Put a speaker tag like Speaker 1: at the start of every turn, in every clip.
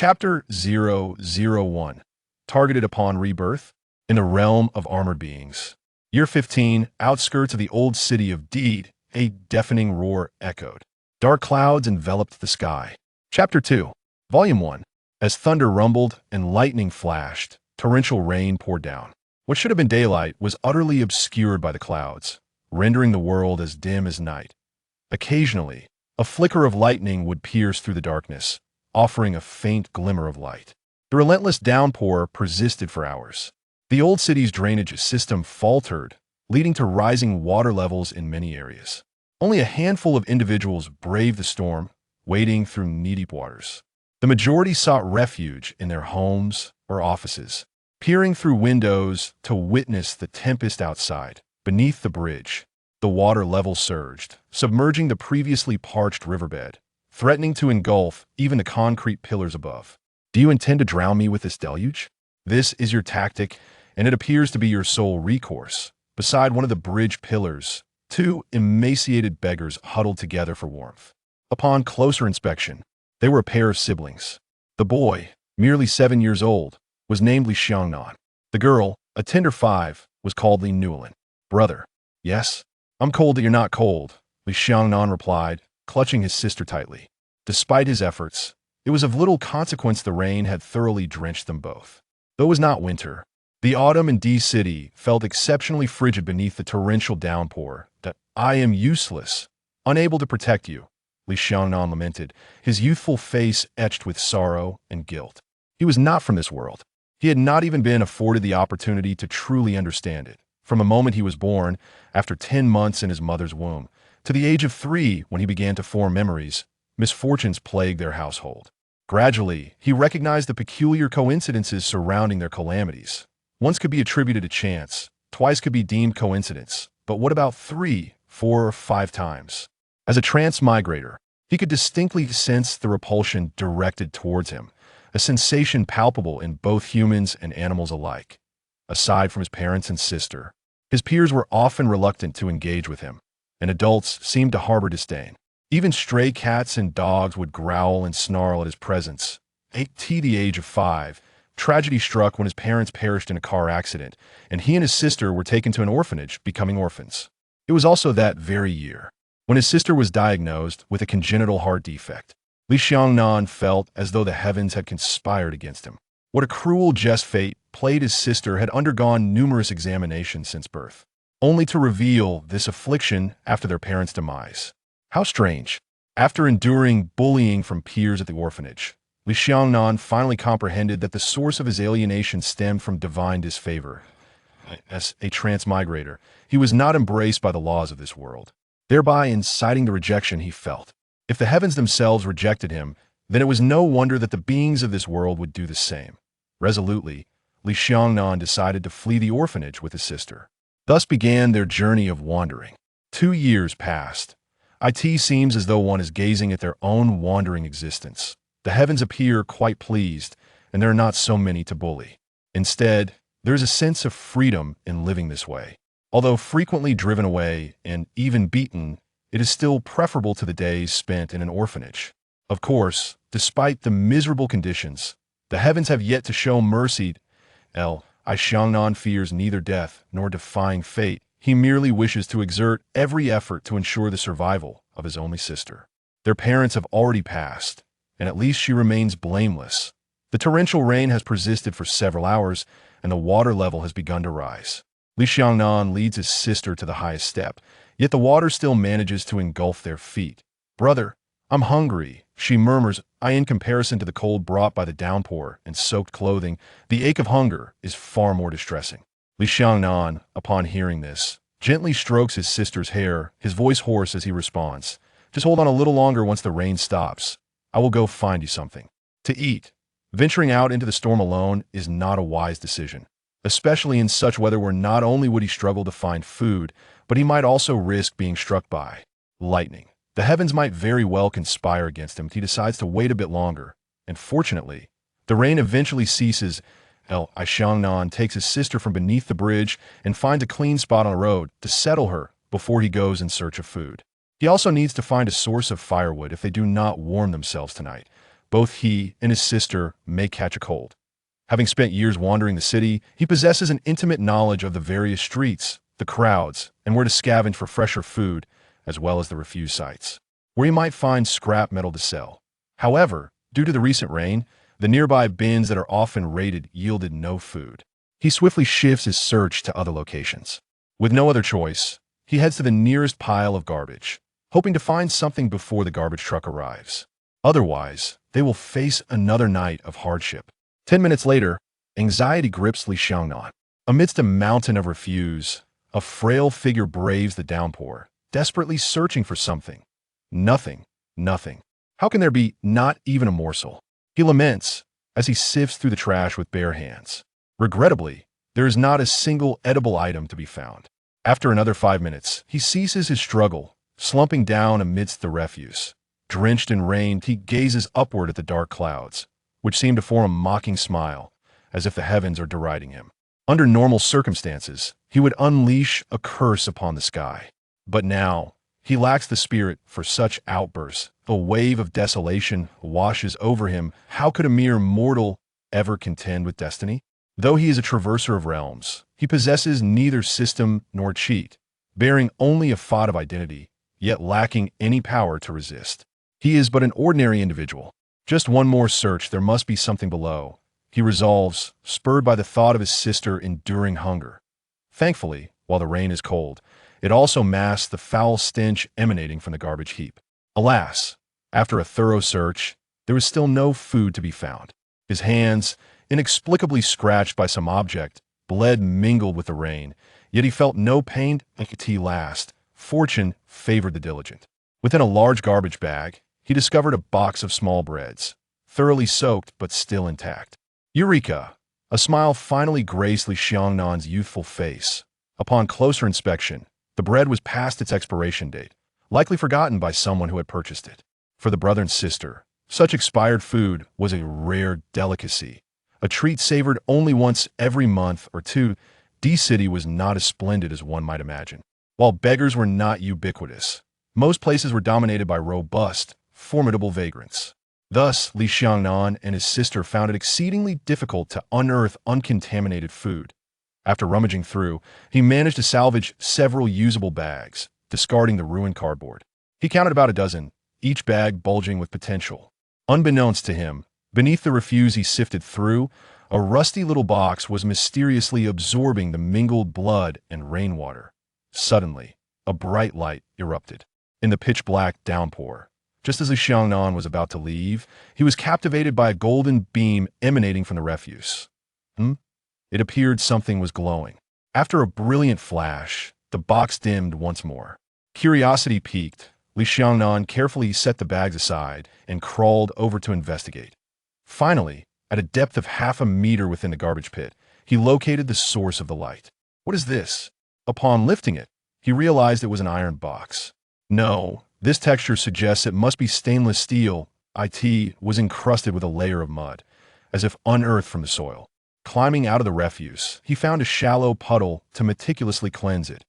Speaker 1: Chapter 001, targeted upon rebirth in the realm of armored beings. Year 15, outskirts of the old city of Deed, a deafening roar echoed. Dark clouds enveloped the sky. Chapter 2, Volume 1. As thunder rumbled and lightning flashed, torrential rain poured down. What should have been daylight was utterly obscured by the clouds, rendering the world as dim as night. Occasionally, a flicker of lightning would pierce through the darkness, offering a faint glimmer of light. The relentless downpour persisted for hours. The old city's drainage system faltered, leading to rising water levels in many areas. Only a handful of individuals braved the storm, wading through knee-deep waters. The majority sought refuge in their homes or offices, peering through windows to witness the tempest outside. Beneath the bridge, the water level surged, submerging the previously parched riverbed, threatening to engulf even the concrete pillars above. Do you intend to drown me with this deluge? This is your tactic, and it appears to be your sole recourse. Beside one of the bridge pillars, two emaciated beggars huddled together for warmth. Upon closer inspection, they were a pair of siblings. The boy, merely 7 years old, was named Li Nannan. The girl, a tender 5, was called Li Nannan. Brother. Yes? I'm cold that you're not cold, Li Nannan replied, clutching his sister tightly. Despite his efforts, it was of little consequence. The rain had thoroughly drenched them both. Though it was not winter, the autumn in D City felt exceptionally frigid beneath the torrential downpour. That I am useless, unable to protect you, Li Nannan lamented, his youthful face etched with sorrow and guilt. He was not from this world. He had not even been afforded the opportunity to truly understand it. From the moment he was born, after 10 months in his mother's womb, to the age of 3 when he began to form memories, misfortunes plagued their household. Gradually, he recognized the peculiar coincidences surrounding their calamities. Once could be attributed to chance, twice could be deemed coincidence, but what about 3, 4, or 5 times? As a transmigrator, he could distinctly sense the repulsion directed towards him, a sensation palpable in both humans and animals alike. Aside from his parents and sister, his peers were often reluctant to engage with him, and adults seemed to harbor disdain. Even stray cats and dogs would growl and snarl at his presence. At the age of 5, tragedy struck when his parents perished in a car accident, and he and his sister were taken to an orphanage, becoming orphans. It was also that very year when his sister was diagnosed with a congenital heart defect. Li Nannan felt as though the heavens had conspired against him. What a cruel just fate played. His sister had undergone numerous examinations since birth, only to reveal this affliction after their parents' demise. How strange. After enduring bullying from peers at the orphanage, Li Nannan finally comprehended that the source of his alienation stemmed from divine disfavor. As a transmigrator, he was not embraced by the laws of this world, thereby inciting the rejection he felt. If the heavens themselves rejected him, then it was no wonder that the beings of this world would do the same. Resolutely, Li Nannan decided to flee the orphanage with his sister. Thus began their journey of wandering. 2 years passed. It seems as though one is gazing at their own wandering existence. The heavens appear quite pleased, and there are not so many to bully. Instead, there is a sense of freedom in living this way. Although frequently driven away and even beaten, it is still preferable to the days spent in an orphanage. Of course, despite the miserable conditions, the heavens have yet to show mercy. Li Nannan fears neither death nor defying fate. He merely wishes to exert every effort to ensure the survival of his only sister. Their parents have already passed, and at least she remains blameless. The torrential rain has persisted for several hours, and the water level has begun to rise. Li Nannan leads his sister to the highest step, yet the water still manages to engulf their feet. Brother, I'm hungry, she murmurs. In comparison to the cold brought by the downpour and soaked clothing, the ache of hunger is far more distressing. Li Nannan, upon hearing this, gently strokes his sister's hair, his voice hoarse as he responds, "Just hold on a little longer. Once the rain stops, I will go find you something to eat." Venturing out into the storm alone is not a wise decision, especially in such weather where not only would he struggle to find food, but he might also risk being struck by lightning. The heavens might very well conspire against him if he decides to wait a bit longer, and fortunately, the rain eventually ceases. Li Nannan takes his sister from beneath the bridge and finds a clean spot on the road to settle her before he goes in search of food. He also needs to find a source of firewood if they do not warm themselves tonight. Both he and his sister may catch a cold. Having spent years wandering the city, he possesses an intimate knowledge of the various streets, the crowds, and where to scavenge for fresher food, as well as the refuse sites, where he might find scrap metal to sell. However, due to the recent rain, the nearby bins that are often raided yielded no food. He swiftly shifts his search to other locations. With no other choice, he heads to the nearest pile of garbage, hoping to find something before the garbage truck arrives. Otherwise, they will face another night of hardship. 10 minutes later, anxiety grips Li Nannan. Amidst a mountain of refuse, a frail figure braves the downpour, desperately searching for something. Nothing. How can there be not even a morsel? He laments as he sifts through the trash with bare hands. Regrettably, there is not a single edible item to be found. After another 5 minutes, he ceases his struggle, slumping down amidst the refuse. Drenched in rain, he gazes upward at the dark clouds, which seem to form a mocking smile, as if the heavens are deriding him. Under normal circumstances, he would unleash a curse upon the sky. But now, he lacks the spirit for such outbursts. A wave of desolation washes over him. How could a mere mortal ever contend with destiny? Though he is a traverser of realms, he possesses neither system nor cheat, bearing only a fad of identity, yet lacking any power to resist. He is but an ordinary individual. Just one more search, there must be something below. He resolves, spurred by the thought of his sister enduring hunger. Thankfully, while the rain is cold, it also masks the foul stench emanating from the garbage heap. Alas, after a thorough search, there is still no food to be found. His hands, inexplicably scratched by some object, bled mingled with the rain, yet he felt no pain until last. Fortune favored the diligent. Within a large garbage bag, he discovered a box of small breads, thoroughly soaked but still intact. Eureka! A smile finally graced Li Nannan's youthful face. Upon closer inspection, the bread was past its expiration date, likely forgotten by someone who had purchased it. For the brother and sister, such expired food was a rare delicacy, a treat savored only once every month or two. D-City was not as splendid as one might imagine. While beggars were not ubiquitous, most places were dominated by robust, formidable vagrants. Thus, Li Nannan and his sister found it exceedingly difficult to unearth uncontaminated food. After rummaging through, he managed to salvage several usable bags, discarding the ruined cardboard. He counted about a dozen, each bag bulging with potential. Unbeknownst to him, beneath the refuse he sifted through, a rusty little box was mysteriously absorbing the mingled blood and rainwater. Suddenly, a bright light erupted. In the pitch-black downpour, just as Li Nannan was about to leave, he was captivated by a golden beam emanating from the refuse. It appeared something was glowing. After a brilliant flash, the box dimmed once more. Curiosity piqued, Li Nannan carefully set the bags aside and crawled over to investigate. Finally, at a depth of half a meter within the garbage pit, he located the source of the light. What is this? Upon lifting it, he realized it was an iron box. No, this texture suggests it must be stainless steel. It was encrusted with a layer of mud, as if unearthed from the soil. Climbing out of the refuse, he found a shallow puddle to meticulously cleanse it.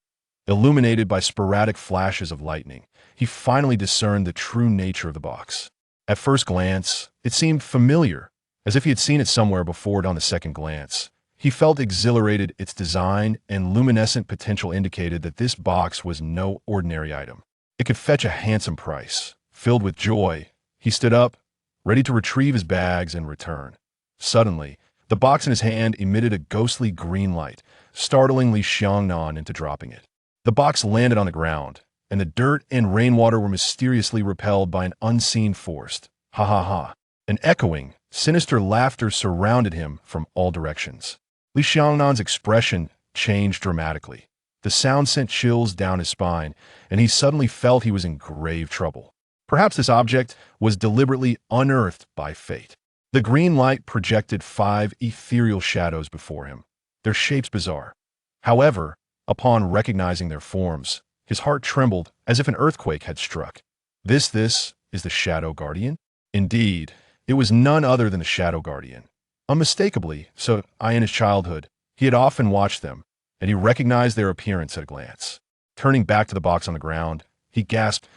Speaker 1: Illuminated by sporadic flashes of lightning, he finally discerned the true nature of the box. At first glance, it seemed familiar, as if he had seen it somewhere before. On the second glance, he felt exhilarated. Its design and luminescent potential indicated that this box was no ordinary item. It could fetch a handsome price. Filled with joy, he stood up, ready to retrieve his bags and return. Suddenly, the box in his hand emitted a ghostly green light, startling Li Nannan into dropping it. The box landed on the ground, and the dirt and rainwater were mysteriously repelled by an unseen force. Ha ha ha. An echoing, sinister laughter surrounded him from all directions. Li Nannan's expression changed dramatically. The sound sent chills down his spine, and he suddenly felt he was in grave trouble. Perhaps this object was deliberately unearthed by fate. The green light projected 5 ethereal shadows before him, their shapes bizarre. However, upon recognizing their forms, his heart trembled as if an earthquake had struck. This is the Shadow Guardian? Indeed, it was none other than the Shadow Guardian. Unmistakably, so in his childhood, he had often watched them, and he recognized their appearance at a glance. Turning back to the box on the ground, he gasped,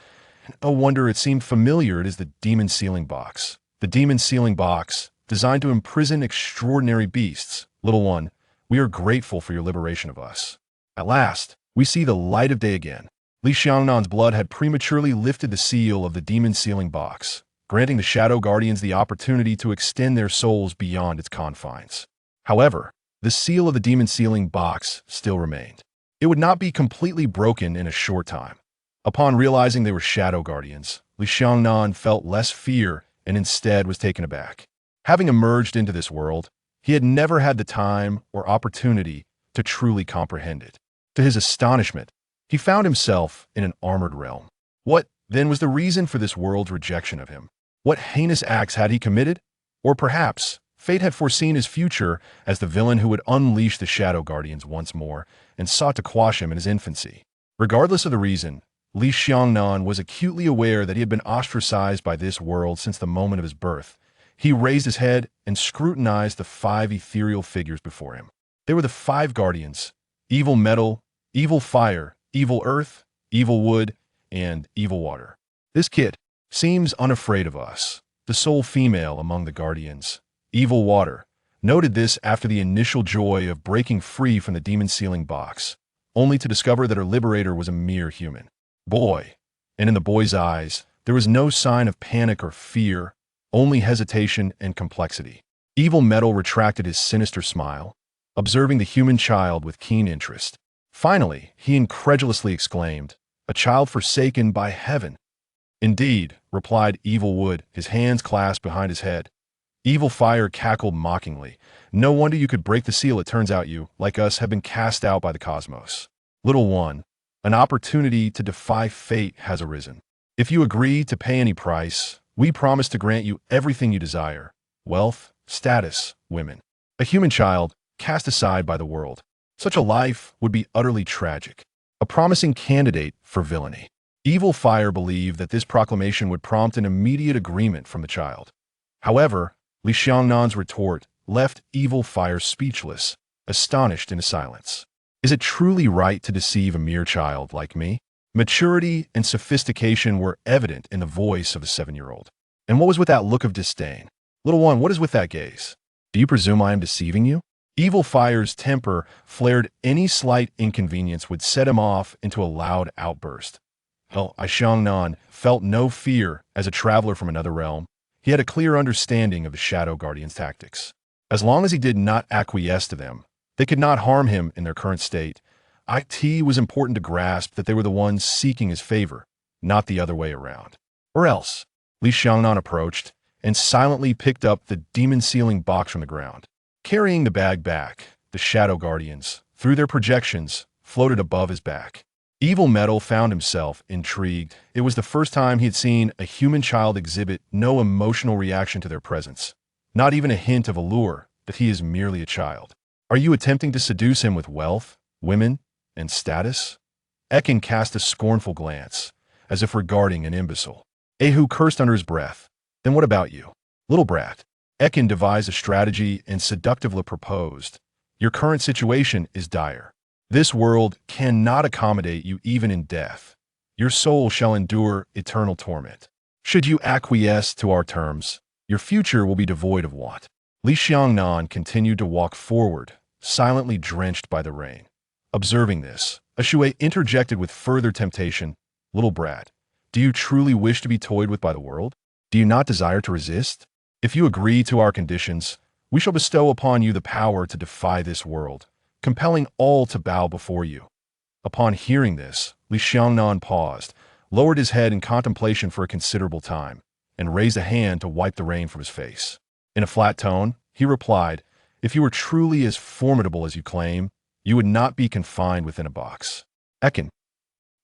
Speaker 1: "No wonder it seemed familiar. It is the demon sealing box. the demon sealing box, designed to imprison extraordinary beasts. Little one, we are grateful for your liberation of us. At last, we see the light of day again. Li Xiangnan's blood had prematurely lifted the seal of the demon sealing box, granting the Shadow Guardians the opportunity to extend their souls beyond its confines. However, the seal of the demon sealing box still remained. It would not be completely broken in a short time. Upon realizing they were Shadow Guardians, Li Xiangnan felt less fear and instead was taken aback. Having emerged into this world, he had never had the time or opportunity to truly comprehend it. To his astonishment, he found himself in an armored realm. What, then, was the reason for this world's rejection of him? What heinous acts had he committed? Or perhaps, fate had foreseen his future as the villain who would unleash the Shadow Guardians once more and sought to quash him in his infancy. Regardless of the reason, Li Xiangnan was acutely aware that he had been ostracized by this world since the moment of his birth. He raised his head and scrutinized the 5 ethereal figures before him. They were the 5 guardians: evil metal, evil fire, evil earth, evil wood, and evil water. This kid seems unafraid of us. The sole female among the guardians, evil water, noted this after the initial joy of breaking free from the demon sealing box, only to discover that her liberator was a mere human boy. And in the boy's eyes, there was no sign of panic or fear, only hesitation and complexity. Evil metal retracted his sinister smile, observing the human child with keen interest. Finally, he incredulously exclaimed, "A child forsaken by heaven." "Indeed," replied Evil Wood, his hands clasped behind his head. Evil Fire cackled mockingly. "No wonder you could break the seal. It turns out you, like us, have been cast out by the cosmos. Little one, an opportunity to defy fate has arisen. If you agree to pay any price, we promise to grant you everything you desire: wealth, status, women." A human child, cast aside by the world. Such a life would be utterly tragic. A promising candidate for villainy. Evil Fire believed that this proclamation would prompt an immediate agreement from the child. However, Li Xiangnan's retort left Evil Fire speechless, astonished into silence. Is it truly right to deceive a mere child like me? Maturity and sophistication were evident in the voice of the 7-year-old. And what was with that look of disdain? Little one, what is with that gaze? Do you presume I am deceiving you? Evil Fire's temper flared. Any slight inconvenience would set him off into a loud outburst. Li Xiangnan felt no fear as a traveler from another realm. He had a clear understanding of the Shadow Guardians' tactics. As long as he did not acquiesce to them, they could not harm him in their current state. It was important to grasp that they were the ones seeking his favor, not the other way around. Or else, Li Xiangnan approached and silently picked up the demon sealing box from the ground. Carrying the bag back, the Shadow Guardians, through their projections, floated above his back. Evil Metal found himself intrigued. It was the first time he had seen a human child exhibit no emotional reaction to their presence, not even a hint of allure that he is merely a child. Are you attempting to seduce him with wealth, women, and status? Ekin cast a scornful glance, as if regarding an imbecile. Ahu cursed under his breath. Then what about you? Little brat. Ekin devised a strategy and seductively proposed. Your current situation is dire. This world cannot accommodate you even in death. Your soul shall endure eternal torment. Should you acquiesce to our terms, your future will be devoid of want. Li Xiangnan continued to walk forward, silently drenched by the rain. Observing this, Ashui interjected with further temptation. Little brat, do you truly wish to be toyed with by the world? Do you not desire to resist? If you agree to our conditions, we shall bestow upon you the power to defy this world, compelling all to bow before you. Upon hearing this, Li Xiangnan paused, lowered his head in contemplation for a considerable time, and raised a hand to wipe the rain from his face. In a flat tone, he replied, "If you were truly as formidable as you claim, you would not be confined within a box." Ekin.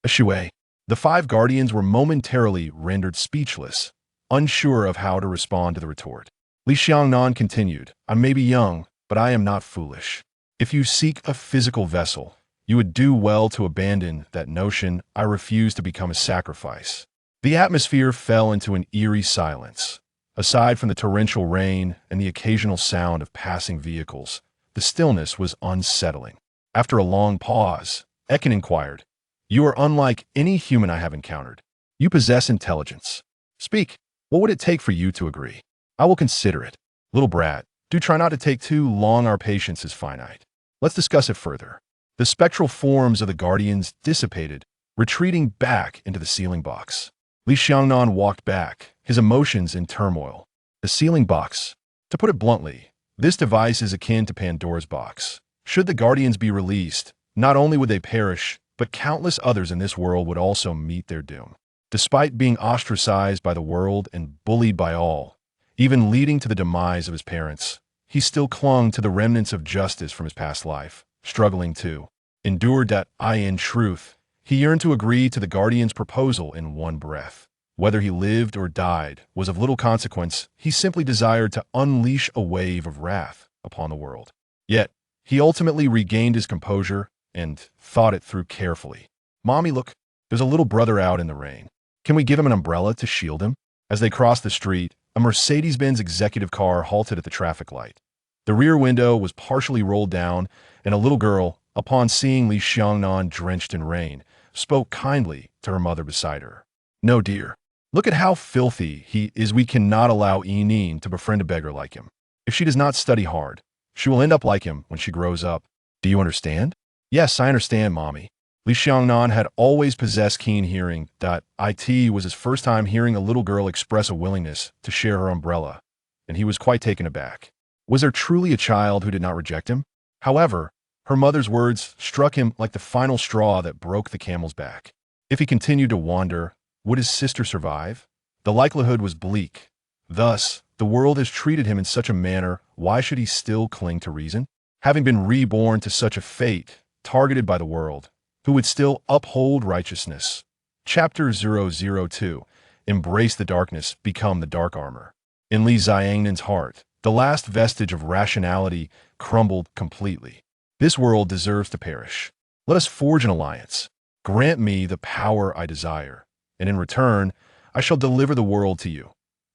Speaker 1: Ashui. The 5 guardians were momentarily rendered speechless, unsure of how to respond to the retort. Li Xiangnan continued, "I may be young, but I am not foolish. If you seek a physical vessel, you would do well to abandon that notion. I refuse to become a sacrifice." The atmosphere fell into an eerie silence. Aside from the torrential rain and the occasional sound of passing vehicles, the stillness was unsettling. After a long pause, Ekin inquired, "You are unlike any human I have encountered. You possess intelligence. Speak. What would it take for you to agree?" I will consider it. Little brat, do try not to take too long, our patience is finite. Let's discuss it further. The spectral forms of the guardians dissipated, retreating back into the sealing box. Li Nannan walked back, his emotions in turmoil. The sealing box. To put it bluntly, this device is akin to Pandora's box. Should the guardians be released, not only would they perish, but countless others in this world would also meet their doom. Despite being ostracized by the world and bullied by all, even leading to the demise of his parents, he still clung to the remnants of justice from his past life, struggling to endure that. In truth, he yearned to agree to the guardian's proposal in one breath. Whether he lived or died was of little consequence. He simply desired to unleash a wave of wrath upon the world. Yet, he ultimately regained his composure and thought it through carefully. Mommy, look, there's a little brother out in the rain. Can we give him an umbrella to shield him? As they crossed the street, a Mercedes-Benz executive car halted at the traffic light. The rear window was partially rolled down, and a little girl, upon seeing Li Nannan drenched in rain, spoke kindly to her mother beside her. No, dear. Look at how filthy he is. We cannot allow Li Nannan to befriend a beggar like him. If she does not study hard, she will end up like him when she grows up. Do you understand? Yes, I understand, Mommy. Li Nannan had always possessed keen hearing. It was his first time hearing a little girl express a willingness to share her umbrella, and he was quite taken aback. Was there truly a child who did not reject him? However, her mother's words struck him like the final straw that broke the camel's back. If he continued to wander, would his sister survive? The likelihood was bleak. Thus, the world has treated him in such a manner. Why should he still cling to reason? Having been reborn to such a fate, targeted by the world, who would still uphold righteousness. Chapter 002. Embrace the darkness, become the dark armor. In Li Nanan's heart, the last vestige of rationality crumbled completely. This world deserves to perish. Let us forge an alliance. Grant me the power I desire, and in return, I shall deliver the world to you.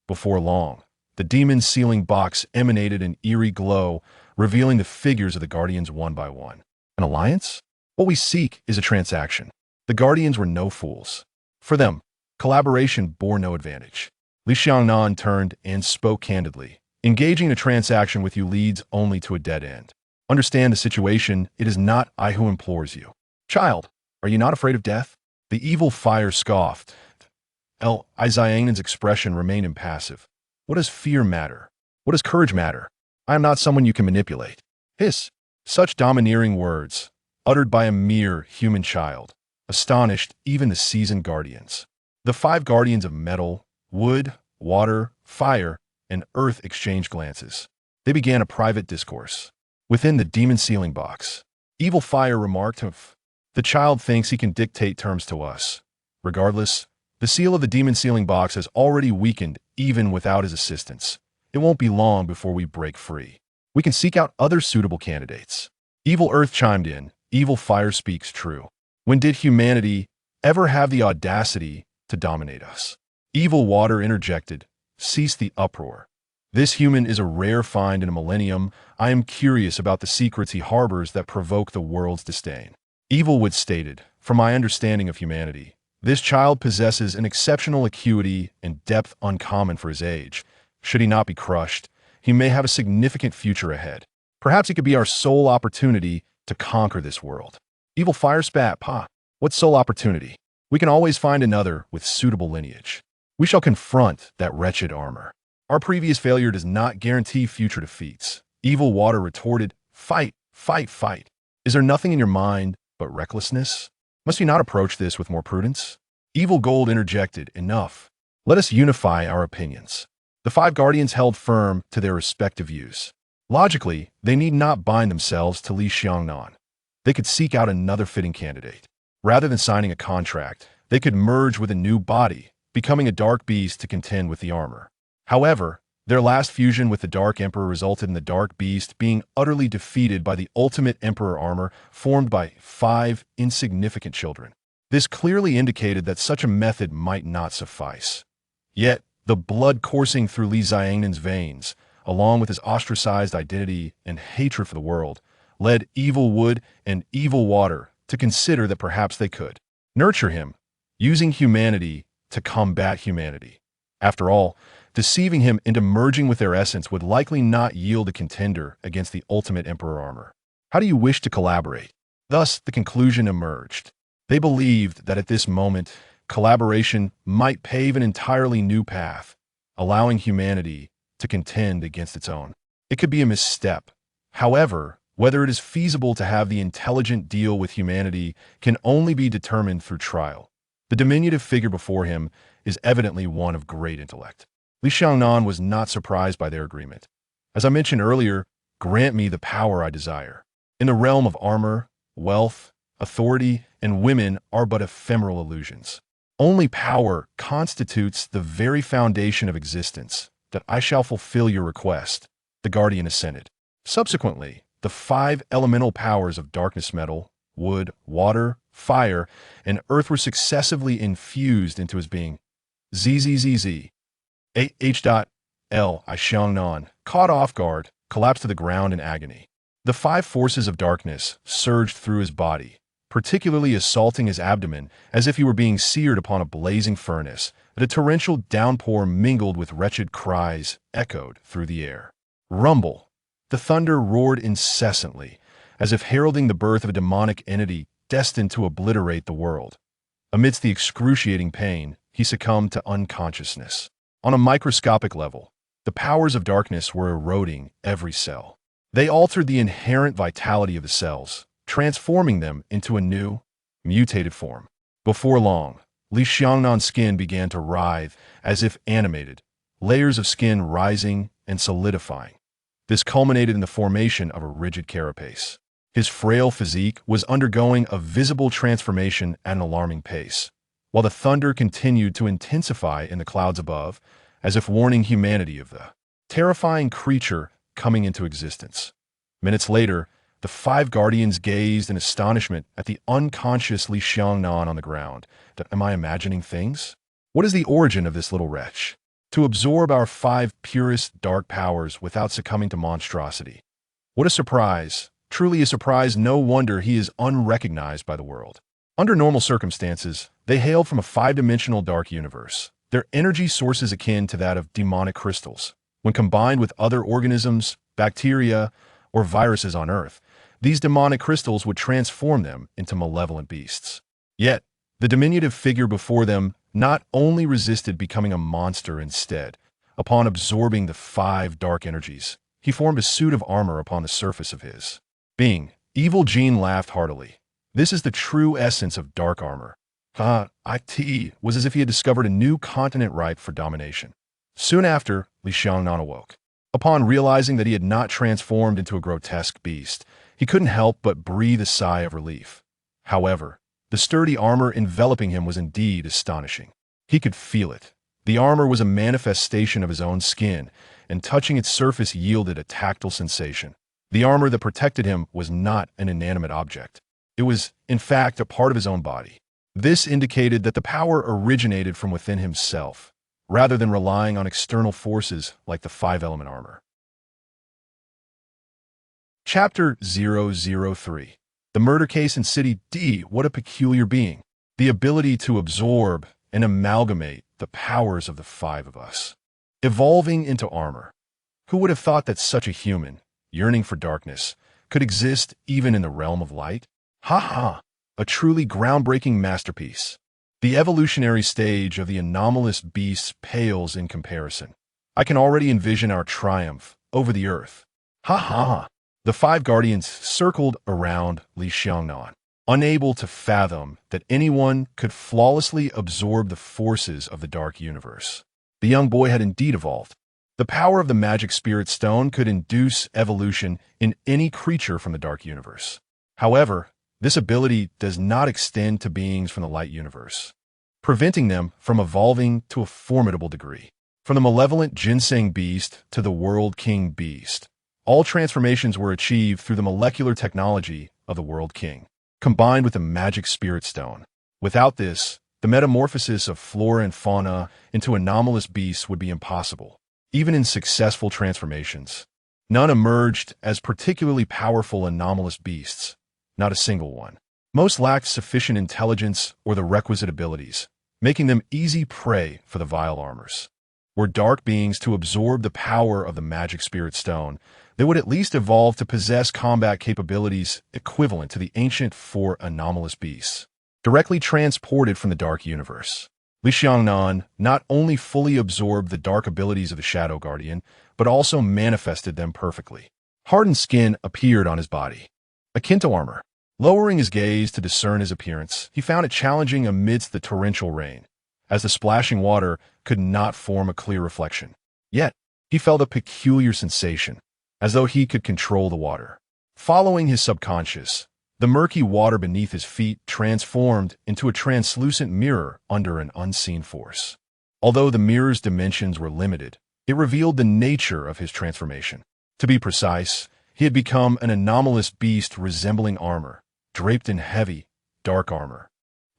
Speaker 1: Before long, the demon's sealing box emanated an eerie glow, revealing the figures of the guardians one by one. An alliance? What we seek is a transaction. The guardians were no fools. For them, collaboration bore no advantage. Li Nannan turned and spoke candidly. Engaging in a transaction with you leads only to a dead end. Understand the situation. It is not I who implores you. Child, are you not afraid of death? The evil fire scoffed. Li Nanan's expression remained impassive. What does fear matter? What does courage matter? I am not someone you can manipulate. Hiss. Such domineering words, uttered by a mere human child, astonished even the seasoned guardians. The 5 guardians of metal, wood, water, fire, and earth exchanged glances. They began a private discourse. Within the demon sealing box, evil fire remarked, the child thinks he can dictate terms to us. Regardless, the seal of the demon sealing box has already weakened even without his assistance. It won't be long before we break free. We can seek out other suitable candidates. Evil earth chimed in. Evil fire speaks true. When did humanity ever have the audacity to dominate us? Evil water interjected. Cease the uproar. This human is a rare find in a millennium. I am curious about the secrets he harbors that provoke the world's disdain. Evilwood stated, from my understanding of humanity, this child possesses an exceptional acuity and depth uncommon for his age. Should he not be crushed, he may have a significant future ahead. Perhaps he could be our sole opportunity to conquer this world. Evil fire spat, What sole opportunity? We can always find another with suitable lineage. We shall confront that wretched armor. Our previous failure does not guarantee future defeats. Evil water retorted, fight, fight, fight. Is there nothing in your mind but recklessness? Must you not approach this with more prudence? Evil gold interjected, enough. Let us unify our opinions. The 5 guardians held firm to their respective views. Logically, they need not bind themselves to Li Nannan. They could seek out another fitting candidate. Rather than signing a contract, they could merge with a new body, becoming a dark beast to contend with the armor. However, their last fusion with the Dark Emperor resulted in the Dark Beast being utterly defeated by the ultimate Emperor armor formed by 5 insignificant children. This clearly indicated that such a method might not suffice. Yet, the blood coursing through Li Nanan's veins, along with his ostracized identity and hatred for the world, led evil wood and evil water to consider that perhaps they could nurture him, using humanity to combat humanity. After all, Deceiving him into merging with their essence would likely not yield a contender against the ultimate Emperor armor. How do you wish to collaborate? Thus, the conclusion emerged. They believed that at this moment, collaboration might pave an entirely new path, allowing humanity to contend against its own. It could be a misstep. However, whether it is feasible to have the intelligent deal with humanity can only be determined through trial. The diminutive figure before him is evidently one of great intellect. Li Nannan was not surprised by their agreement. As I mentioned earlier, grant me the power I desire. In the realm of armor, wealth, authority, and women are but ephemeral illusions. Only power constitutes the very foundation of existence. That I shall fulfill your request, the guardian assented. Subsequently, the 5 elemental powers of darkness metal, wood, water, fire, and earth were successively infused into his being. ZZZZ. H.L. I Xiangnan, caught off guard, collapsed to the ground in agony. The 5 forces of darkness surged through his body, particularly assaulting his abdomen as if he were being seared upon a blazing furnace. A torrential downpour mingled with wretched cries echoed through the air. Rumble. The thunder roared incessantly, as if heralding the birth of a demonic entity destined to obliterate the world. Amidst the excruciating pain, he succumbed to unconsciousness. On a microscopic level, the powers of darkness were eroding every cell. They altered the inherent vitality of the cells, transforming them into a new, mutated form. Before long, Li Xiangnan's skin began to writhe as if animated, layers of skin rising and solidifying. This culminated in the formation of a rigid carapace. His frail physique was undergoing a visible transformation at an alarming pace, while the thunder continued to intensify in the clouds above, as if warning humanity of the terrifying creature coming into existence. Minutes later, the 5 guardians gazed in astonishment at the unconscious Li Xiangnan on the ground. Am I imagining things? What is the origin of this little wretch? To absorb our 5 purest dark powers without succumbing to monstrosity. What a surprise! Truly a surprise, no wonder he is unrecognized by the world. Under normal circumstances, they hailed from a 5-dimensional dark universe. Their energy source is akin to that of demonic crystals. When combined with other organisms, bacteria, or viruses on Earth, these demonic crystals would transform them into malevolent beasts. Yet, the diminutive figure before them not only resisted becoming a monster instead. Upon absorbing the 5 dark energies, he formed a suit of armor upon the surface of his being. Evil Gene laughed heartily. This is the true essence of dark armor. It was as if he had discovered a new continent ripe for domination. Soon after, Li Xiangnan awoke. Upon realizing that he had not transformed into a grotesque beast, he couldn't help but breathe a sigh of relief. However, the sturdy armor enveloping him was indeed astonishing. He could feel it. The armor was a manifestation of his own skin, and touching its surface yielded a tactile sensation. The armor that protected him was not an inanimate object. It was, in fact, a part of his own body. This indicated that the power originated from within himself, rather than relying on external forces like the 5-element armor. Chapter 003. The Murder Case in City D. What a peculiar being. The ability to absorb and amalgamate the powers of the 5 of us. Evolving into armor. Who would have thought that such a human, yearning for darkness, could exist even in the realm of light? Ha ha! A truly groundbreaking masterpiece. The evolutionary stage of the anomalous beasts pales in comparison. I can already envision our triumph over the earth. Ha ha! The 5 guardians circled around Li Xiangnan, unable to fathom that anyone could flawlessly absorb the forces of the dark universe. The young boy had indeed evolved. The power of the magic spirit stone could induce evolution in any creature from the dark universe. However, this ability does not extend to beings from the light universe, preventing them from evolving to a formidable degree. From the malevolent ginseng beast to the world king beast, all transformations were achieved through the molecular technology of the world king, combined with the magic spirit stone. Without this, the metamorphosis of flora and fauna into anomalous beasts would be impossible. Even in successful transformations, none emerged as particularly powerful anomalous beasts. Not a single one. Most lacked sufficient intelligence or the requisite abilities, making them easy prey for the vile armors. were dark beings to absorb the power of the magic spirit stone, they would at least evolve to possess combat capabilities equivalent to the ancient four anomalous beasts, directly transported from the dark universe. Li Nannan not only fully absorbed the dark abilities of the Shadow Guardian, but also manifested them perfectly. Hardened skin appeared on his body, akin to armor. Lowering his gaze to discern his appearance, he found it challenging amidst the torrential rain, as the splashing water could not form a clear reflection. Yet, he felt a peculiar sensation, as though he could control the water. Following his subconscious, the murky water beneath his feet transformed into a translucent mirror under an unseen force. Although the mirror's dimensions were limited, it revealed the nature of his transformation. To be precise, he had become an anomalous beast resembling armor, draped in heavy, dark armor.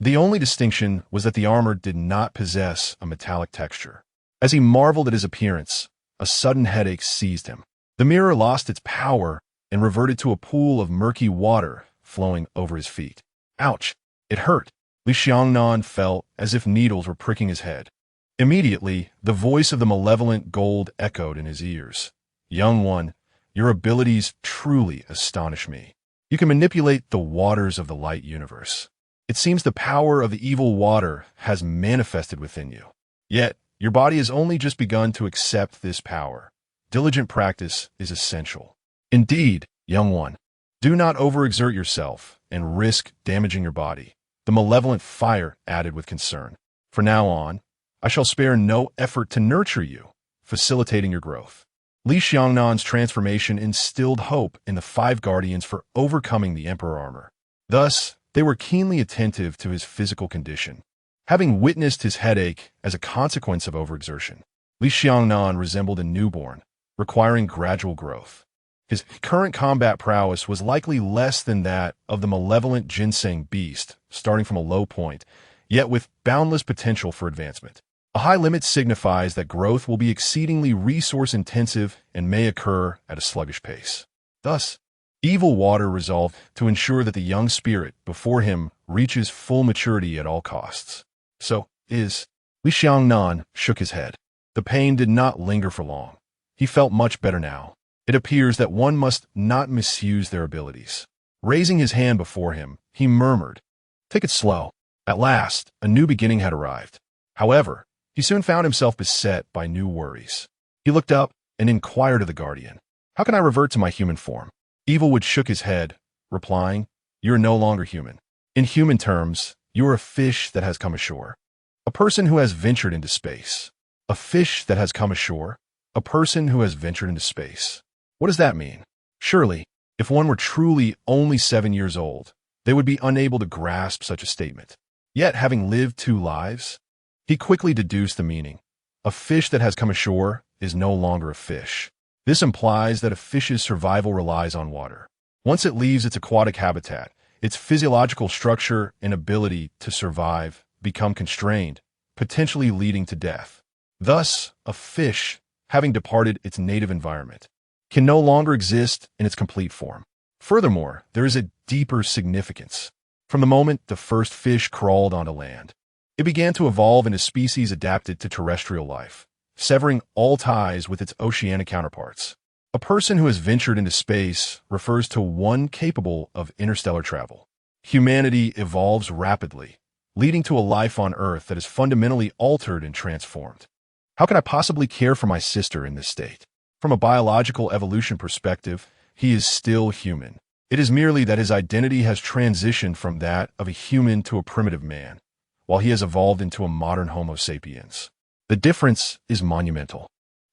Speaker 1: The only distinction was that the armor did not possess a metallic texture. As he marveled at his appearance, a sudden headache seized him. The mirror lost its power and reverted to a pool of murky water flowing over his feet. Ouch! It hurt. Li Nannan felt as if needles were pricking his head. Immediately, the voice of the malevolent gold echoed in his ears. Young one, your abilities truly astonish me. You can manipulate the waters of the light universe. It seems the power of the evil water has manifested within you. Yet, your body has only just begun to accept this power. Diligent practice is essential. Indeed, young one, do not overexert yourself and risk damaging your body. The malevolent fire added with concern. From now on, I shall spare no effort to nurture you, facilitating your growth. Li Nannan's transformation instilled hope in the five guardians for overcoming the emperor armor. Thus, they were keenly attentive to his physical condition. Having witnessed his headache as a consequence of overexertion, Li Nannan resembled a newborn, requiring gradual growth. His current combat prowess was likely less than that of the malevolent ginseng beast, starting from a low point, yet with boundless potential for advancement. A high limit signifies that growth will be exceedingly resource-intensive and may occur at a sluggish pace. Thus, evil water resolved to ensure that the young spirit before him reaches full maturity at all costs. So, Li Nannan shook his head. The pain did not linger for long. He felt much better now. It appears that one must not misuse their abilities. Raising his hand before him, he murmured, "Take it slow." At last, a new beginning had arrived. However, he soon found himself beset by new worries. He looked up and inquired of the guardian, "How can I revert to my human form?" Evilwood shook his head, replying, "You are no longer human. In human terms, you are a fish that has come ashore. A person who has ventured into space. A fish that has come ashore? A person who has ventured into space. What does that mean? Surely, if one were truly only 7 years old, they would be unable to grasp such a statement. Yet, having lived 2 lives, he quickly deduced the meaning. A fish that has come ashore is no longer a fish. This implies that a fish's survival relies on water. Once it leaves its aquatic habitat, its physiological structure and ability to survive become constrained, potentially leading to death. Thus, a fish, having departed its native environment, can no longer exist in its complete form. Furthermore, there is a deeper significance. From the moment the first fish crawled onto land, it began to evolve into a species adapted to terrestrial life, severing all ties with its oceanic counterparts. A person who has ventured into space refers to one capable of interstellar travel. Humanity evolves rapidly, leading to a life on Earth that is fundamentally altered and transformed. How can I possibly care for my sister in this state? From a biological evolution perspective, he is still human. It is merely that his identity has transitioned from that of a human to a primitive man, while he has evolved into a modern Homo sapiens. The difference is monumental.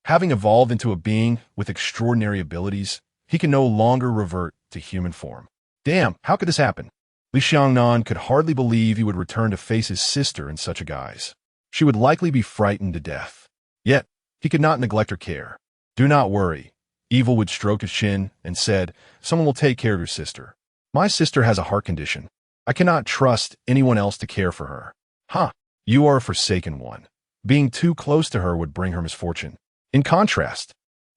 Speaker 1: Having evolved into a being with extraordinary abilities, he can no longer revert to human form. Damn, how could this happen? Li Nannan could hardly believe he would return to face his sister in such a guise. She would likely be frightened to death. Yet, he could not neglect her care. "Do not worry." Evilwood stroked his chin and said, "Someone will take care of your sister. My sister has a heart condition. I cannot trust anyone else to care for her." "Huh, you are a forsaken one. Being too close to her would bring her misfortune. In contrast,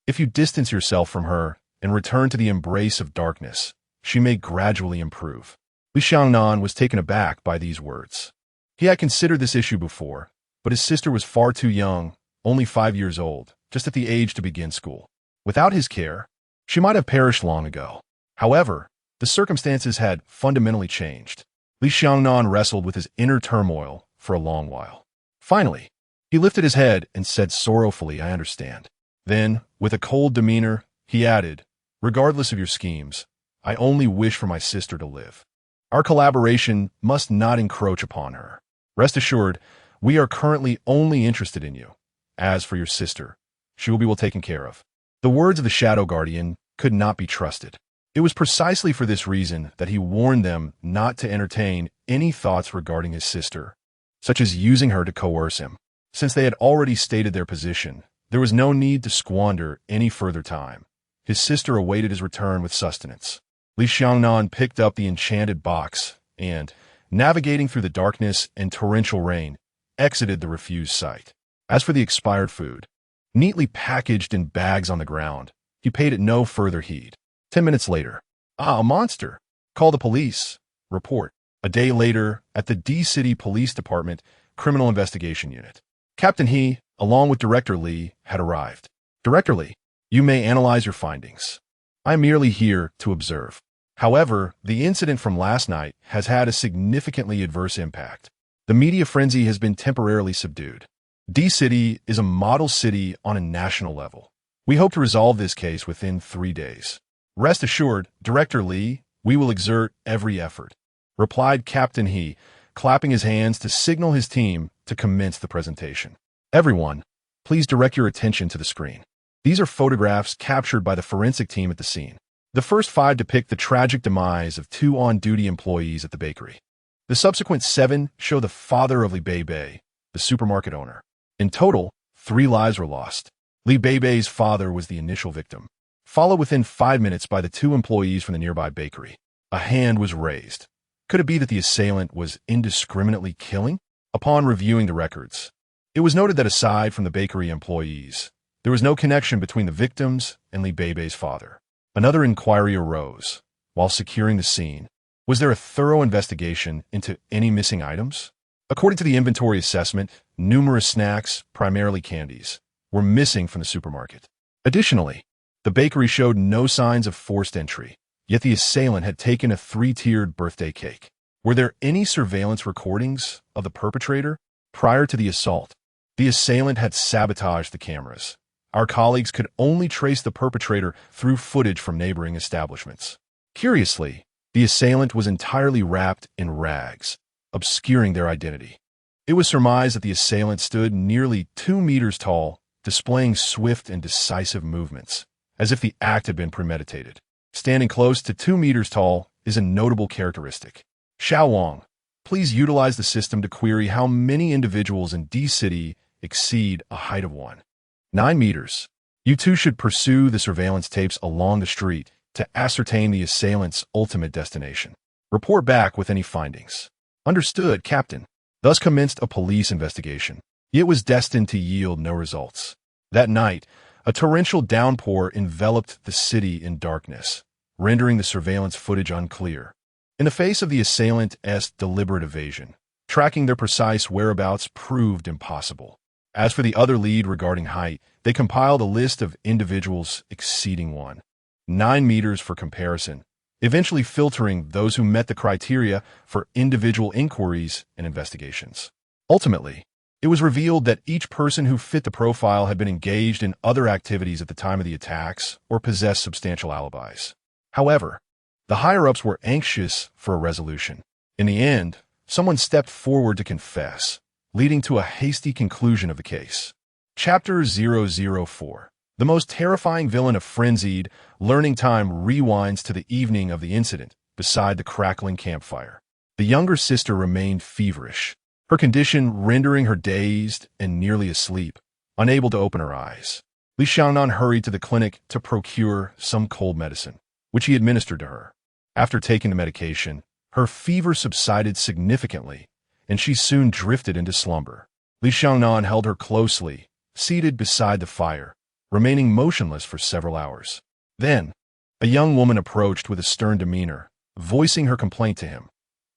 Speaker 1: if you distance yourself from her and return to the embrace of darkness, she may gradually improve." Li Nannan was taken aback by these words. He had considered this issue before, but his sister was far too young only 5 years old, just at the age to begin school. Without his care, she might have perished long ago. However, the circumstances had fundamentally changed. Li Nannan wrestled with his inner turmoil for a long while. Finally, he lifted his head and said sorrowfully, "I understand." Then, with a cold demeanor, he added, "Regardless of your schemes, I only wish for my sister to live. Our collaboration must not encroach upon her. Rest assured, we are currently only interested in you. As for your sister, she will be well taken care of." The words of the Shadow Guardian could not be trusted. It was precisely for this reason that he warned them not to entertain any thoughts regarding his sister, such as using her to coerce him. Since they had already stated their position, there was no need to squander any further time. His sister awaited his return with sustenance. Li Nannan picked up the enchanted box and, navigating through the darkness and torrential rain, exited the refused site. As for the expired food, neatly packaged in bags on the ground, he paid it no further heed. 10 minutes later, a monster! Call the police. Report. A day later, at the D-City Police Department Criminal Investigation Unit, Captain He, along with Director Li, had arrived. Director Li, you may analyze your findings. I am merely here to observe. However, the incident from last night has had a significantly adverse impact. The media frenzy has been temporarily subdued. D-City is a model city on a national level. We hope to resolve this case within 3 days. Rest assured, Director Li, we will exert every effort, replied Captain He, clapping his hands to signal his team to commence the presentation. Everyone, please direct your attention to the screen. These are photographs captured by the forensic team at the scene. The first 5 depict the tragic demise of 2 on-duty employees at the bakery. The subsequent 7 show the father of Li Bei, the supermarket owner. In total, 3 lives were lost. Li Bei's father was the initial victim, followed within 5 minutes by the 2 employees from the nearby bakery. A hand was raised. Could it be that the assailant was indiscriminately killing? Upon reviewing the records, it was noted that aside from the bakery employees, there was no connection between the victims and Li Bei's father. Another inquiry arose. While securing the scene, was there a thorough investigation into any missing items? According to the inventory assessment, numerous snacks, primarily candies, were missing from the supermarket. Additionally, the bakery showed no signs of forced entry, yet the assailant had taken a 3-tiered birthday cake. Were there any surveillance recordings of the perpetrator? Prior to the assault, the assailant had sabotaged the cameras. Our colleagues could only trace the perpetrator through footage from neighboring establishments. Curiously, the assailant was entirely wrapped in rags, obscuring their identity. It was surmised that the assailant stood nearly 2 meters tall, displaying swift and decisive movements, as if the act had been premeditated. Standing close to 2 meters tall is a notable characteristic. Xiao Wang, please utilize the system to query how many individuals in D-City exceed a height of 9 meters. You two should pursue the surveillance tapes along the street to ascertain the assailant's ultimate destination. Report back with any findings. Understood, Captain. Thus commenced a police investigation. It was destined to yield no results. That night, a torrential downpour enveloped the city in darkness, rendering the surveillance footage unclear. In the face of the assailant's deliberate evasion, tracking their precise whereabouts proved impossible. As for the other lead regarding height, they compiled a list of individuals exceeding 9 meters for comparison, eventually filtering those who met the criteria for individual inquiries and investigations. Ultimately, it was revealed that each person who fit the profile had been engaged in other activities at the time of the attacks or possessed substantial alibis. However, the higher-ups were anxious for a resolution. In the end, someone stepped forward to confess, leading to a hasty conclusion of the case. Chapter 004. The most terrifying villain of frenzied learning time rewinds to the evening of the incident beside the crackling campfire. The younger sister remained feverish, her condition rendering her dazed and nearly asleep, unable to open her eyes. Li Nannan hurried to the clinic to procure some cold medicine, which he administered to her. After taking the medication, her fever subsided significantly, and she soon drifted into slumber. Li Nannan held her closely, seated beside the fire, remaining motionless for several hours. Then, a young woman approached with a stern demeanor, voicing her complaint to him.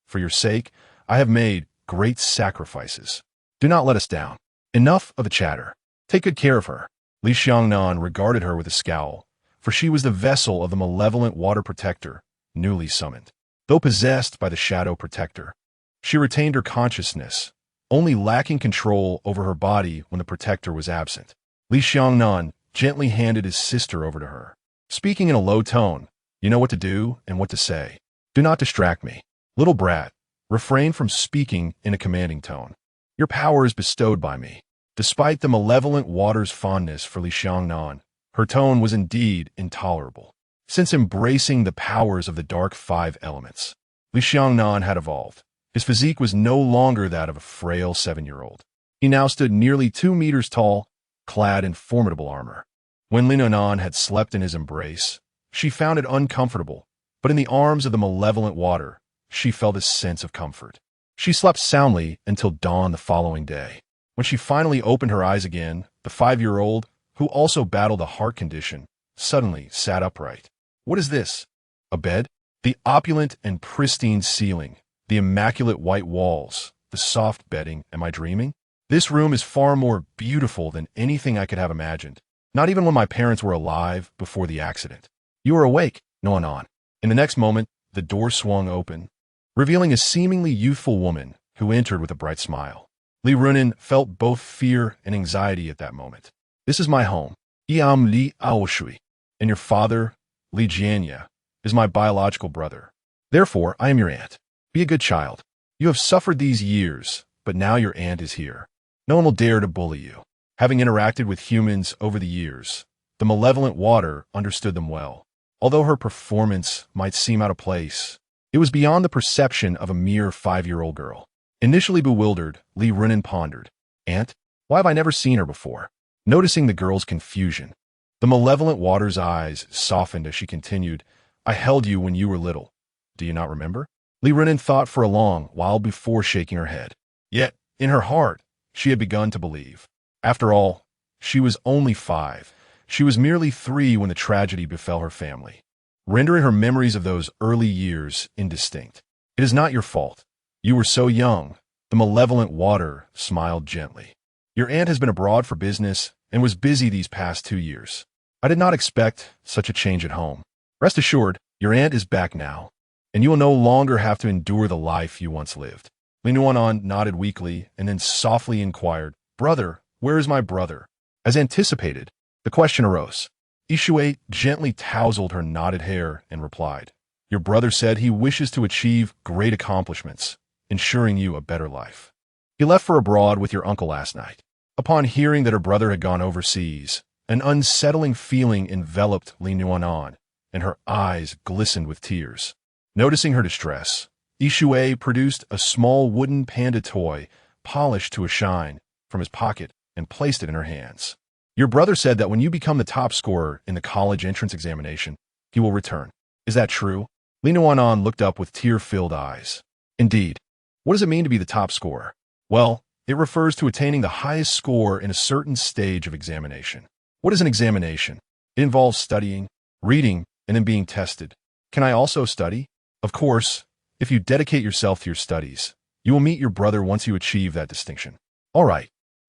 Speaker 1: "For your sake, I have made great sacrifices. Do not let us down." Enough of the chatter. Take good care of her. Li Nannan regarded her with a scowl, for she was the vessel of the malevolent water protector, newly summoned. Though possessed by the shadow protector, she retained her consciousness, only lacking control over her body when the protector was absent. Li Nannan gently handed his sister over to her, speaking in a low tone. You know what to do and what to say. Do not distract me. Little brat, refrain from speaking in a commanding tone. Your power is bestowed by me. Despite the malevolent water's fondness for Li Nannan, her tone was indeed intolerable. Since embracing the powers of the dark 5 elements, Li Nannan had evolved. His physique was no longer that of a frail 7-year-old. He now stood nearly 2 meters tall, clad in formidable armor. When Li Nannan had slept in his embrace, she found it uncomfortable, but in the arms of the malevolent water, she felt a sense of comfort. She slept soundly until dawn the following day. When she finally opened her eyes again, the 5-year-old, who also battled a heart condition, suddenly sat upright. What is this? A bed? The opulent and pristine ceiling, the immaculate white walls, the soft bedding. Am I dreaming? This room is far more beautiful than anything I could have imagined, not even when my parents were alive before the accident. You are awake, Nannan. In the next moment, the door swung open, revealing a seemingly youthful woman who entered with a bright smile. Li Nannan felt both fear and anxiety at that moment. This is my home. I am Li Aoshui, and your father, Li Jianya, is my biological brother. Therefore, I am your aunt. Be a good child. You have suffered these years, but now your aunt is here. No one will dare to bully you. Having interacted with humans over the years, the malevolent water understood them well. Although her performance might seem out of place, it was beyond the perception of a mere 5-year-old girl. Initially bewildered, Li Nannan pondered, Aunt, why have I never seen her before? Noticing the girl's confusion, the malevolent water's eyes softened as she continued, I held you when you were little. Do you not remember? Li Nannan thought for a long while before shaking her head. Yet, in her heart, she had begun to believe. After all, she was only 5. She was merely 3 when the tragedy befell her family, rendering her memories of those early years indistinct. It is not your fault. You were so young. The malevolent water smiled gently. Your aunt has been abroad for business and was busy these past 2 years. I did not expect such a change at home. Rest assured, your aunt is back now, and you will no longer have to endure the life you once lived. Li Nannan nodded weakly and then softly inquired, Brother, where is my brother? As anticipated, the question arose. Ishui gently tousled her knotted hair and replied, Your brother said he wishes to achieve great accomplishments, ensuring you a better life. He left for abroad with your uncle last night. Upon hearing that her brother had gone overseas, an unsettling feeling enveloped Li Nannan, and her eyes glistened with tears. Noticing her distress, Ishui produced a small wooden panda toy, polished to a shine, from his pocket and placed it in her hands. Your brother said that when you become the top scorer in the college entrance examination, he will return. Is that true? Li Nannan looked up with tear-filled eyes. Indeed. What does it mean to be the top scorer? Well, it refers to attaining the highest score in a certain stage of examination. What is an examination? It involves studying, reading, and then being tested. Can I also study? Of course, if you dedicate yourself to your studies, you will meet your brother once you achieve that distinction. All right.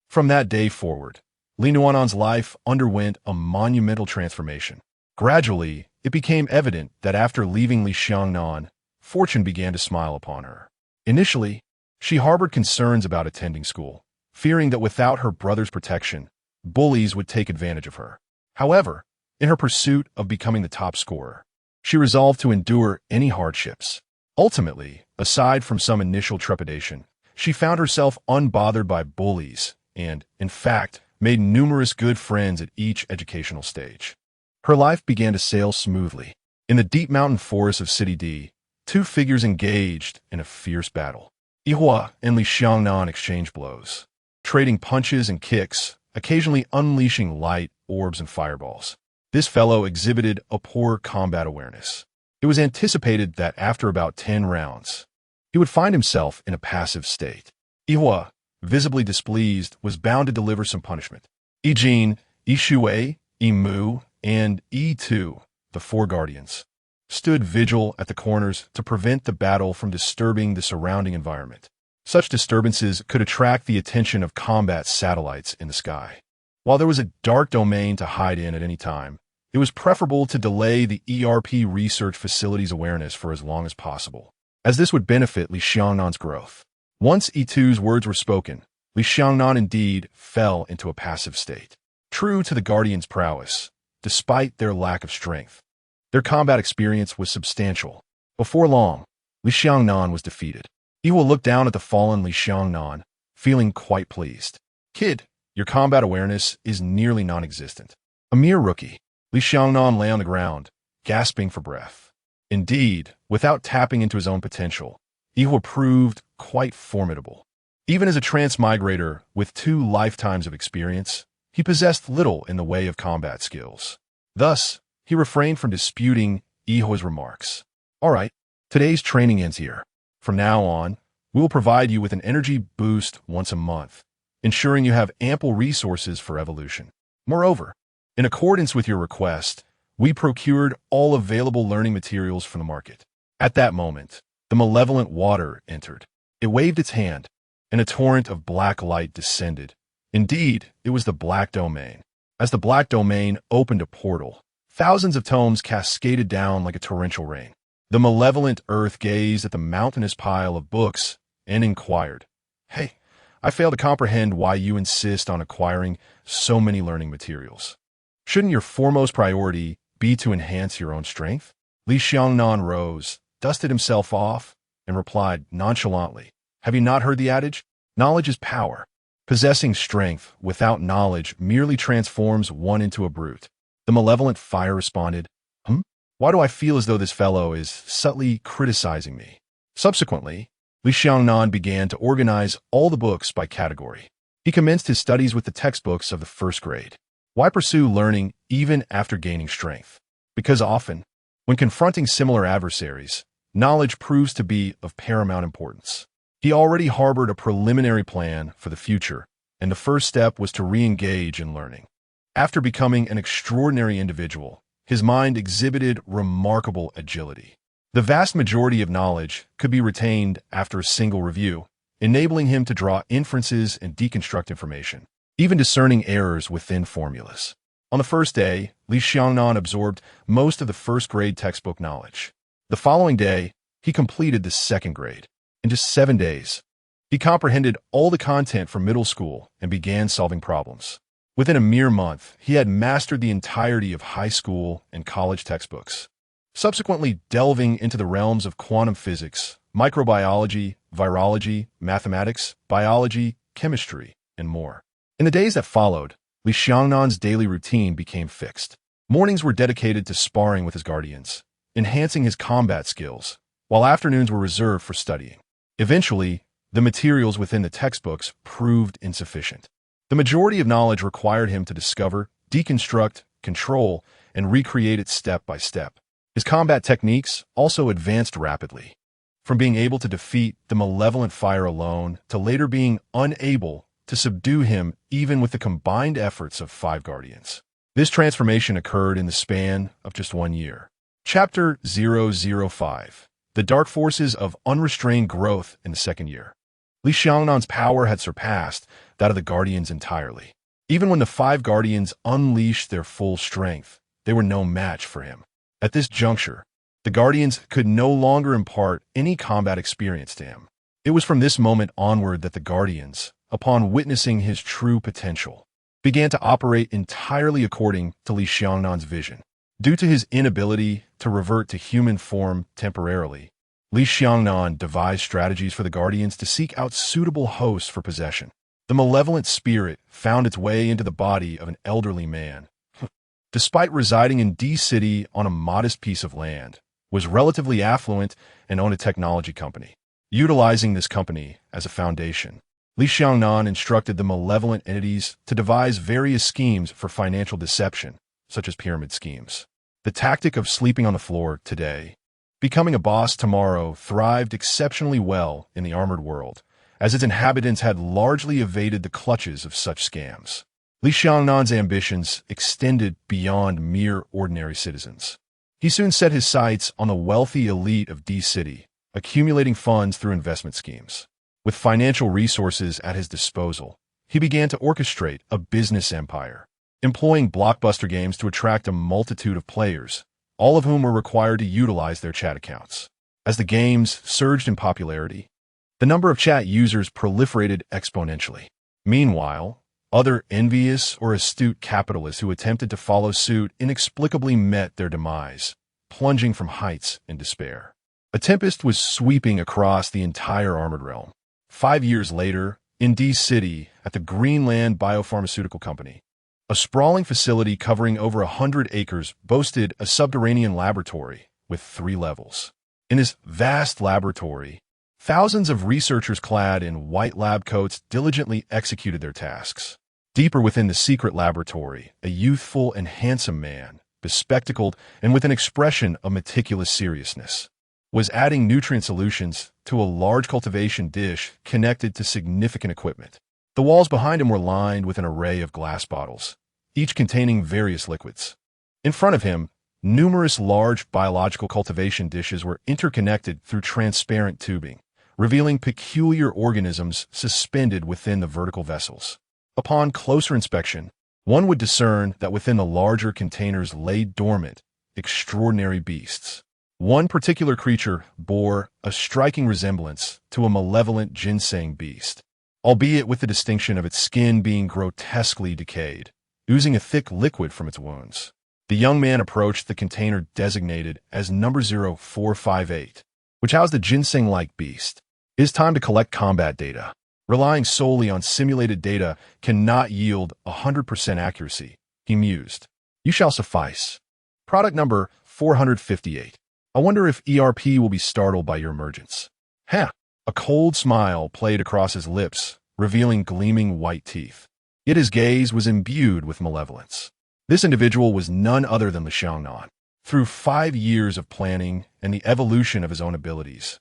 Speaker 1: From that day forward, Li Nannan's life underwent a monumental transformation. Gradually, it became evident that after leaving Li Nannan, fortune began to smile upon her. Initially, she harbored concerns about attending school, fearing that without her brother's protection, bullies would take advantage of her. However, in her pursuit of becoming the top scorer, she resolved to endure any hardships. Ultimately, aside from some initial trepidation, she found herself unbothered by bullies and, in fact, made numerous good friends at each educational stage. Her life began to sail smoothly. In the deep mountain forests of City D, 2 figures engaged in a fierce battle. Ihua and Li Nannan exchanged blows, trading punches and kicks, occasionally unleashing light, orbs, and fireballs. This fellow exhibited a poor combat awareness. It was anticipated that after about 10 rounds, he would find himself in a passive state. Ihua, visibly displeased, was bound to deliver some punishment. Ijin, Ishui, Imu, and E2, the 4 guardians, stood vigil at the corners to prevent the battle from disturbing the surrounding environment. Such disturbances could attract the attention of combat satellites in the sky. While there was a dark domain to hide in at any time, it was preferable to delay the ERP research facility's awareness for as long as possible, as this would benefit Li Xiangnan's growth. Once E2's words were spoken, Li Xiangnan indeed fell into a passive state. True to the Guardians' prowess, despite their lack of strength, their combat experience was substantial. Before long, Li Xiangnan was defeated. Iwo looked down at the fallen Li Xiangnan, feeling quite pleased. Kid, your combat awareness is nearly non-existent. A mere rookie. Li Xiangnan lay on the ground, gasping for breath. Indeed, without tapping into his own potential, Iwo proved quite formidable. Even as a transmigrator with 2 lifetimes of experience, he possessed little in the way of combat skills. Thus, he refrained from disputing Iwo's remarks. All right, today's training ends here. From now on, we will provide you with an energy boost once a month, ensuring you have ample resources for evolution. Moreover, in accordance with your request, we procured all available learning materials from the market. At that moment, the malevolent water entered. It waved its hand, and a torrent of black light descended. Indeed, it was the Black Domain. As the Black Domain opened a portal, thousands of tomes cascaded down like a torrential rain. The malevolent earth gazed at the mountainous pile of books and inquired, "Hey, I fail to comprehend why you insist on acquiring so many learning materials. Shouldn't your foremost priority be to enhance your own strength?" Li Xiangnan rose, dusted himself off, and replied nonchalantly, "Have you not heard the adage? Knowledge is power. Possessing strength without knowledge merely transforms one into a brute." The malevolent fire responded, Why do I feel as though this fellow is subtly criticizing me?" Subsequently, Li Xiangnan began to organize all the books by category. He commenced his studies with the textbooks of the 1st grade. Why pursue learning even after gaining strength? Because often, when confronting similar adversaries, knowledge proves to be of paramount importance. He already harbored a preliminary plan for the future, and the first step was to re-engage in learning. After becoming an extraordinary individual, his mind exhibited remarkable agility. The vast majority of knowledge could be retained after a single review, enabling him to draw inferences and deconstruct information, even discerning errors within formulas. On the first day, Li Xiangnan absorbed most of the 1st grade textbook knowledge. The following day, he completed the 2nd grade. In just 7 days, he comprehended all the content from middle school and began solving problems. Within a mere month, he had mastered the entirety of high school and college textbooks, subsequently delving into the realms of quantum physics, microbiology, virology, mathematics, biology, chemistry, and more. In the days that followed, Li Xiangnan's daily routine became fixed. Mornings were dedicated to sparring with his guardians, enhancing his combat skills, while afternoons were reserved for studying. Eventually, the materials within the textbooks proved insufficient. The majority of knowledge required him to discover, deconstruct, control, and recreate it step by step. His combat techniques also advanced rapidly, from being able to defeat the malevolent fire alone to later being unable to subdue him even with the combined efforts of 5 guardians. This transformation occurred in the span of just 1 year. Chapter 005: The Dark Forces of Unrestrained Growth in the 2nd year. Li Xiangnan's power had surpassed that of the Guardians entirely. Even when the 5 Guardians unleashed their full strength, they were no match for him. At this juncture, the Guardians could no longer impart any combat experience to him. It was from this moment onward that the Guardians, upon witnessing his true potential, began to operate entirely according to Li Xiangnan's vision. Due to his inability to revert to human form temporarily, Li Xiangnan devised strategies for the Guardians to seek out suitable hosts for possession. The malevolent spirit found its way into the body of an elderly man. Despite residing in D City on a modest piece of land, was relatively affluent and owned a technology company. Utilizing this company as a foundation, Li Xiangnan instructed the malevolent entities to devise various schemes for financial deception, such as pyramid schemes. The tactic of sleeping on the floor today, becoming a boss tomorrow, thrived exceptionally well in the armored world, as its inhabitants had largely evaded the clutches of such scams. Li Xiangnan's ambitions extended beyond mere ordinary citizens. He soon set his sights on the wealthy elite of D City, accumulating funds through investment schemes. With financial resources at his disposal, he began to orchestrate a business empire, employing blockbuster games to attract a multitude of players, all of whom were required to utilize their chat accounts. As the games surged in popularity, the number of chat users proliferated exponentially. Meanwhile, other envious or astute capitalists who attempted to follow suit inexplicably met their demise, plunging from heights in despair. A tempest was sweeping across the entire armored realm. 5 years later, in D-City, at the Greenland Biopharmaceutical Company, a sprawling facility covering over 100 acres boasted a subterranean laboratory with 3 levels. In this vast laboratory, thousands of researchers clad in white lab coats diligently executed their tasks. Deeper within the secret laboratory, a youthful and handsome man, bespectacled and with an expression of meticulous seriousness, was adding nutrient solutions to a large cultivation dish connected to significant equipment. The walls behind him were lined with an array of glass bottles, each containing various liquids. In front of him, numerous large biological cultivation dishes were interconnected through transparent tubing, revealing peculiar organisms suspended within the vertical vessels. Upon closer inspection, one would discern that within the larger containers lay dormant, extraordinary beasts. One particular creature bore a striking resemblance to a malevolent ginseng beast, albeit with the distinction of its skin being grotesquely decayed, oozing a thick liquid from its wounds. The young man approached the container designated as number 0458, which housed the ginseng-like beast. It is time to collect combat data. Relying solely on simulated data cannot yield 100% accuracy, he mused. You shall suffice. Product number 458. I wonder if ERP will be startled by your emergence. Heh! A cold smile played across his lips, revealing gleaming white teeth. Yet his gaze was imbued with malevolence. This individual was none other than Li Nannan. Through 5 years of planning and the evolution of his own abilities,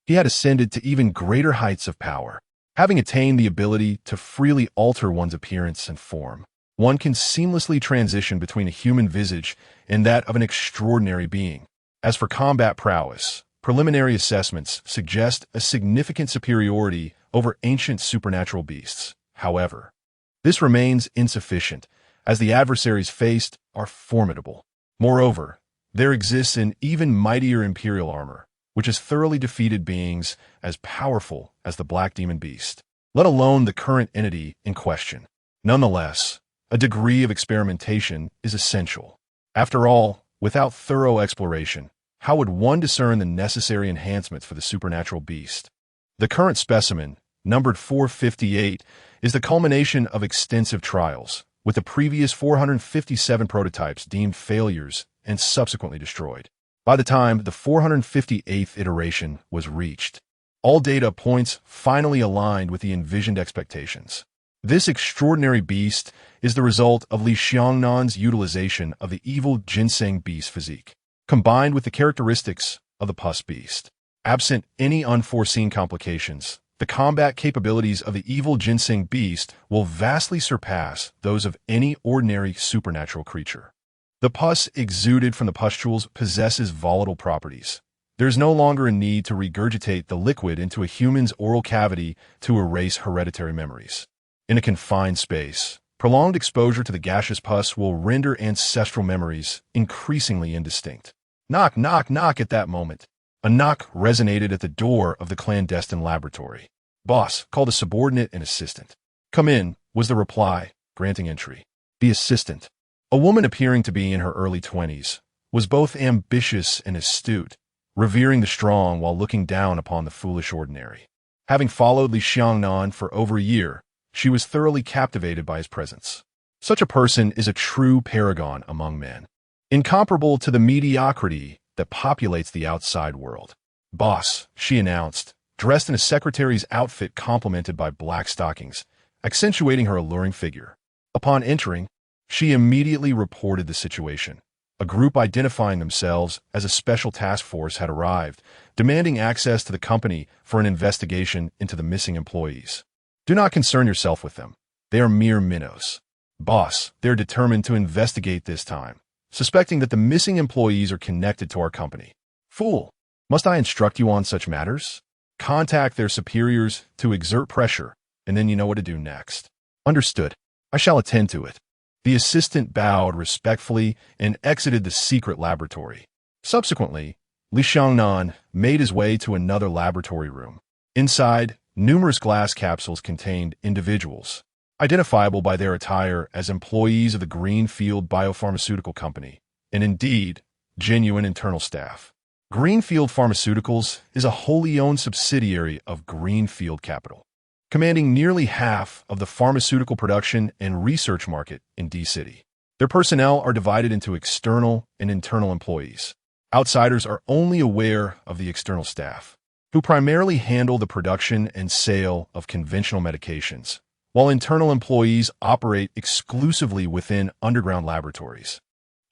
Speaker 1: he had ascended to even greater heights of power. Having attained the ability to freely alter one's appearance and form, one can seamlessly transition between a human visage and that of an extraordinary being. As for combat prowess, preliminary assessments suggest a significant superiority over ancient supernatural beasts. However, this remains insufficient, as the adversaries faced are formidable. Moreover, there exists an even mightier imperial armor, which has thoroughly defeated beings as powerful as the Black Demon Beast, let alone the current entity in question. Nonetheless, a degree of experimentation is essential. After all, without thorough exploration, how would one discern the necessary enhancements for the supernatural beast? The current specimen, numbered 458, is the culmination of extensive trials, with the previous 457 prototypes deemed failures and subsequently destroyed. By the time the 458th iteration was reached, all data points finally aligned with the envisioned expectations. This extraordinary beast is the result of Li Nannan's utilization of the evil ginseng beast physique, combined with the characteristics of the pus beast. Absent any unforeseen complications, the combat capabilities of the evil ginseng beast will vastly surpass those of any ordinary supernatural creature. The pus exuded from the pustules possesses volatile properties. There is no longer a need to regurgitate the liquid into a human's oral cavity to erase hereditary memories. In a confined space, prolonged exposure to the gaseous pus will render ancestral memories increasingly indistinct. Knock, knock, knock at that moment. A knock resonated at the door of the clandestine laboratory. Boss called a subordinate and assistant. Come in, was the reply, granting entry. The assistant, a woman appearing to be in her early 20s, was both ambitious and astute, revering the strong while looking down upon the foolish ordinary. Having followed Li Nannan for over a year, she was thoroughly captivated by his presence. Such a person is a true paragon among men, incomparable to the mediocrity that populates the outside world. Boss, she announced, dressed in a secretary's outfit complemented by black stockings, accentuating her alluring figure. Upon entering, she immediately reported the situation. A group identifying themselves as a special task force had arrived, demanding access to the company for an investigation into the missing employees. Do not concern yourself with them. They are mere minnows. Boss, they're determined to investigate this time, suspecting that the missing employees are connected to our company. Fool, must I instruct you on such matters? Contact their superiors to exert pressure, and then you know what to do next. Understood. I shall attend to it. The assistant bowed respectfully and exited the secret laboratory. Subsequently, Li Nannan made his way to another laboratory room. Inside, numerous glass capsules contained individuals, identifiable by their attire as employees of the Greenfield Biopharmaceutical Company, and indeed, genuine internal staff. Greenfield Pharmaceuticals is a wholly owned subsidiary of Greenfield Capital, commanding nearly half of the pharmaceutical production and research market in D-City. Their personnel are divided into external and internal employees. Outsiders are only aware of the external staff, who primarily handle the production and sale of conventional medications, while internal employees operate exclusively within underground laboratories,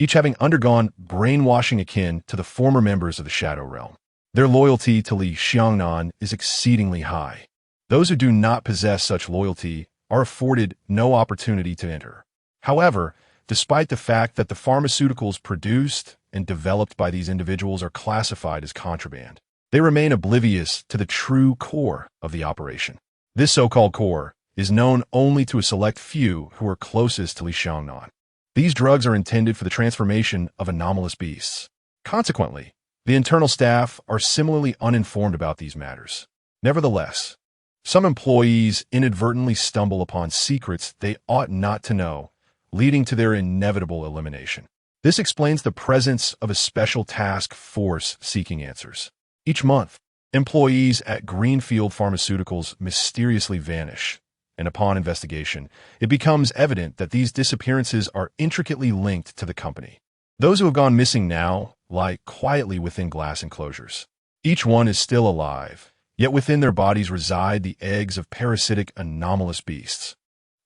Speaker 1: each having undergone brainwashing akin to the former members of the Shadow Realm. Their loyalty to Li Nannan is exceedingly high. Those who do not possess such loyalty are afforded no opportunity to enter. However, despite the fact that the pharmaceuticals produced and developed by these individuals are classified as contraband, they remain oblivious to the true core of the operation. This so-called core is known only to a select few who are closest to Li Nannan. These drugs are intended for the transformation of anomalous beasts. Consequently, the internal staff are similarly uninformed about these matters. Nevertheless, some employees inadvertently stumble upon secrets they ought not to know, leading to their inevitable elimination. This explains the presence of a special task force seeking answers. Each month, employees at Greenfield Pharmaceuticals mysteriously vanish, and upon investigation, it becomes evident that these disappearances are intricately linked to the company. Those who have gone missing now lie quietly within glass enclosures. Each one is still alive, yet within their bodies reside the eggs of parasitic anomalous beasts.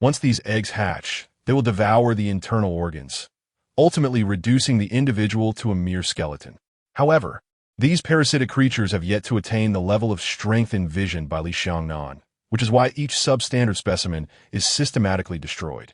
Speaker 1: Once these eggs hatch, they will devour the internal organs, ultimately reducing the individual to a mere skeleton. However, these parasitic creatures have yet to attain the level of strength envisioned by Li Nannan, which is why each substandard specimen is systematically destroyed.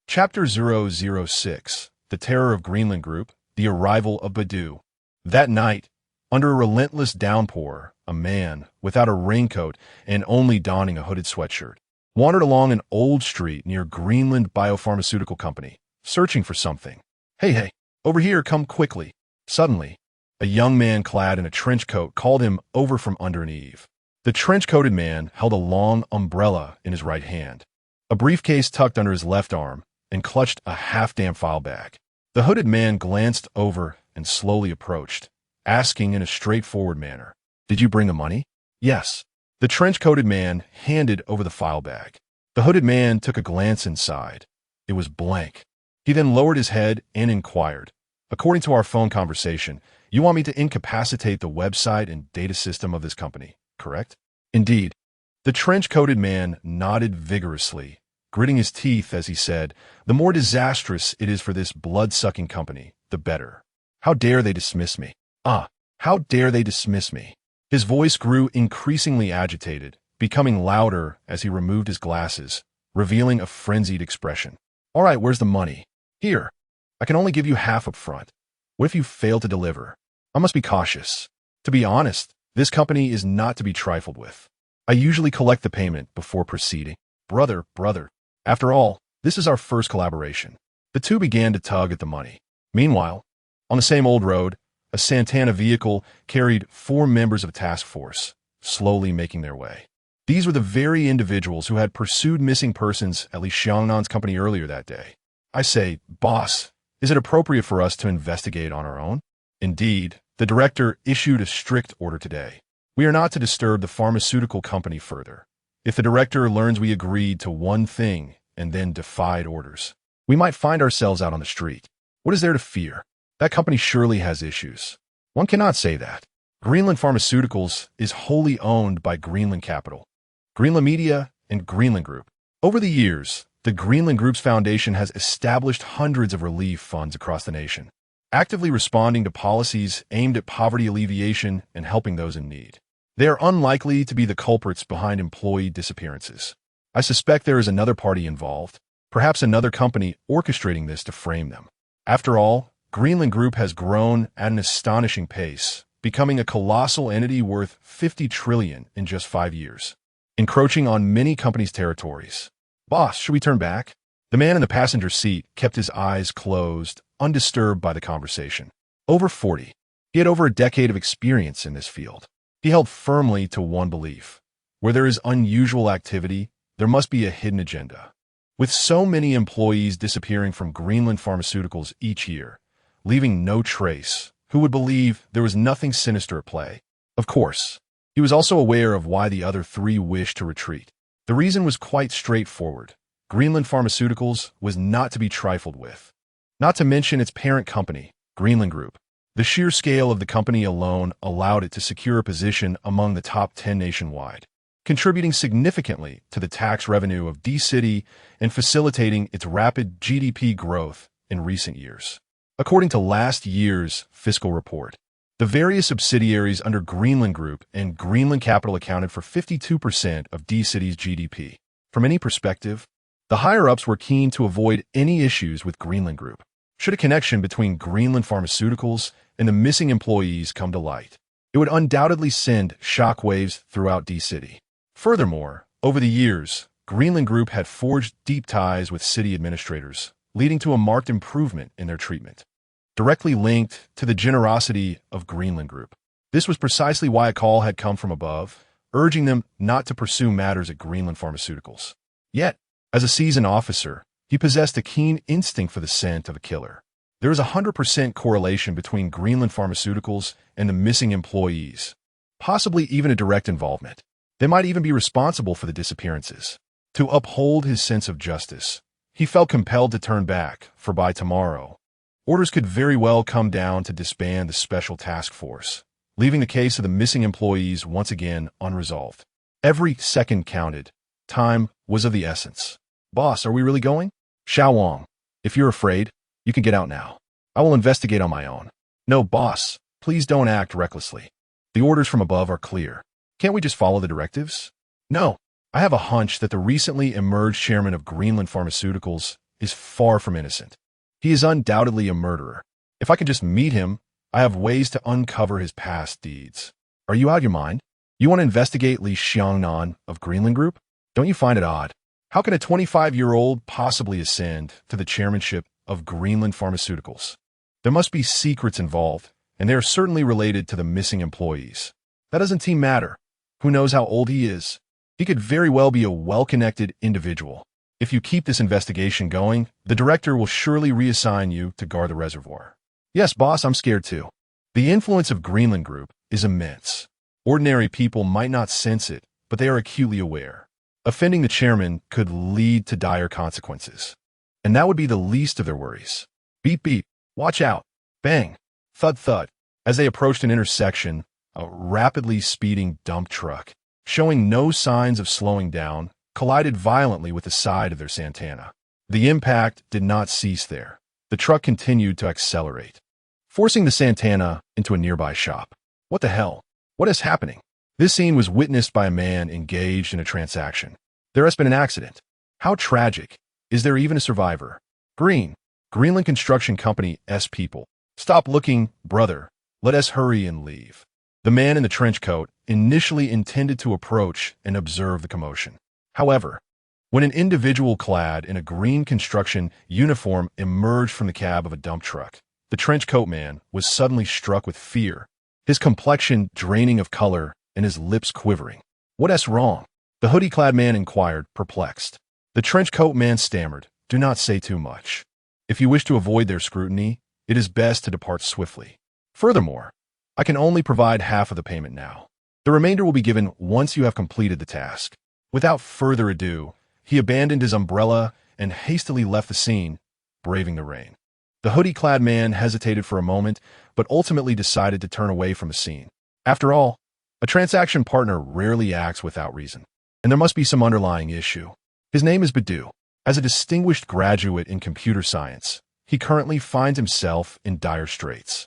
Speaker 1: Chapter 006, The Terror of Greenland Group, The Arrival of Badu. That night, under a relentless downpour, a man, without a raincoat and only donning a hooded sweatshirt, wandered along an old street near Greenland Biopharmaceutical Company, searching for something. Hey, over here, come quickly. Suddenly, a young man clad in a trench coat called him over from under an eave. The trench-coated man held a long umbrella in his right hand, a briefcase tucked under his left arm, and clutched a half-damn file bag. The hooded man glanced over and slowly approached, asking in a straightforward manner, "Did you bring the money?" "Yes." The trench-coated man handed over the file bag. The hooded man took a glance inside. It was blank. He then lowered his head and inquired, "According to our phone conversation, you want me to incapacitate the website and data system of this company, correct?" "Indeed." The trench-coated man nodded vigorously, gritting his teeth as he said, "The more disastrous it is for this blood-sucking company, the better. How dare they dismiss me? How dare they dismiss me?" His voice grew increasingly agitated, becoming louder as he removed his glasses, revealing a frenzied expression. "All right, where's the money?" "Here. I can only give you half up front. What if you fail to deliver? I must be cautious. To be honest, this company is not to be trifled with. I usually collect the payment before proceeding." Brother. After all, this is our first collaboration." The two began to tug at the money. Meanwhile, on the same old road, a Santana vehicle carried 4 members of a task force, slowly making their way. These were the very individuals who had pursued missing persons at Li Nannan's company earlier that day. "I say, boss, is it appropriate for us to investigate on our own?" "Indeed, the director issued a strict order today. We are not to disturb the pharmaceutical company further. If the director learns we agreed to one thing and then defied orders, we might find ourselves out on the street. What is there to fear? That company surely has issues." "One cannot say that. Greenland Pharmaceuticals is wholly owned by Greenland Capital, Greenland Media, and Greenland Group. Over the years, the Greenland Group's foundation has established hundreds of relief funds across the nation, actively responding to policies aimed at poverty alleviation and helping those in need. They are unlikely to be the culprits behind employee disappearances. I suspect there is another party involved, perhaps another company orchestrating this to frame them. After all, Greenland Group has grown at an astonishing pace, becoming a colossal entity worth $50 trillion in just 5 years, encroaching on many companies' territories. Boss, should we turn back? The man in the passenger seat kept his eyes closed, undisturbed by the conversation. Over 40. He had over a decade of experience in this field. He held firmly to one belief. Where there is unusual activity, there must be a hidden agenda. With so many employees disappearing from Greenland Pharmaceuticals each year, leaving no trace, who would believe there was nothing sinister at play? Of course, he was also aware of why the other three wished to retreat. The reason was quite straightforward. Greenland Pharmaceuticals was not to be trifled with. Not to mention its parent company, Greenland Group. The sheer scale of the company alone allowed it to secure a position among the top 10 nationwide, contributing significantly to the tax revenue of D-City and facilitating its rapid GDP growth in recent years. According to last year's fiscal report, the various subsidiaries under Greenland Group and Greenland Capital accounted for 52% of D-City's GDP. From any perspective, the higher-ups were keen to avoid any issues with Greenland Group. Should a connection between Greenland Pharmaceuticals and the missing employees come to light, it would undoubtedly send shockwaves throughout D-City. Furthermore, over the years, Greenland Group had forged deep ties with city administrators, leading to a marked improvement in their treatment, directly linked to the generosity of Greenland Group. This was precisely why a call had come from above, urging them not to pursue matters at Greenland Pharmaceuticals. Yet, as a seasoned officer, he possessed a keen instinct for the scent of a killer. There is a 100% correlation between Greenland Pharmaceuticals and the missing employees, possibly even a direct involvement. They might even be responsible for the disappearances. To uphold his sense of justice, he felt compelled to turn back, for by tomorrow, orders could very well come down to disband the special task force, leaving the case of the missing employees once again unresolved. Every second counted. Time was of the essence. Boss, are we really going? Xiao Wang, if you're afraid, you can get out now. I will investigate on my own. No, boss, please don't act recklessly. The orders from above are clear. Can't we just follow the directives? No, I have a hunch that the recently emerged chairman of Greenland Pharmaceuticals is far from innocent. He is undoubtedly a murderer. If I can just meet him, I have ways to uncover his past deeds. Are you out of your mind? You want to investigate Li Nannan of Greenland Group? Don't you find it odd? How can a 25-year-old possibly ascend to the chairmanship of Greenland Pharmaceuticals? There must be secrets involved, and they are certainly related to the missing employees. That doesn't seem matter. Who knows how old he is? He could very well be a well-connected individual. If you keep this investigation going, the director will surely reassign you to guard the reservoir. Yes, boss, I'm scared too. The influence of Greenland Group is immense. Ordinary people might not sense it, but they are acutely aware. Offending the chairman could lead to dire consequences. And that would be the least of their worries. Beep, beep. Watch out. Bang. Thud, thud. As they approached an intersection, a rapidly speeding dump truck, showing no signs of slowing down, collided violently with the side of their Santana. The impact did not cease there. The truck continued to accelerate, forcing the Santana into a nearby shop. What the hell? What is happening? This scene was witnessed by a man engaged in a transaction. There has been an accident. How tragic. Is there even a survivor? Greenland Construction Company S people. Stop looking, brother. Let us hurry and leave. The man in the trench coat initially intended to approach and observe the commotion. However, when an individual clad in a green construction uniform emerged from the cab of a dump truck, the trench coat man was suddenly struck with fear, his complexion draining of color and his lips quivering. What's wrong? The hoodie-clad man inquired, perplexed. The trench coat man stammered, do not say too much. If you wish to avoid their scrutiny, it is best to depart swiftly. Furthermore, I can only provide half of the payment now. The remainder will be given once you have completed the task. Without further ado, he abandoned his umbrella and hastily left the scene, braving the rain. The hoodie-clad man hesitated for a moment, but ultimately decided to turn away from the scene. After all, a transaction partner rarely acts without reason, and there must be some underlying issue. His name is Badu. As a distinguished graduate in computer science, he currently finds himself in dire straits.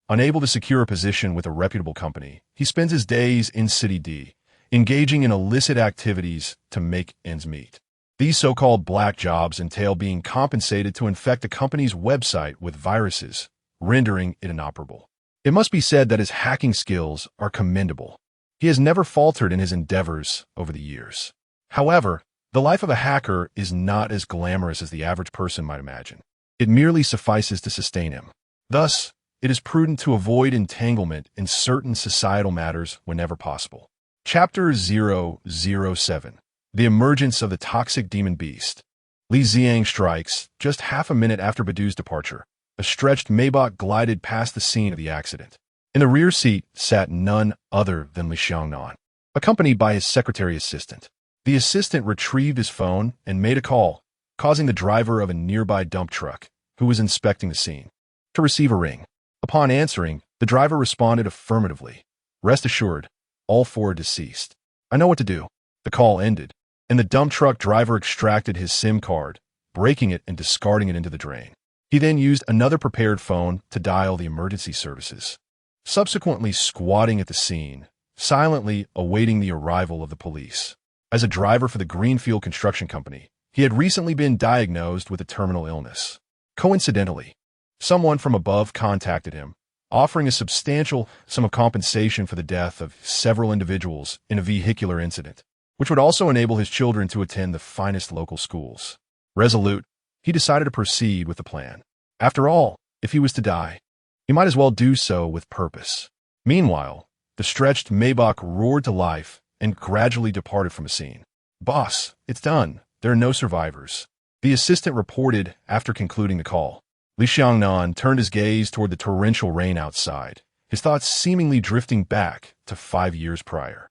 Speaker 1: Unable to secure a position with a reputable company, he spends his days in City D, engaging in illicit activities to make ends meet. These so-called black jobs entail being compensated to infect a company's website with viruses, rendering it inoperable. It must be said that his hacking skills are commendable. He has never faltered in his endeavors over the years. However, The life of a hacker is not as glamorous as the average person might imagine. It merely suffices to sustain him. Thus, it is prudent to avoid entanglement in certain societal matters whenever possible. Chapter 007. The Emergence of the Toxic Demon Beast. Li Xiang strikes. Just half a minute after Badu's departure, a stretched Maybach glided past the scene of the accident. In the rear seat sat none other than Li Nannan, accompanied by his secretary assistant. The assistant retrieved his phone and made a call, causing the driver of a nearby dump truck, who was inspecting the scene, to receive a ring. Upon answering, the driver responded affirmatively. Rest assured, all four are deceased. I know what to do. The call ended, and the dump truck driver extracted his SIM card, breaking it and discarding it into the drain. He then used another prepared phone to dial the emergency services, subsequently squatting at the scene, silently awaiting the arrival of the police. As a driver for the Greenfield Construction Company, he had recently been diagnosed with a terminal illness. Coincidentally, someone from above contacted him, offering a substantial sum of compensation for the death of several individuals in a vehicular incident, which would also enable his children to attend the finest local schools. Resolute, he decided to proceed with the plan. After all, if he was to die, he might as well do so with purpose. Meanwhile, the stretched Maybach roared to life and gradually departed from the scene. Boss, it's done. There are no survivors. The assistant reported after concluding the call. Li Nannan turned his gaze toward the torrential rain outside, his thoughts seemingly drifting back to 5 years prior.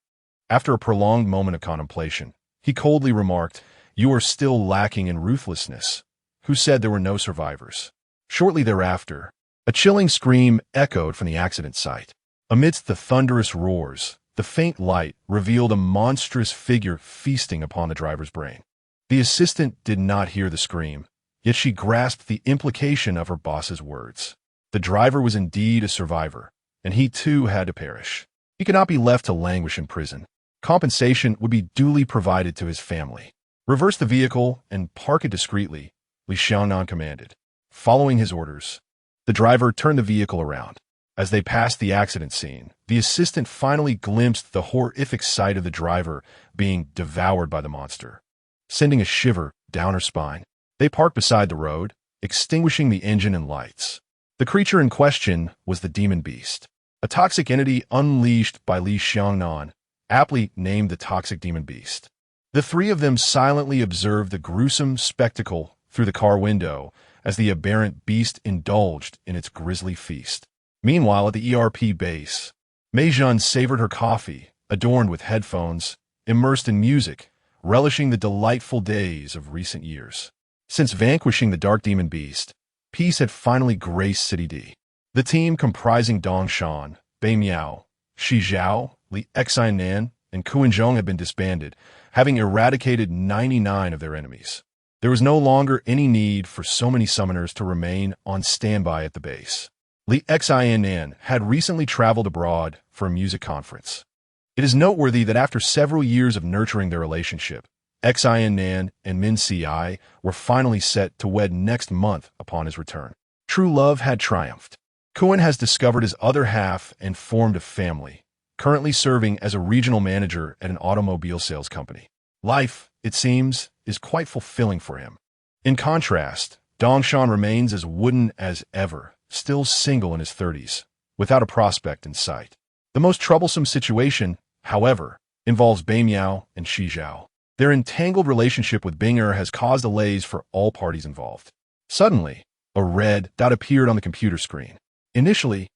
Speaker 1: After a prolonged moment of contemplation, he coldly remarked, "You are still lacking in ruthlessness. Who said there were no survivors?" Shortly thereafter, a chilling scream echoed from the accident site. Amidst the thunderous roars, the faint light revealed a monstrous figure feasting upon the driver's brain. The assistant did not hear the scream, yet she grasped the implication of her boss's words. The driver was indeed a survivor, and he too had to perish. He could not be left to languish in prison. Compensation would be duly provided to his family. Reverse the vehicle and park it discreetly, Li Nannan commanded. Following his orders, the driver turned the vehicle around. As they passed the accident scene, the assistant finally glimpsed the horrific sight of the driver being devoured by the monster, sending a shiver down her spine. They parked beside the road, extinguishing the engine and lights. The creature in question was the demon beast, a toxic entity unleashed by Li Nannan, aptly named the toxic demon beast. The three of them silently observed the gruesome spectacle through the car window as the aberrant beast indulged in its grisly feast. Meanwhile, at the ERP base, Mei Jun savored her coffee, adorned with headphones, immersed in music, relishing the delightful days of recent years. Since vanquishing the dark demon beast, peace had finally graced City D. The team comprising Dong Shan, Bei Miao, Shi Zhao, Li Nannan, and Kuenzhong had been disbanded, having eradicated 99 of their enemies. There was no longer any need for so many summoners to remain on standby at the base. Li Nannan had recently traveled abroad for a music conference. It is noteworthy that after several years of nurturing their relationship, Nannan and Min Si were finally set to wed next month upon his return. True love had triumphed. Kuen has discovered his other half and formed a family, currently serving as a regional manager at an automobile sales company. Life, it seems, is quite fulfilling for him. In contrast, Dongshan remains as wooden as ever, still single in his 30s, without a prospect in sight. The most troublesome situation, however, involves Bei Miao and Shi Zhao. Their entangled relationship with Binger has caused delays for all parties involved. Suddenly, a red dot appeared on the computer screen. Initially,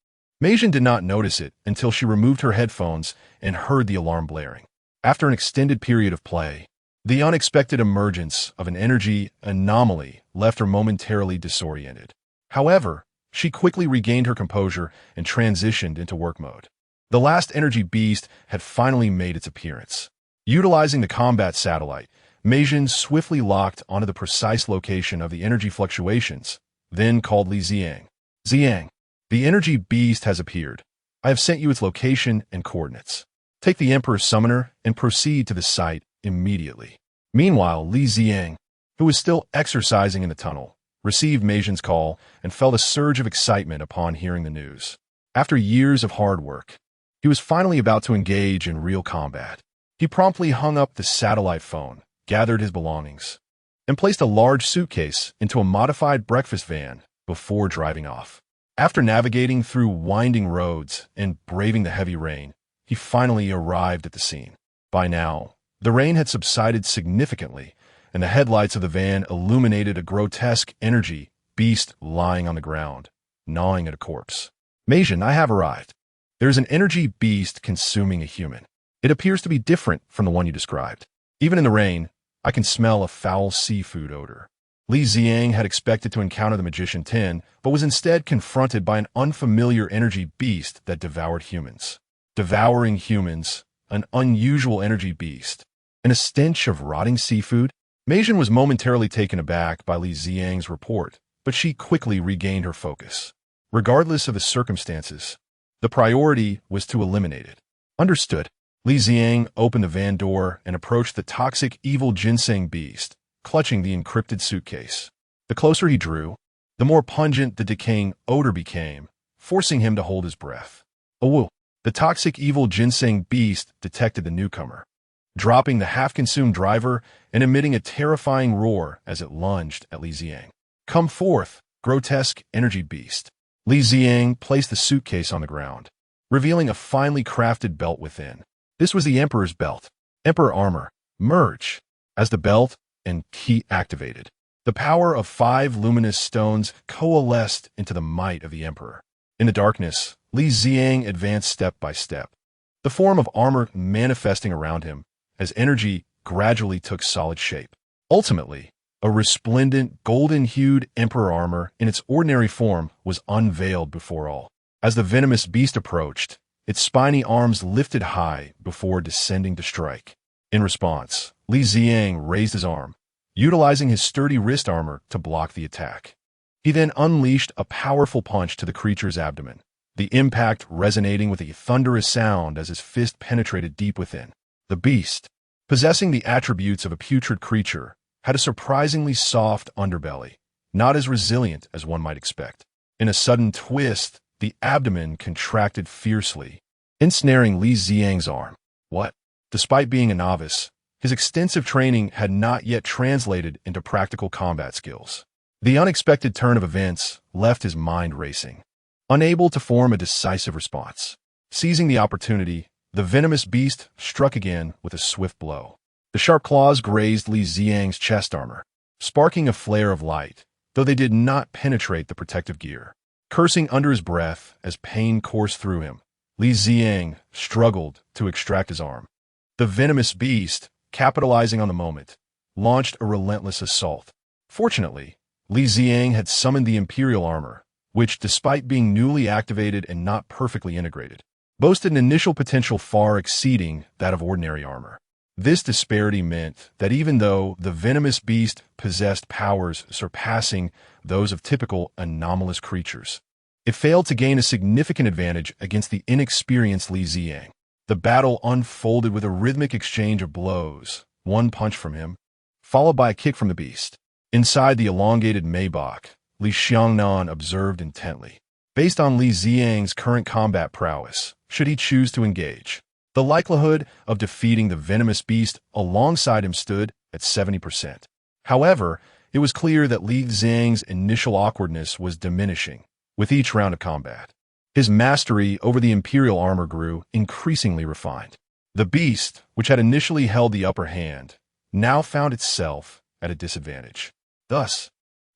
Speaker 1: Meijin did not notice it until she removed her headphones and heard the alarm blaring. After an extended period of play, the unexpected emergence of an energy anomaly left her momentarily disoriented. However, she quickly regained her composure and transitioned into work mode. The last energy beast had finally made its appearance. Utilizing the combat satellite, Meijin swiftly locked onto the precise location of the energy fluctuations, then called Li Xiang. "Xiang, the energy beast has appeared. I have sent you its location and coordinates. Take the Emperor's summoner and proceed to the site immediately." Meanwhile, Li Xiang, who was still exercising in the tunnel, received Meijin's call and felt a surge of excitement upon hearing the news. After years of hard work, he was finally about to engage in real combat. He promptly hung up the satellite phone, gathered his belongings, and placed a large suitcase into a modified breakfast van before driving off. After navigating through winding roads and braving the heavy rain, he finally arrived at the scene. By now, the rain had subsided significantly, and the headlights of the van illuminated a grotesque energy beast lying on the ground, gnawing at a corpse. Meijin, I have arrived. There is an energy beast consuming a human. It appears to be different from the one you described. Even in the rain, I can smell a foul seafood odor. Li Ziang had expected to encounter the magician Tin, but was instead confronted by an unfamiliar energy beast that devoured humans. Devouring humans, an unusual energy beast, and a stench of rotting seafood? Meijin was momentarily taken aback by Li Ziang's report, but she quickly regained her focus. Regardless of the circumstances, the priority was to eliminate it. Understood. Li Ziang opened the van door and approached the toxic evil ginseng beast, clutching the encrypted suitcase. The closer he drew, the more pungent the decaying odor became, forcing him to hold his breath. Oh, the toxic evil ginseng beast detected the newcomer, dropping the half-consumed driver and emitting a terrifying roar as it lunged at Li Ziang. Come forth, grotesque energy beast. Li Ziang placed the suitcase on the ground, revealing a finely crafted belt within. This was the Emperor's belt. Emperor armor. Merge. As the belt and key activated, the power of 5 luminous stones coalesced into the might of the Emperor. In the darkness, Li Ziang advanced step by step, the form of armor manifesting around him as energy gradually took solid shape. Ultimately, a resplendent, golden-hued Emperor armor in its ordinary form was unveiled before all. As the venomous beast approached, its spiny arms lifted high before descending to strike. In response, Li Ziang raised his arm, utilizing his sturdy wrist armor to block the attack. He then unleashed a powerful punch to the creature's abdomen, the impact resonating with a thunderous sound as his fist penetrated deep within. The beast, possessing the attributes of a putrid creature, had a surprisingly soft underbelly, not as resilient as one might expect. In a sudden twist, the abdomen contracted fiercely, ensnaring Li Ziang's arm. What? Despite being a novice, his extensive training had not yet translated into practical combat skills. The unexpected turn of events left his mind racing, unable to form a decisive response. Seizing the opportunity, the venomous beast struck again with a swift blow. The sharp claws grazed Li Ziang's chest armor, sparking a flare of light, though they did not penetrate the protective gear. Cursing under his breath as pain coursed through him, Li Ziang struggled to extract his arm. The venomous beast, capitalizing on the moment, launched a relentless assault. Fortunately, Li Ziang had summoned the Imperial armor, which, despite being newly activated and not perfectly integrated, boasted an initial potential far exceeding that of ordinary armor. This disparity meant that even though the venomous beast possessed powers surpassing those of typical anomalous creatures, it failed to gain a significant advantage against the inexperienced Li Ziang. The battle unfolded with a rhythmic exchange of blows, one punch from him, followed by a kick from the beast. Inside the elongated Maybach, Li Xiangnan observed intently. Based on Li Ziang's current combat prowess, should he choose to engage, the likelihood of defeating the venomous beast alongside him stood at 70%. However, it was clear that Li Ziang's initial awkwardness was diminishing with each round of combat. His mastery over the Imperial armor grew increasingly refined. The beast, which had initially held the upper hand, now found itself at a disadvantage. Thus,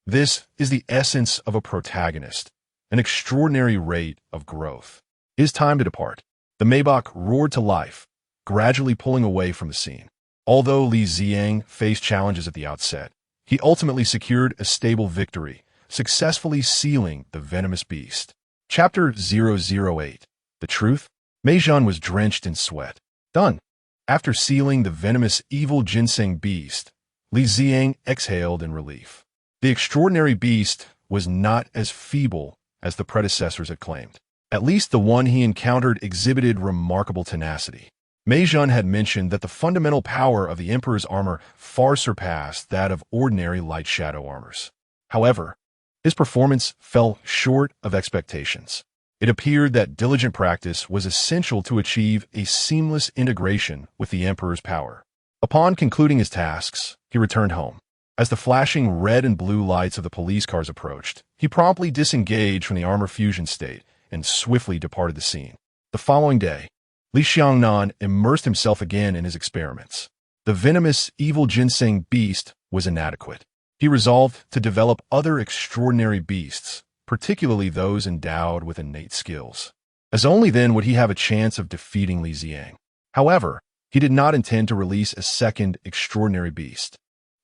Speaker 1: this is the essence of a protagonist, an extraordinary rate of growth. It is time to depart. The Maybach roared to life, gradually pulling away from the scene. Although Li Ziang faced challenges at the outset, he ultimately secured a stable victory, successfully sealing the venomous beast. Chapter 008. The Truth? Meijin was drenched in sweat. Done. After sealing the venomous evil ginseng beast, Li Ziang exhaled in relief. The extraordinary beast was not as feeble as the predecessors had claimed. At least the one he encountered exhibited remarkable tenacity. Meijin had mentioned that the fundamental power of the Emperor's armor far surpassed that of ordinary light shadow armors. However, his performance fell short of expectations. It appeared that diligent practice was essential to achieve a seamless integration with the Emperor's power. Upon concluding his tasks, he returned home. As the flashing red and blue lights of the police cars approached, he promptly disengaged from the armor fusion state and swiftly departed the scene. The following day, Li Nannan immersed himself again in his experiments. The venomous, evil ginseng beast was inadequate. He resolved to develop other extraordinary beasts, particularly those endowed with innate skills, as only then would he have a chance of defeating Li Ziang. However, he did not intend to release a second extraordinary beast.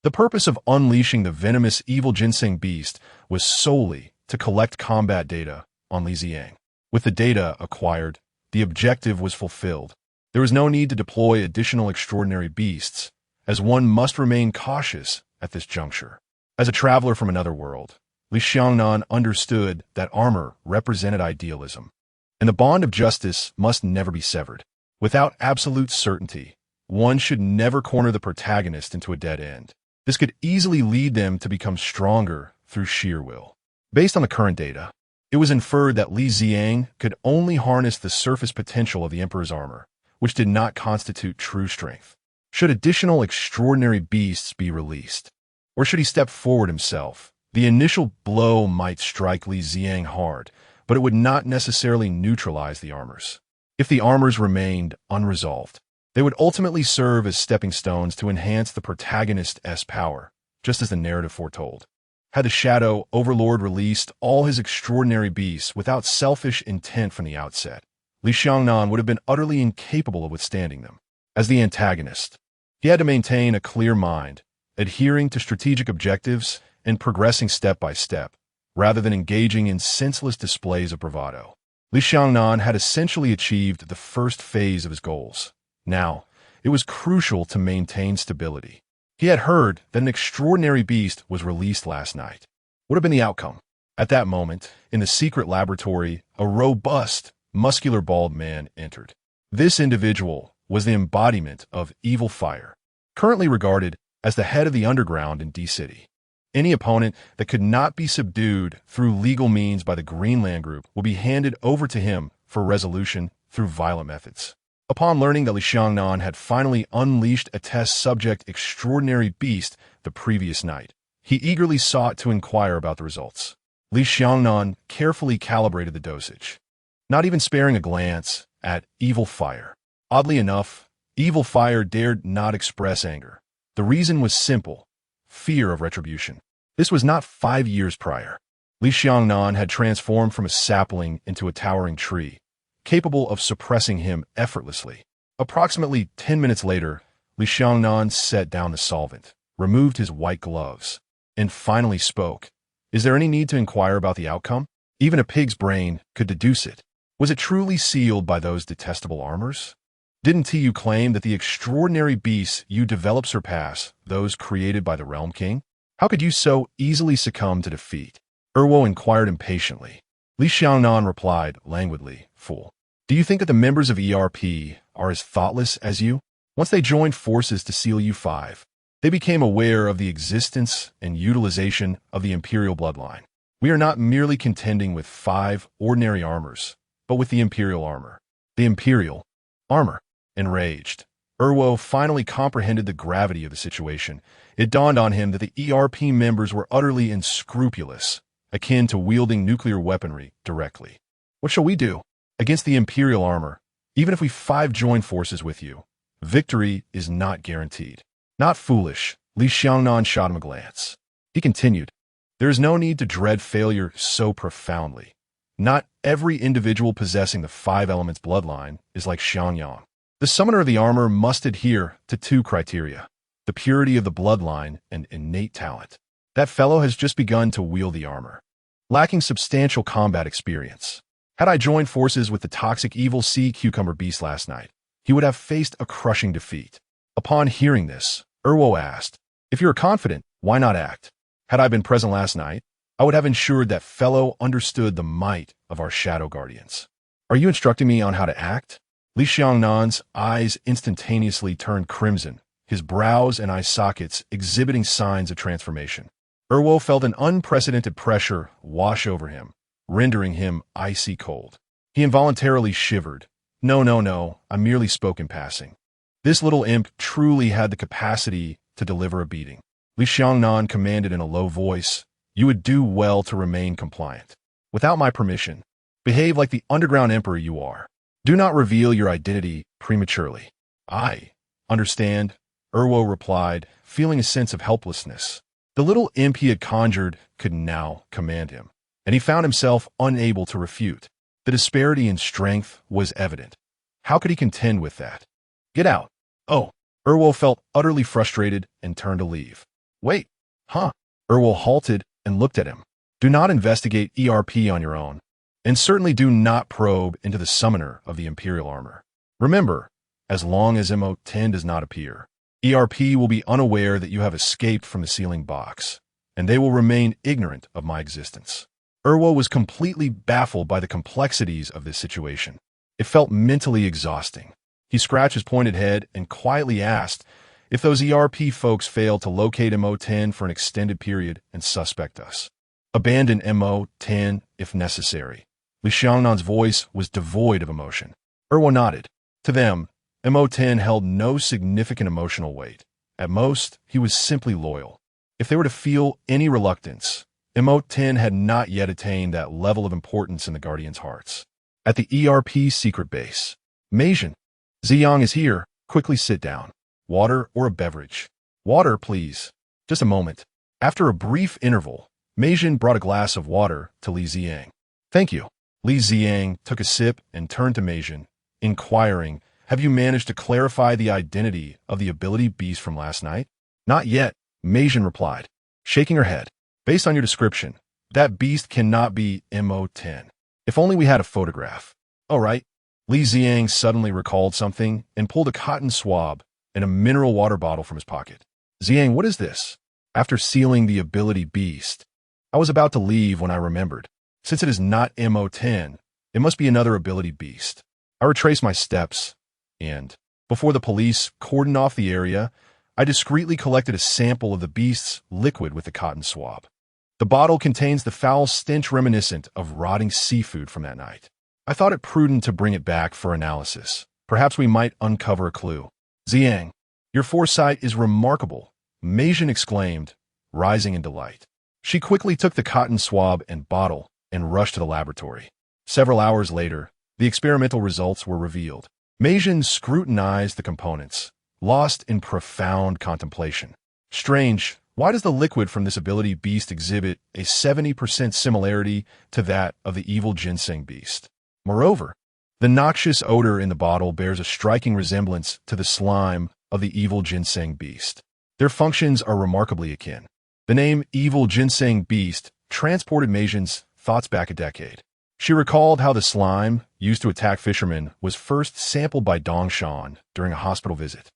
Speaker 1: The purpose of unleashing the venomous evil ginseng beast was solely to collect combat data on Li Ziang. With the data acquired, the objective was fulfilled. There was no need to deploy additional extraordinary beasts, as one must remain cautious at this juncture. As a traveler from another world, Li Nannan understood that armor represented idealism, and the bond of justice must never be severed. Without absolute certainty, one should never corner the protagonist into a dead end. This could easily lead them to become stronger through sheer will. Based on the current data, it was inferred that Li Ziang could only harness the surface potential of the Emperor's armor, which did not constitute true strength. Should additional extraordinary beasts be released? Or should he step forward himself? The initial blow might strike Li Ziang hard, but it would not necessarily neutralize the armors. If the armors remained unresolved, they would ultimately serve as stepping stones to enhance the protagonist's power, just as the narrative foretold. Had the Shadow Overlord released all his extraordinary beasts without selfish intent from the outset, Li Nannan would have been utterly incapable of withstanding them. As the antagonist, he had to maintain a clear mind, adhering to strategic objectives and progressing step by step, rather than engaging in senseless displays of bravado. Li Nannan had essentially achieved the first phase of his goals. Now, it was crucial to maintain stability. He had heard that an extraordinary beast was released last night. What would have been the outcome? At that moment, in the secret laboratory, a robust, muscular bald man entered. This individual was the embodiment of evil fire, currently regarded as the head of the underground in D-City. Any opponent that could not be subdued through legal means by the Greenland Group will be handed over to him for resolution through violent methods. Upon learning that Li Nannan had finally unleashed a test subject extraordinary beast the previous night, he eagerly sought to inquire about the results. Li Nannan carefully calibrated the dosage, not even sparing a glance at evil fire. Oddly enough, evil fire dared not express anger. The reason was simple: fear of retribution. This was not 5 years prior. Li Nannan had transformed from a sapling into a towering tree, capable of suppressing him effortlessly. Approximately 10 minutes later, Li Nannan set down the solvent, removed his white gloves, and finally spoke. Is there any need to inquire about the outcome? Even a pig's brain could deduce it. Was it truly sealed by those detestable armors? Didn't you claim that the extraordinary beasts you developed surpass those created by the Realm King? How could you so easily succumb to defeat? Erwo inquired impatiently. Li Nannan replied languidly, Fool. Do you think that the members of ERP are as thoughtless as you? Once they joined forces to seal U5, they became aware of the existence and utilization of the Imperial bloodline. We are not merely contending with 5 ordinary armors, but with the Imperial armor. The Imperial armor. Enraged, Erwo finally comprehended the gravity of the situation. It dawned on him that the ERP members were utterly unscrupulous, akin to wielding nuclear weaponry directly. What shall we do? Against the Imperial armor, even if we 5 join forces with you, victory is not guaranteed. Not foolish, Li Nannan shot him a glance. He continued, There is no need to dread failure so profoundly. Not every individual possessing the 5 elements bloodline is like Xiangyang. The summoner of the armor must adhere to 2 criteria: the purity of the bloodline and innate talent. That fellow has just begun to wield the armor, lacking substantial combat experience. Had I joined forces with the toxic evil sea cucumber beast last night, he would have faced a crushing defeat. Upon hearing this, Erwo asked, If you are confident, why not act? Had I been present last night, I would have ensured that fellow understood the might of our shadow guardians. Are you instructing me on how to act? Li Nannan's eyes instantaneously turned crimson, his brows and eye sockets exhibiting signs of transformation. Erwo felt an unprecedented pressure wash over him, rendering him icy cold. He involuntarily shivered. No, I merely spoke in passing. This little imp truly had the capacity to deliver a beating. Li Nannan commanded in a low voice, "You would do well to remain compliant. Without my permission, behave like the underground emperor you are. Do not reveal your identity prematurely." "I understand," Urwo replied, feeling a sense of helplessness. The little imp he had conjured could now command him, and he found himself unable to refute. The disparity in strength was evident. How could he contend with that? "Get out." "Oh." Urwo felt utterly frustrated and turned to leave. "Wait, huh?" Urwo halted and looked at him. "Do not investigate ERP on your own, and certainly do not probe into the summoner of the Imperial armor. Remember, as long as MO10 does not appear, ERP will be unaware that you have escaped from the sealing box, and they will remain ignorant of my existence." Urwo was completely baffled by the complexities of this situation. It felt mentally exhausting. He scratched his pointed head and quietly asked, "If those ERP folks fail to locate MO10 for an extended period and suspect us, abandon MO10 if necessary." Li Xiangnan's voice was devoid of emotion. Urwo nodded. To them, MO10 held no significant emotional weight. At most, he was simply loyal. If they were to feel any reluctance, MO10 had not yet attained that level of importance in the Guardians' hearts. At the ERP secret base, Meijin, "Ziyang is here. Quickly sit down. Water or a beverage?" "Water, please." "Just a moment." After a brief interval, Meijin brought a glass of water to Li Ziyang. "Thank you." Li Ziyang took a sip and turned to Meijin, inquiring, "Have you managed to clarify the identity of the ability beast from last night?" "Not yet," Meijin replied, shaking her head. "Based on your description, that beast cannot be MO10. If only we had a photograph." "All right." Li Ziyang suddenly recalled something and pulled a cotton swab and a mineral water bottle from his pocket. "Ziyang, what is this?" "After sealing the ability beast, I was about to leave when I remembered. Since it is not MO10, it must be another ability beast." I retraced my steps, and, before the police cordoned off the area, I discreetly collected a sample of the beast's liquid with the cotton swab. The bottle contains the foul stench reminiscent of rotting seafood from that night. I thought it prudent to bring it back for analysis. Perhaps we might uncover a clue. "Ziyang, your foresight is remarkable," Meijin exclaimed, rising in delight. She quickly took the cotton swab and bottle and rushed to the laboratory. Several hours later, the experimental results were revealed. Meijin scrutinized the components, lost in profound contemplation. "Strange. Why does the liquid from this ability beast exhibit a 70% similarity to that of the evil ginseng beast? Moreover, the noxious odor in the bottle bears a striking resemblance to the slime of the evil ginseng beast. Their functions are remarkably akin." The name evil ginseng beast transported Meijin's thoughts back a decade. She recalled how the slime, used to attack fishermen, was first sampled by Dongshan during a hospital visit.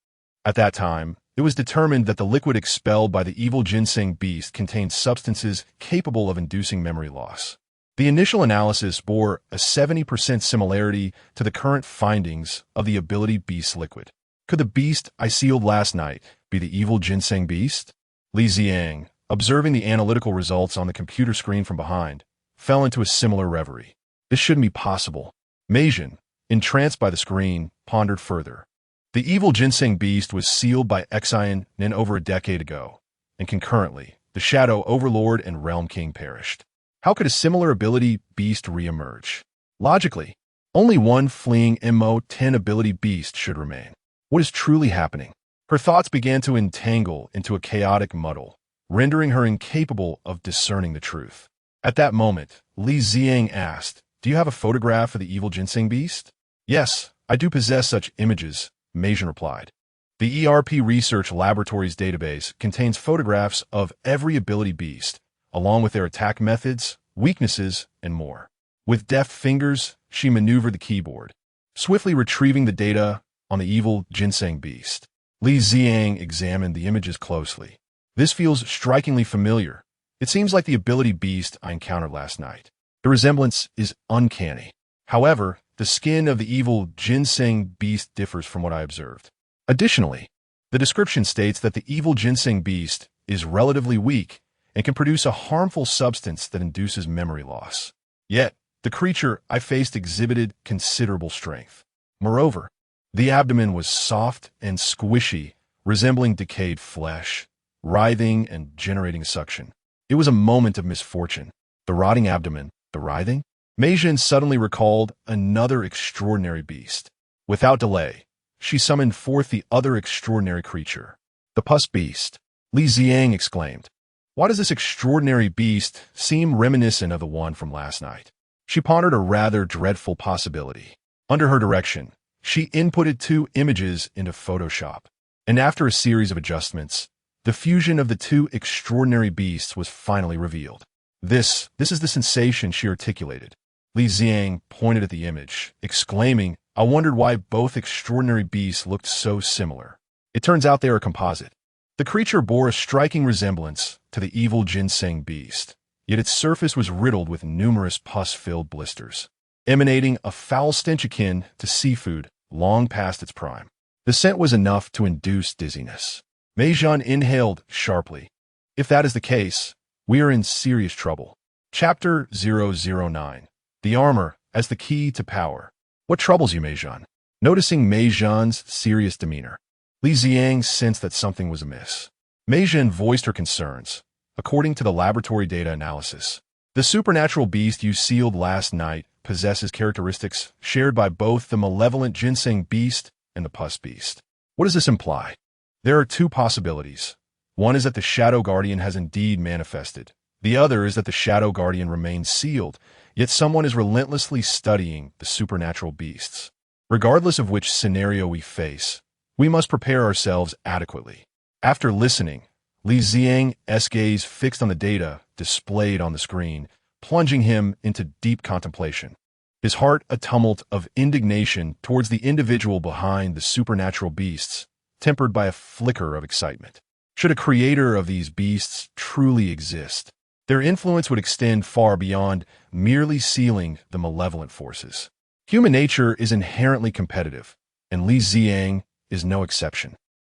Speaker 1: At that time, it was determined that the liquid expelled by the evil ginseng beast contained substances capable of inducing memory loss. The initial analysis bore a 70% similarity to the current findings of the ability beast liquid. Could the beast I sealed last night be the evil ginseng beast? Li Ziyang, observing the analytical results on the computer screen from behind, fell into a similar reverie. This shouldn't be possible. Meijin, entranced by the screen, pondered further. The evil ginseng beast was sealed by Xian over a decade ago, and concurrently, the Shadow Overlord and Realm King perished. How could a similar ability beast re-emerge? Logically, only one fleeing MO10 ability beast should remain. What is truly happening? Her thoughts began to entangle into a chaotic muddle, rendering her incapable of discerning the truth. At that moment, Li Ziyang asked, "Do you have a photograph of the evil ginseng beast?" "Yes, I do possess such images," Meijin replied. "The ERP Research Laboratories database contains photographs of every ability beast, along with their attack methods, weaknesses, and more." With deft fingers, she maneuvered the keyboard, swiftly retrieving the data on the evil ginseng beast. Li Ziyang examined the images closely. "This feels strikingly familiar. It seems like the ability beast I encountered last night. The resemblance is uncanny. However, the skin of the evil ginseng beast differs from what I observed. Additionally, the description states that the evil ginseng beast is relatively weak and can produce a harmful substance that induces memory loss. Yet, the creature I faced exhibited considerable strength. Moreover, The abdomen was soft and squishy, resembling decayed flesh, writhing and generating suction. It was a moment of misfortune. The rotting abdomen, the writhing? Meijin suddenly recalled another extraordinary beast. Without delay, she summoned forth the other extraordinary creature. The pus beast. Li Ziang exclaimed. Why does this extraordinary beast seem reminiscent of the one from last night? She pondered a rather dreadful possibility. Under her direction, she inputted 2 images into Photoshop, and after a series of adjustments, the fusion of the 2 extraordinary beasts was finally revealed. This is the sensation she articulated. Li Ziang pointed at the image, exclaiming, I wondered why both extraordinary beasts looked so similar. It turns out they are a composite. The creature bore a striking resemblance to the evil ginseng beast, yet its surface was riddled with numerous pus-filled blisters, emanating a foul stench akin to seafood long past its prime. The scent was enough to induce dizziness. Meijin inhaled sharply. If that is the case, we are in serious trouble. Chapter 009. The Armor as the Key to Power. What troubles you, Meijin? Noticing Meijin's serious demeanor, Li Ziang sensed that something was amiss. Meijin voiced her concerns. According to the laboratory data analysis, the supernatural beast you sealed last night possesses characteristics shared by both the malevolent ginseng beast and the pus beast. What does this imply? There are 2 possibilities. One is that the Shadow Guardian has indeed manifested. The other is that the Shadow Guardian remains sealed, yet someone is relentlessly studying the supernatural beasts. Regardless of which scenario we face, we must prepare ourselves adequately. After listening, Li Ziang's gaze fixed on the data displayed on the screen, plunging him into deep contemplation. His heart a tumult of indignation towards the individual behind the supernatural beasts, tempered by a flicker of excitement. Should a creator of these beasts truly exist, their influence would extend far beyond merely sealing the malevolent forces. Human nature is inherently competitive, and Li Ziang is no exception.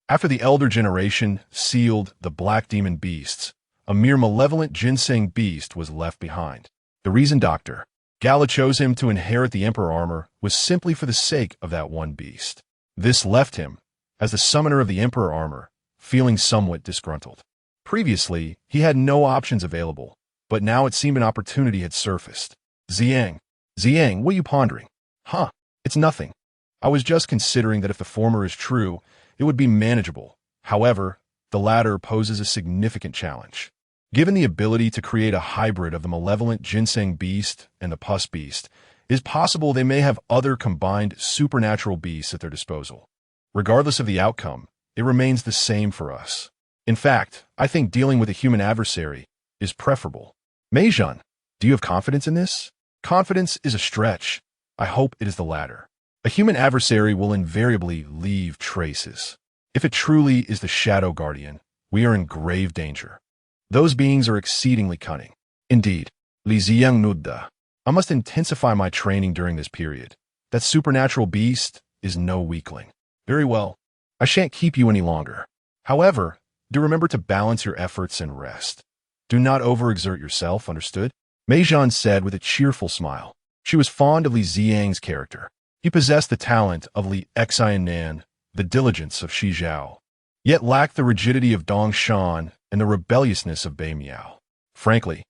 Speaker 1: After the elder generation sealed the black demon beasts, a mere malevolent ginseng beast was left behind. The reason Dr. Gala chose him to inherit the Emperor armor was simply for the sake of that one beast. This left him, as the summoner of the Emperor armor, feeling somewhat disgruntled. Previously, he had no options available, but now it seemed an opportunity had surfaced. Ziang, what are you pondering? Huh, it's nothing. I was just considering that if the former is true, it would be manageable. However, the latter poses a significant challenge. Given the ability to create a hybrid of the malevolent ginseng beast and the pus beast, it is possible they may have other combined supernatural beasts at their disposal. Regardless of the outcome, it remains the same for us. In fact, I think dealing with a human adversary is preferable. Meijin, do you have confidence in this? Confidence is a stretch. I hope it is the latter. A human adversary will invariably leave traces. If it truly is the Shadow Guardian, we are in grave danger. Those beings are exceedingly cunning. Indeed, Li Ziang Nudda. I must intensify my training during this period. That supernatural beast is no weakling. Very well. I shan't keep you any longer. However, do remember to balance your efforts and rest. Do not overexert yourself, understood? Meijin said with a cheerful smile. She was fond of Li Ziang's character. He possessed the talent of Li Nannan, the diligence of Shi Zhao, yet lacked the rigidity of Dong Shan and the rebelliousness of Bei Miao. Frankly,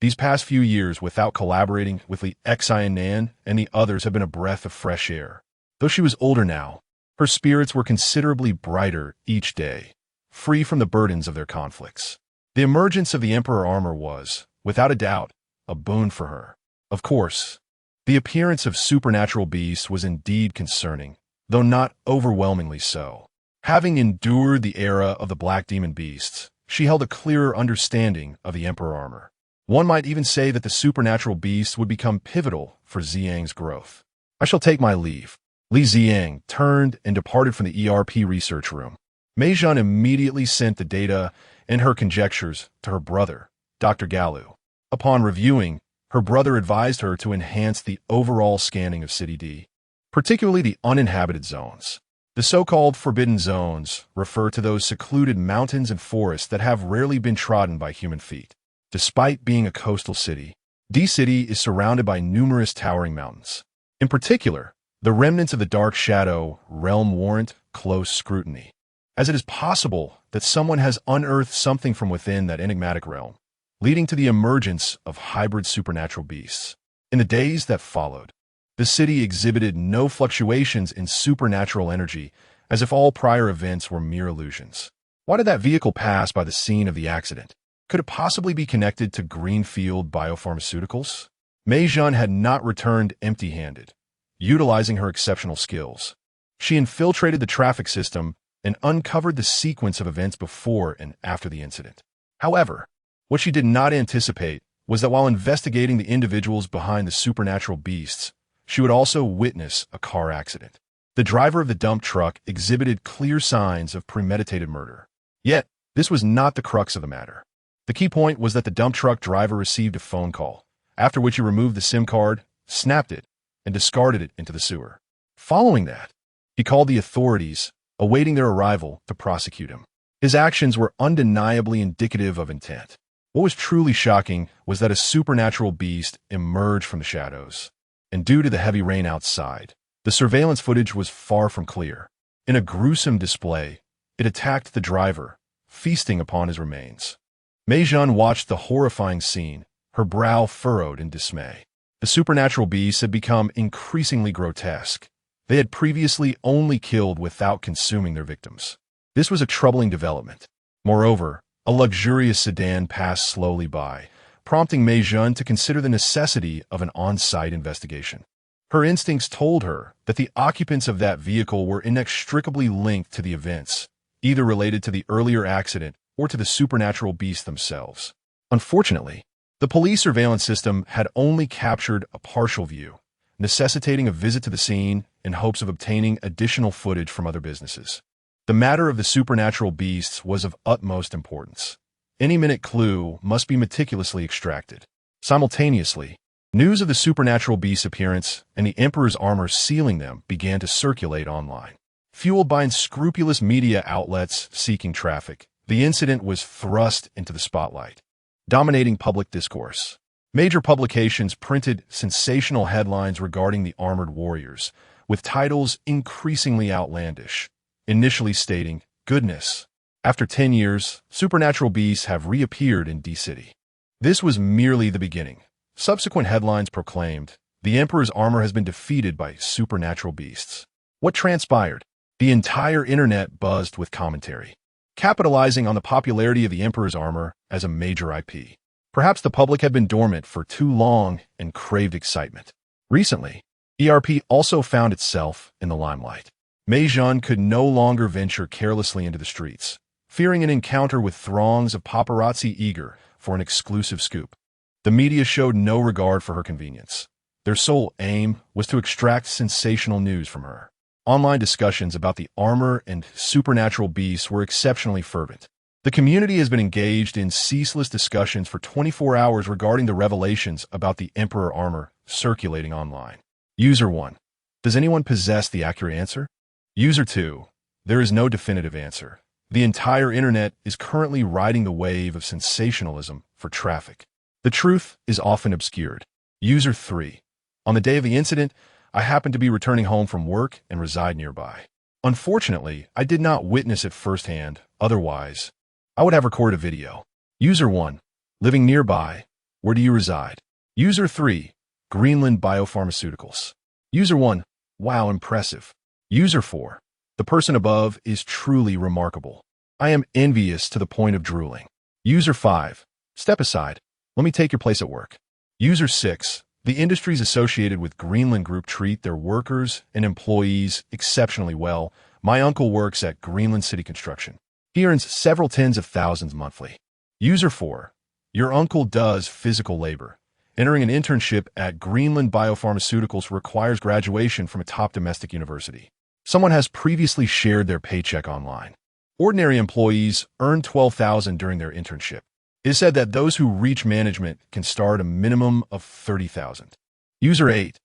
Speaker 1: these past few years without collaborating with Li Nannan and the others have been a breath of fresh air. Though she was older now, her spirits were considerably brighter each day, free from the burdens of their conflicts. The emergence of the Emperor armor was, without a doubt, a boon for her. Of course, the appearance of supernatural beasts was indeed concerning, though not overwhelmingly so. Having endured the era of the black demon beasts, she held a clearer understanding of the Emperor armor. One might even say that the supernatural beasts would become pivotal for Ziang's growth. I shall take my leave. Li Ziang turned and departed from the ERP research room. Meijin immediately sent the data and her conjectures to her brother, Dr. Galu. Upon reviewing, her brother advised her to enhance the overall scanning of City D, particularly the uninhabited zones. The so-called forbidden zones refer to those secluded mountains and forests that have rarely been trodden by human feet. Despite being a coastal city, D City is surrounded by numerous towering mountains. In particular, The remnants of the dark shadow realm warrant close scrutiny, as it is possible that someone has unearthed something from within that enigmatic realm, leading to the emergence of hybrid supernatural beasts. In the days that followed, the city exhibited no fluctuations in supernatural energy, as if all prior events were mere illusions. Why did that vehicle pass by the scene of the accident? Could it possibly be connected to Greenfield Biopharmaceuticals? Mei Jun had not returned empty-handed, utilizing her exceptional skills. She infiltrated the traffic system and uncovered the sequence of events before and after the incident. However, what she did not anticipate was that while investigating the individuals behind the supernatural beasts, she would also witness a car accident. The driver of the dump truck exhibited clear signs of premeditated murder. Yet, this was not the crux of the matter. The key point was that the dump truck driver received a phone call, after which he removed the SIM card, snapped it, and discarded it into the sewer. Following that, he called the authorities, awaiting their arrival to prosecute him. His actions were undeniably indicative of intent. What was truly shocking was that a supernatural beast emerged from the shadows, and due to the heavy rain outside, the surveillance footage was far from clear. In a gruesome display, it attacked the driver, feasting upon his remains. Mei Jun watched the horrifying scene, her brow furrowed in dismay. The supernatural beasts had become increasingly grotesque. They had previously only killed without consuming their victims. This was a troubling development. Moreover, a luxurious sedan passed slowly by, prompting Mei Jun to consider the necessity of an on-site investigation. Her instincts told her that the occupants of that vehicle were inextricably linked to the events, either related to the earlier accident or to the supernatural beasts themselves. Unfortunately, the police surveillance system had only captured a partial view, necessitating a visit to the scene in hopes of obtaining additional footage from other businesses. The matter of the supernatural beasts was of utmost importance. Any minute clue must be meticulously extracted. Simultaneously, news of the supernatural beast's appearance and the Emperor's armor sealing them began to circulate online. Fueled by unscrupulous media outlets seeking traffic, the incident was thrust into the spotlight, dominating public discourse. Major publications printed sensational headlines regarding the armored warriors, with titles increasingly outlandish, initially stating, "Goodness, after 10 years, supernatural beasts have reappeared in D-City." This was merely the beginning. Subsequent headlines proclaimed, "The Emperor's armor has been defeated by supernatural beasts." What transpired? The entire internet buzzed with commentary, capitalizing on the popularity of the Emperor's armor as a major IP. Perhaps the public had been dormant for too long and craved excitement. Recently, ERP also found itself in the limelight. Mei Jun could no longer venture carelessly into the streets, fearing an encounter with throngs of paparazzi eager for an exclusive scoop. The media showed no regard for her convenience. Their sole aim was to extract sensational news from her. Online discussions about the armor and supernatural beasts were exceptionally fervent. The community has been engaged in ceaseless discussions for 24 hours regarding the revelations about the Emperor armor circulating online. User 1. Does anyone possess the accurate answer? User 2. There is no definitive answer. The entire internet is currently riding the wave of sensationalism for traffic. The truth is often obscured. User 3. On the day of the incident, I happened to be returning home from work and reside nearby. Unfortunately, I did not witness it firsthand. Otherwise, I would have recorded a video. User 1. Living nearby. Where do you reside? User 3. Greenland Biopharmaceuticals. User 1. Wow, impressive. User 4. The person above is truly remarkable. I am envious to the point of drooling. User 5. Step aside. Let me take your place at work. User 6. The industries associated with Greenland Group treat their workers and employees exceptionally well. My uncle works at Greenland City Construction. He earns several tens of thousands monthly. User 4. Your uncle does physical labor. Entering an internship at Greenland Biopharmaceuticals requires graduation from a top domestic university. Someone has previously shared their paycheck online. Ordinary employees earn $12,000 during their internship. It is said that those who reach management can start a minimum of $30,000. User 8.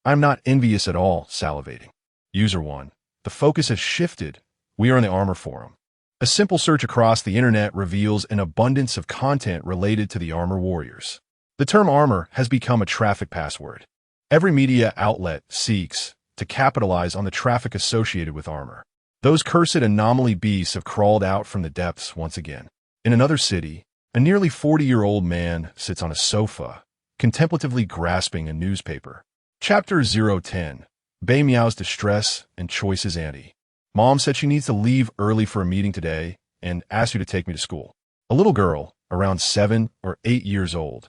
Speaker 1: I'm not envious at all, salivating. User 1. The focus has shifted. We are in the Armor Forum. A simple search across the internet reveals an abundance of content related to the Armor Warriors. The term armor has become a traffic password. Every media outlet seeks to capitalize on the traffic associated with armor. Those cursed anomaly beasts have crawled out from the depths once again. In another city, a nearly 40-year-old man sits on a sofa, contemplatively grasping a newspaper. Chapter 010. Bei Miao's Distress and Choices Ante. Mom said she needs to leave early for a meeting today and asked you to take me to school. A little girl, around 7 or 8 years old,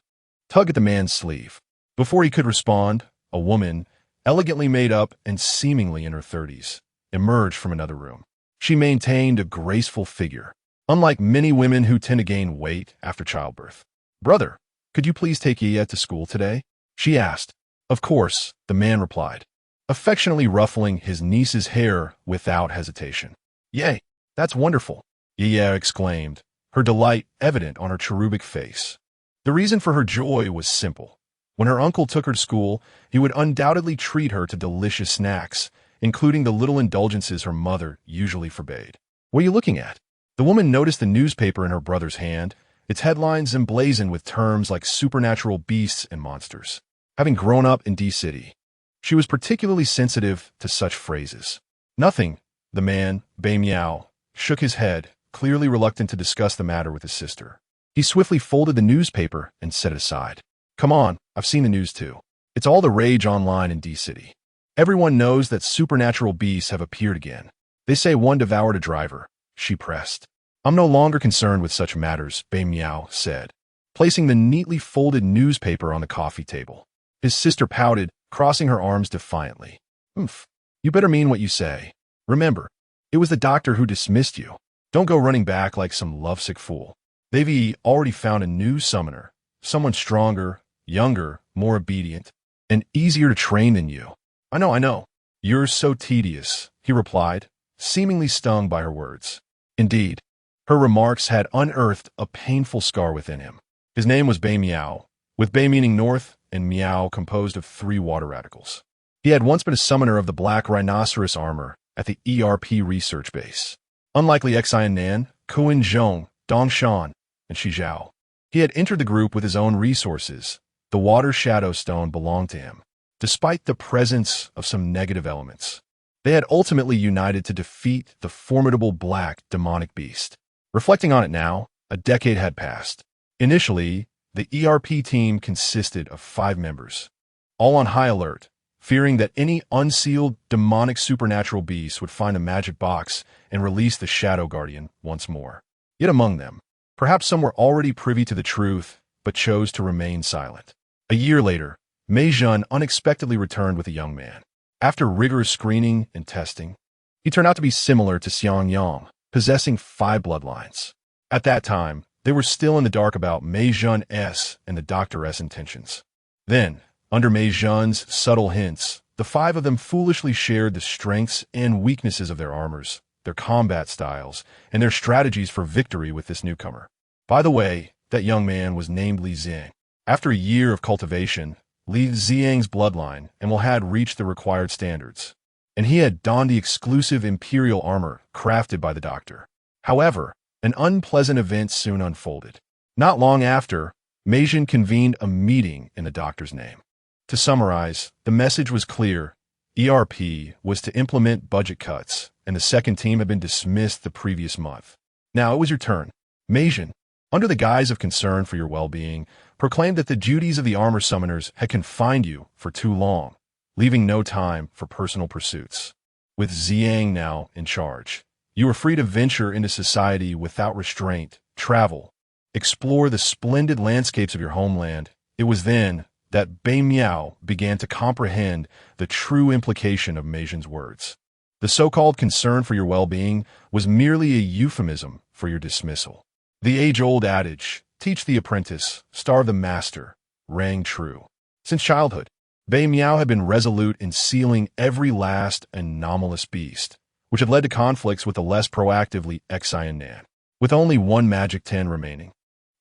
Speaker 1: tugged at the man's sleeve. Before he could respond, a woman, elegantly made up and seemingly in her 30s, emerged from another room. She maintained a graceful figure, unlike many women who tend to gain weight after childbirth. "Brother, could you please take Yia to school today?" she asked. "Of course," the man replied, affectionately ruffling his niece's hair without hesitation. "Yay, that's wonderful," Yia exclaimed, her delight evident on her cherubic face. The reason for her joy was simple. When her uncle took her to school, he would undoubtedly treat her to delicious snacks, including the little indulgences her mother usually forbade. "What are you looking at?" The woman noticed the newspaper in her brother's hand, its headlines emblazoned with terms like supernatural beasts and monsters. Having grown up in D-City, she was particularly sensitive to such phrases. "Nothing," the man, Bei Miao, shook his head, clearly reluctant to discuss the matter with his sister. He swiftly folded the newspaper and set it aside. "Come on, I've seen the news too. It's all the rage online in D-City. Everyone knows that supernatural beasts have appeared again. They say one devoured a driver," she pressed. "I'm no longer concerned with such matters," Bei Miao said, placing the neatly folded newspaper on the coffee table. His sister pouted, crossing her arms defiantly. "Oomph, you better mean what you say. Remember, it was the doctor who dismissed you. Don't go running back like some lovesick fool. They've already found a new summoner, someone stronger, younger, more obedient, and easier to train than you." I know. "You're so tedious," he replied, seemingly stung by her words. Indeed, her remarks had unearthed a painful scar within him. His name was Bei Miao, with Bei meaning north and Miao composed of 3 water radicals. He had once been a summoner of the Black Rhinoceros armor at the ERP research base. Unlike Li Nannan, Kuan Zhong, Dong Shan, and Shi Zhao, he had entered the group with his own resources. The water shadow stone belonged to him. Despite the presence of some negative elements, they had ultimately united to defeat the formidable black demonic beast. Reflecting on it now, a decade had passed. Initially, the ERP team consisted of 5 members, all on high alert, fearing that any unsealed demonic supernatural beast would find a magic box and release the Shadow Guardian once more. Yet among them, perhaps some were already privy to the truth, but chose to remain silent. A year later, Mei Zhen unexpectedly returned with a young man. After rigorous screening and testing, he turned out to be similar to Xiang Yang, possessing 5 bloodlines. At that time, they were still in the dark about Mei Zhen's and the Doctor's intentions. Then, under Mei Zhen's subtle hints, the 5 of them foolishly shared the strengths and weaknesses of their armors, their combat styles, and their strategies for victory with this newcomer. By the way, that young man was named Li Ziyang. After a year of cultivation, Li Ziyang's bloodline and had reached the required standards, and he had donned the exclusive imperial armor crafted by the doctor. However, an unpleasant event soon unfolded. Not long after, Mei Zhen convened a meeting in the doctor's name. To summarize, the message was clear. ERP was to implement budget cuts, and the second team had been dismissed the previous month. Now it was your turn. Mei Zhen, under the guise of concern for your well-being, proclaimed that the duties of the armor summoners had confined you for too long, leaving no time for personal pursuits. With Ziyang now in charge, you were free to venture into society without restraint, travel, explore the splendid landscapes of your homeland. It was then that Bei Miao began to comprehend the true implication of Mei Zhen's words. The so-called concern for your well-being was merely a euphemism for your dismissal. The age-old adage, "Teach the apprentice, starve the master," rang true. Since childhood, Bei Miao had been resolute in sealing every last anomalous beast, which had led to conflicts with the less proactively Li Nannan. With only 1 magic 10 remaining,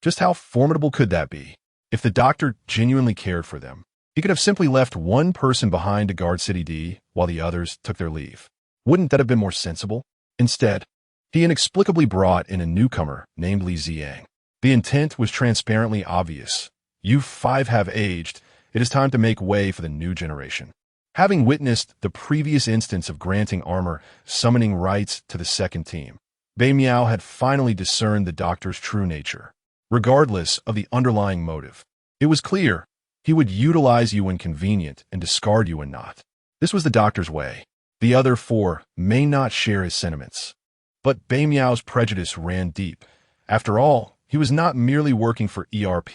Speaker 1: just how formidable could that be? If the doctor genuinely cared for them, he could have simply left 1 person behind to guard City D while the others took their leave. Wouldn't that have been more sensible? Instead, he inexplicably brought in a newcomer named Li Ziyang. The intent was transparently obvious. You 5 have aged. It is time to make way for the new generation. Having witnessed the previous instance of granting armor, summoning rights to the second team, Bei Miao had finally discerned the doctor's true nature. Regardless of the underlying motive, it was clear he would utilize you when convenient and discard you when not. This was the doctor's way. The other four may not share his sentiments, but Bei Miao's prejudice ran deep. After all, he was not merely working for ERP.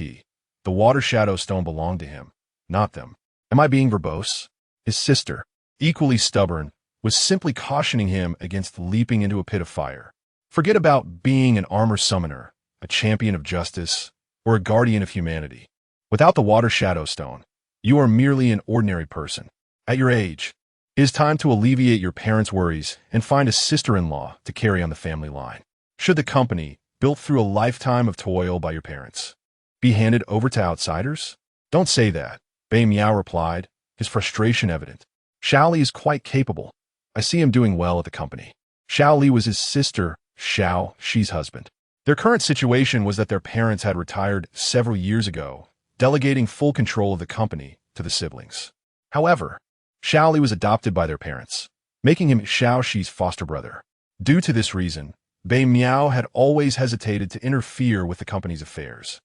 Speaker 1: The Water Shadow Stone belonged to him, not them. Am I being verbose? His sister, equally stubborn, was simply cautioning him against leaping into a pit of fire. Forget about being an armor summoner, a champion of justice, or a guardian of humanity. Without the Water Shadow Stone, you are merely an ordinary person. At your age, it is time to alleviate your parents' worries and find a sister-in-law to carry on the family line. Should the company, built through a lifetime of toil by your parents, be handed over to outsiders? Don't say that, Bei Miao replied, his frustration evident. Xiao Li is quite capable. I see him doing well at the company. Xiao Li was his sister, Xiao Shi's husband. Their current situation was that their parents had retired several years ago, delegating full control of the company to the siblings. However, Xiao Li was adopted by their parents, making him Xiao Shi's foster brother. Due to this reason, Bei Miao had always hesitated to interfere with the company's affairs.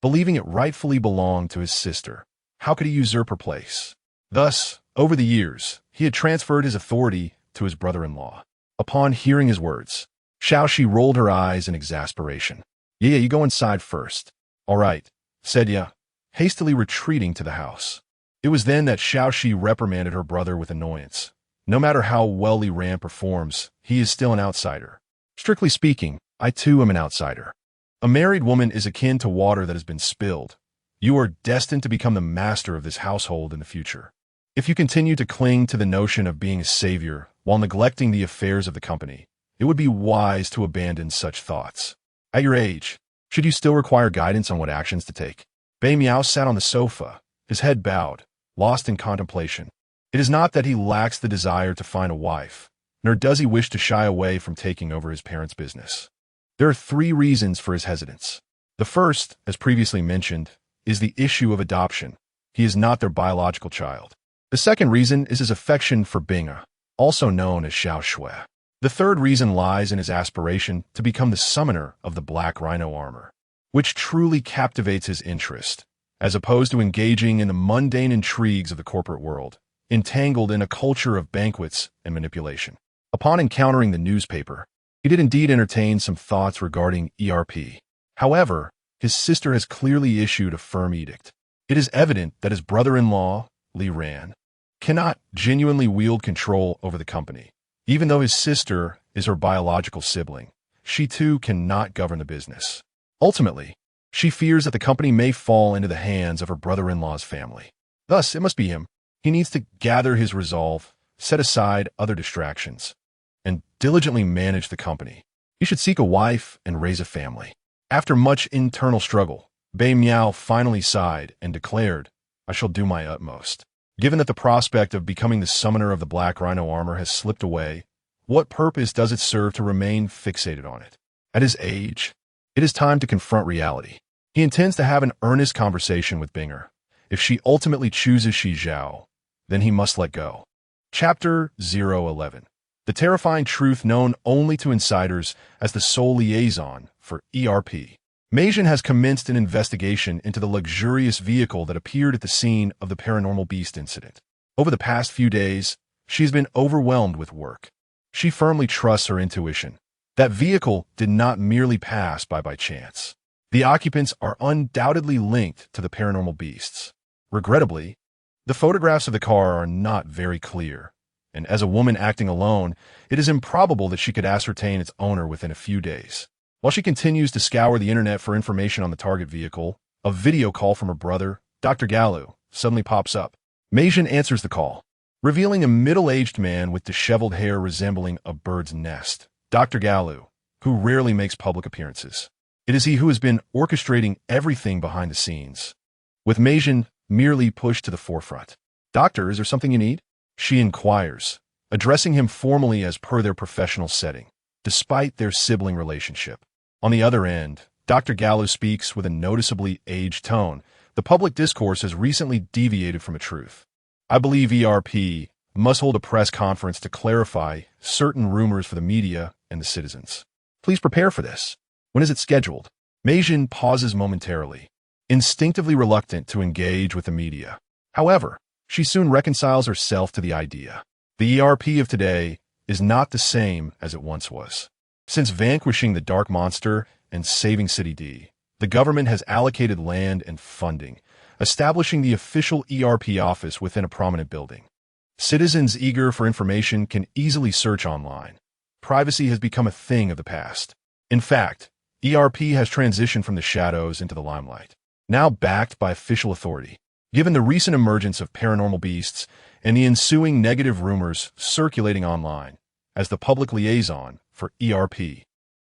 Speaker 1: Believing it rightfully belonged to his sister, how could he usurp her place? Thus, over the years, he had transferred his authority to his brother-in-law. Upon hearing his words, Xiao Shi rolled her eyes in exasperation. Yeah, you go inside first. All right, said Ya, hastily retreating to the house. It was then that Xiao Shi reprimanded her brother with annoyance. No matter how well Li Ran performs, he is still an outsider. Strictly speaking, I too am an outsider. A married woman is akin to water that has been spilled. You are destined to become the master of this household in the future. If you continue to cling to the notion of being a savior while neglecting the affairs of the company, it would be wise to abandon such thoughts. At your age, should you still require guidance on what actions to take? Bei Miao sat on the sofa, his head bowed, lost in contemplation. It is not that he lacks the desire to find a wife, nor does he wish to shy away from taking over his parents' business. There are 3 reasons for his hesitance. The first, as previously mentioned, is the issue of adoption. He is not their biological child. The second reason is his affection for Binga, also known as Xiao Shui. The third reason lies in his aspiration to become the summoner of the Black Rhino armor, which truly captivates his interest, as opposed to engaging in the mundane intrigues of the corporate world, entangled in a culture of banquets and manipulation. Upon encountering the newspaper, he did indeed entertain some thoughts regarding ERP. However, his sister has clearly issued a firm edict. It is evident that his brother-in-law, Li Ran, cannot genuinely wield control over the company. Even though his sister is her biological sibling, she too cannot govern the business. Ultimately, she fears that the company may fall into the hands of her brother-in-law's family. Thus, it must be him. He needs to gather his resolve, set aside other distractions, and diligently manage the company. He should seek a wife and raise a family. After much internal struggle, Bei Miao finally sighed and declared, I shall do my utmost. Given that the prospect of becoming the summoner of the Black Rhino armor has slipped away, what purpose does it serve to remain fixated on it? At his age, it is time to confront reality. He intends to have an earnest conversation with Binger. If she ultimately chooses Shi Zhao, then he must let go. Chapter 011. The terrifying truth known only to insiders as the sole liaison for ERP. Meijin has commenced an investigation into the luxurious vehicle that appeared at the scene of the paranormal beast incident. Over the past few days, she has been overwhelmed with work. She firmly trusts her intuition. That vehicle did not merely pass by chance. The occupants are undoubtedly linked to the paranormal beasts. Regrettably, the photographs of the car are not very clear, and as a woman acting alone, it is improbable that she could ascertain its owner within a few days. While she continues to scour the internet for information on the target vehicle, a video call from her brother, Dr. Galu, suddenly pops up. Meijin answers the call, revealing a middle-aged man with disheveled hair resembling a bird's nest. Dr. Galu, who rarely makes public appearances. It is he who has been orchestrating everything behind the scenes, with Meijin merely pushed to the forefront. Doctor, is there something you need? She inquires, addressing him formally as per their professional setting, despite their sibling relationship. On the other end, Dr. Gallo speaks with a noticeably aged tone. The public discourse has recently deviated from a truth. I believe ERP must hold a press conference to clarify certain rumors for the media and the citizens. Please prepare for this. When is it scheduled? Meijin pauses momentarily, instinctively reluctant to engage with the media. However, she soon reconciles herself to the idea. The ERP of today is not the same as it once was. Since vanquishing the Dark Monster and saving City D, the government has allocated land and funding, establishing the official ERP office within a prominent building. Citizens eager for information can easily search online. Privacy has become a thing of the past. In fact, ERP has transitioned from the shadows into the limelight, now backed by official authority. Given the recent emergence of paranormal beasts and the ensuing negative rumors circulating online, as the public liaison for ERP,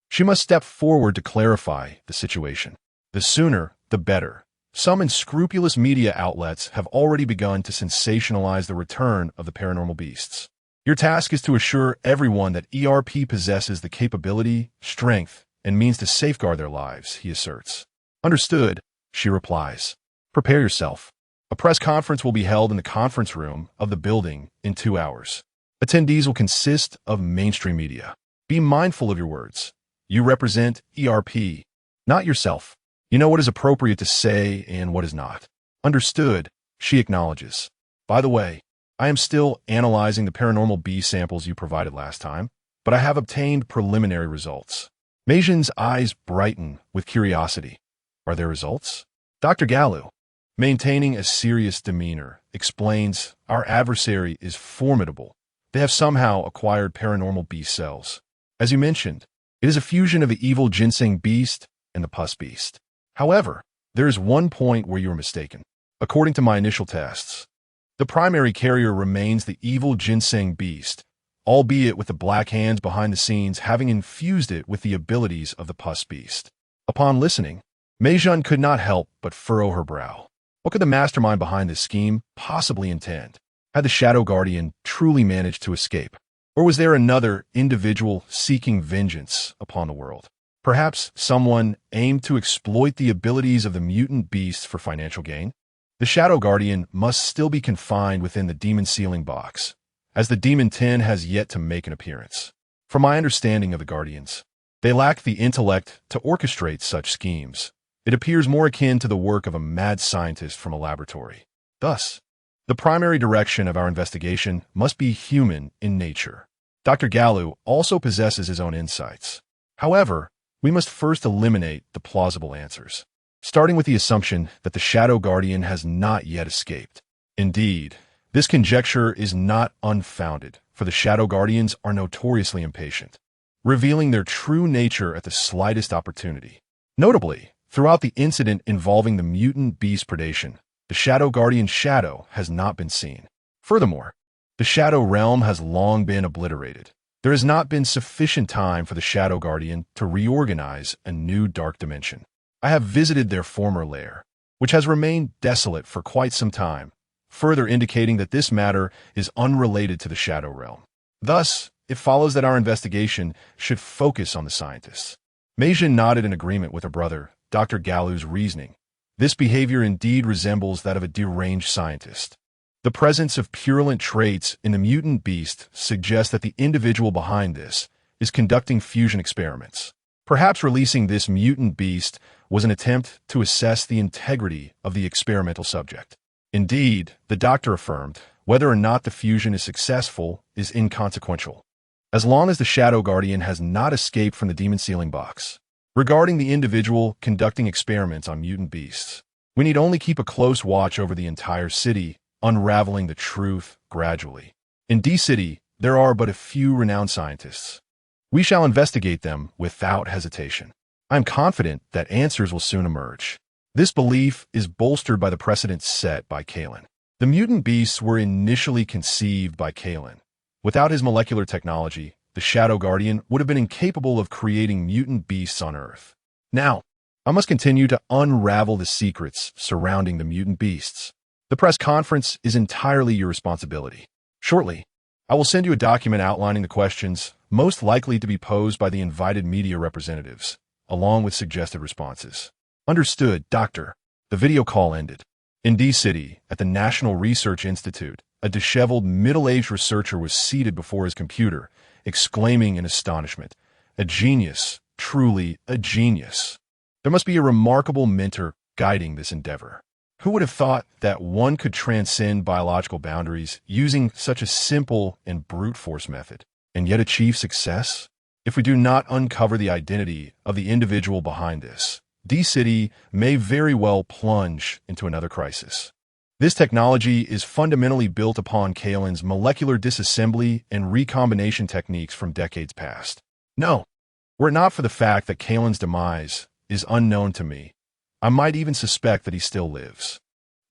Speaker 1: she must step forward to clarify the situation. The sooner, the better. Some unscrupulous media outlets have already begun to sensationalize the return of the paranormal beasts. Your task is to assure everyone that ERP possesses the capability, strength, and means to safeguard their lives, he asserts. Understood, she replies. Prepare yourself. A press conference will be held in the conference room of the building in 2 hours. Attendees will consist of mainstream media. Be mindful of your words. You represent ERP, not yourself. You know what is appropriate to say and what is not. Understood, she acknowledges. By the way, I am still analyzing the paranormal bee samples you provided last time, but I have obtained preliminary results. Meijin's eyes brighten with curiosity. Are there results? Dr. Galu, maintaining a serious demeanor, explains, our adversary is formidable. They have somehow acquired paranormal bee cells. As you mentioned, it is a fusion of the evil ginseng beast and the pus beast. However, there is one point where you are mistaken. According to my initial tests, the primary carrier remains the evil ginseng beast, albeit with the black hands behind the scenes having infused it with the abilities of the pus beast. Upon listening, Meijin could not help but furrow her brow. What could the mastermind behind this scheme possibly intend? Had the Shadow Guardian truly managed to escape? Or was there another individual seeking vengeance upon the world? Perhaps someone aimed to exploit the abilities of the mutant beasts for financial gain? The Shadow Guardian must still be confined within the demon sealing box, as the Demon 10 has yet to make an appearance. From my understanding of the Guardians, they lack the intellect to orchestrate such schemes. It appears more akin to the work of a mad scientist from a laboratory. Thus, the primary direction of our investigation must be human in nature. Dr. Galu also possesses his own insights. However, we must first eliminate the plausible answers, starting with the assumption that the Shadow Guardian has not yet escaped. Indeed, this conjecture is not unfounded, for the Shadow Guardians are notoriously impatient, revealing their true nature at the slightest opportunity. Notably, throughout the incident involving the mutant beast predation, the Shadow Guardian's shadow has not been seen. Furthermore, the Shadow Realm has long been obliterated. There has not been sufficient time for the Shadow Guardian to reorganize a new dark dimension. I have visited their former lair, which has remained desolate for quite some time, further indicating that this matter is unrelated to the Shadow Realm. Thus, it follows that our investigation should focus on the scientists. Meijin nodded in agreement with her brother, Dr. Galu's reasoning. This behavior indeed resembles that of a deranged scientist. The presence of purulent traits in the mutant beast suggests that the individual behind this is conducting fusion experiments. Perhaps releasing this mutant beast was an attempt to assess the integrity of the experimental subject. Indeed, the doctor affirmed, whether or not the fusion is successful is inconsequential, as long as the Shadow Guardian has not escaped from the demon sealing box. Regarding the individual conducting experiments on mutant beasts, we need only keep a close watch over the entire city, unraveling the truth gradually. In D-City, there are but a few renowned scientists. We shall investigate them without hesitation. I am confident that answers will soon emerge. This belief is bolstered by the precedents set by Kalen. The mutant beasts were initially conceived by Kalen. Without his molecular technology, the Shadow Guardian would have been incapable of creating mutant beasts on Earth. Now, I must continue to unravel the secrets surrounding the mutant beasts. The press conference is entirely your responsibility. Shortly, I will send you a document outlining the questions most likely to be posed by the invited media representatives, along with suggested responses. Understood, Doctor. The video call ended. In D-City, at the National Research Institute, a disheveled, middle-aged researcher was seated before his computer, exclaiming in astonishment, "A genius, truly a genius." There must be a remarkable mentor guiding this endeavor. Who would have thought that one could transcend biological boundaries using such a simple and brute force method, and yet achieve success? If we do not uncover the identity of the individual behind this, D-City may very well plunge into another crisis. This technology is fundamentally built upon Kalen's molecular disassembly and recombination techniques from decades past. No, were it not for the fact that Kalen's demise is unknown to me, I might even suspect that he still lives.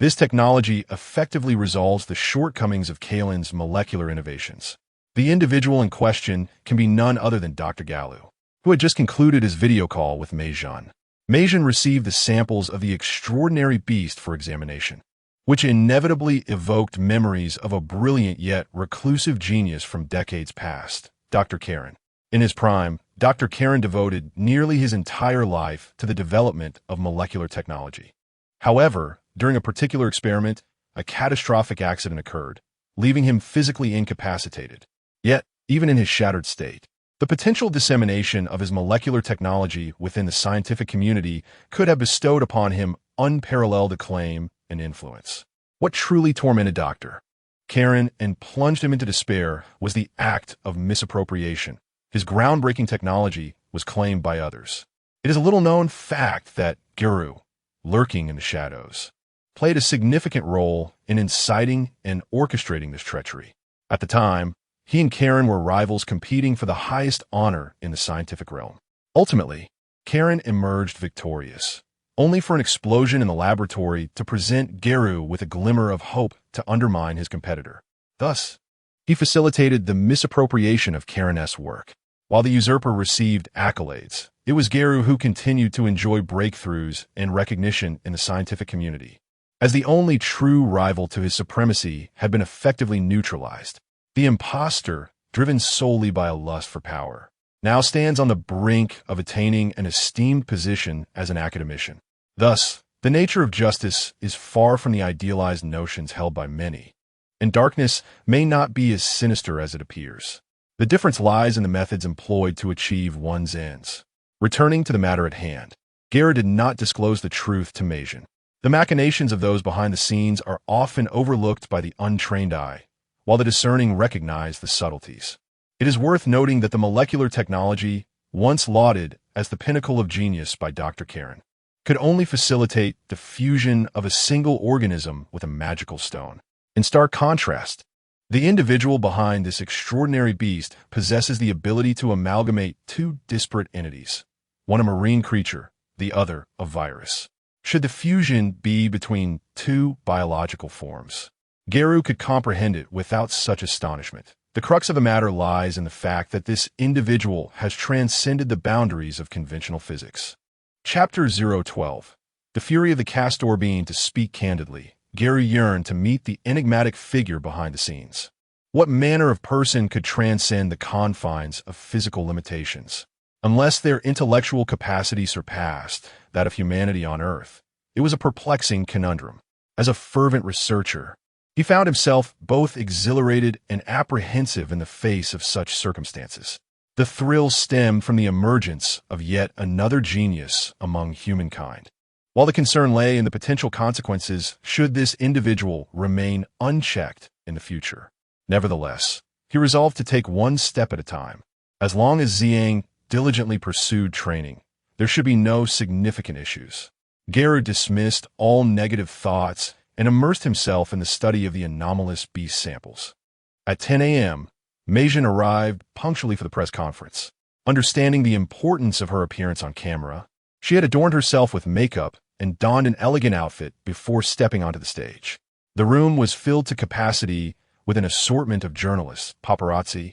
Speaker 1: This technology effectively resolves the shortcomings of Kalen's molecular innovations. The individual in question can be none other than Dr. Galu, who had just concluded his video call with Meijan. Meijan received the samples of the extraordinary beast for examination, which inevitably evoked memories of a brilliant yet reclusive genius from decades past, Dr. Karen. In his prime, Dr. Karen devoted nearly his entire life to the development of molecular technology. However, during a particular experiment, a catastrophic accident occurred, leaving him physically incapacitated. Yet, even in his shattered state, the potential dissemination of his molecular technology within the scientific community could have bestowed upon him unparalleled acclaim and influence. What truly tormented Dr. Karen and plunged him into despair was the act of misappropriation. His groundbreaking technology was claimed by others. It is a little-known fact that Guru, lurking in the shadows, played a significant role in inciting and orchestrating this treachery. At the time, he and Karen were rivals competing for the highest honor in the scientific realm. Ultimately, Karen emerged victorious, only for an explosion in the laboratory to present Guru with a glimmer of hope to undermine his competitor. Thus, he facilitated the misappropriation of Karen's work. While the usurper received accolades, it was Guru who continued to enjoy breakthroughs and recognition in the scientific community. As the only true rival to his supremacy had been effectively neutralized, the imposter, driven solely by a lust for power, now stands on the brink of attaining an esteemed position as an academician. Thus, the nature of justice is far from the idealized notions held by many, and darkness may not be as sinister as it appears. The difference lies in the methods employed to achieve one's ends. Returning to the matter at hand, Gera did not disclose the truth to Meijan. The machinations of those behind the scenes are often overlooked by the untrained eye, while the discerning recognize the subtleties. It is worth noting that the molecular technology, once lauded as the pinnacle of genius by Dr. Karen, could only facilitate the fusion of a single organism with a magical stone. In stark contrast, the individual behind this extraordinary beast possesses the ability to amalgamate two disparate entities, one a marine creature, the other a virus. Should the fusion be between two biological forms, Guru could comprehend it without such astonishment. The crux of the matter lies in the fact that this individual has transcended the boundaries of conventional physics. Chapter 012. The fury of the castor being to speak candidly, Gary yearned to meet the enigmatic figure behind the scenes. What manner of person could transcend the confines of physical limitations? Unless their intellectual capacity surpassed that of humanity on Earth, it was a perplexing conundrum. As a fervent researcher, he found himself both exhilarated and apprehensive in the face of such circumstances. The thrill stemmed from the emergence of yet another genius among humankind, while the concern lay in the potential consequences should this individual remain unchecked in the future. Nevertheless, he resolved to take one step at a time. As long as Ziyang diligently pursued training, there should be no significant issues. Gera dismissed all negative thoughts and immersed himself in the study of the anomalous beast samples. At 10 a.m., Meijan arrived punctually for the press conference. Understanding the importance of her appearance on camera, she had adorned herself with makeup and donned an elegant outfit before stepping onto the stage. The room was filled to capacity with an assortment of journalists, paparazzi,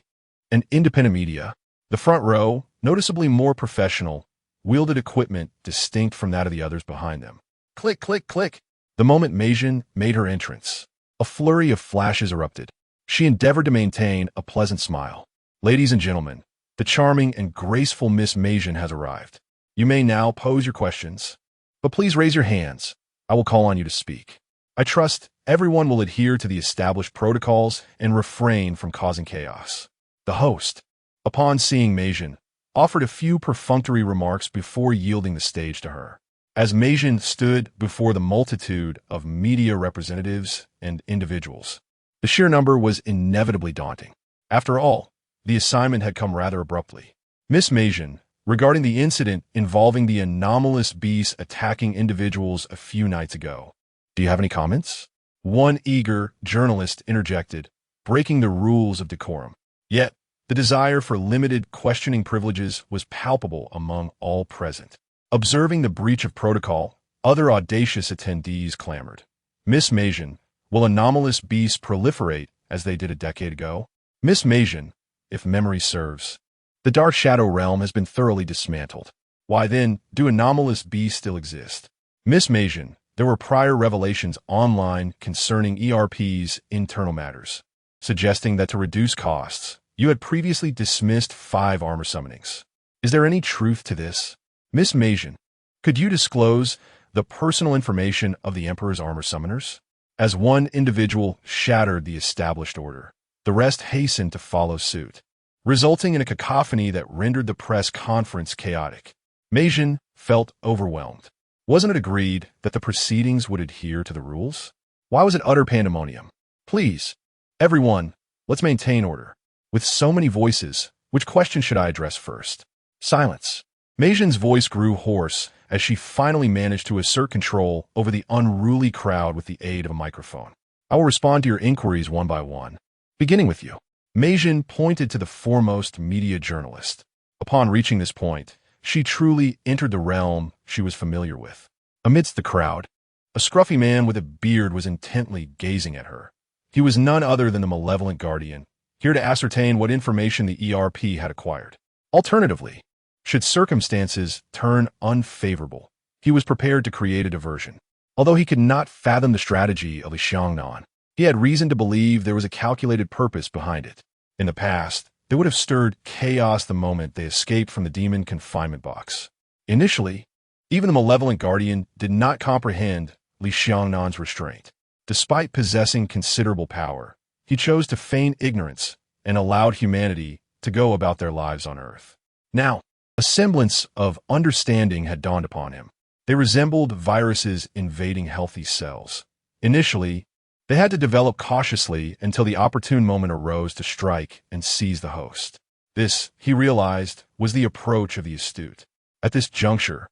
Speaker 1: and independent media. The front row, noticeably more professional, wielded equipment distinct from that of the others behind them. Click, click, click. The moment Meijan made her entrance, a flurry of flashes erupted. She endeavored to maintain a pleasant smile. Ladies and gentlemen, the charming and graceful Miss Meijan has arrived. You may now pose your questions, but please raise your hands. I will call on you to speak. I trust Everyone will adhere to the established protocols and refrain from causing chaos. The host, upon seeing Meijin, offered a few perfunctory remarks before yielding the stage to her. As Meijin stood before the multitude of media representatives and individuals, the sheer number was inevitably daunting. After all, the assignment had come rather abruptly. Miss Meijin, regarding the incident involving the anomalous beasts attacking individuals a few nights ago. Do you have any comments? One eager journalist interjected, breaking the rules of decorum. Yet, the desire for limited questioning privileges was palpable among all present. Observing the breach of protocol, other audacious attendees clamored. Miss Meijin, will anomalous beasts proliferate as they did a decade ago? Miss Meijin, if memory serves, the Dark Shadow realm has been thoroughly dismantled. Why then do anomalous beasts still exist? Miss Meijin, there were prior revelations online concerning ERP's internal matters, suggesting that to reduce costs, you had previously dismissed 5 armor summonings. Is there any truth to this? Miss Meijin, could you disclose the personal information of the Emperor's armor summoners? As one individual shattered the established order, the rest hastened to follow suit, resulting in a cacophony that rendered the press conference chaotic. Meijin felt overwhelmed. Wasn't it agreed that the proceedings would adhere to the rules? Why was it utter pandemonium? Please, everyone, let's maintain order. With so many voices, which question should I address first? Silence. Meijin's voice grew hoarse as she finally managed to assert control over the unruly crowd with the aid of a microphone. I will respond to your inquiries one by one, beginning with you. Meijin pointed to the foremost media journalist. Upon reaching this point, she truly entered the realm she was familiar with. Amidst the crowd, a scruffy man with a beard was intently gazing at her. He was none other than the malevolent guardian, here to ascertain what information the ERP had acquired. Alternatively, should circumstances turn unfavorable, he was prepared to create a diversion. Although he could not fathom the strategy of Li Nannan, he had reason to believe there was a calculated purpose behind it. In the past, they would have stirred chaos the moment they escaped from the demon confinement box. Initially, even the malevolent guardian did not comprehend Li Nannan's restraint. Despite possessing considerable power, he chose to feign ignorance and allowed humanity to go about their lives on Earth. Now, a semblance of understanding had dawned upon him. They resembled viruses invading healthy cells. Initially, they had to develop cautiously until the opportune moment arose to strike and seize the host. This, he realized, was the approach of the astute. At this juncture,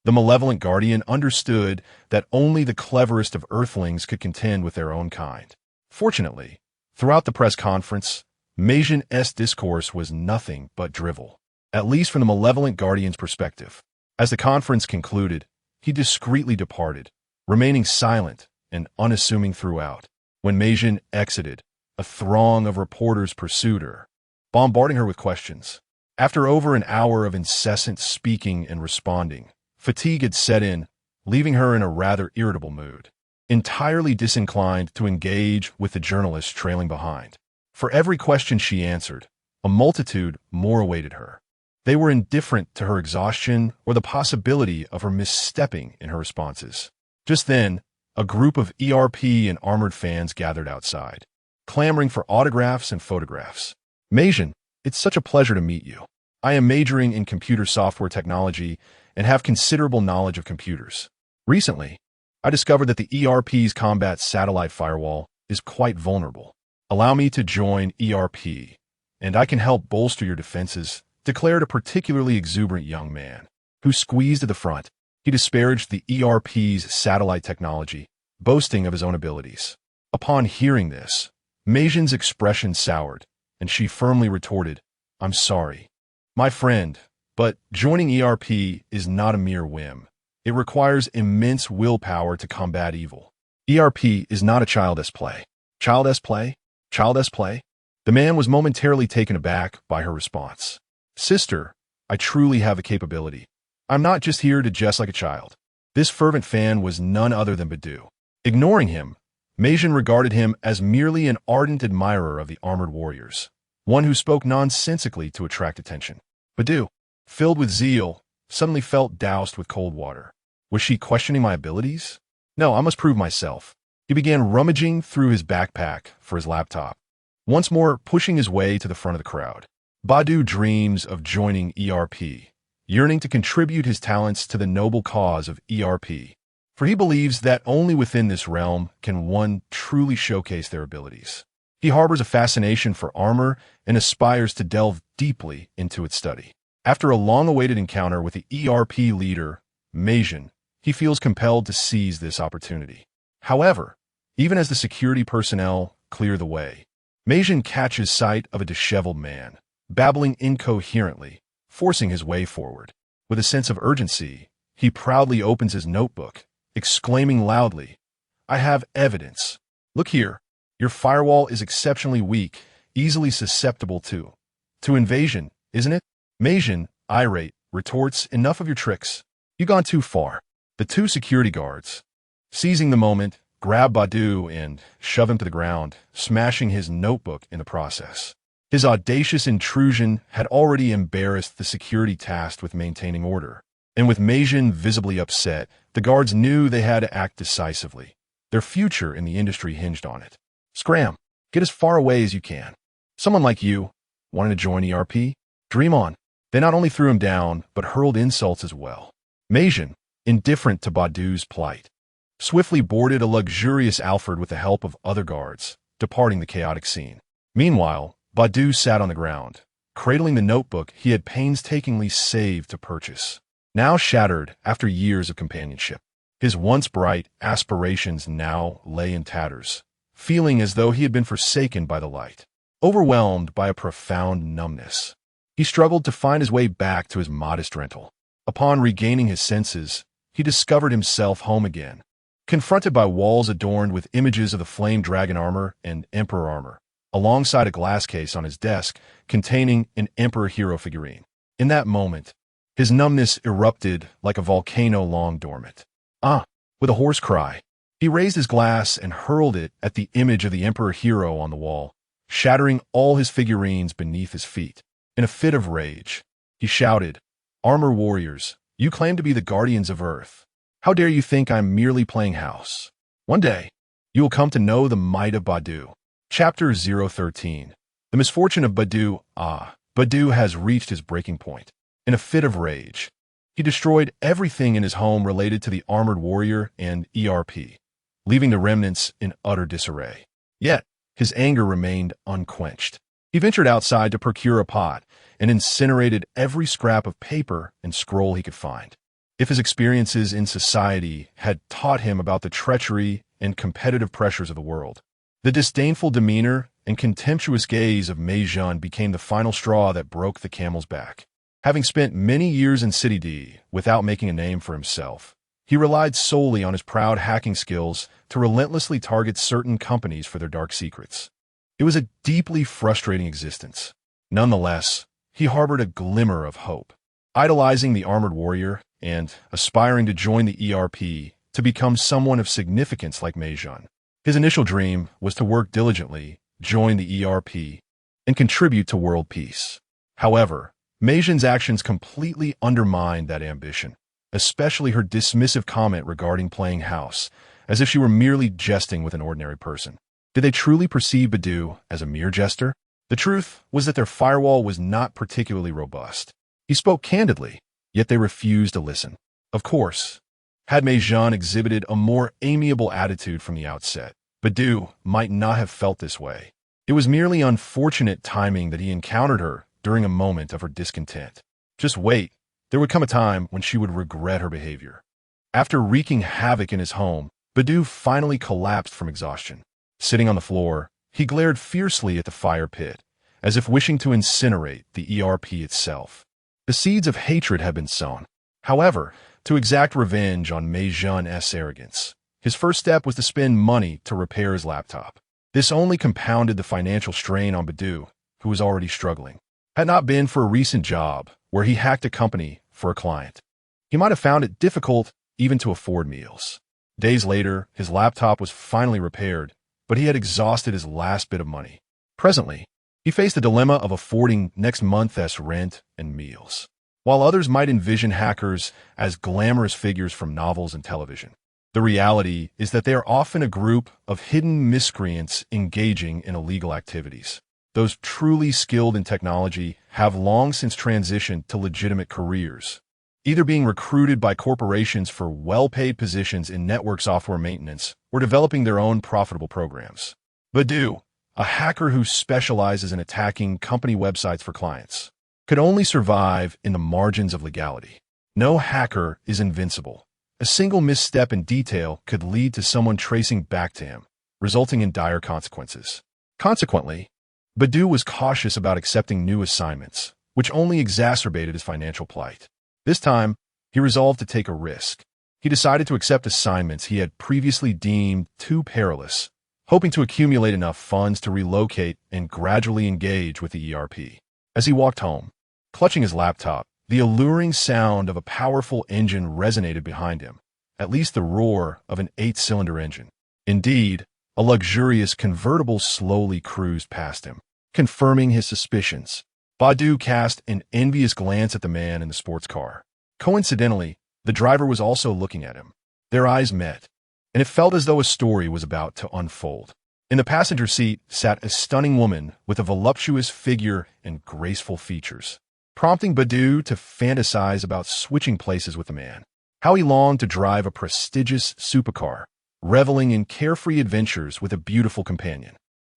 Speaker 1: the malevolent guardian understood that only the cleverest of earthlings could contend with their own kind. Fortunately, throughout the press conference, Meijin's discourse was nothing but drivel, at least from the malevolent guardian's perspective. As the conference concluded, he discreetly departed, remaining silent and unassuming throughout. When Meijin exited, a throng of reporters pursued her, bombarding her with questions. After over an hour of incessant speaking and responding, fatigue had set in, leaving her in a rather irritable mood, entirely disinclined to engage with the journalists trailing behind. For every question she answered, a multitude more awaited her. They were indifferent to her exhaustion or the possibility of her misstepping in her responses. Just then, a group of ERP and armored fans gathered outside, clamoring for autographs and photographs. Meijin, it's such a pleasure to meet you. I am majoring in computer software technology and have considerable knowledge of computers. Recently, I discovered that the ERP's combat satellite firewall is quite vulnerable. Allow me to join ERP, and I can help bolster your defenses, declared a particularly exuberant young man, who squeezed at the front. He disparaged the ERP's satellite technology, boasting of his own abilities. Upon hearing this, Meijin's expression soured, and she firmly retorted, I'm sorry, my friend, but joining ERP is not a mere whim. It requires immense willpower to combat evil. ERP is not a child's play. Child's play? Child's play? The man was momentarily taken aback by her response. Sister, I truly have the capability. I'm not just here to jest like a child. This fervent fan was none other than Badu. Ignoring him, Meijin regarded him as merely an ardent admirer of the armored warriors, one who spoke nonsensically to attract attention. Badu, filled with zeal, suddenly felt doused with cold water. Was she questioning my abilities? No, I must prove myself. He began rummaging through his backpack for his laptop, once more pushing his way to the front of the crowd. Badu dreams of joining ERP, yearning to contribute his talents to the noble cause of ERP, for he believes that only within this realm can one truly showcase their abilities. He harbors a fascination for armor and aspires to delve deeply into its study. After a long-awaited encounter with the ERP leader, Meijin, he feels compelled to seize this opportunity. However, even as the security personnel clear the way, Meijin catches sight of a disheveled man, babbling incoherently, forcing his way forward. With a sense of urgency, he proudly opens his notebook, exclaiming loudly, "I have evidence. Look here. Your firewall is exceptionally weak, easily susceptible to invasion, isn't it?" Meijin, irate, retorts, "Enough of your tricks. You've gone too far." The two security guards, seizing the moment, grab Badu and shove him to the ground, smashing his notebook in the process. His audacious intrusion had already embarrassed the security tasked with maintaining order, and with Meijin visibly upset, the guards knew they had to act decisively. Their future in the industry hinged on it. "Scram! Get as far away as you can. Someone like you, wanting to join ERP? Dream on." They not only threw him down, but hurled insults as well. Meijin, indifferent to Badu's plight, swiftly boarded a luxurious Alfred with the help of other guards, departing the chaotic scene. Meanwhile, Badu sat on the ground, cradling the notebook he had painstakingly saved to purchase. Now shattered after years of companionship, his once bright aspirations now lay in tatters, feeling as though he had been forsaken by the light. Overwhelmed by a profound numbness, he struggled to find his way back to his modest rental. Upon regaining his senses, he discovered himself home again, confronted by walls adorned with images of the Flame Dragon armor and Emperor armor, alongside a glass case on his desk containing an Emperor hero figurine. In that moment, his numbness erupted like a volcano long dormant. With a hoarse cry, he raised his glass and hurled it at the image of the Emperor hero on the wall, shattering all his figurines beneath his feet. In a fit of rage, he shouted, "Armor warriors, you claim to be the guardians of Earth. How dare you think I'm merely playing house? One day, you will come to know the might of Badu." Chapter 013. The misfortune of Badu. Badu has reached his breaking point. In a fit of rage, he destroyed everything in his home related to the armored warrior and ERP, leaving the remnants in utter disarray. Yet, his anger remained unquenched. He ventured outside to procure a pot and incinerated every scrap of paper and scroll he could find. If his experiences in society had taught him about the treachery and competitive pressures of the world, the disdainful demeanor and contemptuous gaze of Meijin became the final straw that broke the camel's back. Having spent many years in City D without making a name for himself, he relied solely on his proud hacking skills to relentlessly target certain companies for their dark secrets. It was a deeply frustrating existence. Nonetheless, he harbored a glimmer of hope, idolizing the armored warrior and aspiring to join the ERP to become someone of significance like Meijin. His initial dream was to work diligently, join the ERP, and contribute to world peace. However, Meijin's actions completely undermined that ambition, especially her dismissive comment regarding playing house, as if she were merely jesting with an ordinary person. Did they truly perceive Badu as a mere jester? The truth was that their firewall was not particularly robust. He spoke candidly, yet they refused to listen. Of course, had Meijin exhibited a more amiable attitude from the outset, Badu might not have felt this way. It was merely unfortunate timing that he encountered her during a moment of her discontent. Just wait, there would come a time when she would regret her behavior. After wreaking havoc in his home, Badu finally collapsed from exhaustion. Sitting on the floor, he glared fiercely at the fire pit, as if wishing to incinerate the ERP itself. The seeds of hatred had been sown. However, to exact revenge on Meijin's arrogance, his first step was to spend money to repair his laptop. This only compounded the financial strain on Badu, who was already struggling. Had not been for a recent job where he hacked a company for a client, he might have found it difficult even to afford meals. Days later, his laptop was finally repaired, but he had exhausted his last bit of money. Presently, he faced the dilemma of affording next month's rent and meals. While others might envision hackers as glamorous figures from novels and television, The reality is that they are often a group of hidden miscreants engaging in illegal activities. Those truly skilled in technology have long since transitioned to legitimate careers, either being recruited by corporations for well-paid positions in network software maintenance or developing their own profitable programs. Badu, a hacker who specializes in attacking company websites for clients, could only survive in the margins of legality. No hacker is invincible. A single misstep in detail could lead to someone tracing back to him, resulting in dire consequences. Consequently, Badu was cautious about accepting new assignments, which only exacerbated his financial plight. This time, he resolved to take a risk. He decided to accept assignments he had previously deemed too perilous, hoping to accumulate enough funds to relocate and gradually engage with the ERP. As he walked home, clutching his laptop, the alluring sound of a powerful engine resonated behind him, at least the roar of an 8-cylinder engine. Indeed, a luxurious convertible slowly cruised past him, confirming his suspicions. Badu cast an envious glance at the man in the sports car. Coincidentally, the driver was also looking at him. Their eyes met, and it felt as though a story was about to unfold. In the passenger seat sat a stunning woman with a voluptuous figure and graceful features, prompting Badu to fantasize about switching places with the man. How he longed to drive a prestigious supercar, reveling in carefree adventures with a beautiful companion.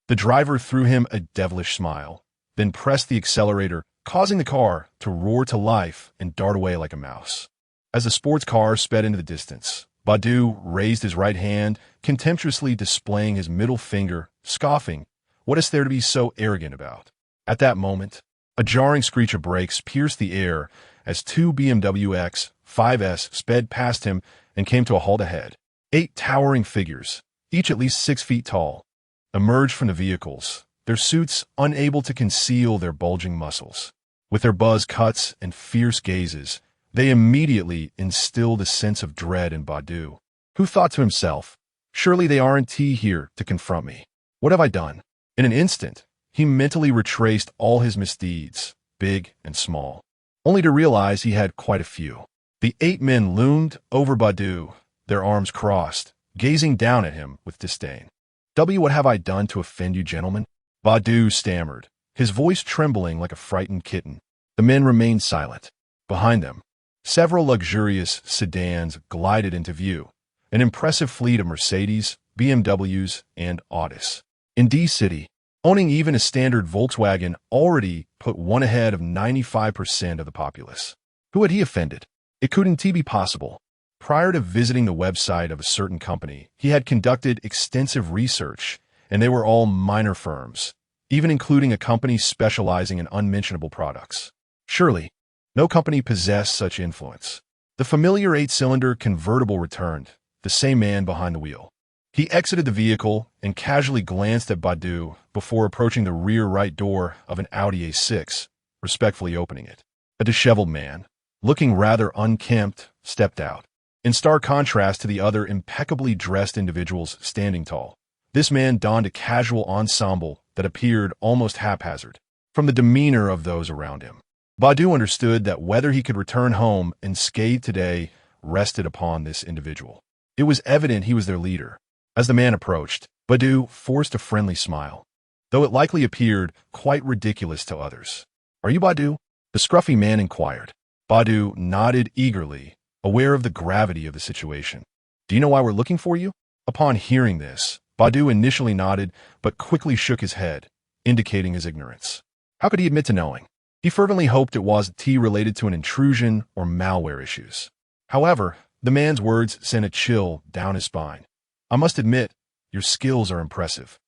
Speaker 1: The driver threw him a devilish smile, then pressed the accelerator, causing the car to roar to life and dart away like a mouse. As the sports car sped into the distance, Badu raised his right hand, contemptuously displaying his middle finger, scoffing, "What is there to be so arrogant about?" At that moment, a jarring screech of brakes pierced the air as two BMW X5s sped past him and came to a halt ahead. 8 towering figures, each at least 6 feet tall, emerged from the vehicles, their suits unable to conceal their bulging muscles. With their buzz cuts and fierce gazes, they immediately instilled a sense of dread in Badu, who thought to himself, "Surely they aren't here to confront me. What have I done?" In an instant, he mentally retraced all his misdeeds, big and small, only to realize he had quite a few. The 8 men loomed over Badu, their arms crossed, gazing down at him with disdain. "What have I done to offend you, gentlemen?" Badu stammered, his voice trembling like a frightened kitten. The men remained silent. Behind them, several luxurious sedans glided into view, an impressive fleet of Mercedes, BMWs, and Audis. In D-City, owning even a standard Volkswagen already put one ahead of 95% of the populace. Who had he offended? It couldn't be possible. Prior to visiting the website of a certain company, he had conducted extensive research, and they were all minor firms, even including a company specializing in unmentionable products. Surely, no company possessed such influence. The familiar 8-cylinder convertible returned, the same man behind the wheel. He exited the vehicle and casually glanced at Badu before approaching the rear right door of an Audi A6, respectfully opening it. A disheveled man, looking rather unkempt, stepped out. In stark contrast to the other impeccably dressed individuals standing tall, this man donned a casual ensemble that appeared almost haphazard. From the demeanor of those around him, Badu understood that whether he could return home unscathed today rested upon this individual. It was evident he was their leader. As the man approached, Badu forced a friendly smile, though it likely appeared quite ridiculous to others. "Are you Badu?" the scruffy man inquired. Badu nodded eagerly, aware of the gravity of the situation. "Do you know why we're looking for you?" Upon hearing this, Badu initially nodded, but quickly shook his head, indicating his ignorance. How could he admit to knowing? He fervently hoped it was related to an intrusion or malware issues. However, the man's words sent a chill down his spine. "I must admit, your skills are impressive.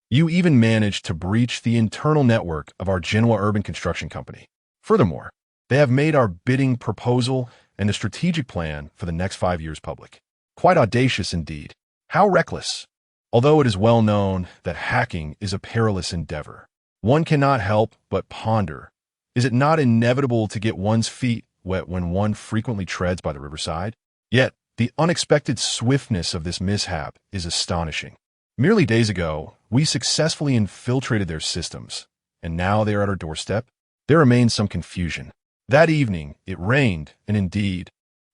Speaker 1: You even managed to breach the internal network of our Genoa Urban Construction Company. Furthermore, they have made our bidding proposal and the strategic plan for the next 5 years public. Quite audacious indeed. How reckless. Although it is well known that hacking is a perilous endeavor, one cannot help but ponder, is it not inevitable to get one's feet wet when one frequently treads by the riverside? Yet, the unexpected swiftness of this mishap is astonishing. Merely days ago, we successfully infiltrated their systems, and now they are at our doorstep. There remains some confusion. That evening, it rained, and indeed,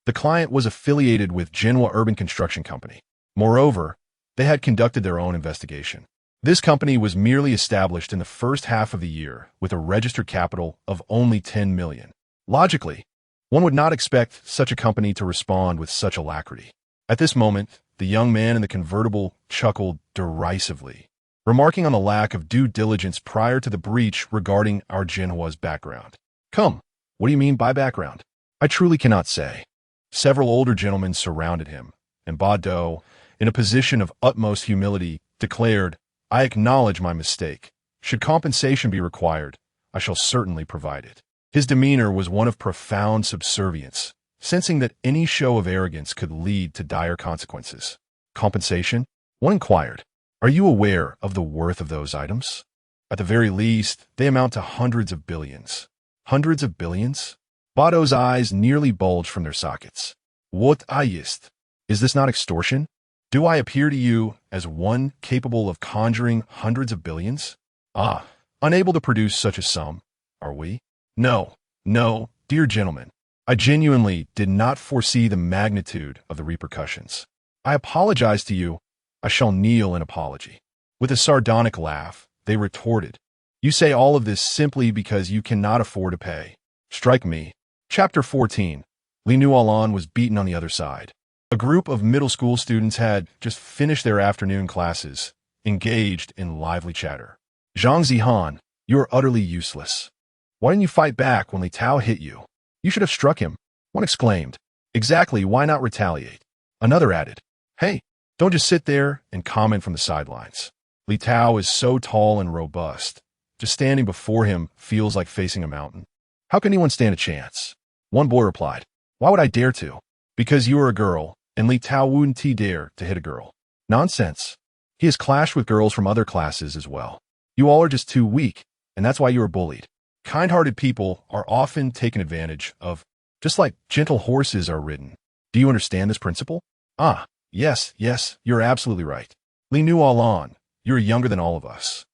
Speaker 1: The client was affiliated with Jinhua Urban Construction Company. Moreover, they had conducted their own investigation. This company was merely established in the first half of the year with a registered capital of only 10 million. Logically, one would not expect such a company to respond with such alacrity. At this moment, the young man in the convertible chuckled derisively, remarking on the lack of due diligence prior to the breach regarding our Jinhua's background. Come, what do you mean by background? I truly cannot say. Several older gentlemen surrounded him, and Ba Dou, in a position of utmost humility, declared, I acknowledge my mistake. Should compensation be required, I shall certainly provide it. His demeanor was one of profound subservience, sensing that any show of arrogance could lead to dire consequences. Compensation? One inquired, are you aware of the worth of those items? At the very least, they amount to hundreds of billions. Hundreds of billions? Ba Dou's eyes nearly bulged from their sockets. What ist? Is this not extortion? Do I appear to you as one capable of conjuring hundreds of billions? Ah, unable to produce such a sum, are we? No, dear gentlemen. I genuinely did not foresee the magnitude of the repercussions. I apologize to you. I shall kneel in apology. With a sardonic laugh, they retorted, you say all of this simply because you cannot afford to pay. Strike me. Chapter 14. Li Nannan was beaten on the other side. A group of middle school students had just finished their afternoon classes, engaged in lively chatter. Zhang Zihan, you are utterly useless. Why didn't you fight back when Li Tao hit you? You should have struck him. One exclaimed. Exactly, why not retaliate? Another added. Hey, don't just sit there and comment from the sidelines. Li Tao is so tall and robust. Just standing before him feels like facing a mountain. How can anyone stand a chance? One boy replied. Why would I dare to? Because you are a girl, and Li Tao wouldn't dare to hit a girl. Nonsense. He has clashed with girls from other classes as well. You all are just too weak, and that's why you are bullied. Kind-hearted people are often taken advantage of, just like gentle horses are ridden. Do you understand this principle? Ah, yes, you're absolutely right. Li Nannan, you're younger than all of us.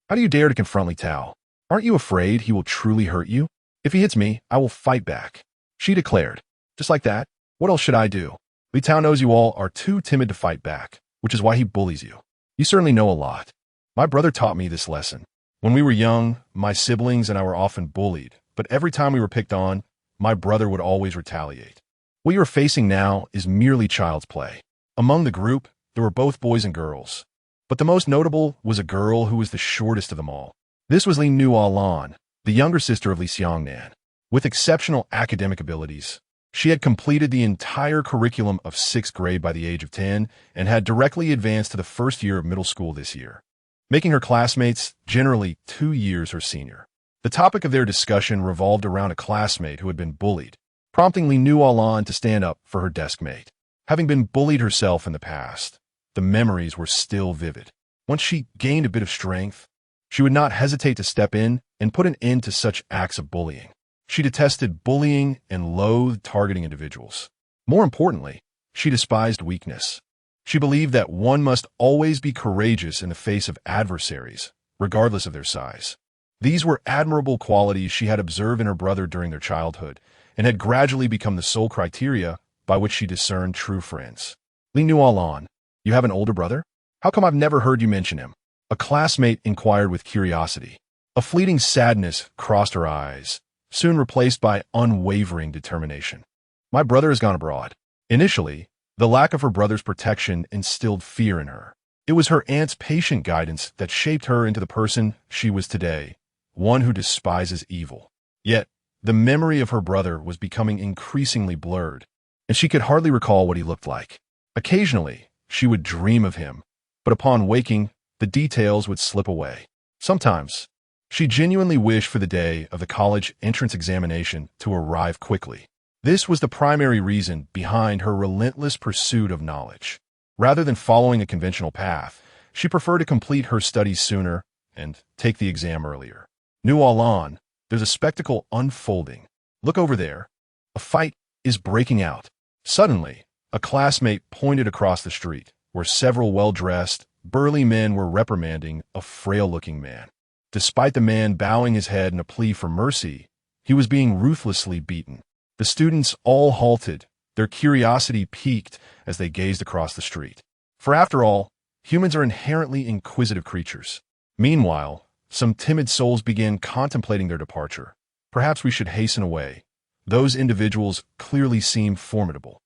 Speaker 1: How do you dare to confront Li Tao? Aren't you afraid he will truly hurt you? If he hits me, I will fight back. She declared. Just like that, what else should I do? Li Tao knows you all are too timid to fight back, which is why he bullies you. You certainly know a lot. My brother taught me this lesson. When we were young, my siblings and I were often bullied, but every time we were picked on, my brother would always retaliate. What you are facing now is merely child's play. Among the group, there were both boys and girls, but the most notable was a girl who was the shortest of them all. This was Li Nannan, the younger sister of Li Nannan. With exceptional academic abilities, she had completed the entire curriculum of 6th grade by the age of 10 and had directly advanced to the first year of middle school this year, making her classmates generally 2 years her senior. The topic of their discussion revolved around a classmate who had been bullied, prompting Li Nannan to stand up for her deskmate. Having been bullied herself in the past, the memories were still vivid. Once she gained a bit of strength, she would not hesitate to step in and put an end to such acts of bullying. She detested bullying and loathed targeting individuals. More importantly, she despised weakness. She believed that one must always be courageous in the face of adversaries, regardless of their size. These were admirable qualities she had observed in her brother during their childhood and had gradually become the sole criteria by which she discerned true friends. Li Nannan, you have an older brother? How come I've never heard you mention him? A classmate inquired with curiosity. A fleeting sadness crossed her eyes, soon replaced by unwavering determination. My brother has gone abroad. Initially, the lack of her brother's protection instilled fear in her. It was her aunt's patient guidance that shaped her into the person she was today, one who despises evil. Yet, the memory of her brother was becoming increasingly blurred, and she could hardly recall what he looked like. Occasionally, she would dream of him, but upon waking, the details would slip away. Sometimes, she genuinely wished for the day of the college entrance examination to arrive quickly. This was the primary reason behind her relentless pursuit of knowledge. Rather than following a conventional path, she preferred to complete her studies sooner and take the exam earlier. Nannan, there's a spectacle unfolding. Look over there. A fight is breaking out. Suddenly, a classmate pointed across the street, where several well-dressed, burly men were reprimanding a frail-looking man. Despite the man bowing his head in a plea for mercy, he was being ruthlessly beaten. The students all halted, Their curiosity piqued as they gazed across the street. For after all, humans are inherently inquisitive creatures. Meanwhile, some timid souls began contemplating their departure. Perhaps we should hasten away. Those individuals clearly seem formidable.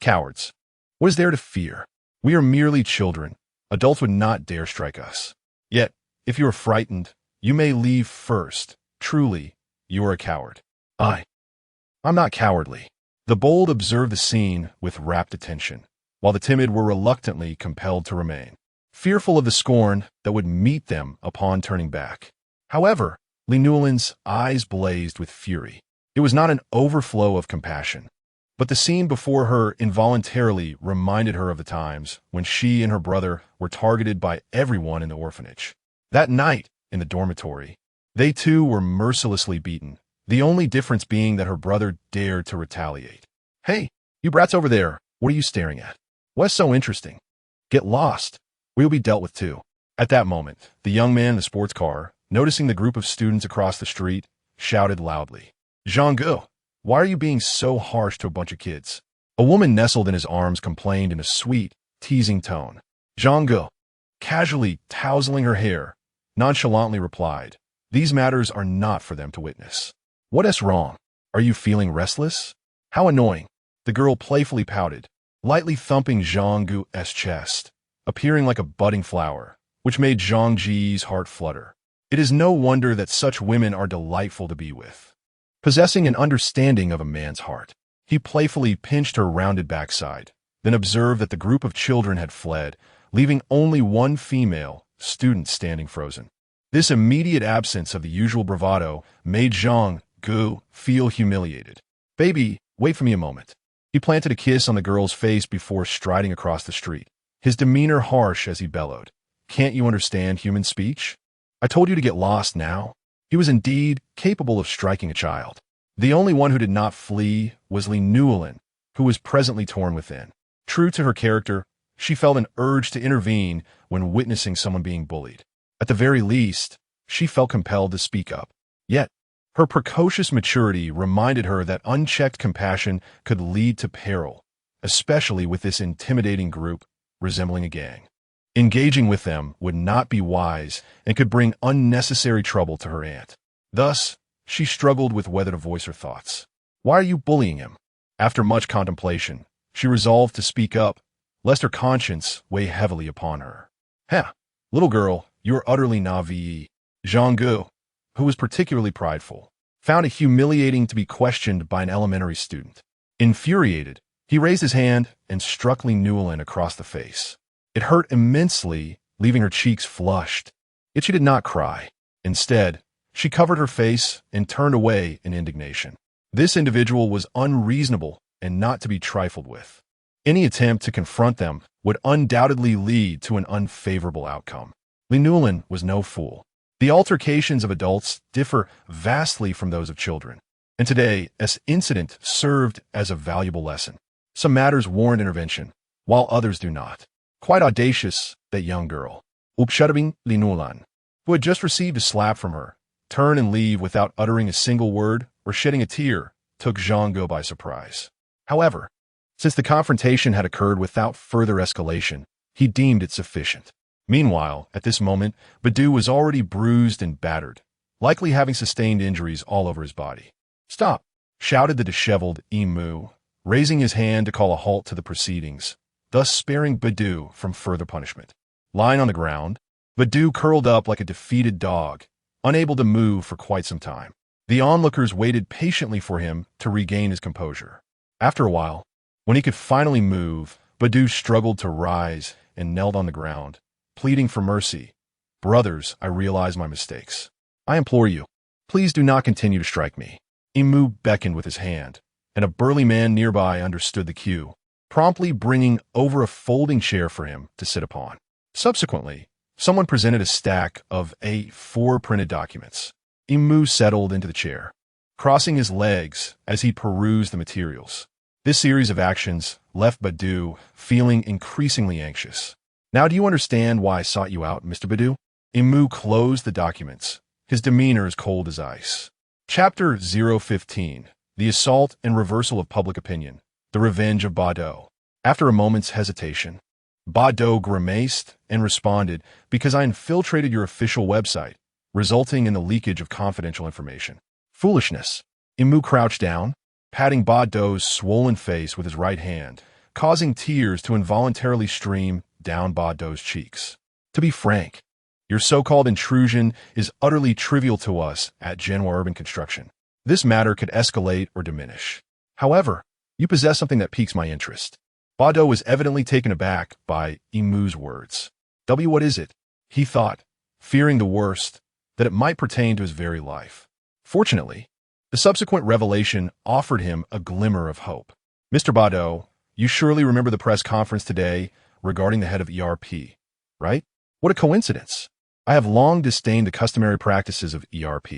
Speaker 1: Cowards. What is there to fear? We are merely children. Adults would not dare strike us. Yet, if you are frightened, you may leave first. Truly, you are a coward. I'm not cowardly. The bold observed the scene with rapt attention, while the timid were reluctantly compelled to remain, fearful of the scorn that would meet them upon turning back. However, Li Nannan's eyes blazed with fury. It was not an overflow of compassion, but the scene before her involuntarily reminded her of the times when she and her brother were targeted by everyone in the orphanage. That night, in the dormitory, they too were mercilessly beaten, the only difference being that her brother dared to retaliate. "Hey, you brats over there, what are you staring at? What's so interesting? Get lost. We'll be dealt with too." At that moment, the young man in the sports car, noticing the group of students across the street, shouted loudly, "Zhang, why are you being so harsh to a bunch of kids?" A woman nestled in his arms complained in a sweet, teasing tone. Zhang, casually tousling her hair, nonchalantly replied, "These matters are not for them to witness." "What is wrong? Are you feeling restless? How annoying." The girl playfully pouted, lightly thumping Zhang's chest, appearing like a budding flower, which made Zhang Ji's heart flutter. It is no wonder that such women are delightful to be with. Possessing an understanding of a man's heart, he playfully pinched her rounded backside, then observed that the group of children had fled, leaving only one female student standing frozen. This immediate absence of the usual bravado made Zhang feel humiliated. "Baby, wait for me a moment." He planted a kiss on the girl's face before striding across the street, his demeanor harsh as he bellowed, "Can't you understand human speech? I told you to get lost now." He was indeed capable of striking a child. The only one who did not flee was Li Nannan, who was presently torn within. True to her character, she felt an urge to intervene when witnessing someone being bullied. At the very least, she felt compelled to speak up. Yet, her precocious maturity reminded her that unchecked compassion could lead to peril, especially with this intimidating group resembling a gang. Engaging with them would not be wise and could bring unnecessary trouble to her aunt. Thus, she struggled with whether to voice her thoughts. "Why are you bullying him?" After much contemplation, she resolved to speak up, lest her conscience weigh heavily upon her. Little girl, you are utterly naive." Zhang, who was particularly prideful, found it humiliating to be questioned by an elementary student. Infuriated, he raised his hand and struck Li Nannan across the face. It hurt immensely, leaving her cheeks flushed. Yet she did not cry. Instead, she covered her face and turned away in indignation. This individual was unreasonable and not to be trifled with. Any attempt to confront them would undoubtedly lead to an unfavorable outcome. Li Nannan was no fool. The altercations of adults differ vastly from those of children, and today, this incident served as a valuable lesson. Some matters warrant intervention, while others do not. Quite audacious, that young girl, Li Nannan, who had just received a slap from her, turn and leave without uttering a single word or shedding a tear, took Zhang by surprise. However, since the confrontation had occurred without further escalation, he deemed it sufficient. Meanwhile, at this moment, Badu was already bruised and battered, likely having sustained injuries all over his body. "Stop!" shouted the disheveled Imu, raising his hand to call a halt to the proceedings, thus sparing Badu from further punishment. Lying on the ground, Badu curled up like a defeated dog, unable to move for quite some time. The onlookers waited patiently for him to regain his composure. After a while, when he could finally move, Badu struggled to rise and knelt on the ground, pleading for mercy. "Brothers, I realize my mistakes. I implore you, please do not continue to strike me." Imu beckoned with his hand, and a burly man nearby understood the cue, promptly bringing over a folding chair for him to sit upon. Subsequently, someone presented a stack of A4 printed documents. Imu settled into the chair, crossing his legs as he perused the materials. This series of actions left Badu feeling increasingly anxious. "Now do you understand why I sought you out, Mr. Badu?" Imu closed the documents, his demeanor as cold as ice. Chapter 015, The Assault and Reversal of Public Opinion. The Revenge of Bado. After a moment's hesitation, Bado grimaced and responded, because I infiltrated your official website, resulting in the leakage of confidential information. Foolishness. Imu crouched down, patting Bado's swollen face with his right hand, causing tears to involuntarily stream down Bado's cheeks. To be frank, your so-called intrusion is utterly trivial to us at Genwa Urban Construction. This matter could escalate or diminish. However, you possess something that piques my interest. Bado was evidently taken aback by Imu's words. What is it? He thought, fearing the worst, that it might pertain to his very life. Fortunately, the subsequent revelation offered him a glimmer of hope. Mr. Bado, you surely remember the press conference today regarding the head of ERP, right? What a coincidence. I have long disdained the customary practices of ERP.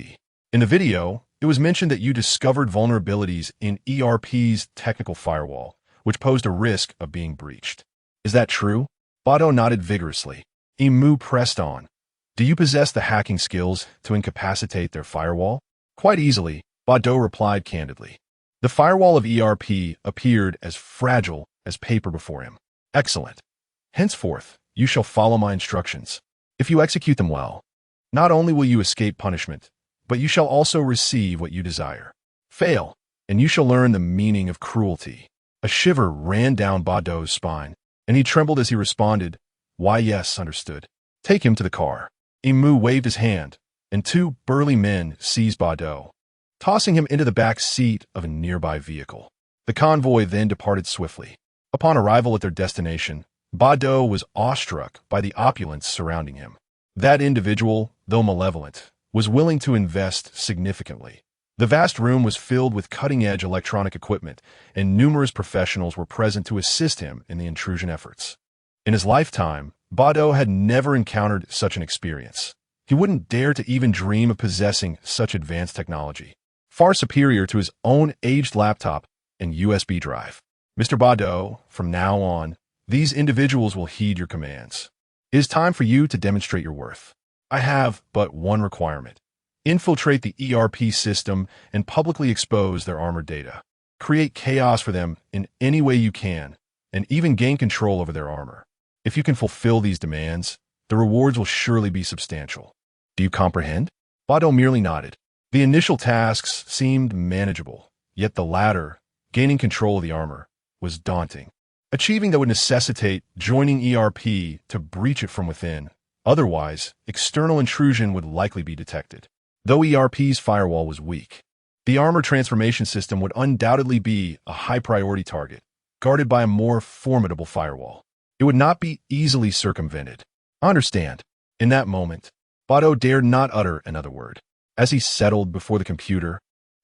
Speaker 1: In the video, it was mentioned that you discovered vulnerabilities in ERP's technical firewall, which posed a risk of being breached. Is that true? Bado nodded vigorously. Imu pressed on. Do you possess the hacking skills to incapacitate their firewall? Quite easily, Bado replied candidly. The firewall of ERP appeared as fragile as paper before him. Excellent. Henceforth, you shall follow my instructions. If you execute them well, not only will you escape punishment, but you shall also receive what you desire. Fail, and you shall learn the meaning of cruelty. A shiver ran down Bado's spine, and he trembled as he responded, Why yes, understood. Take him to the car. Imu waved his hand, and two burly men seized Bado, tossing him into the back seat of a nearby vehicle. The convoy then departed swiftly. Upon arrival at their destination, Bado was awestruck by the opulence surrounding him. That individual, though malevolent, was willing to invest significantly. The vast room was filled with cutting-edge electronic equipment, and numerous professionals were present to assist him in the intrusion efforts. In his lifetime, Bado had never encountered such an experience. He wouldn't dare to even dream of possessing such advanced technology, far superior to his own aged laptop and USB drive. Mr. Bado, from now on, these individuals will heed your commands. It is time for you to demonstrate your worth. I have but one requirement. Infiltrate the ERP system and publicly expose their armored data. Create chaos for them in any way you can, and even gain control over their armor. If you can fulfill these demands, the rewards will surely be substantial. Do you comprehend? Bado merely nodded. The initial tasks seemed manageable, yet the latter, gaining control of the armor, was daunting. Achieving that would necessitate joining ERP to breach it from within. Otherwise, external intrusion would likely be detected. Though ERP's firewall was weak, the armor transformation system would undoubtedly be a high-priority target, guarded by a more formidable firewall. It would not be easily circumvented. Understand. In that moment, Bado dared not utter another word. As he settled before the computer,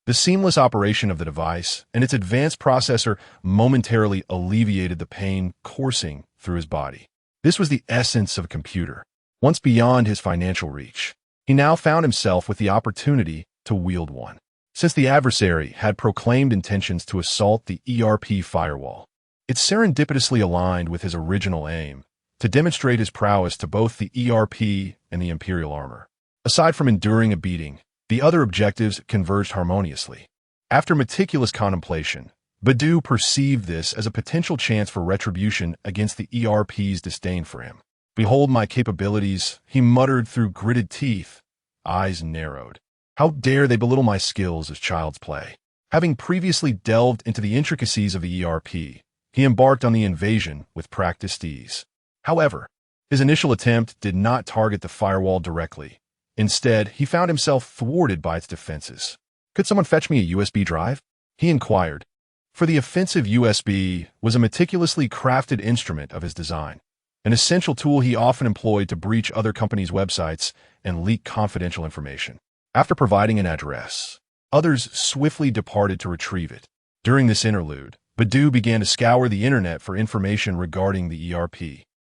Speaker 1: the seamless operation of the device and its advanced processor momentarily alleviated the pain coursing through his body. This was the essence of a computer. Once beyond his financial reach, he now found himself with the opportunity to wield one. Since the adversary had proclaimed intentions to assault the ERP firewall, it serendipitously aligned with his original aim to demonstrate his prowess to both the ERP and the Imperial armor. Aside from enduring a beating, the other objectives converged harmoniously. After meticulous contemplation, Bado perceived this as a potential chance for retribution against the ERP's disdain for him. Behold my capabilities, he muttered through gritted teeth, eyes narrowed. How dare they belittle my skills as child's play? Having previously delved into the intricacies of the ERP, he embarked on the invasion with practiced ease. However, his initial attempt did not target the firewall directly. Instead, he found himself thwarted by its defenses. Could someone fetch me a USB drive? He inquired. For the offensive USB was a meticulously crafted instrument of his design, an essential tool he often employed to breach other companies' websites and leak confidential information. After providing an address, others swiftly departed to retrieve it. During this interlude, Bado began to scour the internet for information regarding the ERP.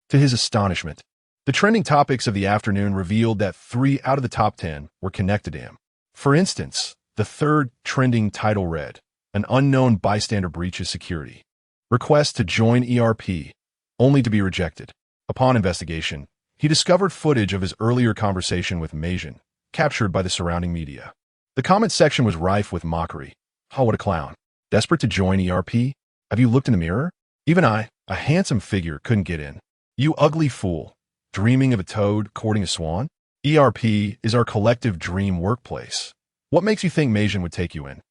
Speaker 1: To his astonishment, the trending topics of the afternoon revealed that 3 out of the top 10 were connected to him. For instance, the third trending title read, An unknown bystander breaches security. Request to join ERP, only to be rejected. Upon investigation, he discovered footage of his earlier conversation with Majan, captured by the surrounding media. The comment section was rife with mockery. Oh, what a clown. Desperate to join ERP? Have you looked in the mirror? Even I, a handsome figure, couldn't get in. You ugly fool, dreaming of a toad courting a swan? ERP is our collective dream workplace. What makes you think Meijin would take you in?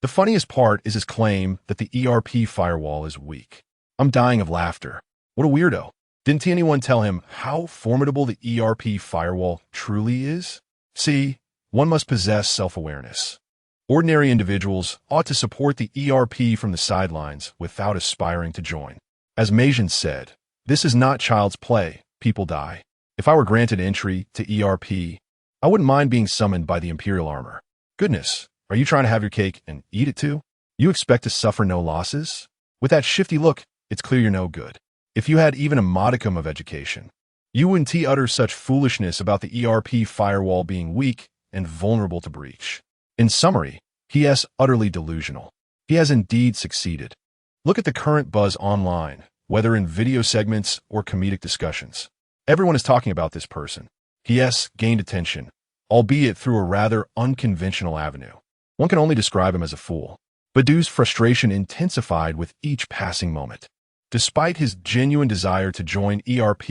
Speaker 1: The funniest part is his claim that the ERP firewall is weak. I'm dying of laughter. What a weirdo. Didn't anyone tell him how formidable the ERP firewall truly is? See, one must possess self-awareness. Ordinary individuals ought to support the ERP from the sidelines without aspiring to join. As Meijin said, this is not child's play, people die. If I were granted entry to ERP, I wouldn't mind being summoned by the Imperial armor. Goodness, are you trying to have your cake and eat it too? You expect to suffer no losses? With that shifty look, it's clear you're no good. If you had even a modicum of education, you wouldn't utter such foolishness about the ERP firewall being weak and vulnerable to breach. In summary, he is utterly delusional. He has indeed succeeded. Look at the current buzz online, whether in video segments or comedic discussions. Everyone is talking about this person. He has gained attention, albeit through a rather unconventional avenue. One can only describe him as a fool. Badu's frustration intensified with each passing moment. Despite his genuine desire to join ERP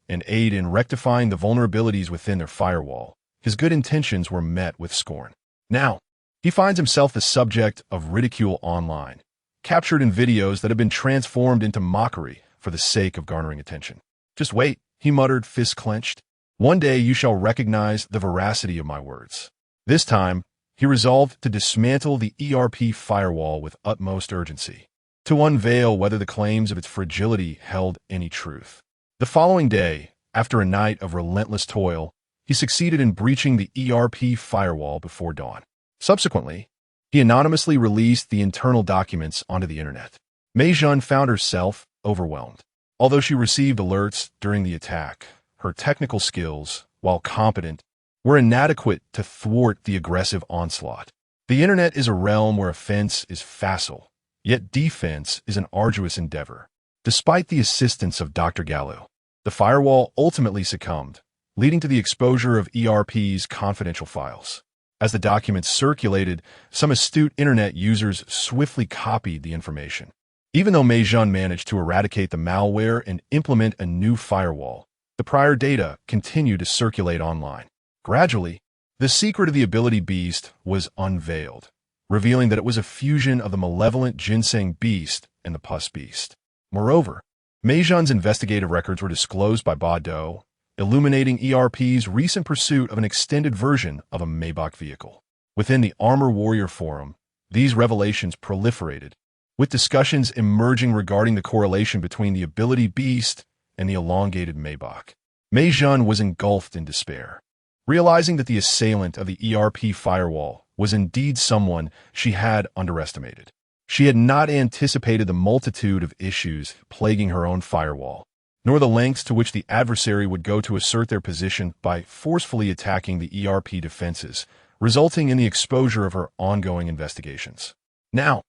Speaker 1: and aid in rectifying the vulnerabilities within their firewall, his good intentions were met with scorn. Now, he finds himself the subject of ridicule online, captured in videos that have been transformed into mockery for the sake of garnering attention. Just wait, he muttered, fists clenched. One day you shall recognize the veracity of my words. This time, he resolved to dismantle the ERP firewall with utmost urgency, to unveil whether the claims of its fragility held any truth. The following day, after a night of relentless toil, he succeeded in breaching the ERP firewall before dawn. Subsequently, he anonymously released the internal documents onto the internet. Meijin found herself overwhelmed. Although she received alerts during the attack, her technical skills, while competent, were inadequate to thwart the aggressive onslaught. The internet is a realm where offense is facile, yet defense is an arduous endeavor. Despite the assistance of Dr. Gallo, the firewall ultimately succumbed, leading to the exposure of ERP's confidential files. As the documents circulated, some astute internet users swiftly copied the information. Even though Meijin managed to eradicate the malware and implement a new firewall, the prior data continued to circulate online. Gradually, the secret of the ability beast was unveiled, revealing that it was a fusion of the malevolent ginseng beast and the pus beast. Moreover, Meijin's investigative records were disclosed by Bado, illuminating ERP's recent pursuit of an extended version of a Maybach vehicle. Within the Armor Warrior Forum, these revelations proliferated, with discussions emerging regarding the correlation between the ability beast and the elongated Maybach. Meijin was engulfed in despair, realizing that the assailant of the ERP firewall was indeed someone she had underestimated. She had not anticipated the multitude of issues plaguing her own firewall, nor the lengths to which the adversary would go to assert their position by forcefully attacking the ERP defenses, resulting in the exposure of her ongoing investigations. Now,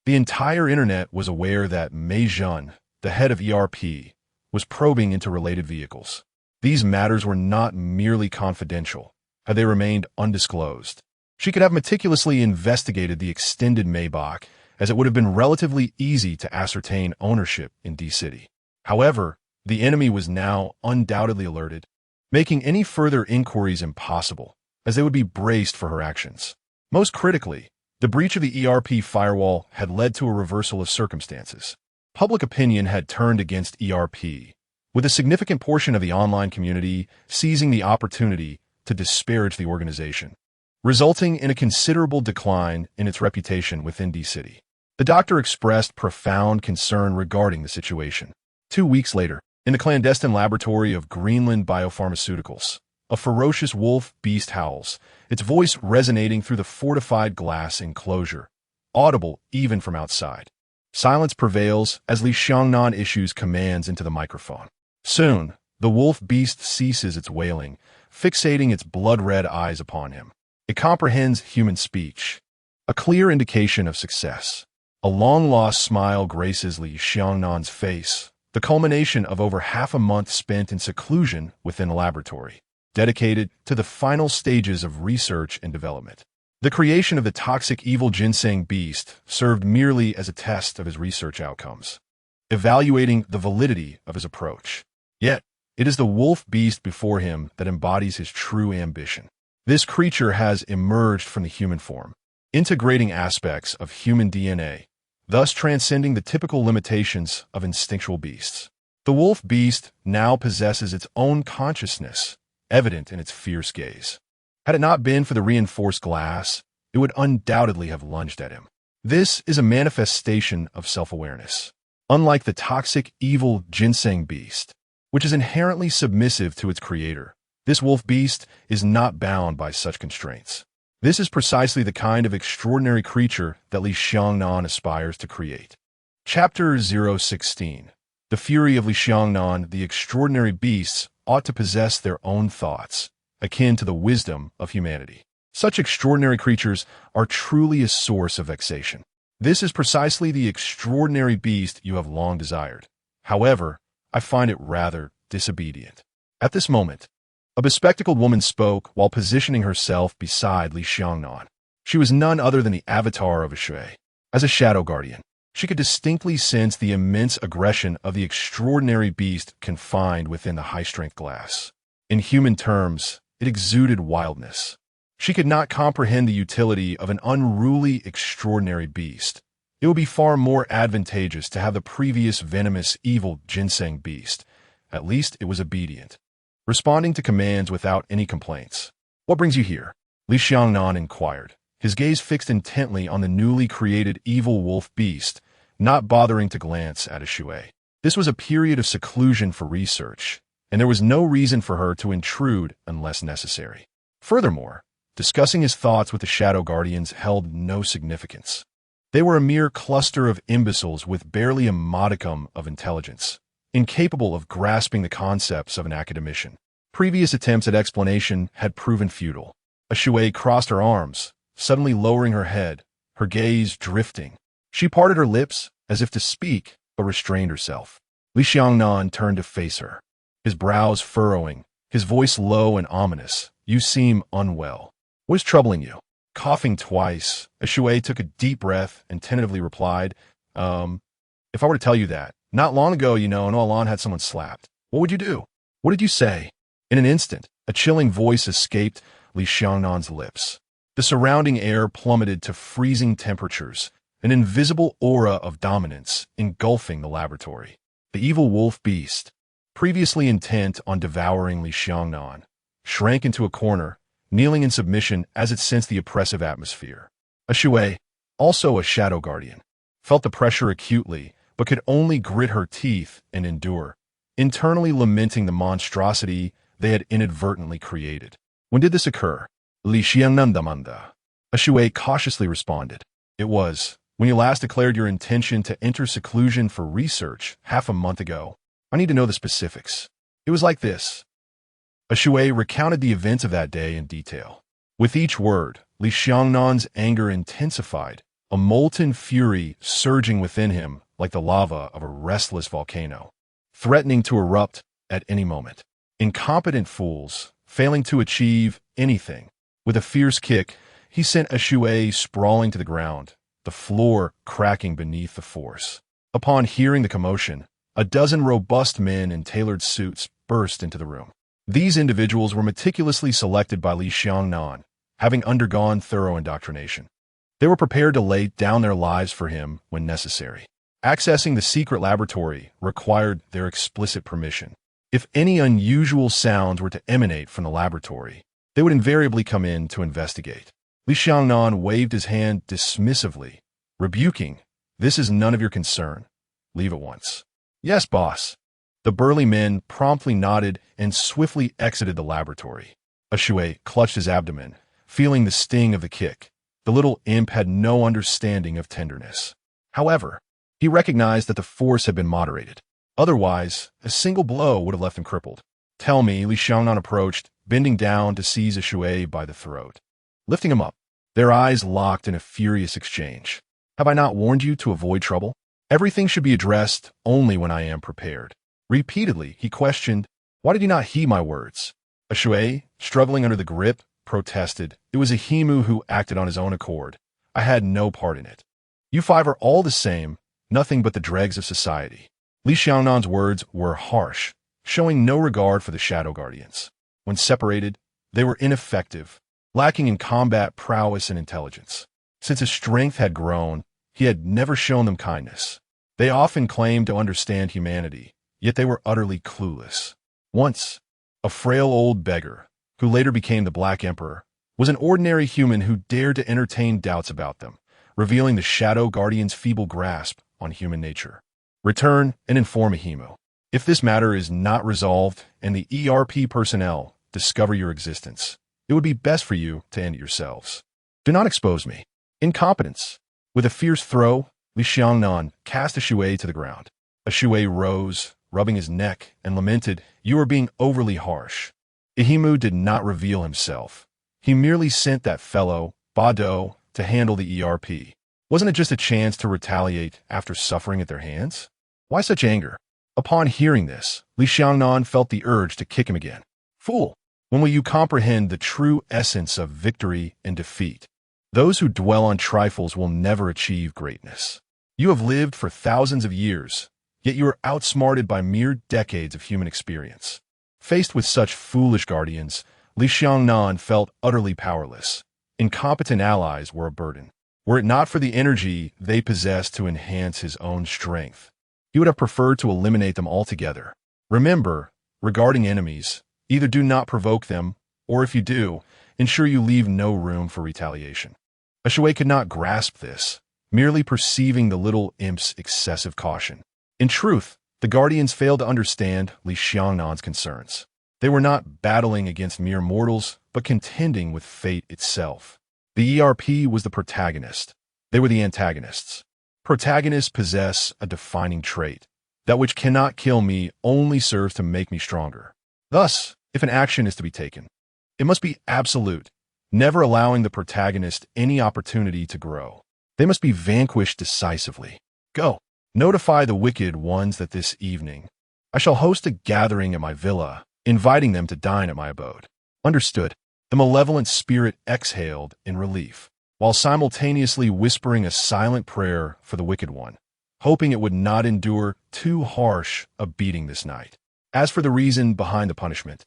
Speaker 1: the entire internet was aware that Meijin, the head of ERP, was probing into related vehicles. These matters were not merely confidential, had they remained undisclosed. She could have meticulously investigated the extended Maybach, as it would have been relatively easy to ascertain ownership in D-City. However, the enemy was now undoubtedly alerted, making any further inquiries impossible, as they would be braced for her actions. Most critically, the breach of the ERP firewall had led to a reversal of circumstances. Public opinion had turned against ERP, with a significant portion of the online community seizing the opportunity to disparage the organization, resulting in a considerable decline in its reputation within D-City. The doctor expressed profound concern regarding the situation. 2 weeks later, in the clandestine laboratory of Greenland Biopharmaceuticals, a ferocious wolf beast howls, its voice resonating through the fortified glass enclosure, audible even from outside. Silence prevails as Li Nannan issues commands into the microphone. Soon, the wolf beast ceases its wailing, fixating its blood-red eyes upon him. It comprehends human speech, a clear indication of success. A long-lost smile graces Li Nannan's face, the culmination of over half a month spent in seclusion within a laboratory, dedicated to the final stages of research and development. The creation of the toxic evil ginseng beast served merely as a test of his research outcomes, evaluating the validity of his approach. Yet, it is the wolf beast before him that embodies his true ambition. This creature has emerged from the human form, integrating aspects of human DNA, thus transcending the typical limitations of instinctual beasts. The wolf beast now possesses its own consciousness, evident in its fierce gaze. Had it not been for the reinforced glass, it would undoubtedly have lunged at him. This is a manifestation of self-awareness. Unlike the toxic, evil ginseng beast, which is inherently submissive to its creator, this wolf beast is not bound by such constraints. This is precisely the kind of extraordinary creature that Li Nannan aspires to create. Chapter 016. The fury of Li Nannan. The extraordinary beasts ought to possess their own thoughts, akin to the wisdom of humanity. Such extraordinary creatures are truly a source of vexation. This is precisely the extraordinary beast you have long desired. However, I find it rather disobedient. At this moment, a bespectacled woman spoke while positioning herself beside Li Nannan. She was none other than the avatar of a shui. As a shadow guardian, she could distinctly sense the immense aggression of the extraordinary beast confined within the high-strength glass. In human terms, it exuded wildness. She could not comprehend the utility of an unruly, extraordinary beast. It would be far more advantageous to have the previous venomous, evil ginseng beast. At least it was obedient, responding to commands without any complaints. "What brings you here?" Li Nannan inquired, his gaze fixed intently on the newly created evil wolf beast, not bothering to glance at a shui. This was a period of seclusion for research, and there was no reason for her to intrude unless necessary. Furthermore, discussing his thoughts with the shadow guardians held no significance. They were a mere cluster of imbeciles with barely a modicum of intelligence, incapable of grasping the concepts of an academician. Previous attempts at explanation had proven futile. A shui crossed her arms, suddenly lowering her head, her gaze drifting. She parted her lips as if to speak, but restrained herself. Li Nannan turned to face her, his brows furrowing, his voice low and ominous. "You seem unwell. What is troubling you?" Coughing twice, a shui took a deep breath and tentatively replied, If I were to tell you that, not long ago, Nolan had someone slapped, what would you do? What did you say?" In an instant, a chilling voice escaped Li Nannan's lips. The surrounding air plummeted to freezing temperatures, an invisible aura of dominance engulfing the laboratory. The evil wolf beast, previously intent on devouring Li Nannan, shrank into a corner, kneeling in submission as it sensed the oppressive atmosphere. A shui, also a shadow guardian, felt the pressure acutely, but could only grit her teeth and endure, internally lamenting the monstrosity they had inadvertently created. "When did this occur?" Li Nannan. A shui cautiously responded. "It was when you last declared your intention to enter seclusion for research half a month ago. I need to know the specifics." "It was like this." A shui recounted the events of that day in detail. With each word, Li Nannan's anger intensified, a molten fury surging within him like the lava of a restless volcano, threatening to erupt at any moment. Incompetent fools, failing to achieve anything. With a fierce kick, he sent a shui sprawling to the ground, the floor cracking beneath the force. Upon hearing the commotion, a dozen robust men in tailored suits burst into the room. These individuals were meticulously selected by Li Nannan, having undergone thorough indoctrination. They were prepared to lay down their lives for him when necessary. Accessing the secret laboratory required their explicit permission. If any unusual sounds were to emanate from the laboratory, they would invariably come in to investigate. Li Nannan waved his hand dismissively, rebuking, "This is none of your concern. Leave at once." "Yes, boss." The burly men promptly nodded and swiftly exited the laboratory. A shui clutched his abdomen, feeling the sting of the kick. The little imp had no understanding of tenderness. However, he recognized that the force had been moderated. Otherwise, a single blow would have left him crippled. "Tell me," Li Nannan approached, bending down to seize a shui by the throat. Lifting him up, their eyes locked in a furious exchange. "Have I not warned you to avoid trouble? Everything should be addressed only when I am prepared." Repeatedly, he questioned, "Why did you not heed my words?" A shui, struggling under the grip protested. It was a Himu who acted on his own accord. I had no part in it. You five are all the same, nothing but the dregs of society. Li Xiangnan's words were harsh, showing no regard for the Shadow Guardians. When separated, they were ineffective, lacking in combat prowess and intelligence. Since his strength had grown, he had never shown them kindness. They often claimed to understand humanity, yet they were utterly clueless. Once, a frail old beggar, who later became the Black Emperor, was an ordinary human who dared to entertain doubts about them, revealing the Shadow Guardian's feeble grasp on human nature. Return and inform Ahimu. If this matter is not resolved and the ERP personnel discover your existence, it would be best for you to end it yourselves. Do not expose me. Incompetence. With a fierce throw, Li Xiangnan cast a Shui to the ground. A Shui rose, rubbing his neck, and lamented, "You are being overly harsh." Ahimu did not reveal himself. He merely sent that fellow, Bado, to handle the ERP. Wasn't it just a chance to retaliate after suffering at their hands? Why such anger? Upon hearing this, Li Xiangnan felt the urge to kick him again. Fool! When will you comprehend the true essence of victory and defeat? Those who dwell on trifles will never achieve greatness. You have lived for thousands of years, yet you are outsmarted by mere decades of human experience. Faced with such foolish guardians, Li Xiangnan felt utterly powerless. Incompetent allies were a burden. Were it not for the energy they possessed to enhance his own strength, he would have preferred to eliminate them altogether. Remember, regarding enemies, either do not provoke them, or if you do, ensure you leave no room for retaliation. A Shui could not grasp this, merely perceiving the little imp's excessive caution. In truth, the Guardians failed to understand Li Xiangnan's concerns. They were not battling against mere mortals, but contending with fate itself. The ERP was the protagonist. They were the antagonists. Protagonists possess a defining trait. That which cannot kill me only serves to make me stronger. Thus, if an action is to be taken, it must be absolute, never allowing the protagonist any opportunity to grow. They must be vanquished decisively. Go, notify the wicked ones that this evening I shall host a gathering at my villa, inviting them to dine at my abode. Understood. The malevolent spirit exhaled in relief, while simultaneously whispering a silent prayer for the wicked one, hoping it would not endure too harsh a beating this night. As for the reason behind the punishment,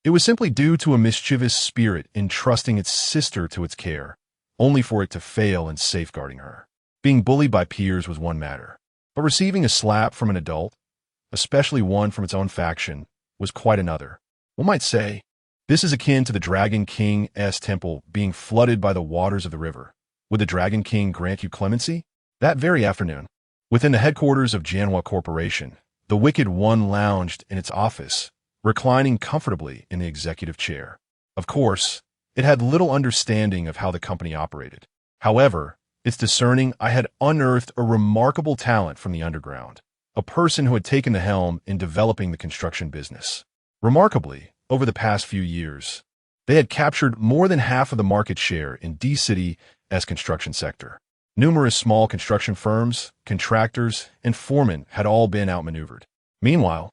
Speaker 1: it was simply due to a mischievous spirit entrusting its sister to its care, only for it to fail in safeguarding her. Being bullied by peers was one matter, but receiving a slap from an adult, especially one from its own faction, was quite another. One might say, this is akin to the Dragon King's temple being flooded by the waters of the river. Would the Dragon King grant you clemency? That very afternoon, within the headquarters of Janhua Corporation, the Wicked One lounged in its office, reclining comfortably in the executive chair. Of course, it had little understanding of how the company operated. However, its discerning eye had unearthed a remarkable talent from the underground, a person who had taken the helm in developing the construction business. Remarkably, over the past few years, they had captured more than half of the market share in D-City's construction sector. Numerous small construction firms, contractors, and foremen had all been outmaneuvered. Meanwhile,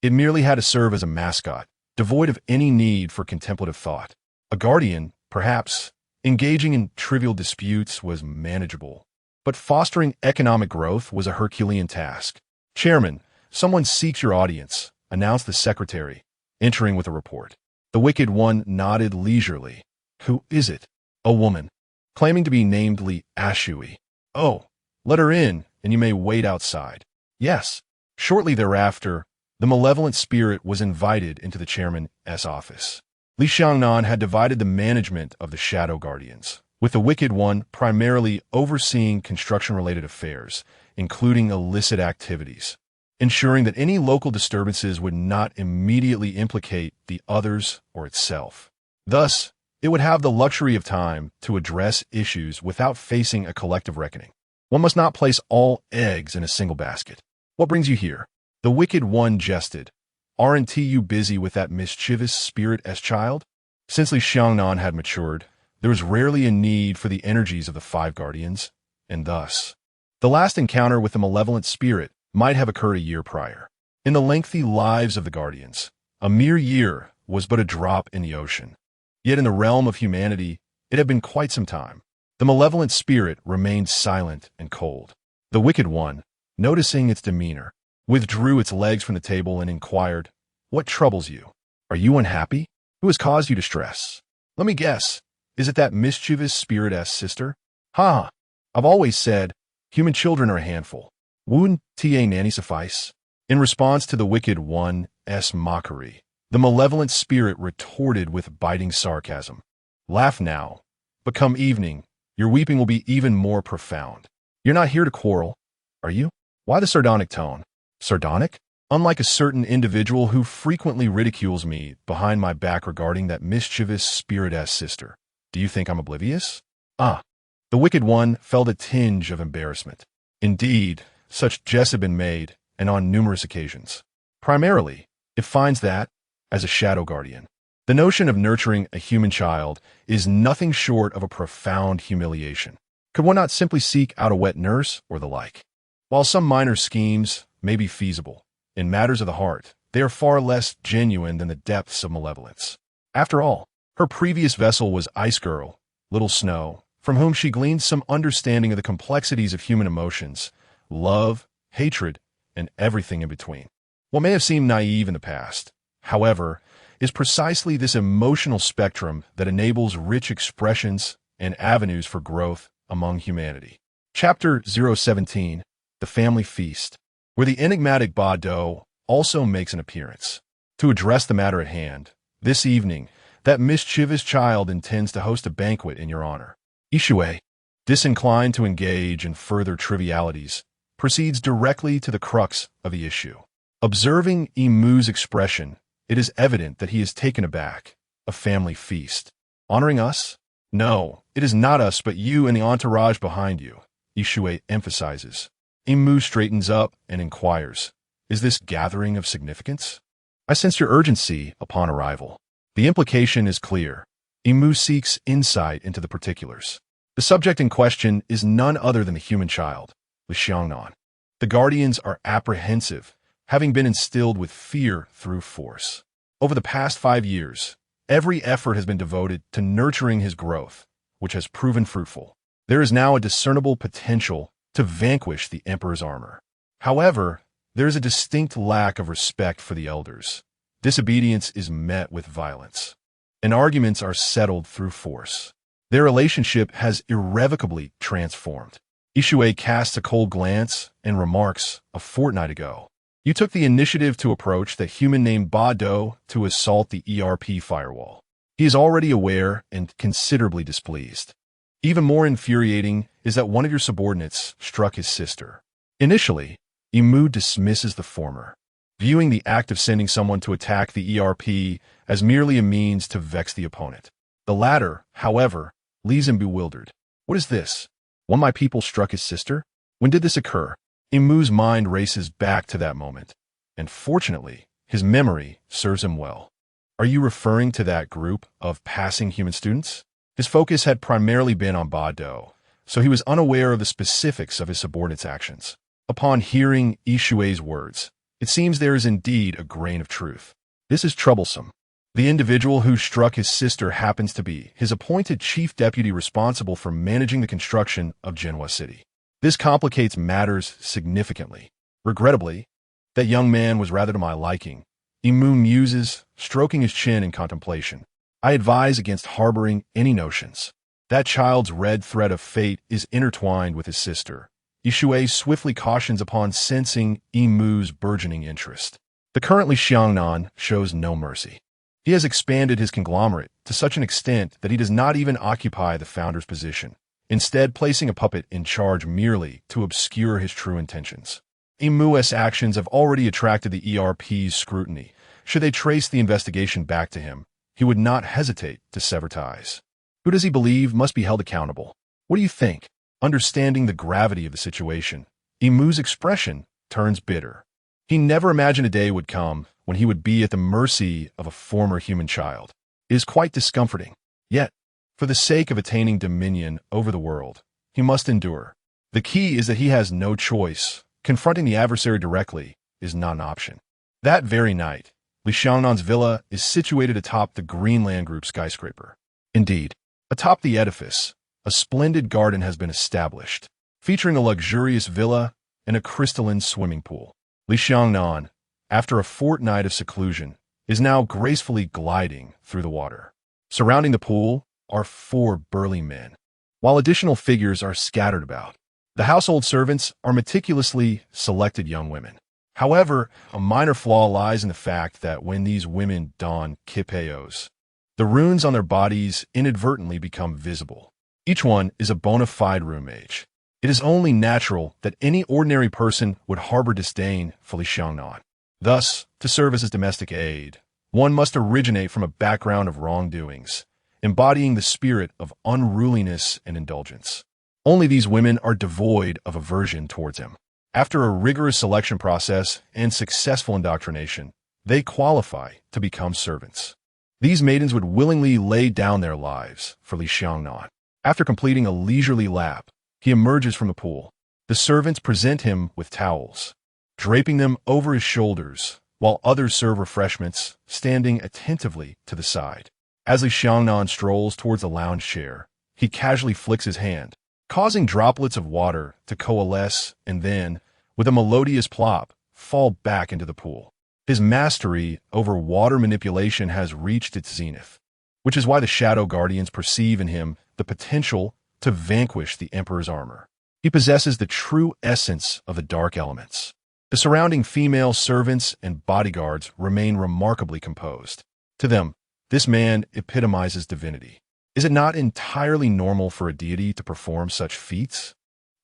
Speaker 1: it merely had to serve as a mascot, devoid of any need for contemplative thought. A guardian, perhaps, engaging in trivial disputes was manageable, but fostering economic growth was a Herculean task. "Chairman, someone seeks your audience," announced the secretary, entering with a report. The Wicked One nodded leisurely. "Who is it?" "A woman, claiming to be named Li Ashui." "Oh, let her in, and you may wait outside." "Yes." Shortly thereafter, the malevolent spirit was invited into the chairman's office. Li Xiangnan had divided the management of the Shadow Guardians, with the Wicked One primarily overseeing construction-related affairs, including illicit activities, ensuring that any local disturbances would not immediately implicate the others or itself. Thus, it would have the luxury of time to address issues without facing a collective reckoning. One must not place all eggs in a single basket. "What brings you here?" The Wicked One jested. "Aren't you busy with that mischievous spirit-s child?" Since Li Xiangnan had matured, there was rarely a need for the energies of the five guardians, and thus, the last encounter with the malevolent spirit might have occurred a year prior. In the lengthy lives of the guardians, a mere year was but a drop in the ocean. Yet in the realm of humanity, it had been quite some time. The malevolent spirit remained silent and cold. The wicked one, noticing its demeanor, withdrew its legs from the table and inquired, "What troubles you? Are you unhappy? Who has caused you distress? Let me guess. Is it that mischievous spirit-s sister? Ha! I've always said, human children are a handful. Wouldn't ta nanny suffice?" In response to the wicked one's mockery, the malevolent spirit retorted with biting sarcasm. "Laugh now, but come evening, your weeping will be even more profound. You're not here to quarrel, are you? Why the sardonic tone? Sardonic? Unlike a certain individual who frequently ridicules me behind my back regarding that mischievous spirit-s sister. Do you think I'm oblivious?" Ah, the wicked one felt a tinge of embarrassment. Indeed, such jests have been made, and on numerous occasions. Primarily, it finds that, as a shadow guardian, the notion of nurturing a human child is nothing short of a profound humiliation. Could one not simply seek out a wet nurse or the like? While some minor schemes may be feasible, in matters of the heart, they are far less genuine than the depths of malevolence. After all, her previous vessel was Ice Girl, Little Snow, from whom she gleaned some understanding of the complexities of human emotions, love, hatred, and everything in between. What may have seemed naive in the past, however, is precisely this emotional spectrum that enables rich expressions and avenues for growth among humanity. Chapter 017, The Family Feast, where the enigmatic Ba Do also makes an appearance. To address the matter at hand, this evening, that mischievous child intends to host a banquet in your honor. Ishue, disinclined to engage in further trivialities, proceeds directly to the crux of the issue. Observing Imu's expression, it is evident that he is taken aback. A family feast. Honoring us? No, it is not us but you and the entourage behind you, Ishue emphasizes. Imu straightens up and inquires, "Is this gathering of significance?" "I sense your urgency upon arrival." The implication is clear. Imu seeks insight into the particulars. The subject in question is none other than the human child, Li Nannan. The guardians are apprehensive, having been instilled with fear through force. Over the past 5 years, every effort has been devoted to nurturing his growth, which has proven fruitful. There is now a discernible potential to vanquish the Emperor's armor. However, there is a distinct lack of respect for the elders. Disobedience is met with violence, and arguments are settled through force. Their relationship has irrevocably transformed. Ishue casts a cold glance and remarks, "A fortnight ago, you took the initiative to approach the human named Ba Do to assault the ERP firewall. He is already aware and considerably displeased. Even more infuriating is that one of your subordinates struck his sister." Initially, Imu dismisses the former, viewing the act of sending someone to attack the ERP as merely a means to vex the opponent. The latter, however, leaves him bewildered. What is this? One of my people struck his sister? When did this occur? Imu's mind races back to that moment, and fortunately, his memory serves him well. Are you referring to that group of passing human students? His focus had primarily been on Ba Do, so he was unaware of the specifics of his subordinate's actions. Upon hearing Ishue's words, it seems there is indeed a grain of truth. This is troublesome. The individual who struck his sister happens to be his appointed chief deputy responsible for managing the construction of Jinhua City. This complicates matters significantly. Regrettably, that young man was rather to my liking. Imu muses, stroking his chin in contemplation. I advise against harboring any notions. That child's red thread of fate is intertwined with his sister. Ishue swiftly cautions upon sensing Imu's burgeoning interest. The currently Xiangnan shows no mercy. He has expanded his conglomerate to such an extent that he does not even occupy the founder's position, instead placing a puppet in charge merely to obscure his true intentions. Imu's actions have already attracted the ERP's scrutiny. Should they trace the investigation back to him, he would not hesitate to sever ties. Who does he believe must be held accountable? What do you think? Understanding the gravity of the situation, Imu's expression turns bitter. He never imagined a day would come when he would be at the mercy of a former human child. It is quite discomforting. Yet, for the sake of attaining dominion over the world, he must endure. The key is that he has no choice. Confronting the adversary directly is not an option. That very night, Li Nanan's villa is situated atop the Greenland Group skyscraper. Indeed, atop the edifice, a splendid garden has been established, featuring a luxurious villa and a crystalline swimming pool. Li Nannan, after a fortnight of seclusion, is now gracefully gliding through the water. Surrounding the pool are 4 burly men, while additional figures are scattered about. The household servants are meticulously selected young women. However, a minor flaw lies in the fact that when these women don kipeos, the runes on their bodies inadvertently become visible. Each one is a bona fide rune mage. It is only natural that any ordinary person would harbor disdain for Li Nannan. Thus, to serve as his domestic aid, one must originate from a background of wrongdoings, embodying the spirit of unruliness and indulgence. Only these women are devoid of aversion towards him. After a rigorous selection process and successful indoctrination, they qualify to become servants. These maidens would willingly lay down their lives for Li Nannan. After completing a leisurely lap, he emerges from the pool. The servants present him with towels, draping them over his shoulders, while others serve refreshments, standing attentively to the side. As Li Nannan strolls towards the lounge chair, he casually flicks his hand, causing droplets of water to coalesce and then, with a melodious plop, fall back into the pool. His mastery over water manipulation has reached its zenith, which is why the Shadow Guardians perceive in him the potential to vanquish the Emperor's armor. He possesses the true essence of the dark elements. The surrounding female servants and bodyguards remain remarkably composed. To them, this man epitomizes divinity. Is it not entirely normal for a deity to perform such feats?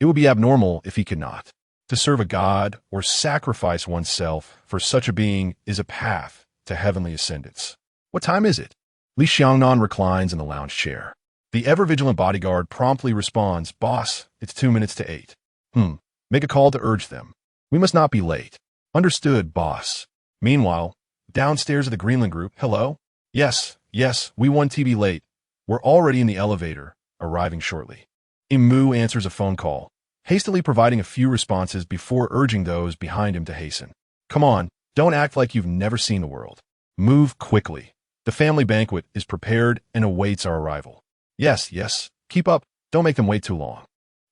Speaker 1: It would be abnormal if he could not. To serve a god or sacrifice oneself for such a being is a path to heavenly ascendance. What time is it? Li Nannan reclines in the lounge chair. The ever-vigilant bodyguard promptly responds, "Boss, it's 2 minutes to 8. Make a call to urge them. We must not be late." "Understood, boss." Meanwhile, downstairs at the Greenland Group, "Hello? Yes, we won TB late. We're already in the elevator, arriving shortly." Imu answers a phone call, hastily providing a few responses before urging those behind him to hasten. "Come on, don't act like you've never seen the world. Move quickly. The family banquet is prepared and awaits our arrival." Yes, keep up. Don't make them wait too long."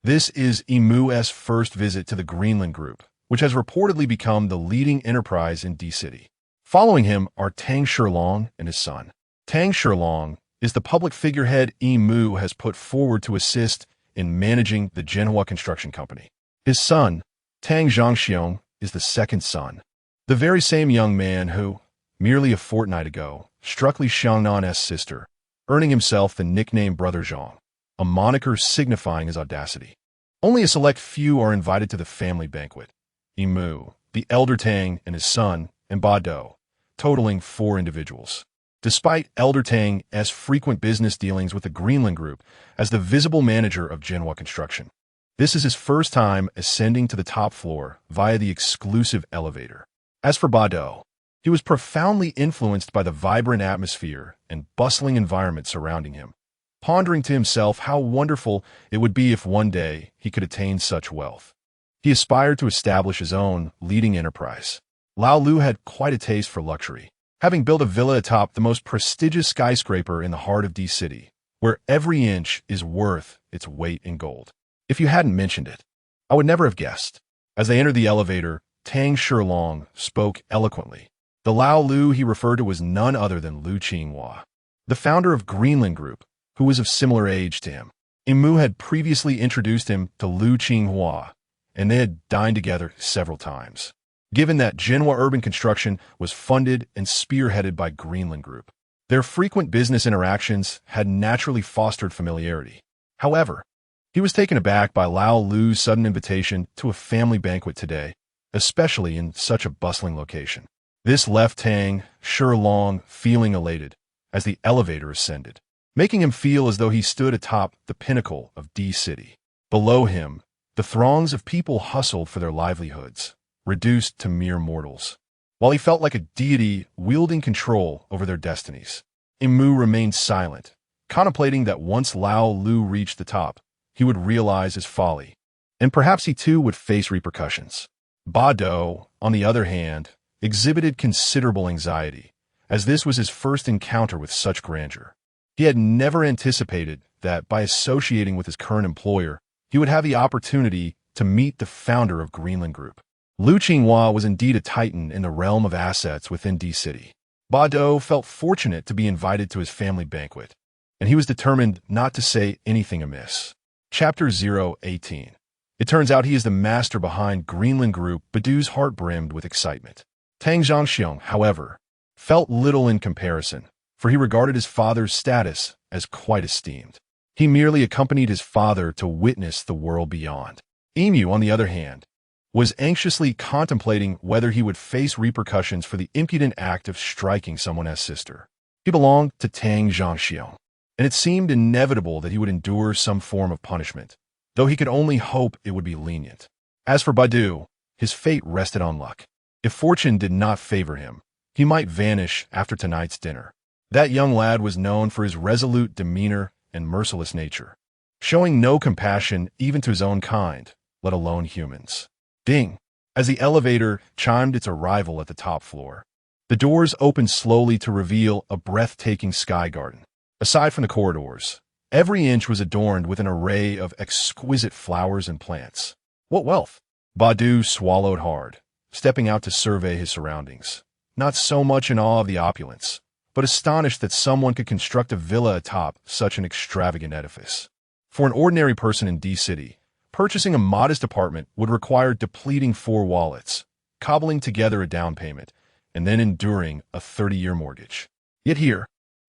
Speaker 1: This is Imu's first visit to the Greenland Group, which has reportedly become the leading enterprise in D-City. Following him are Tang Shilong and his son. Tang Shilong is the public figurehead Imu has put forward to assist in managing the Jinhua Construction Company. His son, Tang Zhangxiong, is the second son, the very same young man who, merely a fortnight ago, struck Li Nannan's sister, earning himself the nickname Brother Zhang, a moniker signifying his audacity. Only a select few are invited to the family banquet. Imu, the elder Tang, and his son, and Ba Do, totaling 4 individuals. Despite Elder Tang's frequent business dealings with the Greenland Group as the visible manager of Jinhua Construction, this is his first time ascending to the top floor via the exclusive elevator. As for Ba Do, he was profoundly influenced by the vibrant atmosphere and bustling environment surrounding him, pondering to himself how wonderful it would be if one day he could attain such wealth. He aspired to establish his own leading enterprise. Lao Lu had quite a taste for luxury, having built a villa atop the most prestigious skyscraper in the heart of D-City, where every inch is worth its weight in gold. If you hadn't mentioned it, I would never have guessed. As they entered the elevator, Tang Shilong spoke eloquently. The Lao Lu he referred to was none other than Lu Qinghua, the founder of Greenland Group, who was of similar age to him. Imu had previously introduced him to Lu Qinghua, and they had dined together several times. Given that Jinhua Urban Construction was funded and spearheaded by Greenland Group, their frequent business interactions had naturally fostered familiarity. However, he was taken aback by Lao Lu's sudden invitation to a family banquet today, especially in such a bustling location. This left Tang Shilong feeling elated as the elevator ascended, making him feel as though he stood atop the pinnacle of D-City. Below him, the throngs of people hustled for their livelihoods, reduced to mere mortals. While he felt like a deity wielding control over their destinies, Imu remained silent, contemplating that once Lao Lu reached the top, he would realize his folly, and perhaps he too would face repercussions. Ba Do, on the other hand, exhibited considerable anxiety, as this was his first encounter with such grandeur. He had never anticipated that by associating with his current employer, he would have the opportunity to meet the founder of Greenland Group. Liu Qinghua was indeed a titan in the realm of assets within D-City. Bado felt fortunate to be invited to his family banquet, and he was determined not to say anything amiss. Chapter 018. It turns out he is the master behind Greenland Group. Badu's heart brimmed with excitement. Tang Zhangxiong, however, felt little in comparison, for he regarded his father's status as quite esteemed. He merely accompanied his father to witness the world beyond. Emu, on the other hand, was anxiously contemplating whether he would face repercussions for the impudent act of striking someone's sister. He belonged to Tang Zhangxiong, and it seemed inevitable that he would endure some form of punishment, though he could only hope it would be lenient. As for Badu, his fate rested on luck. If fortune did not favor him, he might vanish after tonight's dinner. That young lad was known for his resolute demeanor and merciless nature, showing no compassion even to his own kind, let alone humans. Ding! As the elevator chimed its arrival at the top floor, the doors opened slowly to reveal a breathtaking sky garden. Aside from the corridors, every inch was adorned with an array of exquisite flowers and plants. What wealth! Badu swallowed hard, stepping out to survey his surroundings, not so much in awe of the opulence, but astonished that someone could construct a villa atop such an extravagant edifice. For an ordinary person in D-City, purchasing a modest apartment would require depleting 4 wallets, cobbling together a down payment, and then enduring a 30-year mortgage. Yet here,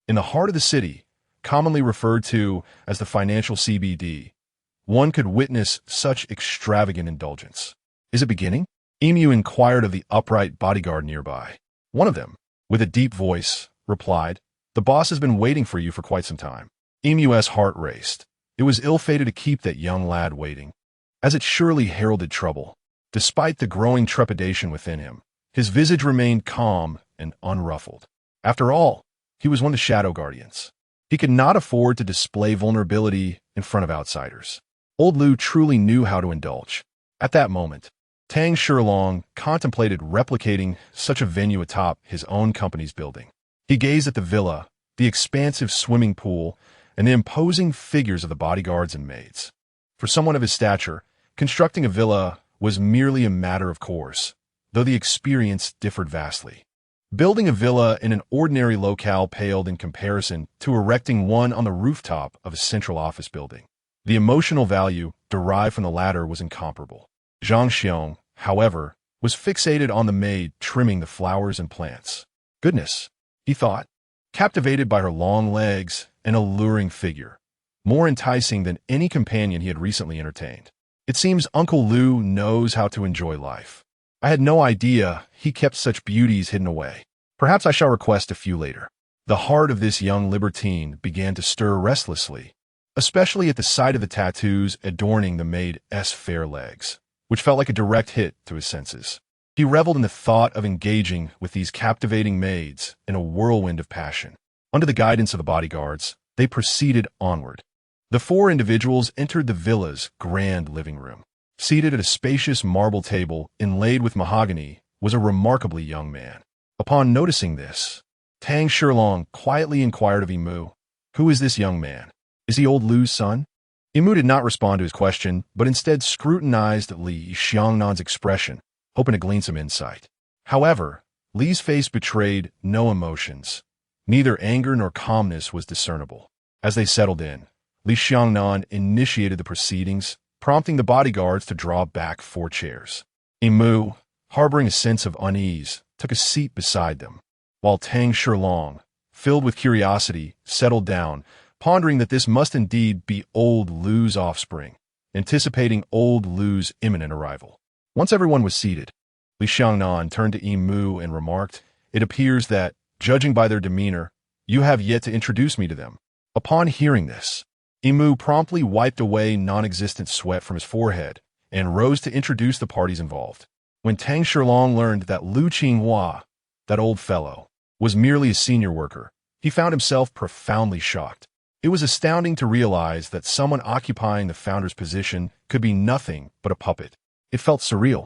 Speaker 1: in the heart of the city, commonly referred to as the financial CBD, one could witness such extravagant indulgence. Is it beginning? Emu inquired of the upright bodyguard nearby. One of them, with a deep voice, replied, "The boss has been waiting for you for quite some time." Emu's heart raced. It was ill-fated to keep that young lad waiting, as it surely heralded trouble. Despite the growing trepidation within him, his visage remained calm and unruffled. After all, he was one of the Shadow Guardians. He could not afford to display vulnerability in front of outsiders. Old Liu truly knew how to indulge. At that moment, Tang Shilong contemplated replicating such a venue atop his own company's building. He gazed at the villa, the expansive swimming pool, and the imposing figures of the bodyguards and maids. For someone of his stature, constructing a villa was merely a matter of course, though the experience differed vastly. Building a villa in an ordinary locale paled in comparison to erecting one on the rooftop of a central office building. The emotional value derived from the latter was incomparable. Zhang Xiong, however, was fixated on the maid trimming the flowers and plants. Goodness, he thought, captivated by her long legs and alluring figure, more enticing than any companion he had recently entertained. It seems Uncle Liu knows how to enjoy life. I had no idea he kept such beauties hidden away. Perhaps I shall request a few later. The heart of this young libertine began to stir restlessly, especially at the sight of the tattoos adorning the maid's fair legs, which felt like a direct hit to his senses. He reveled in the thought of engaging with these captivating maids in a whirlwind of passion. Under the guidance of the bodyguards, they proceeded onward. The 4 individuals entered the villa's grand living room. Seated at a spacious marble table inlaid with mahogany was a remarkably young man. Upon noticing this, Tang Shilong quietly inquired of Emu, "Who is this young man? Is he old Liu's son?" Emu did not respond to his question, but instead scrutinized Li Xiangnan's expression, hoping to glean some insight. However, Li's face betrayed no emotions. Neither anger nor calmness was discernible. As they settled in, Li Xiangnan initiated the proceedings, prompting the bodyguards to draw back 4 chairs. Emu, harboring a sense of unease, took a seat beside them, while Tang Shilong, filled with curiosity, settled down, pondering that this must indeed be old Liu's offspring, anticipating old Liu's imminent arrival. Once everyone was seated, Li Xiangnan turned to Emu and remarked, "It appears that, judging by their demeanor, you have yet to introduce me to them." Upon hearing this, Emu promptly wiped away non-existent sweat from his forehead and rose to introduce the parties involved. When Tang Shilong learned that Liu Qinghua, that old fellow, was merely a senior worker, he found himself profoundly shocked. It was astounding to realize that someone occupying the founder's position could be nothing but a puppet. It felt surreal.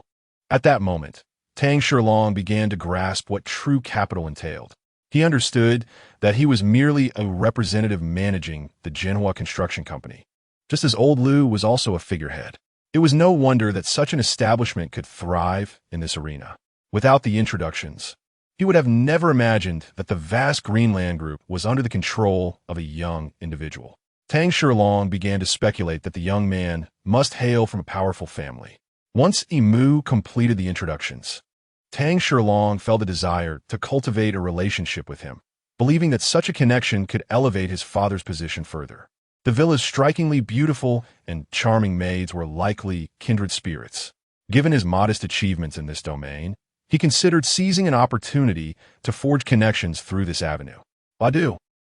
Speaker 1: At that moment, Tang Shilong began to grasp what true capital entailed. He understood that he was merely a representative managing the Jinhua Construction Company, just as old Liu was also a figurehead. It was no wonder that such an establishment could thrive in this arena. Without the introductions, he would have never imagined that the vast Greenland group was under the control of a young individual. Tang Shilong began to speculate that the young man must hail from a powerful family. Once Imu completed the introductions, Tang Shilong felt a desire to cultivate a relationship with him, believing that such a connection could elevate his father's position further. The villa's strikingly beautiful and charming maids were likely kindred spirits. Given his modest achievements in this domain, he considered seizing an opportunity to forge connections through this avenue. Badu,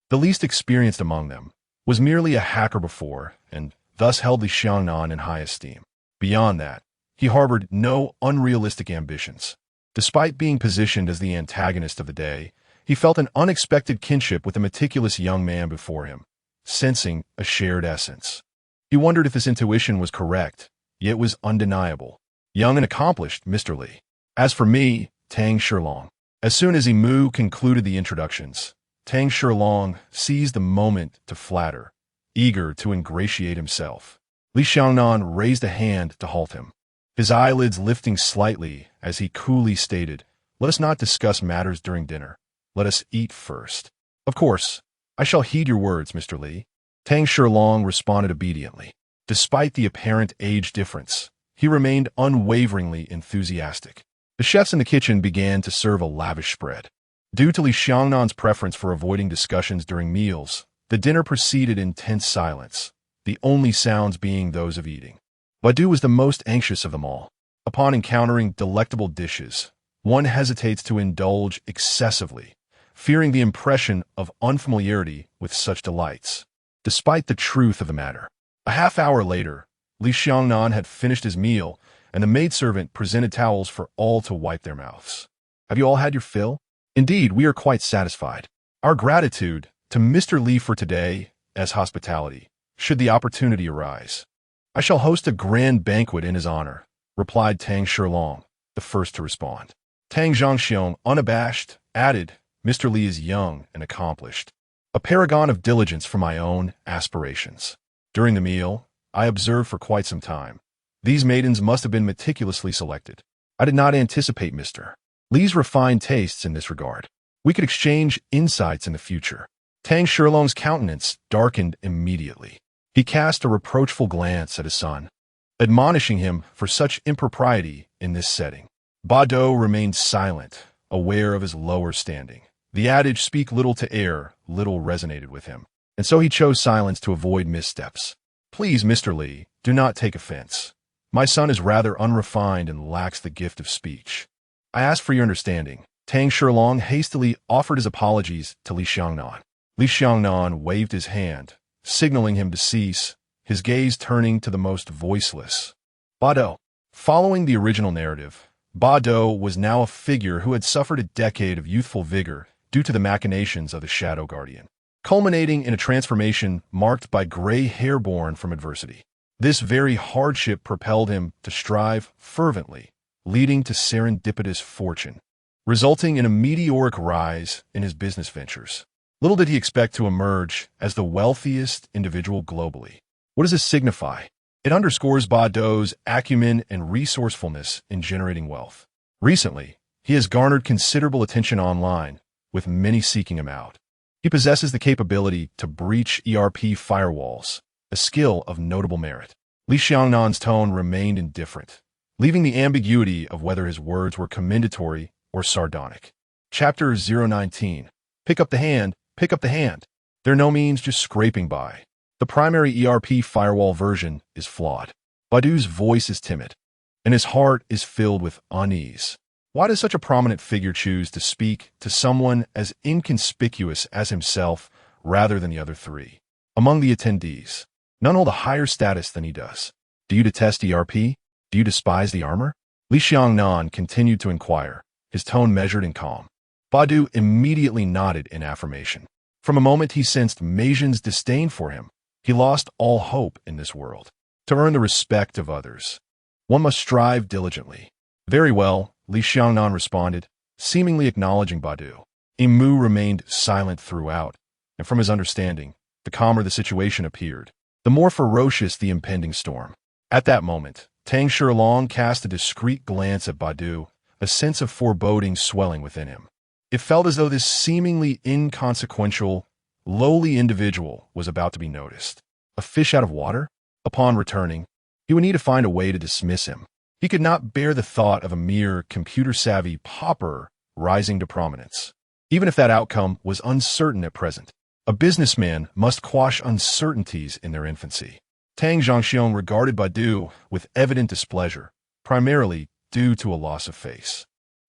Speaker 1: the least experienced among them, was merely a hacker before, and thus held Li Nannan in high esteem. Beyond that, he harbored no unrealistic ambitions. Despite being positioned as the antagonist of the day, he felt an unexpected kinship with the meticulous young man before him, sensing a shared essence. He wondered if his intuition was correct, yet was undeniable. Young and accomplished, Mr. Li. As for me, Tang Shilong. As soon as Imu concluded the introductions, Tang Shilong seized the moment to flatter, eager to ingratiate himself. Li Nannan raised a hand to halt him, his eyelids lifting slightly as he coolly stated, "Let us not discuss matters during dinner. Let us eat first." "Of course, I shall heed your words, Mr. Li." Tang Shilong responded obediently. Despite the apparent age difference, he remained unwaveringly enthusiastic. The chefs in the kitchen began to serve a lavish spread. Due to Li Nannan's preference for avoiding discussions during meals, the dinner proceeded in tense silence, the only sounds being those of eating. Badu was the most anxious of them all. Upon encountering delectable dishes, one hesitates to indulge excessively, fearing the impression of unfamiliarity with such delights. Despite the truth of the matter, a half-hour later, Li Nannan had finished his meal, and the maidservant presented towels for all to wipe their mouths. "Have you all had your fill? Indeed, we are quite satisfied. Our gratitude to Mr. Li for today as hospitality, should the opportunity arise. I shall host a grand banquet in his honor," replied Tang Shilong, the first to respond. Tang Zhangxiong, unabashed, added, "Mr. Li is young and accomplished, a paragon of diligence for my own aspirations." During the meal, I observed for quite some time. These maidens must have been meticulously selected. I did not anticipate Mr. Li's refined tastes in this regard. We could exchange insights in the future. Tang Shilong's countenance darkened immediately. He cast a reproachful glance at his son, admonishing him for such impropriety in this setting. Badu remained silent, aware of his lower standing. The adage, "speak little to err," little resonated with him, and so he chose silence to avoid missteps. "Please, Mr. Li, do not take offense. My son is rather unrefined and lacks the gift of speech. I ask for your understanding." Tang Shilong hastily offered his apologies to Li Nannan. Li Nannan waved his hand, signaling him to cease, his gaze turning to the most voiceless. Badu. Following the original narrative, Badu was now a figure who had suffered a decade of youthful vigor due to the machinations of the Shadow Guardian, culminating in a transformation marked by gray hair born from adversity. This very hardship propelled him to strive fervently, leading to serendipitous fortune, resulting in a meteoric rise in his business ventures. Little did he expect to emerge as the wealthiest individual globally. What does this signify? It underscores Badu's acumen and resourcefulness in generating wealth. Recently, he has garnered considerable attention online, with many seeking him out. He possesses the capability to breach ERP firewalls, a skill of notable merit. Li Nannan's tone remained indifferent, leaving the ambiguity of whether his words were commendatory or sardonic. Chapter 019. Pick up the hand, pick up the hand. They're no means just scraping by. The primary ERP firewall version is flawed. Badu's voice is timid, and his heart is filled with unease. Why does such a prominent figure choose to speak to someone as inconspicuous as himself rather than the other three? Among the attendees, none hold a higher status than he does. Do you detest ERP? Do you despise the armor? Li Nannan continued to inquire, his tone measured and calm. Badu immediately nodded in affirmation. From a moment he sensed Meijian's disdain for him. He lost all hope in this world. To earn the respect of others, one must strive diligently. Very well, Li Xiangnan responded, seemingly acknowledging Badu. Mu remained silent throughout, and from his understanding, the calmer the situation appeared, the more ferocious the impending storm. At that moment, Tang Shilong cast a discreet glance at Badu, a sense of foreboding swelling within him. It felt as though this seemingly inconsequential, lowly individual was about to be noticed. A fish out of water? Upon returning, he would need to find a way to dismiss him. He could not bear the thought of a mere computer-savvy pauper rising to prominence, even if that outcome was uncertain at present. A businessman must quash uncertainties in their infancy. Tang Zhongxiong regarded Badu with evident displeasure, primarily due to a loss of face.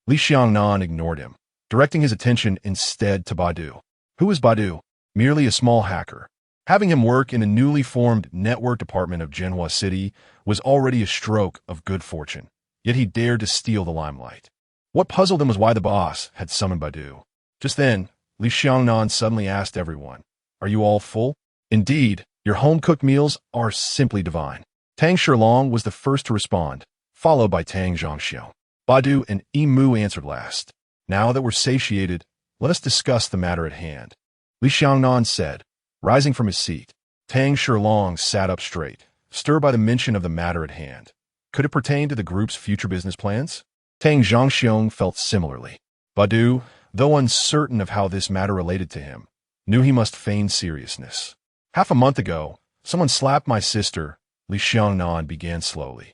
Speaker 1: Li Xiangnan ignored him, directing his attention instead to Badu. Who was Badu? Merely a small hacker. Having him work in a newly formed network department of Zhenhua City was already a stroke of good fortune, yet he dared to steal the limelight. What puzzled him was why the boss had summoned Badu. Just then, Li Xiangnan suddenly asked everyone, "Are you all full? Indeed, your home-cooked meals are simply divine." Tang Shilong was the first to respond, followed by Tang Zhongxiong. Badu and Mu answered last. "Now that we're satiated, let us discuss the matter at hand," Li Xiangnan said, rising from his seat. Tang Shilong sat up straight, stirred by the mention of the matter at hand. Could it pertain to the group's future business plans? Tang Zhongxiong felt similarly. Badu, though uncertain of how this matter related to him, knew he must feign seriousness. "Half a month ago, someone slapped my sister," Li Xiangnan began slowly.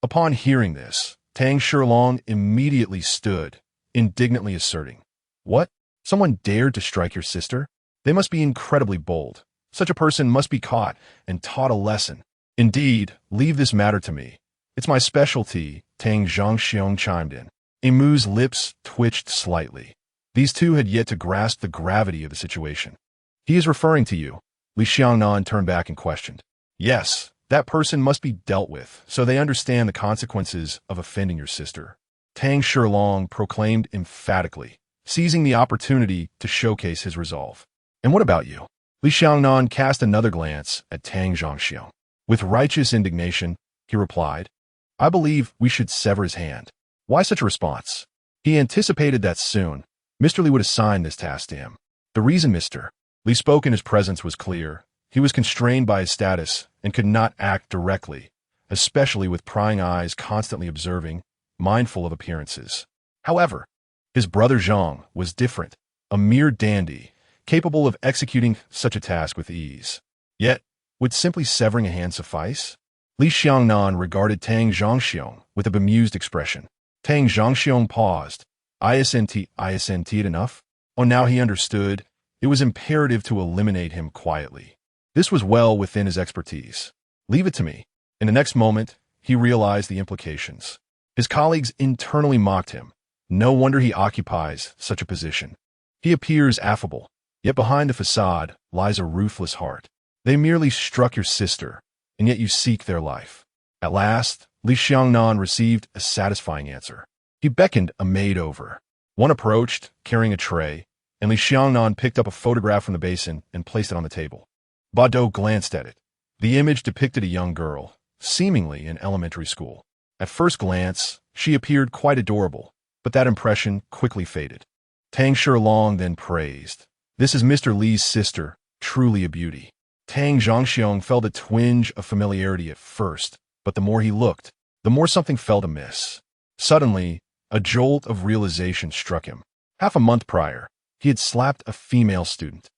Speaker 1: Upon hearing this, Tang Shilong immediately stood, indignantly asserting, "What? Someone dared to strike your sister? They must be incredibly bold. Such a person must be caught and taught a lesson." "Indeed, leave this matter to me. It's my specialty," Tang Zhongxiong chimed in. Mu's lips twitched slightly. These two had yet to grasp the gravity of the situation. "He is referring to you," Li Xiangnan turned back and questioned. "Yes, that person must be dealt with, so they understand the consequences of offending your sister," Tang Shilong proclaimed emphatically, seizing the opportunity to showcase his resolve. "And what about you?" Li Xiangnan cast another glance at Tang Zhongxiong. With righteous indignation, he replied, "I believe we should sever his hand." Why such a response? He anticipated that soon, Mr. Li would assign this task to him. The reason Mr. Li spoke in his presence was clear. He was constrained by his status and could not act directly, especially with prying eyes constantly observing, mindful of appearances. However, his brother Zhang was different, a mere dandy, capable of executing such a task with ease. Yet, would simply severing a hand suffice? Li Xiangnan regarded Tang Zhongxiong with a bemused expression. Tang Zhongxiong paused. Isn't it enough? Oh, now he understood. It was imperative to eliminate him quietly. This was well within his expertise. "Leave it to me." In the next moment, he realized the implications. His colleagues internally mocked him. No wonder he occupies such a position. He appears affable, yet behind the facade lies a ruthless heart. They merely struck your sister, and yet you seek their life. At last, Li Xiangnan received a satisfying answer. He beckoned a maid over. One approached, carrying a tray, and Li Xiangnan picked up a photograph from the basin and placed it on the table. Badu glanced at it. The image depicted a young girl, seemingly in elementary school. At first glance, she appeared quite adorable, but that impression quickly faded. Tang Shilong then praised, "This is Mr. Li's sister, truly a beauty." Tang Zhongxiong felt a twinge of familiarity at first, but the more he looked, the more something felt amiss. Suddenly, a jolt of realization struck him. Half a month prior, he had slapped a female student,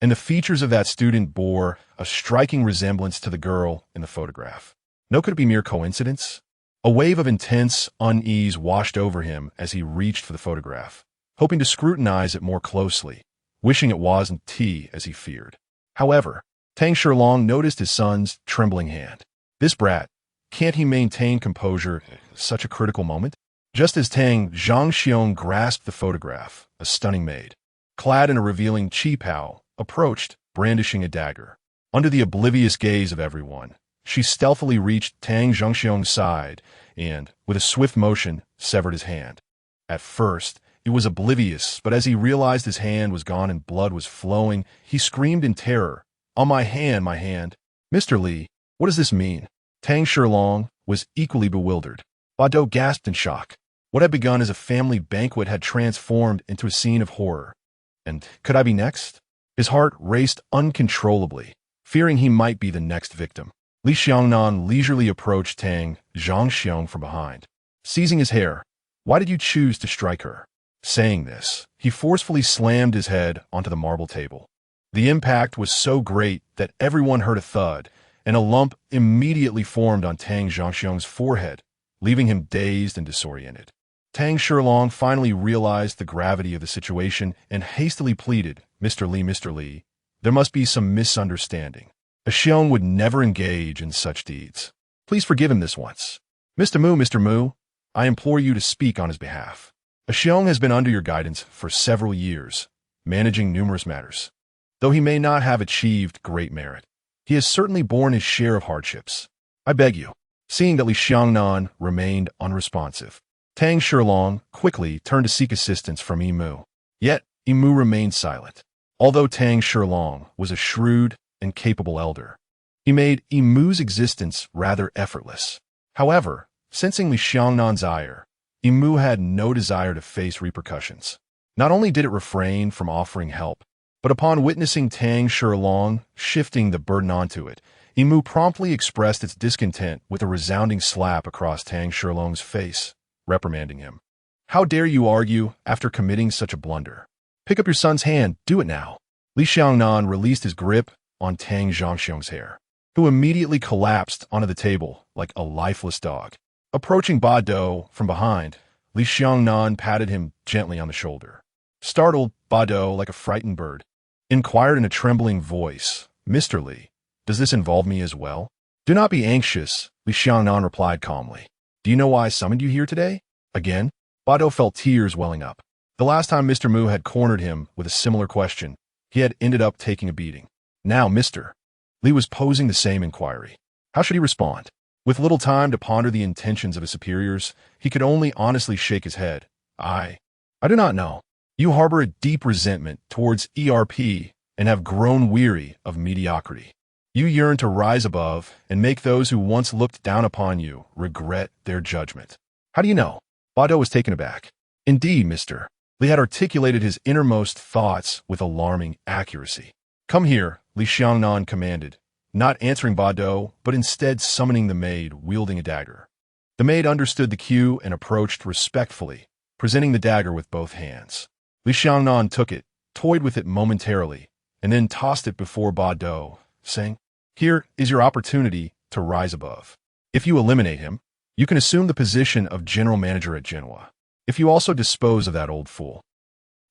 Speaker 1: and the features of that student bore a striking resemblance to the girl in the photograph. No, could it be mere coincidence? A wave of intense unease washed over him as he reached for the photograph, hoping to scrutinize it more closely, wishing it wasn't tea as he feared. However, Tang Shilong noticed his son's trembling hand. This brat, can't he maintain composure at such a critical moment? Just as Tang Zhongxiong grasped the photograph, a stunning maid, clad in a revealing qipao, approached, brandishing a dagger. Under the oblivious gaze of everyone, she stealthily reached Tang Zhongxiong's side and, with a swift motion, severed his hand. At first, it was oblivious, but as he realized his hand was gone and blood was flowing, he screamed in terror, "On my hand, my hand! Mr. Li, what does this mean?" Tang Shilong was equally bewildered. Badu gasped in shock. What had begun as a family banquet had transformed into a scene of horror. And could I be next? His heart raced uncontrollably, fearing he might be the next victim. Li Nannan leisurely approached Tang Zhangxiong from behind. Seizing his hair, "Why did you choose to strike her?" Saying this, he forcefully slammed his head onto the marble table. The impact was so great that everyone heard a thud, and a lump immediately formed on Tang Zhangxiong's forehead, leaving him dazed and disoriented. Tang Shilong finally realized the gravity of the situation and hastily pleaded, Mr. Li, there must be some misunderstanding. A Xiong would never engage in such deeds. Please forgive him this once. Mr. Mu, I implore you to speak on his behalf. A Xiong has been under your guidance for several years, managing numerous matters. Though he may not have achieved great merit, he has certainly borne his share of hardships. I beg you." Seeing that Li Xiangnan remained unresponsive, Tang Shilong quickly turned to seek assistance from Yimu. Yet, Yimu remained silent. Although Tang Shilong was a shrewd and capable elder, he made Yimu's existence rather effortless. However, sensing Li Xiangnan's ire, Yimu had no desire to face repercussions. Not only did it refrain from offering help, but upon witnessing Tang Shilong shifting the burden onto it, Yimu promptly expressed its discontent with a resounding slap across Tang Shilong's face, reprimanding him. "How dare you argue after committing such a blunder? Pick up your son's hand, do it now." Li Xiangnan released his grip on Tang Zhangxiong's hair, who immediately collapsed onto the table like a lifeless dog. Approaching Ba Dou from behind, Li Xiangnan patted him gently on the shoulder. Startled, Ba Dou, like a frightened bird, inquired in a trembling voice, "Mr. Li, does this involve me as well?" "Do not be anxious," Li Xiangnan replied calmly. "Do you know why I summoned you here today?" Again, Ba Dou felt tears welling up. The last time Mr. Mu had cornered him with a similar question, he had ended up taking a beating. Now Mr. Li was posing the same inquiry. How should he respond? With little time to ponder the intentions of his superiors, he could only honestly shake his head. I do not know. You harbor a deep resentment towards ERP and have grown weary of mediocrity. You yearn to rise above and make those who once looked down upon you regret their judgment. How do you know? Ba Dou was taken aback. Indeed, Mr. Li had articulated his innermost thoughts with alarming accuracy. "Come here," Li Xiangnan commanded, not answering Ba Dou, but instead summoning the maid wielding a dagger. The maid understood the cue and approached respectfully, presenting the dagger with both hands. Li Xiangnan took it, toyed with it momentarily, and then tossed it before Ba Dou, saying, "Here is your opportunity to rise above. If you eliminate him, you can assume the position of general manager at Genoa. If you also dispose of that old fool,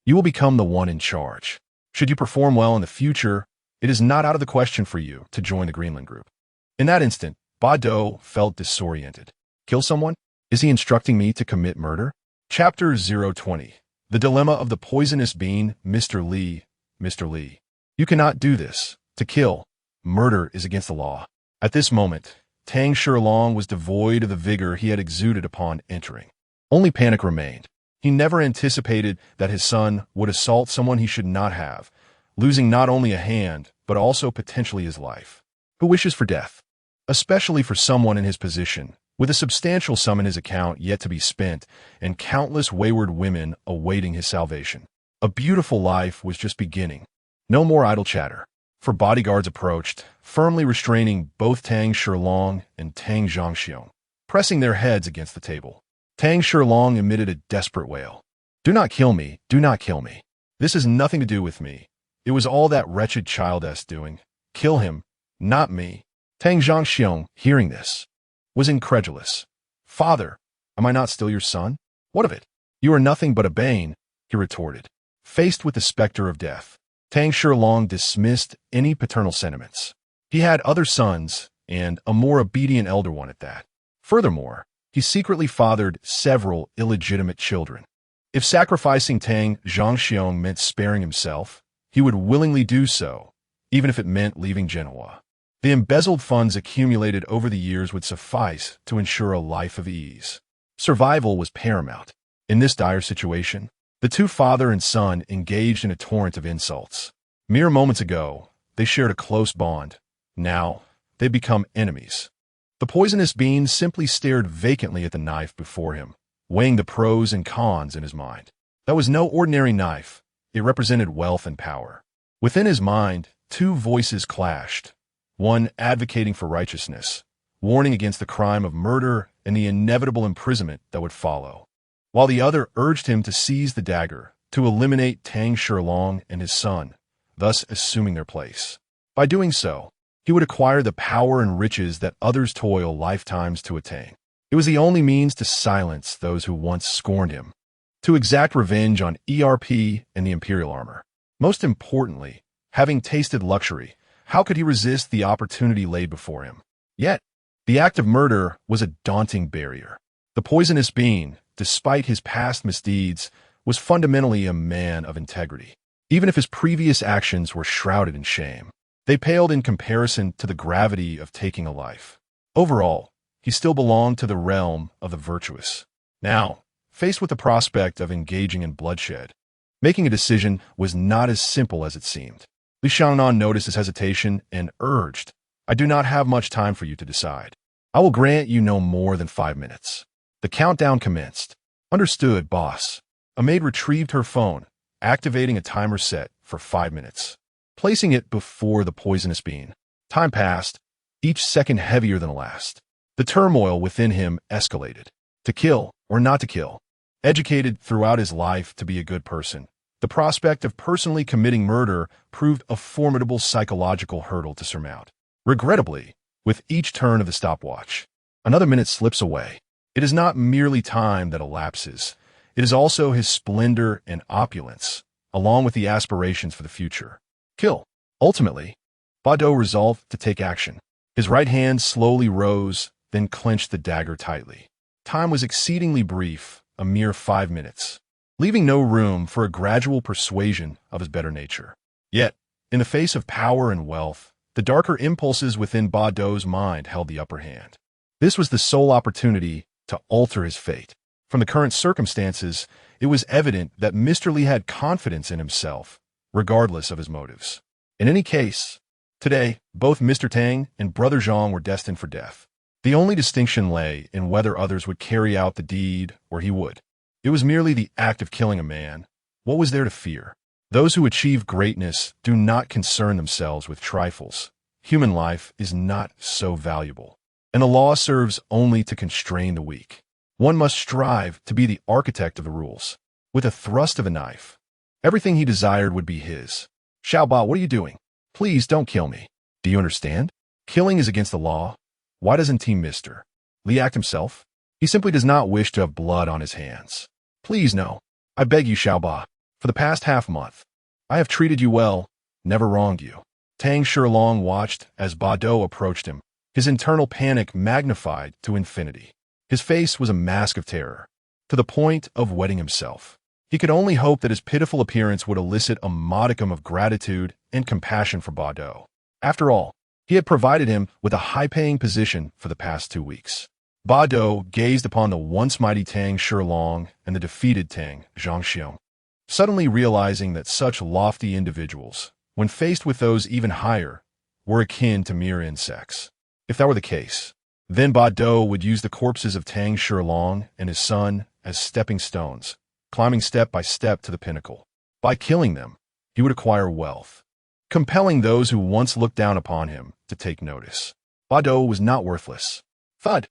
Speaker 1: you will become the one in charge. Should you perform well in the future, it is not out of the question for you to join the Greenland group." In that instant, Ba Dou felt disoriented. Kill someone? Is he instructing me to commit murder? Chapter 020. The Dilemma of the Poisonous Bean. Mr. Li, you cannot do this. To kill, murder is against the law. At this moment, Tang Shilong was devoid of the vigor he had exuded upon entering. Only panic remained. He never anticipated that his son would assault someone he should not have, losing not only a hand, but also potentially his life. Who wishes for death? Especially for someone in his position, with a substantial sum in his account yet to be spent, and countless wayward women awaiting his salvation. A beautiful life was just beginning. No more idle chatter. For bodyguards approached, firmly restraining both Tang Shilong and Tang Zhangxiong, pressing their heads against the table. Tang Shilong emitted a desperate wail. "Do not kill me, do not kill me. This has nothing to do with me. It was all that wretched child's doing. Kill him, not me." Tang Zhangxiong, hearing this, was incredulous. "Father, am I not still your son? What of it? You are nothing but a bane," he retorted. Faced with the specter of death, Tang Shilong dismissed any paternal sentiments. He had other sons, and a more obedient elder one at that. Furthermore, he secretly fathered several illegitimate children. If sacrificing Tang Zhangxiong meant sparing himself, he would willingly do so, even if it meant leaving Genoa. The embezzled funds accumulated over the years would suffice to ensure a life of ease. Survival was paramount. In this dire situation, the two father and son engaged in a torrent of insults. Mere moments ago, they shared a close bond. Now, they'd become enemies. The poisonous bean simply stared vacantly at the knife before him, weighing the pros and cons in his mind. That was no ordinary knife. It represented wealth and power. Within his mind, two voices clashed, one advocating for righteousness, warning against the crime of murder and the inevitable imprisonment that would follow, while the other urged him to seize the dagger, to eliminate Tang Shilong and his son, thus assuming their place. By doing so, he would acquire the power and riches that others toil lifetimes to attain. It was the only means to silence those who once scorned him, to exact revenge on ERP and the Imperial armor. Most importantly, having tasted luxury, how could he resist the opportunity laid before him? Yet, the act of murder was a daunting barrier. The poisonous being, despite his past misdeeds, was fundamentally a man of integrity. Even if his previous actions were shrouded in shame, they paled in comparison to the gravity of taking a life. Overall, he still belonged to the realm of the virtuous. Now, faced with the prospect of engaging in bloodshed, making a decision was not as simple as it seemed. Li Nannan noticed his hesitation and urged, "I do not have much time for you to decide. I will grant you no more than 5 minutes." The countdown commenced. "Understood, boss." A maid retrieved her phone, activating a timer set for 5 minutes, placing it before the poisonous being. Time passed, each second heavier than the last. The turmoil within him escalated. To kill or not to kill. Educated throughout his life to be a good person, the prospect of personally committing murder proved a formidable psychological hurdle to surmount. Regrettably, with each turn of the stopwatch, another minute slips away. It is not merely time that elapses. It is also his splendor and opulence, along with the aspirations for the future. Kill. Ultimately, Bado resolved to take action. His right hand slowly rose, then clenched the dagger tightly. Time was exceedingly brief, a mere 5 minutes, leaving no room for a gradual persuasion of his better nature. Yet, in the face of power and wealth, the darker impulses within Bado's mind held the upper hand. This was the sole opportunity to alter his fate. From the current circumstances, it was evident that Mr. Li had confidence in himself, regardless of his motives. In any case, today, both Mr. Tang and Brother Zhang were destined for death. The only distinction lay in whether others would carry out the deed or he would. It was merely the act of killing a man. What was there to fear? Those who achieve greatness do not concern themselves with trifles. Human life is not so valuable, and the law serves only to constrain the weak. One must strive to be the architect of the rules. With a thrust of a knife, everything he desired would be his. "Xiaoba, what are you doing? Please don't kill me. Do you understand? Killing is against the law. Why doesn't Team Mr. Li act himself? He simply does not wish to have blood on his hands. Please no. I beg you, Xiaoba. For the past half-month, I have treated you well, never wronged you." Tang Shilong watched as Bado approached him, his internal panic magnified to infinity. His face was a mask of terror, to the point of wetting himself. He could only hope that his pitiful appearance would elicit a modicum of gratitude and compassion for Bado. After all, he had provided him with a high-paying position for the past 2 weeks. Bado gazed upon the once mighty Tang Shilong and the defeated Tang Zhangxiong, suddenly realizing that such lofty individuals, when faced with those even higher, were akin to mere insects. If that were the case, then Bado would use the corpses of Tang Shilong and his son as stepping stones, climbing step by step to the pinnacle. By killing them, he would acquire wealth, compelling those who once looked down upon him to take notice. Bado was not worthless. Thud!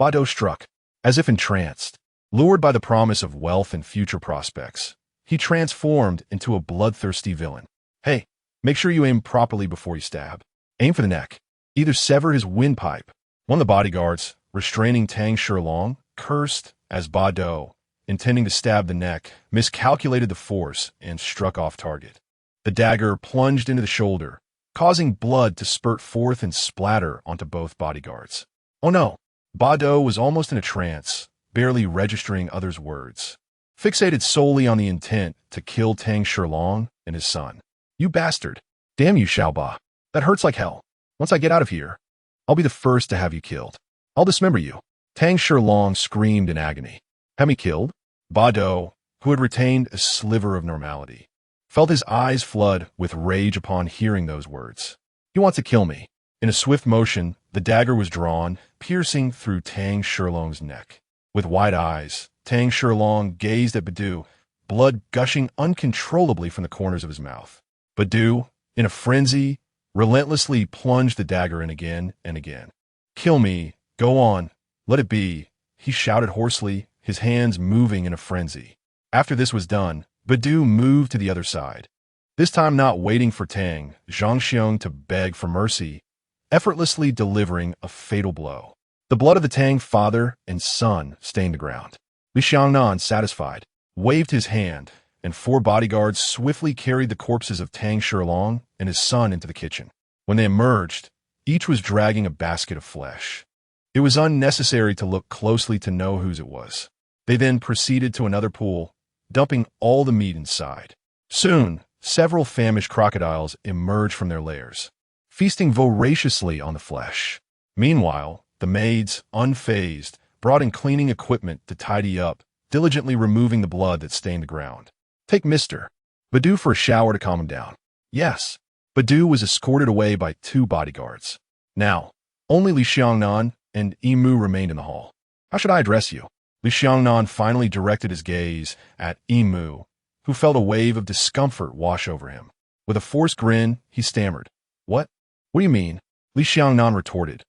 Speaker 1: Bado struck, as if entranced. Lured by the promise of wealth and future prospects, he transformed into a bloodthirsty villain. "Hey, make sure you aim properly before you stab. Aim for the neck. Either sever his windpipe." One of the bodyguards, restraining Tang Shilong, cursed as Bado, intending to stab the neck, miscalculated the force and struck off target. The dagger plunged into the shoulder, causing blood to spurt forth and splatter onto both bodyguards. Oh no! Bado was almost in a trance, barely registering others' words, fixated solely on the intent to kill Tang Shilong and his son. "You bastard! Damn you, Xiaoba! That hurts like hell. Once I get out of here, I'll be the first to have you killed. I'll dismember you." Tang Shilong screamed in agony. "Have me killed?" Bado, who had retained a sliver of normality, felt his eyes flood with rage upon hearing those words. "He wants to kill me." In a swift motion, the dagger was drawn, piercing through Tang Shilong's neck. With wide eyes, Tang Shilong gazed at Badu, blood gushing uncontrollably from the corners of his mouth. Badu, in a frenzy, relentlessly plunged the dagger in again and again. "Kill me. Go on. Let it be," he shouted hoarsely, his hands moving in a frenzy. After this was done, Badu moved to the other side. This time not waiting for Tang Zhongxiong to beg for mercy, effortlessly delivering a fatal blow. The blood of the Tang father and son stained the ground. Li Nannan, satisfied, waved his hand, and 4 bodyguards swiftly carried the corpses of Tang Shilong and his son into the kitchen. When they emerged, each was dragging a basket of flesh. It was unnecessary to look closely to know whose it was. They then proceeded to another pool, dumping all the meat inside. Soon, several famished crocodiles emerged from their lairs, feasting voraciously on the flesh. Meanwhile, the maids, unfazed, brought in cleaning equipment to tidy up, diligently removing the blood that stained the ground. "Take Mr. Badu for a shower to calm him down." Yes. Badu was escorted away by 2 bodyguards. Now, only Li Nannan and Yimu remained in the hall. "How should I address you?" Li Nannan finally directed his gaze at Yimu, who felt a wave of discomfort wash over him. With a forced grin, he stammered. What do you mean?" Li Nannan retorted.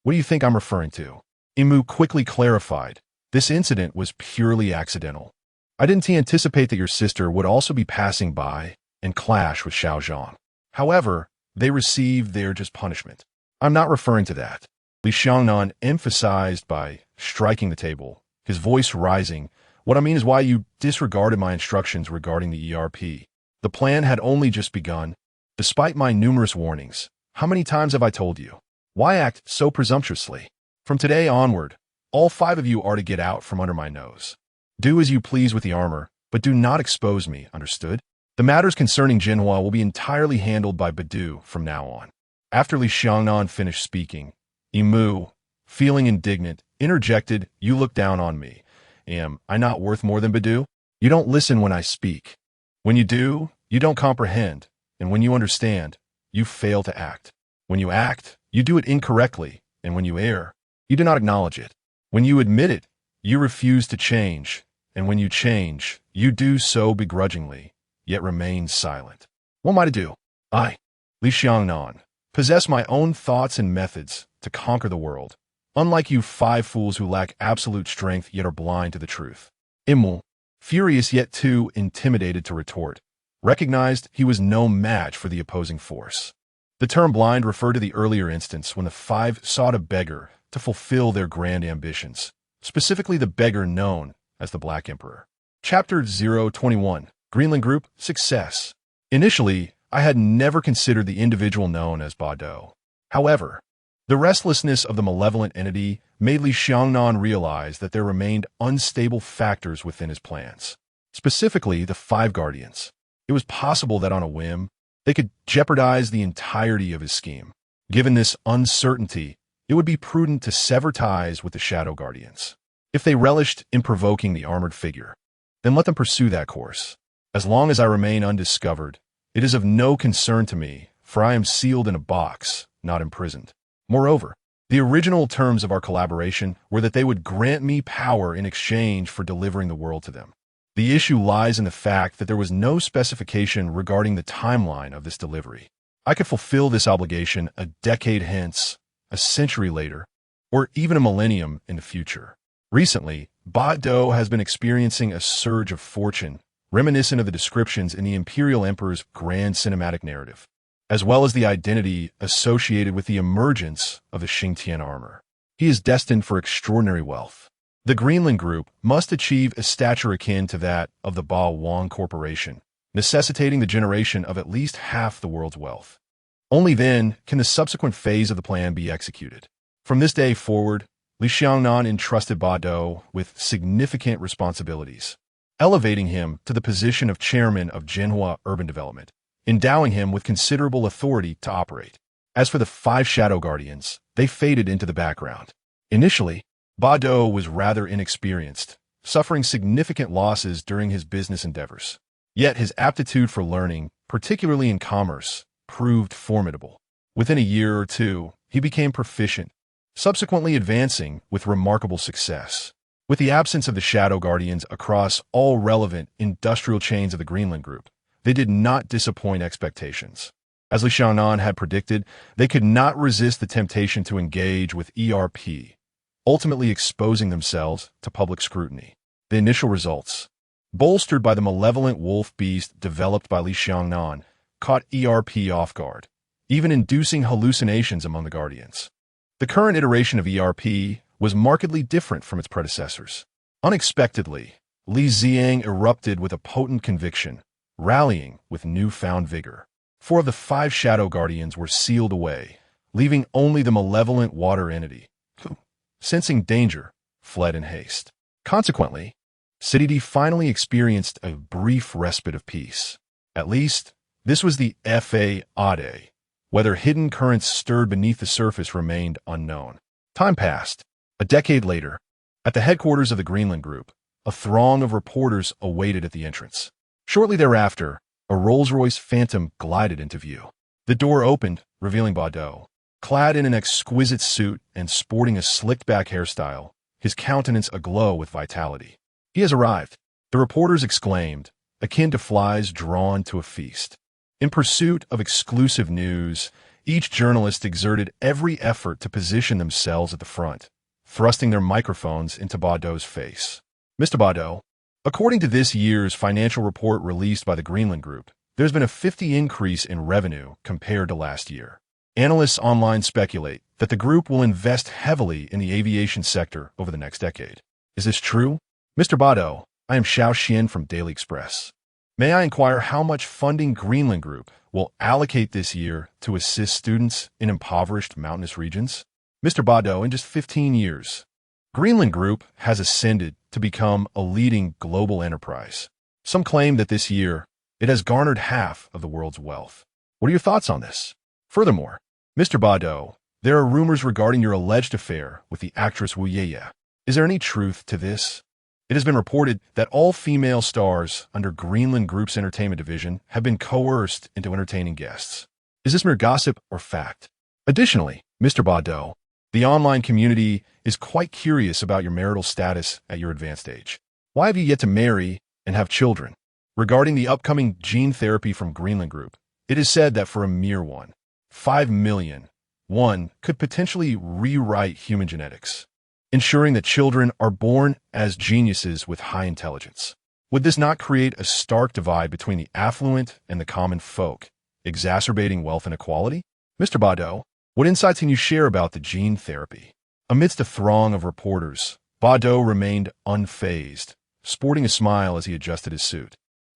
Speaker 1: "What do you think I'm referring to?" Yimu quickly clarified. "This incident was purely accidental. I didn't anticipate that your sister would also be passing by and clash with Xiao Zhang. However, they received their just punishment. I'm not referring to that." Li Nannan emphasized by striking the table, his voice rising. "What I mean is why you disregarded my instructions regarding the ERP. The plan had only just begun. Despite my numerous warnings, how many times have I told you? Why act so presumptuously? From today onward, all 5 of you are to get out from under my nose. Do as you please with the armor, but do not expose me, understood? The matters concerning Jinhua will be entirely handled by Badu from now on." After Li Nannan finished speaking, Yimu, feeling indignant, interjected, "You look down on me. Am I not worth more than Badu? You don't listen when I speak. When you do, you don't comprehend, and when you understand, you fail to act. When you act, you do it incorrectly, and when you err, you do not acknowledge it. When you admit it, you refuse to change, and when you change, you do so begrudgingly, yet remain silent. What am I to do? I, Li Nannan, possess my own thoughts and methods to conquer the world, unlike you 5 fools who lack absolute strength yet are blind to the truth." Yimu, furious yet too intimidated to retort, recognized he was no match for the opposing force. The term blind referred to the earlier instance when the 5 sought a beggar to fulfill their grand ambitions, specifically the beggar known as the Black Emperor. Chapter 021, Greenland Group, Success. Initially, I had never considered the individual known as Bado. However, the restlessness of the malevolent entity made Li Nannan realize that there remained unstable factors within his plans, specifically the 5 guardians. It was possible that on a whim, they could jeopardize the entirety of his scheme. Given this uncertainty, it would be prudent to sever ties with the Shadow Guardians. If they relished in provoking the armored figure, then let them pursue that course. As long as I remain undiscovered, it is of no concern to me, for I am sealed in a box, not imprisoned. Moreover, the original terms of our collaboration were that they would grant me power in exchange for delivering the world to them. The issue lies in the fact that there was no specification regarding the timeline of this delivery. I could fulfill this obligation a decade hence, a century later, or even a millennium in the future. Recently, Bado has been experiencing a surge of fortune, reminiscent of the descriptions in the Imperial Emperor's grand cinematic narrative, as well as the identity associated with the emergence of the Xingtian armor. He is destined for extraordinary wealth. The Greenland Group must achieve a stature akin to that of the Ba Wang Corporation, necessitating the generation of at least half the world's wealth. Only then can the subsequent phase of the plan be executed. From this day forward, Li Nannan entrusted Bado with significant responsibilities, elevating him to the position of chairman of Jinhua Urban Development, endowing him with considerable authority to operate. As for the 5 Shadow Guardians, they faded into the background. Initially, Bado was rather inexperienced, suffering significant losses during his business endeavors. Yet his aptitude for learning, particularly in commerce, proved formidable. Within a year or 2, he became proficient, subsequently advancing with remarkable success. With the absence of the Shadow Guardians across all relevant industrial chains of the Greenland Group, they did not disappoint expectations. As Li Nannan had predicted, they could not resist the temptation to engage with ERP, ultimately exposing themselves to public scrutiny. The initial results, bolstered by the malevolent wolf beast developed by Li Nannan, caught ERP off guard, even inducing hallucinations among the Guardians. The current iteration of ERP was markedly different from its predecessors. Unexpectedly, Li Xiang erupted with a potent conviction, rallying with newfound vigor. 4 of the 5 Shadow Guardians were sealed away, leaving only the malevolent water entity, who, sensing danger, fled in haste. Consequently, City D finally experienced a brief respite of peace. At least, this was the FAAD. Whether hidden currents stirred beneath the surface remained unknown. Time passed. A decade later, at the headquarters of the Greenland Group, a throng of reporters awaited at the entrance. Shortly thereafter, a Rolls-Royce Phantom glided into view. The door opened, revealing Bado. Clad in an exquisite suit and sporting a slicked-back hairstyle, his countenance aglow with vitality. "He has arrived," the reporters exclaimed, akin to flies drawn to a feast. In pursuit of exclusive news, each journalist exerted every effort to position themselves at the front, thrusting their microphones into Bado's face. "Mr. Bado, according to this year's financial report released by the Greenland Group, there's been a 50% increase in revenue compared to last year. Analysts online speculate that the group will invest heavily in the aviation sector over the next decade. Is this true? Mr. Bado, I am Xiao Xian from Daily Express. May I inquire how much funding Greenland Group will allocate this year to assist students in impoverished mountainous regions?" Mr. Bado, in just 15 years, Greenland Group has ascended to become a leading global enterprise. Some claim that this year, it has garnered half of the world's wealth. What are your thoughts on this? Furthermore, Mr. Bado, there are rumors regarding your alleged affair with the actress Wu Yeye. Is there any truth to this? It has been reported that all female stars under Greenland Group's entertainment division have been coerced into entertaining guests. Is this mere gossip or fact? Additionally, Mr. Bado, the online community is quite curious about your marital status at your advanced age. Why have you yet to marry and have children? Regarding the upcoming gene therapy from Greenland Group, it is said that for a mere 5 million, one could potentially rewrite human genetics, ensuring that children are born as geniuses with high intelligence. Would this not create a stark divide between the affluent and the common folk, exacerbating wealth inequality? Mr. Bado, what insights can you share about the gene therapy? Amidst a throng of reporters, Bado remained unfazed, sporting a smile as he adjusted his suit,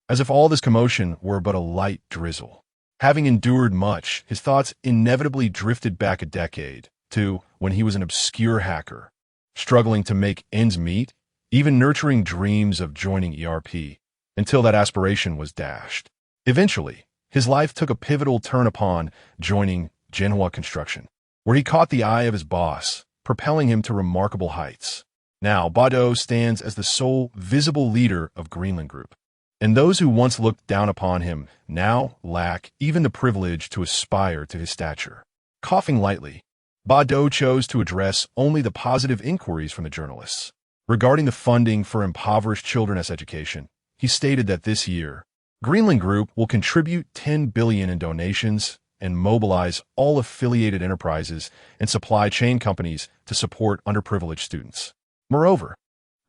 Speaker 1: as if all this commotion were but a light drizzle. Having endured much, his thoughts inevitably drifted back a decade to when he was an obscure hacker, struggling to make ends meet, even nurturing dreams of joining ERP, until that aspiration was dashed. Eventually, his life took a pivotal turn upon joining Genhua Construction, where he caught the eye of his boss, propelling him to remarkable heights. Now, Bado stands as the sole visible leader of Greenland Group, and those who once looked down upon him now lack even the privilege to aspire to his stature. Coughing lightly, Bado chose to address only the positive inquiries from the journalists. Regarding the funding for impoverished children's education, he stated that this year, Greenland Group will contribute $10 billion in donations and mobilize all affiliated enterprises and supply chain companies to support underprivileged students. Moreover,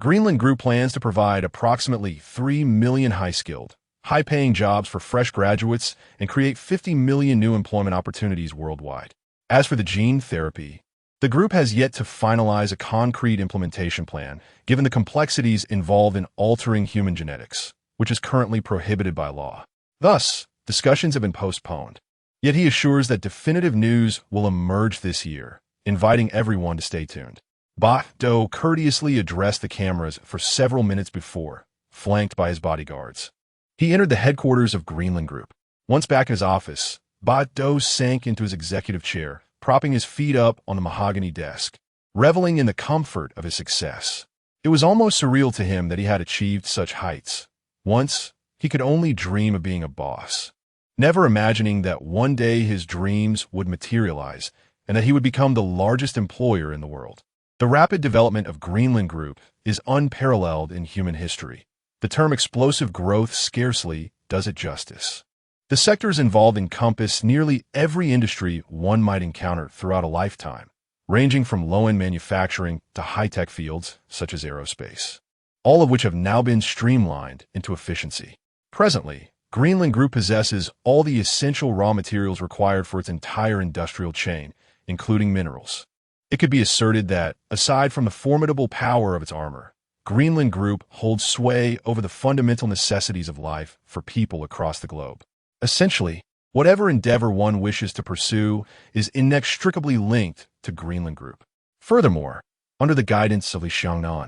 Speaker 1: Greenland Group plans to provide approximately 3 million high-skilled, high-paying jobs for fresh graduates and create 50 million new employment opportunities worldwide. As for the gene therapy, the group has yet to finalize a concrete implementation plan, given the complexities involved in altering human genetics, which is currently prohibited by law. Thus, discussions have been postponed. Yet he assures that definitive news will emerge this year, inviting everyone to stay tuned. Bado courteously addressed the cameras for several minutes before, flanked by his bodyguards. He entered the headquarters of Greenland Group. Once back in his office, Bado sank into his executive chair, propping his feet up on the mahogany desk, reveling in the comfort of his success. It was almost surreal to him that he had achieved such heights. Once, he could only dream of being a boss, never imagining that one day his dreams would materialize and that he would become the largest employer in the world. The rapid development of Greenland Group is unparalleled in human history. The term explosive growth scarcely does it justice. The sectors involved encompass nearly every industry one might encounter throughout a lifetime, ranging from low-end manufacturing to high-tech fields such as aerospace, all of which have now been streamlined into efficiency. Presently, Greenland Group possesses all the essential raw materials required for its entire industrial chain, including minerals. It could be asserted that, aside from the formidable power of its armor, Greenland Group holds sway over the fundamental necessities of life for people across the globe. Essentially, whatever endeavor one wishes to pursue is inextricably linked to Greenland Group. Furthermore, under the guidance of Li Nannan,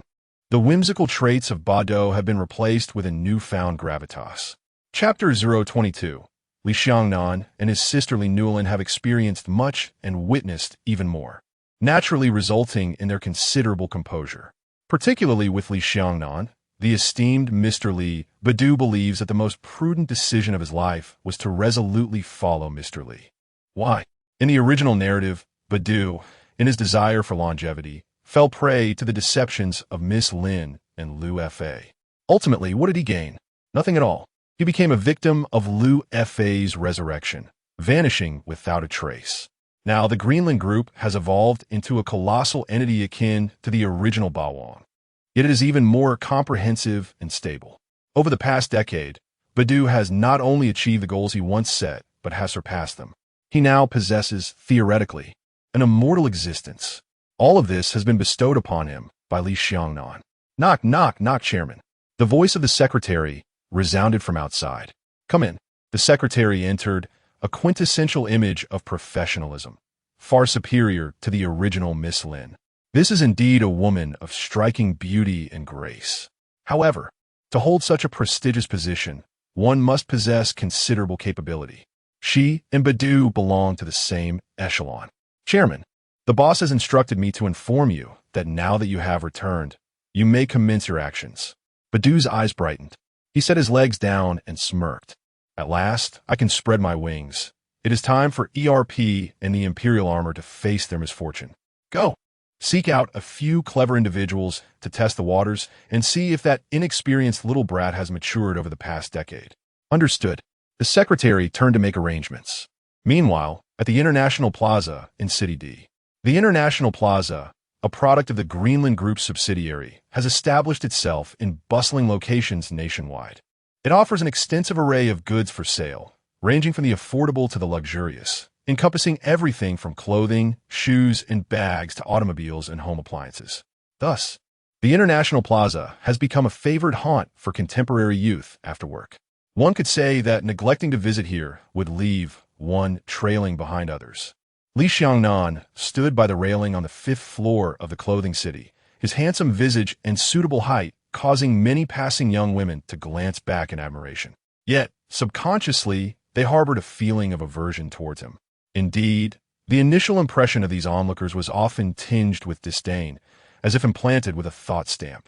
Speaker 1: the whimsical traits of Bado have been replaced with a newfound gravitas. Chapter 022. Li Nannan and his sister Li Nannan have experienced much and witnessed even more, naturally resulting in their considerable composure. Particularly with Li Nannan, the esteemed Mr. Li, Bado believes that the most prudent decision of his life was to resolutely follow Mr. Li. Why? In the original narrative, Bado, in his desire for longevity, fell prey to the deceptions of Miss Lin and Liu Fa. Ultimately, what did he gain? Nothing at all. He became a victim of Liu Fa's resurrection, vanishing without a trace. Now, the Greenland Group has evolved into a colossal entity akin to the original Bawang. Yet it is even more comprehensive and stable. Over the past decade, Bado has not only achieved the goals he once set, but has surpassed them. He now possesses, theoretically, an immortal existence. All of this has been bestowed upon him by Li Nannan. Knock, knock, knock, Chairman. The voice of the secretary resounded from outside. Come in. The secretary entered, a quintessential image of professionalism, far superior to the original Miss Lin. This is indeed a woman of striking beauty and grace. However, to hold such a prestigious position, one must possess considerable capability. She and Bado belong to the same echelon. Chairman, the boss has instructed me to inform you that now that you have returned, you may commence your actions. Bado's eyes brightened. He set his legs down and smirked. At last, I can spread my wings. It is time for ERP and the Imperial Armor to face their misfortune. Go! Seek out a few clever individuals to test the waters and see if that inexperienced little brat has matured over the past decade. Understood. The secretary turned to make arrangements. Meanwhile, at the International Plaza in City D. The International Plaza, a product of the Greenland Group subsidiary, has established itself in bustling locations nationwide. It offers an extensive array of goods for sale, ranging from the affordable to the luxurious, encompassing everything from clothing, shoes, and bags to automobiles and home appliances. Thus, the International Plaza has become a favored haunt for contemporary youth after work. One could say that neglecting to visit here would leave one trailing behind others. Li Nannan stood by the railing on the 5th floor of the clothing city, his handsome visage and suitable height causing many passing young women to glance back in admiration. Yet, subconsciously, they harbored a feeling of aversion towards him. Indeed, the initial impression of these onlookers was often tinged with disdain, as if implanted with a thought stamp.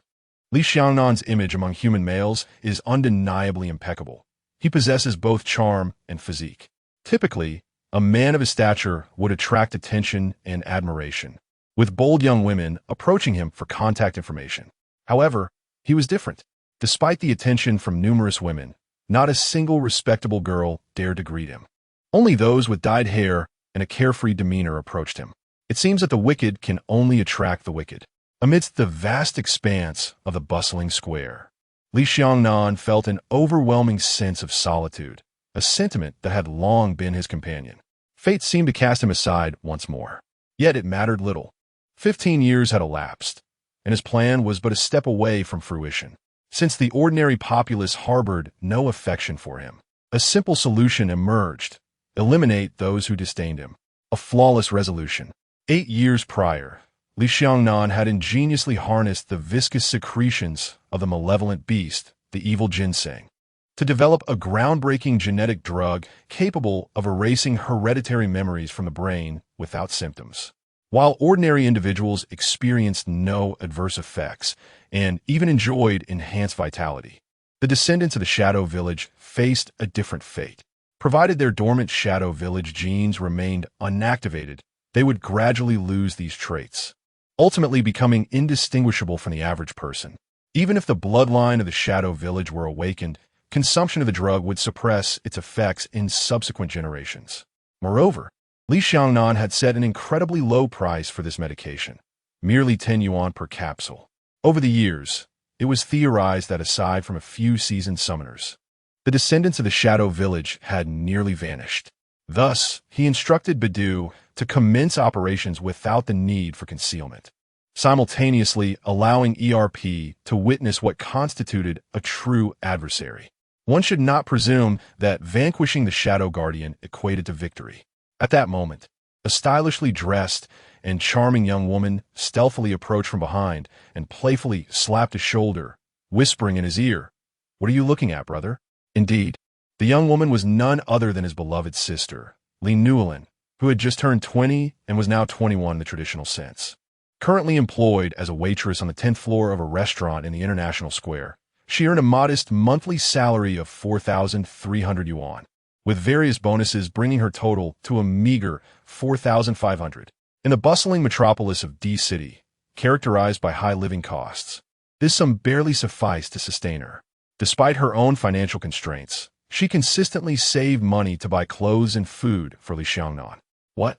Speaker 1: Li Nannan's image among human males is undeniably impeccable. He possesses both charm and physique. Typically, a man of his stature would attract attention and admiration, with bold young women approaching him for contact information. However, he was different. Despite the attention from numerous women, not a single respectable girl dared to greet him. Only those with dyed hair and a carefree demeanor approached him. It seems that the wicked can only attract the wicked. Amidst the vast expanse of the bustling square, Li Nannan felt an overwhelming sense of solitude, a sentiment that had long been his companion. Fate seemed to cast him aside once more. Yet it mattered little. 15 years had elapsed, and his plan was but a step away from fruition. Since the ordinary populace harbored no affection for him, a simple solution emerged: eliminate those who disdained him. A flawless resolution. 8 years prior, Li Nannan had ingeniously harnessed the viscous secretions of the malevolent beast, the evil ginseng, to develop a groundbreaking genetic drug capable of erasing hereditary memories from the brain without symptoms. While ordinary individuals experienced no adverse effects and even enjoyed enhanced vitality, the descendants of the Shadow Village faced a different fate. Provided their dormant Shadow Village genes remained unactivated, they would gradually lose these traits. ultimately becoming indistinguishable from the average person. Even if the bloodline of the Shadow Village were awakened, consumption of the drug would suppress its effects in subsequent generations. Moreover, Li Nannan had set an incredibly low price for this medication, merely 10 yuan per capsule. Over the years, it was theorized that aside from a few seasoned summoners, the descendants of the Shadow Village had nearly vanished. Thus, he instructed Baidu to commence operations without the need for concealment, simultaneously allowing ERP to witness what constituted a true adversary. One should not presume that vanquishing the Shadow Guardian equated to victory. At that moment, a stylishly dressed and charming young woman stealthily approached from behind and playfully slapped his shoulder, whispering in his ear, "What are you looking at, brother?" Indeed, the young woman was none other than his beloved sister, Li Nannan, who had just turned 20 and was now 21 in the traditional sense. Currently employed as a waitress on the 10th floor of a restaurant in the International Square, she earned a modest monthly salary of 4,300 yuan, with various bonuses bringing her total to a meager 4,500. In the bustling metropolis of D City, characterized by high living costs, this sum barely sufficed to sustain her. Despite her own financial constraints, she consistently saved money to buy clothes and food for Li Nannan. "What?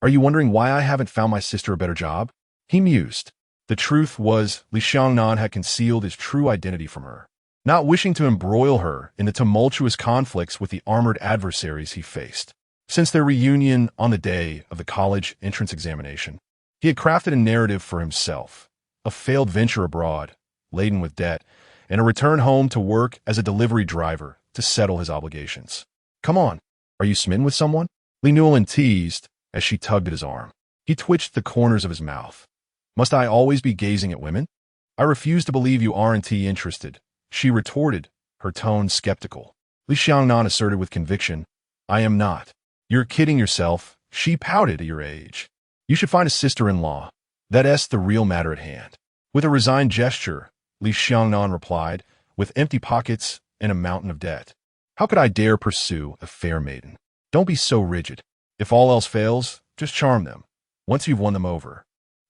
Speaker 1: Are you wondering why I haven't found my sister a better job?" He mused. The truth was, Li Nannan had concealed his true identity from her, not wishing to embroil her in the tumultuous conflicts with the armored adversaries he faced. Since their reunion on the day of the college entrance examination, he had crafted a narrative for himself, a failed venture abroad, laden with debt, and a return home to work as a delivery driver to settle his obligations. "Come on, are you smitten with someone?" Li Nannan teased as she tugged at his arm. He twitched the corners of his mouth. "Must I always be gazing at women?" "I refuse to believe you aren't interested," she retorted, her tone skeptical. Li Nannan asserted with conviction, "I am not." "You're kidding yourself," she pouted, "at your age. You should find a sister-in-law. That's the real matter at hand." With a resigned gesture, Li Nannan replied, "With empty pockets and a mountain of debt, how could I dare pursue a fair maiden? Don't be so rigid. If all else fails, just charm them. Once you've won them over,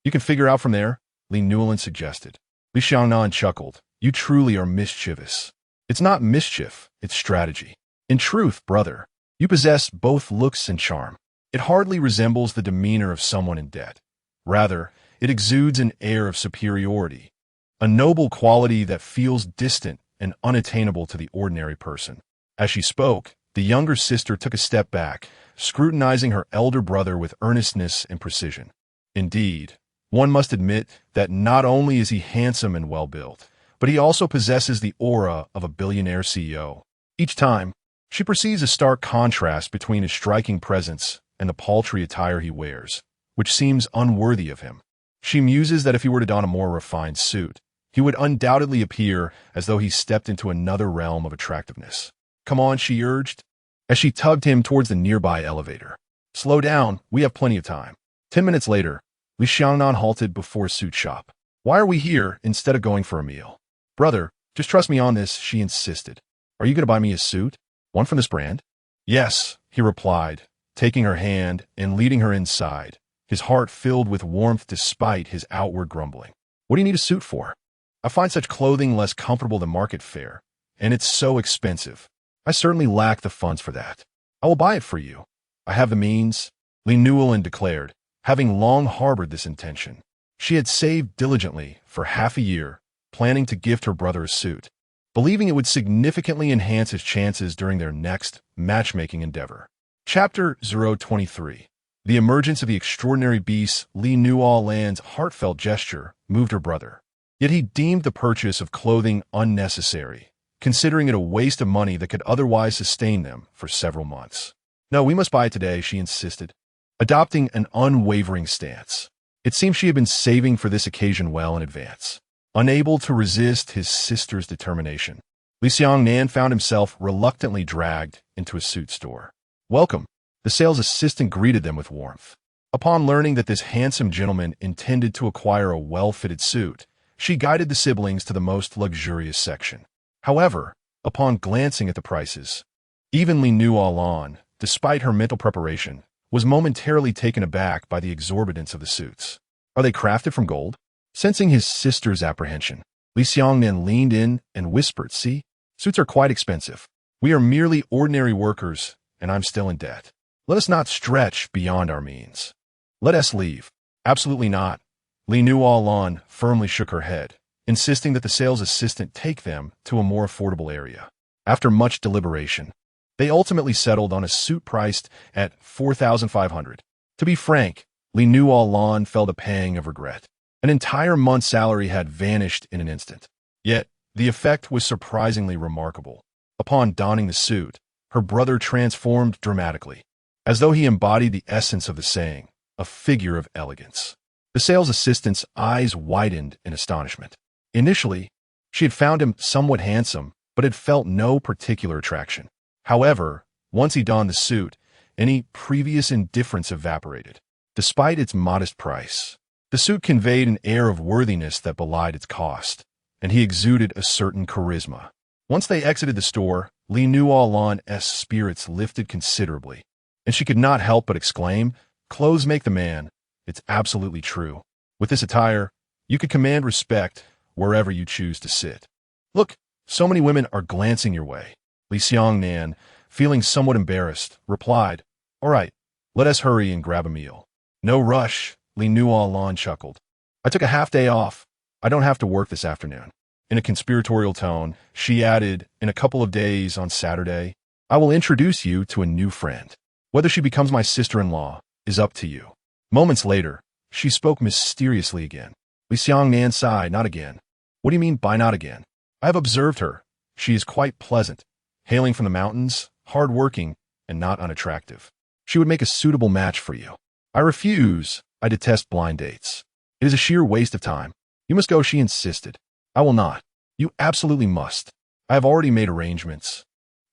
Speaker 1: you can figure out from there," Li Nannan suggested. Li Nannan chuckled. "You truly are mischievous." "It's not mischief, it's strategy. In truth, brother, you possess both looks and charm. It hardly resembles the demeanor of someone in debt. Rather, it exudes an air of superiority, a noble quality that feels distant and unattainable to the ordinary person." As she spoke, the younger sister took a step back, scrutinizing her elder brother with earnestness and precision. Indeed, one must admit that not only is he handsome and well-built, but he also possesses the aura of a billionaire CEO. Each time, she perceives a stark contrast between his striking presence and the paltry attire he wears, which seems unworthy of him. She muses that if he were to don a more refined suit, he would undoubtedly appear as though he stepped into another realm of attractiveness. "Come on," she urged, as she tugged him towards the nearby elevator. "Slow down, we have plenty of time." 10 minutes later, Li Nannan halted before a suit shop. "Why are we here instead of going for a meal?" "Brother, just trust me on this," she insisted. "Are you going to buy me a suit? One from this brand?" "Yes," he replied, taking her hand and leading her inside, his heart filled with warmth despite his outward grumbling. "What do you need a suit for?" "I find such clothing less comfortable than market fare, and it's so expensive. I certainly lack the funds for that." "I will buy it for you. I have the means," Li Nannan declared, having long harbored this intention. She had saved diligently for half a year, planning to gift her brother a suit, believing it would significantly enhance his chances during their next matchmaking endeavor. Chapter 023. The emergence of the extraordinary beast. Li Nannan's heartfelt gesture moved her brother. Yet he deemed the purchase of clothing unnecessary, considering it a waste of money that could otherwise sustain them for several months. "No, we must buy it today," she insisted, adopting an unwavering stance. It seemed she had been saving for this occasion well in advance. Unable to resist his sister's determination, Li Nannan found himself reluctantly dragged into a suit store. "Welcome," the sales assistant greeted them with warmth. Upon learning that this handsome gentleman intended to acquire a well-fitted suit, she guided the siblings to the most luxurious section. However, upon glancing at the prices, even Li Nannan, despite her mental preparation, was momentarily taken aback by the exorbitance of the suits. Are they crafted from gold? Sensing his sister's apprehension, Li Nannan leaned in and whispered, see, suits are quite expensive. We are merely ordinary workers, and I'm still in debt. Let us not stretch beyond our means. Let us leave. Absolutely not. Li Nannan firmly shook her head, insisting that the sales assistant take them to a more affordable area. After much deliberation, they ultimately settled on a suit priced at $4,500. To be frank, Li Nannan felt a pang of regret. An entire month's salary had vanished in an instant. Yet, the effect was surprisingly remarkable. Upon donning the suit, her brother transformed dramatically, as though he embodied the essence of the saying, a figure of elegance. The sales assistant's eyes widened in astonishment. Initially, she had found him somewhat handsome, but had felt no particular attraction. However, once he donned the suit, any previous indifference evaporated. Despite its modest price, the suit conveyed an air of worthiness that belied its cost, and he exuded a certain charisma. Once they exited the store, Li Nannan's spirits lifted considerably, and she could not help but exclaim, "Clothes make the man. It's absolutely true. With this attire, you could command respect wherever you choose to sit. Look, so many women are glancing your way." Li Nannan, feeling somewhat embarrassed, replied, "All right, let us hurry and grab a meal." "No rush," Li Nannan chuckled. "I took a half day off. I don't have to work this afternoon." In a conspiratorial tone, she added, "In a couple of days on Saturday, I will introduce you to a new friend. Whether she becomes my sister-in-law is up to you." Moments later, she spoke mysteriously again. Li Nannan sighed, "Not again." "What do you mean by not again?" "I have observed her. She is quite pleasant. Hailing from the mountains, hard-working, and not unattractive. She would make a suitable match for you." "I refuse. I detest blind dates. It is a sheer waste of time. You must go," she insisted. "I will not. You absolutely must. I have already made arrangements."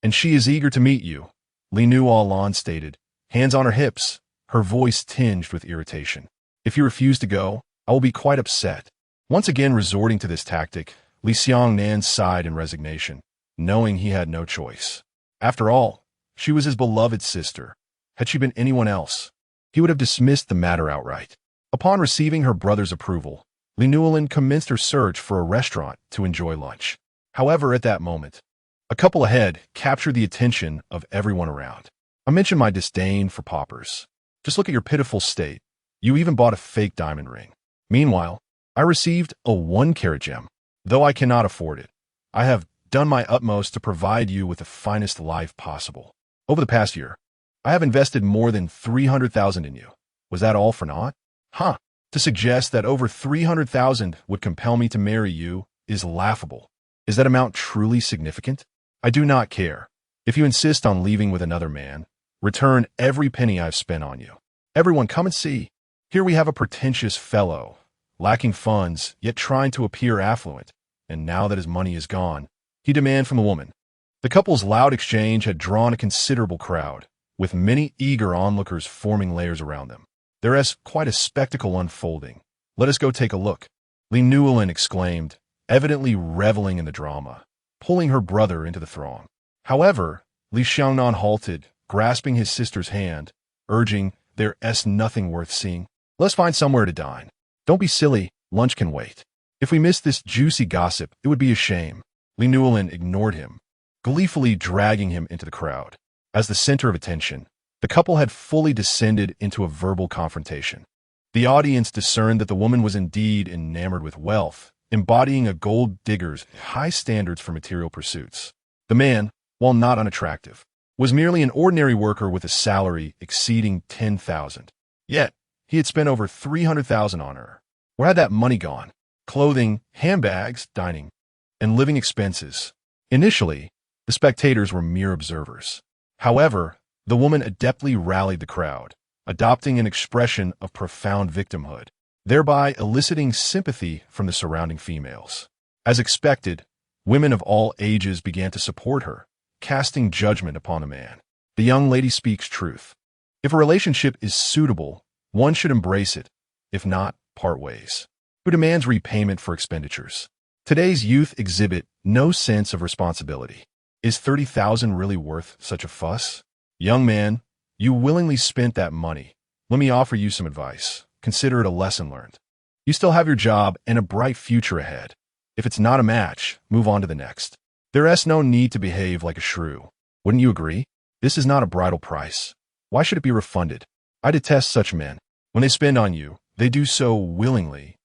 Speaker 1: "And she is eager to meet you," Li Nannan stated, hands on her hips, her voice tinged with irritation. "If you refuse to go, I will be quite upset." Once again resorting to this tactic, Li Nannan sighed in resignation, knowing he had no choice. After all, she was his beloved sister. Had she been anyone else, he would have dismissed the matter outright. Upon receiving her brother's approval, Li Nannan commenced her search for a restaurant to enjoy lunch. However, at that moment, a couple ahead captured the attention of everyone around. "I mentioned my disdain for paupers. Just look at your pitiful state. You even bought a fake diamond ring. Meanwhile, I received a 1-carat gem. Though I cannot afford it, I have done my utmost to provide you with the finest life possible. Over the past year, I have invested more than 300,000 in you. Was that all for naught? Huh. To suggest that over 300,000 would compel me to marry you is laughable. Is that amount truly significant? I do not care. If you insist on leaving with another man, return every penny I've spent on you. Everyone, come and see. Here we have a pretentious fellow, lacking funds, yet trying to appear affluent, and now that his money is gone, he demands from the woman." The couple's loud exchange had drawn a considerable crowd, with many eager onlookers forming layers around them. "There is quite a spectacle unfolding. Let us go take a look," Li Nannan exclaimed, evidently reveling in the drama, pulling her brother into the throng. However, Li Nannan halted, grasping his sister's hand, urging, "There is nothing worth seeing. Let's find somewhere to dine. Don't be silly, lunch can wait. If we miss this juicy gossip, it would be a shame." Li Nannan ignored him, gleefully dragging him into the crowd. As the center of attention, the couple had fully descended into a verbal confrontation. The audience discerned that the woman was indeed enamored with wealth, embodying a gold digger's high standards for material pursuits. The man, while not unattractive, was merely an ordinary worker with a salary exceeding 10,000. Yet, he had spent over 300,000 on her. Where had that money gone? Clothing, handbags, dining, and living expenses. Initially, the spectators were mere observers. However, the woman adeptly rallied the crowd, adopting an expression of profound victimhood, thereby eliciting sympathy from the surrounding females. As expected, women of all ages began to support her, casting judgment upon the man. The young lady speaks truth. If a relationship is suitable, one should embrace it. If not, part ways. Who demands repayment for expenditures? Today's youth exhibit no sense of responsibility. Is 30,000 really worth such a fuss? Young man, you willingly spent that money. Let me offer you some advice. Consider it a lesson learned. You still have your job and a bright future ahead. If it's not a match, move on to the next. There's no need to behave like a shrew. Wouldn't you agree? This is not a bridal price. Why should it be refunded? I detest such men. When they spend on you, they do so willingly,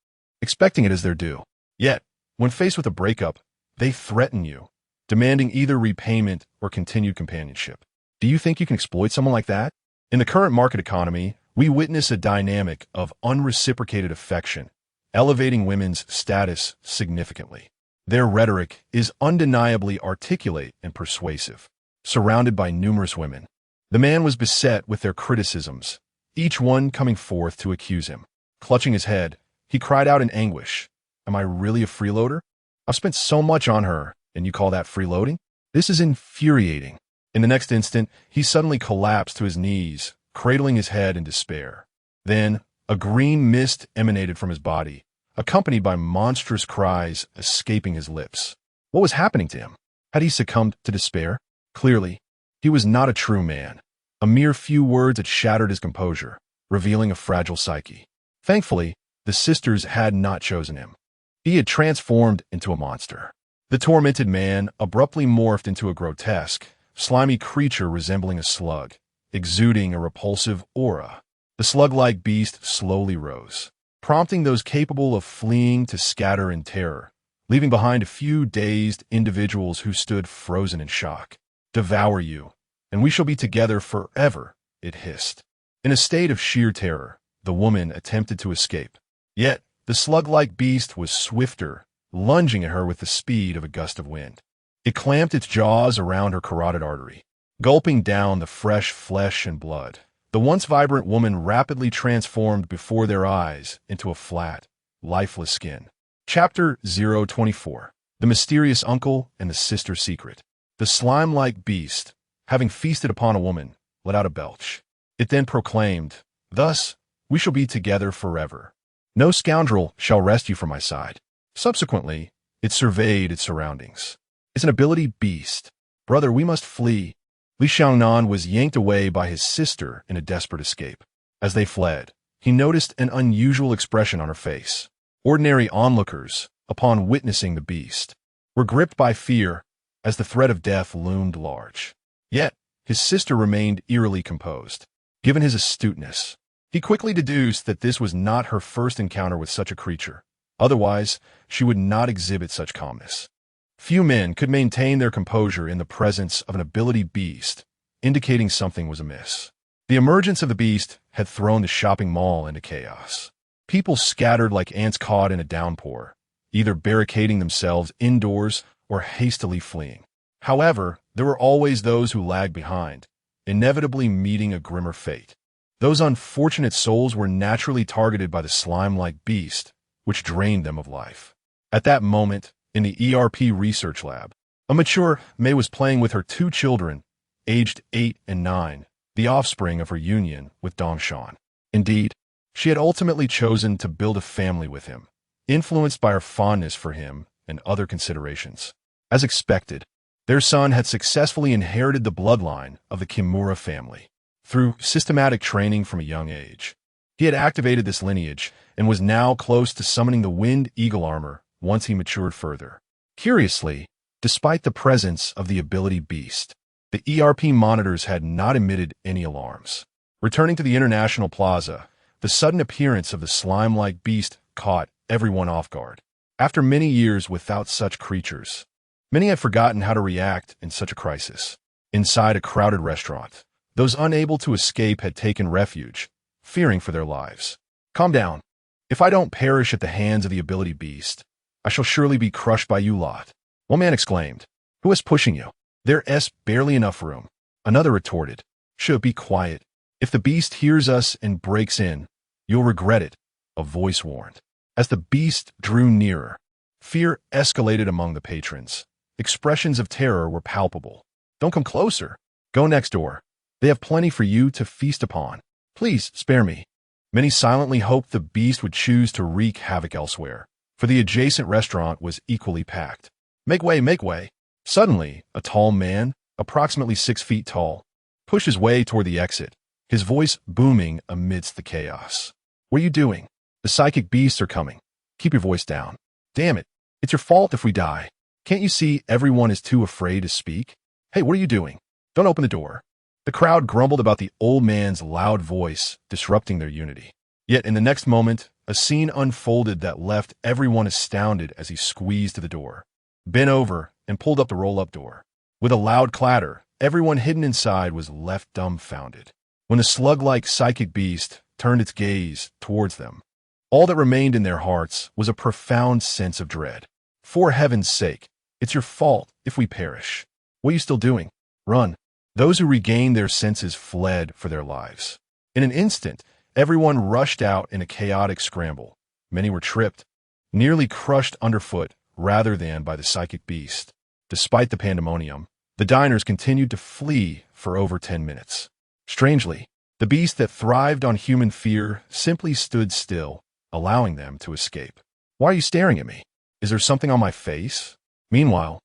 Speaker 1: expecting it as their due. Yet, when faced with a breakup, they threaten you, demanding either repayment or continued companionship. Do you think you can exploit someone like that? In the current market economy, we witness a dynamic of unreciprocated affection, elevating women's status significantly. Their rhetoric is undeniably articulate and persuasive. Surrounded by numerous women, the man was beset with their criticisms, each one coming forth to accuse him. Clutching his head, he cried out in anguish, "Am I really a freeloader? I've spent so much on her, and you call that freeloading? This is infuriating." In the next instant, he suddenly collapsed to his knees, cradling his head in despair. Then, a green mist emanated from his body, accompanied by monstrous cries escaping his lips. What was happening to him? Had he succumbed to despair? Clearly, he was not a true man. A mere few words had shattered his composure, revealing a fragile psyche. Thankfully, the sisters had not chosen him. He had transformed into a monster. The tormented man abruptly morphed into a grotesque, slimy creature resembling a slug, exuding a repulsive aura. The slug-like beast slowly rose, prompting those capable of fleeing to scatter in terror, leaving behind a few dazed individuals who stood frozen in shock. "Devour you, and we shall be together forever," it hissed. In a state of sheer terror, the woman attempted to escape. Yet, the slug-like beast was swifter, lunging at her with the speed of a gust of wind. It clamped its jaws around her carotid artery, gulping down the fresh flesh and blood. The once vibrant woman rapidly transformed before their eyes into a flat, lifeless skin. Chapter 024. The Mysterious Uncle and the Sister Secret. The slime-like beast, having feasted upon a woman, let out a belch. It then proclaimed, "Thus, we shall be together forever. No scoundrel shall wrest you from my side." Subsequently, it surveyed its surroundings. "It's an ability beast. Brother, we must flee." Li Nannan was yanked away by his sister in a desperate escape. As they fled, he noticed an unusual expression on her face. Ordinary onlookers, upon witnessing the beast, were gripped by fear as the threat of death loomed large. Yet, his sister remained eerily composed. Given his astuteness, he quickly deduced that this was not her first encounter with such a creature. Otherwise, she would not exhibit such calmness. Few men could maintain their composure in the presence of an ability beast, indicating something was amiss. The emergence of the beast had thrown the shopping mall into chaos. People scattered like ants caught in a downpour, either barricading themselves indoors or hastily fleeing. However, there were always those who lagged behind, inevitably meeting a grimmer fate. Those unfortunate souls were naturally targeted by the slime-like beast, which drained them of life. At that moment, in the ERP research lab, a mature May was playing with her two children, aged 8 and 9, the offspring of her union with Dongshan. Indeed, she had ultimately chosen to build a family with him, influenced by her fondness for him and other considerations. As expected, their son had successfully inherited the bloodline of the Kimura family. Through systematic training from a young age, he had activated this lineage and was now close to summoning the Wind Eagle armor once he matured further. Curiously, despite the presence of the ability beast, the ERP monitors had not emitted any alarms. Returning to the International Plaza, the sudden appearance of the slime-like beast caught everyone off guard. After many years without such creatures, many had forgotten how to react in such a crisis. Inside a crowded restaurant, those unable to escape had taken refuge, fearing for their lives. "Calm down. If I don't perish at the hands of the ability beast, I shall surely be crushed by you lot," one man exclaimed. "Who is pushing you? There's barely enough room." Another retorted, "Should be quiet. If the beast hears us and breaks in, you'll regret it," a voice warned. As the beast drew nearer, fear escalated among the patrons. Expressions of terror were palpable. "Don't come closer. Go next door. They have plenty for you to feast upon. Please spare me." Many silently hoped the beast would choose to wreak havoc elsewhere, for the adjacent restaurant was equally packed. "Make way, make way." Suddenly, a tall man, approximately 6 feet tall, pushed his way toward the exit, his voice booming amidst the chaos. "What are you doing? The psychic beasts are coming. Keep your voice down. Damn it. It's your fault if we die. Can't you see everyone is too afraid to speak? Hey, what are you doing? Don't open the door. The crowd grumbled about the old man's loud voice, disrupting their unity. Yet in the next moment, a scene unfolded that left everyone astounded as he squeezed to the door, bent over, and pulled up the roll-up door. With a loud clatter, everyone hidden inside was left dumbfounded. When the slug-like psychic beast turned its gaze towards them, all that remained in their hearts was a profound sense of dread. For heaven's sake, it's your fault if we perish. What are you still doing? Run. Those who regained their senses fled for their lives. In an instant, everyone rushed out in a chaotic scramble. Many were tripped, nearly crushed underfoot rather than by the psychic beast. Despite the pandemonium, the diners continued to flee for over 10 minutes. Strangely, the beast that thrived on human fear simply stood still, allowing them to escape. Why are you staring at me? Is there something on my face? Meanwhile,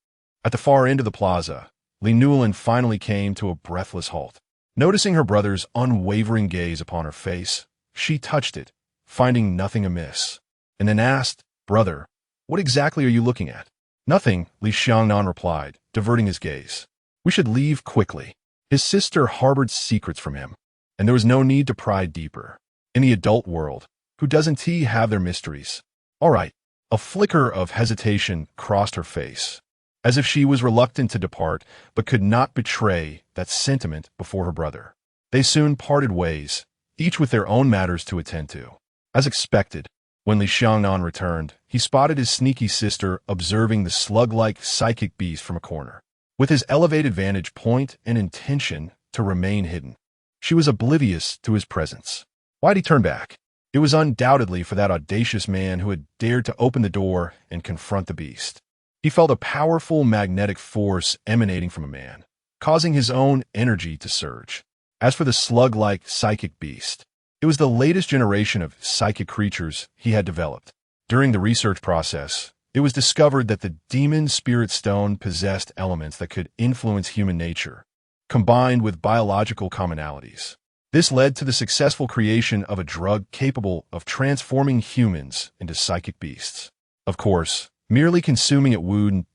Speaker 1: at the far end of the plaza, Li Nannan finally came to a breathless halt. Noticing her brother's unwavering gaze upon her face, she touched it, finding nothing amiss, and then asked, "Brother, what exactly are you looking at?" "Nothing," Li Nannan replied, diverting his gaze. "We should leave quickly." His sister harbored secrets from him, and there was no need to pry deeper. In the adult world, who doesn't he have their mysteries? All right. A flicker of hesitation crossed her face, as if she was reluctant to depart, but could not betray that sentiment before her brother. They soon parted ways, each with their own matters to attend to. As expected, when Li Nannan returned, he spotted his sneaky sister observing the slug-like psychic beast from a corner. With his elevated vantage point and intention to remain hidden, she was oblivious to his presence. Why'd he turn back? It was undoubtedly for that audacious man who had dared to open the door and confront the beast. He felt a powerful magnetic force emanating from a man, causing his own energy to surge. As for the slug-like psychic beast, it was the latest generation of psychic creatures he had developed. During the research process, it was discovered that the demon spirit stone possessed elements that could influence human nature, combined with biological commonalities. This led to the successful creation of a drug capable of transforming humans into psychic beasts. Of course, merely consuming it wouldn't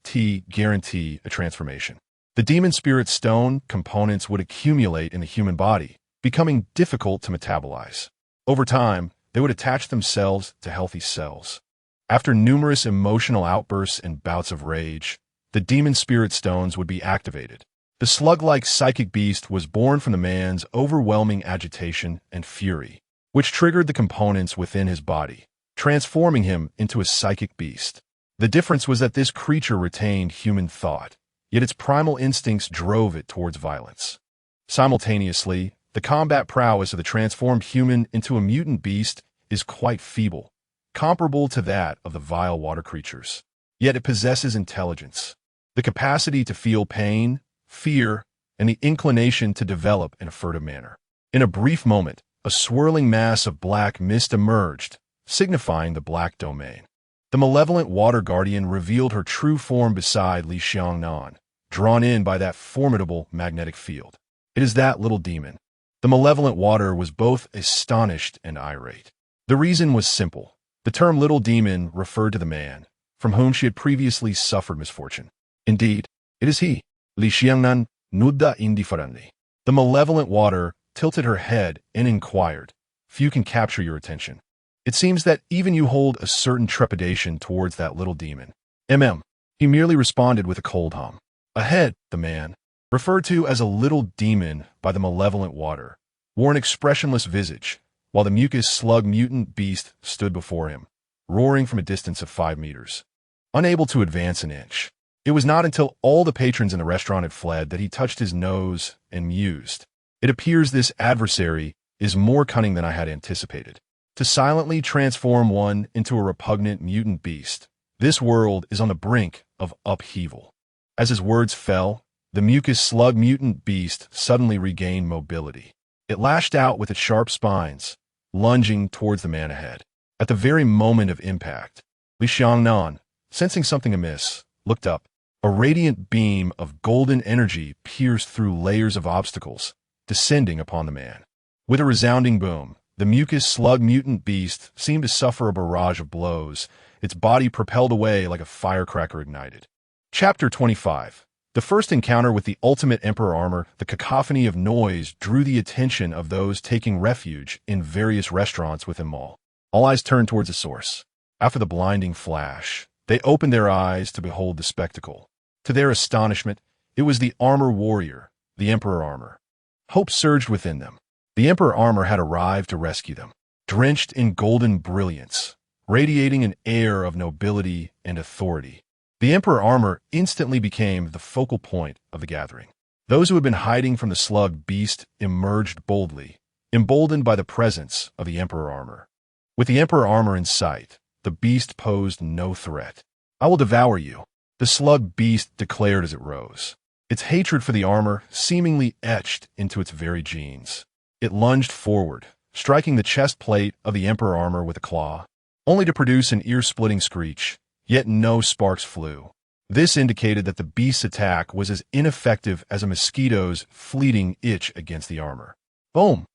Speaker 1: guarantee a transformation. The demon spirit stone components would accumulate in the human body, becoming difficult to metabolize. Over time, they would attach themselves to healthy cells. After numerous emotional outbursts and bouts of rage, the demon spirit stones would be activated. The slug-like psychic beast was born from the man's overwhelming agitation and fury, which triggered the components within his body, transforming him into a psychic beast. The difference was that this creature retained human thought, yet its primal instincts drove it towards violence. Simultaneously, the combat prowess of the transformed human into a mutant beast is quite feeble, comparable to that of the vile water creatures. Yet it possesses intelligence, the capacity to feel pain, fear, and the inclination to develop in a furtive manner. In a brief moment, a swirling mass of black mist emerged, signifying the black domain. The malevolent water guardian revealed her true form beside Li Nannan, drawn in by that formidable magnetic field. It is that little demon. The malevolent water was both astonished and irate. The reason was simple. The term little demon referred to the man, from whom she had previously suffered misfortune. Indeed, it is he. Li Nannan nudda indifferently. The malevolent water tilted her head and inquired, "Few can capture your attention. It seems that even you hold a certain trepidation towards that little demon." He merely responded with a cold hum. Ahead, the man, referred to as a little demon by the malevolent water, wore an expressionless visage, while the mucus slug mutant beast stood before him, roaring from a distance of 5 meters. Unable to advance an inch, it was not until all the patrons in the restaurant had fled that he touched his nose and mused. It appears this adversary is more cunning than I had anticipated. To silently transform one into a repugnant mutant beast, this world is on the brink of upheaval. As his words fell, the mucus slug mutant beast suddenly regained mobility. It lashed out with its sharp spines, lunging towards the man ahead. At the very moment of impact, Li Nannan, sensing something amiss, looked up. A radiant beam of golden energy pierced through layers of obstacles, descending upon the man. With a resounding boom, The mucus slug mutant beast seemed to suffer a barrage of blows, its body propelled away like a firecracker ignited. Chapter 25. The first encounter with the ultimate Emperor armor, the cacophony of noise drew the attention of those taking refuge in various restaurants within mall. All eyes turned towards the source. After the blinding flash, they opened their eyes to behold the spectacle. To their astonishment, it was the armor warrior, the Emperor armor. Hope surged within them. The Emperor armor had arrived to rescue them, drenched in golden brilliance, radiating an air of nobility and authority. The Emperor armor instantly became the focal point of the gathering. Those who had been hiding from the slug beast emerged boldly, emboldened by the presence of the Emperor armor. With the Emperor armor in sight, the beast posed no threat. "I will devour you," the slug beast declared as it rose, its hatred for the armor seemingly etched into its very genes. It lunged forward, striking the chest plate of the Emperor armor with a claw, only to produce an ear-splitting screech, yet no sparks flew. This indicated that the beast's attack was as ineffective as a mosquito's fleeting itch against the armor. Boom!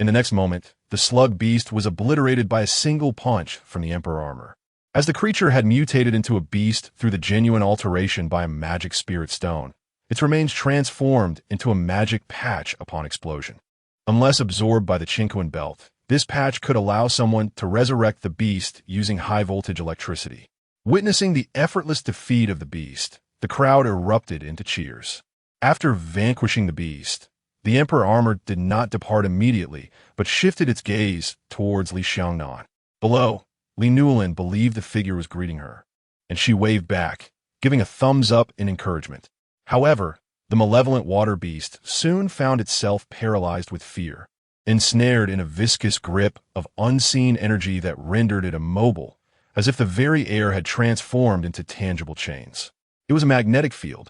Speaker 1: In the next moment, the slug beast was obliterated by a single punch from the Emperor armor. As the creature had mutated into a beast through the genuine alteration by a magic spirit stone, its remains transformed into a magic patch upon explosion. Unless absorbed by the Chinquan belt, this patch could allow someone to resurrect the beast using high-voltage electricity. Witnessing the effortless defeat of the beast, the crowd erupted into cheers. After vanquishing the beast, the Emperor armor did not depart immediately, but shifted its gaze towards Li Nannan. Below, Li Nannan believed the figure was greeting her, and she waved back, giving a thumbs up in encouragement. However, the malevolent water beast soon found itself paralyzed with fear, ensnared in a viscous grip of unseen energy that rendered it immobile, as if the very air had transformed into tangible chains. It was a magnetic field.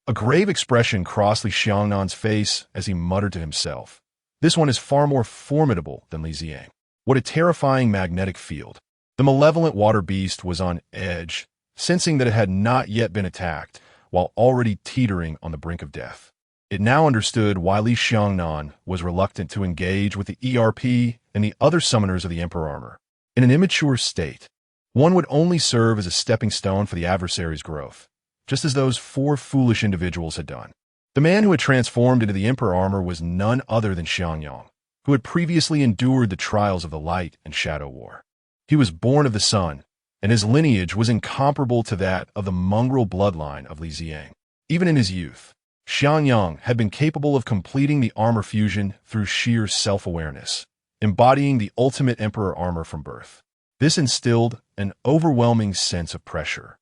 Speaker 1: A grave expression crossed Li Xiangnan's face as he muttered to himself. "This one is far more formidable than Li Ziang. What a terrifying magnetic field." The malevolent water beast was on edge, sensing that it had not yet been attacked, while already teetering on the brink of death. It now understood why Li Xiangnan was reluctant to engage with the ERP and the other summoners of the Emperor armor. In an immature state, one would only serve as a stepping stone for the adversary's growth, just as those four foolish individuals had done. The man who had transformed into the Emperor armor was none other than Xiangyang, who had previously endured the trials of the Light and Shadow War. He was born of the sun, and his lineage was incomparable to that of the mongrel bloodline of Li Ziang. Even in his youth, Xiangyang had been capable of completing the armor fusion through sheer self-awareness, embodying the ultimate Emperor armor from birth. This instilled an overwhelming sense of pressure.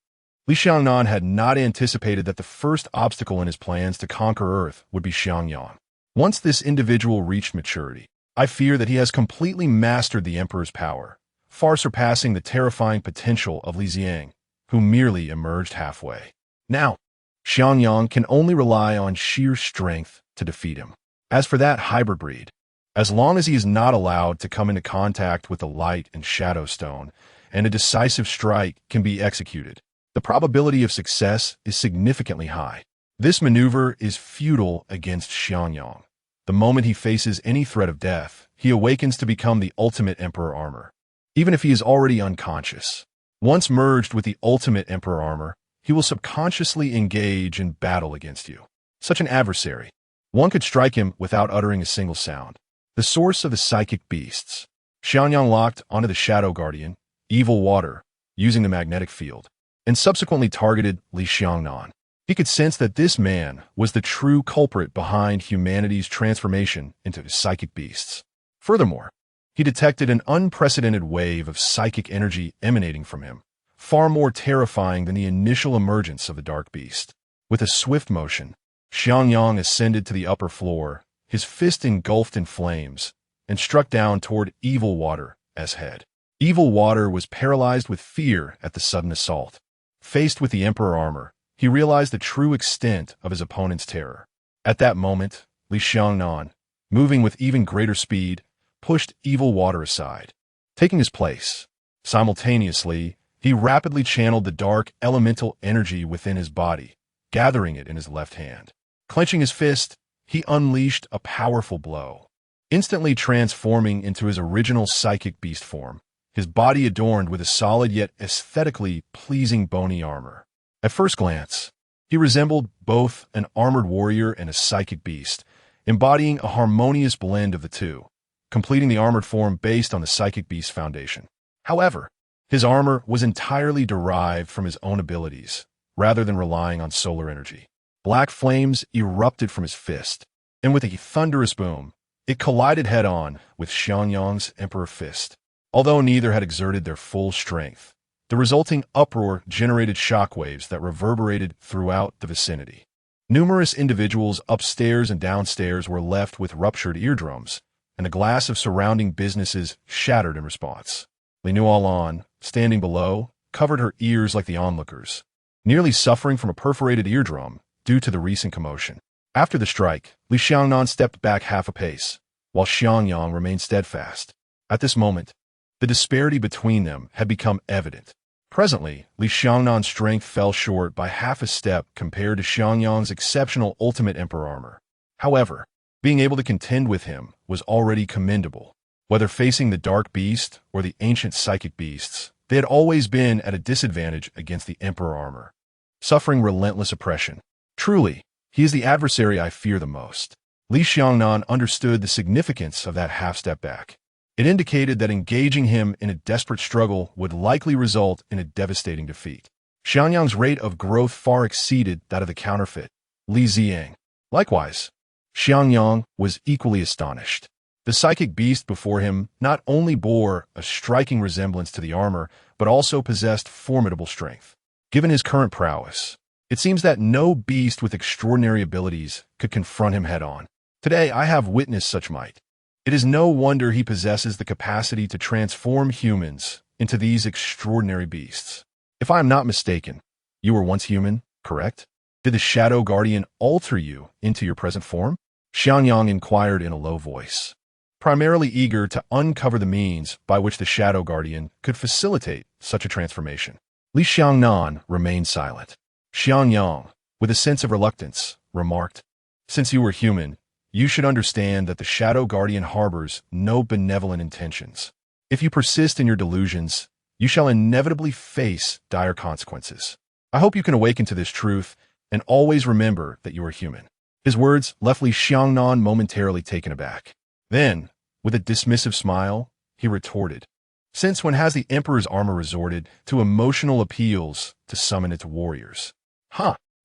Speaker 1: Li Xiangnan had not anticipated that the first obstacle in his plans to conquer Earth would be Xiangyang. Once this individual reached maturity, I fear that he has completely mastered the Emperor's power, far surpassing the terrifying potential of Li Ziang, who merely emerged halfway. Now, Xiangyang can only rely on sheer strength to defeat him. As for that hybrid breed, as long as he is not allowed to come into contact with the Light and Shadow Stone, and a decisive strike can be executed, the probability of success is significantly high. This maneuver is futile against Xiangyang. The moment he faces any threat of death, he awakens to become the ultimate Emperor armor, even if he is already unconscious. Once merged with the ultimate Emperor armor, he will subconsciously engage in battle against you. Such an adversary, one could strike him without uttering a single sound. The source of the psychic beasts. Xiangyang locked onto the Shadow Guardian, evil water, using the magnetic field, and subsequently targeted Li Xiangnan. He could sense that this man was the true culprit behind humanity's transformation into psychic beasts. Furthermore, he detected an unprecedented wave of psychic energy emanating from him, far more terrifying than the initial emergence of the dark beast. With a swift motion, Xiangyang ascended to the upper floor, his fist engulfed in flames, and struck down toward Evil Water's head. Evil Water was paralyzed with fear at the sudden assault. Faced with the Emperor armor, he realized the true extent of his opponent's terror. At that moment, Li Xiangnan, moving with even greater speed, pushed Evil Water aside. Taking his place, simultaneously, he rapidly channeled the dark elemental energy within his body, gathering it in his left hand. Clenching his fist, he unleashed a powerful blow. instantly transforming into his original psychic beast form, his body adorned with a solid yet aesthetically pleasing bony armor. At first glance, he resembled both an armored warrior and a psychic beast, embodying a harmonious blend of the two, completing the armored form based on the psychic beast foundation. However, his armor was entirely derived from his own abilities, rather than relying on solar energy. Black flames erupted from his fist, and with a thunderous boom, it collided head-on with Xiangyang's Emperor Fist. Although neither had exerted their full strength, the resulting uproar generated shockwaves that reverberated throughout the vicinity. Numerous individuals upstairs and downstairs were left with ruptured eardrums, and the glass of surrounding businesses shattered in response. Li Nannan, standing below, covered her ears like the onlookers, nearly suffering from a perforated eardrum due to the recent commotion. After the strike, Li Xiangnan stepped back half a pace, while Xiangyang remained steadfast. At this moment, the disparity between them had become evident. Presently, Li Xiangnan's strength fell short by half a step compared to Xiangyang's exceptional ultimate emperor armor. However, being able to contend with him was already commendable. Whether facing the dark beast or the ancient psychic beasts, they had always been at a disadvantage against the emperor armor, suffering relentless oppression. Truly, he is the adversary I fear the most. Li Xiangnan understood the significance of that half-step back. It indicated that engaging him in a desperate struggle would likely result in a devastating defeat. Xiangyang's rate of growth far exceeded that of the counterfeit, Li Ziyang. Likewise, Xiangyang was equally astonished. The psychic beast before him not only bore a striking resemblance to the armor, but also possessed formidable strength. Given his current prowess, it seems that no beast with extraordinary abilities could confront him head-on. Today, I have witnessed such might. It is no wonder he possesses the capacity to transform humans into these extraordinary beasts. If I am not mistaken, you were once human, correct? Did the Shadow Guardian alter you into your present form? Xiangyang inquired in a low voice, primarily eager to uncover the means by which the Shadow Guardian could facilitate such a transformation. Li Xiangnan remained silent. Xiangyang, with a sense of reluctance, remarked, "Since you were human, you should understand that the Shadow Guardian harbors no benevolent intentions. If you persist in your delusions, you shall inevitably face dire consequences. I hope you can awaken to this truth and always remember that you are human." His words left Li Xiangnan momentarily taken aback. Then, with a dismissive smile, he retorted, "Since when has the Emperor's armor resorted to emotional appeals to summon its warriors?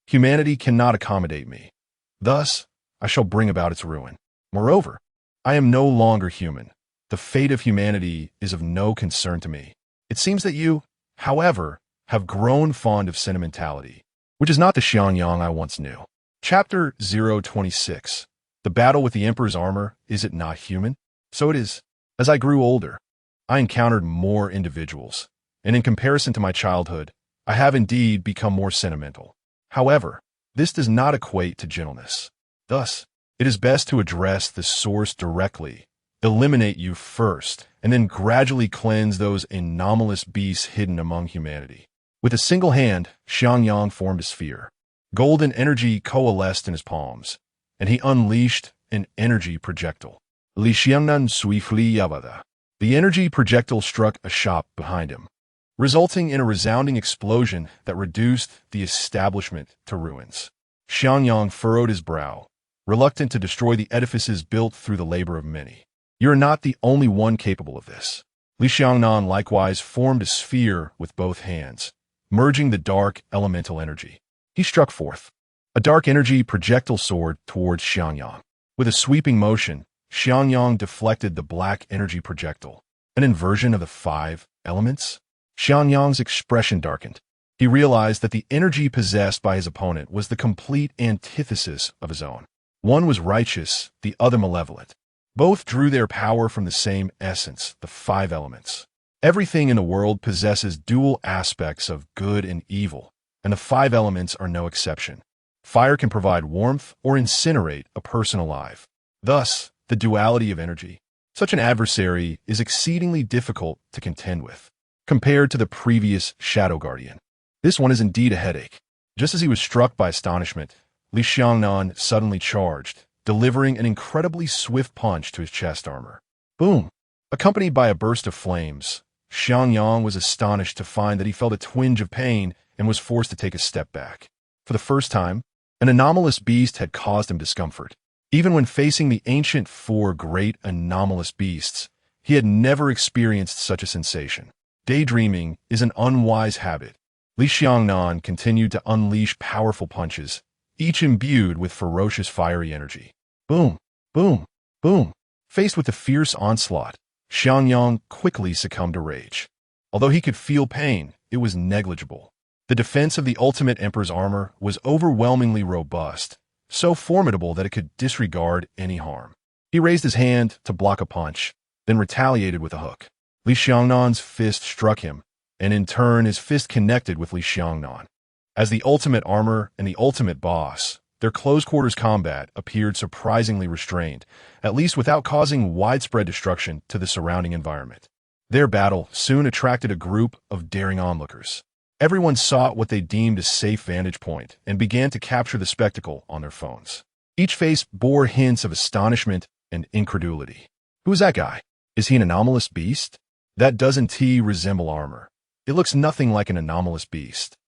Speaker 1: Humanity cannot accommodate me. Thus, I shall bring about its ruin. Moreover, I am no longer human. The fate of humanity is of no concern to me. It seems that you, however, have grown fond of sentimentality, which is not the Xiangyang I once knew." Chapter 026. The battle with the Emperor's armor, is it not human? So it is. As I grew older, I encountered more individuals, and in comparison to my childhood, I have indeed become more sentimental. However, this does not equate to gentleness. Thus, it is best to address the source directly, eliminate you first, and then gradually cleanse those anomalous beasts hidden among humanity. With a single hand, Xiangyang formed a sphere. Golden energy coalesced in his palms, and he unleashed an energy projectile. Li Xiangnan swiftly yabada. The energy projectile struck a shop behind him, resulting in a resounding explosion that reduced the establishment to ruins. Xiangyang furrowed his brow, reluctant to destroy the edifices built through the labor of many. "You are not the only one capable of this." Li Xiangnan likewise formed a sphere with both hands, merging the dark elemental energy. He struck forth. A dark energy projectile soared towards Xiangyang. With a sweeping motion, Xiangyang deflected the black energy projectile. An inversion of the 5 elements? Xiangyang's expression darkened. He realized that the energy possessed by his opponent was the complete antithesis of his own. One was righteous, the other malevolent. Both drew their power from the same essence, the 5 elements. Everything in the world possesses dual aspects of good and evil, and the 5 elements are no exception. Fire can provide warmth or incinerate a person alive. Thus, the duality of energy. Such an adversary is exceedingly difficult to contend with, compared to the previous Shadow Guardian. This one is indeed a headache. Just as he was struck by astonishment, Li Xiangnan suddenly charged, delivering an incredibly swift punch to his chest armor. Boom! Accompanied by a burst of flames, Xiangyang was astonished to find that he felt a twinge of pain and was forced to take a step back. For the first time, an anomalous beast had caused him discomfort. Even when facing the ancient four great anomalous beasts, he had never experienced such a sensation. Daydreaming is an unwise habit. Li Nannan continued to unleash powerful punches, each imbued with ferocious fiery energy. Boom, boom, boom. Faced with the fierce onslaught, Xiangyang quickly succumbed to rage. Although he could feel pain, it was negligible. The defense of the Ultimate Emperor's armor was overwhelmingly robust, so formidable that it could disregard any harm. He raised his hand to block a punch, then retaliated with a hook. Li Xiangnan's fist struck him, and in turn his fist connected with Li Xiangnan. As the Ultimate Armor and the Ultimate Boss, their close-quarters combat appeared surprisingly restrained, at least without causing widespread destruction to the surrounding environment. Their battle soon attracted a group of daring onlookers. Everyone sought what they deemed a safe vantage point and began to capture the spectacle on their phones. Each face bore hints of astonishment and incredulity. Who's that guy? Is he an anomalous beast? That doesn't resemble armor. It looks nothing like an anomalous beast.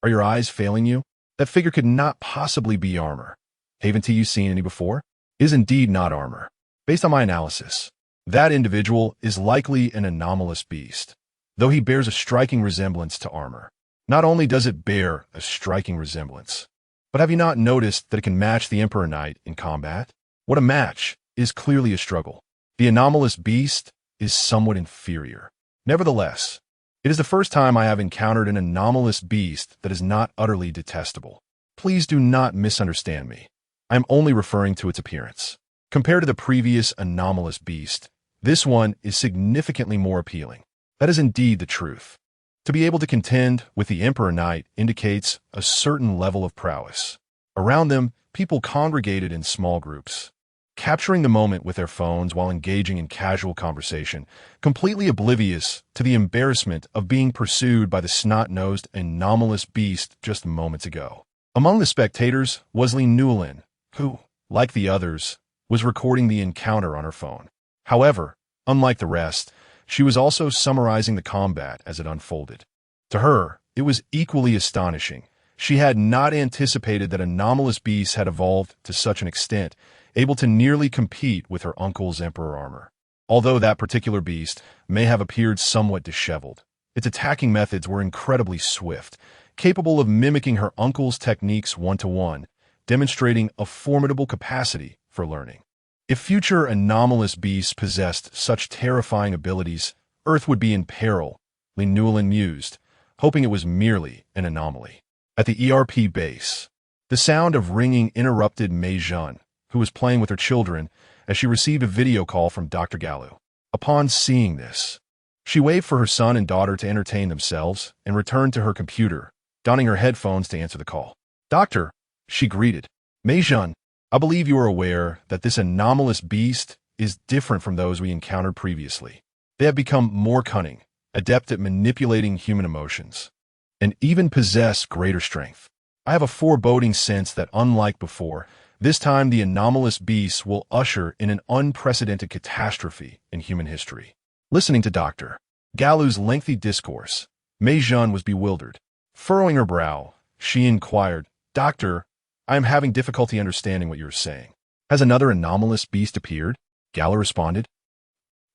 Speaker 1: Are your eyes failing you? That figure could not possibly be armor. Haven't you seen any before? Is indeed not armor. Based on my analysis, that individual is likely an anomalous beast, though he bears a striking resemblance to armor. Not only does it bear a striking resemblance, but have you not noticed that it can match the Emperor Knight in combat? What a match is clearly a struggle. The anomalous beast is somewhat inferior. Nevertheless, it is the first time I have encountered an anomalous beast that is not utterly detestable. Please do not misunderstand me. I am only referring to its appearance. Compared to the previous anomalous beast, this one is significantly more appealing. That is indeed the truth. To be able to contend with the Emperor Knight indicates a certain level of prowess. Around them, people congregated in small groups, capturing the moment with their phones while engaging in casual conversation, completely oblivious to the embarrassment of being pursued by the snot-nosed anomalous beast just moments ago. Among the spectators was Li Nannan, who, like the others, was recording the encounter on her phone. However, unlike the rest, she was also summarizing the combat as it unfolded. To her, it was equally astonishing. She had not anticipated that anomalous beasts had evolved to such an extent, able to nearly compete with her uncle's Emperor armor. Although that particular beast may have appeared somewhat disheveled, its attacking methods were incredibly swift, capable of mimicking her uncle's techniques one-to-one, demonstrating a formidable capacity for learning. If future anomalous beasts possessed such terrifying abilities, Earth would be in peril, Li Nannan mused, hoping it was merely an anomaly. At the ERP base, the sound of ringing interrupted Mei Zhen, who was playing with her children, as she received a video call from Dr. Galu. Upon seeing this, she waved for her son and daughter to entertain themselves and returned to her computer, donning her headphones to answer the call. "Doctor," she greeted. "Mei Zhen, I believe you are aware that this anomalous beast is different from those we encountered previously. They have become more cunning, adept at manipulating human emotions, and even possess greater strength. I have a foreboding sense that, unlike before, this time the anomalous beasts will usher in an unprecedented catastrophe in human history." Listening to Dr. Galu's lengthy discourse, Mei Zhen was bewildered. Furrowing her brow, she inquired, "Doctor, I am having difficulty understanding what you are saying. Has another anomalous beast appeared?" Galu responded.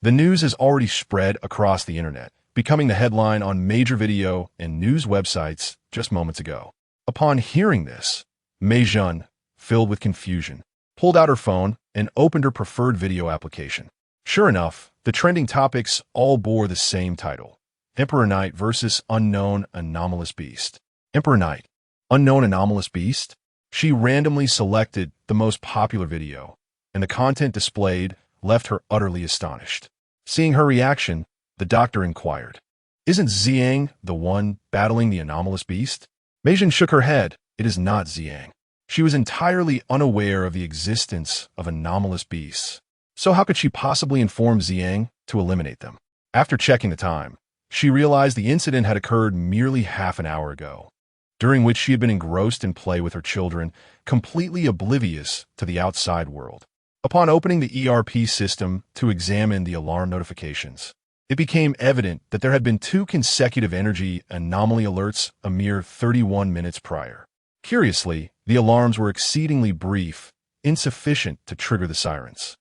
Speaker 1: The news has already spread across the internet, becoming the headline on major video and news websites just moments ago. Upon hearing this, Mei Zhen, filled with confusion, pulled out her phone and opened her preferred video application. Sure enough, the trending topics all bore the same title: Emperor Knight versus Unknown Anomalous Beast. Emperor Knight, Unknown Anomalous Beast? She randomly selected the most popular video, and the content displayed left her utterly astonished. Seeing her reaction, the doctor inquired, "Isn't Ziyang the one battling the anomalous beast?" Mei Zhen shook her head. It is not Ziyang. She was entirely unaware of the existence of anomalous beasts. So how could she possibly inform Ziyang to eliminate them? After checking the time, she realized the incident had occurred merely half an hour ago. during which she had been engrossed in play with her children, completely oblivious to the outside world. Upon opening the ERP system to examine the alarm notifications, it became evident that there had been 2 consecutive energy anomaly alerts a mere 31 minutes prior. Curiously, the alarms were exceedingly brief, insufficient to trigger the sirens.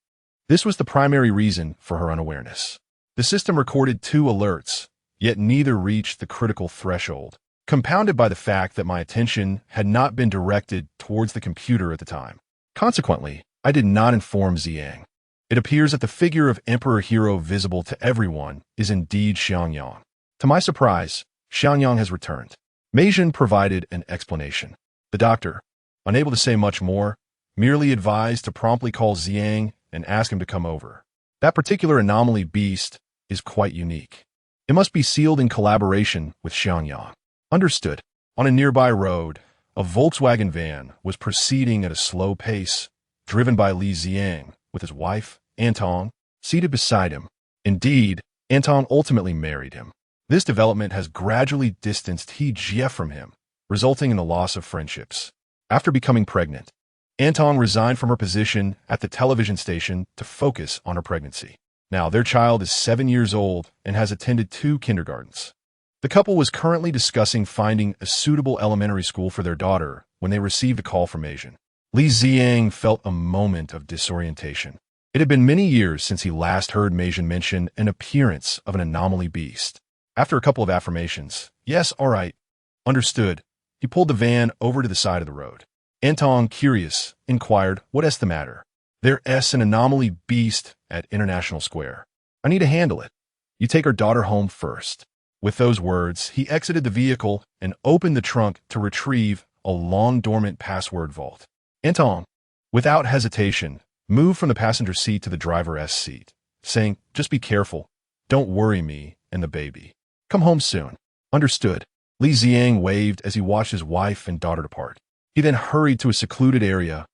Speaker 1: This was the primary reason for her unawareness. The system recorded 2 alerts, yet neither reached the critical threshold, compounded by the fact that my attention had not been directed towards the computer at the time. Consequently, I did not inform Ziyang. It appears that the figure of Emperor Hero visible to everyone is indeed Xiangyang. To my surprise, Xiangyang has returned. Meijin provided an explanation. The doctor, unable to say much more, merely advised to promptly call Ziyang and ask him to come over. That particular anomaly beast is quite unique. It must be sealed in collaboration with Xiangyang. Understood. On a nearby road, a Volkswagen van was proceeding at a slow pace, driven by Li Ziyang, with his wife, Anton, seated beside him. Indeed, Anton ultimately married him. This development has gradually distanced He Jie from him, resulting in the loss of friendships. After becoming pregnant, Anton resigned from her position at the television station to focus on her pregnancy. Now, their child is 7 years old and has attended 2 kindergartens. The couple was currently discussing finding a suitable elementary school for their daughter when they received a call from Meijin. Li Ziyang felt a moment of disorientation. It had been many years since he last heard Meijin mention an appearance of an anomaly beast. After a couple of affirmations, "Yes, all right, understood," he pulled the van over to the side of the road. Anton, curious, inquired, "What's the matter?" "There's an anomaly beast at International Square. I need to handle it. You take our daughter home first." With those words, he exited the vehicle and opened the trunk to retrieve a long-dormant password vault. Anton, without hesitation, moved from the passenger seat to the driver's seat, saying, "Just be careful. Don't worry me and the baby. Come home soon." "Understood." Li Ziyang waved as he watched his wife and daughter depart. He then hurried to a secluded area,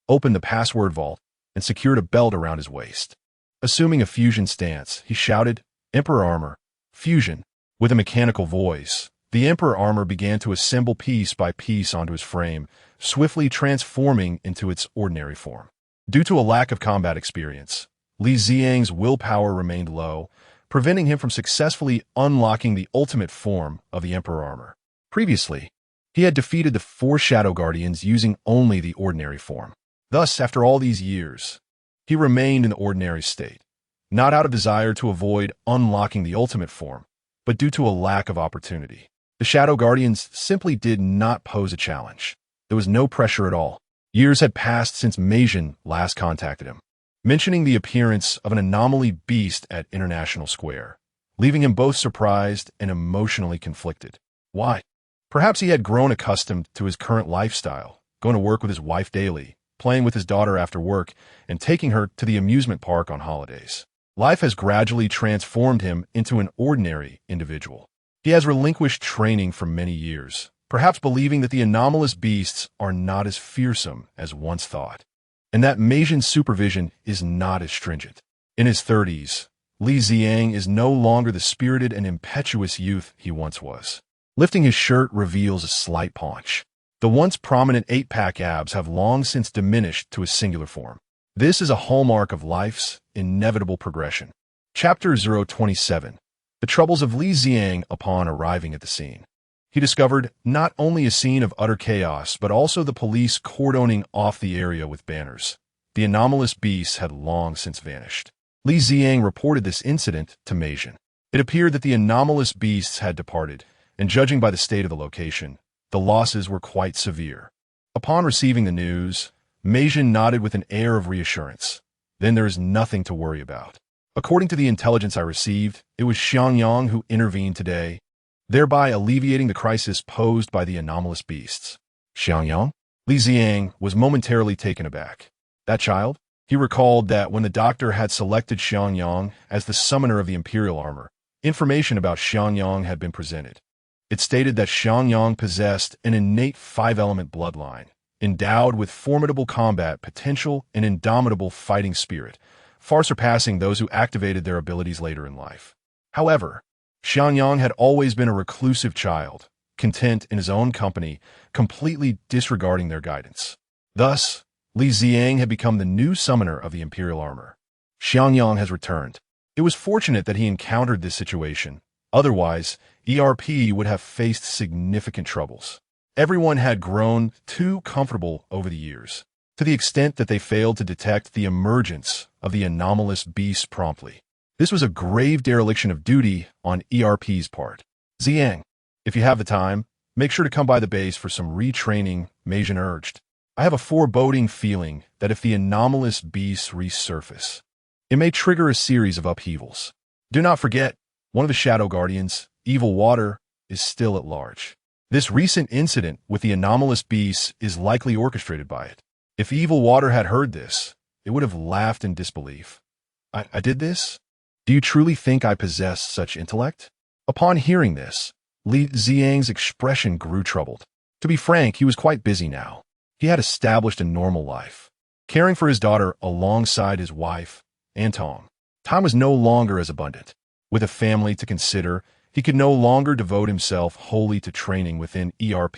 Speaker 1: opened the password vault, and secured a belt around his waist. Assuming a fusion stance, he shouted, "Emperor armor, fusion." With a mechanical voice, the Emperor armor began to assemble piece by piece onto his frame, swiftly transforming into its ordinary form. Due to a lack of combat experience, Li Ziyang's willpower remained low, preventing him from successfully unlocking the ultimate form of the Emperor armor. Previously, he had defeated the 4 Shadow Guardians using only the ordinary form. Thus, after all these years, he remained in the ordinary state, not out of desire to avoid unlocking the ultimate form, but due to a lack of opportunity. The Shadow Guardians simply did not pose a challenge. There was no pressure at all. Years had passed since Meijin last contacted him, mentioning the appearance of an anomaly beast at International Square, leaving him both surprised and emotionally conflicted. Why? Perhaps he had grown accustomed to his current lifestyle, going to work with his wife daily, playing with his daughter after work, and taking her to the amusement park on holidays. Life has gradually transformed him into an ordinary individual. He has relinquished training for many years, perhaps believing that the anomalous beasts are not as fearsome as once thought, and that Meijin's supervision is not as stringent. In his 30s, Li Ziyang is no longer the spirited and impetuous youth he once was. Lifting his shirt reveals a slight paunch. The once prominent 8-pack abs have long since diminished to a singular form. This is a hallmark of life's inevitable progression. Chapter 027. The troubles of Li Ziyang upon arriving at the scene. He discovered not only a scene of utter chaos, but also the police cordoning off the area with banners. The anomalous beasts had long since vanished. Li Ziyang reported this incident to Meijin. It appeared that the anomalous beasts had departed, and judging by the state of the location, the losses were quite severe. Upon receiving the news, Meijin nodded with an air of reassurance. Then there is nothing to worry about. According to the intelligence I received, it was Xiangyang who intervened today, thereby alleviating the crisis posed by the anomalous beasts. Xiangyang? Li Ziyang was momentarily taken aback. That child? He recalled that when the doctor had selected Xiangyang as the summoner of the Imperial armor, information about Xiangyang had been presented. It stated that Xiangyang possessed an innate 5-element bloodline, endowed with formidable combat potential and indomitable fighting spirit, far surpassing those who activated their abilities later in life. However, Xiangyang had always been a reclusive child, content in his own company, completely disregarding their guidance. Thus, Li Ziang had become the new summoner of the Imperial Armor. Xiangyang has returned. It was fortunate that he encountered this situation. Otherwise, ERP would have faced significant troubles. Everyone had grown too comfortable over the years, to the extent that they failed to detect the emergence of the anomalous beast promptly. This was a grave dereliction of duty on ERP's part. Ziang, if you have the time, make sure to come by the base for some retraining, Meijin urged. I have a foreboding feeling that if the anomalous beasts resurface, it may trigger a series of upheavals. Do not forget, one of the Shadow Guardians, Evil Water, is still at large. This recent incident with the anomalous beasts is likely orchestrated by it. If Evil Water had heard this, it would have laughed in disbelief. I did this? Do you truly think I possess such intellect? Upon hearing this, Li Ziang's expression grew troubled. To be frank, he was quite busy now. He had established a normal life, caring for his daughter alongside his wife, Antong. Time was no longer as abundant. With a family to consider, he could no longer devote himself wholly to training within ERP,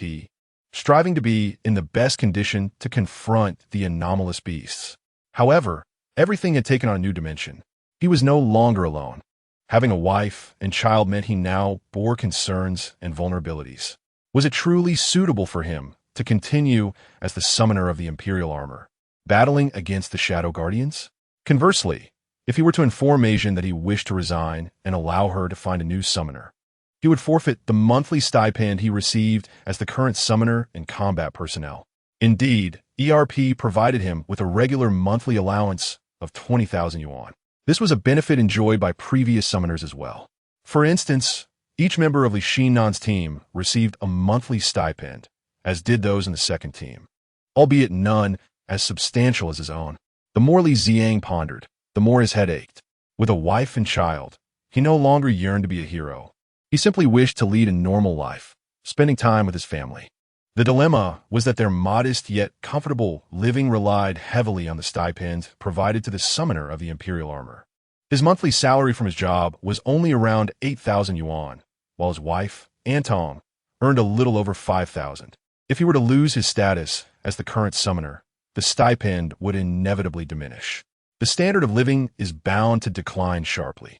Speaker 1: striving to be in the best condition to confront the anomalous beasts. However, everything had taken on a new dimension. He was no longer alone. Having a wife and child meant he now bore concerns and vulnerabilities. Was it truly suitable for him to continue as the summoner of the Imperial Armor, battling against the Shadow Guardians? Conversely, if he were to inform Meijin that he wished to resign and allow her to find a new summoner, he would forfeit the monthly stipend he received as the current summoner and combat personnel. Indeed, ERP provided him with a regular monthly allowance of 20,000 yuan. This was a benefit enjoyed by previous summoners as well. For instance, each member of Li Nannan's team received a monthly stipend, as did those in the second team, albeit none as substantial as his own. The more Li Ziang pondered, the more his head ached. With a wife and child, he no longer yearned to be a hero. He simply wished to lead a normal life, spending time with his family. The dilemma was that their modest yet comfortable living relied heavily on the stipend provided to the summoner of the Imperial Armor. His monthly salary from his job was only around 8,000 yuan, while his wife, Antong, earned a little over 5,000. If he were to lose his status as the current summoner, the stipend would inevitably diminish. The standard of living is bound to decline sharply.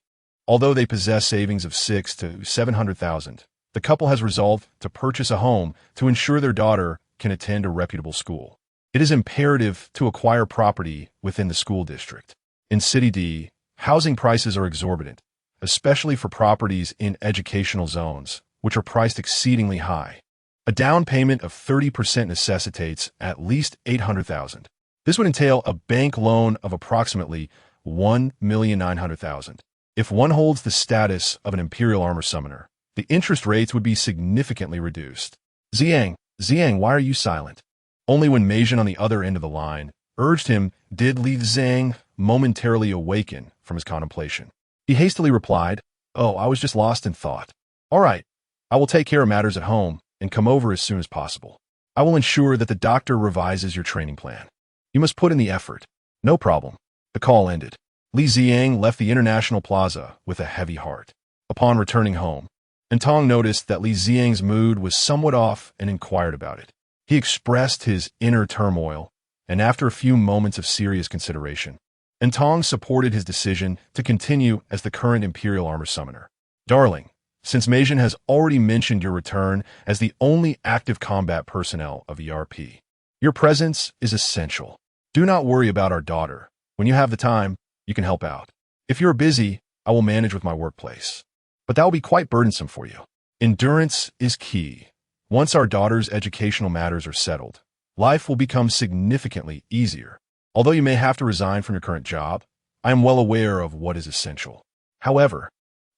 Speaker 1: Although they possess savings of 600,000 to 700,000, the couple has resolved to purchase a home to ensure their daughter can attend a reputable school. It is imperative to acquire property within the school district. In City D, housing prices are exorbitant, especially for properties in educational zones, which are priced exceedingly high. A down payment of 30% necessitates at least 800,000. This would entail a bank loan of approximately 1,900,000. If one holds the status of an Imperial Armor Summoner, the interest rates would be significantly reduced. Ziang, why are you silent? Only when Meijin on the other end of the line urged him did Li Ziang momentarily awaken from his contemplation. He hastily replied, "Oh, I was just lost in thought. All right, I will take care of matters at home and come over as soon as possible. I will ensure that the doctor revises your training plan. You must put in the effort." No problem. The call ended. Li Ziang left the International Plaza with a heavy heart. Upon returning home, Antong noticed that Li Ziang's mood was somewhat off and inquired about it. He expressed his inner turmoil, and after a few moments of serious consideration, Antong supported his decision to continue as the current Imperial Armor Summoner. "Darling, since Meijin has already mentioned your return as the only active combat personnel of ERP, your presence is essential. Do not worry about our daughter. When you have the time, you can help out. If you're busy, I will manage with my workplace. But that will be quite burdensome for you. Endurance is key. Once our daughter's educational matters are settled, life will become significantly easier. Although you may have to resign from your current job, I am well aware of what is essential. However,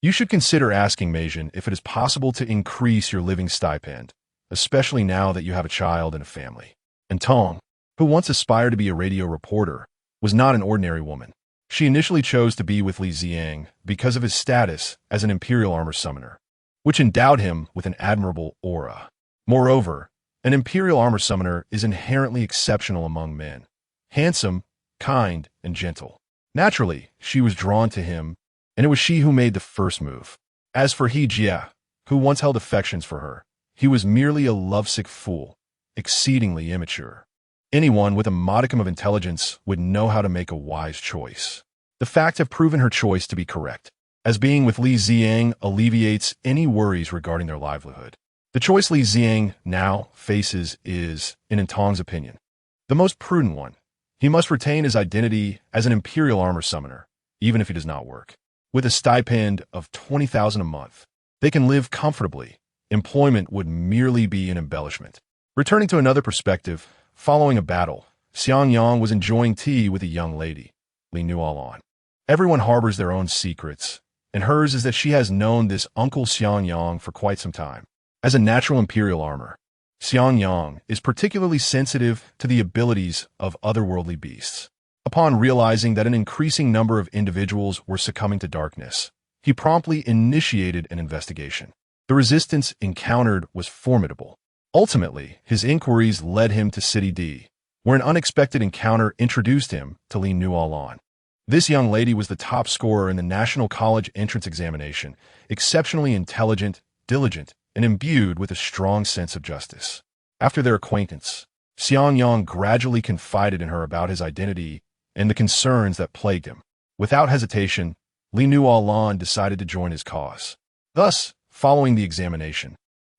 Speaker 1: you should consider asking Meijin if it is possible to increase your living stipend, especially now that you have a child and a family." And Tong, who once aspired to be a radio reporter, was not an ordinary woman. She initially chose to be with Li Ziang because of his status as an Imperial Armor Summoner, which endowed him with an admirable aura. Moreover, an Imperial Armor Summoner is inherently exceptional among men, handsome, kind, and gentle. Naturally, she was drawn to him, and it was she who made the first move. As for He Jia, who once held affections for her, he was merely a lovesick fool, exceedingly immature. Anyone with a modicum of intelligence would know how to make a wise choice. The facts have proven her choice to be correct, as being with Li Xiang alleviates any worries regarding their livelihood. The choice Li Xiang now faces is, in Intong's opinion, the most prudent one. He must retain his identity as an Imperial Armor Summoner, even if he does not work. With a stipend of 20,000 a month, they can live comfortably. Employment would merely be an embellishment. Returning to another perspective, following a battle, Xiang Yang was enjoying tea with a young lady, Li Nannan. Everyone harbors their own secrets, and hers is that she has known this Uncle Xiang Yang for quite some time. As a natural Imperial armor, Xiang Yang is particularly sensitive to the abilities of otherworldly beasts. Upon realizing that an increasing number of individuals were succumbing to darkness, he promptly initiated an investigation. The resistance encountered was formidable. Ultimately, his inquiries led him to City D, where an unexpected encounter introduced him to Li Nannan. This young lady was the top scorer in the National College entrance examination, exceptionally intelligent, diligent, and imbued with a strong sense of justice. After their acquaintance, Xiang Yang gradually confided in her about his identity and the concerns that plagued him. Without hesitation, Li Nannan decided to join his cause. Thus, following the examination,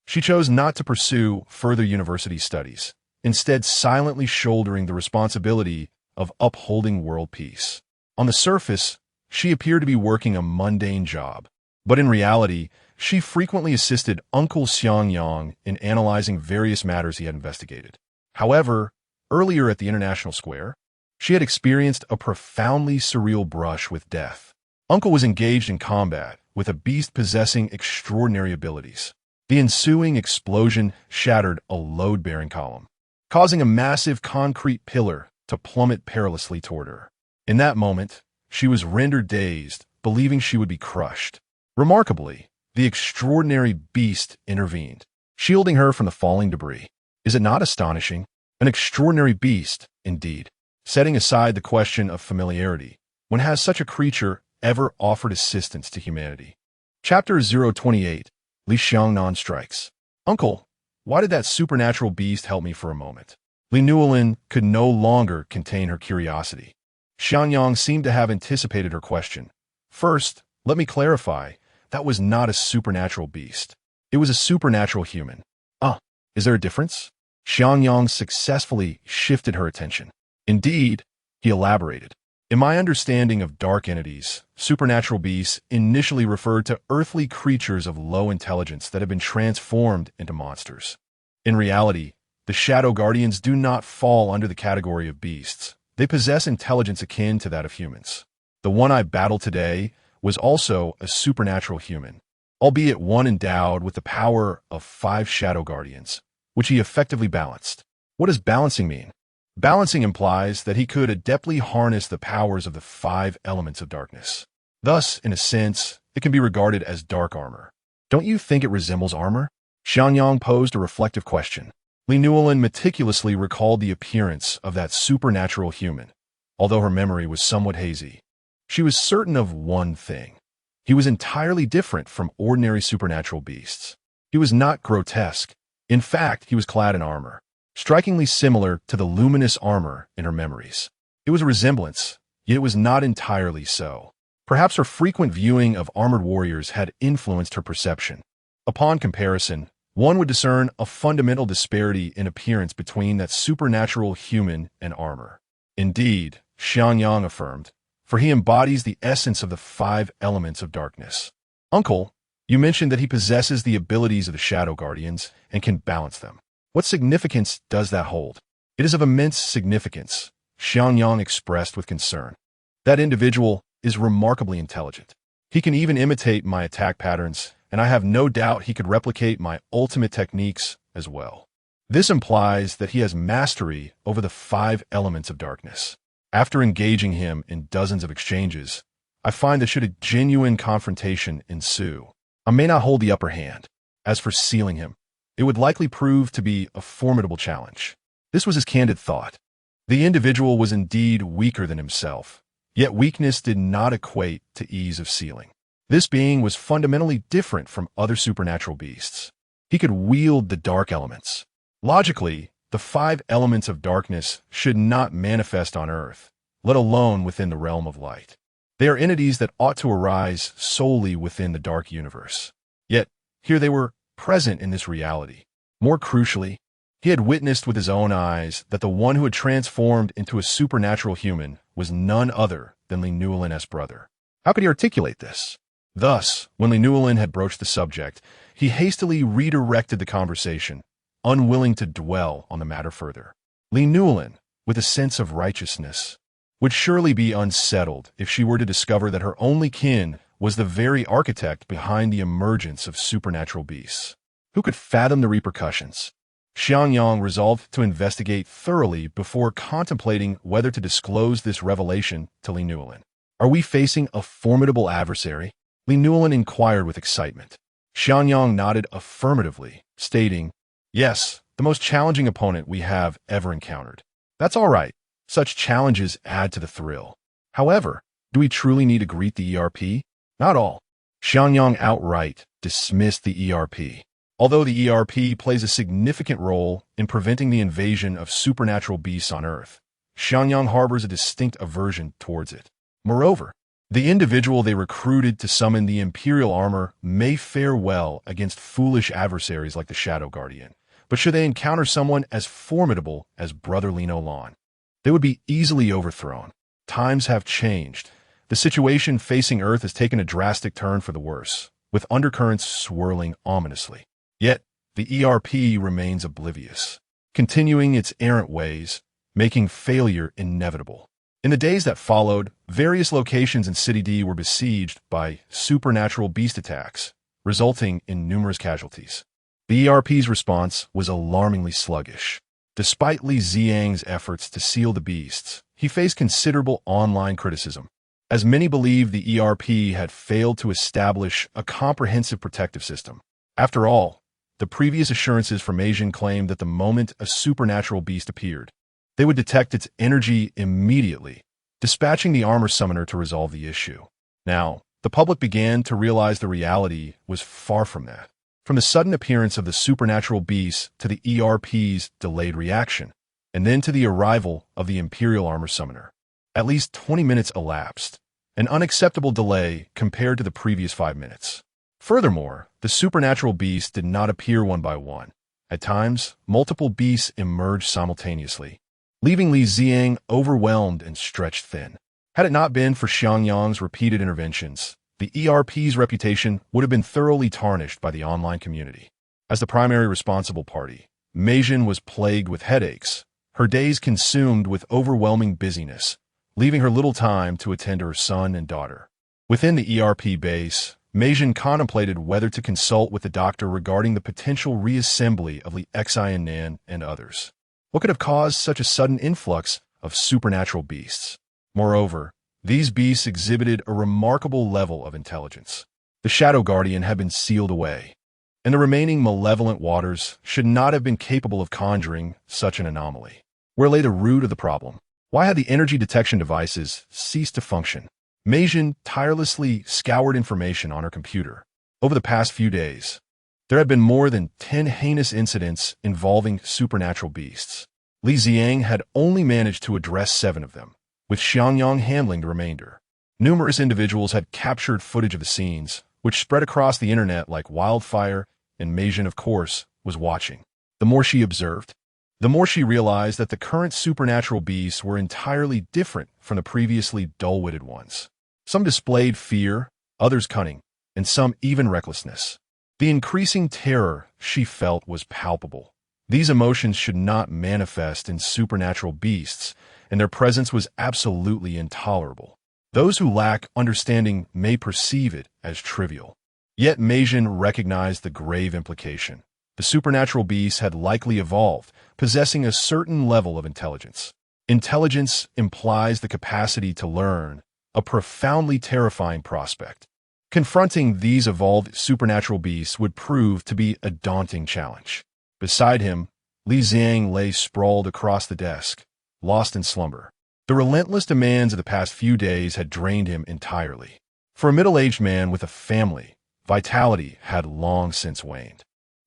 Speaker 1: she chose not to pursue further university studies, instead silently shouldering the responsibility of upholding world peace. On the surface, she appeared to be working a mundane job, but in reality, she frequently assisted Uncle Xiang Yang in analyzing various matters he had investigated. However, earlier at the International Square, she had experienced a profoundly surreal brush with death. Uncle was engaged in combat with a beast possessing extraordinary abilities. The ensuing explosion shattered a load-bearing column, causing a massive concrete pillar to plummet perilously toward her. In that moment, she was rendered dazed, believing she would be crushed. Remarkably, the extraordinary beast intervened, shielding her from the falling debris. Is it not astonishing? An extraordinary beast, indeed. Setting aside the question of familiarity, when has such a creature ever offered assistance to humanity? Chapter 028, Li Xiangnan Strikes. Uncle, why did that supernatural beast help me for a moment? Li Nannan could no longer contain her curiosity. Xiang Yang seemed to have anticipated her question. First, let me clarify, that was not a supernatural beast. It was a supernatural human. Is there a difference? Xiang Yang successfully shifted her attention. Indeed, he elaborated. In my understanding of dark entities, supernatural beasts initially referred to earthly creatures of low intelligence that have been transformed into monsters. In reality, the Shadow Guardians do not fall under the category of beasts. They possess intelligence akin to that of humans. The one I battled today was also a supernatural human, albeit one endowed with the power of 5 Shadow Guardians, which he effectively balanced. What does balancing mean? Balancing implies that he could adeptly harness the powers of the 5 elements of darkness. Thus, in a sense, it can be regarded as dark armor. Don't you think it resembles armor? Xiang Yang posed a reflective question. Li Nannan meticulously recalled the appearance of that supernatural human, although her memory was somewhat hazy. She was certain of one thing. He was entirely different from ordinary supernatural beasts. He was not grotesque. In fact, he was clad in armor, strikingly similar to the luminous armor in her memories. It was a resemblance, yet it was not entirely so. Perhaps her frequent viewing of armored warriors had influenced her perception. Upon comparison, one would discern a fundamental disparity in appearance between that supernatural human and armor. Indeed, Xiang Yang affirmed, for he embodies the essence of the 5 elements of darkness. Uncle, you mentioned that he possesses the abilities of the Shadow Guardians and can balance them. What significance does that hold? It is of immense significance, Xiang Yang expressed with concern. That individual is remarkably intelligent. He can even imitate my attack patterns, and I have no doubt he could replicate my ultimate techniques as well. This implies that he has mastery over the 5 elements of darkness. After engaging him in dozens of exchanges, I find that should a genuine confrontation ensue, I may not hold the upper hand. As for sealing him, it would likely prove to be a formidable challenge. This was his candid thought. The individual was indeed weaker than himself, yet weakness did not equate to ease of sealing. This being was fundamentally different from other supernatural beasts. He could wield the dark elements. Logically, the 5 elements of darkness should not manifest on Earth, let alone within the realm of light. They are entities that ought to arise solely within the dark universe. Yet, here they were, present in this reality. More crucially, he had witnessed with his own eyes that the one who had transformed into a supernatural human was none other than Li Nannan's brother. How could he articulate this? Thus, when Li Nannan had broached the subject, he hastily redirected the conversation, unwilling to dwell on the matter further. Li Nannan, with a sense of righteousness, would surely be unsettled if she were to discover that her only kin was the very architect behind the emergence of supernatural beasts. Who could fathom the repercussions? Xiangyang resolved to investigate thoroughly before contemplating whether to disclose this revelation to Li Nannan. Are we facing a formidable adversary? Li Nannan inquired with excitement. Xiangyang nodded affirmatively, stating, "Yes, the most challenging opponent we have ever encountered." "That's all right. Such challenges add to the thrill. However, do we truly need to greet the ERP? Not all." Xiangyang outright dismissed the ERP. Although the ERP plays a significant role in preventing the invasion of supernatural beasts on Earth, Xiangyang harbors a distinct aversion towards it. Moreover, the individual they recruited to summon the Imperial armor may fare well against foolish adversaries like the Shadow Guardian, but should they encounter someone as formidable as Brother Li Nannan, they would be easily overthrown. Times have changed. The situation facing Earth has taken a drastic turn for the worse, with undercurrents swirling ominously. Yet, the ERP remains oblivious, continuing its errant ways, making failure inevitable. In the days that followed, various locations in City D were besieged by supernatural beast attacks, resulting in numerous casualties. The ERP's response was alarmingly sluggish. Despite Li Xiang's efforts to seal the beasts, he faced considerable online criticism, as many believed the ERP had failed to establish a comprehensive protective system. After all, the previous assurances from Asian claimed that the moment a supernatural beast appeared, they would detect its energy immediately, dispatching the armor summoner to resolve the issue. Now, the public began to realize the reality was far from that. From the sudden appearance of the supernatural beast to the ERP's delayed reaction, and then to the arrival of the Imperial armor summoner, at least 20 minutes elapsed, an unacceptable delay compared to the previous 5 minutes. Furthermore, the supernatural beasts did not appear one by one. At times, multiple beasts emerged simultaneously, leaving Li Xiang overwhelmed and stretched thin. Had it not been for Xiangyang's repeated interventions, the ERP's reputation would have been thoroughly tarnished by the online community. As the primary responsible party, Meijin was plagued with headaches, her days consumed with overwhelming busyness, leaving her little time to attend to her son and daughter. Within the ERP base, Meijin contemplated whether to consult with the doctor regarding the potential reassembly of Li Nannan and others. What could have caused such a sudden influx of supernatural beasts? Moreover, these beasts exhibited a remarkable level of intelligence. The Shadow Guardian had been sealed away, and the remaining malevolent waters should not have been capable of conjuring such an anomaly. Where lay the root of the problem? Why had the energy detection devices ceased to function? Meijin tirelessly scoured information on her computer. Over the past few days, there had been more than 10 heinous incidents involving supernatural beasts. Li Xiang had only managed to address 7 of them, with Xiangyang handling the remainder. Numerous individuals had captured footage of the scenes, which spread across the internet like wildfire, and Meijin, of course, was watching. The more she observed, the more she realized that the current supernatural beasts were entirely different from the previously dull-witted ones. Some displayed fear, others cunning, and some even recklessness. The increasing terror she felt was palpable. These emotions should not manifest in supernatural beasts, and their presence was absolutely intolerable. Those who lack understanding may perceive it as trivial. Yet Meijin recognized the grave implication. The supernatural beasts had likely evolved, possessing a certain level of intelligence. Intelligence implies the capacity to learn, a profoundly terrifying prospect. Confronting these evolved supernatural beasts would prove to be a daunting challenge. Beside him, Li Xiang lay sprawled across the desk, lost in slumber. The relentless demands of the past few days had drained him entirely. For a middle-aged man with a family, vitality had long since waned.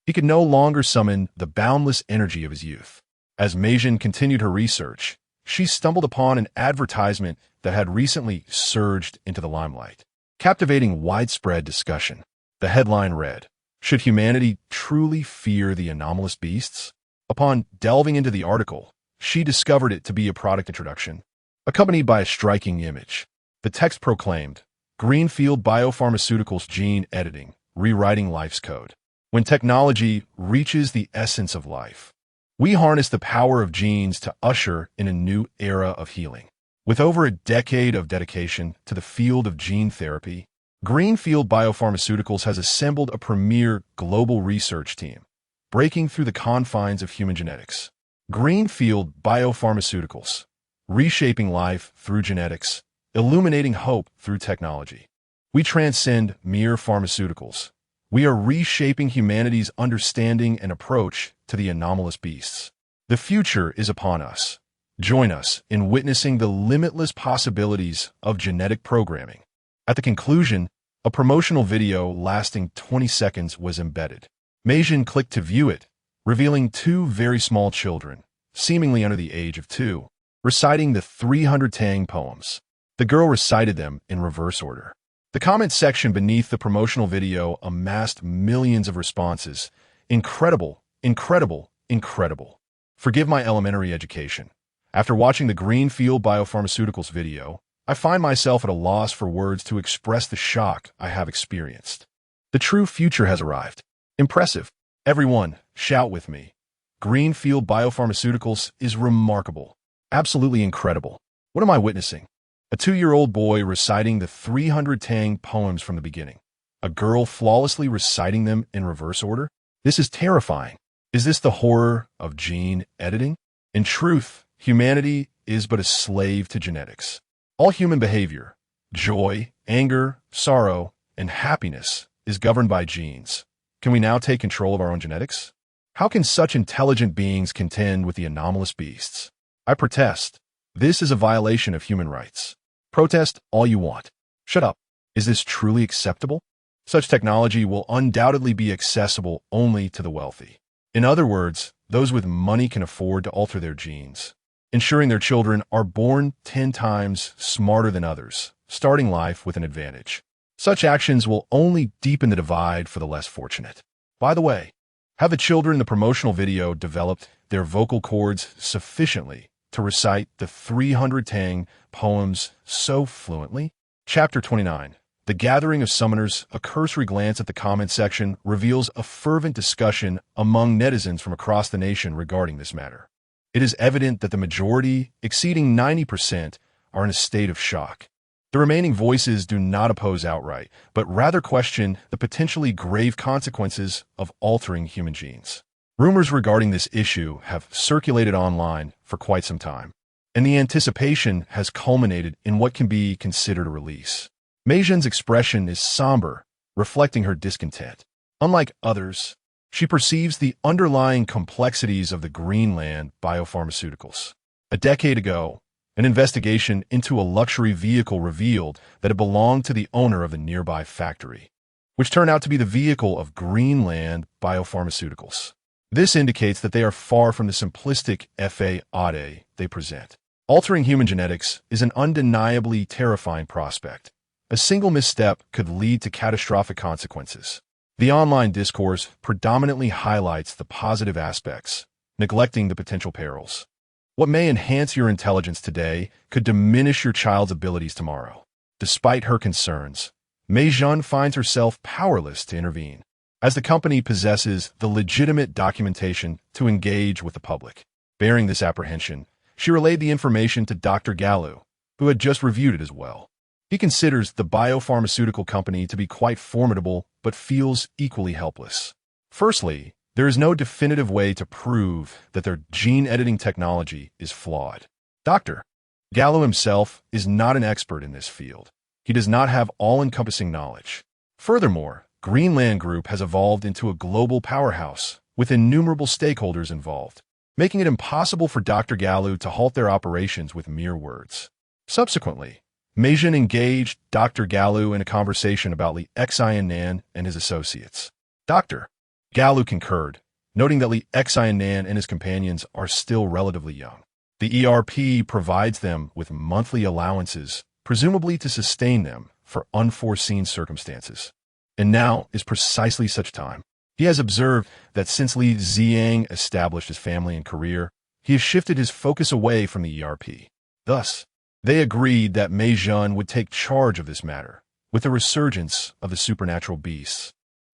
Speaker 1: He could no longer summon the boundless energy of his youth. As Meijin continued her research, she stumbled upon an advertisement that had recently surged into the limelight, captivating widespread discussion. The headline read, "Should humanity truly fear the anomalous beasts?" Upon delving into the article, she discovered it to be a product introduction, accompanied by a striking image. The text proclaimed, "Greenfield Biopharmaceuticals Gene Editing, Rewriting Life's Code." When technology reaches the essence of life, we harness the power of genes to usher in a new era of healing. With over a decade of dedication to the field of gene therapy, Greenfield Biopharmaceuticals has assembled a premier global research team, breaking through the confines of human genetics. Greenfield Biopharmaceuticals, reshaping life through genetics, illuminating hope through technology. We transcend mere pharmaceuticals. We are reshaping humanity's understanding and approach to the anomalous beasts. The future is upon us. Join us in witnessing the limitless possibilities of genetic programming. At the conclusion, a promotional video lasting 20 seconds was embedded. Meijin clicked to view it, revealing two very small children, seemingly under the age of 2, reciting the 300 Tang poems. The girl recited them in reverse order. The comment section beneath the promotional video amassed millions of responses. Incredible, incredible, incredible. Forgive my elementary education. After watching the Greenfield Biopharmaceuticals video, I find myself at a loss for words to express the shock I have experienced. The true future has arrived. Impressive. Everyone, shout with me. Greenfield Biopharmaceuticals is remarkable. Absolutely incredible. What am I witnessing? A 2-year-old boy reciting the 300 Tang poems from the beginning. A girl flawlessly reciting them in reverse order? This is terrifying. Is this the horror of gene editing? In truth, humanity is but a slave to genetics. All human behavior, joy, anger, sorrow, and happiness is governed by genes. Can we now take control of our own genetics? How can such intelligent beings contend with the anomalous beasts? I protest. This is a violation of human rights. Protest all you want. Shut up. Is this truly acceptable? Such technology will undoubtedly be accessible only to the wealthy. In other words, those with money can afford to alter their genes, ensuring their children are born 10 times smarter than others, starting life with an advantage. Such actions will only deepen the divide for the less fortunate. By the way, have the children in the promotional video developed their vocal cords sufficiently to recite the 300 Tang poems so fluently? Chapter 29. The Gathering of Summoners. A cursory glance at the comment section reveals a fervent discussion among netizens from across the nation regarding this matter. It is evident that the majority, exceeding 90%, are in a state of shock. The remaining voices do not oppose outright, but rather question the potentially grave consequences of altering human genes. Rumors regarding this issue have circulated online for quite some time, and the anticipation has culminated in what can be considered a release. Meijin's expression is somber, reflecting her discontent. Unlike others, she perceives the underlying complexities of the Greenland biopharmaceuticals. A decade ago, an investigation into a luxury vehicle revealed that it belonged to the owner of the nearby factory, which turned out to be the vehicle of Greenland biopharmaceuticals. This indicates that they are far from the simplistic fade they present. Altering human genetics is an undeniably terrifying prospect. A single misstep could lead to catastrophic consequences. The online discourse predominantly highlights the positive aspects, neglecting the potential perils. What may enhance your intelligence today could diminish your child's abilities tomorrow. Despite her concerns, Meijin finds herself powerless to intervene, as the company possesses the legitimate documentation to engage with the public. Bearing this apprehension, she relayed the information to Dr. Gallu, who had just reviewed it as well. He considers the biopharmaceutical company to be quite formidable, but feels equally helpless. Firstly, there is no definitive way to prove that their gene editing technology is flawed. Dr. Gallu himself is not an expert in this field. He does not have all-encompassing knowledge. Furthermore, Greenland Group has evolved into a global powerhouse with innumerable stakeholders involved, making it impossible for Dr. Gallu to halt their operations with mere words. Subsequently, Meijin engaged Dr. Gallu in a conversation about Li Nannan and his associates. Dr. Galu concurred, noting that Li Nannan and his companions are still relatively young. The ERP provides them with monthly allowances, presumably to sustain them for unforeseen circumstances. And now is precisely such time. He has observed that since Li Ziang established his family and career, he has shifted his focus away from the ERP. Thus, they agreed that Mei Zhen would take charge of this matter. With the resurgence of the supernatural beasts,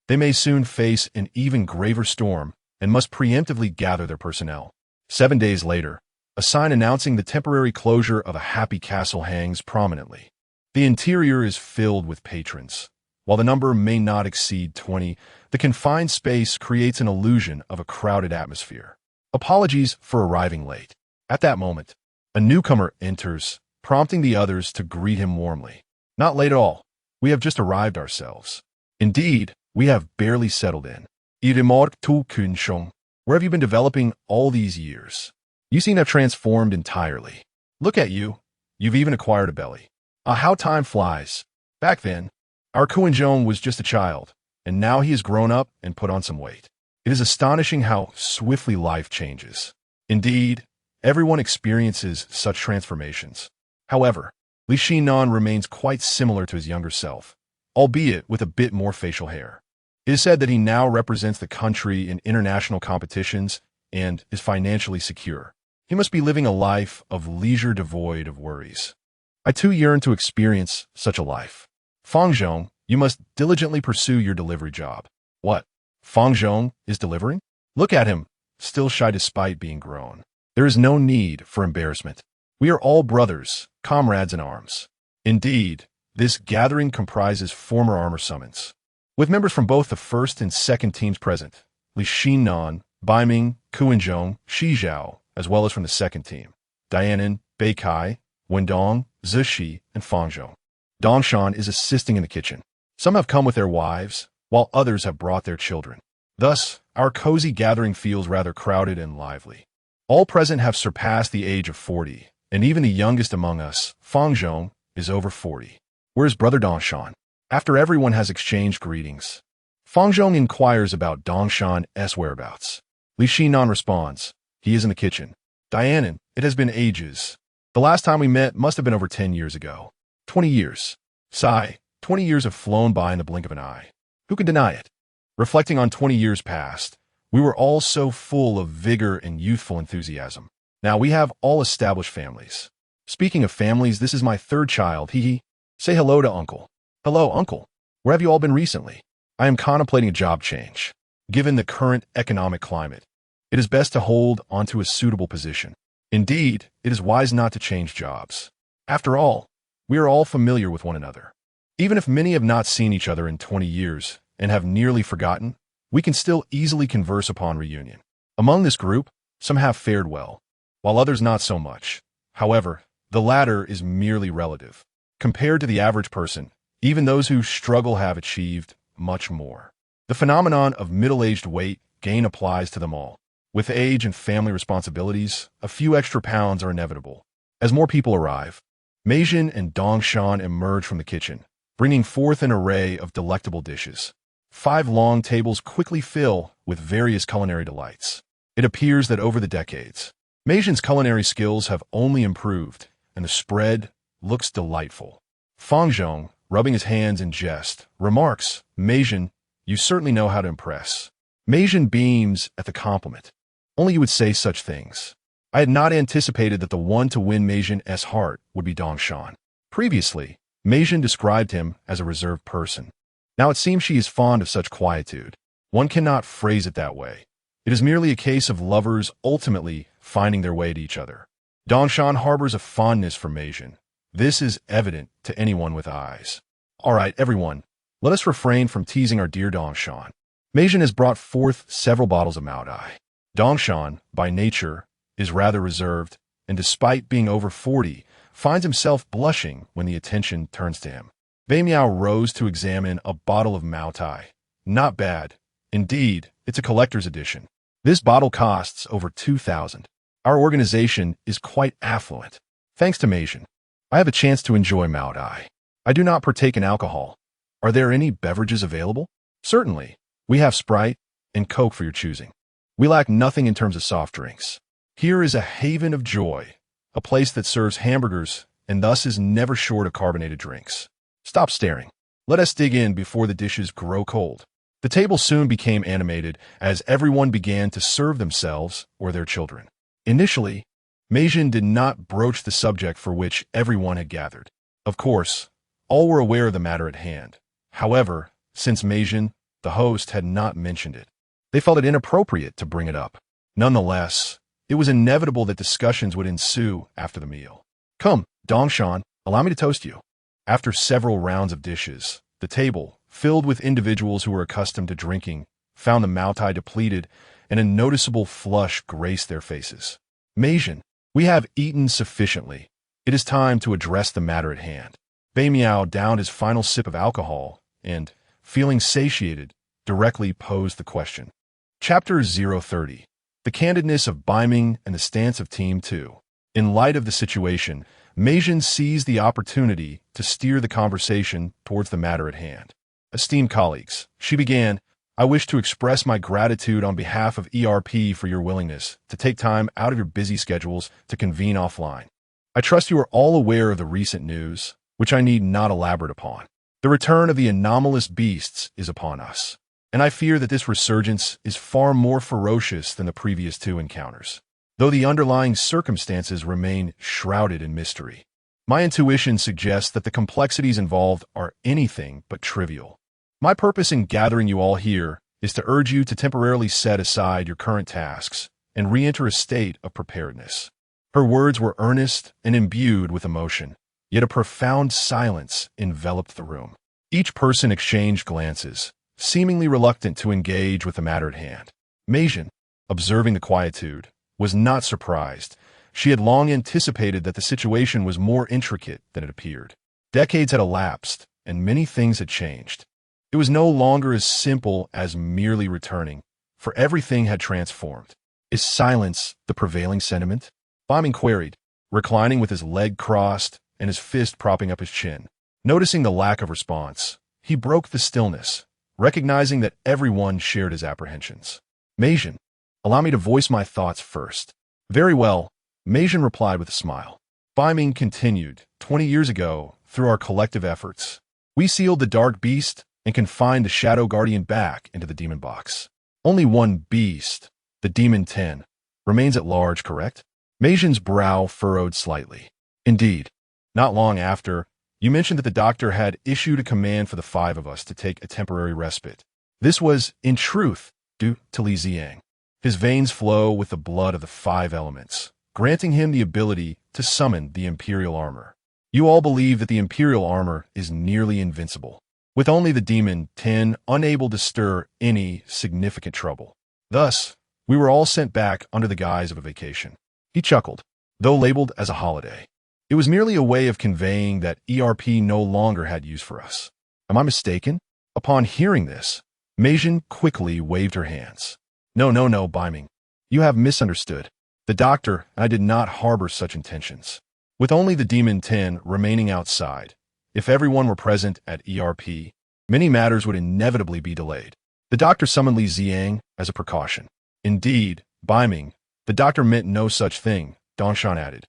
Speaker 1: they may soon face an even graver storm and must preemptively gather their personnel. 7 days later, a sign announcing the temporary closure of a happy castle hangs prominently. The interior is filled with patrons. While the number may not exceed 20, the confined space creates an illusion of a crowded atmosphere. Apologies for arriving late. At that moment, a newcomer enters, prompting the others to greet him warmly. Not late at all. We have just arrived ourselves. Indeed, we have barely settled in. Where have you been developing all these years? You seem to have transformed entirely. Look at you. You've even acquired a belly. How time flies. Back then, our Kuinjong was just a child, and now he has grown up and put on some weight. It is astonishing how swiftly life changes. Indeed, everyone experiences such transformations. However, Li Nannan remains quite similar to his younger self, albeit with a bit more facial hair. It is said that he now represents the country in international competitions and is financially secure. He must be living a life of leisure devoid of worries. I too yearn to experience such a life. Fangzhong, you must diligently pursue your delivery job. What? Fangzhong is delivering? Look at him, still shy despite being grown. There is no need for embarrassment. We are all brothers, comrades in arms. Indeed, this gathering comprises former armor summons, with members from both the first and second teams present. Li Nannan, Baiming, Kuinzhong, Shizhao, as well as from the second team. Dianan, Beikai, Wendong, Zishi, and Fangzhong. Dongshan is assisting in the kitchen. Some have come with their wives, while others have brought their children. Thus, our cozy gathering feels rather crowded and lively. All present have surpassed the age of 40, and even the youngest among us, Fangzhong, is over 40. Where's brother Dongshan? After everyone has exchanged greetings, Fangzhong inquires about Dongshan's whereabouts. Li Nannan responds, he is in the kitchen. Dianan, it has been ages. The last time we met must have been over 10 years ago. 20 years. Sigh, 20 years have flown by in the blink of an eye. Who can deny it? Reflecting on 20 years past, we were all so full of vigor and youthful enthusiasm. Now we have all established families. Speaking of families, this is my third child, hee. Say hello to Uncle. Hello, Uncle. Where have you all been recently? I am contemplating a job change. Given the current economic climate, it is best to hold onto a suitable position. Indeed, it is wise not to change jobs. After all, we are all familiar with one another. Even if many have not seen each other in 20 years and have nearly forgotten, we can still easily converse upon reunion. Among this group, some have fared well, while others not so much. However, the latter is merely relative. Compared to the average person, even those who struggle have achieved much more. The phenomenon of middle-aged weight gain applies to them all. With age and family responsibilities, a few extra pounds are inevitable. As more people arrive, Mei Zhen and Dongshan emerge from the kitchen, bringing forth an array of delectable dishes. 5 long tables quickly fill with various culinary delights. It appears that over the decades, Mei Zhen's culinary skills have only improved, and the spread looks delightful. Fangzhong, rubbing his hands in jest, remarks, Mei Zhen, you certainly know how to impress. Mei Zhen beams at the compliment. Only you would say such things. I had not anticipated that the one to win Mei Zhen's heart would be Dongshan. Previously, Mei Zhen described him as a reserved person. Now it seems she is fond of such quietude. One cannot phrase it that way. It is merely a case of lovers ultimately finding their way to each other. Dongshan harbors a fondness for Mei Zhen. This is evident to anyone with eyes. All right, everyone, let us refrain from teasing our dear Dongshan. Mei Zhen has brought forth several bottles of Maodai. Dongshan, by nature, is rather reserved, and despite being over 40, finds himself blushing when the attention turns to him. Bei Miao rose to examine a bottle of Maodai. Not bad. Indeed, it's a collector's edition. This bottle costs over 2,000. Our organization is quite affluent. Thanks to Mei Zhen, I have a chance to enjoy Maodai. I do not partake in alcohol. Are there any beverages available? Certainly. We have Sprite, and Coke for your choosing. We lack nothing in terms of soft drinks. Here is a haven of joy, a place that serves hamburgers and thus is never short of carbonated drinks. Stop staring. Let us dig in before the dishes grow cold. The table soon became animated as everyone began to serve themselves or their children. Initially, Meijin did not broach the subject for which everyone had gathered. Of course, all were aware of the matter at hand. However, since Meijin, the host, had not mentioned it, they felt it inappropriate to bring it up. Nonetheless, it was inevitable that discussions would ensue after the meal. Come, Dongshan, allow me to toast you. After several rounds of dishes, the table, filled with individuals who were accustomed to drinking, found the Maotai depleted, and a noticeable flush graced their faces. Meijin, we have eaten sufficiently. It is time to address the matter at hand. Bei Miao downed his final sip of alcohol and, feeling satiated, directly posed the question. Chapter 030. The candidness of Biming and the stance of Team 2. In light of the situation, Meijin seized the opportunity to steer the conversation towards the matter at hand. Esteemed colleagues, she began, I wish to express my gratitude on behalf of ERP for your willingness to take time out of your busy schedules to convene offline. I trust you are all aware of the recent news, which I need not elaborate upon. The return of the anomalous beasts is upon us, and I fear that this resurgence is far more ferocious than the previous two encounters, though the underlying circumstances remain shrouded in mystery. My intuition suggests that the complexities involved are anything but trivial. My purpose in gathering you all here is to urge you to temporarily set aside your current tasks and re-enter a state of preparedness. Her words were earnest and imbued with emotion, yet a profound silence enveloped the room. Each person exchanged glances, seemingly reluctant to engage with the matter at hand. Meijin, observing the quietude, was not surprised. She had long anticipated that the situation was more intricate than it appeared. Decades had elapsed, and many things had changed. It was no longer as simple as merely returning, for everything had transformed. Is silence the prevailing sentiment? Biming queried, reclining with his leg crossed and his fist propping up his chin. Noticing the lack of response, he broke the stillness, recognizing that everyone shared his apprehensions. Meijin, allow me to voice my thoughts first. Very well, Meijin replied with a smile. Biming continued, 20 years ago, through our collective efforts, we sealed the dark beast and confined the shadow guardian back into the demon box. Only one beast, the demon 10, remains at large, correct? Meijin's brow furrowed slightly. Indeed. Not long after, you mentioned that the doctor had issued a command for the 5 of us to take a temporary respite. This was, in truth, due to Li Ziang. His veins flow with the blood of the 5 elements, granting him the ability to summon the Imperial Armor. You all believe that the Imperial Armor is nearly invincible, with only the demon 10 unable to stir any significant trouble. Thus, we were all sent back under the guise of a vacation. He chuckled, though labeled as a holiday. It was merely a way of conveying that ERP no longer had use for us. Am I mistaken? Upon hearing this, Meijin quickly waved her hands. No, Biming. You have misunderstood. The doctor and I did not harbor such intentions. With only the demon 10 remaining outside, if everyone were present at ERP, many matters would inevitably be delayed. The doctor summoned Li Ziang as a precaution. Indeed, Biming, the doctor meant no such thing, Dongshan added.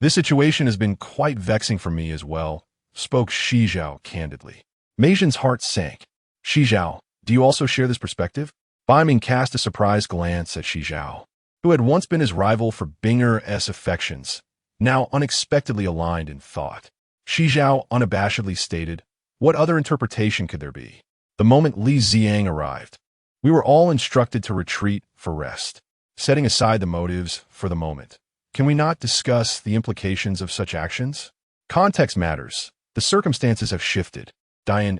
Speaker 1: This situation has been quite vexing for me as well, spoke Shi Zhao candidly. Meijin's heart sank. Shi Zhao, do you also share this perspective? Biming cast a surprised glance at Shi Zhao, who had once been his rival for Binger's affections, now unexpectedly aligned in thought. Shi Zhao unabashedly stated, what other interpretation could there be? The moment Li Ziang arrived, we were all instructed to retreat for rest. Setting aside the motives for the moment, can we not discuss the implications of such actions? Context matters. The circumstances have shifted. Diane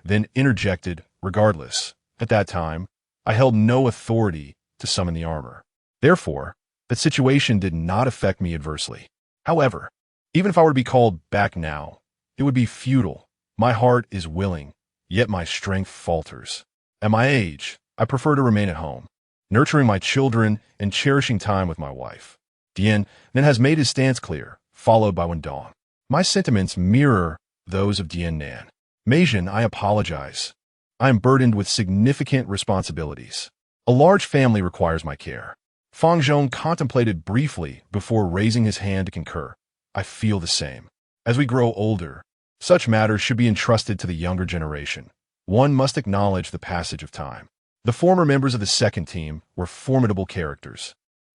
Speaker 1: then interjected, regardless. At that time, I held no authority to summon the armor. Therefore, that situation did not affect me adversely. However, even if I were to be called back now, it would be futile. My heart is willing, yet my strength falters. At my age, I prefer to remain at home, nurturing my children and cherishing time with my wife. Dian then has made his stance clear, followed by Wendong. My sentiments mirror those of Dian Nan. Meijin, I apologize. I am burdened with significant responsibilities. A large family requires my care. Fang Zhong contemplated briefly before raising his hand to concur. I feel the same. As we grow older, such matters should be entrusted to the younger generation. One must acknowledge the passage of time. The former members of the second team were formidable characters.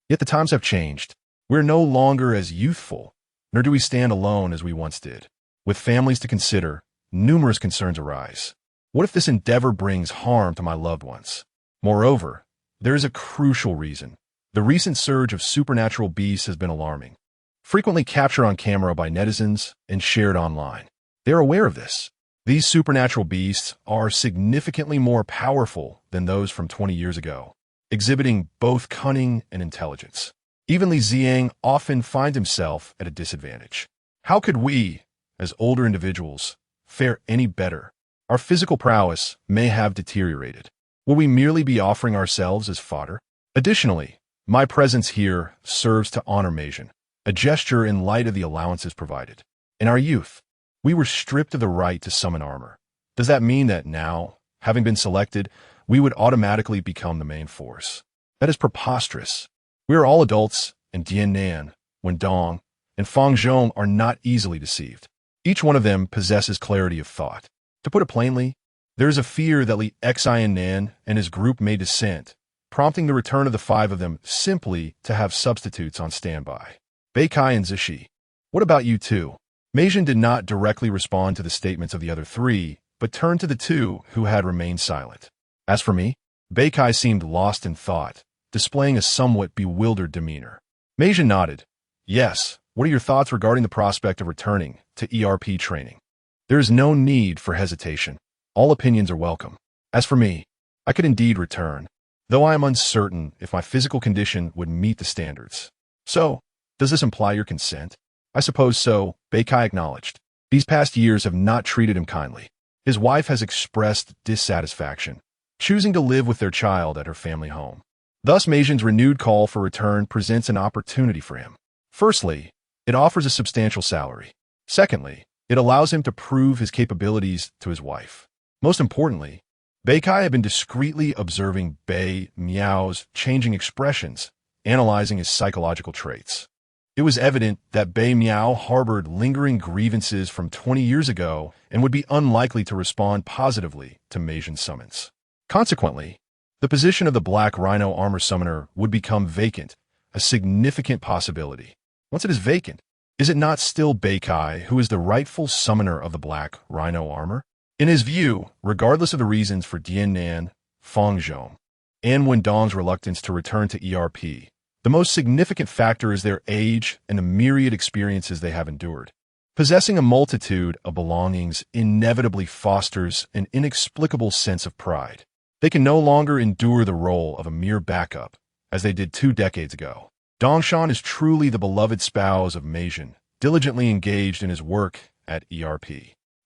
Speaker 1: Yet the times have changed. We're no longer as youthful, nor do we stand alone as we once did. With families to consider, numerous concerns arise. What if this endeavor brings harm to my loved ones? Moreover, there is a crucial reason. The recent surge of supernatural beasts has been alarming. Frequently captured on camera by netizens and shared online. They are aware of this. These supernatural beasts are significantly more powerful than those from 20 years ago, exhibiting both cunning and intelligence. Even Li Ziang often finds himself at a disadvantage. How could we, as older individuals, fare any better? Our physical prowess may have deteriorated. Will we merely be offering ourselves as fodder? Additionally, my presence here serves to honor Meijin, a gesture in light of the allowances provided. In our youth, we were stripped of the right to summon armor. Does that mean that now, having been selected, we would automatically become the main force? That is preposterous. We are all adults, and Li Nannan, Wendong, and Fang Zhong are not easily deceived. Each one of them possesses clarity of thought. To put it plainly, there is a fear that Li Nannan and his group may dissent, prompting the return of the 5 of them simply to have substitutes on standby. Beikai and Zishi. What about you two? Meijin did not directly respond to the statements of the other 3, but turned to the 2 who had remained silent. As for me, Beikai seemed lost in thought, displaying a somewhat bewildered demeanor. Meijin nodded. Yes, what are your thoughts regarding the prospect of returning to ERP training? There is no need for hesitation. All opinions are welcome. As for me, I could indeed return, though I am uncertain if my physical condition would meet the standards. So, does this imply your consent? I suppose so, Beikai acknowledged. These past years have not treated him kindly. His wife has expressed dissatisfaction, choosing to live with their child at her family home. Thus, Meijin's renewed call for return presents an opportunity for him. Firstly, it offers a substantial salary. Secondly, it allows him to prove his capabilities to his wife. Most importantly, Beikai had been discreetly observing Bei Miao's changing expressions, analyzing his psychological traits. It was evident that Bei Miao harbored lingering grievances from 20 years ago and would be unlikely to respond positively to Meijin's summons. Consequently, the position of the Black Rhino Armor Summoner would become vacant, a significant possibility. Once it is vacant, is it not still Beikai who is the rightful summoner of the Black Rhino Armor? In his view, regardless of the reasons for Li Nannan, Fang Zhong, and Wendong's reluctance to return to ERP, the most significant factor is their age and the myriad experiences they have endured. Possessing a multitude of belongings inevitably fosters an inexplicable sense of pride. They can no longer endure the role of a mere backup, as they did 2 decades ago. Dongshan is truly the beloved spouse of Meijin, diligently engaged in his work at ERP.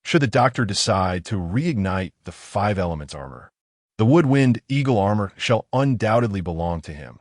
Speaker 1: Should the doctor decide to reignite the 5 elements armor, the Woodwind Eagle armor shall undoubtedly belong to him.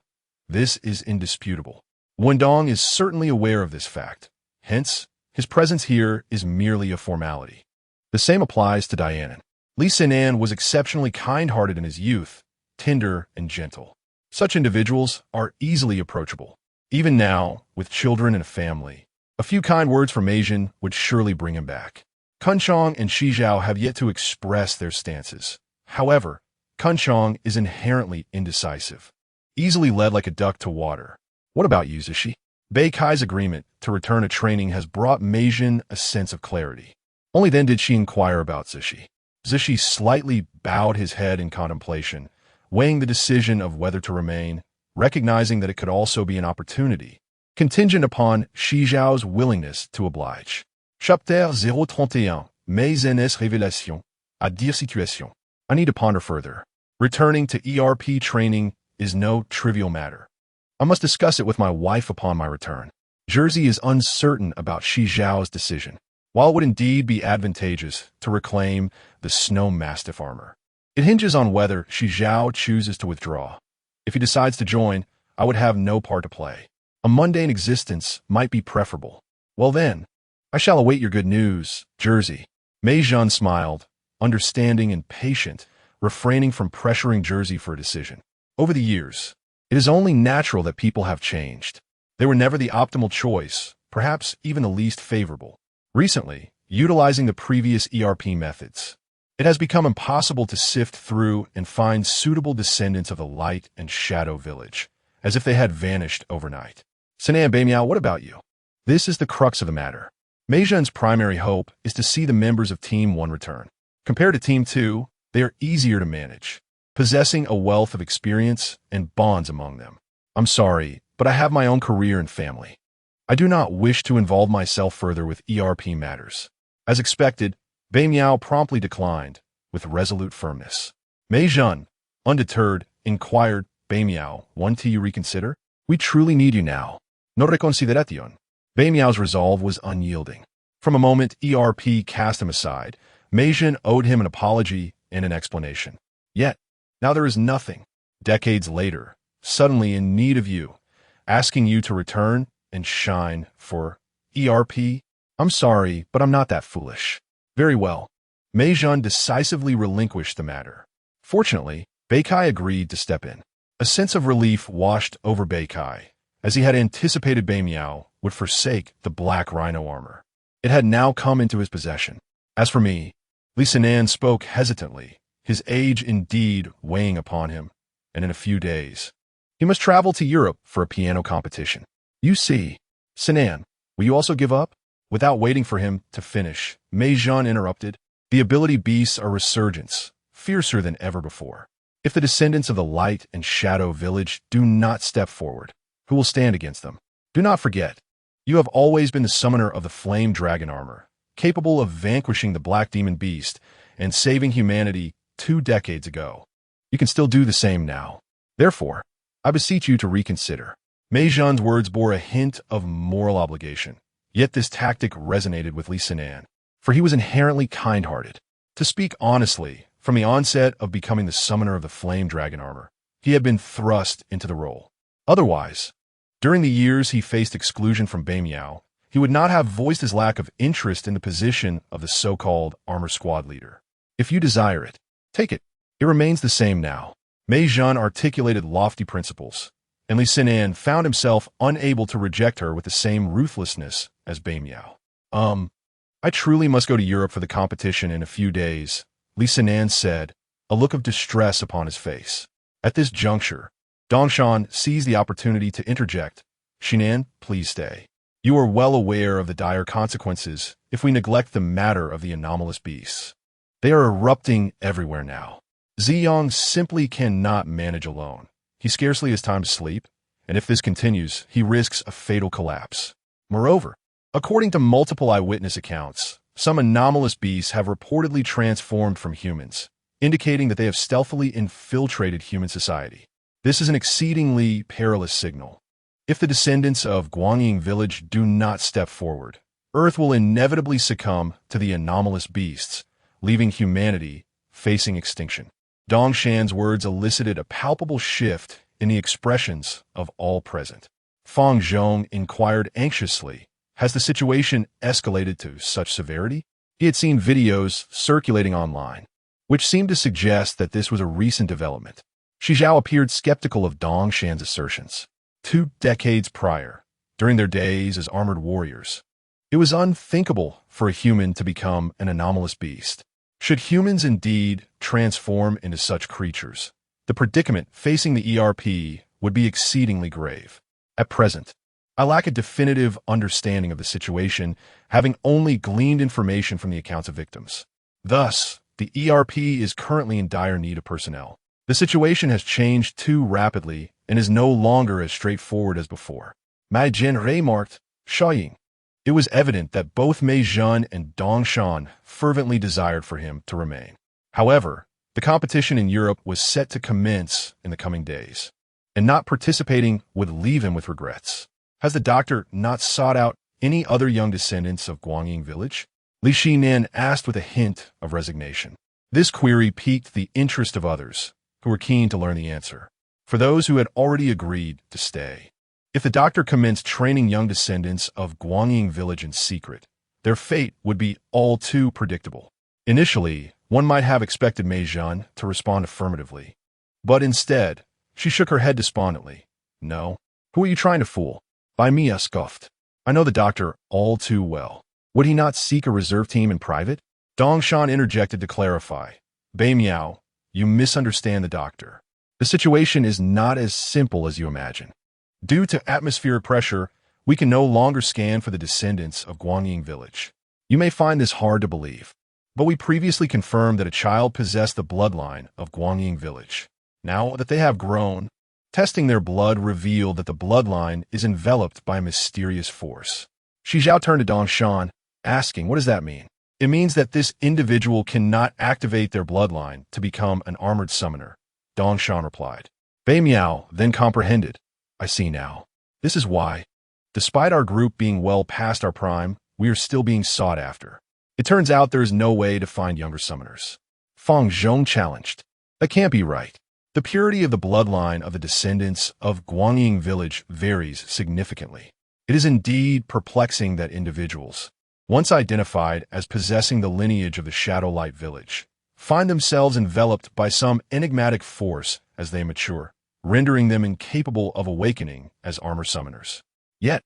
Speaker 1: This is indisputable. Wendong is certainly aware of this fact. Hence, his presence here is merely a formality. The same applies to Li Nannan. Li Nannan was exceptionally kind-hearted in his youth, tender and gentle. Such individuals are easily approachable. Even now, with children and a family, a few kind words from Meijin would surely bring him back. Kunchong and Shizhao have yet to express their stances. However, Kunchong is inherently indecisive, easily led like a duck to water. What about you, Zishi? Beikai's agreement to return to training has brought Meijin a sense of clarity. Only then did she inquire about Zishi. Zishi slightly bowed his head in contemplation, weighing the decision of whether to remain, recognizing that it could also be an opportunity, contingent upon Shizhao's willingness to oblige. Chapter 031, Meijin's révélation, à dire situation. I need to ponder further. Returning to ERP training is no trivial matter. I must discuss it with my wife upon my return. Jersey is uncertain about Shizhao's decision. While it would indeed be advantageous to reclaim the Snow Mastiff armor, it hinges on whether Shizhao chooses to withdraw. If he decides to join, I would have no part to play. A mundane existence might be preferable. Well then, I shall await your good news, Jersey. Meijin smiled, understanding and patient, refraining from pressuring Jersey for a decision. Over the years, it is only natural that people have changed. They were never the optimal choice, perhaps even the least favorable. Recently, utilizing the previous ERP methods, it has become impossible to sift through and find suitable descendants of the light and shadow village, as if they had vanished overnight. Sinan Beimiao, what about you? This is the crux of the matter. Mei Zhen's primary hope is to see the members of Team 1 return. Compared to Team 2, they are easier to manage, possessing a wealth of experience and bonds among them. I'm sorry, but I have my own career and family. I do not wish to involve myself further with ERP matters. As expected, Beimiao promptly declined, with resolute firmness. Mei Zhen, undeterred, inquired, Beimiao, "Want you reconsider? We truly need you now. No reconsideración." Beimiao's resolve was unyielding. From a moment ERP cast him aside, Mei Zhen owed him an apology and an explanation. Yet, now there is nothing, decades later, suddenly in need of you, asking you to return and shine for ERP. I'm sorry, but I'm not that foolish. Very well. Mei Zhen decisively relinquished the matter. Fortunately, Beikai agreed to step in. A sense of relief washed over Beikai, as he had anticipated Beimiao would forsake the black rhino armor. It had now come into his possession. As for me, Li Nannan spoke hesitantly, his age indeed weighing upon him, and in a few days, he must travel to Europe for a piano competition. You see, Sinan, will you also give up? Without waiting for him to finish, Mei Zhen interrupted. The ability beasts are resurgence, fiercer than ever before. If the descendants of the light and shadow village do not step forward, who will stand against them? Do not forget, you have always been the summoner of the flame dragon armor, capable of vanquishing the black demon beast and saving humanity 2 decades ago. You can still do the same now. Therefore, I beseech you to reconsider. Mei Zhen's words bore a hint of moral obligation. Yet this tactic resonated with Li Nannan, for he was inherently kind-hearted. To speak honestly, from the onset of becoming the summoner of the flame dragon armor, he had been thrust into the role. Otherwise, during the years he faced exclusion from Beimiao, he would not have voiced his lack of interest in the position of the so-called armor squad leader. If you desire it, take it. It remains the same now. Mei Zhen articulated lofty principles, and Li Nannan found himself unable to reject her with the same ruthlessness as Beimiao. I truly must go to Europe for the competition in a few days, Li Nannan said, a look of distress upon his face. At this juncture, Dongshan seized the opportunity to interject. Shinan, please stay. You are well aware of the dire consequences if we neglect the matter of the anomalous beasts. They are erupting everywhere now. Ziyang simply cannot manage alone. He scarcely has time to sleep, and if this continues, he risks a fatal collapse. Moreover, according to multiple eyewitness accounts, some anomalous beasts have reportedly transformed from humans, indicating that they have stealthily infiltrated human society. This is an exceedingly perilous signal. If the descendants of Guangying village do not step forward, Earth will inevitably succumb to the anomalous beasts, leaving humanity facing extinction. Dongshan's words elicited a palpable shift in the expressions of all present. Fang Zhong inquired anxiously, has the situation escalated to such severity? He had seen videos circulating online, which seemed to suggest that this was a recent development. Shi Zhao appeared skeptical of Dongshan's assertions. 2 decades prior, during their days as armored warriors, it was unthinkable for a human to become an anomalous beast. Should humans indeed transform into such creatures, the predicament facing the ERP would be exceedingly grave. At present, I lack a definitive understanding of the situation, having only gleaned information from the accounts of victims. Thus, the ERP is currently in dire need of personnel. The situation has changed too rapidly and is no longer as straightforward as before. Mei Zhen remarked, Shaoying. It was evident that both Mei Zhen and Dongshan fervently desired for him to remain. However, the competition in Europe was set to commence in the coming days, and not participating would leave him with regrets. Has the doctor not sought out any other young descendants of Guangying village? Li Nannan asked with a hint of resignation. This query piqued the interest of others, who were keen to learn the answer. For those who had already agreed to stay, if the doctor commenced training young descendants of Guangying village in secret, their fate would be all too predictable. Initially, one might have expected Mei Zhen to respond affirmatively, but instead, She shook her head despondently. No. Who are you trying to fool? By me, I scoffed. I know the doctor all too well. Would he not seek a reserve team in private? Dongshan interjected to clarify. Bei Miao, you misunderstand the doctor. The situation is not as simple as you imagine. Due to atmospheric pressure, we can no longer scan for the descendants of Guangying village. You may find this hard to believe, but we previously confirmed that a child possessed the bloodline of Guangying village. Now that they have grown, testing their blood revealed that the bloodline is enveloped by a mysterious force. Shi Zhao turned to Dongshan, asking, what does that mean? It means that this individual cannot activate their bloodline to become an armored summoner, Dongshan replied. Bei Miao then comprehended. I see now. This is why, despite our group being well past our prime, we are still being sought after. It turns out there is no way to find younger summoners. Fang Zhong challenged. That can't be right. The purity of the bloodline of the descendants of Guangying village varies significantly. It is indeed perplexing that individuals, once identified as possessing the lineage of the Shadowlight village, find themselves enveloped by some enigmatic force as they mature, rendering them incapable of awakening as armor summoners. Yet,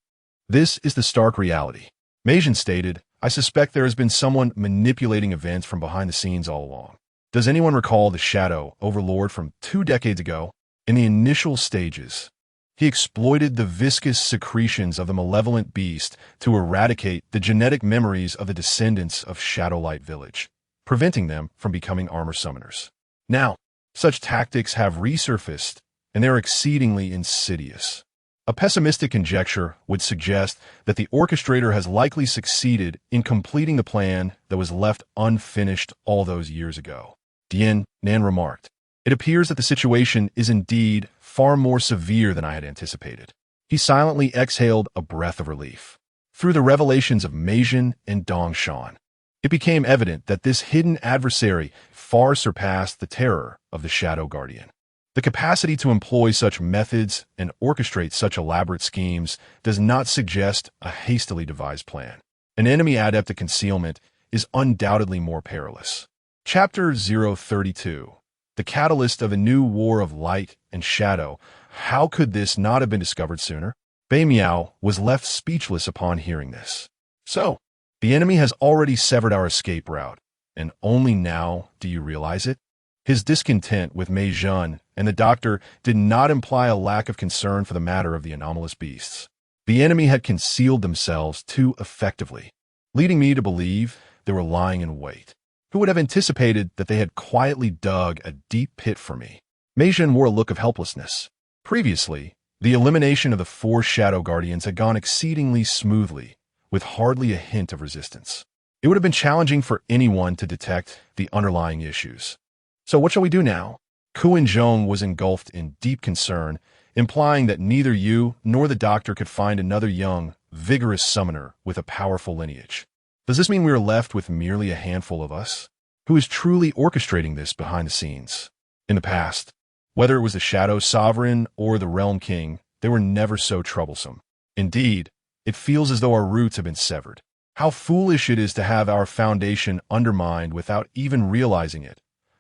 Speaker 1: this is the stark reality. Meijin stated, I suspect there has been someone manipulating events from behind the scenes all along. Does anyone recall the Shadow Overlord from 2 decades ago? In the initial stages, he exploited the viscous secretions of the malevolent beast to eradicate the genetic memories of the descendants of Shadowlight village, preventing them from becoming armor summoners. Now, such tactics have resurfaced, and they're exceedingly insidious. A pessimistic conjecture would suggest that the orchestrator has likely succeeded in completing the plan that was left unfinished all those years ago. Li Nannan remarked, it appears that the situation is indeed far more severe than I had anticipated. He silently exhaled a breath of relief. Through the revelations of Meijin and Dongshan, it became evident that this hidden adversary far surpassed the terror of the Shadow Guardian. The capacity to employ such methods and orchestrate such elaborate schemes does not suggest a hastily devised plan. An enemy adept at concealment is undoubtedly more perilous. Chapter 032. The catalyst of a new war of light and shadow. How could this not have been discovered sooner? Bei Miao was left speechless upon hearing this. So, the enemy has already severed our escape route, and only now do you realize it? His discontent with Mei Zhen and the doctor did not imply a lack of concern for the matter of the anomalous beasts. The enemy had concealed themselves too effectively, leading me to believe they were lying in wait. Who would have anticipated that they had quietly dug a deep pit for me? Mei Zhen wore a look of helplessness. Previously, the elimination of the 4 Shadow Guardians had gone exceedingly smoothly, with hardly a hint of resistance. It would have been challenging for anyone to detect the underlying issues. So what shall we do now? Ku and Zhong was engulfed in deep concern, implying that neither you nor the doctor could find another young, vigorous summoner with a powerful lineage. Does this mean we are left with merely a handful of us? Who is truly orchestrating this behind the scenes? In the past, whether it was the Shadow Sovereign or the Realm King, they were never so troublesome. Indeed, it feels as though our roots have been severed. How foolish it is to have our foundation undermined without even realizing it,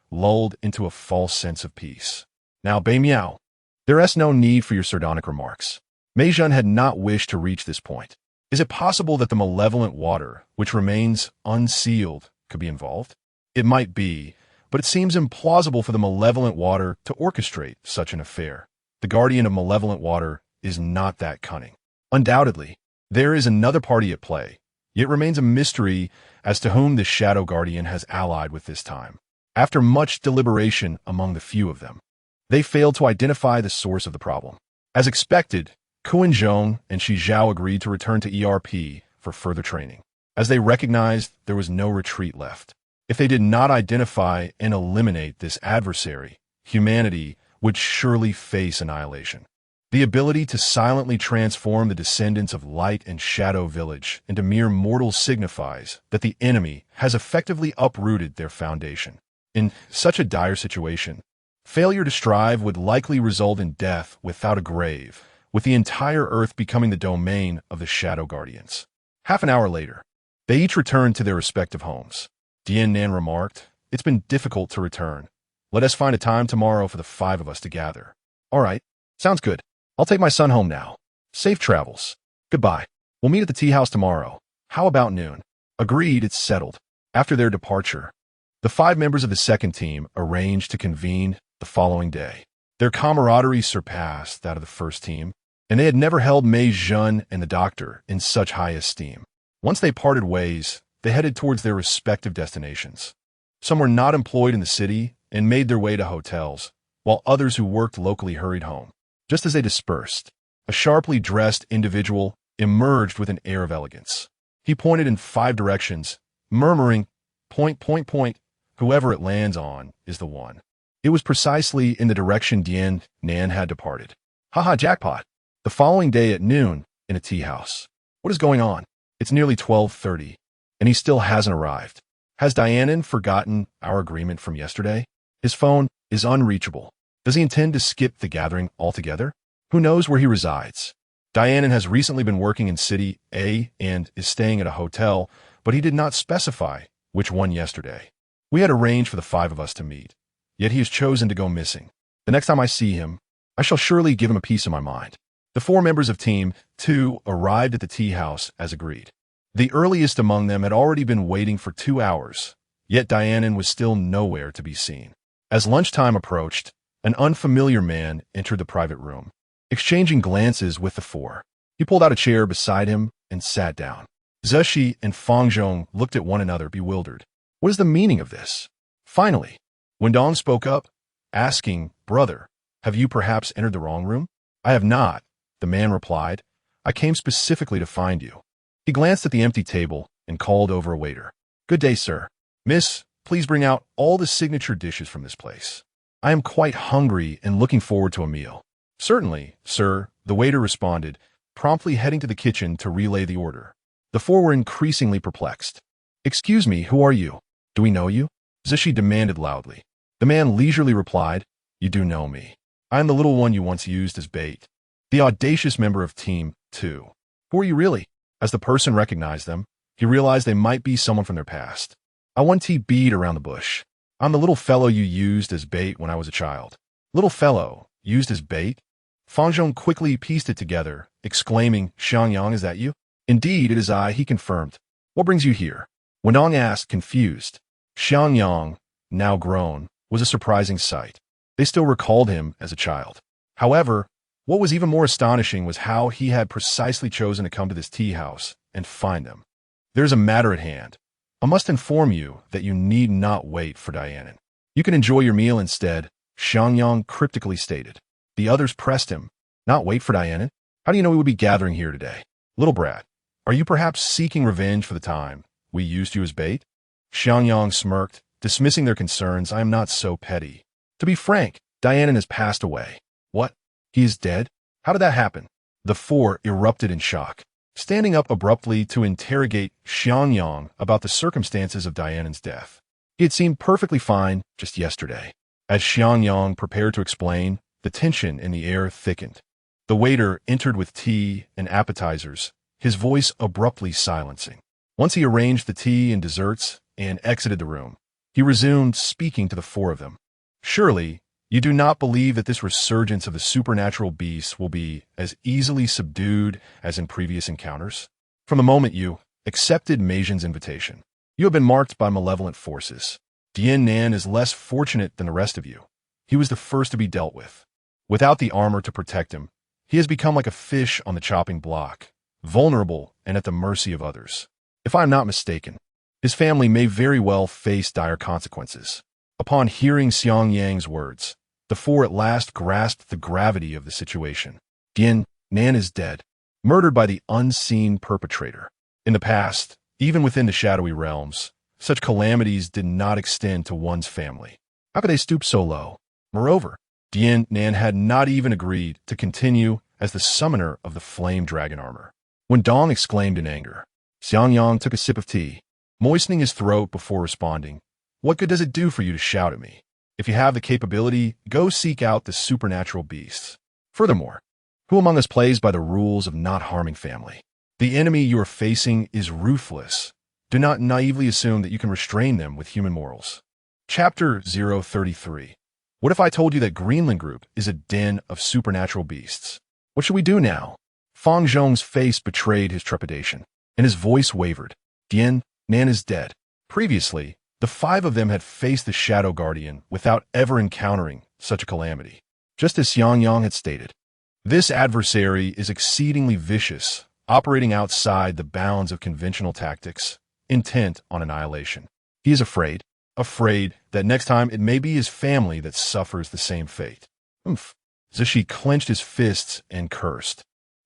Speaker 1: lulled into a false sense of peace. Now, Bei Miao, there is no need for your sardonic remarks. Mei Zhen had not wished to reach this point. Is it possible that the malevolent water, which remains unsealed, could be involved? It might be, but it seems implausible for the malevolent water to orchestrate such an affair. The guardian of malevolent water is not that cunning. Undoubtedly, there is another party at play, yet it remains a mystery as to whom this Shadow Guardian has allied with this time. After much deliberation among the few of them, they failed to identify the source of the problem. As expected, Ku and Zhong and Shi Zhao agreed to return to ERP for further training, as they recognized there was no retreat left. If they did not identify and eliminate this adversary, humanity would surely face annihilation. The ability to silently transform the descendants of Light and Shadow Village into mere mortals signifies that the enemy has effectively uprooted their foundation. In such a dire situation, failure to strive would likely result in death without a grave, with the entire Earth becoming the domain of the Shadow Guardians. Half an hour later, they each returned to their respective homes. Li Nannan remarked, "It's been difficult to return. Let us find a time tomorrow for the 5 of us to gather." All right. Sounds good. I'll take my son home now. Safe travels. Goodbye. We'll meet at the tea house tomorrow. How about noon? Agreed, it's settled. After their departure, the 5 members of the second team arranged to convene the following day. Their camaraderie surpassed that of the first team, and they had never held Mei Zhen and the doctor in such high esteem. Once they parted ways, they headed towards their respective destinations. Some were not employed in the city and made their way to hotels, while others who worked locally hurried home. Just as they dispersed, a sharply dressed individual emerged with an air of elegance. He pointed in 5 directions, murmuring, "Point, point, point. Whoever it lands on is the one." It was precisely in the direction Li Nannan had departed. Haha, jackpot. The following day at noon, in a tea house. What is going on? It's nearly 12:30, and he still hasn't arrived. Has Li Nannan forgotten our agreement from yesterday? His phone is unreachable. Does he intend to skip the gathering altogether? Who knows where he resides? Li Nannan has recently been working in City A and is staying at a hotel, but he did not specify which one yesterday. We had arranged for the 5 of us to meet, yet he has chosen to go missing. The next time I see him, I shall surely give him a piece of my mind. The 4 members of Team 2 arrived at the tea house as agreed. The earliest among them had already been waiting for 2 hours, yet Li Nannan was still nowhere to be seen. As lunchtime approached, an unfamiliar man entered the private room. Exchanging glances with the 4, he pulled out a chair beside him and sat down. Zexi and Fang Zhong looked at one another, bewildered. What is the meaning of this? Finally, Wendong spoke up, asking, "Brother, have you perhaps entered the wrong room?" "I have not," the man replied. "I came specifically to find you." He glanced at the empty table and called over a waiter. "Good day, sir. Miss, please bring out all the signature dishes from this place. I am quite hungry and looking forward to a meal." "Certainly, sir," the waiter responded, promptly heading to the kitchen to relay the order. The 4 were increasingly perplexed. "Excuse me, who are you? Do we know you?" Zexi demanded loudly. The man leisurely replied, "You do know me. I am the little one you once used as bait." The audacious member of Team 2. "Who are you really?" As the person recognized them, he realized they might be someone from their past. "I once beat around the bush. I'm the little fellow you used as bait when I was a child." "Little fellow, used as bait?" Fang Zhong quickly pieced it together, exclaiming, "Xiangyang, is that you?" "Indeed, it is I," he confirmed. "What brings you here?" Wendong asked, confused. Xiangyang, now grown, was a surprising sight. They still recalled him as a child. However, what was even more astonishing was how he had precisely chosen to come to this tea house and find them. "There's a matter at hand. I must inform you that you need not wait for Li Nannan. You can enjoy your meal instead," Xiangyang cryptically stated. The others pressed him. "Not wait for Li Nannan? How do you know we would be gathering here today? Little brat, are you perhaps seeking revenge for the time we used you as bait?" Xiangyang smirked, dismissing their concerns. "I am not so petty. To be frank, Li Nannan has passed away." "What? He is dead? How did that happen?" The 4 erupted in shock, standing up abruptly to interrogate Xiangyang about the circumstances of Li Nannan's death. He had seemed perfectly fine just yesterday. As Xiangyang prepared to explain, the tension in the air thickened. The waiter entered with tea and appetizers, his voice abruptly silencing. Once he arranged the tea and desserts and exited the room, he resumed, speaking to the 4 of them. "Surely, you do not believe that this resurgence of the supernatural beasts will be as easily subdued as in previous encounters? From the moment you accepted Mei Zhen's invitation, you have been marked by malevolent forces. Li Nannan is less fortunate than the rest of you. He was the first to be dealt with. Without the armor to protect him, he has become like a fish on the chopping block, vulnerable and at the mercy of others. If I am not mistaken, his family may very well face dire consequences." Upon hearing Xiangyang's words, the 4 at last grasped the gravity of the situation. Li Nannan is dead, murdered by the unseen perpetrator. In the past, even within the shadowy realms, such calamities did not extend to one's family. How could they stoop so low? Moreover, Li Nannan had not even agreed to continue as the summoner of the flame dragon armor. Wendong exclaimed in anger. Xiangyang took a sip of tea, moistening his throat before responding. "What good does it do for you to shout at me? If you have the capability, go seek out the supernatural beasts. Furthermore, who among us plays by the rules of not harming family? The enemy you are facing is ruthless. Do not naively assume that you can restrain them with human morals." Chapter 033. What if I told you that Greenland Group is a den of supernatural beasts? What should we do now? Fang Zhong's face betrayed his trepidation, and his voice wavered. Li Nannan is dead. Previously, the five of them had faced the Shadow Guardian without ever encountering such a calamity. Just as Xiangyang had stated, this adversary is exceedingly vicious, operating outside the bounds of conventional tactics, intent on annihilation. He is afraid that next time it may be his family that suffers the same fate. Zishi clenched his fists and cursed,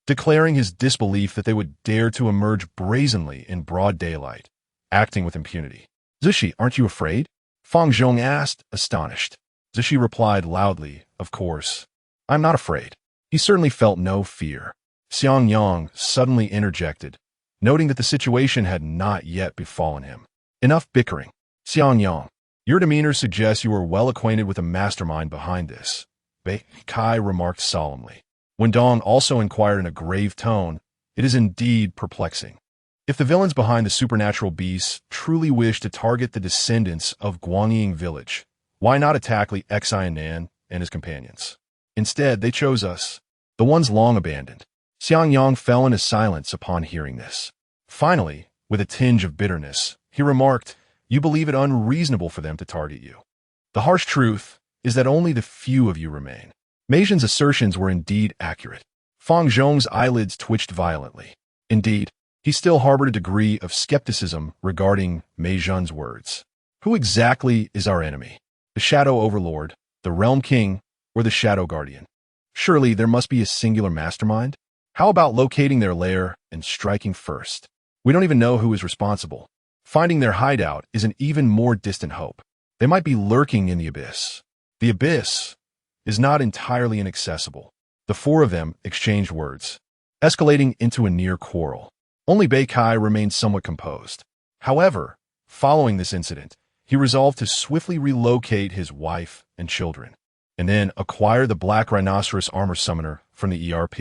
Speaker 1: declaring his disbelief that they would dare to emerge brazenly in broad daylight, acting with impunity. Zishi, aren't you afraid? Fang Zhong asked, astonished. Zishi replied loudly, of course. I'm not afraid. He certainly felt no fear. Xiangyang suddenly interjected, noting that the situation had not yet befallen him. Enough bickering. Xiangyang, your demeanor suggests you are well acquainted with the mastermind behind this, Bei Kai remarked solemnly. When Dong also inquired in a grave tone, it is indeed perplexing. If the villains behind the supernatural beasts truly wish to target the descendants of Guangying village, why not attack Li Nannan and his companions? Instead, they chose us, the ones long abandoned. Xiangyang fell into silence upon hearing this. Finally, with a tinge of bitterness, he remarked, you believe it unreasonable for them to target you. The harsh truth is that only the few of you remain. Mei Zhen's assertions were indeed accurate. Fang Zhong's eyelids twitched violently. Indeed, he still harbored a degree of skepticism regarding Mei Zhen's words. Who exactly is our enemy? The Shadow Overlord, the Realm King, or the Shadow Guardian? Surely there must be a singular mastermind? How about locating their lair and striking first? We don't even know who is responsible. Finding their hideout is an even more distant hope. They might be lurking in the abyss. The abyss is not entirely inaccessible. The four of them exchanged words, escalating into a near quarrel. Only Bei Kai remained somewhat composed. However, following this incident, he resolved to swiftly relocate his wife and children, and then acquire the Black Rhinoceros Armor Summoner from the ERP.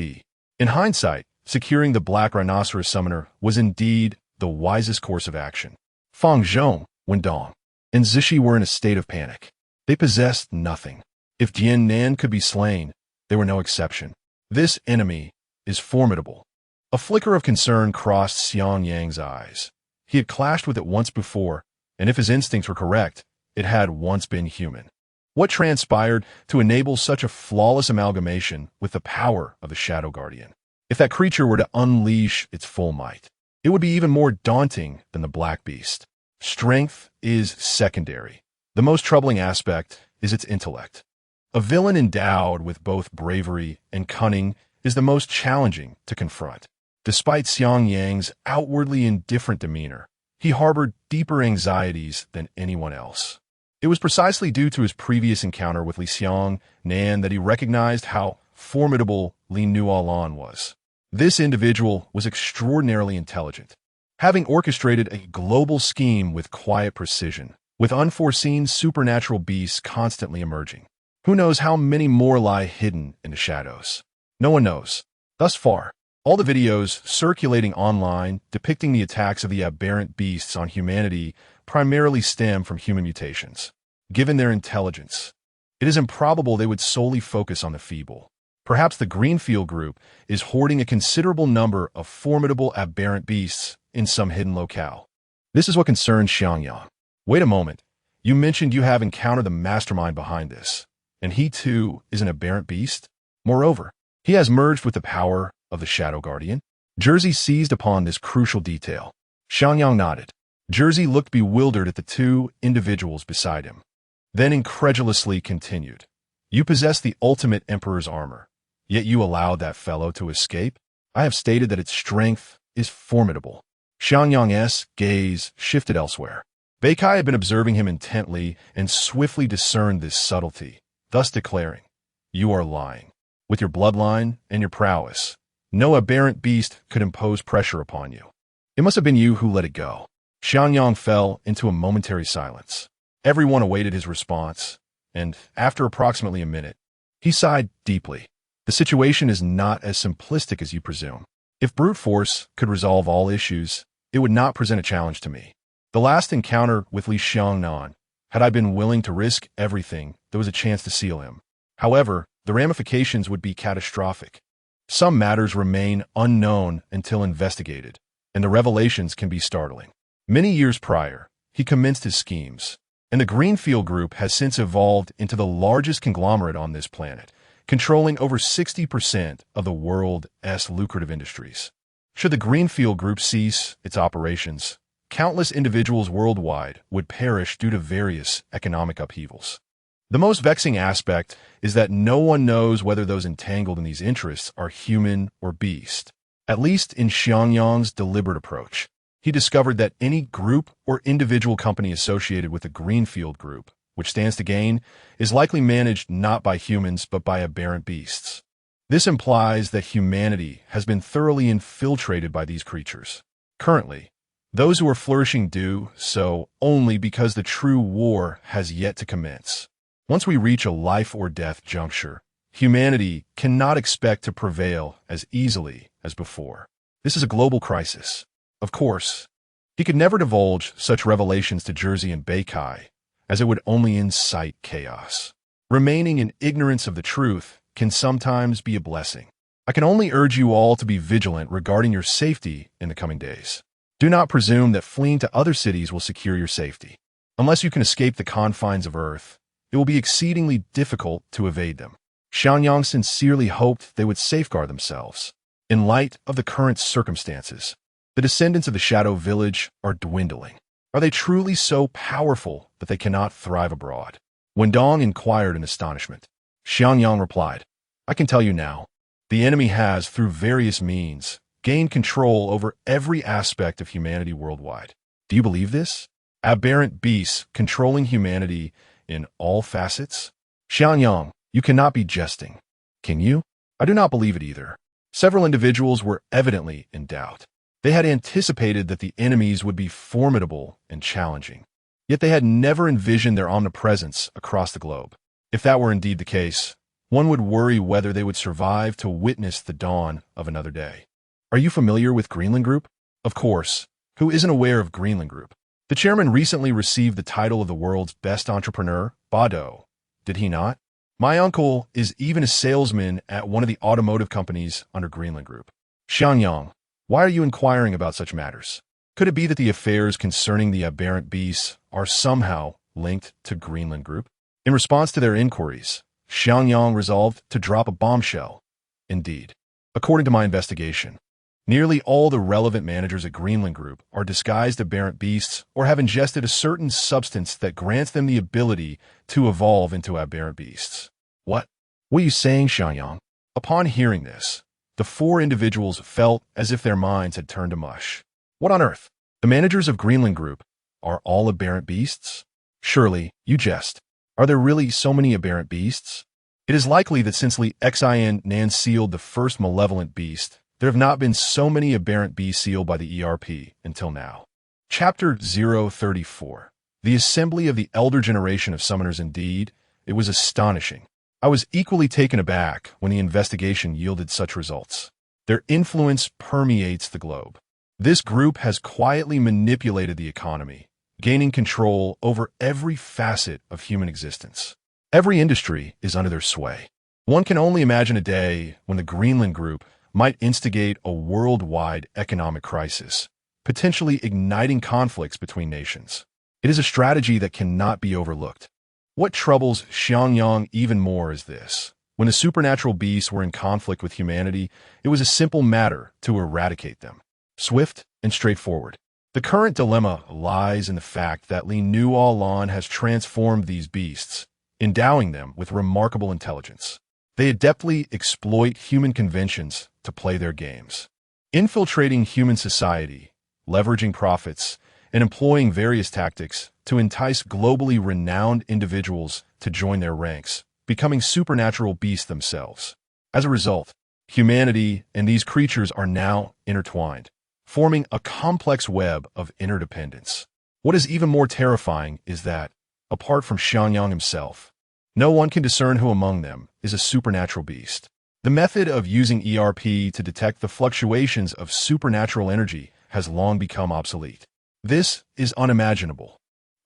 Speaker 1: In hindsight, securing the Black Rhinoceros Summoner was indeed the wisest course of action. Fang Zhong, Wen Dong, and Zishi were in a state of panic. They possessed nothing. If Li Nannan could be slain, they were no exception. This enemy is formidable. A flicker of concern crossed Xiangyang's eyes. He had clashed with it once before, and if his instincts were correct, it had once been human. What transpired to enable such a flawless amalgamation with the power of the Shadow Guardian? If that creature were to unleash its full might, it would be even more daunting than the Black Beast. Strength is secondary. The most troubling aspect is its intellect. A villain endowed with both bravery and cunning is the most challenging to confront. Despite Xiangyang's outwardly indifferent demeanor, he harbored deeper anxieties than anyone else. It was precisely due to his previous encounter with Li Nannan that he recognized how formidable Li Nannan was. This individual was extraordinarily intelligent, having orchestrated a global scheme with quiet precision, with unforeseen supernatural beasts constantly emerging. Who knows how many more lie hidden in the shadows? No one knows. Thus far, all the videos circulating online depicting the attacks of the aberrant beasts on humanity primarily stem from human mutations. Given their intelligence, it is improbable they would solely focus on the feeble. Perhaps the Greenfield Group is hoarding a considerable number of formidable aberrant beasts in some hidden locale. This is what concerns Xiangyang. Wait a moment. You mentioned you have encountered the mastermind behind this, and he too is an aberrant beast? Moreover, he has merged with the power of the Shadow Guardian. Jersey seized upon this crucial detail. Xiangyang nodded. Jersey looked bewildered at the two individuals beside him, then incredulously continued. You possess the ultimate Emperor's armor, yet you allowed that fellow to escape? I have stated that its strength is formidable. Xiangyang's gaze shifted elsewhere. Bei Kai had been observing him intently and swiftly discerned this subtlety, thus declaring, You are lying. With your bloodline and your prowess, no aberrant beast could impose pressure upon you. It must have been you who let it go. Xiangyang fell into a momentary silence. Everyone awaited his response, and after approximately a minute, he sighed deeply. The situation is not as simplistic as you presume. If brute force could resolve all issues, it would not present a challenge to me. The last encounter with Li Nannan Had I been willing to risk everything, there was a chance to seal him. However, the ramifications would be catastrophic. Some matters remain unknown until investigated, and the revelations can be startling. Many years prior, he commenced his schemes, and the Greenfield Group has since evolved into the largest conglomerate on this planet, controlling over 60% of the world's lucrative industries. Should the Greenfield Group cease its operations, countless individuals worldwide would perish due to various economic upheavals. The most vexing aspect is that no one knows whether those entangled in these interests are human or beast. At least in Xiangyang's deliberate approach, he discovered that any group or individual company associated with the Greenfield Group, which stands to gain, is likely managed not by humans but by aberrant beasts. This implies that humanity has been thoroughly infiltrated by these creatures. Currently, those who are flourishing do so only because the true war has yet to commence. Once we reach a life-or-death juncture, humanity cannot expect to prevail as easily as before. This is a global crisis. Of course, he could never divulge such revelations to Jersey and Beikai, as it would only incite chaos. Remaining in ignorance of the truth can sometimes be a blessing. I can only urge you all to be vigilant regarding your safety in the coming days. Do not presume that fleeing to other cities will secure your safety. Unless you can escape the confines of Earth, it will be exceedingly difficult to evade them. Xiangyang sincerely hoped they would safeguard themselves. In light of the current circumstances, the descendants of the Shadow Village are dwindling. Are they truly so powerful that they cannot thrive abroad? When Dong inquired in astonishment, Xiangyang replied, I can tell you now. The enemy has, through various means, gained control over every aspect of humanity worldwide. Do you believe this? Aberrant beasts controlling humanity in all facets? Xiangyang, you cannot be jesting. Can you? I do not believe it either. Several individuals were evidently in doubt. They had anticipated that the enemies would be formidable and challenging, yet they had never envisioned their omnipresence across the globe. If that were indeed the case, one would worry whether they would survive to witness the dawn of another day. Are you familiar with Greenland Group? Of course. Who isn't aware of Greenland Group? The chairman recently received the title of the world's best entrepreneur, Bado. Did he not? My uncle is even a salesman at one of the automotive companies under Greenland Group. Xiangyang, why are you inquiring about such matters? Could it be that the affairs concerning the aberrant beasts are somehow linked to Greenland Group? In response to their inquiries, Xiangyang resolved to drop a bombshell. Indeed, according to my investigation, nearly all the relevant managers at Greenland Group are disguised aberrant beasts or have ingested a certain substance that grants them the ability to evolve into aberrant beasts. What? What are you saying, Xiangyang? Upon hearing this, the four individuals felt as if their minds had turned to mush. What on earth? The managers of Greenland Group are all aberrant beasts? Surely, you jest. Are there really so many aberrant beasts? It is likely that since Li Nannan sealed the first malevolent beast, there have not been so many aberrant beasts sealed by the ERP until now. Chapter 034. The Assembly of the Elder Generation of Summoners. Indeed, it was astonishing. I was equally taken aback when the investigation yielded such results. Their influence permeates the globe. This group has quietly manipulated the economy, gaining control over every facet of human existence. Every industry is under their sway. One can only imagine a day when the Greenland Group might instigate a worldwide economic crisis, potentially igniting conflicts between nations. It is a strategy that cannot be overlooked. What troubles Xiangyang even more is this. When the supernatural beasts were in conflict with humanity, it was a simple matter to eradicate them. Swift and straightforward. The current dilemma lies in the fact that Li Nannan has transformed these beasts, endowing them with remarkable intelligence. They adeptly exploit human conventions to play their games, infiltrating human society, leveraging profits, and employing various tactics to entice globally renowned individuals to join their ranks, becoming supernatural beasts themselves. As a result, humanity and these creatures are now intertwined, forming a complex web of interdependence. What is even more terrifying is that, apart from Xiangyang himself, no one can discern who among them is a supernatural beast. The method of using ERP to detect the fluctuations of supernatural energy has long become obsolete. This is unimaginable.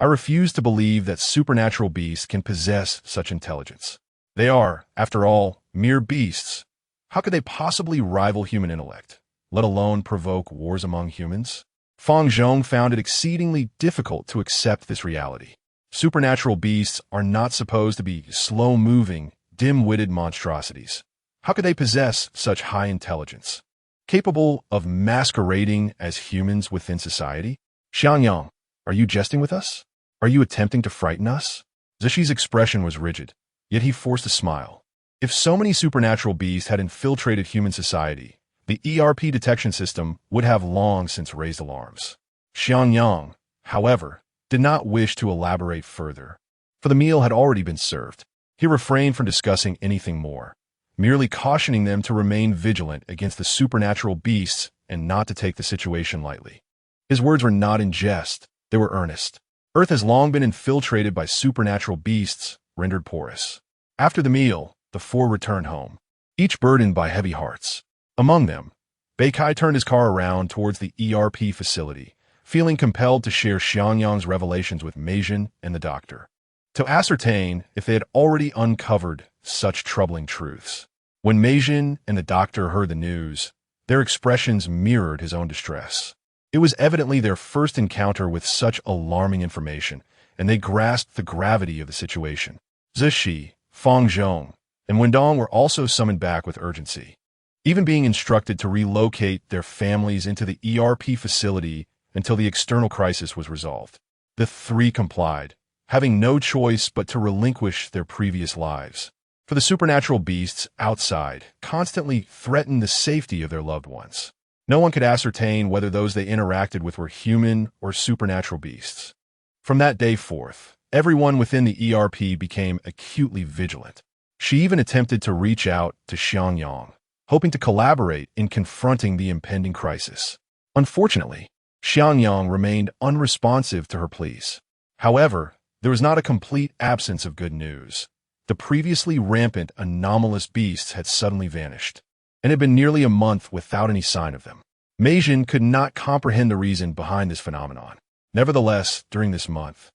Speaker 1: I refuse to believe that supernatural beasts can possess such intelligence. They are, after all, mere beasts. How could they possibly rival human intellect, let alone provoke wars among humans? Fang Zhong found it exceedingly difficult to accept this reality. Supernatural beasts are not supposed to be slow-moving, dim-witted monstrosities. How could they possess such high intelligence? Capable of masquerading as humans within society? Xiangyang, are you jesting with us? Are you attempting to frighten us? Zishi's expression was rigid, yet he forced a smile. If so many supernatural beasts had infiltrated human society, the ERP detection system would have long since raised alarms. Xiangyang, however, did not wish to elaborate further, for the meal had already been served. He refrained from discussing anything more, merely cautioning them to remain vigilant against the supernatural beasts and not to take the situation lightly. His words were not in jest, they were earnest. Earth has long been infiltrated by supernatural beasts, rendered porous. After the meal, the four returned home, each burdened by heavy hearts. Among them, Beikai turned his car around towards the ERP facility, feeling compelled to share Xiangyang's revelations with Meijin and the doctor, to ascertain if they had already uncovered such troubling truths. When Meijin and the doctor heard the news, their expressions mirrored his own distress. It was evidently their first encounter with such alarming information, and they grasped the gravity of the situation. Zishi, Fang Zhong, and Wendong were also summoned back with urgency, even being instructed to relocate their families into the ERP facility until the external crisis was resolved. The three complied, having no choice but to relinquish their previous lives. For the supernatural beasts outside constantly threatened the safety of their loved ones. No one could ascertain whether those they interacted with were human or supernatural beasts. From that day forth, everyone within the ERP became acutely vigilant. She even attempted to reach out to Xiangyang, hoping to collaborate in confronting the impending crisis. Unfortunately, Xiangyang remained unresponsive to her pleas. However, there was not a complete absence of good news. The previously rampant anomalous beasts had suddenly vanished, and had been nearly a month without any sign of them. Meijin could not comprehend the reason behind this phenomenon. Nevertheless, during this month,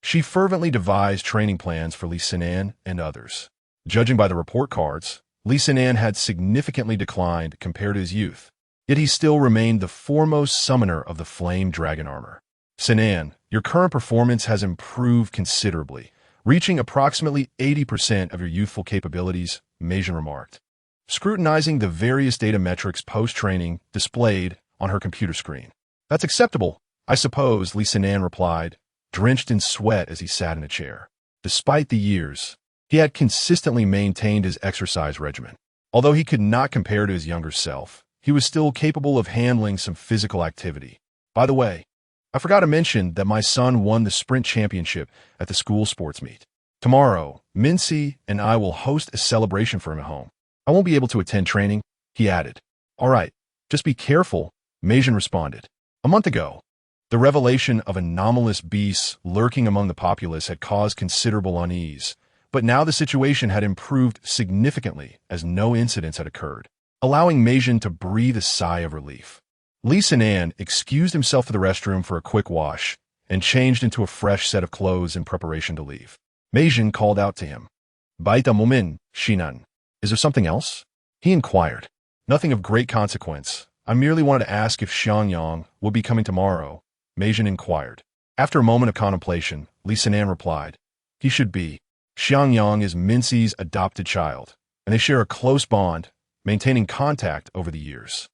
Speaker 1: she fervently devised training plans for Li Nannan and others. Judging by the report cards, Li Nannan had significantly declined compared to his youth, yet he still remained the foremost summoner of the flame dragon armor. Nannan, your current performance has improved considerably, reaching approximately 80% of your youthful capabilities, Meijin remarked, scrutinizing the various data metrics post-training displayed on her computer screen. That's acceptable, I suppose, Li Nannan replied, drenched in sweat as he sat in a chair. Despite the years, he had consistently maintained his exercise regimen. Although he could not compare to his younger self, he was still capable of handling some physical activity. By the way, I forgot to mention that my son won the sprint championship at the school sports meet. Tomorrow, Mincy and I will host a celebration for him at home. I won't be able to attend training, he added. All right, just be careful, Meijin responded. A month ago, the revelation of anomalous beasts lurking among the populace had caused considerable unease, but now the situation had improved significantly as no incidents had occurred, allowing Meijin to breathe a sigh of relief. Li Nannan excused himself to the restroom for a quick wash and changed into a fresh set of clothes in preparation to leave. Meijin called out to him. Baita Momin, Shinan. Is there something else? He inquired. Nothing of great consequence. I merely wanted to ask if Xiangyang would be coming tomorrow, Meijin inquired. After a moment of contemplation, Li Nannan replied, he should be. Xiangyang is Mincy's adopted child, and they share a close bond, maintaining contact over the years.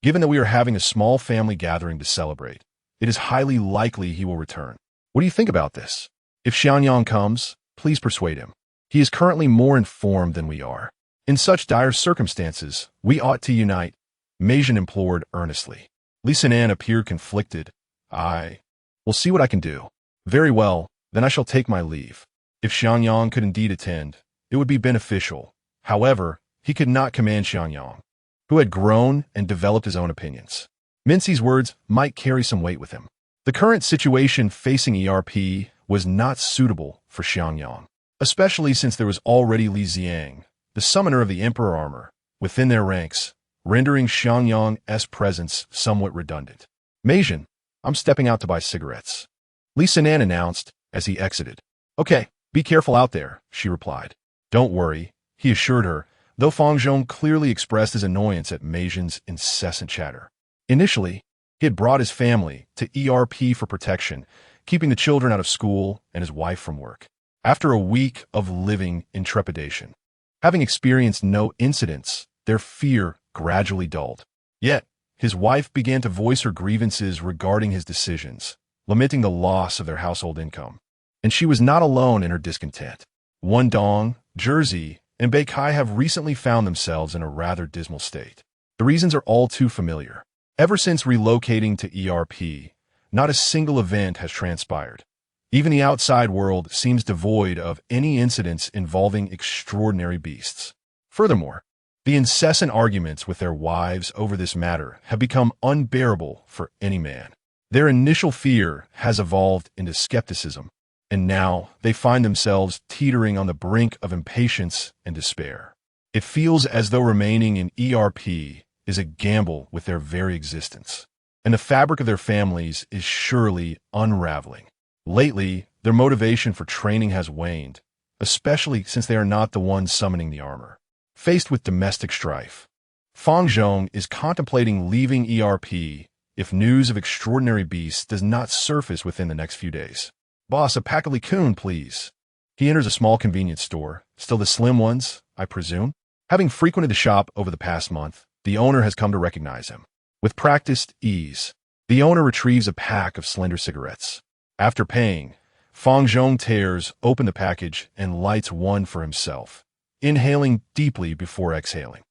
Speaker 1: Given that we are having a small family gathering to celebrate, it is highly likely he will return. What do you think about this? If Xiangyang comes, please persuade him. He is currently more informed than we are. In such dire circumstances, we ought to unite, Meijin implored earnestly. Li Nannan appeared conflicted. I will see what I can do. Very well, then I shall take my leave. If Xiangyang could indeed attend, it would be beneficial. However, he could not command Xiangyang, who had grown and developed his own opinions. Mincy's words might carry some weight with him. The current situation facing ERP was not suitable for Xiangyang, especially since there was already Li Xiang, the summoner of the Emperor armor, within their ranks, rendering Xiangyang's presence somewhat redundant. Meijin, I'm stepping out to buy cigarettes, Li Nannan announced, as he exited. "Okay, be careful out there," she replied. "Don't worry," he assured her, though Fang Zhong clearly expressed his annoyance at Mei Zhen's incessant chatter. Initially, he had brought his family to ERP for protection, keeping the children out of school and his wife from work. After a week of living in trepidation, having experienced no incidents, their fear gradually dulled. Yet, his wife began to voice her grievances regarding his decisions, lamenting the loss of their household income. And she was not alone in her discontent. Wandong, Jersey, and Beikai have recently found themselves in a rather dismal state. The reasons are all too familiar. Ever since relocating to ERP, not a single event has transpired. Even the outside world seems devoid of any incidents involving extraordinary beasts. Furthermore, the incessant arguments with their wives over this matter have become unbearable for any man. Their initial fear has evolved into skepticism, and now they find themselves teetering on the brink of impatience and despair. It feels as though remaining in ERP is a gamble with their very existence, and the fabric of their families is surely unraveling. Lately, their motivation for training has waned, especially since they are not the ones summoning the armor. Faced with domestic strife, Fang Zhong is contemplating leaving ERP if news of extraordinary beasts does not surface within the next few days. "Boss, a pack of Likun, please." He enters a small convenience store, still the slim ones, I presume. Having frequented the shop over the past month, the owner has come to recognize him. With practiced ease, the owner retrieves a pack of slender cigarettes. After paying, Fang Zhong tears open the package and lights one for himself, inhaling deeply before exhaling.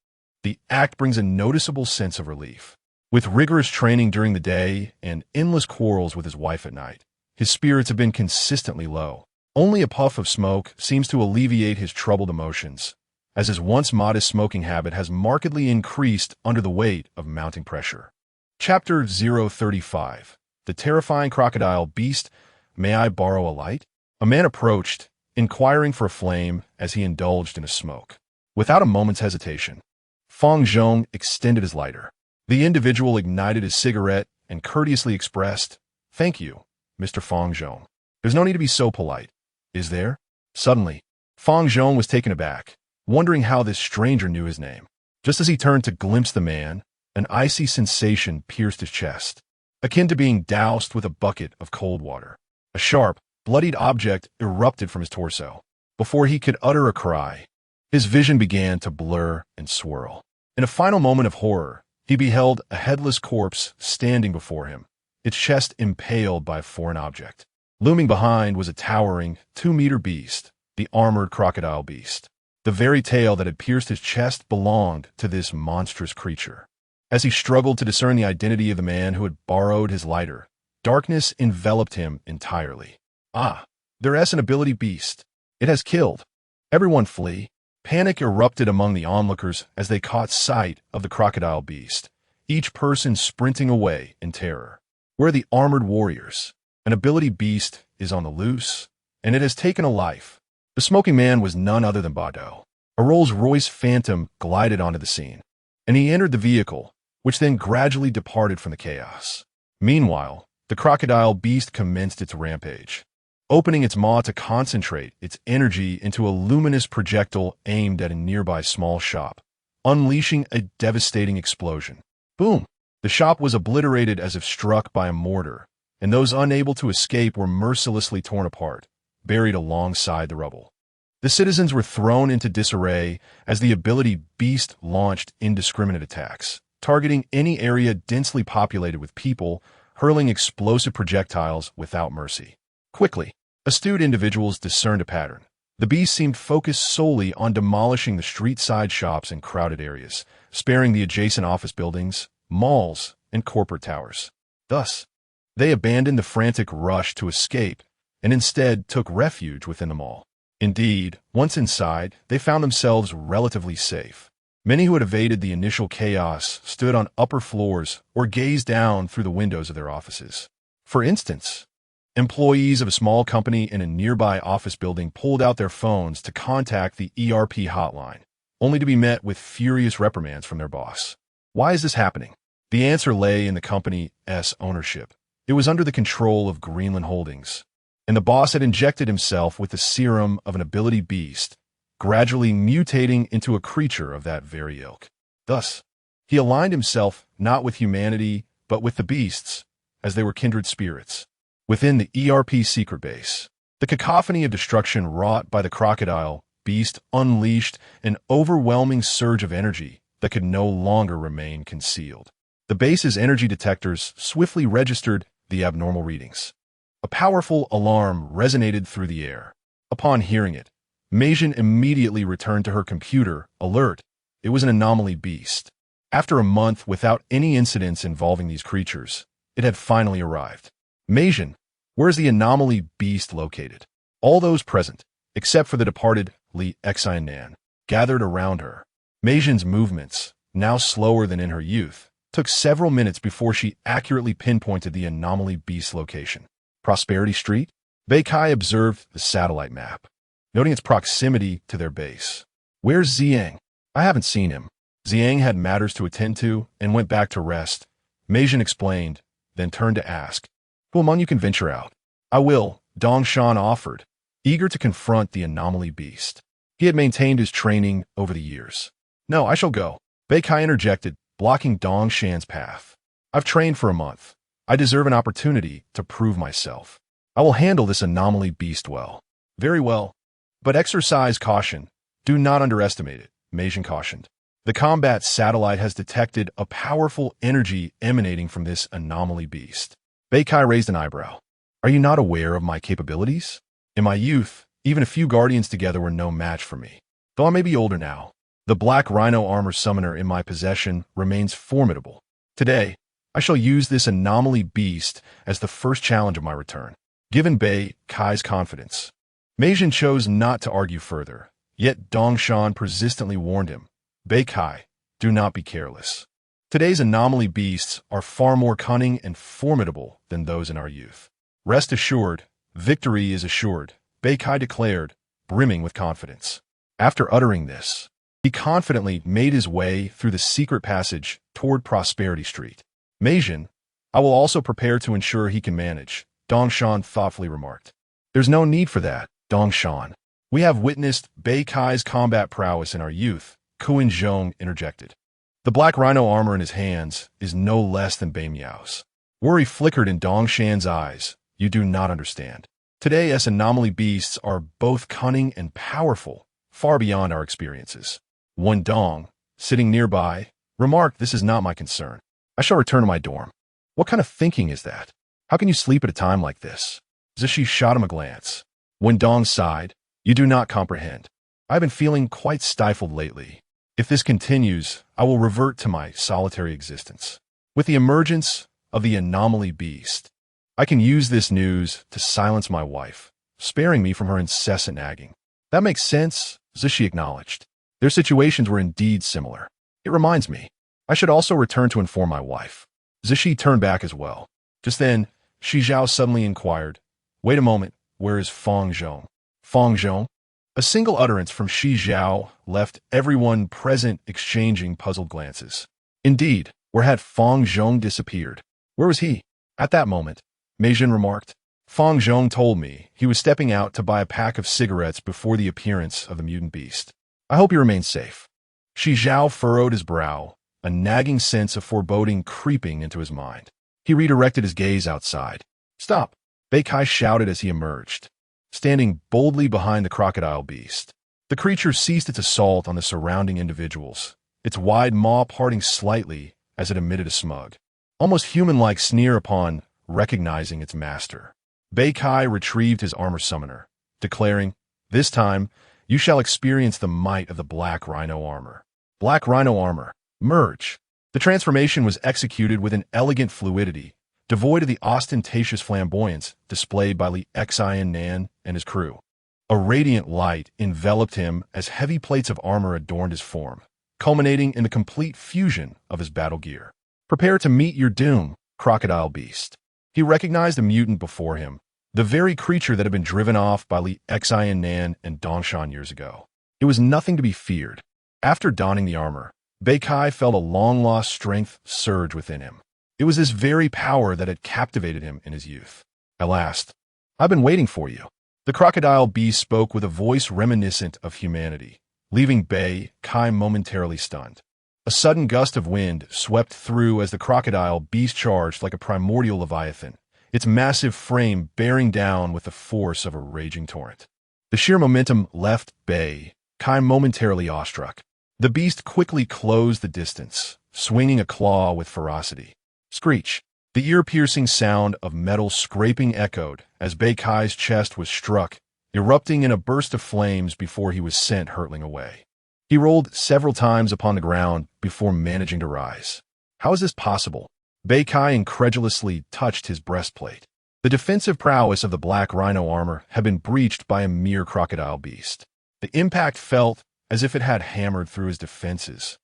Speaker 1: The act brings a noticeable sense of relief. With rigorous training during the day and endless quarrels with his wife at night, his spirits have been consistently low. Only a puff of smoke seems to alleviate his troubled emotions, as his once modest smoking habit has markedly increased under the weight of mounting pressure. Chapter 035. The Terrifying Crocodile Beast. "May I borrow a light?" A man approached, inquiring for a flame as he indulged in a smoke. Without a moment's hesitation, Fang Zhong extended his lighter. The individual ignited his cigarette and courteously expressed, "Thank you, Mr. Fang Zhong. There's no need to be so polite, is there?" Suddenly, Fang Zhong was taken aback, wondering how this stranger knew his name. Just as he turned to glimpse the man, an icy sensation pierced his chest, akin to being doused with a bucket of cold water. A sharp, bloodied object erupted from his torso. Before he could utter a cry, his vision began to blur and swirl. In a final moment of horror, he beheld a headless corpse standing before him, its chest impaled by a foreign object. Looming behind was a towering, 2-meter beast, the armored crocodile beast. The very tail that had pierced his chest belonged to this monstrous creature. As he struggled to discern the identity of the man who had borrowed his lighter, darkness enveloped him entirely. "Ah, their essence ability beast. It has killed. Everyone flee." Panic erupted among the onlookers as they caught sight of the crocodile beast, each person sprinting away in terror. Where are the armored warriors? An ability beast is on the loose, and it has taken a life. The smoking man was none other than Bado. A Rolls-Royce Phantom glided onto the scene, and he entered the vehicle, which then gradually departed from the chaos. Meanwhile, the crocodile beast commenced its rampage, opening its maw to concentrate its energy into a luminous projectile aimed at a nearby small shop, unleashing a devastating explosion. Boom! The shop was obliterated as if struck by a mortar, and those unable to escape were mercilessly torn apart, buried alongside the rubble. The citizens were thrown into disarray as the ability beast launched indiscriminate attacks, targeting any area densely populated with people, hurling explosive projectiles without mercy. Quickly, astute individuals discerned a pattern. The beast seemed focused solely on demolishing the street-side shops and crowded areas, sparing the adjacent office buildings, malls, and corporate towers. Thus, they abandoned the frantic rush to escape and instead took refuge within the mall. Indeed, once inside, they found themselves relatively safe. Many who had evaded the initial chaos stood on upper floors or gazed down through the windows of their offices. For instance, employees of a small company in a nearby office building pulled out their phones to contact the ERP hotline, only to be met with furious reprimands from their boss. Why is this happening? The answer lay in the company's ownership. It was under the control of Greenland Holdings, and the boss had injected himself with the serum of an ability beast, gradually mutating into a creature of that very ilk. Thus, he aligned himself not with humanity, but with the beasts, as they were kindred spirits. Within the ERP secret base, the cacophony of destruction wrought by the crocodile beast unleashed an overwhelming surge of energy that could no longer remain concealed. The base's energy detectors swiftly registered the abnormal readings. A powerful alarm resonated through the air. Upon hearing it, Meijin immediately returned to her computer, alert. It was an anomaly beast. After a month without any incidents involving these creatures, it had finally arrived. Meijin, where is the anomaly beast located? All those present, except for the departed Li Nannan, gathered around her. Meijin's movements, now slower than in her youth, took several minutes before she accurately pinpointed the anomaly beast's location. Prosperity Street? Beikai observed the satellite map, noting its proximity to their base. Where's Ziyang? I haven't seen him. Ziyang had matters to attend to and went back to rest. Meijin explained, then turned to ask, who among you can venture out? I will, Dongshan offered, eager to confront the anomaly beast. He had maintained his training over the years. No, I shall go. Beikai interjected, blocking Dongshan's path. I've trained for a month. I deserve an opportunity to prove myself. I will handle this anomaly beast well. Very well. But exercise caution. Do not underestimate it, Meijin cautioned. The combat satellite has detected a powerful energy emanating from this anomaly beast. Beikai raised an eyebrow. Are you not aware of my capabilities? In my youth, even a few guardians together were no match for me. Though I may be older now, the black rhino armor summoner in my possession remains formidable. Today, I shall use this anomaly beast as the first challenge of my return. Given Beikai's confidence, Meijin chose not to argue further, yet Dongshan persistently warned him, Beikai, do not be careless. Today's anomaly beasts are far more cunning and formidable than those in our youth. Rest assured, victory is assured, Beikai declared, brimming with confidence. After uttering this, he confidently made his way through the secret passage toward Prosperity Street. Meijin, I will also prepare to ensure he can manage, Dongshan thoughtfully remarked. There's no need for that, Dongshan. We have witnessed Beikai's combat prowess in our youth, Kuin Zhong interjected. The black rhino armor in his hands is no less than Bei Miao's. Worry flickered in Dongshan's eyes. You do not understand. Today's anomaly beasts are both cunning and powerful, far beyond our experiences. One Dong, sitting nearby, remarked, this is not my concern. I shall return to my dorm. What kind of thinking is that? How can you sleep at a time like this? Zishi shot him a glance. When Dong sighed, you do not comprehend. I've been feeling quite stifled lately. If this continues, I will revert to my solitary existence. With the emergence of the anomaly beast, I can use this news to silence my wife, sparing me from her incessant nagging. That makes sense, Zishi acknowledged. Their situations were indeed similar. It reminds me, I should also return to inform my wife. Zishi turned back as well. Just then, Shi Zhao suddenly inquired, wait a moment, where is Feng Zhong? Feng Zhong? A single utterance from Shi Zhao left everyone present exchanging puzzled glances. Indeed, where had Feng Zhong disappeared? Where was he? At that moment, Meijin remarked, Feng Zhong told me he was stepping out to buy a pack of cigarettes before the appearance of the mutant beast. I hope he remains safe. Shi Zhao furrowed his brow, a nagging sense of foreboding creeping into his mind. He redirected his gaze outside. Stop! Beikai shouted as he emerged, standing boldly behind the crocodile beast. The creature ceased its assault on the surrounding individuals, its wide maw parting slightly as it emitted a smug, almost human-like sneer upon recognizing its master. Beikai retrieved his armor summoner, declaring, this time, you shall experience the might of the black rhino armor. Black rhino armor. Merge. The transformation was executed with an elegant fluidity, devoid of the ostentatious flamboyance displayed by Li Nannan and his crew. A radiant light enveloped him as heavy plates of armor adorned his form, culminating in the complete fusion of his battle gear. Prepare to meet your doom, crocodile beast. He recognized a mutant before him, the very creature that had been driven off by Li Nannan and Dongshan years ago. It was nothing to be feared. After donning the armor, Beikai felt a long-lost strength surge within him. It was this very power that had captivated him in his youth. At last, I've been waiting for you. The crocodile beast spoke with a voice reminiscent of humanity, leaving Bei Kai momentarily stunned. A sudden gust of wind swept through as the crocodile beast charged like a primordial leviathan, its massive frame bearing down with the force of a raging torrent. The sheer momentum left Bei Kai momentarily awestruck. The beast quickly closed the distance, swinging a claw with ferocity. Screech! The ear-piercing sound of metal scraping echoed as Bei Kai's chest was struck, erupting in a burst of flames before he was sent hurtling away. He rolled several times upon the ground before managing to rise. How is this possible? Bei Kai incredulously touched his breastplate. The defensive prowess of the black rhino armor had been breached by a mere crocodile beast. The impact felt as if it had hammered through his defenses,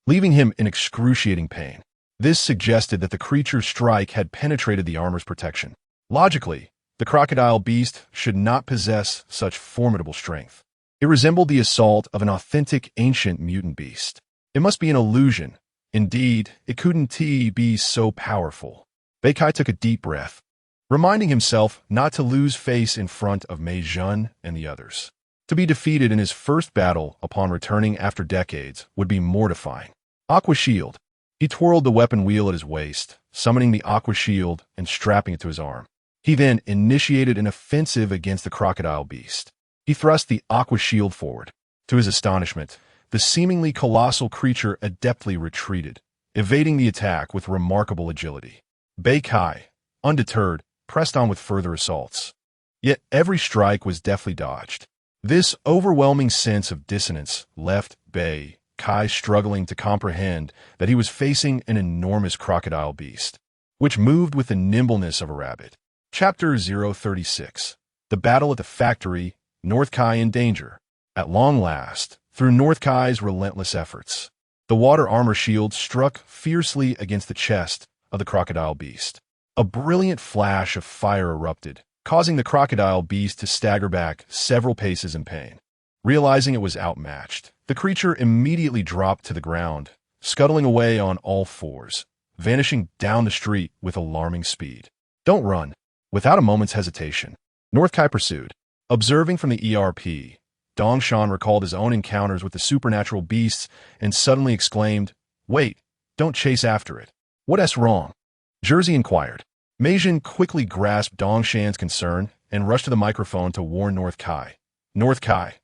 Speaker 1: leaving him in excruciating pain. This suggested that the creature's strike had penetrated the armor's protection. Logically, the crocodile beast should not possess such formidable strength. It resembled the assault of an authentic ancient mutant beast. It must be an illusion. Indeed, it couldn't be so powerful. Bei Kai took a deep breath, reminding himself not to lose face in front of Mei Jun and the others. To be defeated in his first battle upon returning after decades would be mortifying. Aqua Shield. He twirled the weapon wheel at his waist, summoning the Aqua Shield and strapping it to his arm. He then initiated an offensive against the crocodile beast. He thrust the Aqua Shield forward. To his astonishment, the seemingly colossal creature adeptly retreated, evading the attack with remarkable agility. Bei Kai, undeterred, pressed on with further assaults. Yet every strike was deftly dodged. This overwhelming sense of dissonance left Bei Kai struggling to comprehend that he was facing an enormous crocodile beast, which moved with the nimbleness of a rabbit. Chapter 036. The Battle at the Factory, North Kai in danger. At long last, through North Kai's relentless efforts, the water armor shield struck fiercely against the chest of the crocodile beast. A brilliant flash of fire erupted, causing the crocodile beast to stagger back several paces in pain. Realizing it was outmatched, the creature immediately dropped to the ground, scuttling away on all fours, vanishing down the street with alarming speed. Don't run. Without a moment's hesitation, North Kai pursued. Observing from the ERP, Dongshan recalled his own encounters with the supernatural beasts and suddenly exclaimed, "Wait, don't chase after it." "What's wrong?" Jersey inquired. Meijin quickly grasped Dongshan's concern and rushed to the microphone to warn North Kai. North Kai,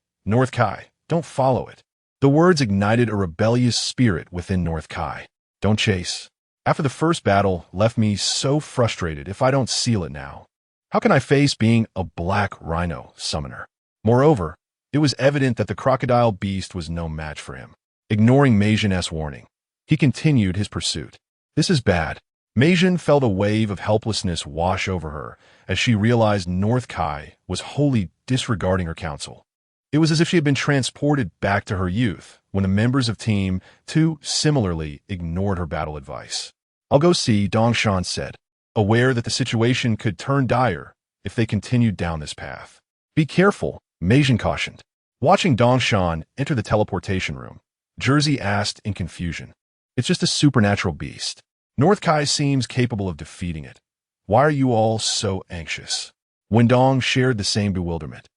Speaker 1: don't follow it." The words ignited a rebellious spirit within North Kai. Don't chase. After the first battle left me so frustrated if I don't seal it now. How can I face being a black rhino summoner? Moreover, it was evident that the crocodile beast was no match for him. Ignoring Meijin's warning, he continued his pursuit. This is bad. Meijin felt a wave of helplessness wash over her as she realized North Kai was wholly disregarding her counsel. It was as if she had been transported back to her youth when the members of Team 2 similarly ignored her battle advice. "I'll go see," Dongshan said, aware that the situation could turn dire if they continued down this path. "Be careful," Meijin cautioned. Watching Dongshan enter the teleportation room, Jersey asked in confusion, "It's just a supernatural beast. North Kai seems capable of defeating it. Why are you all so anxious?" Wendong shared the same bewilderment.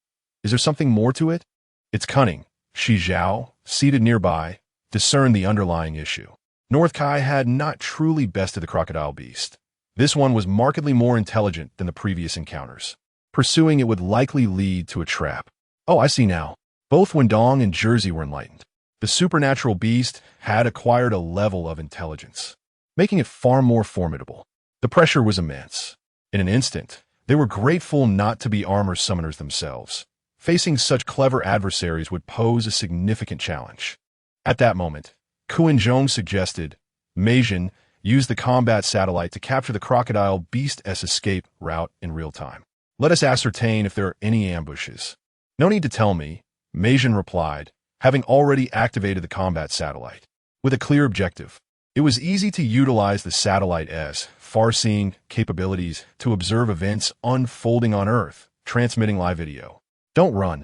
Speaker 1: "Is there something more to it?" "It's cunning." Shi Zhao, seated nearby, discerned the underlying issue. North Kai had not truly bested the crocodile beast. This one was markedly more intelligent than the previous encounters. Pursuing it would likely lead to a trap. "Oh, I see now." Both Wendong and Jersey were enlightened. The supernatural beast had acquired a level of intelligence, making it far more formidable. The pressure was immense. In an instant, they were grateful not to be armor summoners themselves. Facing such clever adversaries would pose a significant challenge. At that moment, Kuan-Zhong suggested, "Meijin, use the combat satellite to capture the crocodile beast's escape route in real time. Let us ascertain if there are any ambushes." "No need to tell me," Meijin replied, having already activated the combat satellite. With a clear objective, it was easy to utilize the satellite's far-seeing capabilities to observe events unfolding on Earth, transmitting live video. Don't run.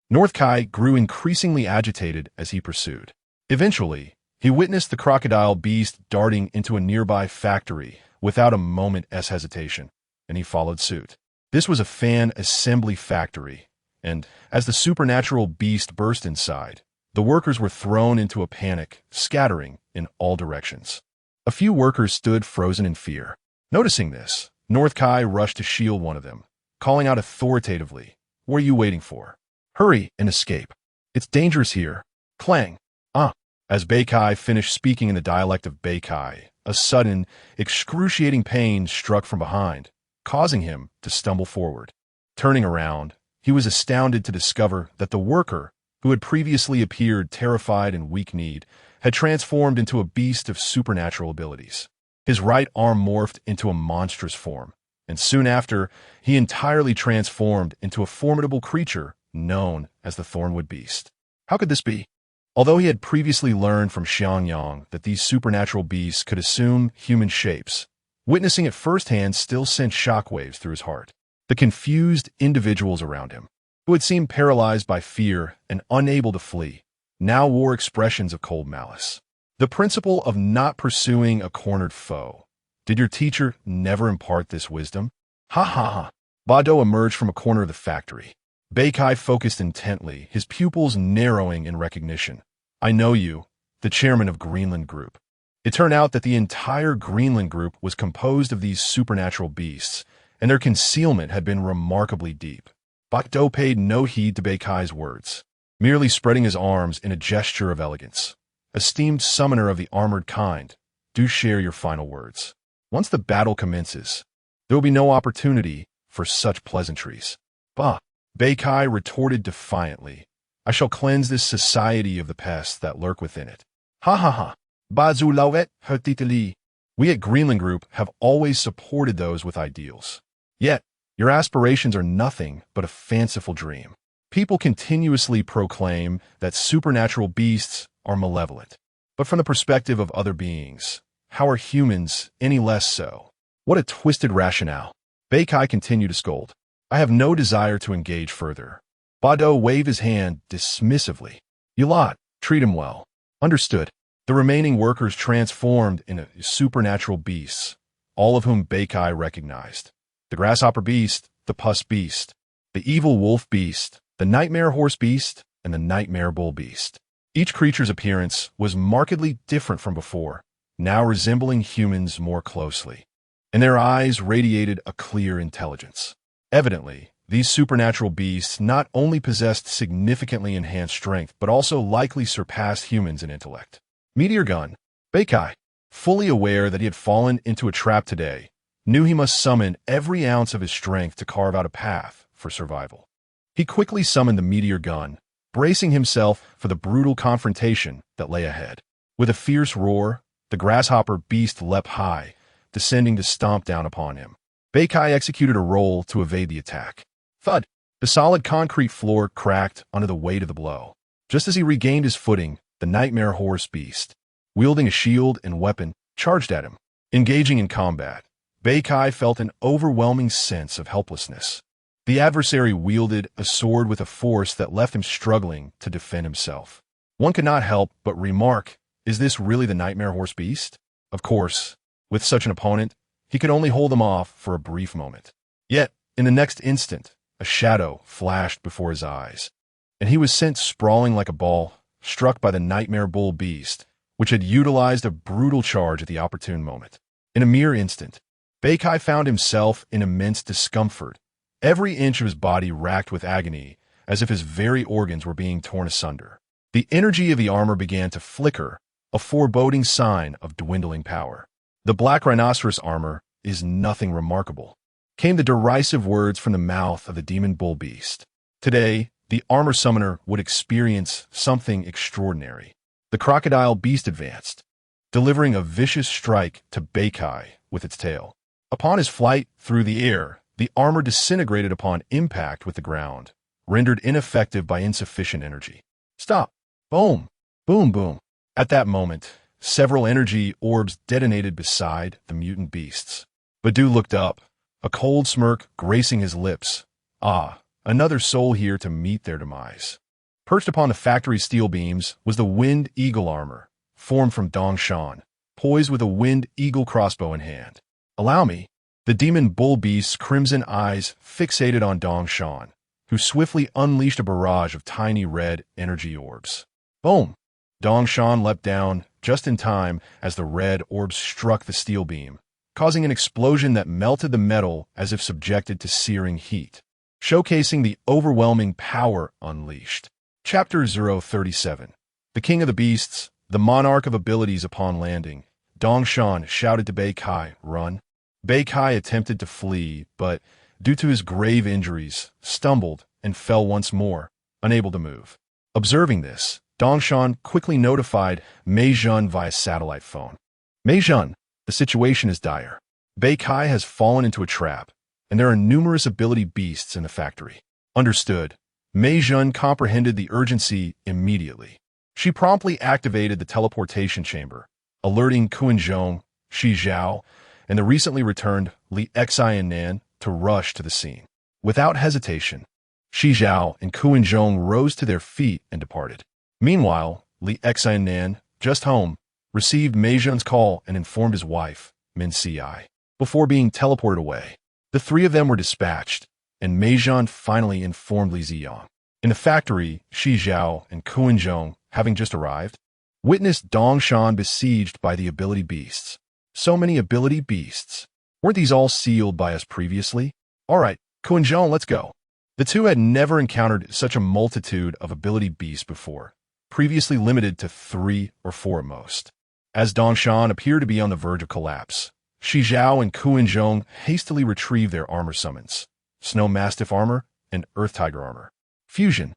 Speaker 1: North Kai grew increasingly agitated as he pursued. Eventually, he witnessed the crocodile beast darting into a nearby factory without a moment's hesitation, and he followed suit. This was a fan assembly factory, and as the supernatural beast burst inside, the workers were thrown into a panic, scattering in all directions. A few workers stood frozen in fear. Noticing this, North Kai rushed to shield one of them, calling out authoritatively, "What are you waiting for? Hurry and escape. It's dangerous here." Clang. As Beikai finished speaking in the dialect of Beikai, a sudden, excruciating pain struck from behind, causing him to stumble forward. Turning around, he was astounded to discover that the worker, who had previously appeared terrified and weak-kneed, had transformed into a beast of supernatural abilities. His right arm morphed into a monstrous form, and soon after, he entirely transformed into a formidable creature known as the Thornwood Beast. How could this be? Although he had previously learned from Xiangyang that these supernatural beasts could assume human shapes, witnessing it firsthand still sent shockwaves through his heart. The confused individuals around him, who had seemed paralyzed by fear and unable to flee, now wore expressions of cold malice. The principle of not pursuing a cornered foe. Did your teacher never impart this wisdom? Ha ha ha. Bado emerged from a corner of the factory. Beikai focused intently, his pupils narrowing in recognition. "I know you, the chairman of Greenland Group." It turned out that the entire Greenland Group was composed of these supernatural beasts, and their concealment had been remarkably deep. Bado paid no heed to Beikai's words, merely spreading his arms in a gesture of elegance. "Esteemed summoner of the armored kind, do share your final words. Once the battle commences, there will be no opportunity for such pleasantries." "Bah!" Beikai retorted defiantly. "I shall cleanse this society of the pests that lurk within it." "Ha ha ha! Bazu lauet hertitali." We at Greenland Group have always supported those with ideals. Yet, your aspirations are nothing but a fanciful dream. People continuously proclaim that supernatural beasts are malevolent. But from the perspective of other beings, how are humans any less so? What a twisted rationale. Beikai continued to scold. "I have no desire to engage further." Bado waved his hand dismissively. "You lot, treat him well." "Understood." The remaining workers transformed into supernatural beasts, all of whom Beikai recognized. The grasshopper beast, the pus beast, the evil wolf beast, the nightmare horse beast, and the nightmare bull beast. Each creature's appearance was markedly different from before, now resembling humans more closely, and their eyes radiated a clear intelligence. Evidently, these supernatural beasts not only possessed significantly enhanced strength, but also likely surpassed humans in intellect. Meteor gun. Beikai, fully aware that he had fallen into a trap today, knew he must summon every ounce of his strength to carve out a path for survival. He quickly summoned the meteor gun, bracing himself for the brutal confrontation that lay ahead. With a fierce roar, the grasshopper beast leapt high, descending to stomp down upon him. Beikai executed a roll to evade the attack. Thud! The solid concrete floor cracked under the weight of the blow. Just as he regained his footing, the nightmare horse beast, wielding a shield and weapon, charged at him. Engaging in combat, Beikai felt an overwhelming sense of helplessness. The adversary wielded a sword with a force that left him struggling to defend himself. One could not help but remark, is this really the nightmare horse beast? Of course, with such an opponent, he could only hold them off for a brief moment. Yet, in the next instant, a shadow flashed before his eyes, and he was sent sprawling like a ball, struck by the nightmare bull beast, which had utilized a brutal charge at the opportune moment. In a mere instant, Beikai found himself in immense discomfort, every inch of his body racked with agony, as if his very organs were being torn asunder. The energy of the armor began to flicker, a foreboding sign of dwindling power. "The black rhinoceros armor is nothing remarkable," came the derisive words from the mouth of the demon bull beast. Today, the armor summoner would experience something extraordinary. The crocodile beast advanced, delivering a vicious strike to Beikai with its tail. Upon his flight through the air, the armor disintegrated upon impact with the ground, rendered ineffective by insufficient energy. "Stop!" Boom! Boom boom! At that moment, several energy orbs detonated beside the mutant beasts. Badu looked up, a cold smirk gracing his lips. Ah, another soul here to meet their demise. Perched upon the factory's steel beams was the Wind Eagle armor, formed from Dongshan, poised with a Wind Eagle crossbow in hand. "Allow me." The the demon bull beast's crimson eyes fixated on Dong Shan, who swiftly unleashed a barrage of tiny red energy orbs. Boom! Dong Shan leapt down just in time as the red orbs struck the steel beam, causing an explosion that melted the metal as if subjected to searing heat, showcasing the overwhelming power unleashed. Chapter 037. The King of the Beasts, the monarch of abilities. Upon landing, Dong Shan shouted to Bei Kai, "Run!" Bei Kai attempted to flee, but, due to his grave injuries, stumbled and fell once more, unable to move. Observing this, Dong Shan quickly notified Mei Jun via satellite phone. "Mei Jun, the situation is dire. Bei Kai has fallen into a trap, and there are numerous ability beasts in the factory." Understood. Mei Jun comprehended the urgency immediately. She promptly activated the teleportation chamber, alerting Kuenzhong, Shi Zhao, and the recently returned Li Nannan to rush to the scene. Without hesitation, Shi Zhao and Kuenzhong rose to their feet and departed. Meanwhile, Li Nannan, just home, received Mei Jun's call and informed his wife, Min Si, before being teleported away. The three of them were dispatched, and Mei Jun finally informed Li Ziyang. In the factory, Shi Zhao and Kuenzhong, having just arrived, witnessed Dong Shan besieged by the ability beasts. So many ability beasts. Weren't these all sealed by us previously? All right, Kuenzhong, let's go. The two had never encountered such a multitude of ability beasts before, previously limited to 3 or 4 at most. As Dong Shan appeared to be on the verge of collapse, Shi Zhao and Kuenzhong hastily retrieved their armor summons, Snow Mastiff armor and Earth Tiger armor. Fusion.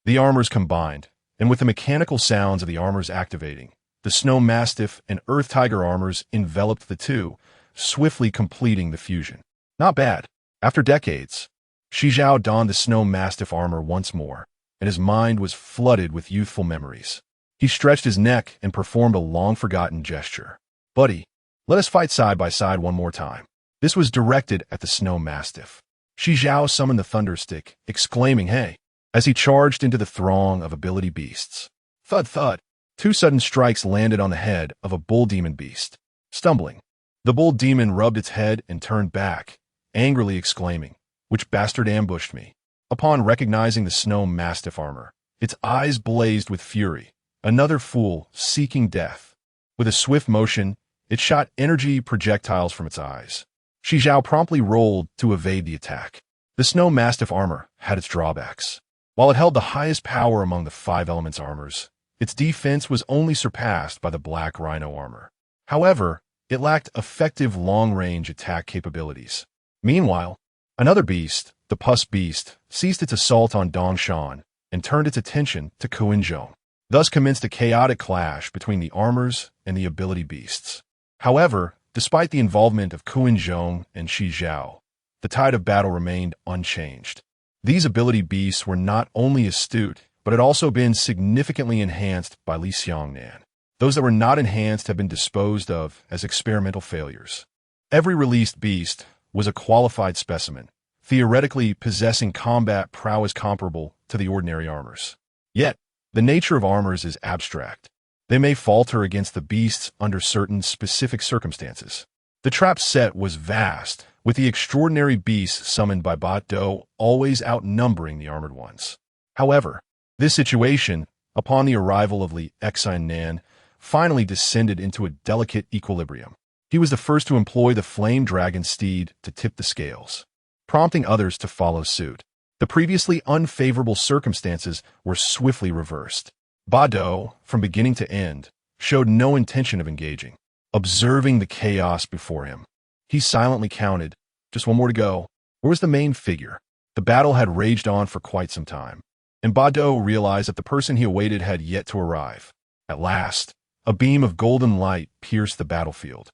Speaker 1: The armors combined, and with the mechanical sounds of the armors activating, the Snow Mastiff and Earth Tiger armors enveloped the two, swiftly completing the fusion. Not bad. After decades, Shi Zhao donned the Snow Mastiff armor once more, and his mind was flooded with youthful memories. He stretched his neck and performed a long-forgotten gesture. "Buddy, let us fight side by side one more time." This was directed at the Snow Mastiff. Shi Zhao summoned the Thunder Stick, exclaiming, "Hey!" as he charged into the throng of ability beasts. Thud thud. 2 sudden strikes landed on the head of a bull demon beast. Stumbling, the bull demon rubbed its head and turned back, angrily exclaiming, "Which bastard ambushed me?" Upon recognizing the Snow Mastiff armor, its eyes blazed with fury. Another fool seeking death. With a swift motion, it shot energy projectiles from its eyes. Shi Zhao promptly rolled to evade the attack. The Snow Mastiff armor had its drawbacks. While it held the highest power among the 5 elements armors, its defense was only surpassed by the Black Rhino armor. However, it lacked effective long-range attack capabilities. Meanwhile, another beast, the Pus Beast, ceased its assault on Dong Shan and turned its attention to Kuenzhong. Thus commenced a chaotic clash between the armors and the ability beasts. However, despite the involvement of Kuenzhong and Shi Zhao, the tide of battle remained unchanged. These ability beasts were not only astute, but had also been significantly enhanced by Li Nannan. Those that were not enhanced have been disposed of as experimental failures. Every released beast was a qualified specimen, theoretically possessing combat prowess comparable to the ordinary armors. Yet, the nature of armors is abstract. They may falter against the beasts under certain specific circumstances. The trap set was vast, with the extraordinary beasts summoned by Ba Do always outnumbering the armored ones. However, this situation, upon the arrival of Li Nannan, finally descended into a delicate equilibrium. He was the first to employ the flame dragon steed to tip the scales, prompting others to follow suit. The previously unfavorable circumstances were swiftly reversed. Ba Do, from beginning to end, showed no intention of engaging. Observing the chaos before him, he silently counted, just 1 more to go. Where was the main figure? The battle had raged on for quite some time, and Ba Do realized that the person he awaited had yet to arrive. At last, a beam of golden light pierced the battlefield.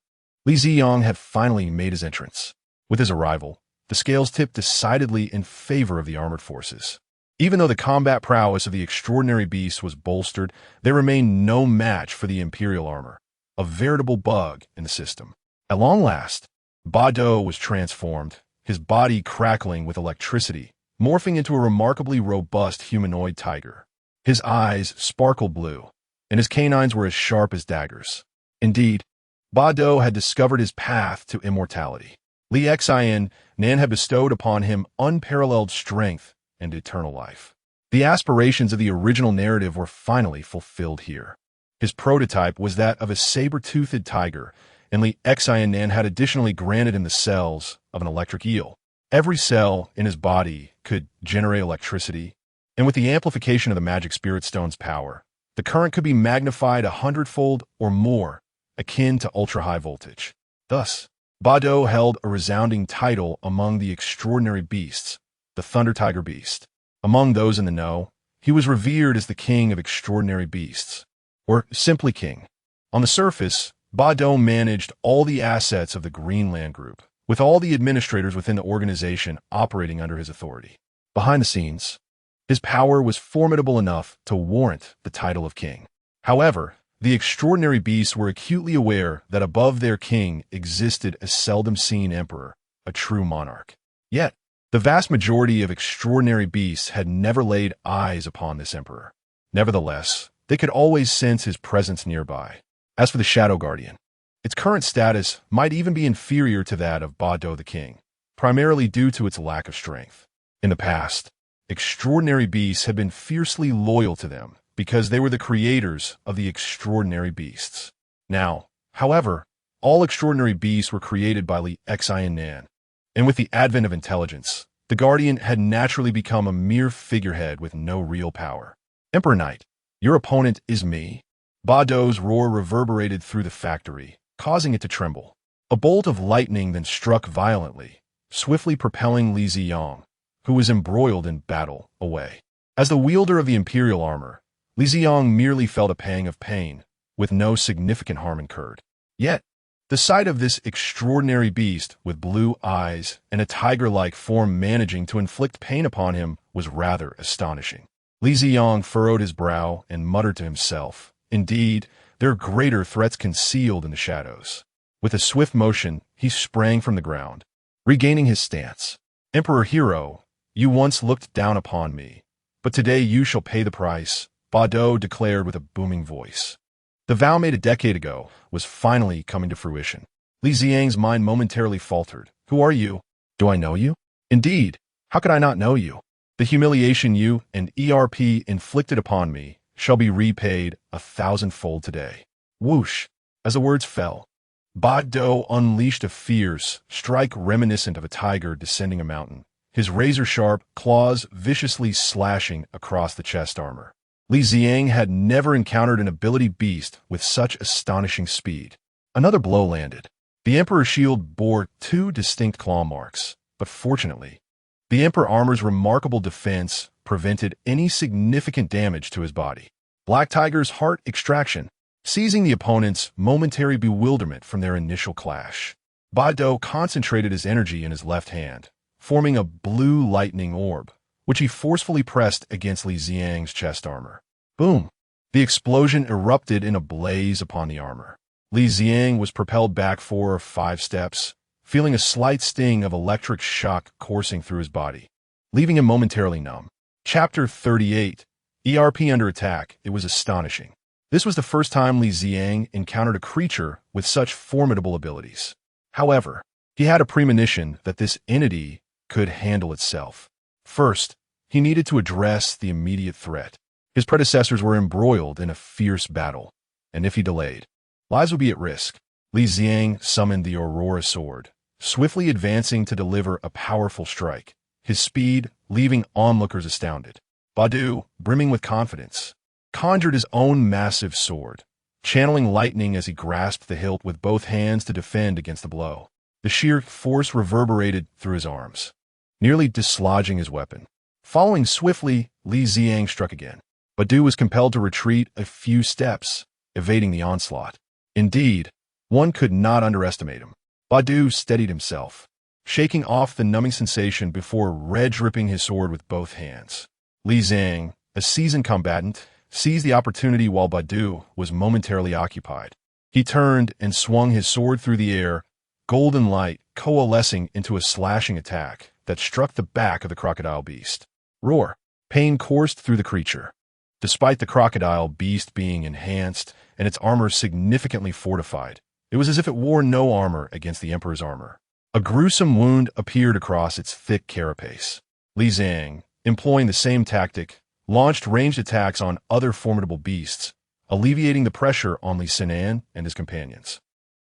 Speaker 1: Li Ziyang had finally made his entrance. With his arrival, the scales tipped decidedly in favor of the armored forces. Even though the combat prowess of the extraordinary beast was bolstered, there remained no match for the Imperial armor, a veritable bug in the system. At long last, Ba Do was transformed, his body crackling with electricity, morphing into a remarkably robust humanoid tiger. His eyes sparkled blue, and his canines were as sharp as daggers. Indeed, Ba Do had discovered his path to immortality. Li Nannan had bestowed upon him unparalleled strength and eternal life. The aspirations of the original narrative were finally fulfilled here. His prototype was that of a saber-toothed tiger, and Li Nannan had additionally granted him the cells of an electric eel. Every cell in his body could generate electricity, and with the amplification of the magic spirit stone's power, the current could be magnified 100-fold or more, akin to ultra-high voltage. Thus, Bado held a resounding title among the extraordinary beasts, the Thunder Tiger Beast. Among those in the know, he was revered as the king of extraordinary beasts, or simply king. On the surface, Bado managed all the assets of the Greenland Group, with all the administrators within the organization operating under his authority. Behind the scenes, his power was formidable enough to warrant the title of king. However, the extraordinary beasts were acutely aware that above their king existed a seldom-seen emperor, a true monarch. Yet, the vast majority of extraordinary beasts had never laid eyes upon this emperor. Nevertheless, they could always sense his presence nearby. As for the Shadow Guardian, its current status might even be inferior to that of Bado the King, primarily due to its lack of strength. In the past, extraordinary beasts had been fiercely loyal to them because they were the creators of the extraordinary beasts. Now, however, all extraordinary beasts were created by Li Nannan, and with the advent of intelligence, the Guardian had naturally become a mere figurehead with no real power. Emperor Knight, your opponent is me. Bado's roar reverberated through the factory, causing it to tremble. A bolt of lightning then struck violently, swiftly propelling Li Ziyang, who was embroiled in battle, away. As the wielder of the imperial armor, Li Ziyang merely felt a pang of pain, with no significant harm incurred. Yet, the sight of this extraordinary beast with blue eyes and a tiger-like form managing to inflict pain upon him was rather astonishing. Li Ziyang furrowed his brow and muttered to himself, "Indeed, there are greater threats concealed in the shadows." With a swift motion, he sprang from the ground, regaining his stance. "Emperor Hero, you once looked down upon me, but today you shall pay the price," Bado declared with a booming voice. The vow made a decade ago was finally coming to fruition. Li Ziyang's mind momentarily faltered. "Who are you? Do I know you? Indeed, how could I not know you? The humiliation you and ERP inflicted upon me shall be repaid 1,000-fold today." Whoosh! As the words fell, Bado unleashed a fierce strike reminiscent of a tiger descending a mountain, his razor-sharp claws viciously slashing across the chest armor. Li Ziyang had never encountered an ability beast with such astonishing speed. Another blow landed. The Emperor's shield bore 2 distinct claw marks, but fortunately, the Emperor armor's remarkable defense prevented any significant damage to his body. Black Tiger's heart extraction, seizing the opponent's momentary bewilderment from their initial clash. Bado concentrated his energy in his left hand, forming a blue lightning orb, which he forcefully pressed against Li Ziyang's chest armor. Boom! The explosion erupted in a blaze upon the armor. Li Ziyang was propelled back 4 or 5 steps, feeling a slight sting of electric shock coursing through his body, leaving him momentarily numb. Chapter 38. ERP under attack. It was astonishing. This was the first time Li Ziyang encountered a creature with such formidable abilities. However, he had a premonition that this entity could handle itself. First, he needed to address the immediate threat. His predecessors were embroiled in a fierce battle, and if he delayed, lives would be at risk. Li Ziyang summoned the Aurora Sword, swiftly advancing to deliver a powerful strike, his speed leaving onlookers astounded. Bado, brimming with confidence, conjured his own massive sword, channeling lightning as he grasped the hilt with both hands to defend against the blow. The sheer force reverberated through his arms, nearly dislodging his weapon. Following swiftly, Li Ziyang struck again. Bado was compelled to retreat a few steps, evading the onslaught. Indeed, one could not underestimate him. Bado steadied himself, shaking off the numbing sensation before red-dripping his sword with both hands. Li Ziyang, a seasoned combatant, seized the opportunity while Bado was momentarily occupied. He turned and swung his sword through the air, golden light coalescing into a slashing attack that struck the back of the crocodile beast. Roar! Pain coursed through the creature. Despite the crocodile beast being enhanced and its armor significantly fortified, it was as if it wore no armor against the Emperor's armor. A gruesome wound appeared across its thick carapace. Li Zhang, employing the same tactic, launched ranged attacks on other formidable beasts, alleviating the pressure on Li Nannan and his companions.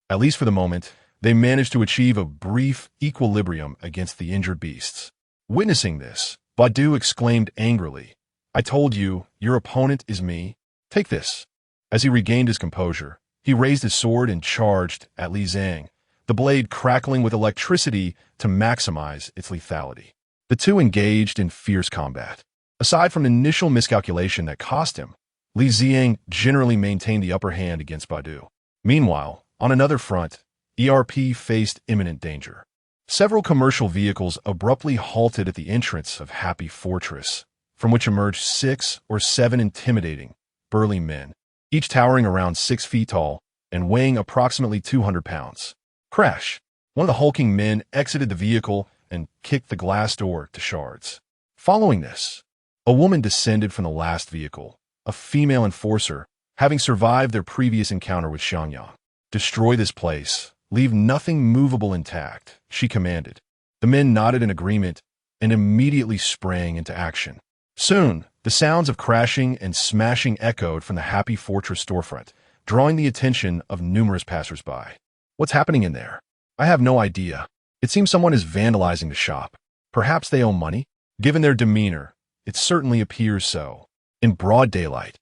Speaker 1: At least for the moment, they managed to achieve a brief equilibrium against the injured beasts. Witnessing this, Badu exclaimed angrily, "I told you, your opponent is me. Take this." As he regained his composure, he raised his sword and charged at Li Zhang, the blade crackling with electricity to maximize its lethality. The two engaged in fierce combat. Aside from initial miscalculation that cost him, Li Zhang generally maintained the upper hand against Badu. Meanwhile, on another front, ERP faced imminent danger. Several commercial vehicles abruptly halted at the entrance of Happy Fortress, from which emerged 6 or 7 intimidating, burly men, each towering around 6 feet tall and weighing approximately 200 pounds. Crash! One of the hulking men exited the vehicle and kicked the glass door to shards. Following this, a woman descended from the last vehicle, a female enforcer, having survived their previous encounter with Xiangyang. "Destroy this place. Leave nothing movable intact," she commanded. The men nodded in agreement and immediately sprang into action. Soon, the sounds of crashing and smashing echoed from the Happy Fortress storefront, drawing the attention of numerous passersby. "What's happening in there?" "I have no idea. It seems someone is vandalizing the shop. Perhaps they owe money?" Given their demeanor, it certainly appears so. In broad daylight,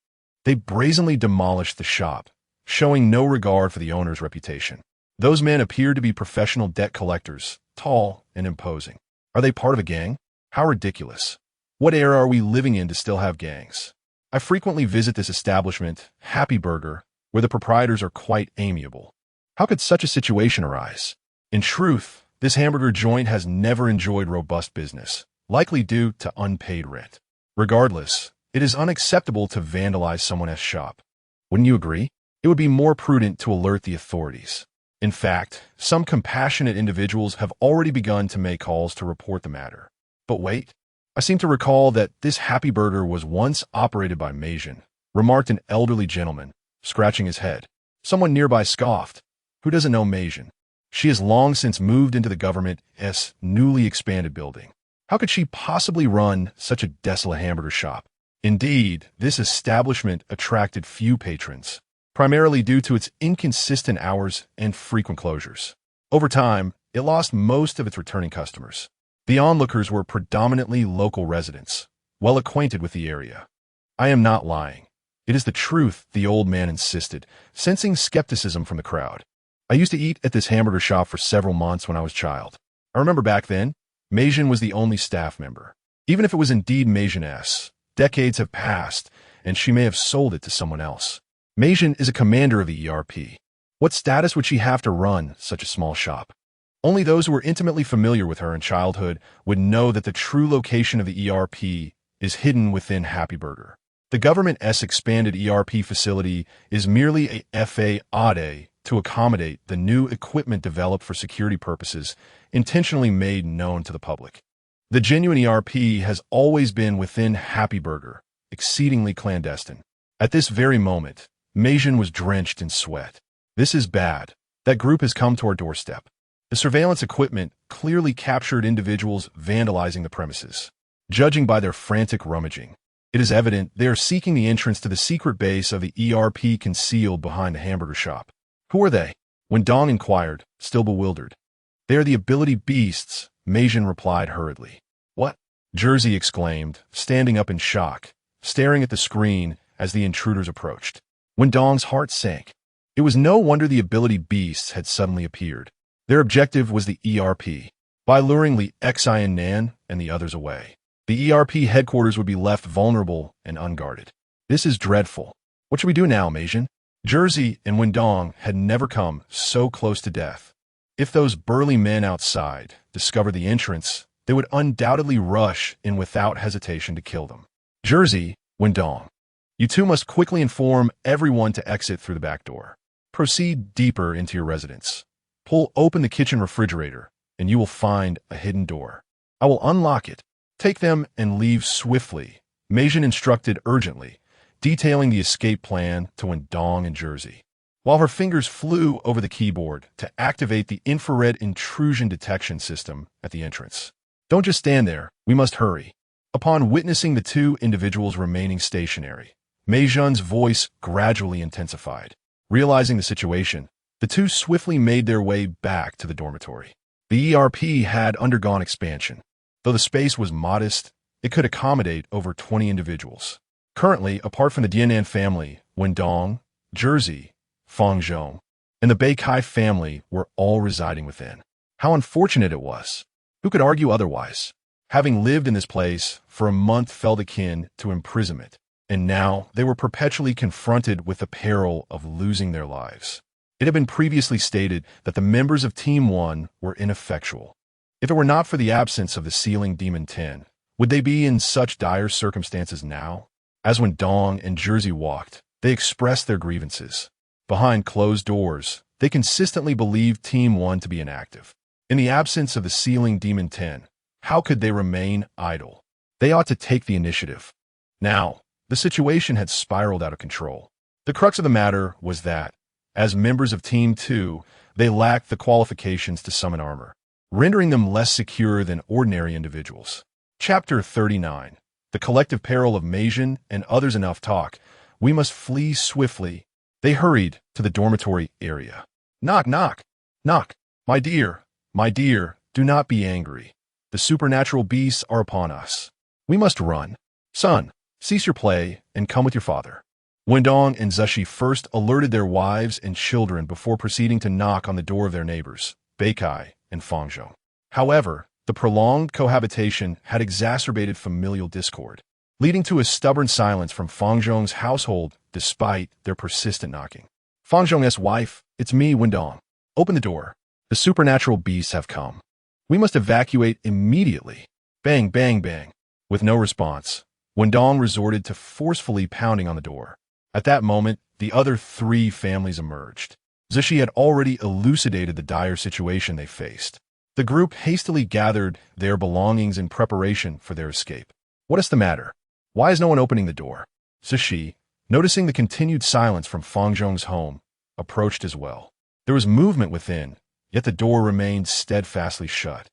Speaker 1: they brazenly demolished the shop, showing no regard for the owner's reputation. Those men appeared to be professional debt collectors, tall and imposing. Are they part of a gang? How ridiculous. What era are we living in to still have gangs? I frequently visit this establishment, Happy Burger, where the proprietors are quite amiable. How could such a situation arise? In truth, this hamburger joint has never enjoyed robust business, likely due to unpaid rent. Regardless, it is unacceptable to vandalize someone else's shop. Wouldn't you agree? It would be more prudent to alert the authorities. In fact, some compassionate individuals have already begun to make calls to report the matter. But wait, I seem to recall that this Happy Burger was once operated by Meijin, remarked an elderly gentleman, scratching his head. Someone nearby scoffed. Who doesn't know Meijin? She has long since moved into the government's newly expanded building. How could she possibly run such a desolate hamburger shop? Indeed, this establishment attracted few patrons, primarily due to its inconsistent hours and frequent closures. Over time, it lost most of its returning customers. The onlookers were predominantly local residents, well acquainted with the area. "I am not lying. It is the truth," the old man insisted, sensing skepticism from the crowd. "I used to eat at this hamburger shop for several months when I was a child. I remember back then, Meijin was the only staff member. Even if it was indeed Meijin's, decades have passed, and she may have sold it to someone else. Meijin is a commander of the ERP. What status would she have to run such a small shop? Only those who were intimately familiar with her in childhood would know that the true location of the ERP is hidden within Happy Burger. The government's expanded ERP facility is merely a FAAD to accommodate the new equipment developed for security purposes, intentionally made known to the public. The genuine ERP has always been within Happy Burger, exceedingly clandestine. At this very moment, Meijin was drenched in sweat. This is bad. That group has come to our doorstep. The surveillance equipment clearly captured individuals vandalizing the premises. Judging by their frantic rummaging, it is evident they are seeking the entrance to the secret base of the ERP concealed behind the hamburger shop. Who are they? When Dong inquired, still bewildered. They are the ability beasts, Meijin replied hurriedly. What? Jersey exclaimed, standing up in shock, staring at the screen as the intruders approached. When Dong's heart sank. It was no wonder the ability beasts had suddenly appeared. Their objective was the ERP. By luring Li Nannan and the others away, the ERP headquarters would be left vulnerable and unguarded. This is dreadful. What should we do now, Meijin? Jersey and Wendong had never come so close to death. If those burly men outside discovered the entrance, they would undoubtedly rush in without hesitation to kill them. Jersey, Wendong, you two must quickly inform everyone to exit through the back door. Proceed deeper into your residence. Pull open the kitchen refrigerator, and you will find a hidden door. I will unlock it. Take them and leave swiftly, Meijin instructed urgently, detailing the escape plan to Wendong and Jersey. while her fingers flew over the keyboard to activate the infrared intrusion detection system at the entrance. Don't just stand there, we must hurry. Upon witnessing the two individuals remaining stationary, Mei Jun's voice gradually intensified. Realizing the situation, the two swiftly made their way back to the dormitory. The ERP had undergone expansion. Though the space was modest, it could accommodate over 20 individuals. Currently, apart from the Dianan family, Wendong, Jersey, Fangzhong, and the Beikai family were all residing within. How unfortunate it was. Who could argue otherwise? Having lived in this place for a month felt akin to imprisonment, and now they were perpetually confronted with the peril of losing their lives. It had been previously stated that the members of Team 1 were ineffectual. If it were not for the absence of the sealing Demon 10, would they be in such dire circumstances now? As when Dong and Jersey walked, they expressed their grievances. Behind closed doors, they consistently believed Team 1 to be inactive. In the absence of the sealing Demon 10, how could they remain idle? They ought to take the initiative. Now, the situation had spiraled out of control. The crux of the matter was that, as members of Team 2, they lacked the qualifications to summon armor, rendering them less secure than ordinary individuals. Chapter 39. The collective peril of Mei Jun and others. Enough talk. We must flee swiftly. They hurried to the dormitory area. Knock, knock, knock. My dear, do not be angry. The supernatural beasts are upon us. We must run. Son, cease your play and come with your father. Wendong and Zushi first alerted their wives and children before proceeding to knock on the door of their neighbors, Beikai and Fangzhong. However, the prolonged cohabitation had exacerbated familial discord, leading to a stubborn silence from Fangzhong's household despite their persistent knocking. Fangzhong's wife, it's me, Wendong. Open the door. The supernatural beasts have come. We must evacuate immediately. Bang, bang, bang. With no response, Wendong resorted to forcefully pounding on the door. At that moment, the other three families emerged. Zushi had already elucidated the dire situation they faced. The group hastily gathered their belongings in preparation for their escape. What is the matter? Why is no one opening the door? Zushi, noticing the continued silence from Fangzhong's home, approached as well. There was movement within, yet the door remained steadfastly shut.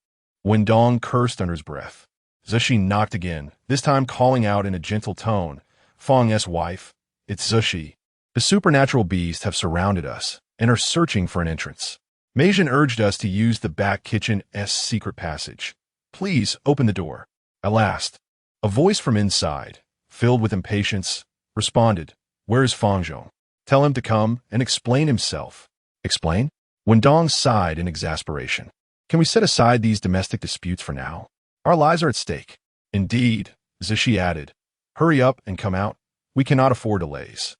Speaker 1: Wendong cursed under his breath. Zushi knocked again, this time calling out in a gentle tone, Fang's wife, it's Zushi. The supernatural beasts have surrounded us and are searching for an entrance. Mei Jun urged us to use the back kitchen's secret passage. Please open the door. At last, a voice from inside, filled with impatience, responded, Where is Fangzhong? Tell him to come and explain himself. Explain? Wendong sighed in exasperation. Can we set aside these domestic disputes for now? Our lives are at stake. Indeed, Zushi added. Hurry up and come out. We cannot afford delays.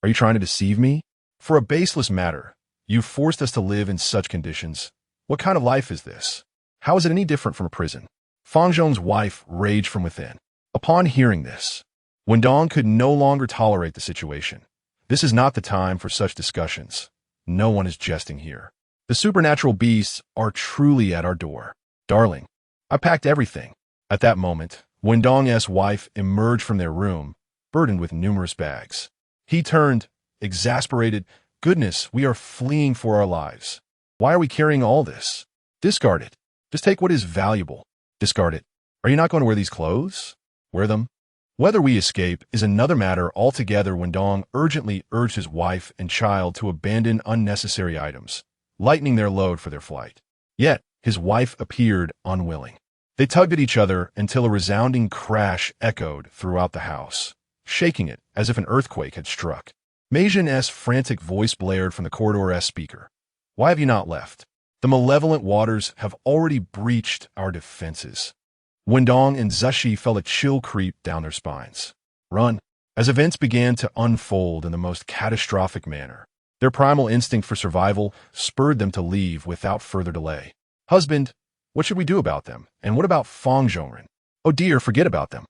Speaker 1: Are you trying to deceive me? For a baseless matter, you forced us to live in such conditions. What kind of life is this? How is it any different from a prison? Fangzhong's wife raged from within. Upon hearing this, Wendong could no longer tolerate the situation. This is not the time for such discussions. No one is jesting here. The supernatural beasts are truly at our door. Darling, I packed everything. At that moment, Wendong's wife emerged from their room, burdened with numerous bags. He turned, exasperated. Goodness, we are fleeing for our lives. Why are we carrying all this? Discard it. Just take what is valuable. Discard it. Are you not going to wear these clothes? Wear them. Whether we escape is another matter altogether. Wendong urgently urged his wife and child to abandon unnecessary items, lightening their load for their flight. Yet, his wife appeared unwilling. They tugged at each other until a resounding crash echoed throughout the house, shaking it as if an earthquake had struck. Mei Jun's frantic voice blared from the corridor's speaker. Why have you not left? The malevolent waters have already breached our defenses. Wendong and Zushi felt a chill creep down their spines. Run. As events began to unfold in the most catastrophic manner, their primal instinct for survival spurred them to leave without further delay. Husband, what should we do about them? And what about Fangzhong? Oh dear, forget about them.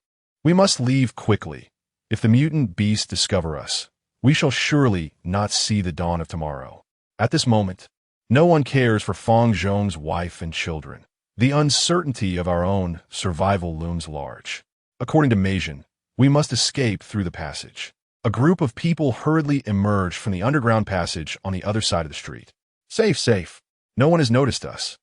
Speaker 1: We must leave quickly. If the mutant beasts discover us, we shall surely not see the dawn of tomorrow. At this moment, no one cares for Fangzhong's wife and children. The uncertainty of our own survival looms large. According to Mei Jun, we must escape through the passage. A group of people hurriedly emerged from the underground passage on the other side of the street. Safe, safe. No one has noticed us.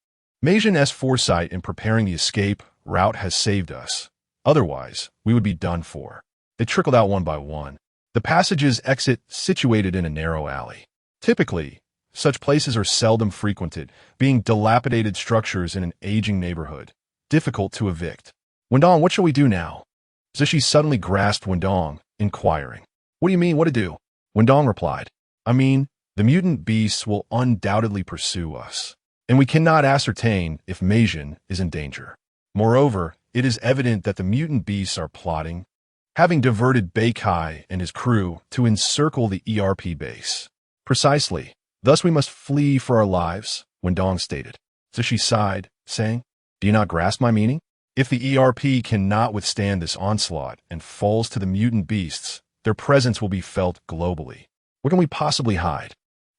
Speaker 1: Meijin's foresight in preparing the escape route has saved us. Otherwise, we would be done for. They trickled out one by one. The passage's exit situated in a narrow alley. Typically, such places are seldom frequented, being dilapidated structures in an aging neighborhood, difficult to evict. Wendong, what shall we do now? Zishi suddenly grasped Wendong, inquiring. What do you mean, what to do? Wendong replied. I mean, the mutant beasts will undoubtedly pursue us, and we cannot ascertain if Meijin is in danger. Moreover, it is evident that the mutant beasts are plotting, having diverted Beikai and his crew to encircle the ERP base. Precisely. Thus we must flee for our lives, Wendong stated. Zishi sighed, saying, Do you not grasp my meaning? If the ERP cannot withstand this onslaught and falls to the mutant beasts, their presence will be felt globally. Where can we possibly hide?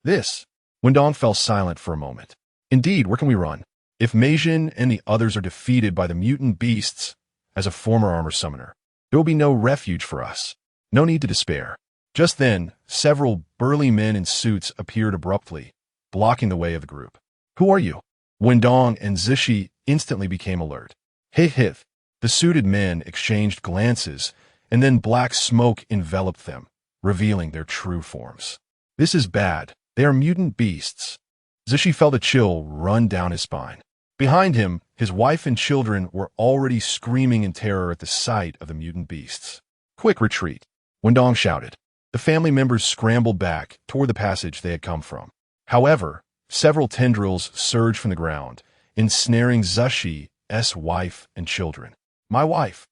Speaker 1: This. Wendong fell silent for a moment. Indeed, where can we run? If Meijin and the others are defeated by the mutant beasts, as a former armor summoner, there will be no refuge for us. No need to despair. Just then, several burly men in suits appeared abruptly, blocking the way of the group. Who are you? Wendong and Zishi instantly became alert. Hith. The suited men exchanged glances, and then black smoke enveloped them, revealing their true forms. This is bad. They are mutant beasts. Zishi felt a chill run down his spine. Behind him, his wife and children were already screaming in terror at the sight of the mutant beasts. Quick retreat, Wendong shouted. The family members scrambled back toward the passage they had come from. However, several tendrils surged from the ground, ensnaring Zishi's wife and children. My wife.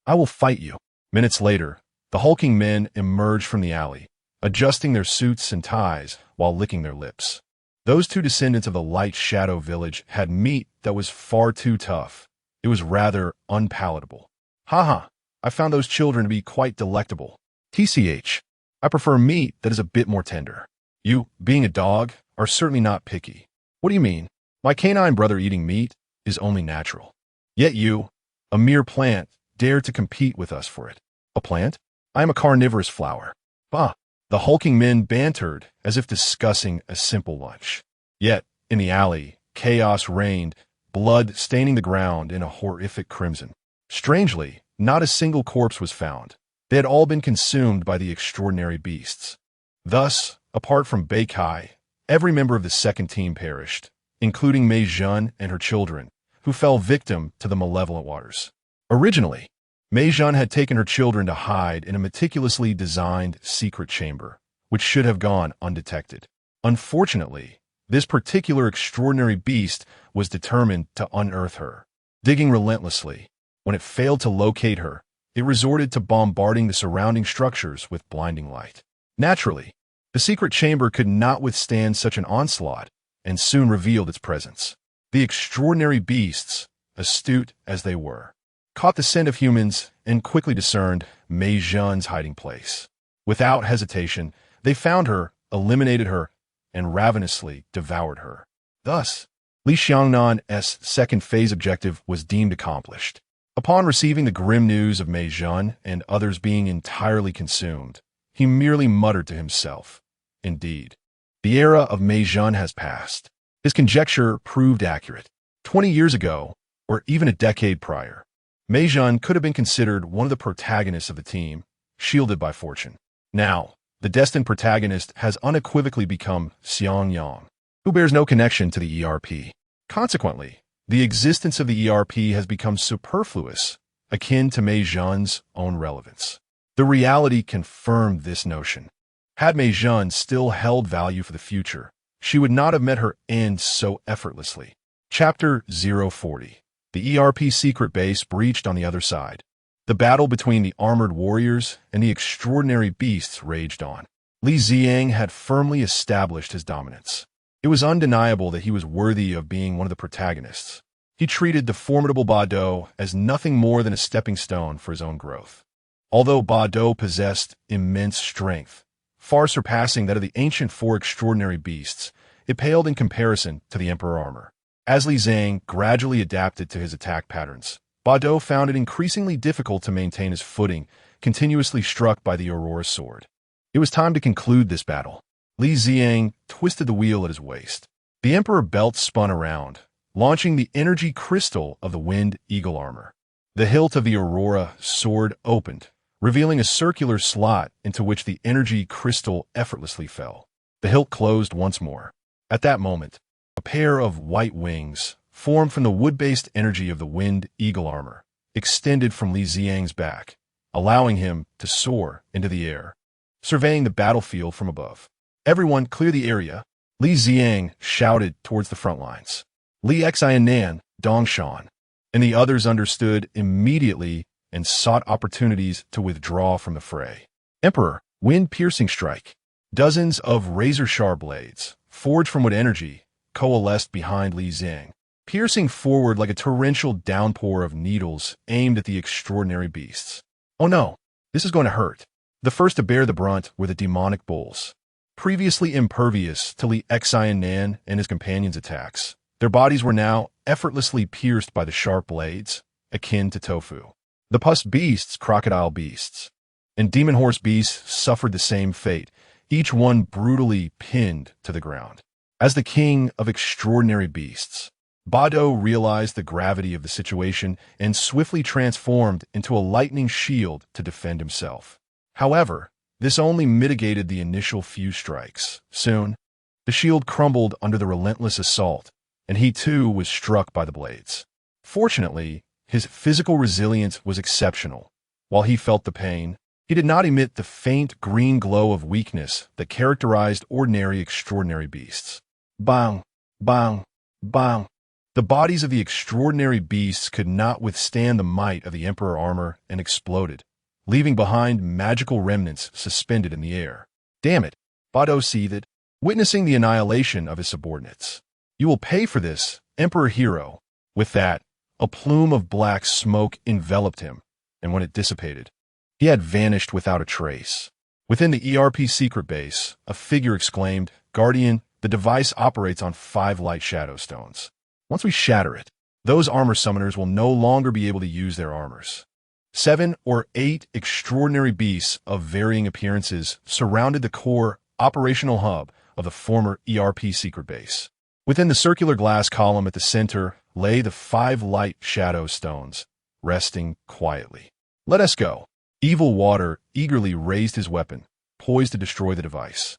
Speaker 1: I will fight you. Minutes later, the hulking men emerged from the alley, adjusting their suits and ties while licking their lips. Those two descendants of the Light Shadow village had meat that was far too tough. It was rather unpalatable. Haha, I found those children to be quite delectable. TCH, I prefer meat that is a bit more tender. You, being a dog, are certainly not picky. What do you mean? My canine brother eating meat is only natural. Yet you, a mere plant, dare to compete with us for it. A plant? I am a carnivorous flower. Bah! The hulking men bantered as if discussing a simple lunch. Yet, in the alley, chaos reigned, blood staining the ground in a horrific crimson. Strangely, not a single corpse was found. They had all been consumed by the extraordinary beasts. Thus, apart from Beikai, every member of the second team perished, including Meijin and her children, who fell victim to the malevolent waters. Originally, Meijin had taken her children to hide in a meticulously designed secret chamber, which should have gone undetected. Unfortunately, this particular extraordinary beast was determined to unearth her. Digging relentlessly, when it failed to locate her, it resorted to bombarding the surrounding structures with blinding light. Naturally, the secret chamber could not withstand such an onslaught and soon revealed its presence. The extraordinary beasts, astute as they were, caught the scent of humans and quickly discerned Meijin's hiding place. Without hesitation, they found her, eliminated her, and ravenously devoured her. Thus, Li Nanan's second phase objective was deemed accomplished. Upon receiving the grim news of Meijin and others being entirely consumed, he merely muttered to himself, Indeed, the era of Meijin has passed. His conjecture proved accurate. 20 years ago, or even a decade prior, Meijin could have been considered one of the protagonists of the team, shielded by fortune. Now, the destined protagonist has unequivocally become Xiang Yang, who bears no connection to the ERP. Consequently, the existence of the ERP has become superfluous, akin to Meijin's own relevance. The reality confirmed this notion. Had Meijin still held value for the future, she would not have met her end so effortlessly. Chapter 040. The ERP secret base breached on the other side. The battle between the armored warriors and the extraordinary beasts raged on. Li Ziang had firmly established his dominance. It was undeniable that he was worthy of being one of the protagonists. He treated the formidable Bado as nothing more than a stepping stone for his own growth. Although Bado possessed immense strength, far surpassing that of the ancient four extraordinary beasts, it paled in comparison to the Emperor armor. As Li Zhang gradually adapted to his attack patterns, Bado found it increasingly difficult to maintain his footing continuously struck by the Aurora sword. It was time to conclude this battle. Li Ziang twisted the wheel at his waist. The Emperor belt spun around, launching the energy crystal of the Wind Eagle armor. The hilt of the Aurora sword opened, revealing a circular slot into which the energy crystal effortlessly fell. The hilt closed once more. At that moment, a pair of white wings, formed from the wood-based energy of the Wind Eagle armor, extended from Li Ziang's back, allowing him to soar into the air, surveying the battlefield from above. "Everyone, clear the area," Li Ziang shouted towards the front lines. Li Nannan, Dongshan, and the others understood immediately and sought opportunities to withdraw from the fray. "Emperor, wind-piercing strike." Dozens of razor-sharp blades, forged from wood energy, coalesced behind Li Ziang, piercing forward like a torrential downpour of needles aimed at the extraordinary beasts. "Oh no, this is going to hurt." The first to bear the brunt were the demonic bulls. Previously impervious to Li Nannan and his companions' attacks, their bodies were now effortlessly pierced by the sharp blades, akin to tofu. The pus beasts, crocodile beasts, and demon horse beasts suffered the same fate, each one brutally pinned to the ground. As the king of extraordinary beasts, Bado realized the gravity of the situation and swiftly transformed into a lightning shield to defend himself. However, this only mitigated the initial few strikes. Soon, the shield crumbled under the relentless assault, and he too was struck by the blades. Fortunately, his physical resilience was exceptional. While he felt the pain, he did not emit the faint green glow of weakness that characterized ordinary extraordinary beasts. Bang! Bang! Bang! The bodies of the extraordinary beasts could not withstand the might of the Emperor armor and exploded, leaving behind magical remnants suspended in the air. "Damn it," Bado seethed, witnessing the annihilation of his subordinates. "You will pay for this, Emperor Hero." With that, a plume of black smoke enveloped him, and when it dissipated, he had vanished without a trace. Within the ERP secret base, a figure exclaimed, "Guardian, the device operates on 5 light shadow stones. Once we shatter it, those armor summoners will no longer be able to use their armors." 7 or 8 extraordinary beasts of varying appearances surrounded the core operational hub of the former ERP secret base. Within the circular glass column at the center lay the 5 light shadow stones, resting quietly. "Let us go." Evil Water eagerly raised his weapon, poised to destroy the device.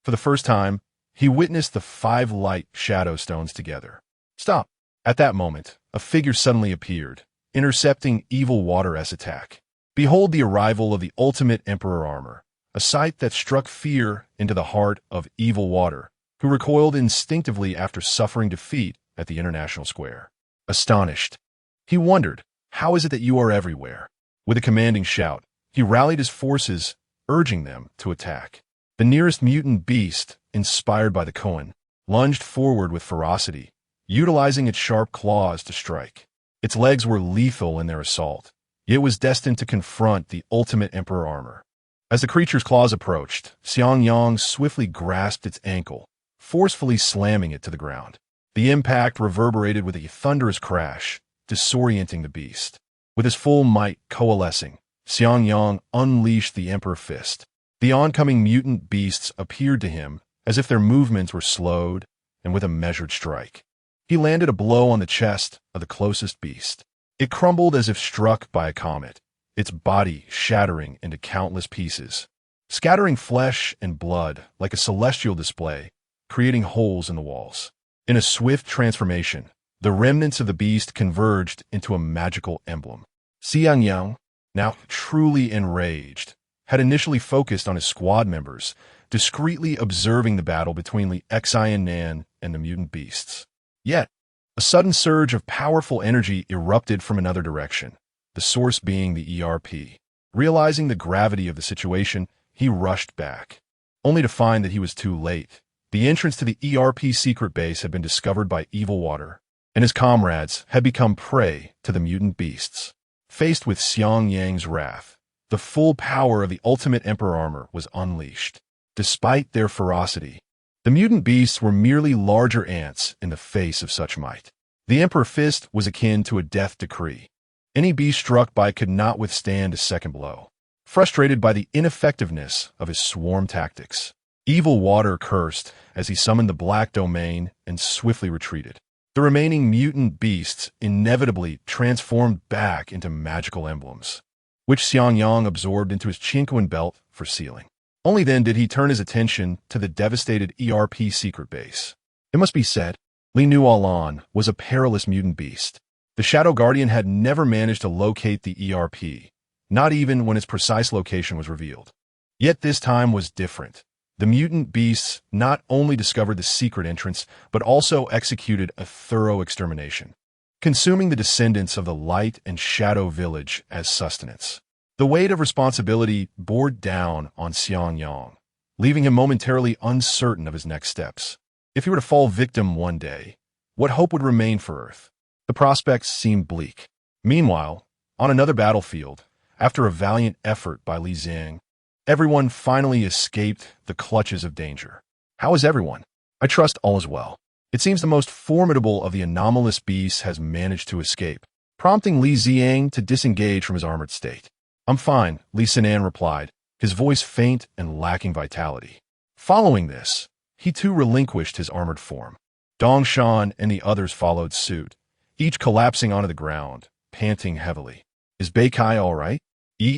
Speaker 1: For the first time, he witnessed the 5 light shadow stones together. "Stop!" At that moment, a figure suddenly appeared, intercepting Evil Water's attack. Behold the arrival of the ultimate Emperor armor, a sight that struck fear into the heart of Evil Water, who recoiled instinctively after suffering defeat at the International Square. Astonished, he wondered, "How is it that you are everywhere?" With a commanding shout, he rallied his forces, urging them to attack. The nearest mutant beast, inspired by the koan, lunged forward with ferocity, utilizing its sharp claws to strike. Its legs were lethal in their assault, yet it was destined to confront the ultimate Emperor armor. As the creature's claws approached, Xiangyang swiftly grasped its ankle, forcefully slamming it to the ground. The impact reverberated with a thunderous crash, disorienting the beast. With his full might coalescing, Xiangyang unleashed the Emperor Fist. The oncoming mutant beasts appeared to him as if their movements were slowed and with a measured strike. He landed a blow on the chest of the closest beast. It crumbled as if struck by a comet, its body shattering into countless pieces, scattering flesh and blood like a celestial display, creating holes in the walls. In a swift transformation, the remnants of the beast converged into a magical emblem. Xiangyang, now truly enraged, had initially focused on his squad members, discreetly observing the battle between Li Nannan and the mutant beasts. Yet, a sudden surge of powerful energy erupted from another direction, the source being the ERP. Realizing the gravity of the situation, he rushed back, only to find that he was too late. The entrance to the ERP secret base had been discovered by Evil Water, and his comrades had become prey to the mutant beasts. Faced with Xiangyang's wrath, the full power of the ultimate Emperor armor was unleashed. Despite their ferocity, the mutant beasts were merely larger ants in the face of such might. The Emperor Fist was akin to a death decree. Any beast struck by it could not withstand a second blow. frustrated by the ineffectiveness of his swarm tactics. Evil Water cursed as he summoned the Black Domain and swiftly retreated. The remaining mutant beasts inevitably transformed back into magical emblems, which Xiangyang absorbed into his Qinquan belt for sealing. Only then did he turn his attention to the devastated ERP secret base. It must be said, Li Nannan was a perilous mutant beast. The Shadow Guardian had never managed to locate the ERP, not even when its precise location was revealed. Yet this time was different. The mutant beasts not only discovered the secret entrance, but also executed a thorough extermination, consuming the descendants of the Light and Shadow Village as sustenance. The weight of responsibility bore down on Xiangyang, leaving him momentarily uncertain of his next steps. If he were to fall victim one day, what hope would remain for Earth? The prospects seemed bleak. Meanwhile, on another battlefield, after a valiant effort by Li Zhang, everyone finally escaped the clutches of danger. How is everyone? I trust all is well. It seems the most formidable of the anomalous beasts has managed to escape, prompting Li Zhang to disengage from his armored state. I'm fine, Li Nannan replied, his voice faint and lacking vitality. Following this, he too relinquished his armored form. Dongshan and the others followed suit, each collapsing onto the ground, panting heavily. Is Beikai all right?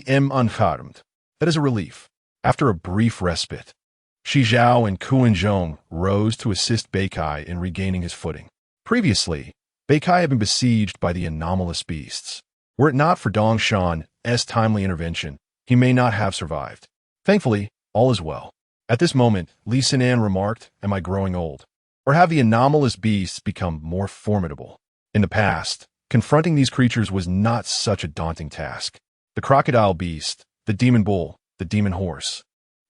Speaker 1: Unharmed. That is a relief. After a brief respite, Shi Zhao and Kuan Zhong rose to assist Beikai in regaining his footing. Previously, Beikai had been besieged by the anomalous beasts. Were it not for Dongshan's timely intervention, he may not have survived. Thankfully, all is well. At this moment, Li Nannan remarked, am I growing old? Or have the anomalous beasts become more formidable? In the past, confronting these creatures was not such a daunting task. The crocodile beast, the demon bull, the demon horse,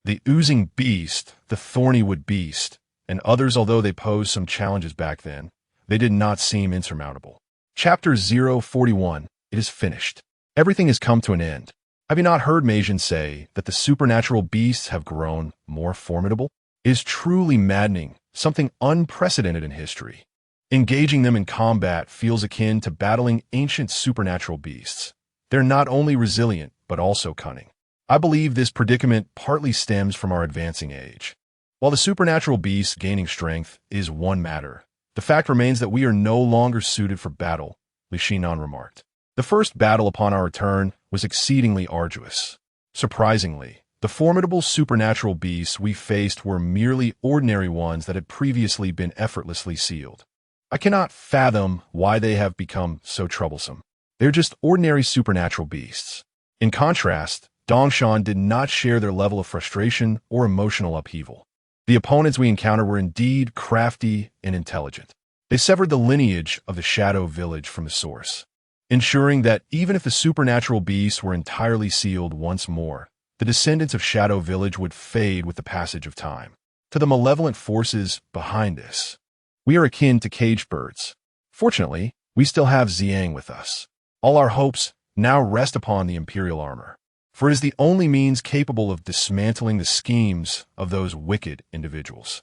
Speaker 1: the oozing beast, the thorny wood beast, and others, although they posed some challenges back then, they did not seem insurmountable. Chapter 041. It is finished. Everything has come to an end. Have you not heard Meijin say that the supernatural beasts have grown more formidable? It is truly maddening, something unprecedented in history. Engaging them in combat feels akin to battling ancient supernatural beasts. They're not only resilient, but also cunning. I believe this predicament partly stems from our advancing age. While the supernatural beasts gaining strength is one matter, the fact remains that we are no longer suited for battle, Li Nannan remarked. The first battle upon our return was exceedingly arduous. Surprisingly, the formidable supernatural beasts we faced were merely ordinary ones that had previously been effortlessly sealed. I cannot fathom why they have become so troublesome. They're just ordinary supernatural beasts. In contrast, Dongshan did not share their level of frustration or emotional upheaval. The opponents we encountered were indeed crafty and intelligent. They severed the lineage of the Shadow Village from the source, ensuring that even if the supernatural beasts were entirely sealed once more, the descendants of Shadow Village would fade with the passage of time. To the malevolent forces behind this, we are akin to caged birds. Fortunately, we still have Zhang with us. All our hopes now rest upon the Imperial armor, for it is the only means capable of dismantling the schemes of those wicked individuals.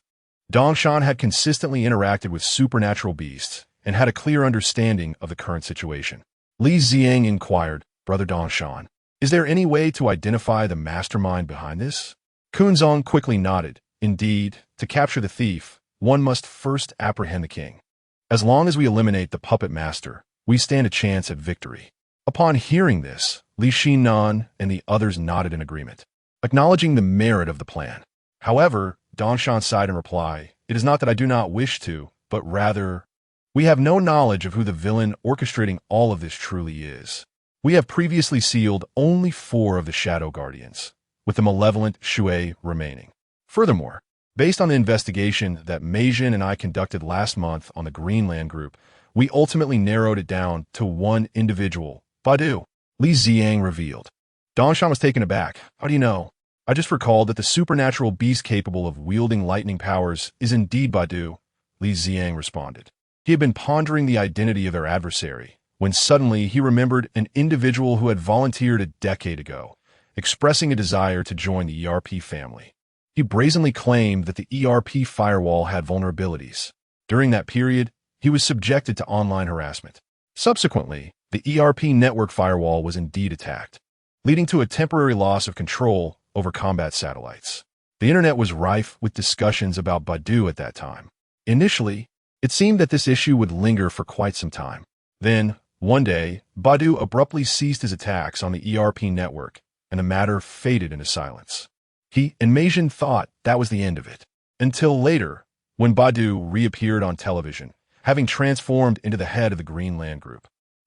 Speaker 1: Dongshan had consistently interacted with supernatural beasts and had a clear understanding of the current situation. Li Zhang inquired, Brother Dongshan, is there any way to identify the mastermind behind this? Kunzong quickly nodded. Indeed, to capture the thief, one must first apprehend the king. As long as we eliminate the puppet master, we stand a chance at victory. Upon hearing this, Li Nannan and the others nodded in agreement, acknowledging the merit of the plan. However, Dongshan sighed in reply, it is not that I do not wish to, but rather, we have no knowledge of who the villain orchestrating all of this truly is. We have previously sealed only 4 of the Shadow Guardians, with the malevolent Shui remaining. Furthermore, based on the investigation that Meijin and I conducted last month on the Greenland group, we ultimately narrowed it down to one individual, Badu. Li Zhang revealed. Dongshan was taken aback. How do you know? I just recalled that the supernatural beast capable of wielding lightning powers is indeed Badu, Li Zhang responded. He had been pondering the identity of their adversary, when suddenly he remembered an individual who had volunteered a decade ago, expressing a desire to join the ERP family. He brazenly claimed that the ERP firewall had vulnerabilities. During that period, he was subjected to online harassment. Subsequently, the ERP network firewall was indeed attacked. leading to a temporary loss of control over combat satellites. The internet was rife with discussions about Badu at that time. Initially, it seemed that this issue would linger for quite some time. Then, one day, Badu abruptly ceased his attacks on the ERP network, and the matter faded into silence. He and Meijin thought that was the end of it. Until later, when Badu reappeared on television, having transformed into the head of the Greenland Group.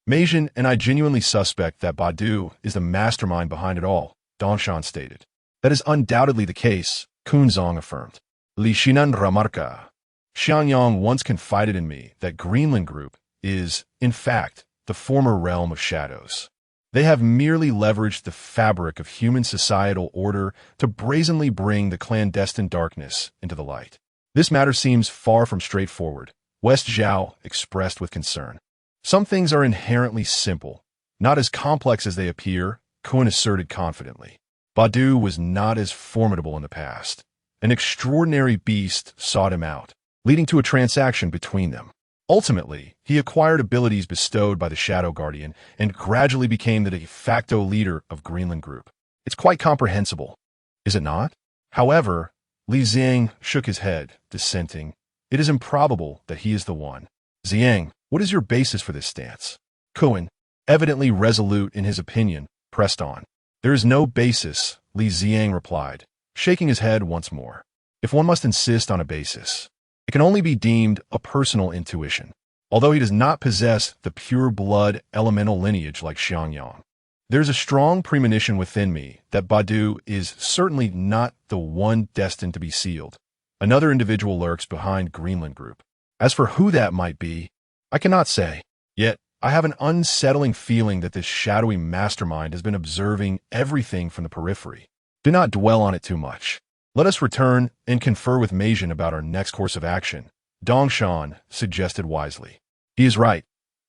Speaker 1: Meijin and I genuinely suspect that Badu is the mastermind behind it all, Dongshan stated. That is undoubtedly the case, Kunzong affirmed. Li Nannan remarca. Xianyang once confided in me that Greenland Group is, in fact, the former realm of shadows. They have merely leveraged the fabric of human societal order to brazenly bring the clandestine darkness into the light. This matter seems far from straightforward, West Zhao expressed with concern. Some things are inherently simple, not as complex as they appear, Kun asserted confidently. Badu was not as formidable in the past. An extraordinary beast sought him out, leading to a transaction between them. Ultimately, he acquired abilities bestowed by the Shadow Guardian and gradually became the de facto leader of Greenland Group. It's quite comprehensible, is it not? However, Li Xiang shook his head, dissenting. It is improbable that he is the one. Xiang, what is your basis for this stance? Kun, evidently resolute in his opinion, pressed on. There is no basis, Li Xiang replied, shaking his head once more. If one must insist on a basis, it can only be deemed a personal intuition, although he does not possess the pure-blood elemental lineage like Xiangyang. There's a strong premonition within me that Badu is certainly not the one destined to be sealed. Another individual lurks behind Greenland Group. As for who that might be, I cannot say. Yet, I have an unsettling feeling that this shadowy mastermind has been observing everything from the periphery. Do not dwell on it too much. Let us return and confer with Meijin about our next course of action, Dongshan suggested wisely. He is right.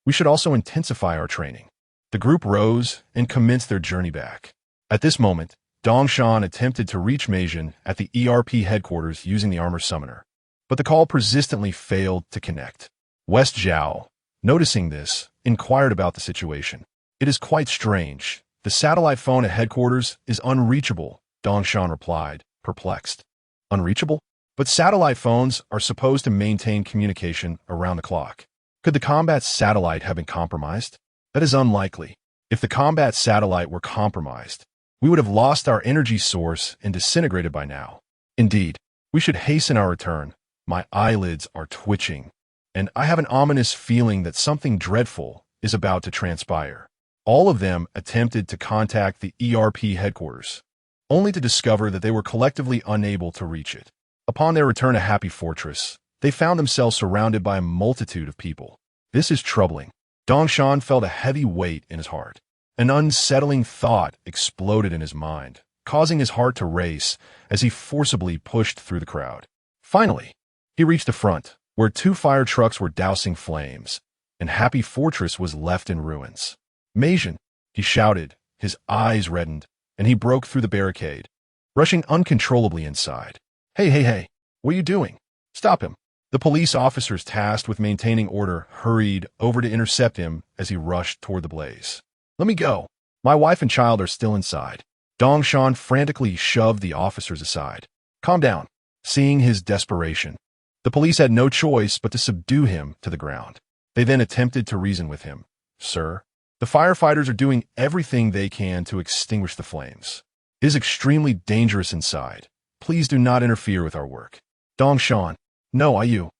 Speaker 1: We should also intensify our training. The group rose and commenced their journey back. At this moment, Dongshan attempted to reach Meijin at the ERP headquarters using the armor summoner, but the call persistently failed to connect. West Zhao, noticing this, inquired about the situation. It is quite strange. The satellite phone at headquarters is unreachable, Dongshan replied, perplexed. Unreachable? But satellite phones are supposed to maintain communication around the clock. Could the combat satellite have been compromised? That is unlikely. If the combat satellite were compromised, we would have lost our energy source and disintegrated by now. Indeed, we should hasten our return. My eyelids are twitching, and I have an ominous feeling that something dreadful is about to transpire. All of them attempted to contact the ERP headquarters, only to discover that they were collectively unable to reach it. Upon their return to Happy Fortress, they found themselves surrounded by a multitude of people. This is troubling. Dongshan felt a heavy weight in his heart. An unsettling thought exploded in his mind, causing his heart to race as he forcibly pushed through the crowd. Finally, he reached the front, where 2 fire trucks were dousing flames, and Happy Fortress was left in ruins. Meijin, he shouted, his eyes reddened, and he broke through the barricade, rushing uncontrollably inside. Hey, what are you doing? Stop him. The police officers tasked with maintaining order hurried over to intercept him as he rushed toward the blaze. Let me go. My wife and child are still inside. Dongshan frantically shoved the officers aside. Calm down. Seeing his desperation, the police had no choice but to subdue him to the ground. They then attempted to reason with him. Sir, the firefighters are doing everything they can to extinguish the flames. It is extremely dangerous inside. Please do not interfere with our work. Dongshan, no, you.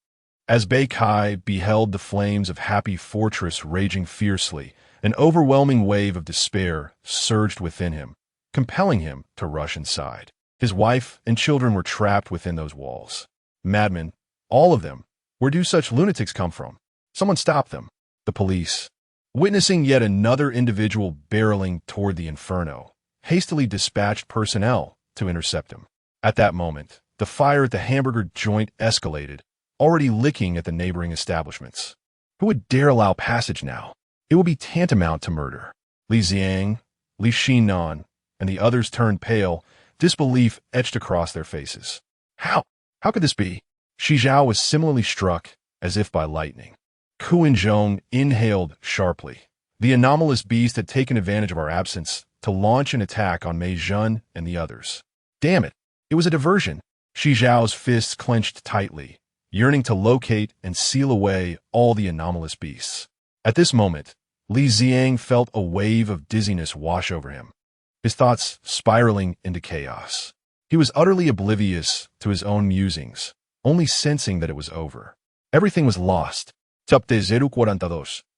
Speaker 1: As Bei Kai beheld the flames of Happy Fortress raging fiercely, an overwhelming wave of despair surged within him, compelling him to rush inside. His wife and children were trapped within those walls. Madmen, all of them. Where do such lunatics come from? Someone stop them. The police, witnessing yet another individual barreling toward the inferno, hastily dispatched personnel to intercept him. At that moment, the fire at the hamburger joint escalated, already licking at the neighboring establishments. Who would dare allow passage now? It will be tantamount to murder. Li Xiang, Li Nannan, and the others turned pale, disbelief etched across their faces. How? How could this be? Shi Zhao was similarly struck, as if by lightning. Kuin Zhong inhaled sharply. The anomalous beast had taken advantage of our absence to launch an attack on Mei Zhen and the others. Damn it! It was a diversion. Shi Zhao's fists clenched tightly, yearning to locate and seal away all the anomalous beasts. At this moment, Li Ziang felt a wave of dizziness wash over him, his thoughts spiraling into chaos. He was utterly oblivious to his own musings, only sensing that it was over. Everything was lost. Chapter 042,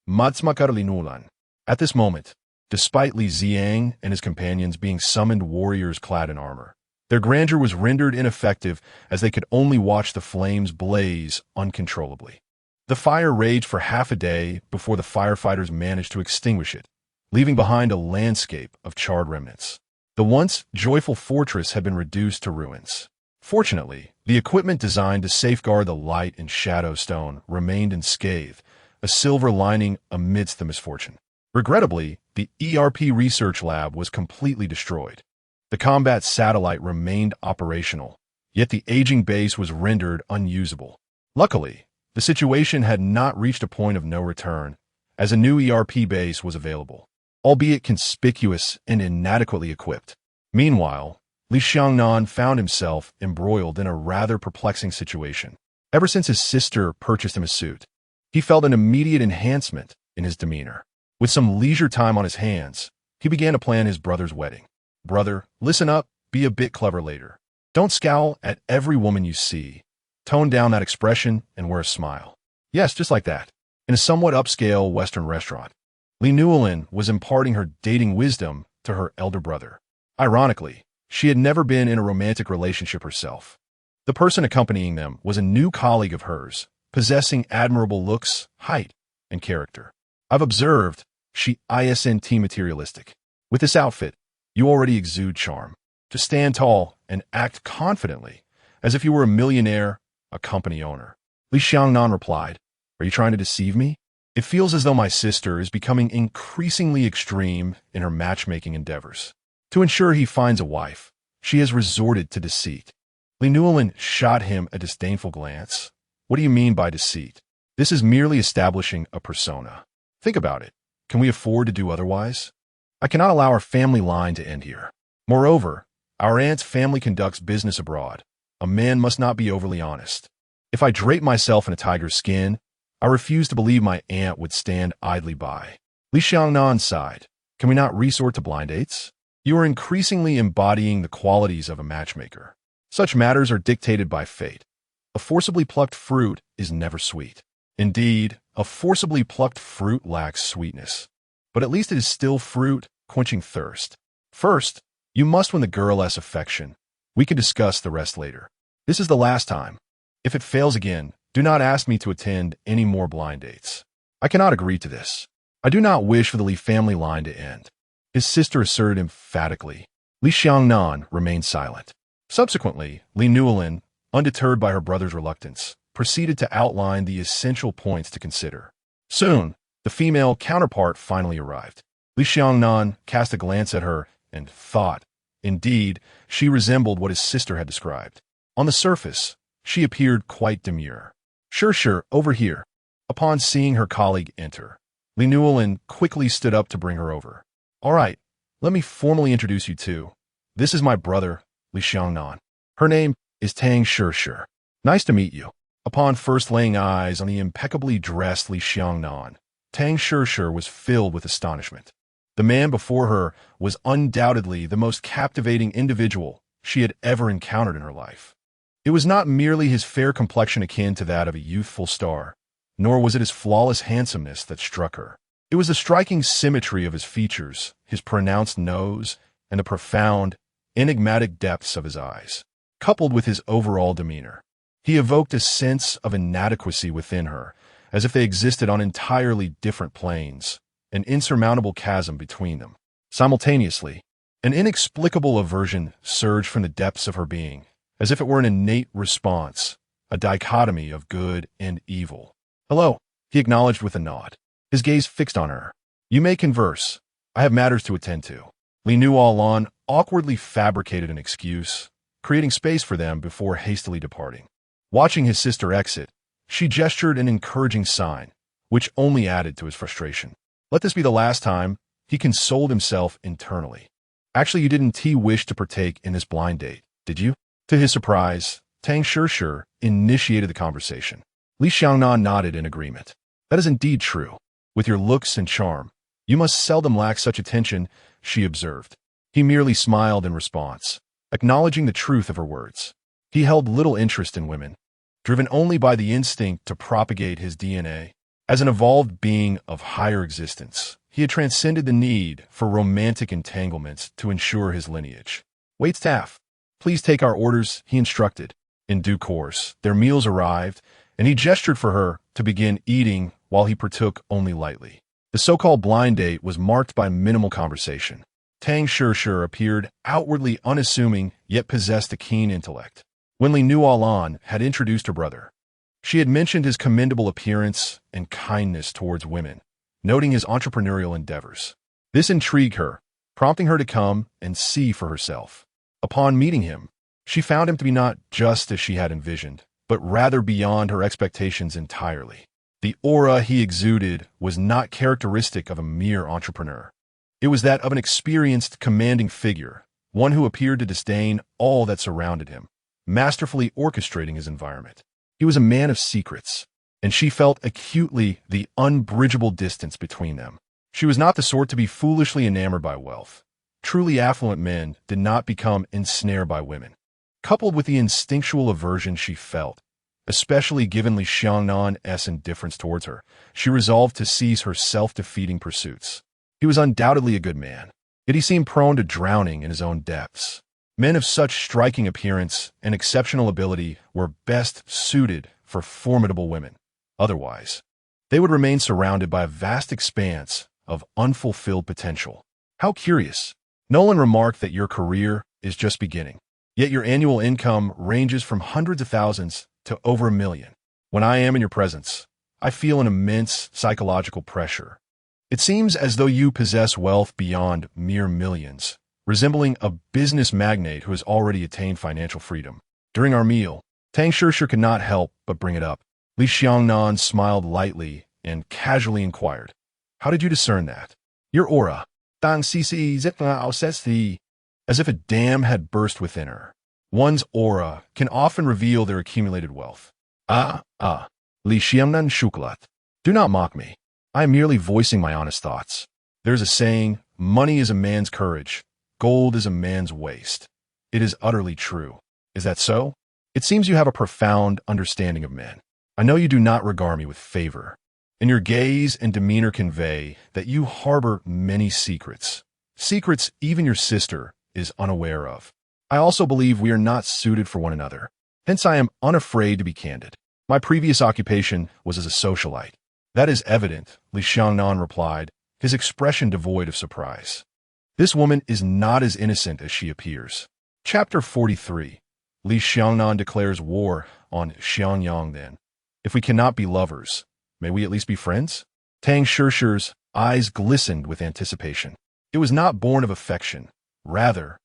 Speaker 1: Matsmakar Li Nannan. At this moment, despite Li Ziang and his companions being summoned warriors clad in armor, their grandeur was rendered ineffective as they could only watch the flames blaze uncontrollably. The fire raged for half a day before the firefighters managed to extinguish it, leaving behind a landscape of charred remnants. The once joyful fortress had been reduced to ruins. Fortunately, the equipment designed to safeguard the light and shadow stone remained unscathed, a silver lining amidst the misfortune. Regrettably, the ERP research lab was completely destroyed. The combat satellite remained operational, yet the aging base was rendered unusable. Luckily, the situation had not reached a point of no return, as a new ERP base was available, albeit conspicuous and inadequately equipped. Meanwhile, Li Nannan found himself embroiled in a rather perplexing situation. Ever since his sister purchased him a suit, he felt an immediate enhancement in his demeanor. With some leisure time on his hands, he began to plan his brother's wedding. Brother, listen up, be a bit clever later. Don't scowl at every woman you see. Tone down that expression and wear a smile. Yes, just like that. In a somewhat upscale Western restaurant, Li Nannan was imparting her dating wisdom to her elder brother. Ironically, she had never been in a romantic relationship herself. The person accompanying them was a new colleague of hers, possessing admirable looks, height, and character. I've observed she isn't materialistic. With this outfit, you already exude charm. To stand tall and act confidently, as if you were a millionaire, a company owner. Li Nannan replied, are you trying to deceive me? It feels as though my sister is becoming increasingly extreme in her matchmaking endeavors. To ensure he finds a wife, she has resorted to deceit. Li Nannan shot him a disdainful glance. What do you mean by deceit? This is merely establishing a persona. Think about it. Can we afford to do otherwise? I cannot allow our family line to end here. Moreover, our aunt's family conducts business abroad. A man must not be overly honest. If I drape myself in a tiger's skin, I refuse to believe my aunt would stand idly by. Li Nannan sighed. Can we not resort to blind dates? You are increasingly embodying the qualities of a matchmaker. Such matters are dictated by fate. A forcibly plucked fruit is never sweet. Indeed, a forcibly plucked fruit lacks sweetness. But at least it is still fruit, quenching thirst. First, you must win the girl's affection. We can discuss the rest later. This is the last time. If it fails again, do not ask me to attend any more blind dates. I cannot agree to this. I do not wish for the Li family line to end. His sister asserted emphatically. Li Nannan remained silent. Subsequently, Li Nannan, undeterred by her brother's reluctance, proceeded to outline the essential points to consider. Soon, the female counterpart finally arrived. Li Nannan cast a glance at her and thought, indeed, she resembled what his sister had described. On the surface, she appeared quite demure. Sure, over here. Upon seeing her colleague enter, Li Nannan quickly stood up to bring her over. All right, let me formally introduce you to. This is my brother, Li Nannan. Her name is Tang Shi. Nice to meet you. Upon first laying eyes on the impeccably dressed Li Nannan, Tang Shi was filled with astonishment. The man before her was undoubtedly the most captivating individual she had ever encountered in her life. It was not merely his fair complexion akin to that of a youthful star, nor was it his flawless handsomeness that struck her. It was the striking symmetry of his features, his pronounced nose, and the profound, enigmatic depths of his eyes, coupled with his overall demeanor. He evoked a sense of inadequacy within her, as if they existed on entirely different planes, an insurmountable chasm between them. Simultaneously, an inexplicable aversion surged from the depths of her being, as if it were an innate response, a dichotomy of good and evil. Hello, he acknowledged with a nod, his gaze fixed on her. You may converse. I have matters to attend to. Li Nannan awkwardly fabricated an excuse, creating space for them before hastily departing. Watching his sister exit, she gestured an encouraging sign, which only added to his frustration. Let this be the last time, he consoled himself internally. Actually, you didn't wish to partake in this blind date, did you? To his surprise, Tang Shishir initiated the conversation. Li Xiangnan nodded in agreement. That is indeed true. With your looks and charm, you must seldom lack such attention, she observed. He merely smiled in response, acknowledging the truth of her words. He held little interest in women, driven only by the instinct to propagate his DNA. As an evolved being of higher existence, he had transcended the need for romantic entanglements to ensure his lineage. Wait staff, please take our orders, he instructed. In due course, their meals arrived, and he gestured for her to begin eating while he partook only lightly. The so-called blind date was marked by minimal conversation. Tang Shishir appeared outwardly unassuming, yet possessed a keen intellect. When Li Nannan had introduced her brother, she had mentioned his commendable appearance and kindness towards women, noting his entrepreneurial endeavors. This intrigued her, prompting her to come and see for herself. Upon meeting him, she found him to be not just as she had envisioned, but rather beyond her expectations entirely. The aura he exuded was not characteristic of a mere entrepreneur. It was that of an experienced, commanding figure, one who appeared to disdain all that surrounded him, masterfully orchestrating his environment. He was a man of secrets, and she felt acutely the unbridgeable distance between them. She was not the sort to be foolishly enamored by wealth. Truly affluent men did not become ensnared by women. Coupled with the instinctual aversion she felt, especially given Li Xiangnan's indifference towards her, she resolved to cease her self-defeating pursuits. He was undoubtedly a good man, yet he seemed prone to drowning in his own depths. Men of such striking appearance and exceptional ability were best suited for formidable women. Otherwise, they would remain surrounded by a vast expanse of unfulfilled potential. How curious. Nolan remarked that your career is just beginning, yet your annual income ranges from hundreds of thousands to over 1 million. When I am in your presence, I feel an immense psychological pressure. It seems as though you possess wealth beyond mere millions, resembling a business magnate who has already attained financial freedom. During our meal, Tang Shishir could not help but bring it up. Li Xiangnan smiled lightly and casually inquired, "How did you discern that?" "Your aura." As if a dam had burst within her. One's aura can often reveal their accumulated wealth. Li Xiangnan Shuklat. Do not mock me. I am merely voicing my honest thoughts. There's a saying, money is a man's courage, gold is a man's waste. It is utterly true. Is that so? It seems you have a profound understanding of men. I know you do not regard me with favor, and your gaze and demeanor convey that you harbor many secrets. Secrets even your sister is unaware of. I also believe we are not suited for one another. Hence I am unafraid to be candid. My previous occupation was as a socialite. That is evident, Li Xiangnan replied, his expression devoid of surprise. This woman is not as innocent as she appears. Chapter 43. Li Xiangnan declares war on Xiangyang then. If we cannot be lovers, may we at least be friends? Tang Shishir's eyes glistened with anticipation. It was not born of affection. Rather,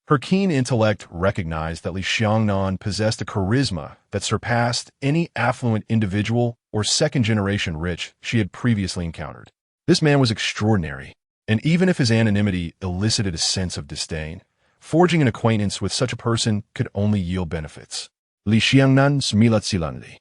Speaker 1: her keen intellect recognized that Li Xiangnan possessed a charisma that surpassed any affluent individual or second-generation rich she had previously encountered. This man was extraordinary, and even if his anonymity elicited a sense of disdain, forging an acquaintance with such a person could only yield benefits. Li Xiangnan Smilatsilanli.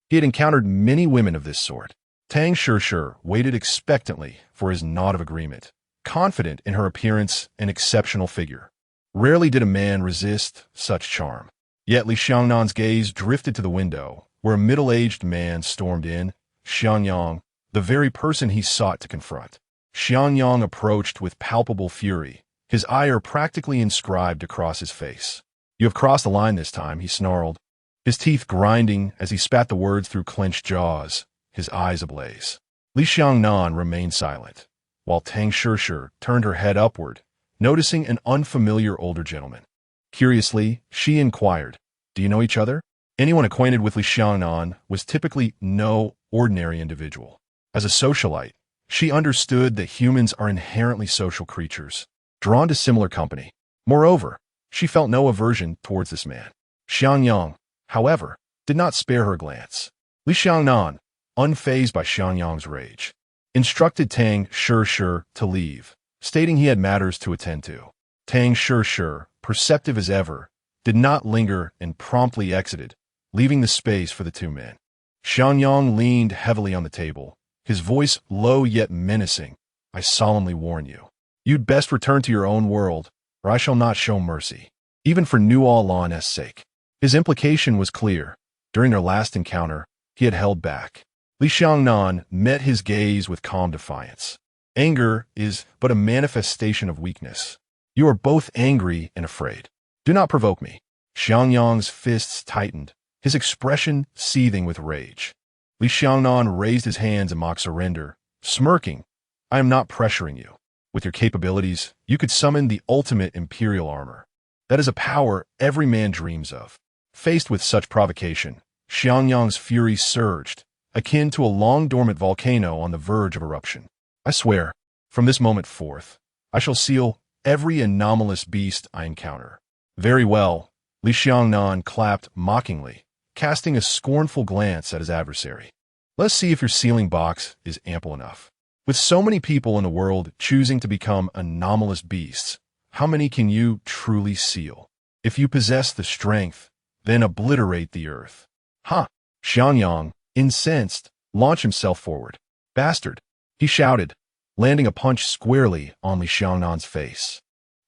Speaker 1: He had encountered many women of this sort. Tang Shishir waited expectantly for his nod of agreement, confident in her appearance and exceptional figure. Rarely did a man resist such charm. Yet Li Xiangnan's gaze drifted to the window, where a middle-aged man stormed in, Xiangyang, the very person he sought to confront. Xiangyang approached with palpable fury, his ire practically inscribed across his face. "You have crossed the line this time," he snarled, his teeth grinding as he spat the words through clenched jaws, his eyes ablaze. Li Xiangnan remained silent, while Tang Shishir turned her head upward, noticing an unfamiliar older gentleman. Curiously, she inquired, "Do you know each other?" Anyone acquainted with Li Xiangnan was typically no ordinary individual. As a socialite, she understood that humans are inherently social creatures, drawn to similar company. Moreover, she felt no aversion towards this man. Xiangyang, however, did not spare her a glance. Li Xiangnan, unfazed by Xiangyang's rage, instructed Tang Shishir to leave, stating he had matters to attend to. Tang Sure, perceptive as ever, did not linger and promptly exited, leaving the space for the two men. Xiangyang leaned heavily on the table, his voice low yet menacing. I solemnly warn you. You'd best return to your own world, or I shall not show mercy, even for Nuo Lan's sake. His implication was clear. During their last encounter, he had held back. Li Nannan met his gaze with calm defiance. Anger is but a manifestation of weakness. You are both angry and afraid. Do not provoke me. Xiangyang's fists tightened, his expression seething with rage. Li Nannan raised his hands in mock surrender, smirking. I am not pressuring you. With your capabilities, you could summon the ultimate imperial armor. That is a power every man dreams of. Faced with such provocation, Xiangyang's fury surged, akin to a long-dormant volcano on the verge of eruption. I swear, from this moment forth, I shall seal every anomalous beast I encounter. Very well, Li Nannan clapped mockingly, casting a scornful glance at his adversary. Let's see if your sealing box is ample enough. With so many people in the world choosing to become anomalous beasts, how many can you truly seal? If you possess the strength, then obliterate the earth. Ha! Xiangyang, incensed, launched himself forward. Bastard! He shouted, landing a punch squarely on Li Nannan's face.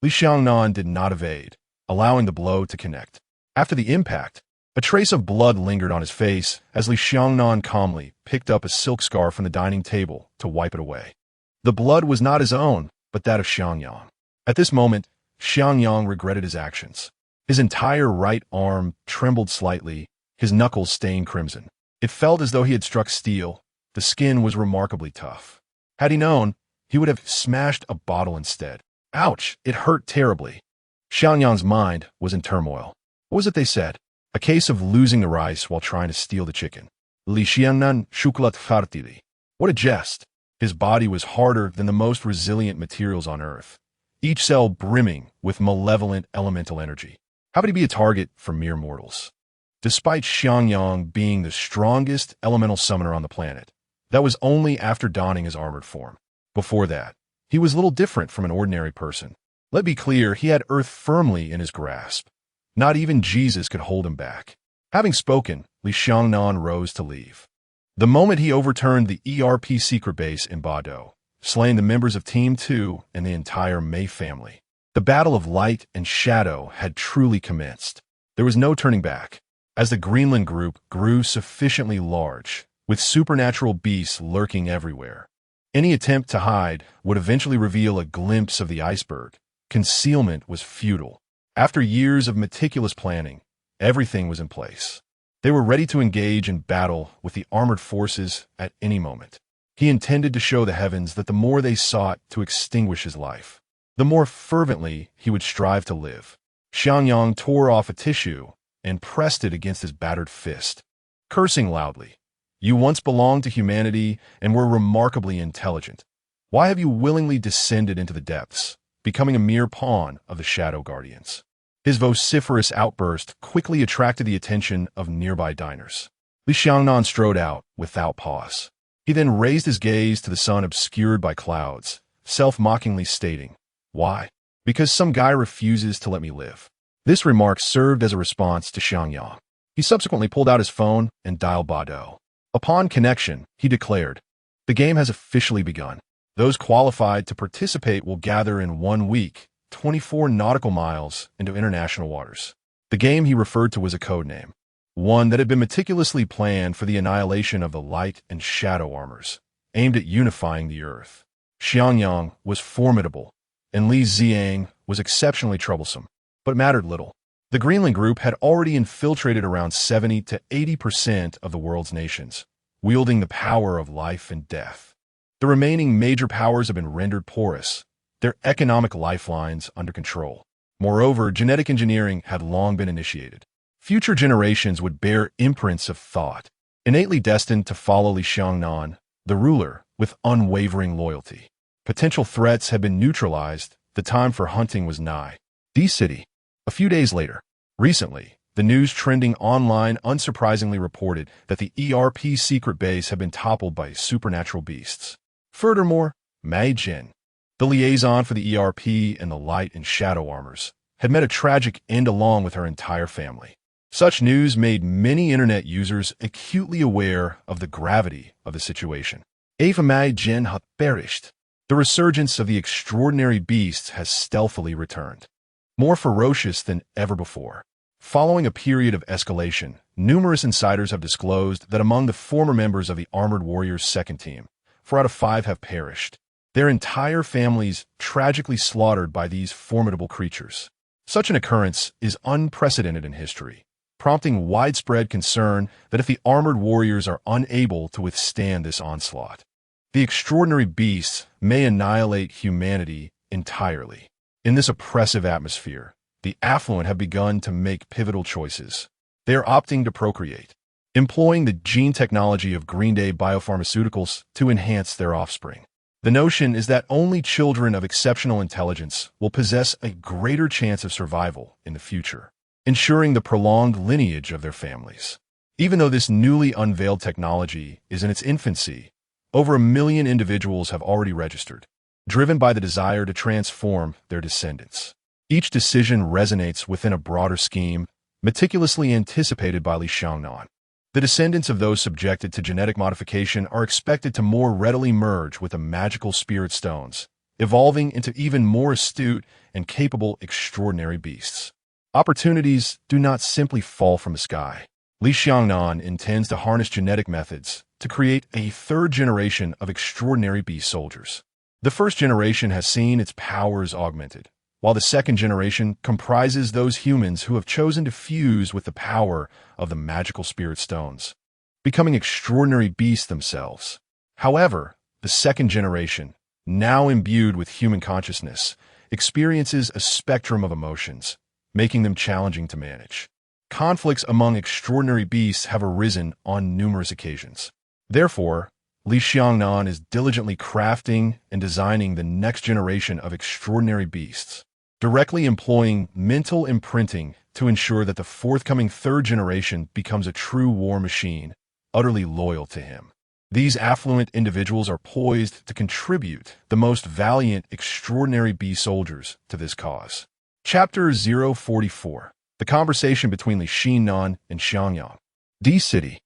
Speaker 1: Li Nannan did not evade, allowing the blow to connect. After the impact, a trace of blood lingered on his face as Li Nannan calmly picked up a silk scarf from the dining table to wipe it away. The blood was not his own, but that of Xiangyang. At this moment, Xiangyang regretted his actions. His entire right arm trembled slightly, his knuckles stained crimson. It felt as though he had struck steel. The skin was remarkably tough. Had he known, he would have smashed a bottle instead. Ouch! It hurt terribly. Xiangyang's mind was in turmoil. What was it they said? A case of losing the rice while trying to steal the chicken. Li Nannan shuklat fartili. What a jest! His body was harder than the most resilient materials on Earth, each cell brimming with malevolent elemental energy. How could he be a target for mere mortals? Despite Xiangyang being the strongest elemental summoner on the planet, that was only after donning his armored form. Before that, he was little different from an ordinary person. Let be clear, he had Earth firmly in his grasp. Not even Jesus could hold him back. Having spoken, Li Nannan rose to leave. The moment he overturned the ERP secret base in Bado, slaying the members of Team 2 and the entire Mei family. The battle of light and shadow had truly commenced. There was no turning back. As the Greenland group grew sufficiently large, with supernatural beasts lurking everywhere, any attempt to hide would eventually reveal a glimpse of the iceberg. Concealment was futile. After years of meticulous planning, everything was in place. They were ready to engage in battle with the armored forces at any moment. He intended to show the heavens that the more they sought to extinguish his life, the more fervently he would strive to live. Xiangyang tore off a tissue and pressed it against his battered fist, cursing loudly. You once belonged to humanity and were remarkably intelligent. Why have you willingly descended into the depths, becoming a mere pawn of the Shadow Guardians? His vociferous outburst quickly attracted the attention of nearby diners. Li Nannan strode out without pause. He then raised his gaze to the sun obscured by clouds, self-mockingly stating, Why? Because some guy refuses to let me live. This remark served as a response to Xiangyang. He subsequently pulled out his phone and dialed Bado. Upon connection, he declared, The game has officially begun. Those qualified to participate will gather in 1 week, 24 nautical miles into international waters. The game he referred to was a code name, one that had been meticulously planned for the annihilation of the light and shadow armors, aimed at unifying the Earth. Xiangyang was formidable, and Li Ziang was exceptionally troublesome, but mattered little. The Greenland group had already infiltrated around 70 to 80% of the world's nations, wielding the power of life and death. The remaining major powers have been rendered porous, their economic lifelines under control. Moreover, genetic engineering had long been initiated. Future generations would bear imprints of thought, innately destined to follow Li Nannan, the ruler, with unwavering loyalty. Potential threats had been neutralized, the time for hunting was nigh. D-City. A few days later. Recently, the news trending online unsurprisingly reported that the ERP secret base had been toppled by supernatural beasts. Furthermore, Mei Jin, The liaison for the ERP and the light and shadow armors had met a tragic end along with her entire family. Such news made many internet users acutely aware of the gravity of the situation. Eva Mai Jin had perished. The resurgence of the extraordinary beast has stealthily returned, more ferocious than ever before. Following a period of escalation, numerous insiders have disclosed that among the former members of the Armored Warriors' second team, 4 out of 5 have perished. Their entire families tragically slaughtered by these formidable creatures. Such an occurrence is unprecedented in history, prompting widespread concern that if the Armored Warriors are unable to withstand this onslaught, the extraordinary beasts may annihilate humanity entirely. In this oppressive atmosphere, the affluent have begun to make pivotal choices. They are opting to procreate, employing the gene technology of Green Day biopharmaceuticals to enhance their offspring. The notion is that only children of exceptional intelligence will possess a greater chance of survival in the future, ensuring the prolonged lineage of their families. Even though this newly unveiled technology is in its infancy, over 1 million individuals have already registered, driven by the desire to transform their descendants. Each decision resonates within a broader scheme, meticulously anticipated by Li Nannan. The descendants of those subjected to genetic modification are expected to more readily merge with the magical spirit stones, evolving into even more astute and capable extraordinary beasts. Opportunities do not simply fall from the sky. Li Nannan intends to harness genetic methods to create a third generation of extraordinary beast soldiers. The first generation has seen its powers augmented, while the second generation comprises those humans who have chosen to fuse with the power of the magical spirit stones, becoming extraordinary beasts themselves. However, the second generation, now imbued with human consciousness, experiences a spectrum of emotions, making them challenging to manage. Conflicts among extraordinary beasts have arisen on numerous occasions. Therefore, Li Nannan is diligently crafting and designing the next generation of extraordinary beasts, directly employing mental imprinting to ensure that the forthcoming third generation becomes a true war machine, utterly loyal to him. These affluent individuals are poised to contribute the most valiant extraordinary beast soldiers to this cause. Chapter 044. The conversation between Li Nannan and Xiangyang. D City.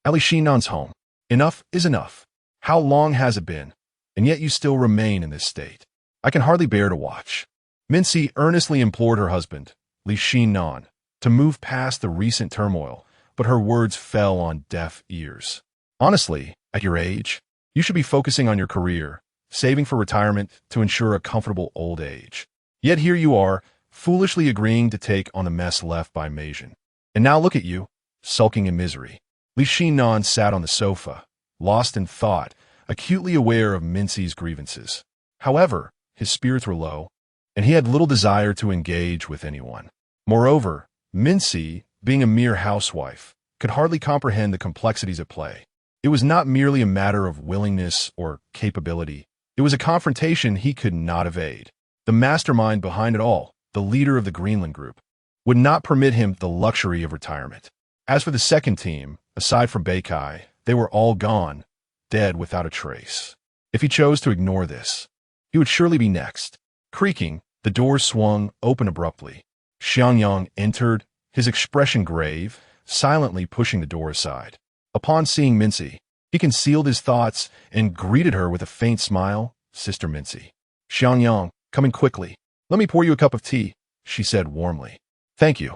Speaker 1: At Li Nannan's home. Enough is enough. How long has it been? And yet you still remain in this state. I can hardly bear to watch. Mincy earnestly implored her husband, Li Nannan, to move past the recent turmoil, but her words fell on deaf ears. Honestly, at your age, you should be focusing on your career, saving for retirement to ensure a comfortable old age. Yet here you are, foolishly agreeing to take on the mess left by Meijin. And now look at you, sulking in misery. Li Nannan sat on the sofa, lost in thought, acutely aware of Mincy's grievances. However, his spirits were low, and he had little desire to engage with anyone. Moreover, Mincy, being a mere housewife, could hardly comprehend the complexities at play. It was not merely a matter of willingness or capability. It was a confrontation he could not evade. The mastermind behind it all, the leader of the Greenland group, would not permit him the luxury of retirement. As for the second team, aside from Beikai, they were all gone, dead without a trace. If he chose to ignore this, he would surely be next. Creaking, the door swung open abruptly. Xiangyang entered, his expression grave, silently pushing the door aside. Upon seeing Mincy, he concealed his thoughts and greeted her with a faint smile. Sister Mincy. Xiangyang, come in quickly. Let me pour you a cup of tea, she said warmly. Thank you.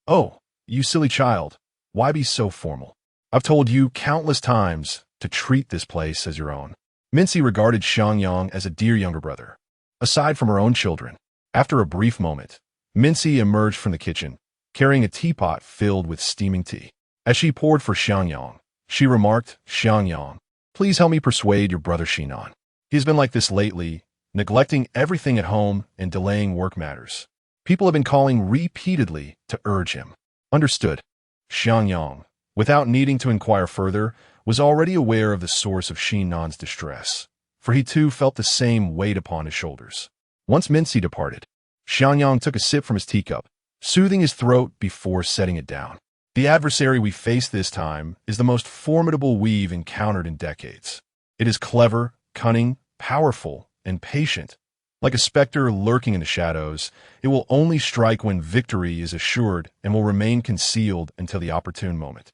Speaker 1: Oh, you silly child. Why be so formal? I've told you countless times to treat this place as your own. Mincy regarded Xiangyang as a dear younger brother. Aside from her own children, after a brief moment, Mincy emerged from the kitchen, carrying a teapot filled with steaming tea. As she poured for Xiangyang, she remarked, Xiangyang, please help me persuade your brother Xinan. He's been like this lately, neglecting everything at home and delaying work matters. People have been calling repeatedly to urge him. Understood. Xiangyang, without needing to inquire further, was already aware of the source of Xinan's distress, for he too felt the same weight upon his shoulders. Once Mincy departed, Xiangyang took a sip from his teacup, soothing his throat before setting it down. The adversary we face this time is the most formidable we've encountered in decades. It is clever, cunning, powerful, and patient, Like a specter lurking in the shadows, it will only strike when victory is assured and will remain concealed until the opportune moment.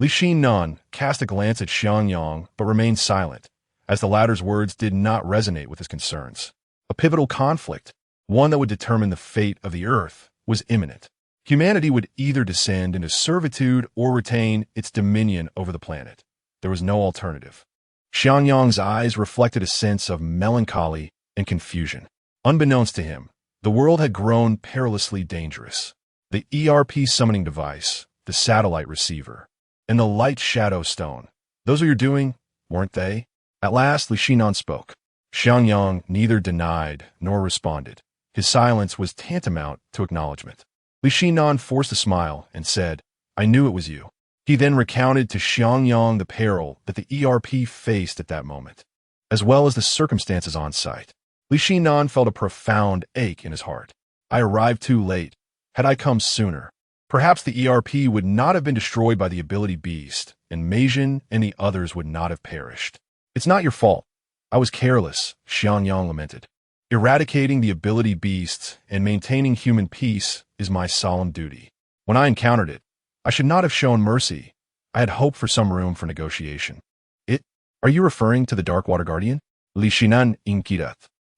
Speaker 1: Li Nannan cast a glance at Xiangyang but remained silent, as the latter's words did not resonate with his concerns. A pivotal conflict, one that would determine the fate of the Earth, was imminent. Humanity would either descend into servitude or retain its dominion over the planet. There was no alternative. Xiangyang's eyes reflected a sense of melancholy and confusion. Unbeknownst to him, the world had grown perilously dangerous. The ERP summoning device, the satellite receiver, and the light shadow stone. Those are your doing, weren't they? At last, Li Nannan spoke. Xiangyang neither denied nor responded. His silence was tantamount to acknowledgement. Li Nannan forced a smile and said, "I knew it was you." He then recounted to Xiangyang the peril that the ERP faced at that moment, as well as the circumstances on site. Li Nannan felt a profound ache in his heart. I arrived too late. Had I come sooner, perhaps the ERP would not have been destroyed by the ability beast, and Meijin and the others would not have perished. It's not your fault. I was careless, Xiangyang lamented. Eradicating the ability beasts and maintaining human peace is my solemn duty. When I encountered it, I should not have shown mercy. I had hoped for some room for negotiation. Are you referring to the Dark Water Guardian? Li Nannan inquired.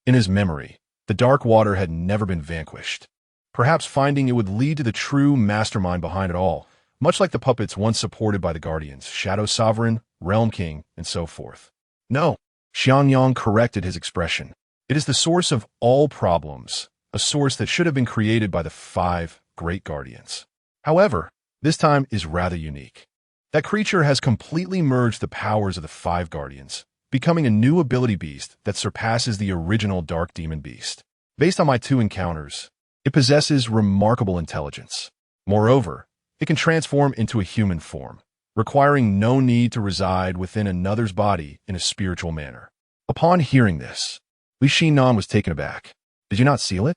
Speaker 1: In his memory, the Dark Water had never been vanquished. Perhaps finding it would lead to the true mastermind behind it all, much like the puppets once supported by the Guardians, Shadow Sovereign, Realm King, and so forth. No, Xiangyang corrected his expression. It is the source of all problems, a source that should have been created by the 5 great guardians. However, this time is rather unique. That creature has completely merged the powers of the 5 guardians, becoming a new ability beast that surpasses the original Dark Demon Beast. Based on my 2 encounters, it possesses remarkable intelligence. Moreover, it can transform into a human form, requiring no need to reside within another's body in a spiritual manner. Upon hearing this, Li Nannan was taken aback. Did you not seal it?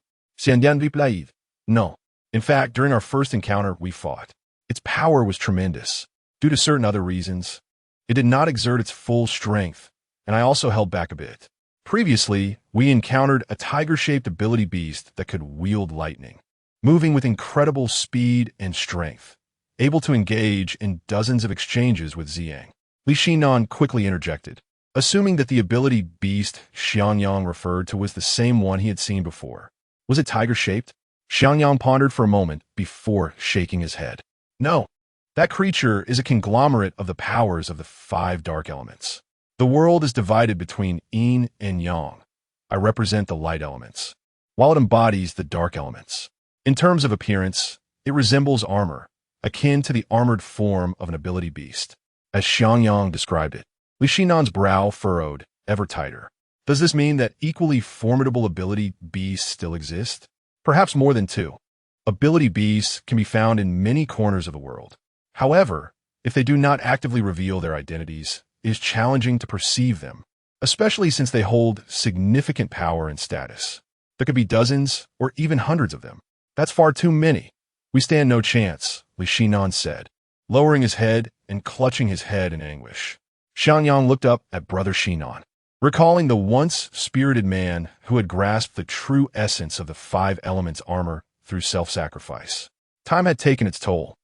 Speaker 1: No. In fact, during our first encounter, we fought. Its power was tremendous. Due to certain other reasons, it did not exert its full strength, and I also held back a bit. Previously, we encountered a tiger-shaped ability beast that could wield lightning, moving with incredible speed and strength, able to engage in dozens of exchanges with Xiang. Li Nannan quickly interjected, assuming that the ability beast Xiangyang referred to was the same one he had seen before. Was it tiger-shaped? Xiangyang pondered for a moment before shaking his head. No, that creature is a conglomerate of the powers of the 5 dark elements. The world is divided between yin and yang. I represent the light elements, while it embodies the dark elements. In terms of appearance, it resembles armor, akin to the armored form of an ability beast, as Xiangyang described it. Li Nannan's brow furrowed ever tighter. Does this mean that equally formidable ability beasts still exist? Perhaps more than 2. Ability beasts can be found in many corners of the world. However, if they do not actively reveal their identities, it is challenging to perceive them, especially since they hold significant power and status. There could be dozens or even hundreds of them. That's far too many. We stand no chance, Li Nannan said, lowering his head and clutching his head in anguish. Xiangyang looked up at Brother Nannan, recalling the once spirited man who had grasped the true essence of the 5 elements armor through self-sacrifice. Time had taken its toll.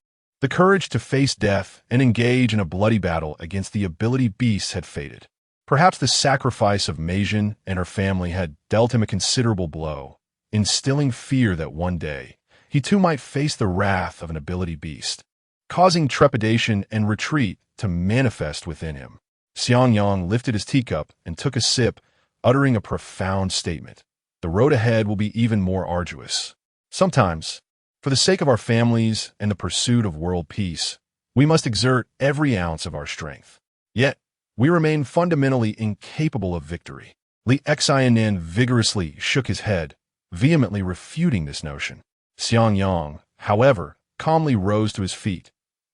Speaker 1: The courage to face death and engage in a bloody battle against the ability beasts had faded. Perhaps the sacrifice of Meijin and her family had dealt him a considerable blow, instilling fear that one day he too might face the wrath of an ability beast, causing trepidation and retreat to manifest within him. Xiangyang lifted his teacup and took a sip, uttering a profound statement. The road ahead will be even more arduous. Sometimes, for the sake of our families and the pursuit of world peace, we must exert every ounce of our strength. Yet, we remain fundamentally incapable of victory. Li Nannan vigorously shook his head, vehemently refuting this notion. Xiangyang, however, calmly rose to his feet.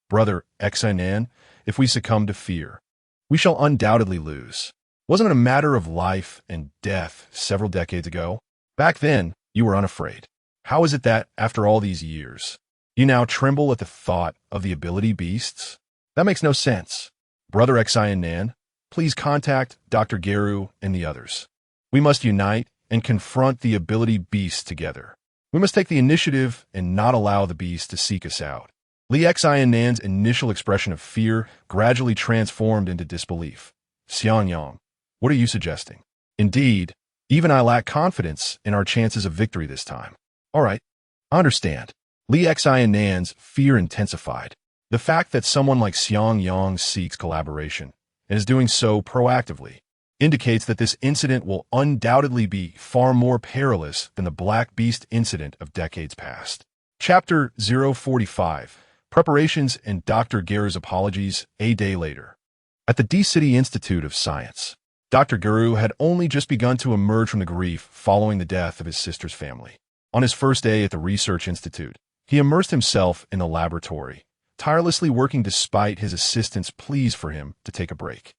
Speaker 1: Brother Nannan, if we succumb to fear, we shall undoubtedly lose. Wasn't it a matter of life and death several decades ago? Back then, you were unafraid. How is it that, after all these years, you now tremble at the thought of the ability beasts? That makes no sense. Brother Nannan, please contact Dr. Geru and the others. We must unite and confront the ability beasts together. We must take the initiative and not allow the beast to seek us out. Li Nannan's initial expression of fear gradually transformed into disbelief. Xiangyang, what are you suggesting? Indeed, even I lack confidence in our chances of victory this time. All right, I understand. Li Nannan's fear intensified. The fact that someone like Xiangyang seeks collaboration and is doing so proactively indicates that this incident will undoubtedly be far more perilous than the Black Beast incident of decades past. Chapter 045, Preparations and Dr. Geru's Apologies, a day later. At the D-City Institute of Science, Dr. Geru had only just begun to emerge from the grief following the death of his sister's family. On his first day at the Research Institute, he immersed himself in the laboratory, tirelessly working despite his assistant's pleas for him to take a break.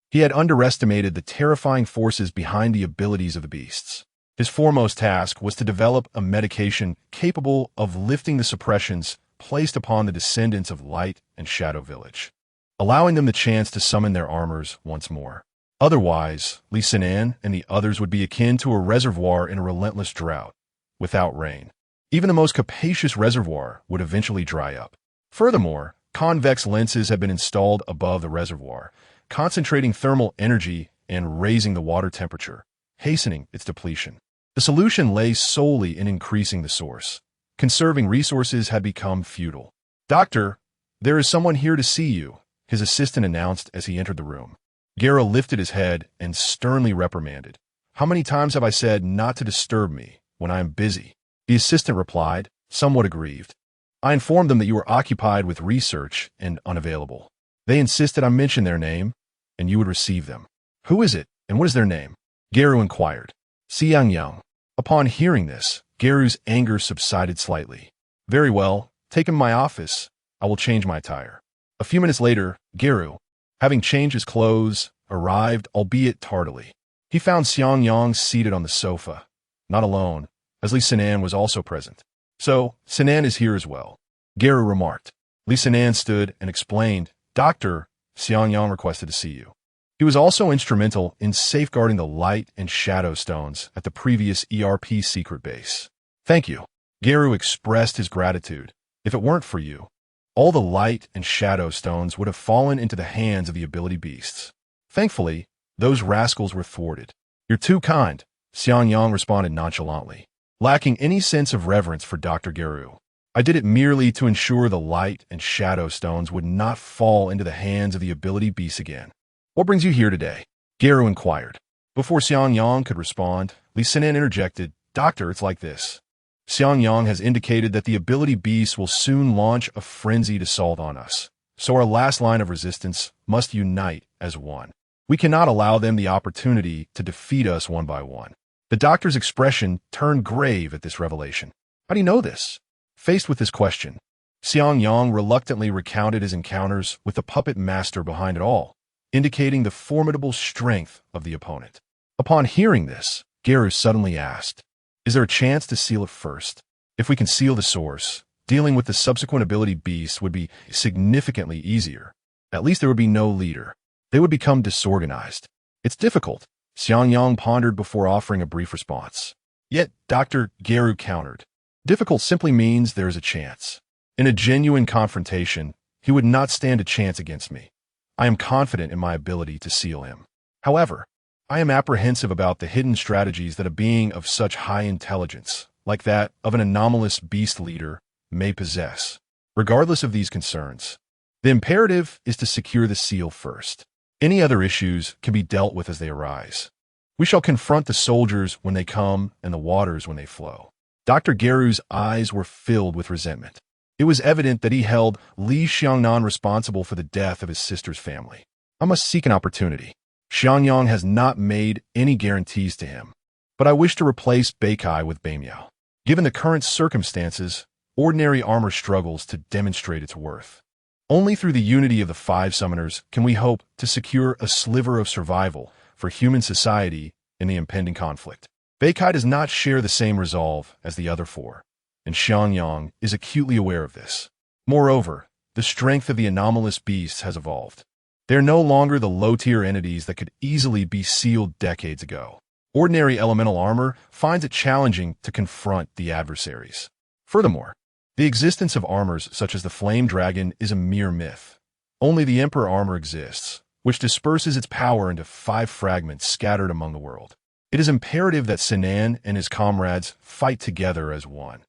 Speaker 1: He had underestimated the terrifying forces behind the abilities of the beasts. His foremost task was to develop a medication capable of lifting the suppressions placed upon the descendants of Light and Shadow Village, allowing them the chance to summon their armors once more. Otherwise, Li Nannan and the others would be akin to a reservoir in a relentless drought, without rain. Even the most capacious reservoir would eventually dry up. Furthermore, convex lenses had been installed above the reservoir, concentrating thermal energy and raising the water temperature, hastening its depletion. The solution lay solely in increasing the source. Conserving resources had become futile. "Doctor, there is someone here to see you," his assistant announced as he entered the room. Geru lifted his head and sternly reprimanded. "How many times have I said not to disturb me when I am busy?" The assistant replied, somewhat aggrieved. "I informed them that you were occupied with research and unavailable. They insisted I mention their name, and you would receive them." "Who is it, and what is their name?" Geru inquired. "Xiangyang." Upon hearing this, Geru's anger subsided slightly. "Very well, take him to my office. I will change my attire." A few minutes later, Geru, having changed his clothes, arrived, albeit tardily. He found Xiangyang seated on the sofa, not alone, as Li Nannan was also present. "So, Nannan is here as well," Geru remarked. Li Nannan stood and explained, "Doctor, Xiangyang requested to see you. He was also instrumental in safeguarding the light and shadow stones at the previous ERP secret base." "Thank you." Geru expressed his gratitude. "If it weren't for you, all the light and shadow stones would have fallen into the hands of the ability beasts. Thankfully, those rascals were thwarted." "You're too kind," Xiangyang responded nonchalantly, lacking any sense of reverence for Dr. Geru. "I did it merely to ensure the light and shadow stones would not fall into the hands of the ability beasts again." "What brings you here today?" Geru inquired. Before Xiangyang could respond, Li Nannan interjected, "Doctor, it's like this. Xiangyang has indicated that the ability beasts will soon launch a frenzied assault on us, so our last line of resistance must unite as one. We cannot allow them the opportunity to defeat us one by one." The doctor's expression turned grave at this revelation. "How do you know this?" Faced with this question, Xiangyang reluctantly recounted his encounters with the puppet master behind it all, indicating the formidable strength of the opponent. Upon hearing this, Geru suddenly asked, "Is there a chance to seal it first? If we can seal the source, dealing with the subsequent ability beasts would be significantly easier. At least there would be no leader. They would become disorganized." "It's difficult," Xiangyang pondered before offering a brief response. Yet Dr. Geru countered, "Difficult simply means there is a chance. In a genuine confrontation, he would not stand a chance against me. I am confident in my ability to seal him. However, I am apprehensive about the hidden strategies that a being of such high intelligence, like that of an anomalous beast leader, may possess. Regardless of these concerns, the imperative is to secure the seal first. Any other issues can be dealt with as they arise. We shall confront the soldiers when they come and the waters when they flow." Dr. Geru's eyes were filled with resentment. It was evident that he held Li Nannan responsible for the death of his sister's family. "I must seek an opportunity. Xiangyang has not made any guarantees to him, but I wish to replace Beikai with Beimiao. Given the current circumstances, ordinary armor struggles to demonstrate its worth. Only through the unity of the 5 summoners can we hope to secure a sliver of survival for human society in the impending conflict. Beikai does not share the same resolve as the other 4, and Xiangyang is acutely aware of this. Moreover, the strength of the anomalous beasts has evolved. They are no longer the low-tier entities that could easily be sealed decades ago. Ordinary elemental armor finds it challenging to confront the adversaries. Furthermore, the existence of armors such as the Flame Dragon is a mere myth. Only the Emperor armor exists, which disperses its power into 5 fragments scattered among the world. It is imperative that Sinan and his comrades fight together as one.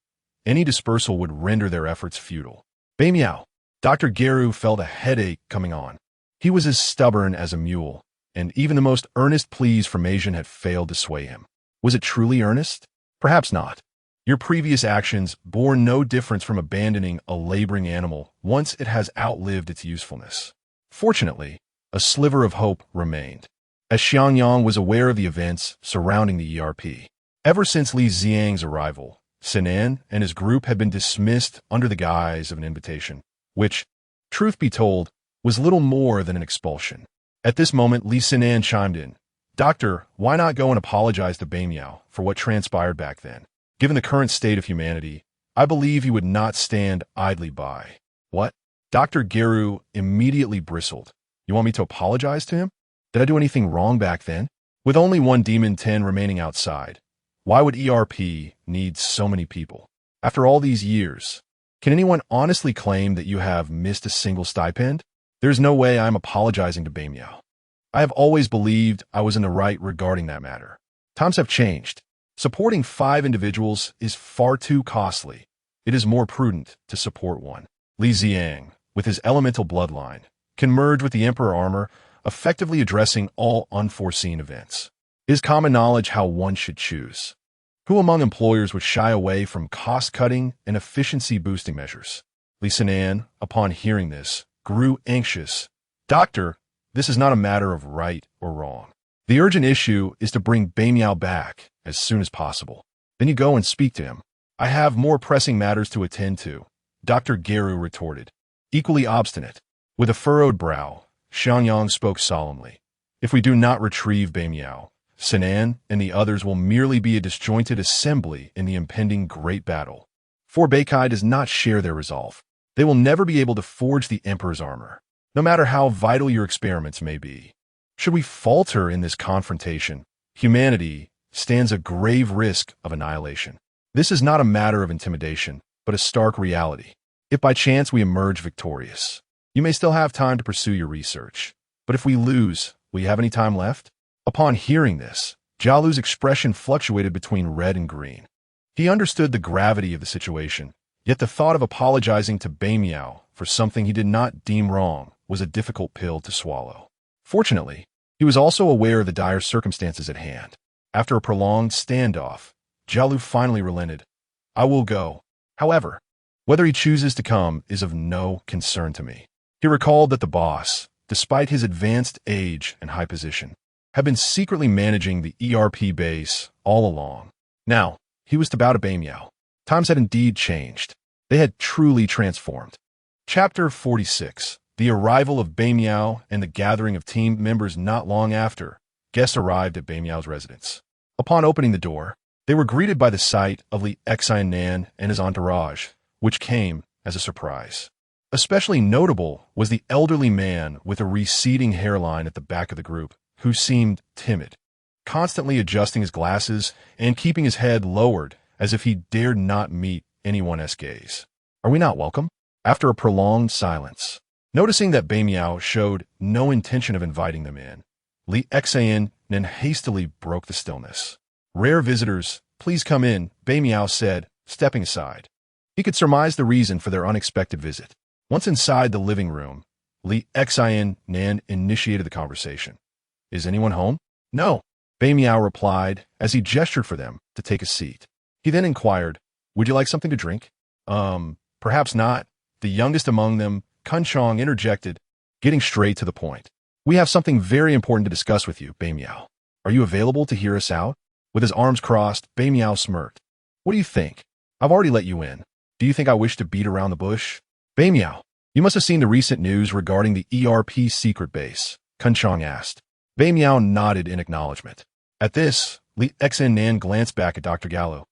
Speaker 1: Any dispersal would render their efforts futile. Beimiao. Dr. Geru felt a headache coming on. He was as stubborn as a mule, and even the most earnest pleas from Asian had failed to sway him. Was it truly earnest? Perhaps not. Your previous actions bore no difference from abandoning a laboring animal once it has outlived its usefulness. Fortunately, a sliver of hope remained, as Xiangyang was aware of the events surrounding the ERP. Ever since Li Xiang's arrival, Sinan and his group had been dismissed under the guise of an invitation, which, truth be told, was little more than an expulsion. At this moment, Li Sinan chimed in. Doctor, why not go and apologize to Beimiao for what transpired back then? Given the current state of humanity, I believe he would not stand idly by. What? Dr. Geru immediately bristled. You want me to apologize to him? Did I do anything wrong back then? With only one Demon 10 remaining outside, why would ERP need so many people? After all these years, can anyone honestly claim that you have missed a single stipend? There's no way I'm apologizing to Beimiao. I have always believed I was in the right regarding that matter. Times have changed. Supporting 5 individuals is far too costly. It is more prudent to support one. Li Xiang, with his elemental bloodline, can merge with the Emperor armor, effectively addressing all unforeseen events. It is common knowledge how one should choose. Who among employers would shy away from cost-cutting and efficiency-boosting measures? Li Sinan, upon hearing this, grew anxious. Doctor, this is not a matter of right or wrong. The urgent issue is to bring Beimiao back as soon as possible. Then you go and speak to him. I have more pressing matters to attend to, Dr. Geru retorted. Equally obstinate. With a furrowed brow, Xiangyang spoke solemnly. If we do not retrieve Beimiao, Sinan and the others will merely be a disjointed assembly in the impending great battle. For Beikai does not share their resolve. They will never be able to forge the Emperor's armor, no matter how vital your experiments may be. Should we falter in this confrontation, humanity stands a grave risk of annihilation. This is not a matter of intimidation, but a stark reality. If by chance we emerge victorious, you may still have time to pursue your research. But if we lose, will you have any time left? Upon hearing this, Jialu's expression fluctuated between red and green. He understood the gravity of the situation, yet the thought of apologizing to Beimiao for something he did not deem wrong was a difficult pill to swallow. Fortunately, he was also aware of the dire circumstances at hand. After a prolonged standoff, Jialu finally relented. I will go. However, whether he chooses to come is of no concern to me. He recalled that the boss, despite his advanced age and high position, had been secretly managing the ERP base all along. Now, he was to bow to Beimiao. Times had indeed changed. They had truly transformed. Chapter 46. The arrival of Beimiao and the gathering of team members. Not long after, guests arrived at Beimiao's residence. Upon opening the door, they were greeted by the sight of Li Nannan and his entourage, which came as a surprise. Especially notable was the elderly man with a receding hairline at the back of the group, who seemed timid, constantly adjusting his glasses and keeping his head lowered as if he dared not meet anyone's gaze. Are we not welcome? After a prolonged silence, noticing that Beimiao showed no intention of inviting them in, Li Nannan hastily broke the stillness. Rare visitors, please come in, Beimiao said, stepping aside. He could surmise the reason for their unexpected visit. Once inside the living room, Li Nannan initiated the conversation. Is anyone home? No, Beimiao replied as he gestured for them to take a seat. He then inquired, would you like something to drink? Perhaps not. The youngest among them, Kunchong, interjected, getting straight to the point. We have something very important to discuss with you, Beimiao. Are you available to hear us out? With his arms crossed, Beimiao smirked. What do you think? I've already let you in. Do you think I wish to beat around the bush? Beimiao, you must have seen the recent news regarding the ERP secret base, Kunchong asked. Beimiao nodded in acknowledgement. At this, Li Nannan glanced back at Dr. Galu,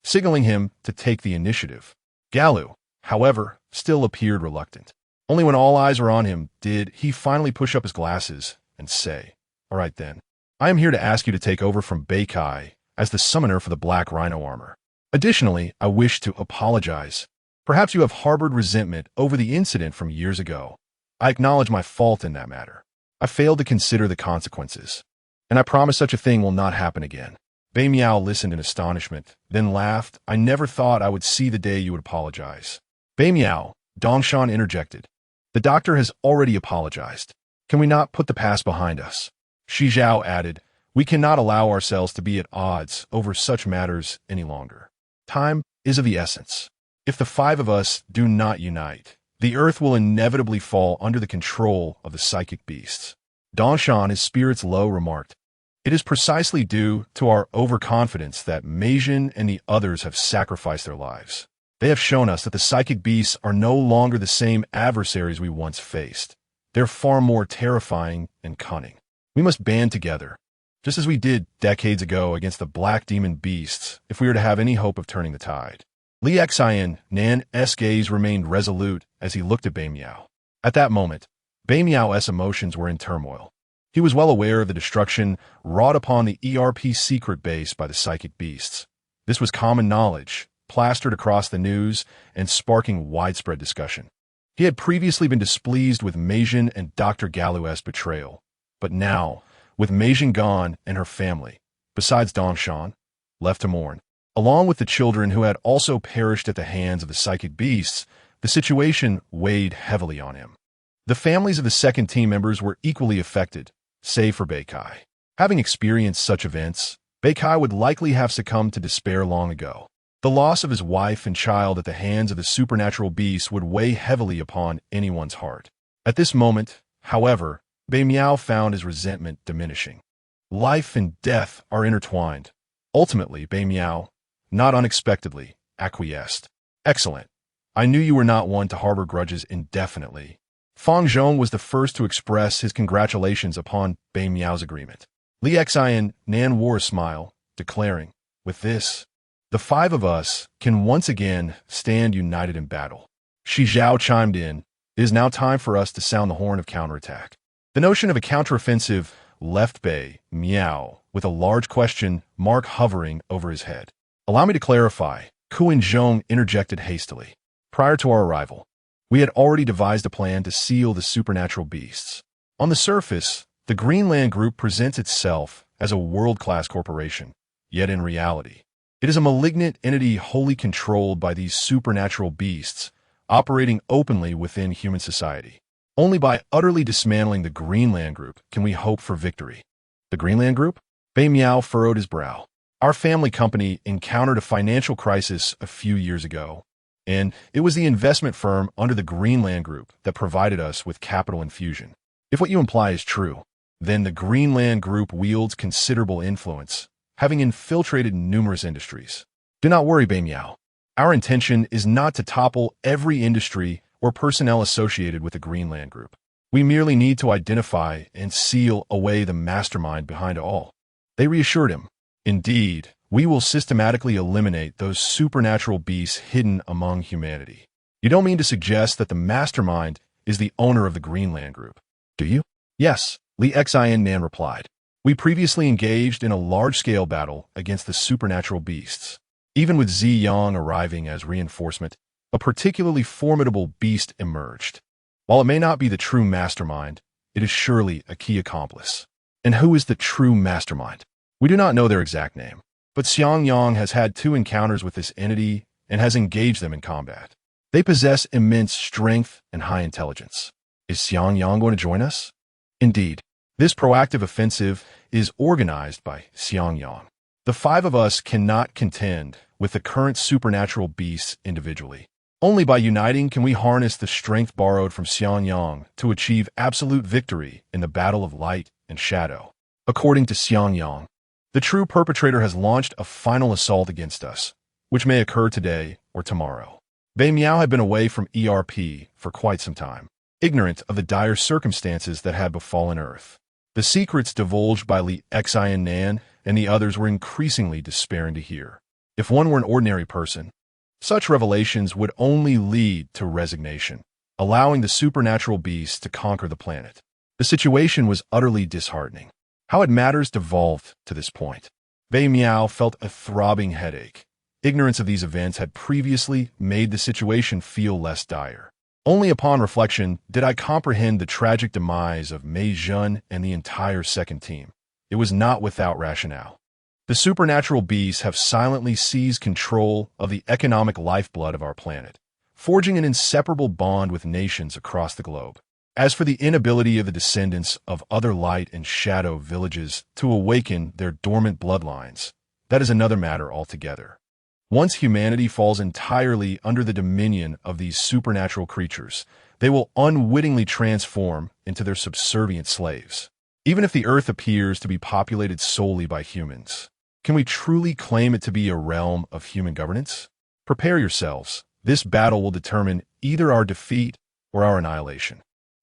Speaker 1: signaling him to take the initiative. Galu, however, still appeared reluctant. Only when all eyes were on him did he finally push up his glasses and say, all right then, I am here to ask you to take over from Beikai as the summoner for the Black Rhino armor. Additionally, I wish to apologize. Perhaps you have harbored resentment over the incident from years ago. I acknowledge my fault in that matter. I failed to consider the consequences, and I promise such a thing will not happen again. Bei Miao listened in astonishment, then laughed. I never thought I would see the day you would apologize. Bei Miao, Dongshan interjected. The doctor has already apologized. Can we not put the past behind us? Shi Zhao added, we cannot allow ourselves to be at odds over such matters any longer. Time is of the essence. If the five of us do not unite, the earth will inevitably fall under the control of the psychic beasts. Dongshan, his spirits low, remarked, it is precisely due to our overconfidence that Meijin and the others have sacrificed their lives. They have shown us that the psychic beasts are no longer the same adversaries we once faced. They're far more terrifying and cunning. We must band together, just as we did decades ago against the black demon beasts, if we are to have any hope of turning the tide. Li Nannan's gaze remained resolute as he looked at Bei Miao. At that moment, Bei Miao's emotions were in turmoil. He was well aware of the destruction wrought upon the ERP secret base by the psychic beasts. This was common knowledge, plastered across the news and sparking widespread discussion. He had previously been displeased with Meijin and Dr. Galu's betrayal, but now, with Meijin gone and her family, besides Dongshan, left to mourn, along with the children who had also perished at the hands of the psychic beasts, the situation weighed heavily on him. The families of the second team members were equally affected, save for Beikai. Having experienced such events, Beikai would likely have succumbed to despair long ago. The loss of his wife and child at the hands of the supernatural beasts would weigh heavily upon anyone's heart. At this moment, however, Bei Miao found his resentment diminishing. Life and death are intertwined. Ultimately, Bei Miao, not unexpectedly, acquiesced. Excellent. I knew you were not one to harbor grudges indefinitely. Fang Zhong was the first to express his congratulations upon Bei Miao's agreement. Li Nannan wore a smile, declaring, with this, the five of us can once again stand united in battle. Shi Zhao chimed in, it is now time for us to sound the horn of counterattack. The notion of a counteroffensive left Bei Miao with a large question mark hovering over his head. Allow me to clarify, Kuan Zhong interjected hastily. Prior to our arrival, we had already devised a plan to seal the supernatural beasts. On the surface, the Greenland Group presents itself as a world-class corporation, yet in reality, it is a malignant entity wholly controlled by these supernatural beasts, operating openly within human society. Only by utterly dismantling the Greenland Group can we hope for victory. The Greenland Group? Bei Miao furrowed his brow. Our family company encountered a financial crisis a few years ago, and it was the investment firm under the Greenland Group that provided us with capital infusion. If what you imply is true, then the Greenland Group wields considerable influence, having infiltrated numerous industries. Do not worry, Bei Miao. Our intention is not to topple every industry or personnel associated with the Greenland Group. We merely need to identify and seal away the mastermind behind it all. They reassured him. Indeed, we will systematically eliminate those supernatural beasts hidden among humanity. You don't mean to suggest that the mastermind is the owner of the Greenland Group, do you? Yes, Li Nannan replied. We previously engaged in a large-scale battle against the supernatural beasts. Even with Zi Yang arriving as reinforcement, a particularly formidable beast emerged. While it may not be the true mastermind, it is surely a key accomplice. And who is the true mastermind? We do not know their exact name, but Xiang Yang has had 2 encounters with this entity and has engaged them in combat. They possess immense strength and high intelligence. Is Xiang Yang going to join us? Indeed, this proactive offensive is organized by Xiang Yang. The 5 of us cannot contend with the current supernatural beasts individually. Only by uniting can we harness the strength borrowed from Xiang Yang to achieve absolute victory in the battle of light and shadow. According to Xiang Yang, the true perpetrator has launched a final assault against us, which may occur today or tomorrow. Bei Miao had been away from ERP for quite some time, ignorant of the dire circumstances that had befallen Earth. The secrets divulged by Li Nannan and the others were increasingly despairing to hear. If one were an ordinary person, such revelations would only lead to resignation, allowing the supernatural beasts to conquer the planet. The situation was utterly disheartening. How had matters devolved to this point? Bei Miao felt a throbbing headache. Ignorance of these events had previously made the situation feel less dire. Only upon reflection did I comprehend the tragic demise of Mei Zhen and the entire second team. It was not without rationale. The supernatural beasts have silently seized control of the economic lifeblood of our planet, forging an inseparable bond with nations across the globe. As for the inability of the descendants of other light and shadow villages to awaken their dormant bloodlines, that is another matter altogether. Once humanity falls entirely under the dominion of these supernatural creatures, they will unwittingly transform into their subservient slaves. Even if the earth appears to be populated solely by humans, can we truly claim it to be a realm of human governance? Prepare yourselves. This battle will determine either our defeat or our annihilation.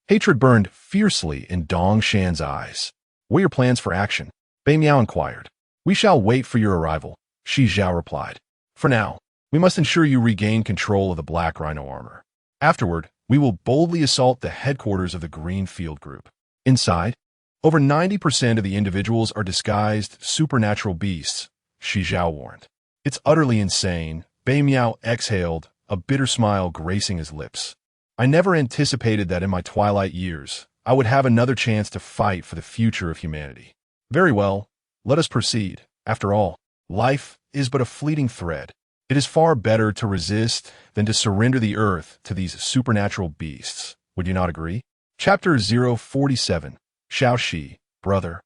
Speaker 1: Hatred burned fiercely in Dong Shan's eyes. What are your plans for action? Bei Miao inquired. We shall wait for your arrival, Shi Zhao replied. For now, we must ensure you regain control of the Black Rhino armor. Afterward, we will boldly assault the headquarters of the Green Field Group. Inside, over 90% of the individuals are disguised supernatural beasts, Shi Zhao warned. It's utterly insane. Bei Miao exhaled, a bitter smile gracing his lips. I never anticipated that in my twilight years, I would have another chance to fight for the future of humanity. Very well, let us proceed. After all, life is but a fleeting thread. It is far better to resist than to surrender the earth to these supernatural beasts. Would you not agree? Chapter 047. Xiao Shi, brother.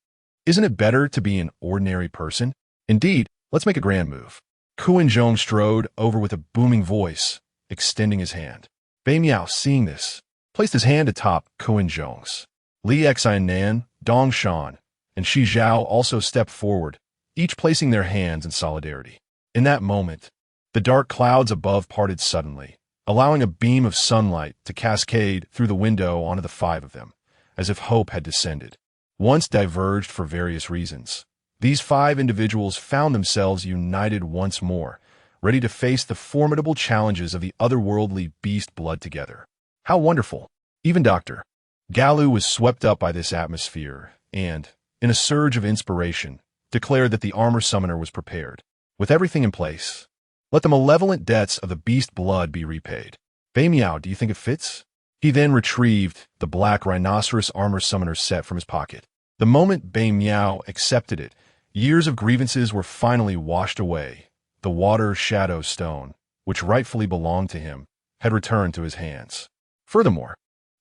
Speaker 1: Isn't it better to be an ordinary person? Indeed, let's make a grand move. Kuan Zhong strode over with a booming voice, extending his hand. Bei Miao, seeing this, placed his hand atop Kuan Zhong's. Li Nannan, Dong Shan, and Shi Zhao also stepped forward, each placing their hands in solidarity. In that moment, the dark clouds above parted suddenly, allowing a beam of sunlight to cascade through the window onto the five of them, as if hope had descended. Once diverged for various reasons, these five individuals found themselves united once more, ready to face the formidable challenges of the otherworldly beast blood together. How wonderful! Even Dr. Galu was swept up by this atmosphere and, in a surge of inspiration, declared that the armor summoner was prepared. With everything in place, let the malevolent debts of the beast blood be repaid. Bei Miao, do you think it fits? He then retrieved the black rhinoceros armor summoner set from his pocket. The moment Bei Miao accepted it, years of grievances were finally washed away. The water shadow stone, which rightfully belonged to him, had returned to his hands. Furthermore,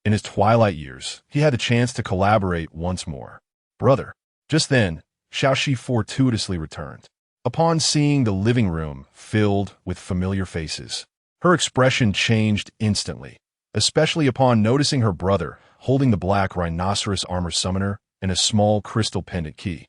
Speaker 1: in his twilight years, he had the chance to collaborate once more. Brother. Just then, Xiao Shi fortuitously returned. Upon seeing the living room filled with familiar faces, her expression changed instantly, especially upon noticing her brother holding the black rhinoceros armor summoner and a small crystal pendant key.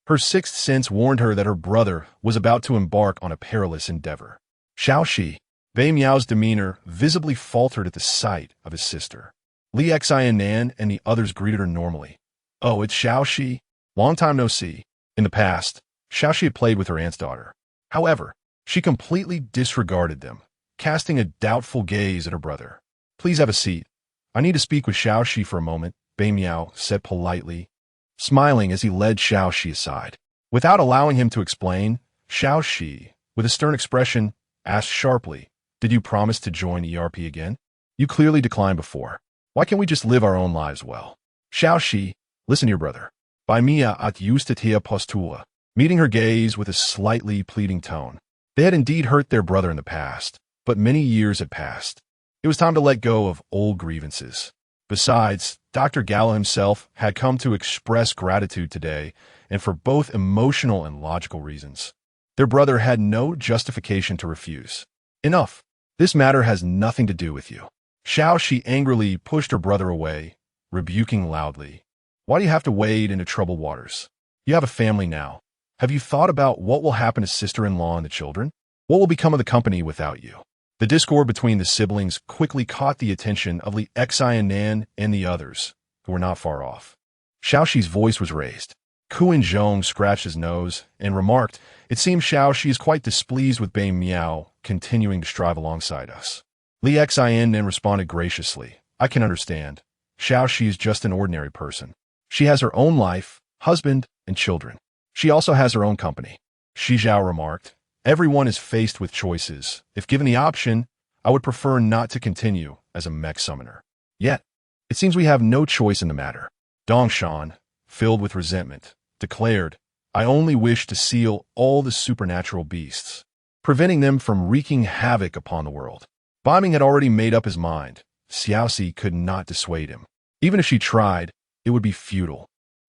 Speaker 1: Her sixth sense warned her that her brother was about to embark on a perilous endeavor. Xiao Shi. Bei Miao's demeanor visibly faltered at the sight of his sister. Li Nannan and the others greeted her normally. Oh, it's Xiao Shi. Long time no see. In the past, Xiao Shi had played with her aunt's daughter. However, she completely disregarded them, casting a doubtful gaze at her brother. Please have a seat. I need to speak with Xiao Shi for a moment, Bei Miao said politely, smiling as he led Xiao Shi aside. Without allowing him to explain, Xiao Shi, with a stern expression, asked sharply, Did you promise to join ERP again? You clearly declined before. Why can't we just live our own lives well? Xiao Shi, listen here, brother. Bei Mia at justitia postula, meeting her gaze with a slightly pleading tone. They had indeed hurt their brother in the past, but many years had passed. It was time to let go of old grievances. Besides, Dr. Gallo himself had come to express gratitude today, and for both emotional and logical reasons. Their brother had no justification to refuse. Enough. This matter has nothing to do with you. Xiao Shi angrily pushed her brother away, rebuking loudly. Why do you have to wade into troubled waters? You have a family now. Have you thought about what will happen to sister-in-law and the children? What will become of the company without you? The discord between the siblings quickly caught the attention of Li Nannan and the others, who were not far off. Xiao Shi's voice was raised. Kuan Zhong scratched his nose and remarked, It seems Xiao Shi is quite displeased with Bei Miao continuing to strive alongside us. Li Nannan responded graciously, I can understand. Xiao Shi is just an ordinary person. She has her own life, husband, and children. She also has her own company. Shi Zhao remarked, everyone is faced with choices. If given the option, I would prefer not to continue as a mech summoner. Yet, it seems we have no choice in the matter. Dongshan, filled with resentment, declared, I only wish to seal all the supernatural beasts, preventing them from wreaking havoc upon the world. Biming had already made up his mind. Xiaoxi could not dissuade him. Even if she tried, it would be futile.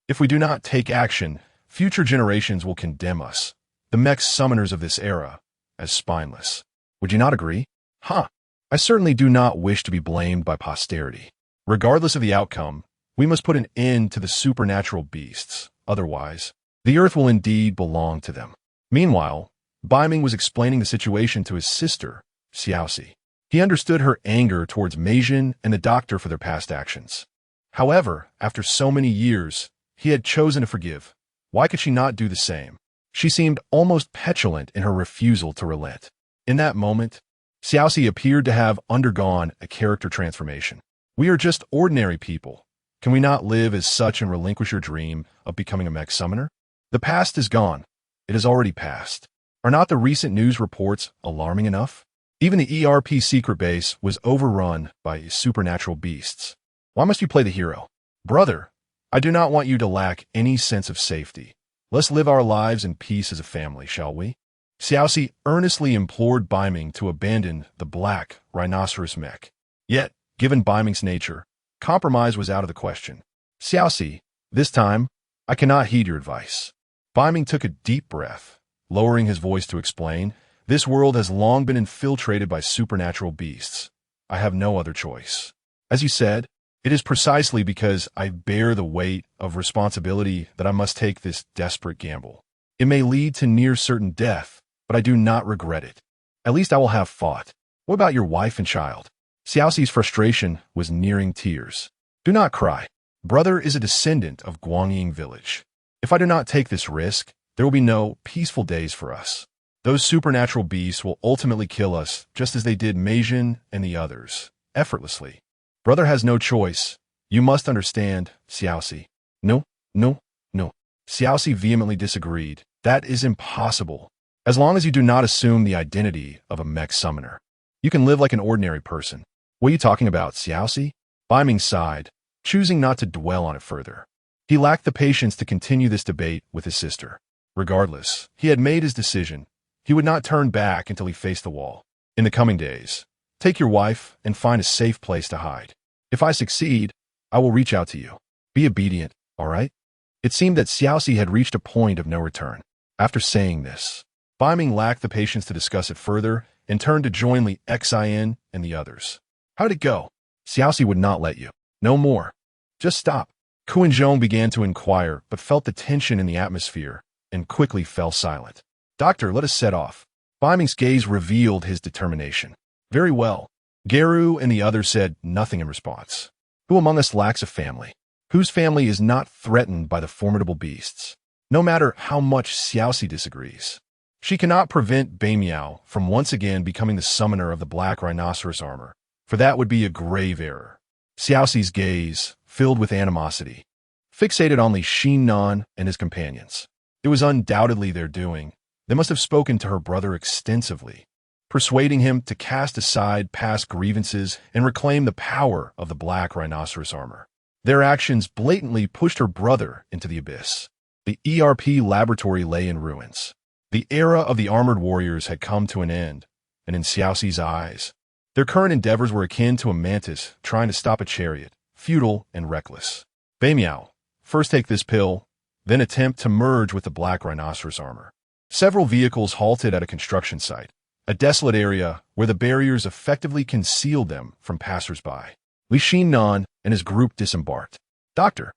Speaker 1: If we do not take action, future generations will condemn us, the mech summoners of this era, as spineless. Would you not agree? Huh. I certainly do not wish to be blamed by posterity. Regardless of the outcome, we must put an end to the supernatural beasts. Otherwise, the earth will indeed belong to them. Meanwhile, Biming was explaining the situation to his sister, Xiaoxi. He understood her anger towards Meijin and the doctor for their past actions. However, after so many years, he had chosen to forgive. Why could she not do the same? She seemed almost petulant in her refusal to relent. In that moment, Xiaoxi appeared to have undergone a character transformation. We are just ordinary people. Can we not live as such and relinquish your dream of becoming a mech summoner? The past is gone. It has already passed. Are not the recent news reports alarming enough? Even the ERP secret base was overrun by supernatural beasts. Why must you play the hero? Brother, I do not want you to lack any sense of safety. Let's live our lives in peace as a family, shall we? Xiaoxi earnestly implored Biming to abandon the black rhinoceros mech. Yet, given Biming's nature, compromise was out of the question. Xiaoxi, this time, I cannot heed your advice. Biming took a deep breath, lowering his voice to explain, this world has long been infiltrated by supernatural beasts. I have no other choice. As you said, it is precisely because I bear the weight of responsibility that I must take this desperate gamble. It may lead to near certain death, but I do not regret it. At least I will have fought. What about your wife and child? Xiaoxi's frustration was nearing tears. Do not cry. Brother is a descendant of Guangying village. If I do not take this risk, there will be no peaceful days for us. Those supernatural beasts will ultimately kill us, just as they did Meijin and the others, effortlessly. Brother has no choice. You must understand, Xiaoxi. No. Xiaoxi vehemently disagreed. That is impossible. As long as you do not assume the identity of a mech summoner, you can live like an ordinary person. What are you talking about, Xiaoxi? Biming sighed, choosing not to dwell on it further. He lacked the patience to continue this debate with his sister. Regardless, he had made his decision. He would not turn back until he faced the wall. In the coming days, take your wife and find a safe place to hide. If I succeed, I will reach out to you. Be obedient, all right? It seemed that Xiaoxi had reached a point of no return. After saying this, Biming lacked the patience to discuss it further and turned to join Li Xin and the others. How'd it go? Xiaoxi would not let you. No more. Just stop. Kuan-Zhong began to inquire, but felt the tension in the atmosphere and quickly fell silent. Doctor, let us set off. Biming's gaze revealed his determination. Very well. Geru and the others said nothing in response. Who among us lacks a family? Whose family is not threatened by the formidable beasts? No matter how much Xiaoxi disagrees. She cannot prevent Beimiao from once again becoming the summoner of the black rhinoceros armor, for that would be a grave error. Xiaoxi's gaze, filled with animosity, fixated on Li Nannan and his companions. It was undoubtedly their doing. They must have spoken to her brother extensively, persuading him to cast aside past grievances and reclaim the power of the black rhinoceros armor. Their actions blatantly pushed her brother into the abyss. The ERP laboratory lay in ruins. The era of the armored warriors had come to an end, and in Xiaoxi's eyes, their current endeavors were akin to a mantis trying to stop a chariot, futile and reckless. Beimiao, first take this pill, then attempt to merge with the black rhinoceros armor. Several vehicles halted at a construction site, a desolate area where the barriers effectively concealed them from passers-by. Li Nannan and his group disembarked. Doctor,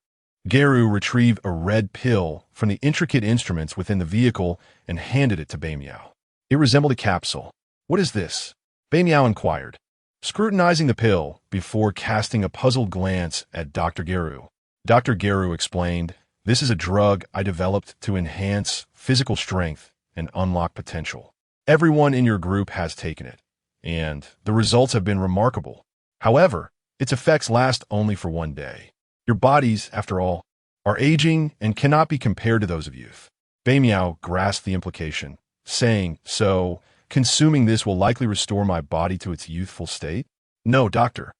Speaker 1: Geru retrieved a red pill from the intricate instruments within the vehicle and handed it to Beimiao. It resembled a capsule. What is this? Beimiao inquired, scrutinizing the pill before casting a puzzled glance at Dr. Geru. Dr. Geru explained, this is a drug I developed to enhance physical strength and unlock potential. Everyone in your group has taken it, and the results have been remarkable. However, its effects last only for one day. Your bodies, after all, are aging and cannot be compared to those of youth. Beimiao grasped the implication, saying, "So, consuming this will likely restore my body to its youthful state?" "No, doctor."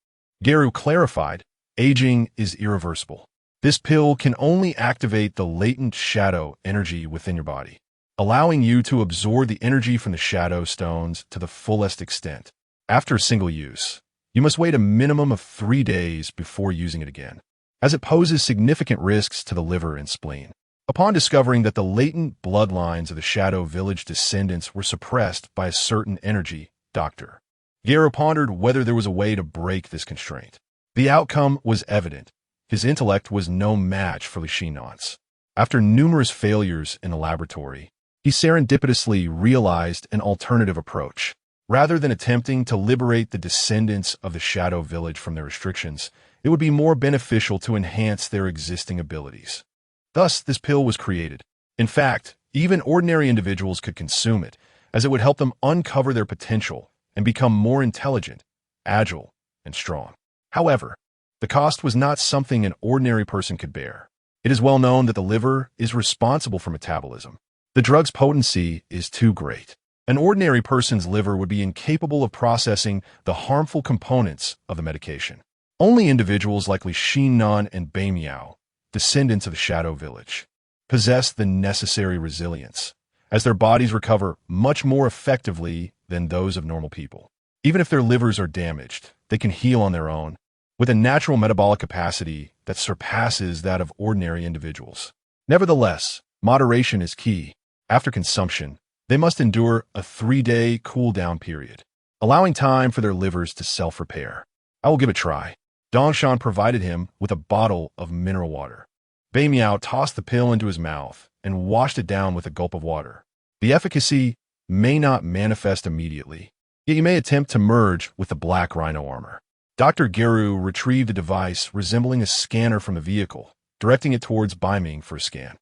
Speaker 1: Geru clarified, "Aging is irreversible. This pill can only activate the latent shadow energy within your body, allowing you to absorb the energy from the shadow stones to the fullest extent. After a single use, you must wait a minimum of 3 days before using it again, as it poses significant risks to the liver and spleen." Upon discovering that the latent bloodlines of the Shadow Village descendants were suppressed by a certain energy, Dr. Geru pondered whether there was a way to break this constraint. The outcome was evident. His intellect was no match for Li Nannan's. After numerous failures in the laboratory, he serendipitously realized an alternative approach. Rather than attempting to liberate the descendants of the Shadow Village from their restrictions, it would be more beneficial to enhance their existing abilities. Thus, this pill was created. In fact, even ordinary individuals could consume it, as it would help them uncover their potential and become more intelligent, agile, and strong. However, the cost was not something an ordinary person could bear. It is well known that the liver is responsible for metabolism. The drug's potency is too great. An ordinary person's liver would be incapable of processing the harmful components of the medication. Only individuals like Li Nannan and Beimiao, descendants of the Shadow Village, possess the necessary resilience, as their bodies recover much more effectively than those of normal people. Even if their livers are damaged, they can heal on their own, with a natural metabolic capacity that surpasses that of ordinary individuals. Nevertheless, moderation is key. After consumption, they must endure a 3-day cool-down period, allowing time for their livers to self-repair. "I will give it a try." Dongshan provided him with a bottle of mineral water. Beimiao tossed the pill into his mouth and washed it down with a gulp of water. The efficacy may not manifest immediately, yet you may attempt to merge with the black rhino armor. Dr. Geru retrieved a device resembling a scanner from the vehicle, directing it towards Beiming for a scan.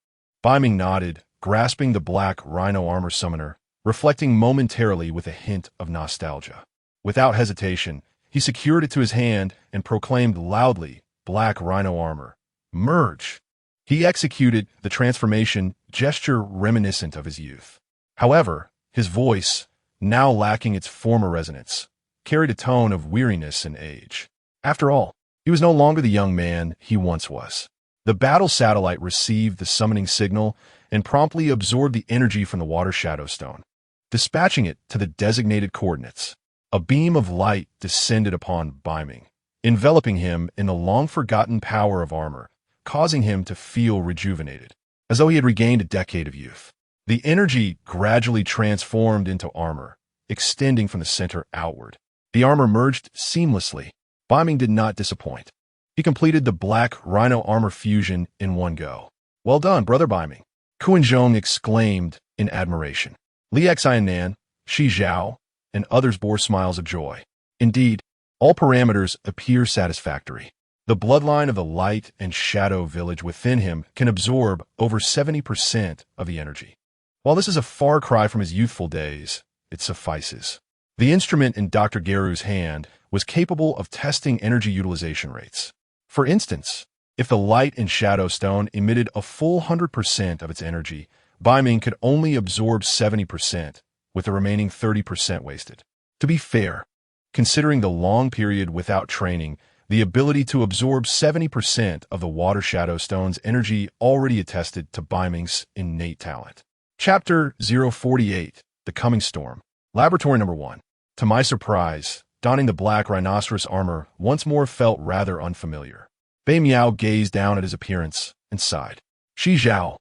Speaker 1: Beiming nodded, grasping the black rhino armor summoner, reflecting momentarily with a hint of nostalgia. Without hesitation, he secured it to his hand and proclaimed loudly, "Black rhino armor, merge." He executed the transformation gesture reminiscent of his youth. However, his voice, now lacking its former resonance, carried a tone of weariness and age. After all, he was no longer the young man he once was. The battle satellite received the summoning signal and promptly absorbed the energy from the water shadow stone, dispatching it to the designated coordinates. A beam of light descended upon Beiming, enveloping him in the long-forgotten power of armor, causing him to feel rejuvenated, as though he had regained a decade of youth. The energy gradually transformed into armor, extending from the center outward. The armor merged seamlessly. Beiming did not disappoint. He completed the black rhino armor fusion in one go. "Well done, Brother Beiming," Kuenzhong exclaimed in admiration. Li Nannan, Shi Zhao, and others bore smiles of joy. Indeed, all parameters appear satisfactory. The bloodline of the light and shadow village within him can absorb over 70% of the energy. While this is a far cry from his youthful days, it suffices. The instrument in Dr. Geru's hand was capable of testing energy utilization rates. For instance, if the light and shadow stone emitted a full 100% of its energy, Beiming could only absorb 70%, with the remaining 30% wasted. To be fair, considering the long period without training, the ability to absorb 70% of the water shadow stone's energy already attested to Beiming's innate talent. Chapter 048, The Coming Storm. Laboratory number 1. To my surprise, donning the black rhinoceros armor once more felt rather unfamiliar. Beimiao gazed down at his appearance and sighed. Shi Zhao,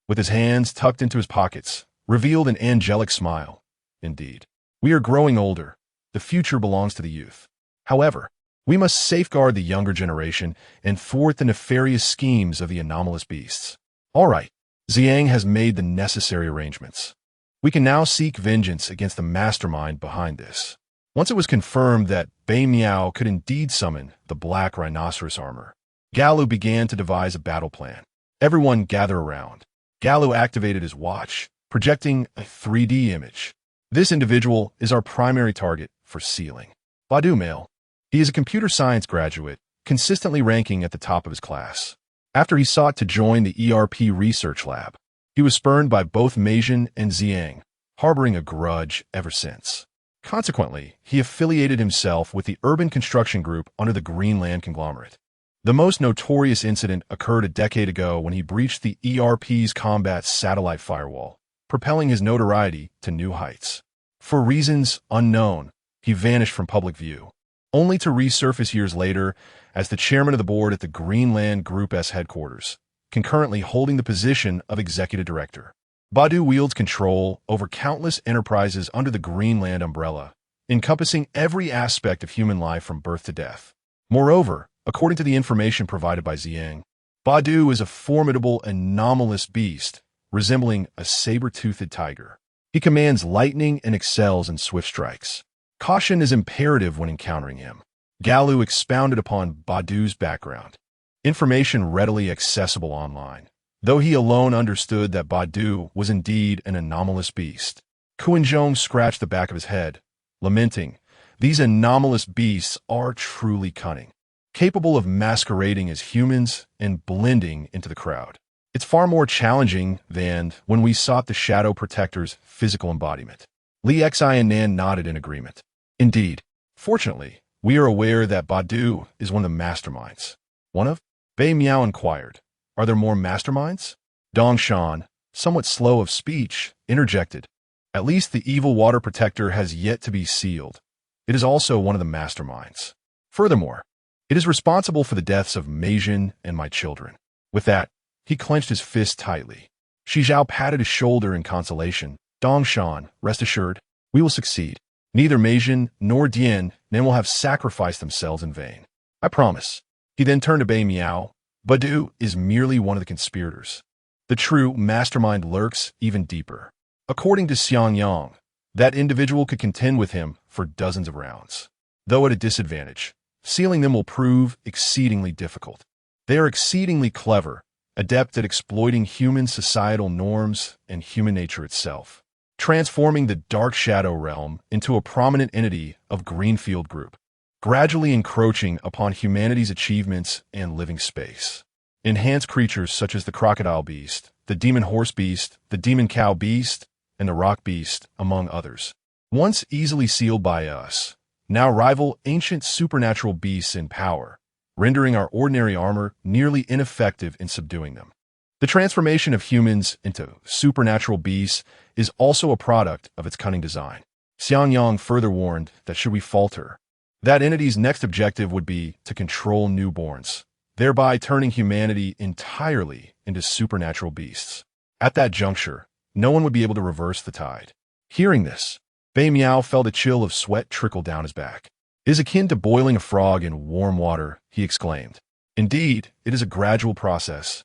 Speaker 1: with his hands tucked into his pockets, revealed an angelic smile. Indeed, we are growing older. The future belongs to the youth. However, we must safeguard the younger generation and thwart the nefarious schemes of the anomalous beasts. All right, Ziyang has made the necessary arrangements. We can now seek vengeance against the mastermind behind this. Once it was confirmed that Beimiao could indeed summon the black rhinoceros armor, Galu began to devise a battle plan. Everyone gather around. Galu activated his watch, projecting a 3D image. This individual is our primary target for sealing. Badu male. He is a computer science graduate, consistently ranking at the top of his class. After he sought to join the ERP research lab, he was spurned by both Meijin and Xiang, harboring a grudge ever since. Consequently, he affiliated himself with the urban construction group under the Greenland conglomerate. The most notorious incident occurred a decade ago when he breached the ERP's combat satellite firewall, propelling his notoriety to new heights. For reasons unknown, he vanished from public view, only to resurface years later as the chairman of the board at the Greenland Group's headquarters, concurrently holding the position of executive director. Badu wields control over countless enterprises under the Greenland umbrella, encompassing every aspect of human life from birth to death. Moreover, according to the information provided by Xiang, Badu is a formidable anomalous beast, resembling a saber-toothed tiger. He commands lightning and excels in swift strikes. Caution is imperative when encountering him. Galu expounded upon Badu's background, information readily accessible online, though he alone understood that Badu was indeed an anomalous beast. Kuinzhong scratched the back of his head, lamenting, "These anomalous beasts are truly cunning, capable of masquerading as humans and blending into the crowd. It's far more challenging than when we sought the Shadow Protector's physical embodiment." Li Nannan nodded in agreement. "Indeed. Fortunately, we are aware that Badu is one of the masterminds." "One of?" Bei Miao inquired. "Are there more masterminds?" Dong Shan, somewhat slow of speech, interjected. "At least the evil water protector has yet to be sealed. It is also one of the masterminds. Furthermore, it is responsible for the deaths of Meijin and my children." With that, he clenched his fist tightly. Shi Zhao patted his shoulder in consolation. "Dong Shan, rest assured, we will succeed. Neither Meijin nor Dian Nan will have sacrificed themselves in vain. I promise." He then turned to Bei Miao. "Badu is merely one of the conspirators. The true mastermind lurks even deeper. According to Xiang Yang, that individual could contend with him for dozens of rounds. Though at a disadvantage, sealing them will prove exceedingly difficult. They are exceedingly clever, adept at exploiting human societal norms and human nature itself, transforming the dark shadow realm into a prominent entity of Greenfield Group, gradually encroaching upon humanity's achievements and living space. Enhanced creatures such as the crocodile beast, the demon horse beast, the demon cow beast, and the rock beast, among others, once easily sealed by us, now rival ancient supernatural beasts in power, rendering our ordinary armor nearly ineffective in subduing them. The transformation of humans into supernatural beasts is also a product of its cunning design." Xiang Yang further warned that should we falter, that entity's next objective would be to control newborns, thereby turning humanity entirely into supernatural beasts. At that juncture, no one would be able to reverse the tide. Hearing this, Bei Miao felt a chill of sweat trickle down his back. "It is akin to boiling a frog in warm water," he exclaimed. "Indeed, it is a gradual process,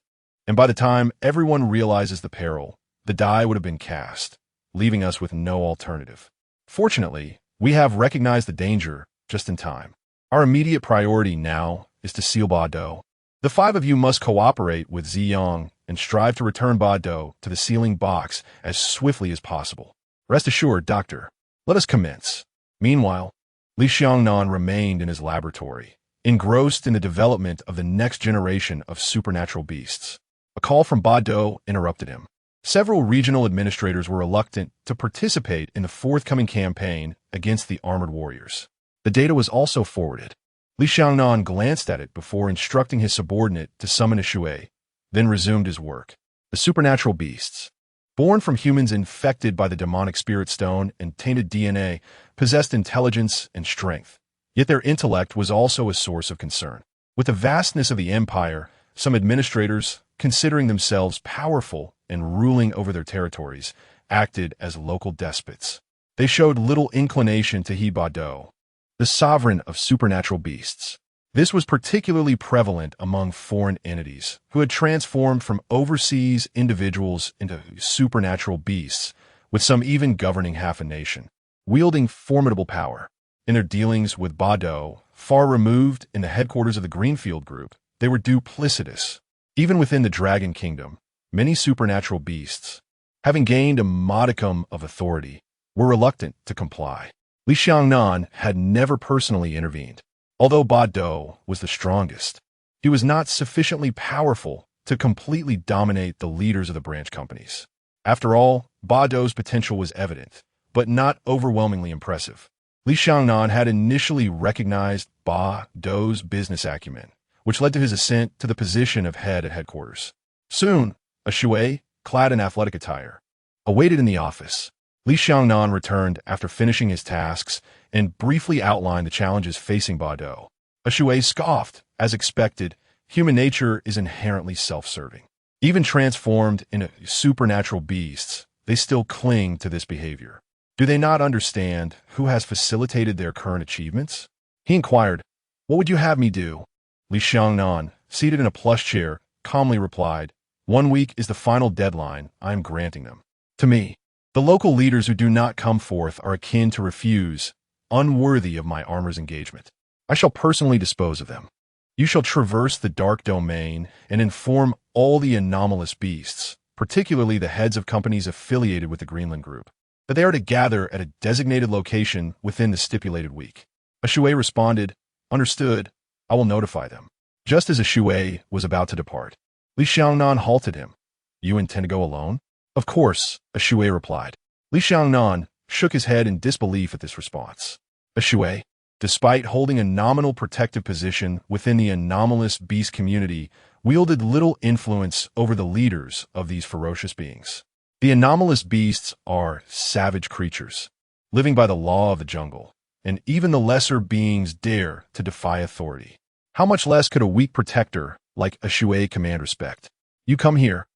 Speaker 1: and by the time everyone realizes the peril, the die would have been cast, leaving us with no alternative. Fortunately, we have recognized the danger just in time. Our immediate priority now is to seal Badu. The 5 of you must cooperate with Ziyang and strive to return Badu to the sealing box as swiftly as possible. Rest assured, Doctor. Let us commence." Meanwhile, Li Xiangnan remained in his laboratory, engrossed in the development of the next generation of supernatural beasts. A call from Badu interrupted him. Several regional administrators were reluctant to participate in the forthcoming campaign against the armored warriors. The data was also forwarded. Li Xiangnan glanced at it before instructing his subordinate to summon a Shui, then resumed his work. The supernatural beasts, born from humans infected by the demonic spirit stone and tainted DNA, possessed intelligence and strength, yet their intellect was also a source of concern. With the vastness of the empire, some administrators, considering themselves powerful and ruling over their territories, acted as local despots. They showed little inclination to heed Badu, the sovereign of supernatural beasts. This was particularly prevalent among foreign entities who had transformed from overseas individuals into supernatural beasts, with some even governing half a nation, wielding formidable power. In their dealings with Badu, far removed in the headquarters of the Greenfield Group, they were duplicitous. Even within the Dragon Kingdom, many supernatural beasts, having gained a modicum of authority, were reluctant to comply. Li Xiangnan had never personally intervened, although Badu was the strongest. He was not sufficiently powerful to completely dominate the leaders of the branch companies. After all, Ba Dao's potential was evident, but not overwhelmingly impressive. Li Nannan had initially recognized Ba Dao's business acumen, which led to his ascent to the position of head at headquarters. Soon, a Shui, clad in athletic attire, awaited in the office. Li Nannan returned after finishing his tasks and briefly outlined the challenges facing Ba Dao. A Shui scoffed. As expected, human nature is inherently self-serving. Even transformed into supernatural beasts, they still cling to this behavior. Do they not understand who has facilitated their current achievements? He inquired, "What would you have me do?" Li Nannan, seated in a plush chair, calmly replied, "1 week is the final deadline I am granting them. To me, the local leaders who do not come forth are akin to refuse, unworthy of my armor's engagement. I shall personally dispose of them. You shall traverse the dark domain and inform all the anomalous beasts, particularly the heads of companies affiliated with the Greenland Group, that they are to gather at a designated location within the stipulated week." A Shui responded, "Understood, I will notify them." Just as a Shui was about to depart, Li Nannan halted him. "You intend to go alone?" "Of course," a Shui replied. Li Nannan shook his head in disbelief at this response. A Shui, despite holding a nominal protective position within the anomalous beast community, wielded little influence over the leaders of these ferocious beings. The anomalous beasts are savage creatures, living by the law of the jungle, and even the lesser beings dare to defy authority. How much less could a weak protector like a Shui command respect? "You come here."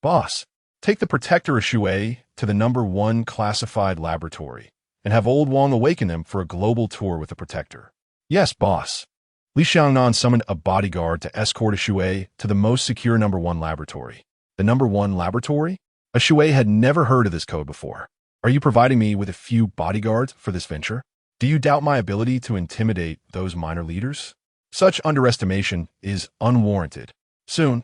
Speaker 1: "Boss, take the protector of Shui to the #1 classified laboratory and have Old Wong awaken them for a global tour with the protector." "Yes, boss." Li Nannan summoned a bodyguard to escort a Shui to the most secure #1 laboratory. The #1 laboratory? A Shui had never heard of this code before. "Are you providing me with a few bodyguards for this venture? Do you doubt my ability to intimidate those minor leaders? Such underestimation is unwarranted." Soon,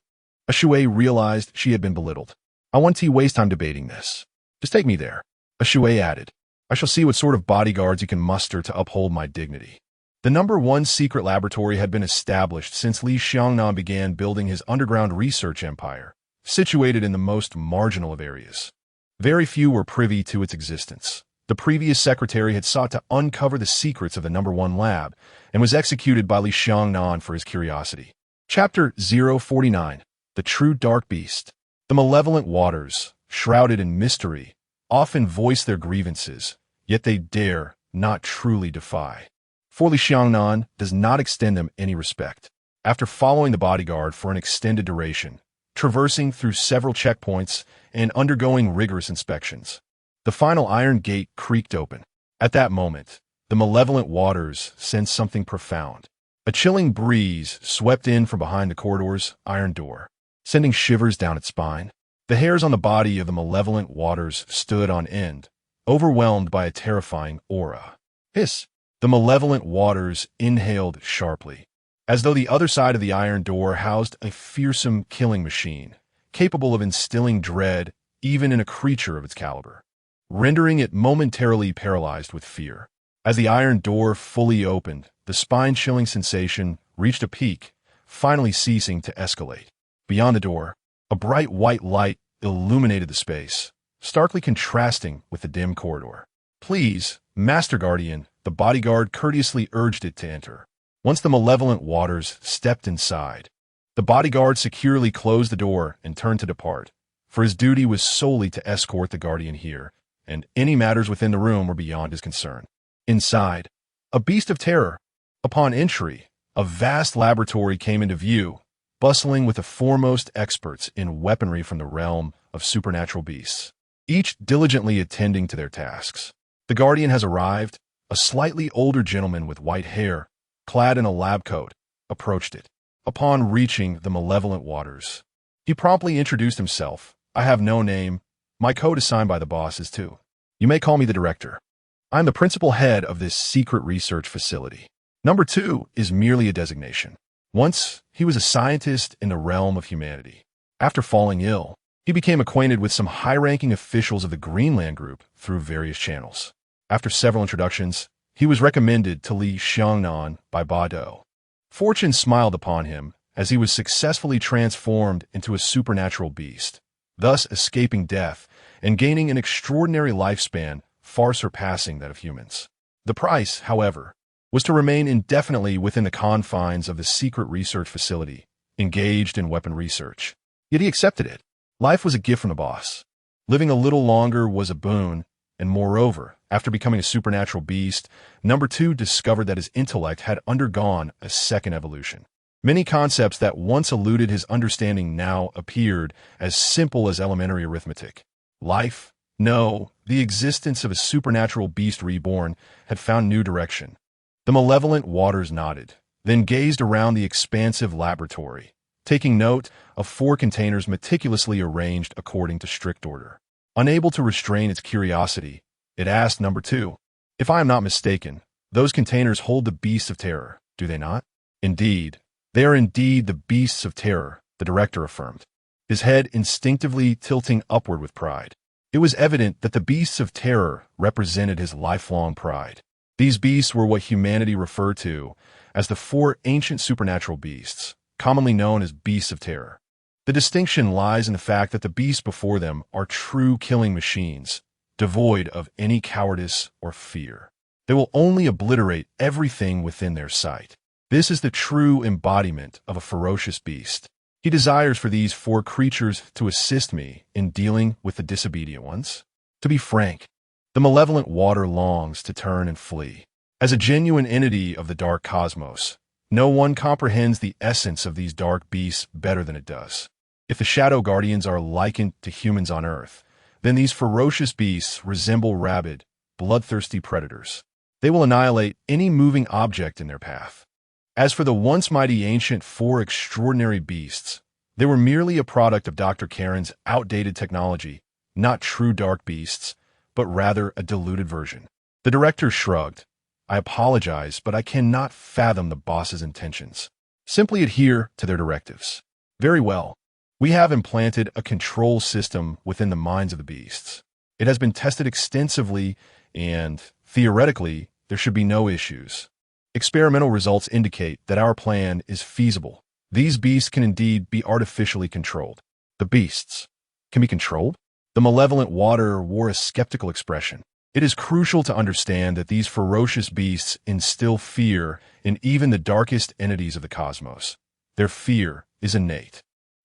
Speaker 1: a Shui realized she had been belittled. "I want to waste time debating this. Just take me there." A Shui added, "I shall see what sort of bodyguards you can muster to uphold my dignity." The #1 secret laboratory had been established since Li Nannan began building his underground research empire, situated in the most marginal of areas. Very few were privy to its existence. The previous secretary had sought to uncover the secrets of the #1 lab and was executed by Li Nannan for his curiosity. Chapter 049. The True Dark Beast. The malevolent waters, shrouded in mystery, often voice their grievances, yet they dare not truly defy. For Li Nannan does not extend them any respect. After following the bodyguard for an extended duration, traversing through several checkpoints and undergoing rigorous inspections, the final iron gate creaked open. At that moment, the malevolent waters sensed something profound. A chilling breeze swept in from behind the corridor's iron door, sending shivers down its spine. The hairs on the body of the malevolent waters stood on end, overwhelmed by a terrifying aura. Hiss! The malevolent waters inhaled sharply, as though the other side of the iron door housed a fearsome killing machine, capable of instilling dread even in a creature of its caliber, rendering it momentarily paralyzed with fear. As the iron door fully opened, the spine-chilling sensation reached a peak, finally ceasing to escalate. Beyond the door, a bright white light illuminated the space, starkly contrasting with the dim corridor. "Please, Master Guardian," the bodyguard courteously urged it to enter. Once the malevolent waters stepped inside, the bodyguard securely closed the door and turned to depart, for his duty was solely to escort the guardian here, and any matters within the room were beyond his concern. Inside, a beast of terror. Upon entry, a vast laboratory came into view, bustling with the foremost experts in weaponry from the realm of supernatural beasts, each diligently attending to their tasks. The guardian has arrived. A slightly older gentleman with white hair, clad in a lab coat, approached it. Upon reaching the malevolent waters, he promptly introduced himself. "I have no name. My code assigned by the boss is 2. You may call me the director. I'm the principal head of this secret research facility. #2 is merely a designation. Once, he was a scientist in the realm of humanity. After falling ill, he became acquainted with some high-ranking officials of the Greenland Group through various channels. After several introductions, he was recommended to Li Nannan by Ba Dao. Fortune smiled upon him as he was successfully transformed into a supernatural beast, thus escaping death and gaining an extraordinary lifespan far surpassing that of humans. The price, however, was to remain indefinitely within the confines of the secret research facility, engaged in weapon research. Yet he accepted it. Life was a gift from the boss. Living a little longer was a boon, and moreover, after becoming a supernatural beast, Number 2 discovered that his intellect had undergone a second evolution. Many concepts that once eluded his understanding now appeared as simple as elementary arithmetic. Life, no, the existence of a supernatural beast reborn had found new direction. The malevolent waters nodded, then gazed around the expansive laboratory, taking note of 4 containers meticulously arranged according to strict order. Unable to restrain its curiosity, it asked Number 2, "If I am not mistaken, those containers hold the beasts of terror, do they not?" "Indeed, they are indeed the beasts of terror," the director affirmed, his head instinctively tilting upward with pride. It was evident that the beasts of terror represented his lifelong pride. These beasts were what humanity referred to as the 4 ancient supernatural beasts, commonly known as beasts of terror. The distinction lies in the fact that the beasts before them are true killing machines, devoid of any cowardice or fear. They will only obliterate everything within their sight. This is the true embodiment of a ferocious beast. He desires for these 4 creatures to assist me in dealing with the disobedient ones. To be frank, the malevolent water longs to turn and flee. As a genuine entity of the dark cosmos, no one comprehends the essence of these dark beasts better than it does. If the Shadow Guardians are likened to humans on Earth, then these ferocious beasts resemble rabid, bloodthirsty predators. They will annihilate any moving object in their path. As for the once mighty ancient 4 extraordinary beasts, they were merely a product of Dr. Karen's outdated technology, not true dark beasts, but rather a diluted version. The director shrugged. "I apologize, but I cannot fathom the boss's intentions. Simply adhere to their directives." "Very well. We have implanted a control system within the minds of the beasts. It has been tested extensively, and, theoretically, there should be no issues. Experimental results indicate that our plan is feasible. These beasts can indeed be artificially controlled." "The beasts can be controlled?" The malevolent water wore a skeptical expression. "It is crucial to understand that these ferocious beasts instill fear in even the darkest entities of the cosmos. Their fear is innate.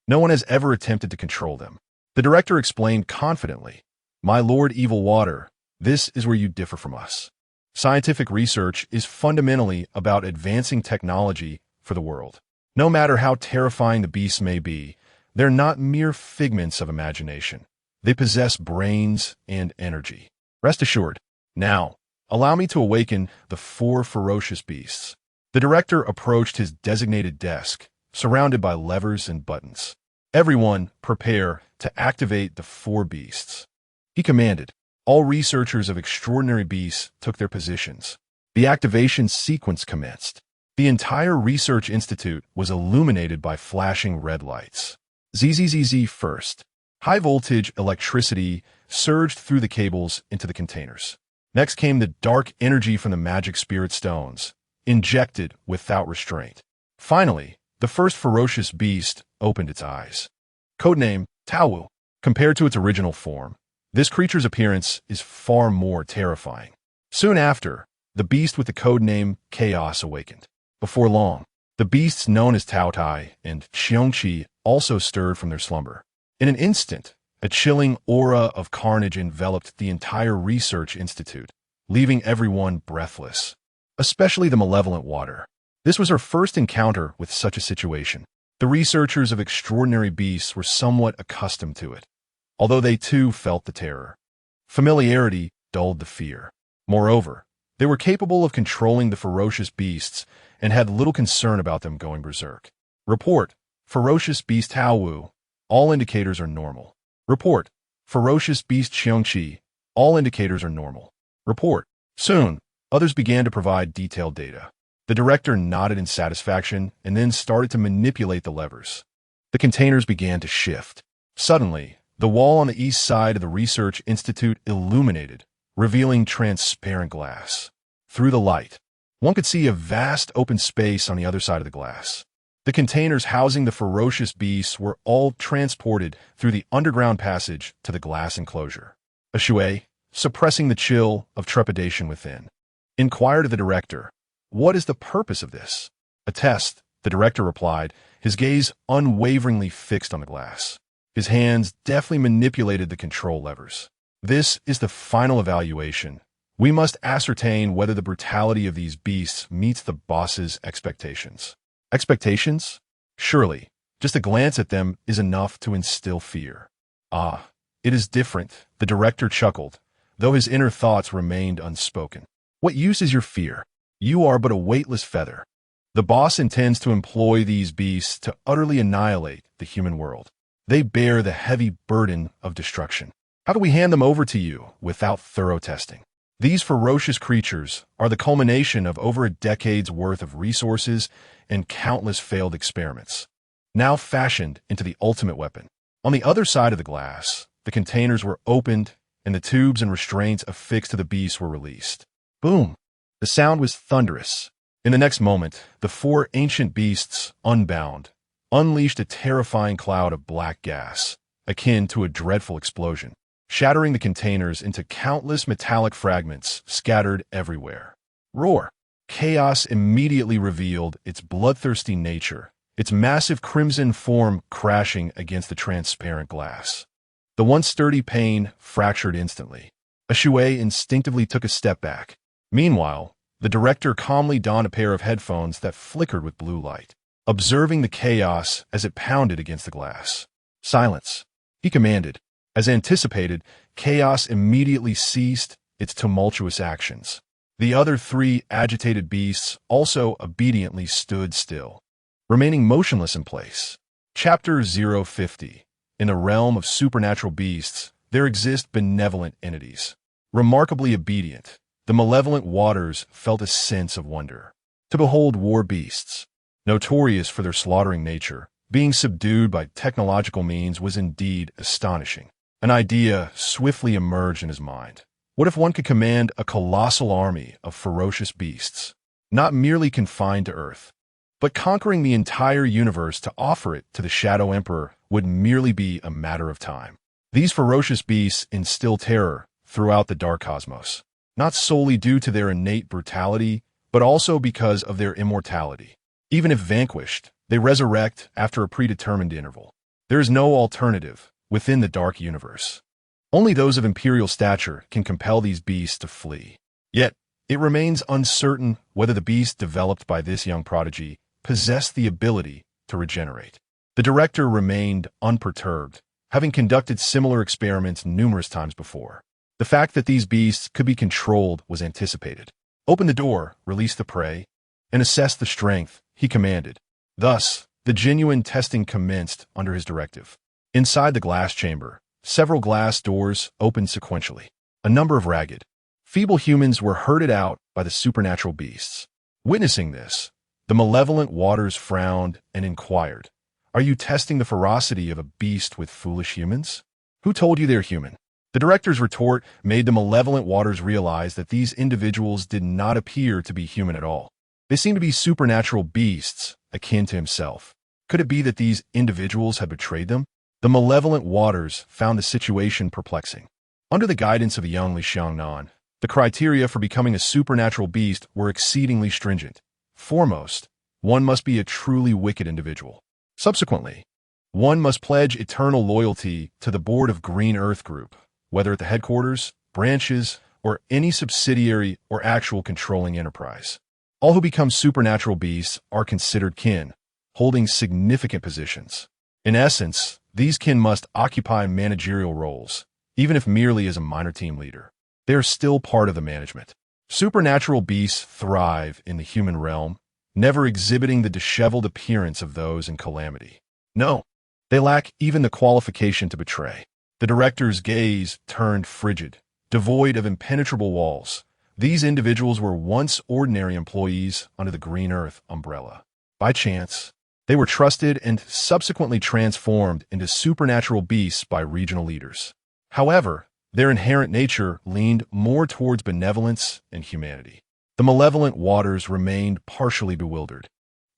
Speaker 1: No one has ever attempted to control them." The director explained confidently, "My Lord Evil Water, this is where you differ from us. Scientific research is fundamentally about advancing technology for the world. No matter how terrifying the beasts may be, they're not mere figments of imagination. They possess brains and energy. Rest assured. Now, allow me to awaken the 4 ferocious beasts." The director approached his designated desk, surrounded by levers and buttons. "Everyone, prepare to activate the 4 beasts." He commanded. All researchers of extraordinary beasts took their positions. The activation sequence commenced. The entire research institute was illuminated by flashing red lights. ZZZZ first. High-voltage electricity surged through the cables into the containers. Next came the dark energy from the magic spirit stones, injected without restraint. Finally, the first ferocious beast opened its eyes. Codename Taowu. Compared to its original form, this creature's appearance is far more terrifying. Soon after, the beast with the codename Chaos awakened. Before long, the beasts known as Tao Tai and Xiongqi also stirred from their slumber. In an instant, a chilling aura of carnage enveloped the entire research institute, leaving everyone breathless, especially the malevolent water. This was her first encounter with such a situation. The researchers of extraordinary beasts were somewhat accustomed to it, although they too felt the terror. Familiarity dulled the fear. Moreover, they were capable of controlling the ferocious beasts and had little concern about them going berserk. Report, ferocious beast Taowu. All indicators are normal. Report, ferocious beast Xiongqi. All indicators are normal. Report. Soon, others began to provide detailed data. The director nodded in satisfaction and then started to manipulate the levers. The containers began to shift. Suddenly, the wall on the east side of the research institute illuminated, revealing transparent glass. Through the light, one could see a vast open space on the other side of the glass. The containers housing the ferocious beasts were all transported through the underground passage to the glass enclosure. Shui, suppressing the chill of trepidation within, inquired of the director, "What is the purpose of this?" "A test," the director replied, his gaze unwaveringly fixed on the glass. His hands deftly manipulated the control levers. "This is the final evaluation. We must ascertain whether the brutality of these beasts meets the boss's expectations." Expectations? Surely, just a glance at them is enough to instill fear. "Ah, it is different," the director chuckled, though his inner thoughts remained unspoken. "What use is your fear? You are but a weightless feather. The boss intends to employ these beasts to utterly annihilate the human world. They bear the heavy burden of destruction. How can we hand them over to you without thorough testing? These ferocious creatures are the culmination of over a decade's worth of resources and countless failed experiments, now fashioned into the ultimate weapon." On the other side of the glass, the containers were opened and the tubes and restraints affixed to the beasts were released. Boom! The sound was thunderous. In the next moment, the four ancient beasts, unbound, unleashed a terrifying cloud of black gas, akin to a dreadful explosion, shattering the containers into countless metallic fragments scattered everywhere. Roar! Chaos immediately revealed its bloodthirsty nature, its massive crimson form crashing against the transparent glass. The once sturdy pane fractured instantly. Shui instinctively took a step back. Meanwhile, the director calmly donned a pair of headphones that flickered with blue light, observing the chaos as it pounded against the glass. "Silence," he commanded. As anticipated, chaos immediately ceased its tumultuous actions. The other three agitated beasts also obediently stood still, remaining motionless in place. Chapter 050. In the realm of supernatural beasts, there exist benevolent entities. Remarkably obedient, the malevolent waters felt a sense of wonder. To behold war beasts, notorious for their slaughtering nature, being subdued by technological means was indeed astonishing. An idea swiftly emerged in his mind. What if one could command a colossal army of ferocious beasts, not merely confined to Earth, but conquering the entire universe? To offer it to the Shadow Emperor would merely be a matter of time. These ferocious beasts instill terror throughout the dark cosmos, not solely due to their innate brutality, but also because of their immortality. Even if vanquished, they resurrect after a predetermined interval. There is no alternative within the dark universe. Only those of imperial stature can compel these beasts to flee. Yet, it remains uncertain whether the beasts developed by this young prodigy possess the ability to regenerate. The director remained unperturbed, having conducted similar experiments numerous times before. The fact that these beasts could be controlled was anticipated. "Open the door, release the prey, and assess the strength," he commanded. Thus, the genuine testing commenced under his directive. Inside the glass chamber, several glass doors opened sequentially. A number of ragged, feeble humans were herded out by the supernatural beasts. Witnessing this, the malevolent waters frowned and inquired, "Are you testing the ferocity of a beast with foolish humans? Who told you they're human?" The director's retort made the malevolent waters realize that these individuals did not appear to be human at all. They seemed to be supernatural beasts, akin to himself. Could it be that these individuals had betrayed them? The malevolent waters found the situation perplexing. Under the guidance of the young Li Nannan, the criteria for becoming a supernatural beast were exceedingly stringent. Foremost, one must be a truly wicked individual. Subsequently, one must pledge eternal loyalty to the Board of Green Earth Group, whether at the headquarters, branches, or any subsidiary or actual controlling enterprise. All who become supernatural beasts are considered kin, holding significant positions. In essence, these kin must occupy managerial roles, even if merely as a minor team leader. They are still part of the management. Supernatural beasts thrive in the human realm, never exhibiting the disheveled appearance of those in calamity. No, they lack even the qualification to betray. The director's gaze turned frigid, devoid of impenetrable walls. These individuals were once ordinary employees under the Green Earth umbrella. By chance, they were trusted and subsequently transformed into supernatural beasts by regional leaders. However, their inherent nature leaned more towards benevolence and humanity. The malevolent waters remained partially bewildered.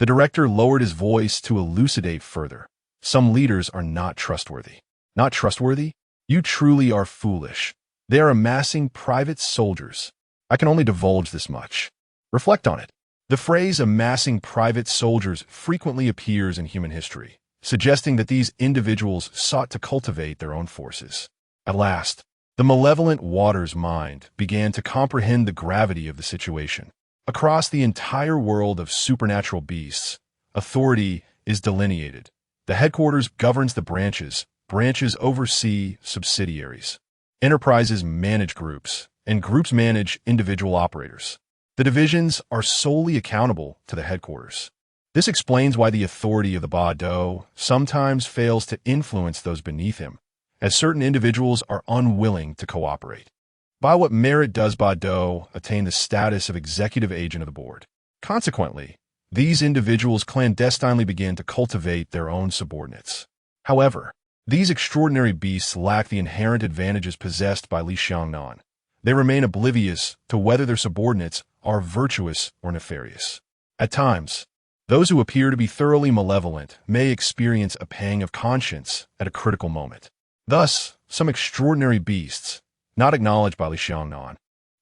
Speaker 1: The director lowered his voice to elucidate further. Some leaders are not trustworthy. Not trustworthy? You truly are foolish. They are amassing private soldiers. I can only divulge this much. Reflect on it. The phrase amassing private soldiers frequently appears in human history, suggesting that these individuals sought to cultivate their own forces. At last, the malevolent Waters' mind began to comprehend the gravity of the situation. Across the entire world of supernatural beasts, authority is delineated. The headquarters governs the branches, branches oversee subsidiaries. Enterprises manage groups, and groups manage individual operators. The divisions are solely accountable to the headquarters. This explains why the authority of the Ba Do sometimes fails to influence those beneath him, as certain individuals are unwilling to cooperate. By what merit does Ba Do attain the status of executive agent of the board? Consequently, these individuals clandestinely begin to cultivate their own subordinates. However, these extraordinary beasts lack the inherent advantages possessed by Li Nannan. They remain oblivious to whether their subordinates are virtuous or nefarious. At times, those who appear to be thoroughly malevolent may experience a pang of conscience at a critical moment. Thus, some extraordinary beasts, not acknowledged by Li Nannan,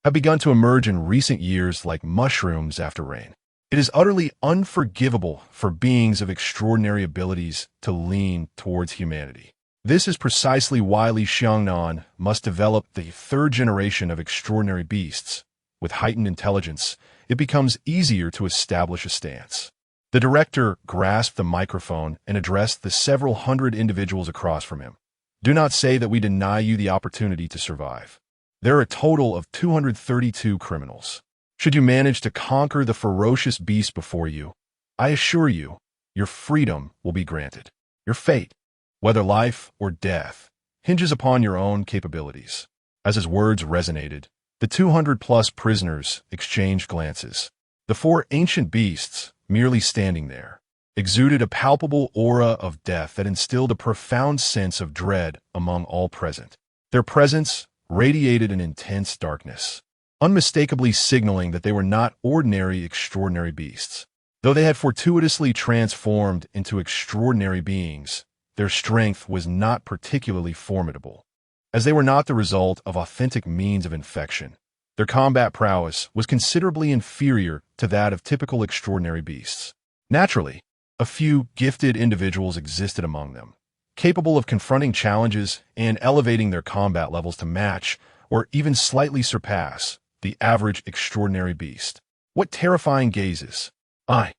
Speaker 1: have begun to emerge in recent years like mushrooms after rain. It is utterly unforgivable for beings of extraordinary abilities to lean towards humanity. This is precisely why Li Nannan must develop the third generation of extraordinary beasts. With heightened intelligence, it becomes easier to establish a stance. The director grasped the microphone and addressed the several hundred individuals across from him. Do not say that we deny you the opportunity to survive. There are a total of 232 criminals. Should you manage to conquer the ferocious beast before you, I assure you, your freedom will be granted. Your fate, whether life or death, hinges upon your own capabilities. As his words resonated, the 200-plus prisoners exchanged glances. The four ancient beasts, merely standing there, exuded a palpable aura of death that instilled a profound sense of dread among all present. Their presence radiated an intense darkness, unmistakably signaling that they were not ordinary extraordinary beasts. Though they had fortuitously transformed into extraordinary beings, their strength was not particularly formidable. As they were not the result of authentic means of infection, their combat prowess was considerably inferior to that of typical extraordinary beasts. Naturally, a few gifted individuals existed among them, capable of confronting challenges and elevating their combat levels to match or even slightly surpass the average extraordinary beast. What terrifying gazes! I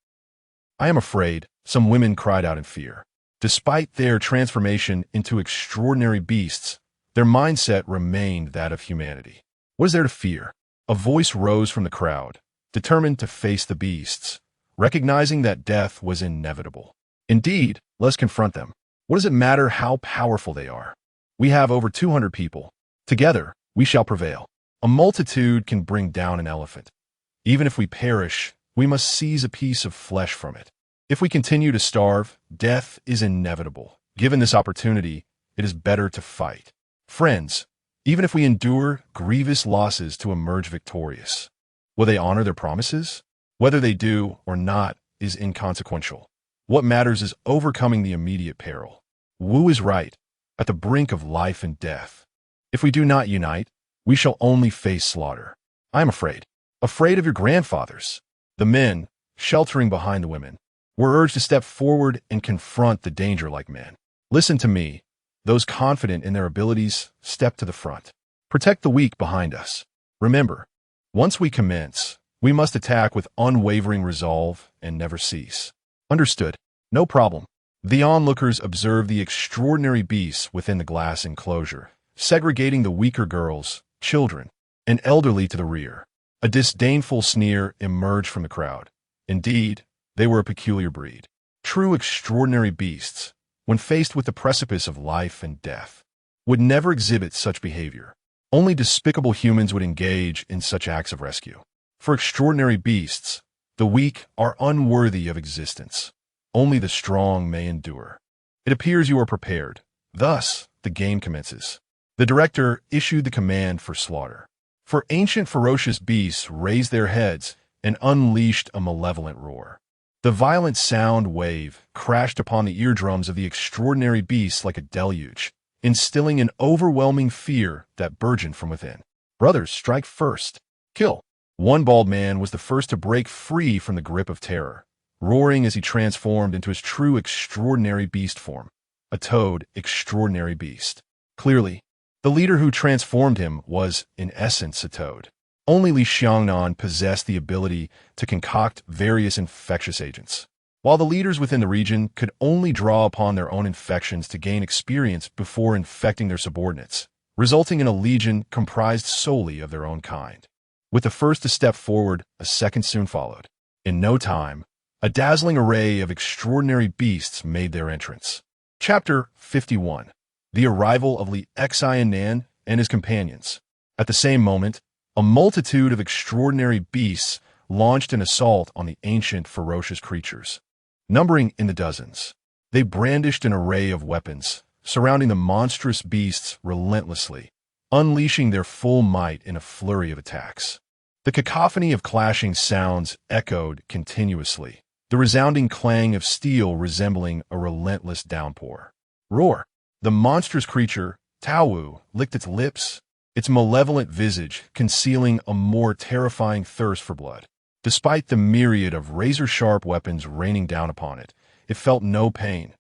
Speaker 1: am afraid, some women cried out in fear. Despite their transformation into extraordinary beasts, their mindset remained that of humanity. What is there to fear? A voice rose from the crowd, determined to face the beasts, recognizing that death was inevitable. Indeed, let's confront them. What does it matter how powerful they are? We have over 200 people. Together, we shall prevail. A multitude can bring down an elephant. Even if we perish, we must seize a piece of flesh from it. If we continue to starve, death is inevitable. Given this opportunity, it is better to fight. Friends, even if we endure grievous losses to emerge victorious, will they honor their promises? Whether they do or not is inconsequential. What matters is overcoming the immediate peril. Wu is right, at the brink of life and death. If we do not unite, we shall only face slaughter. I am afraid of your grandfathers. The men, sheltering behind the women, were urged to step forward and confront the danger like men. Listen to me. Those confident in their abilities, step to the front. Protect the weak behind us. Remember, once we commence, we must attack with unwavering resolve and never cease. Understood. No problem. The onlookers observed the extraordinary beasts within the glass enclosure, segregating the weaker girls, children, and elderly to the rear. A disdainful sneer emerged from the crowd. Indeed, they were a peculiar breed. True extraordinary beasts, when faced with the precipice of life and death, would never exhibit such behavior. Only despicable humans would engage in such acts of rescue. For extraordinary beasts, the weak are unworthy of existence. Only the strong may endure. It appears you are prepared. Thus, the game commences. The director issued the command for slaughter. For ancient ferocious beasts raised their heads and unleashed a malevolent roar. The violent sound wave crashed upon the eardrums of the extraordinary beast like a deluge, instilling an overwhelming fear that burgeoned from within. Brothers, strike first. Kill. One bald man was the first to break free from the grip of terror, roaring as he transformed into his true extraordinary beast form. A toad extraordinary beast. Clearly, the leader who transformed him was, in essence, a toad. Only Li Nannan possessed the ability to concoct various infectious agents, while the leaders within the region could only draw upon their own infections to gain experience before infecting their subordinates, resulting in a legion comprised solely of their own kind. With the first to step forward, a second soon followed. In no time, a dazzling array of extraordinary beasts made their entrance. Chapter 51. The Arrival of Li Nannan and his companions. At the same moment, a multitude of extraordinary beasts launched an assault on the ancient, ferocious creatures. Numbering in the dozens, they brandished an array of weapons, surrounding the monstrous beasts relentlessly, unleashing their full might in a flurry of attacks. The cacophony of clashing sounds echoed continuously, the resounding clang of steel resembling a relentless downpour. Roar! The monstrous creature, Tao, licked its lips, its malevolent visage concealing a more terrifying thirst for blood. Despite the myriad of razor-sharp weapons raining down upon it, it felt no pain.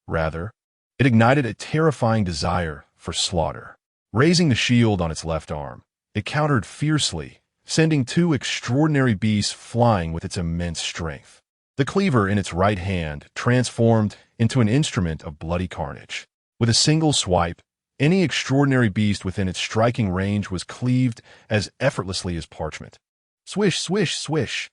Speaker 1: Rather, it ignited a terrifying desire for slaughter. Raising the shield on its left arm, it countered fiercely, sending two extraordinary beasts flying with its immense strength. The cleaver in its right hand transformed into an instrument of bloody carnage. With a single swipe, any extraordinary beast within its striking range was cleaved as effortlessly as parchment. Swish, swish, swish.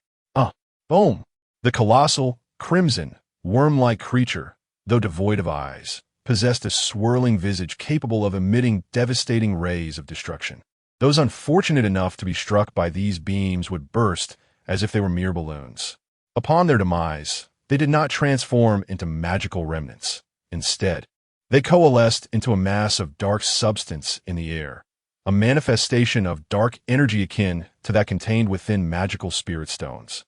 Speaker 1: Boom! The colossal, crimson, worm-like creature, though devoid of eyes, possessed a swirling visage capable of emitting devastating rays of destruction. Those unfortunate enough to be struck by these beams would burst as if they were mere balloons. Upon their demise, they did not transform into magical remnants. Instead, they coalesced into a mass of dark substance in the air, a manifestation of dark energy akin to that contained within magical spirit stones.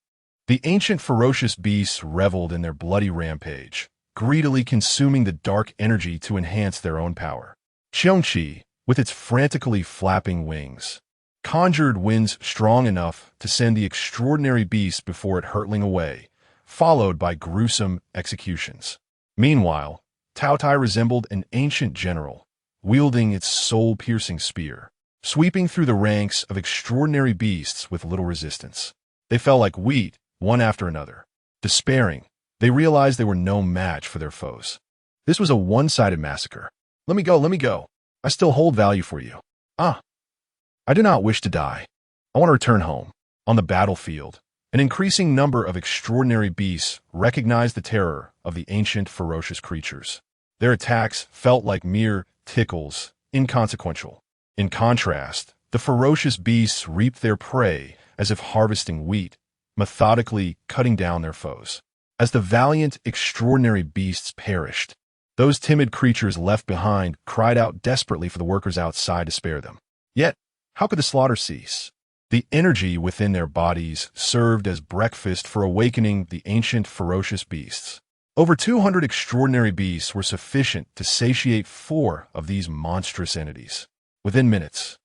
Speaker 1: The ancient ferocious beasts reveled in their bloody rampage, greedily consuming the dark energy to enhance their own power. Xiongqi, with its frantically flapping wings, conjured winds strong enough to send the extraordinary beast before it hurtling away, followed by gruesome executions. Meanwhile, Tao Tai resembled an ancient general, wielding its soul-piercing spear, sweeping through the ranks of extraordinary beasts with little resistance. They fell like wheat, one after another. Despairing, they realized they were no match for their foes. This was a one-sided massacre. Let me go. I still hold value for you. I do not wish to die. I want to return home. On the battlefield, an increasing number of extraordinary beasts recognized the terror of the ancient ferocious creatures. Their attacks felt like mere tickles, inconsequential. In contrast, the ferocious beasts reaped their prey as if harvesting wheat, methodically cutting down their foes. As the valiant, extraordinary beasts perished, those timid creatures left behind cried out desperately for the workers outside to spare them. Yet, how could the slaughter cease? The energy within their bodies served as breakfast for awakening the ancient ferocious beasts. Over 200 extraordinary beasts were sufficient to satiate 4 of these monstrous entities. Within minutes,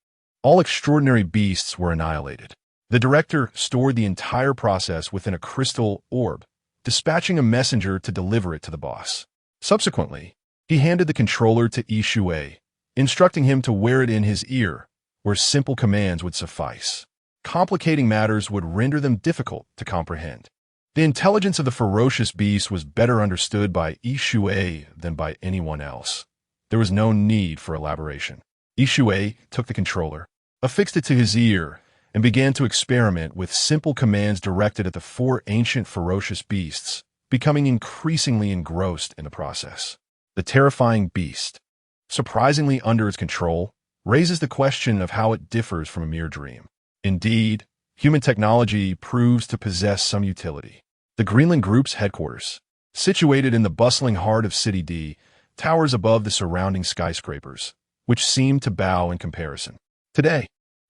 Speaker 1: all extraordinary beasts were annihilated. The director stored the entire process within a crystal orb, dispatching a messenger to deliver it to the boss. Subsequently, he handed the controller to Yi Shui, instructing him to wear it in his ear, where simple commands would suffice. Complicating matters would render them difficult to comprehend. The intelligence of the ferocious beast was better understood by Yi Shui than by anyone else. There was no need for elaboration. Yi Shui took the controller, affixed it to his ear, and began to experiment with simple commands directed at the 4 ancient ferocious beasts, becoming increasingly engrossed in the process. The terrifying beast, surprisingly under its control, raises the question of how it differs from a mere dream. Indeed, human technology proves to possess some utility. The Greenland Group's headquarters, situated in the bustling heart of City D, towers above the surrounding skyscrapers, which seem to bow in comparison. Today,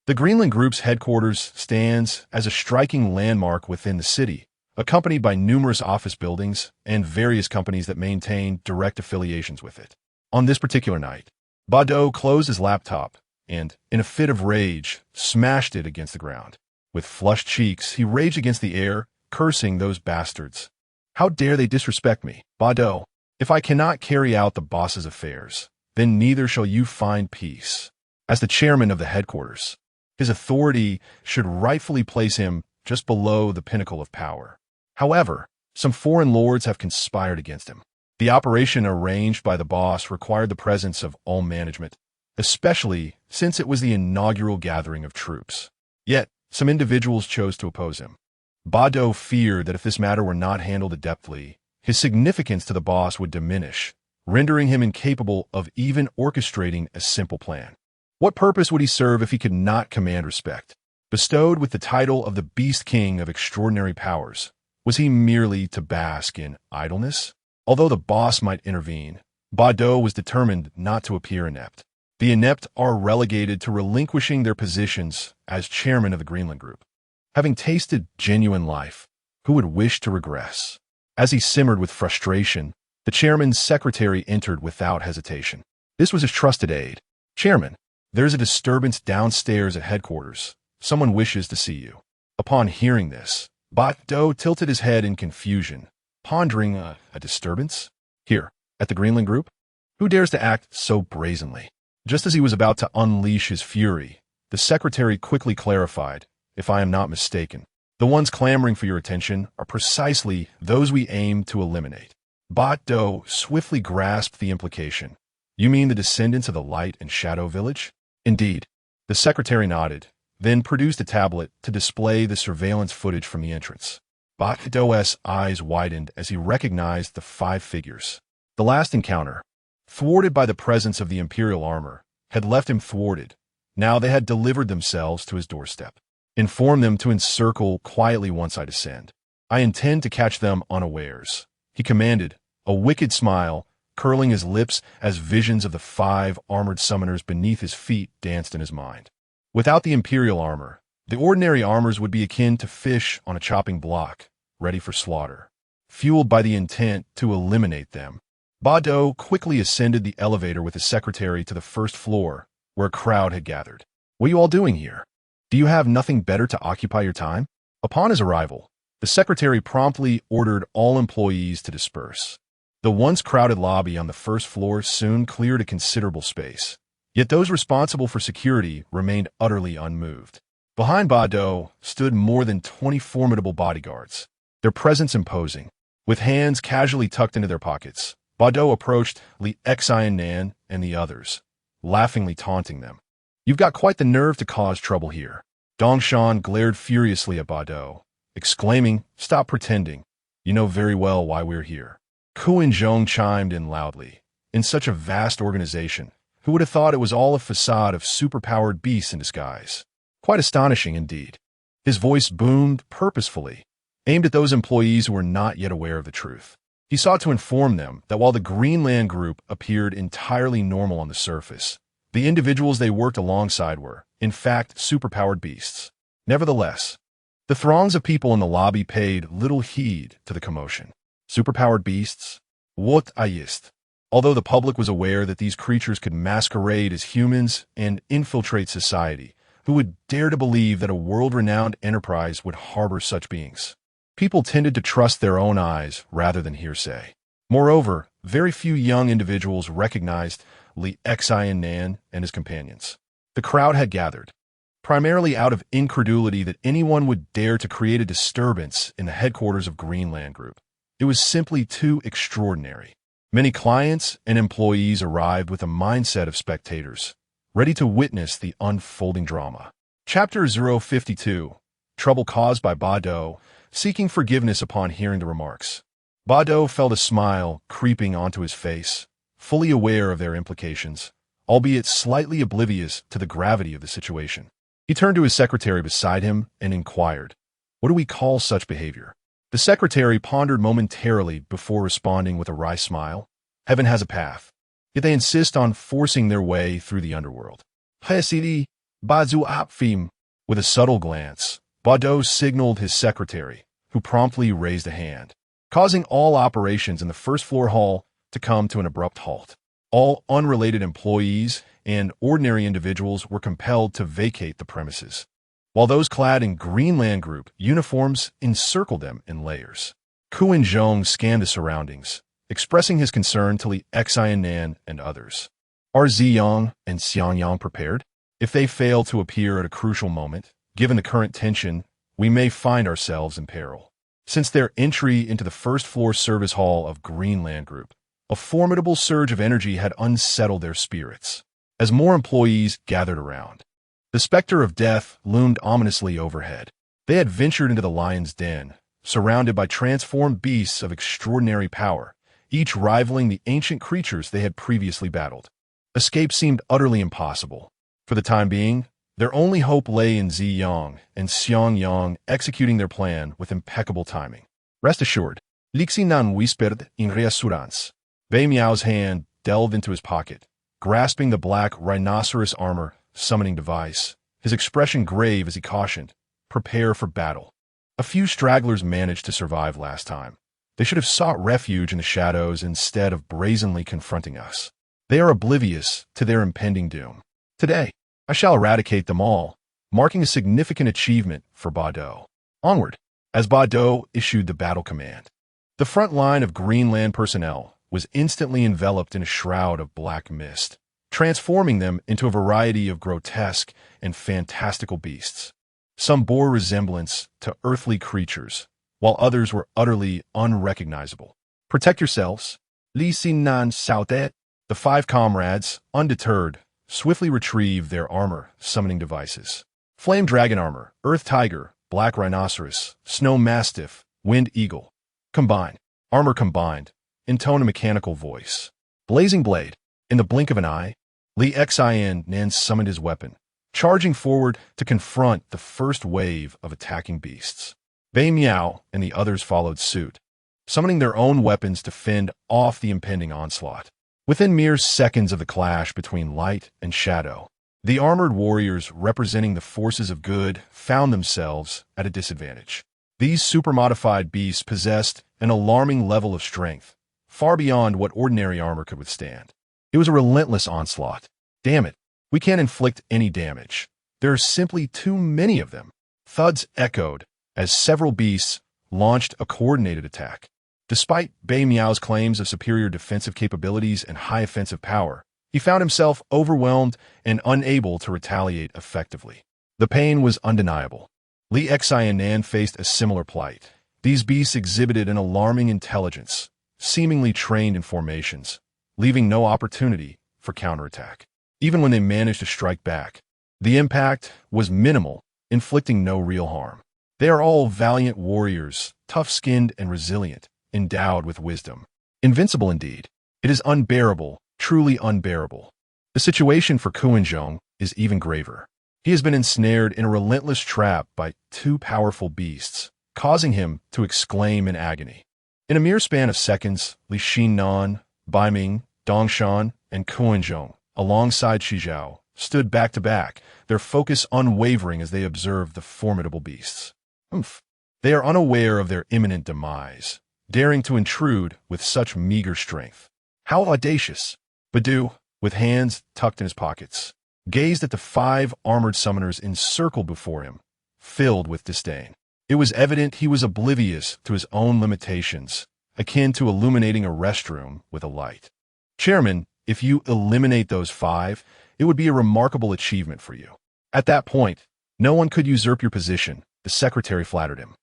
Speaker 1: the Greenland Group's headquarters stands as a striking landmark within the city, accompanied by numerous office buildings and various companies that maintain direct affiliations with it. On this particular night, Bado closed his laptop and, in a fit of rage, smashed it against the ground. With flushed cheeks, he raged against the air, cursing those bastards. How dare they disrespect me, Bado? If I cannot carry out the boss's affairs, then neither shall you find peace. As the chairman of the headquarters, his authority should rightfully place him just below the pinnacle of power. However, some foreign lords have conspired against him. The operation arranged by the boss required the presence of all management, especially since it was the inaugural gathering of troops. Yet, some individuals chose to oppose him. Bado feared that if this matter were not handled adeptly, his significance to the boss would diminish, rendering him incapable of even orchestrating a simple plan. What purpose would he serve if he could not command respect? Bestowed with the title of the Beast King of extraordinary powers, was he merely to bask in idleness? Although the boss might intervene, Bado was determined not to appear inept. The inept are relegated to relinquishing their positions as chairman of the Greenland Group. Having tasted genuine life, who would wish to regress? As he simmered with frustration, the chairman's secretary entered without hesitation. This was his trusted aide. Chairman, there's a disturbance downstairs at headquarters. Someone wishes to see you. Upon hearing this, Bado tilted his head in confusion, pondering a disturbance? Here, at the Greenland Group? Who dares to act so brazenly? Just as he was about to unleash his fury, the secretary quickly clarified, if I am not mistaken, the ones clamoring for your attention are precisely those we aim to eliminate. Bado swiftly grasped the implication. You mean the descendants of the Light and Shadow Village? Indeed. The secretary nodded, then produced a tablet to display the surveillance footage from the entrance. Bado's eyes widened as he recognized the 5 figures. The last encounter, thwarted by the presence of the Imperial armor, had left him thwarted. Now they had delivered themselves to his doorstep. Inform them to encircle quietly once I descend. I intend to catch them unawares, he commanded, a wicked smile curling his lips as visions of the 5 armored summoners beneath his feet danced in his mind. Without the Imperial armor, the ordinary armors would be akin to fish on a chopping block, ready for slaughter. Fueled by the intent to eliminate them, Bado quickly ascended the elevator with his secretary to the first floor, where a crowd had gathered. What are you all doing here? Do you have nothing better to occupy your time? Upon his arrival, the secretary promptly ordered all employees to disperse. The once crowded lobby on the first floor soon cleared a considerable space. Yet those responsible for security remained utterly unmoved. Behind Bado stood more than 20 formidable bodyguards, their presence imposing. With hands casually tucked into their pockets, Bado approached Li Nannan and the others, laughingly taunting them. You've got quite the nerve to cause trouble here. Dongshan glared furiously at Bado, exclaiming, Stop pretending. You know very well why we're here. Kuan Zhong chimed in loudly. In such a vast organization, who would have thought it was all a facade of superpowered beasts in disguise? Quite astonishing indeed. His voice boomed purposefully, aimed at those employees who were not yet aware of the truth. He sought to inform them that while the Greenland Group appeared entirely normal on the surface, the individuals they worked alongside were, in fact, superpowered beasts. Nevertheless, the throngs of people in the lobby paid little heed to the commotion. Superpowered beasts? What ist? Although the public was aware that these creatures could masquerade as humans and infiltrate society, who would dare to believe that a world-renowned enterprise would harbor such beings? People tended to trust their own eyes rather than hearsay. Moreover, very few young individuals recognized Li Nannan and his companions. The crowd had gathered, primarily out of incredulity that anyone would dare to create a disturbance in the headquarters of Greenland Group. It was simply too extraordinary. Many clients and employees arrived with a mindset of spectators, ready to witness the unfolding drama. Chapter 052, Trouble Caused by Bado, Seeking Forgiveness upon hearing the remarks. Bado felt a smile creeping onto his face, fully aware of their implications, albeit slightly oblivious to the gravity of the situation. He turned to his secretary beside him and inquired, What do we call such behavior? The secretary pondered momentarily before responding with a wry smile. Heaven has a path, yet they insist on forcing their way through the underworld. With a subtle glance, Bado signaled his secretary, who promptly raised a hand, causing all operations in the first-floor hall to come to an abrupt halt. All unrelated employees and ordinary individuals were compelled to vacate the premises, while those clad in Greenland Group uniforms encircled them in layers. Kuan Zhong scanned the surroundings, expressing his concern to Li Nannan and others. Are Ziyang and Xiangyang prepared? If they fail to appear at a crucial moment, given the current tension, we may find ourselves in peril. Since their entry into the first-floor service hall of Greenland Group, a formidable surge of energy had unsettled their spirits. As more employees gathered around, the specter of death loomed ominously overhead. They had ventured into the lion's den, surrounded by transformed beasts of extraordinary power, each rivaling the ancient creatures they had previously battled. Escape seemed utterly impossible. For the time being, their only hope lay in Ziyang and Xiangyang executing their plan with impeccable timing. Rest assured, Li Nannan whispered in reassurance. Bei Miao's hand delved into his pocket, grasping the black rhinoceros armor summoning device, his expression grave as he cautioned, "Prepare for battle." A few stragglers managed to survive last time. They should have sought refuge in the shadows instead of brazenly confronting us. They are oblivious to their impending doom. Today, I shall eradicate them all, marking a significant achievement for Bado. Onward, as Bado issued the battle command. The front line of Greenland personnel was instantly enveloped in a shroud of black mist, transforming them into a variety of grotesque and fantastical beasts. Some bore resemblance to earthly creatures, while others were utterly unrecognizable. Protect yourselves. Li Nannan shouted. The five comrades, undeterred, swiftly retrieved their armor summoning devices. Flame dragon armor, earth tiger, black rhinoceros, snow mastiff, wind eagle. Combined. Armor combined. Intone a mechanical voice. Blazing blade. In the blink of an eye, Li Nannan summoned his weapon, charging forward to confront the first wave of attacking beasts. Bei Miao and the others followed suit, summoning their own weapons to fend off the impending onslaught. Within mere seconds of the clash between light and shadow, the armored warriors representing the forces of good found themselves at a disadvantage. These super-modified beasts possessed an alarming level of strength, far beyond what ordinary armor could withstand. It was a relentless onslaught. Damn it, we can't inflict any damage. There are simply too many of them. Thuds echoed as several beasts launched a coordinated attack. Despite Bei Miao's claims of superior defensive capabilities and high offensive power, he found himself overwhelmed and unable to retaliate effectively. The pain was undeniable. Li Nannan faced a similar plight. These beasts exhibited an alarming intelligence, seemingly trained in formations, leaving no opportunity for counterattack. Even when they managed to strike back, the impact was minimal, inflicting no real harm. They are all valiant warriors, tough-skinned and resilient, endowed with wisdom. Invincible indeed. It is unbearable, truly unbearable. The situation for Kuan Zhong is even graver. He has been ensnared in a relentless trap by two powerful beasts, causing him to exclaim in agony. In a mere span of seconds, Li Nannan, Baiming, Dongshan, and Kuan Zhong, alongside Shizhao, stood back-to-back, their focus unwavering as they observed the formidable beasts. They are unaware of their imminent demise, daring to intrude with such meager strength. How audacious! Badu, with hands tucked in his pockets, gazed at the five armored summoners encircled before him, filled with disdain. It was evident he was oblivious to his own limitations, akin to illuminating a restroom with a light. Chairman, if you eliminate those five, it would be a remarkable achievement for you. At that point, no one could usurp your position, the secretary flattered him.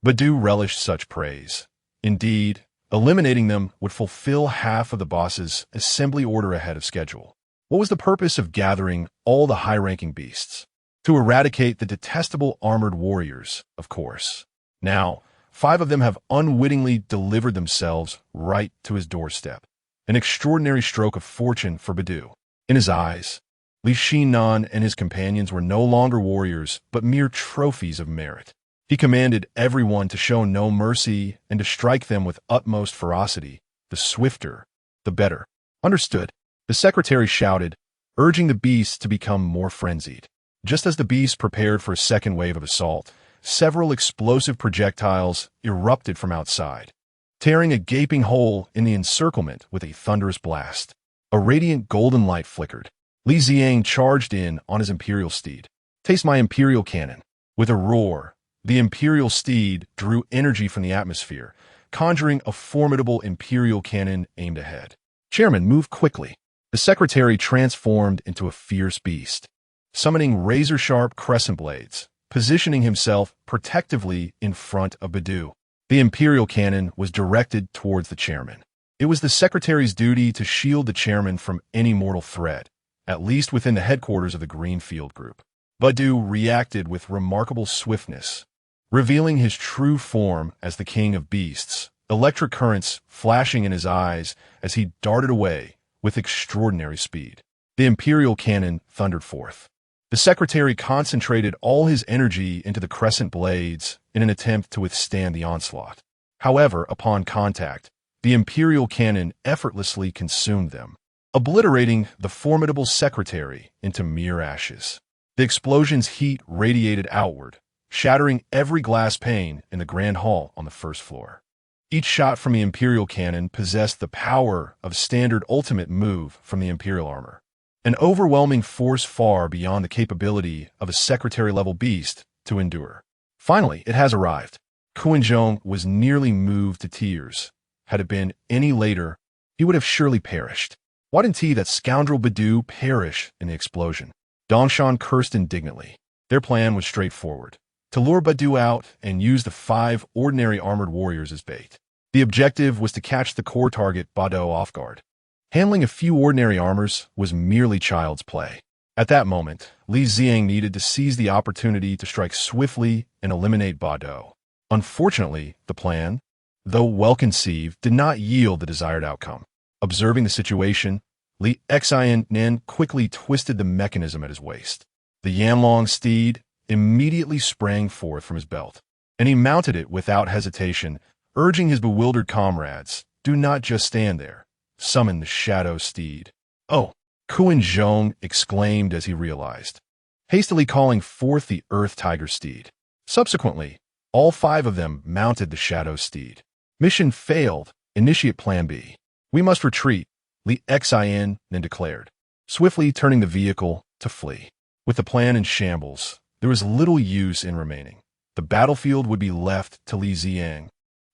Speaker 1: Badu relished such praise. Indeed, eliminating them would fulfill half of the boss's assembly order ahead of schedule. What was the purpose of gathering all the high-ranking beasts? To eradicate the detestable armored warriors, of course. Now, 5 of them have unwittingly delivered themselves right to his doorstep. An extraordinary stroke of fortune for Badu. In his eyes, Li Nannan and his companions were no longer warriors, but mere trophies of merit. He commanded everyone to show no mercy and to strike them with utmost ferocity. The swifter, the better. Understood. The secretary shouted, urging the beasts to become more frenzied. Just as the beasts prepared for a second wave of assault, several explosive projectiles erupted from outside, tearing a gaping hole in the encirclement with a thunderous blast. A radiant golden light flickered. Li Ziang charged in on his imperial steed. "Taste my imperial cannon." With a roar, the imperial steed drew energy from the atmosphere, conjuring a formidable imperial cannon aimed ahead. "Chairman, move quickly." The secretary transformed into a fierce beast, summoning razor-sharp crescent blades, positioning himself protectively in front of Badu. The imperial cannon was directed towards the chairman. It was the secretary's duty to shield the chairman from any mortal threat, at least within the headquarters of the Greenfield Group. Badu reacted with remarkable swiftness, revealing his true form as the king of beasts, electric currents flashing in his eyes as he darted away with extraordinary speed. The imperial cannon thundered forth. The secretary concentrated all his energy into the crescent blades in an attempt to withstand the onslaught. However, upon contact, the imperial cannon effortlessly consumed them, obliterating the formidable secretary into mere ashes. The explosion's heat radiated outward, shattering every glass pane in the grand hall on the first floor. Each shot from the imperial cannon possessed the power of standard ultimate move from the imperial armor, an overwhelming force far beyond the capability of a secretary-level beast to endure. Finally, it has arrived. Kuinzhong was nearly moved to tears. Had it been any later, he would have surely perished. Why didn't that scoundrel Badu perish in the explosion? Dongshan cursed indignantly. Their plan was straightforward: to lure Badu out and use the 5 ordinary armored warriors as bait. The objective was to catch the core target Badu off guard. Handling a few ordinary armors was merely child's play. At that moment, Li Ziang needed to seize the opportunity to strike swiftly and eliminate Badu. Unfortunately, the plan, though well-conceived, did not yield the desired outcome. Observing the situation, Li Nannan quickly twisted the mechanism at his waist. The Yanlong steed immediately sprang forth from his belt, and he mounted it without hesitation, urging his bewildered comrades, "Do not just stand there. Summon the shadow steed." "Oh!" Kuinzhong exclaimed as he realized, hastily calling forth the earth tiger steed. Subsequently, all 5 of them mounted the shadow steed. "Mission failed. Initiate Plan B. We must retreat," Li Nannan declared, swiftly turning the vehicle to flee. With the plan in shambles, there was little use in remaining. The battlefield would be left to Li Ziang,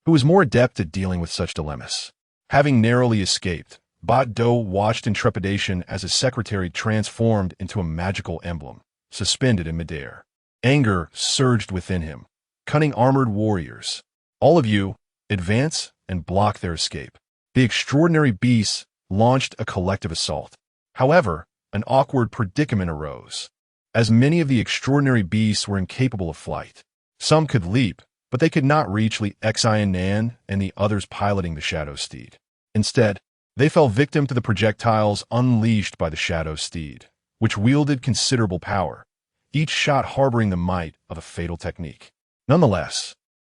Speaker 1: who was more adept at dealing with such dilemmas. Having narrowly escaped, Badu watched in trepidation as his secretary transformed into a magical emblem, suspended in midair. Anger surged within him. "Cunning armored warriors, all of you, advance and block their escape." The extraordinary beasts launched a collective assault. However, an awkward predicament arose, as many of the extraordinary beasts were incapable of flight. Some could leap, but they could not reach Li Nannan and the others piloting the shadow steed. Instead, they fell victim to the projectiles unleashed by the shadow steed, which wielded considerable power, each shot harboring the might of a fatal technique. Nonetheless,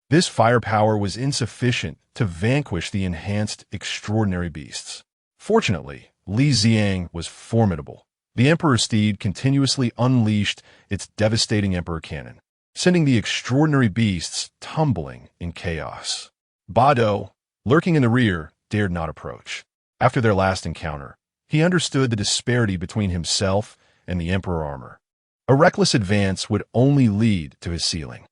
Speaker 1: this firepower was insufficient to vanquish the enhanced extraordinary beasts. Fortunately, Li Ziang was formidable. The Emperor steed continuously unleashed its devastating Emperor cannon, sending the extraordinary beasts tumbling in chaos. Badu, lurking in the rear, dared not approach. After their last encounter, he understood the disparity between himself and the Emperor armor. A reckless advance would only lead to his ceiling.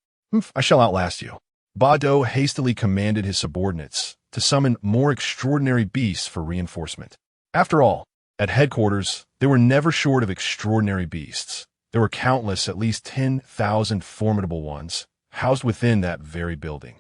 Speaker 1: "I shall outlast you." Badu hastily commanded his subordinates to summon more extraordinary beasts for reinforcement. After all, at headquarters, they were never short of extraordinary beasts. There were countless, at least 10,000 formidable ones, housed within that very building.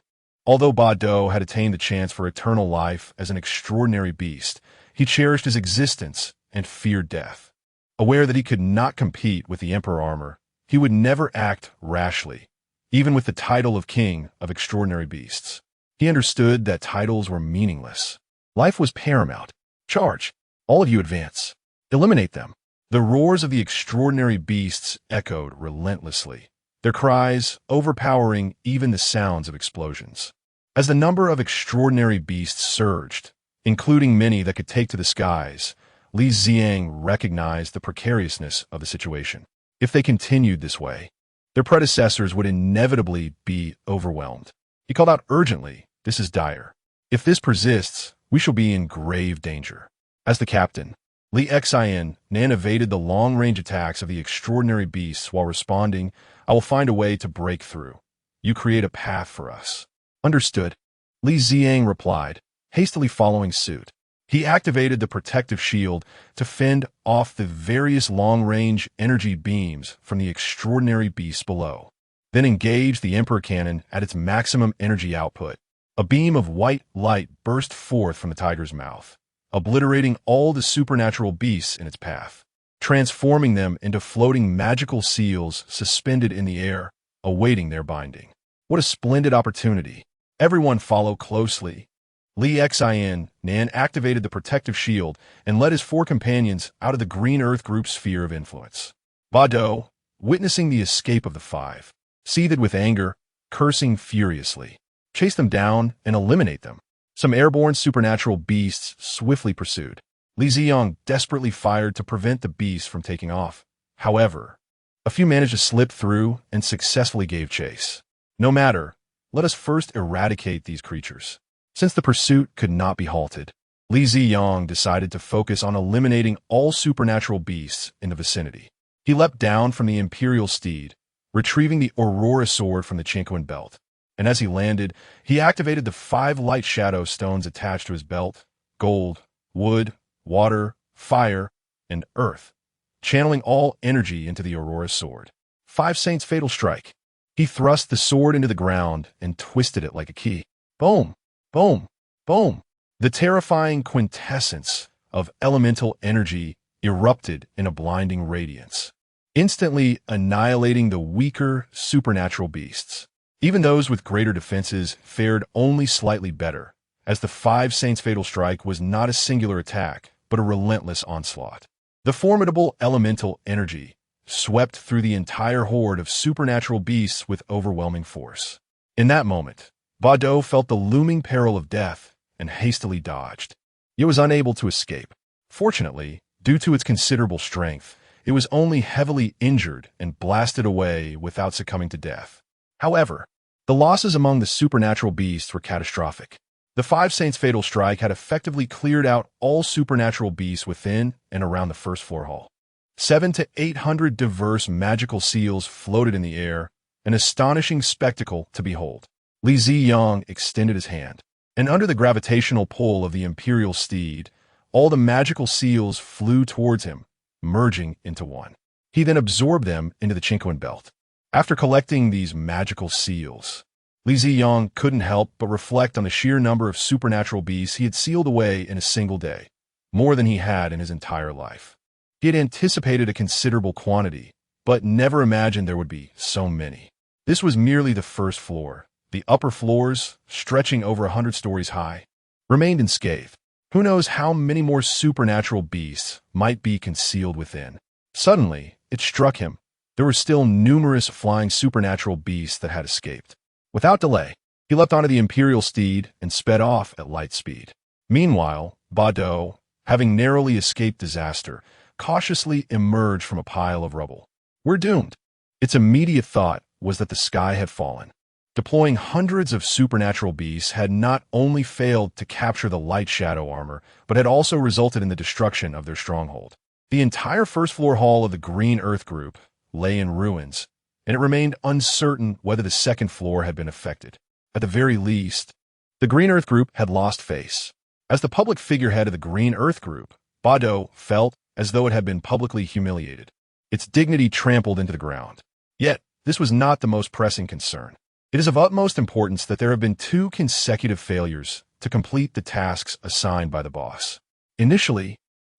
Speaker 1: Although Badu had attained the chance for eternal life as an extraordinary beast, he cherished his existence and feared death. Aware that he could not compete with the Emperor armor, he would never act rashly, even with the title of King of Extraordinary Beasts. He understood that titles were meaningless. Life was paramount. "Charge! All of you advance. Eliminate them." The roars of the extraordinary beasts echoed relentlessly, their cries overpowering even the sounds of explosions. As the number of extraordinary beasts surged, including many that could take to the skies, Li Ziang recognized the precariousness of the situation. If they continued this way, their predecessors would inevitably be overwhelmed. He called out urgently, "This is dire. If this persists, we shall be in grave danger." As the captain, Li Nannan evaded the long-range attacks of the extraordinary beasts while responding, "I will find a way to break through. You create a path for us." "Understood," Li Ziang replied, hastily following suit. He activated the protective shield to fend off the various long-range energy beams from the extraordinary beasts below, then engaged the Emperor Cannon at its maximum energy output. A beam of white light burst forth from the tiger's mouth, obliterating all the supernatural beasts in its path, transforming them into floating magical seals suspended in the air, awaiting their binding. What a splendid opportunity! Everyone follow closely. Li Nannan activated the protective shield and led his 4 companions out of the Green Earth Group's sphere of influence. Dao, witnessing the escape of the 5, seethed with anger, cursing furiously. Chase them down and eliminate them. Some airborne supernatural beasts swiftly pursued. Li Ziang desperately fired to prevent the beasts from taking off. However, a few managed to slip through and successfully gave chase. No matter, let us first eradicate these creatures. Since the pursuit could not be halted, Li Ziang decided to focus on eliminating all supernatural beasts in the vicinity. He leapt down from the imperial steed, retrieving the Aurora sword from the Chinquan belt. And as he landed, he activated the 5 light shadow stones attached to his belt: gold, wood, water, fire, and earth, channeling all energy into the Aurora sword. 5 Saints' fatal strike. He thrust the sword into the ground and twisted it like a key. Boom! Boom! Boom! The terrifying quintessence of elemental energy erupted in a blinding radiance, instantly annihilating the weaker supernatural beasts. Even those with greater defenses fared only slightly better, as the 5 Saints' fatal strike was not a singular attack, but a relentless onslaught. The formidable elemental energy swept through the entire horde of supernatural beasts with overwhelming force. In that moment, Dao felt the looming peril of death and hastily dodged. It was unable to escape. Fortunately, due to its considerable strength, it was only heavily injured and blasted away without succumbing to death. However, the losses among the supernatural beasts were catastrophic. The 5 Saints' fatal strike had effectively cleared out all supernatural beasts within and around the first floor hall. 700 to 800 diverse magical seals floated in the air, an astonishing spectacle to behold. Li Ziang extended his hand, and under the gravitational pull of the imperial steed, all the magical seals flew towards him, merging into one. He then absorbed them into the Chinquan belt. After collecting these magical seals, Li Ziang couldn't help but reflect on the sheer number of supernatural beasts he had sealed away in a single day, more than he had in his entire life. He had anticipated a considerable quantity, but never imagined there would be so many. This was merely the first floor. The upper floors, stretching over 100 stories high, remained unscathed. Who knows how many more supernatural beasts might be concealed within? Suddenly, it struck him. There were still numerous flying supernatural beasts that had escaped. Without delay, he leapt onto the imperial steed and sped off at light speed. Meanwhile, Dao, having narrowly escaped disaster, cautiously emerged from a pile of rubble. We're doomed. Its immediate thought was that the sky had fallen. Deploying hundreds of supernatural beasts had not only failed to capture the light shadow armor, but had also resulted in the destruction of their stronghold. The entire first-floor hall of the Green Earth Group lay in ruins, and it remained uncertain whether the second floor had been affected. At the very least, the Green Earth Group had lost face. As the public figurehead of the Green Earth Group, Dao felt as though it had been publicly humiliated, its dignity trampled into the ground. Yet, this was not the most pressing concern. It is of utmost importance that there have been 2 consecutive failures to complete the tasks assigned by the boss. Initially,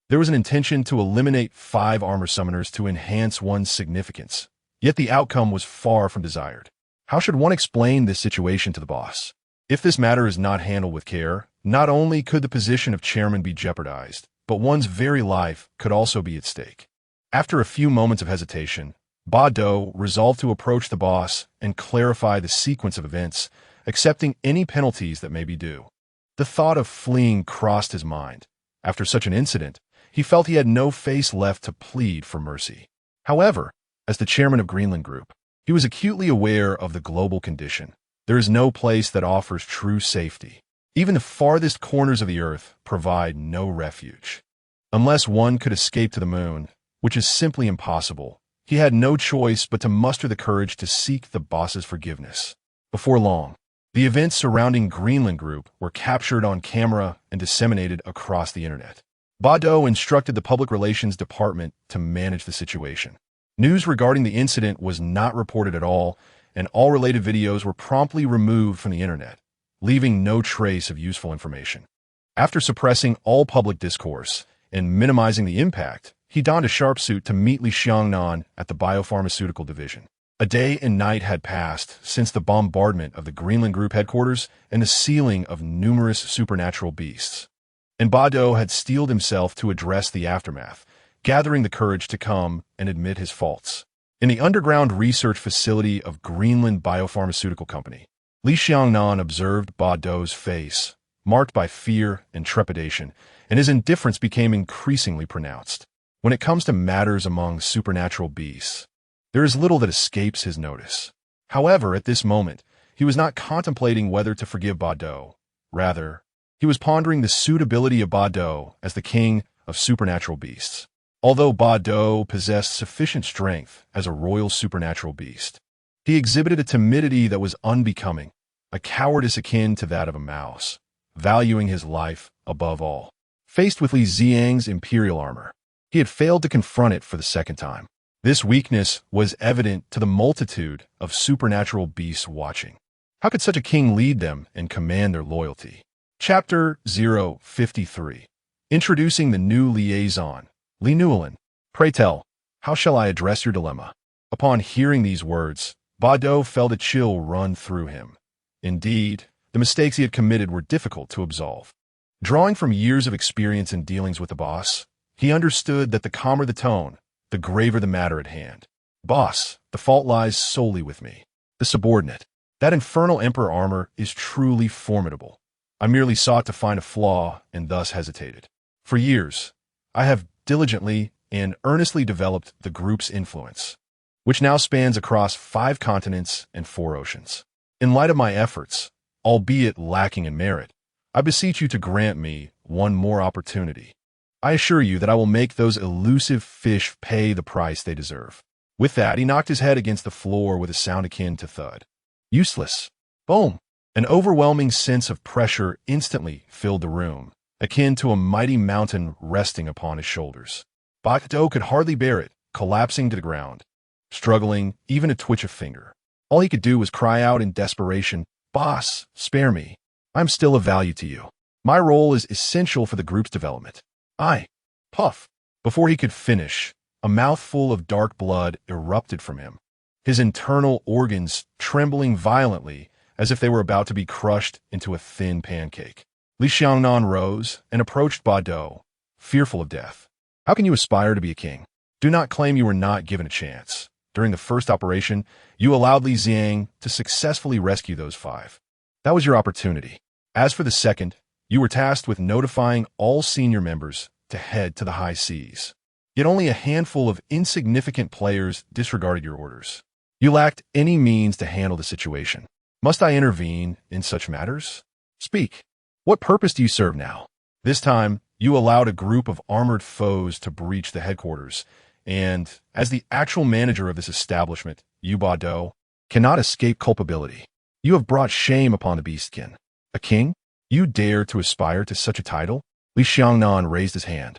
Speaker 1: there was an intention to eliminate 5 armor summoners to enhance one's significance, yet the outcome was far from desired. How should one explain this situation to the boss? If this matter is not handled with care, not only could the position of chairman be jeopardized, but one's very life could also be at stake. After a few moments of hesitation, Dao resolved to approach the boss and clarify the sequence of events, accepting any penalties that may be due. The thought of fleeing crossed his mind. After such an incident, he felt he had no face left to plead for mercy. However, as the chairman of Greenland Group, He was acutely aware of the global condition. There is no place that offers true safety. Even the farthest corners of the earth provide no refuge. Unless one could escape to the moon, which is simply impossible, he had no choice but to muster the courage to seek the boss's forgiveness. Before long, the events surrounding Greenland Group were captured on camera and disseminated across the internet. Dao instructed the public relations department to manage the situation. News regarding the incident was not reported at all, and all related videos were promptly removed from the internet, leaving no trace of useful information. After suppressing all public discourse and minimizing the impact, he donned a sharp suit to meet Li Nannan at the biopharmaceutical division. A day and night had passed since the bombardment of the Greenland Group headquarters and the sealing of numerous supernatural beasts. And Dao had steeled himself to address the aftermath, gathering the courage to come and admit his faults. In the underground research facility of Greenland Biopharmaceutical Company, Li Nannan observed Dao's face, marked by fear and trepidation, and his indifference became increasingly pronounced. When it comes to matters among supernatural beasts, there is little that escapes his notice. However, at this moment, he was not contemplating whether to forgive Dao. Rather, he was pondering the suitability of Dao as the king of supernatural beasts. Although Dao possessed sufficient strength as a royal supernatural beast, he exhibited a timidity that was unbecoming, a cowardice akin to that of a mouse, valuing his life above all. Faced with Li Xiang's imperial armor, he had failed to confront it for the second time. This weakness was evident to the multitude of supernatural beasts watching. How could such a king lead them and command their loyalty? Chapter 053. Introducing the new liaison, Li Nannan. Pray tell, how shall I address your dilemma? Upon hearing these words, Dao felt a chill run through him. Indeed, the mistakes he had committed were difficult to absolve. Drawing from years of experience in dealings with the boss, he understood that the calmer the tone, the graver the matter at hand. Boss, the fault lies solely with me. The subordinate. That infernal emperor armor is truly formidable. I merely sought to find a flaw and thus hesitated. For years, I have diligently and earnestly developed the group's influence, which now spans across 5 continents and 4 oceans. In light of my efforts, albeit lacking in merit, I beseech you to grant me one more opportunity. I assure you that I will make those elusive fish pay the price they deserve. With that, he knocked his head against the floor with a sound akin to thud. Useless. Boom. An overwhelming sense of pressure instantly filled the room, akin to a mighty mountain resting upon his shoulders. Dao could hardly bear it, collapsing to the ground, struggling even to twitch a finger. All he could do was cry out in desperation, "Boss, spare me. I'm still of value to you. My role is essential for the group's development." Puff. Before he could finish, a mouthful of dark blood erupted from him, his internal organs trembling violently as if they were about to be crushed into a thin pancake. Li Nannan rose and approached Dao, fearful of death. How can you aspire to be a king? Do not claim you were not given a chance. During the first operation, you allowed Li Xiang to successfully rescue those 5. That was your opportunity. As for the second, you were tasked with notifying all senior members to head to the high seas. Yet only a handful of insignificant players disregarded your orders. You lacked any means to handle the situation. Must I intervene in such matters? Speak. What purpose do you serve now? This time, you allowed a group of armored foes to breach the headquarters, and, as the actual manager of this establishment, you, Dao, cannot escape culpability. You have brought shame upon the beastkin. A king? You dare to aspire to such a title? Li Nannan raised his hand,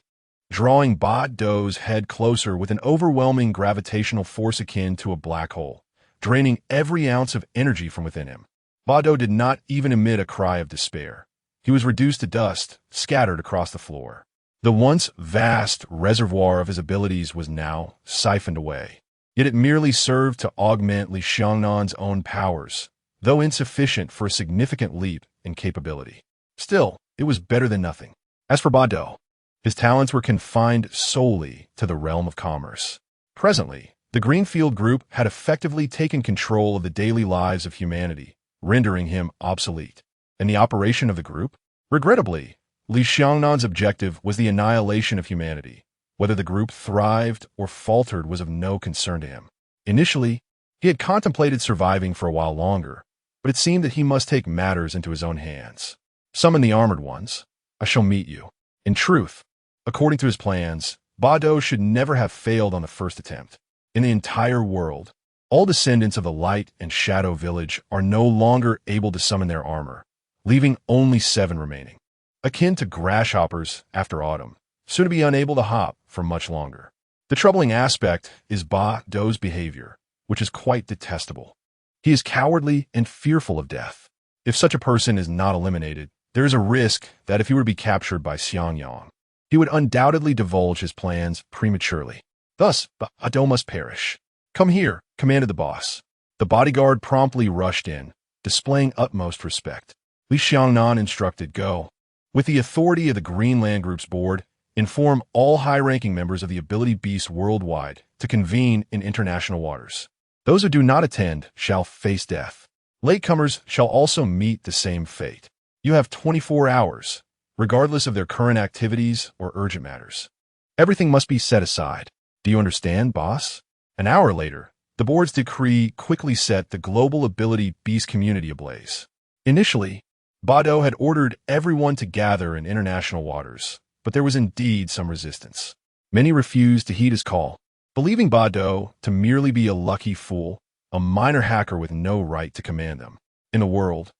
Speaker 1: drawing Dao's head closer with an overwhelming gravitational force akin to a black hole, draining every ounce of energy from within him. Dao did not even emit a cry of despair. He was reduced to dust, scattered across the floor. The once vast reservoir of his abilities was now siphoned away. Yet it merely served to augment Li Nannan's own powers, though insufficient for a significant leap in capability. Still, it was better than nothing. As for Dao, his talents were confined solely to the realm of commerce. Presently, the Greenfield Group had effectively taken control of the daily lives of humanity, rendering him obsolete. And the operation of the group? Regrettably, Li Nannan's objective was the annihilation of humanity. Whether the group thrived or faltered was of no concern to him. Initially, He had contemplated surviving for a while longer, but it seemed that he must take matters into his own hands. Summon the armored ones. I shall meet you. In truth, according to his plans, Bado should never have failed on the first attempt. In the entire world, all descendants of the Light and Shadow Village are no longer able to summon their armor, leaving only 7 remaining. Akin to grasshoppers after autumn, soon to be unable to hop for much longer. The troubling aspect is Bado's behavior, which is quite detestable. He is cowardly and fearful of death. If such a person is not eliminated, there is a risk that if he were to be captured by Xiangyang, he would undoubtedly divulge his plans prematurely. Thus, Bado must perish. Come here, commanded the boss. The bodyguard promptly rushed in, displaying utmost respect. Li Nannan instructed, go. With the authority of the Greenland Group's board, inform all high-ranking members of the ability beasts worldwide to convene in international waters. Those who do not attend shall face death. Latecomers shall also meet the same fate. You have 24 hours, regardless of their current activities or urgent matters. Everything must be set aside. Do you understand, boss? An hour later, the board's decree quickly set the global ability beast community ablaze. Initially, Bado had ordered everyone to gather in international waters, but there was indeed some resistance. Many refused to heed his call, believing Bado to merely be a lucky fool, a minor hacker with no right to command them. In the world,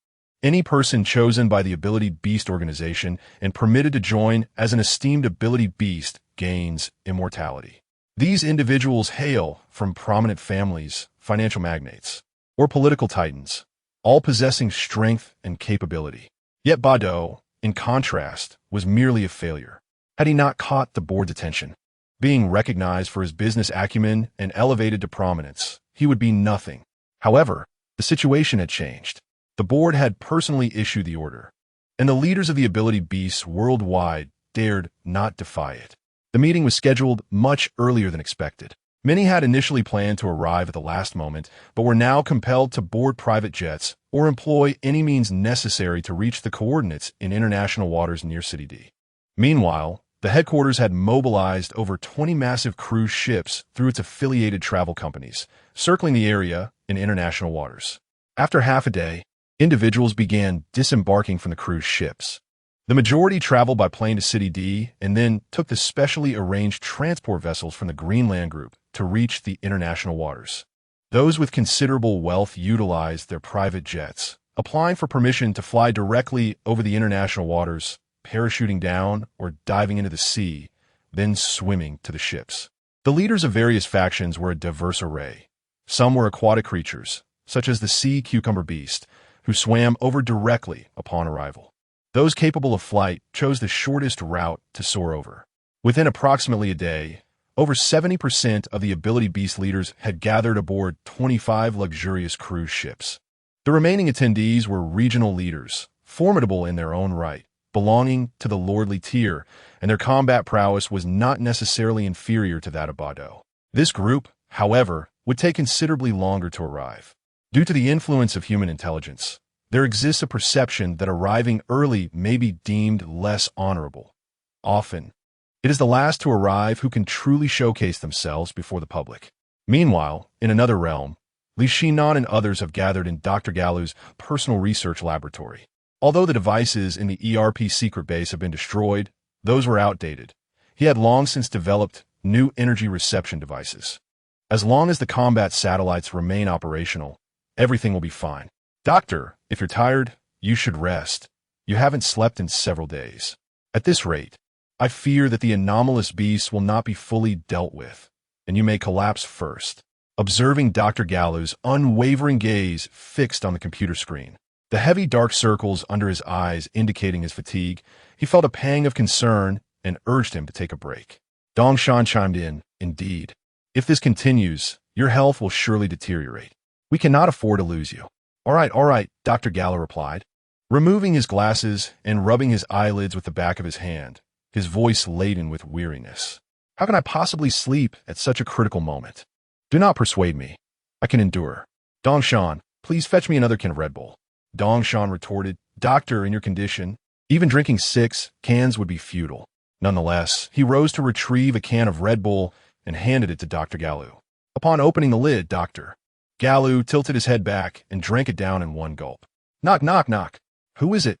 Speaker 1: any person chosen by the Ability Beast organization and permitted to join as an esteemed Ability Beast gains immortality. These individuals hail from prominent families, financial magnates, or political titans, all possessing strength and capability. Yet Bado, in contrast, was merely a failure. Had he not caught the board's attention, being recognized for his business acumen and elevated to prominence, he would be nothing. However, the situation had changed. The board had personally issued the order, and the leaders of the ability beasts worldwide dared not defy it. The meeting was scheduled much earlier than expected. Many had initially planned to arrive at the last moment, but were now compelled to board private jets or employ any means necessary to reach the coordinates in international waters near City D. Meanwhile, the headquarters had mobilized over 20 massive cruise ships through its affiliated travel companies, circling the area in international waters. After half a day, individuals began disembarking from the cruise ships. The majority traveled by plane to City D and then took the specially arranged transport vessels from the Greenland Group to reach the international waters. Those with considerable wealth utilized their private jets, applying for permission to fly directly over the international waters, parachuting down or diving into the sea, then swimming to the ships. The leaders of various factions were a diverse array. Some were aquatic creatures, such as the sea cucumber beast, who swam over directly upon arrival. Those capable of flight chose the shortest route to soar over. Within approximately a day, over 70% of the ability beast leaders had gathered aboard 25 luxurious cruise ships. The remaining attendees were regional leaders, formidable in their own right, belonging to the lordly tier, and their combat prowess was not necessarily inferior to that of Bado. This group, however, would take considerably longer to arrive. Due to the influence of human intelligence, there exists a perception that arriving early may be deemed less honorable. Often, it is the last to arrive who can truly showcase themselves before the public. Meanwhile, in another realm, Li Nannan and others have gathered in Dr. Galu's personal research laboratory. Although the devices in the ERP secret base have been destroyed, those were outdated. He had long since developed new energy reception devices. As long as the combat satellites remain operational, everything will be fine. Doctor, if you're tired, you should rest. You haven't slept in several days. At this rate, I fear that the anomalous beasts will not be fully dealt with, and you may collapse first. Observing Dr. Galu's unwavering gaze fixed on the computer screen, the heavy dark circles under his eyes indicating his fatigue, he felt a pang of concern and urged him to take a break. Dongshan chimed in, indeed. If this continues, your health will surely deteriorate. We cannot afford to lose you. All right, Dr. Galu replied, removing his glasses and rubbing his eyelids with the back of his hand, his voice laden with weariness. How can I possibly sleep at such a critical moment? Do not persuade me. I can endure. Dongshan, please fetch me another can of Red Bull. Dongshan retorted, Doctor, in your condition, even drinking 6 cans would be futile. Nonetheless, he rose to retrieve a can of Red Bull and handed it to Dr. Galu. Upon opening the lid, Dr. Galu tilted his head back and drank it down in one gulp. Knock, knock, knock. Who is it?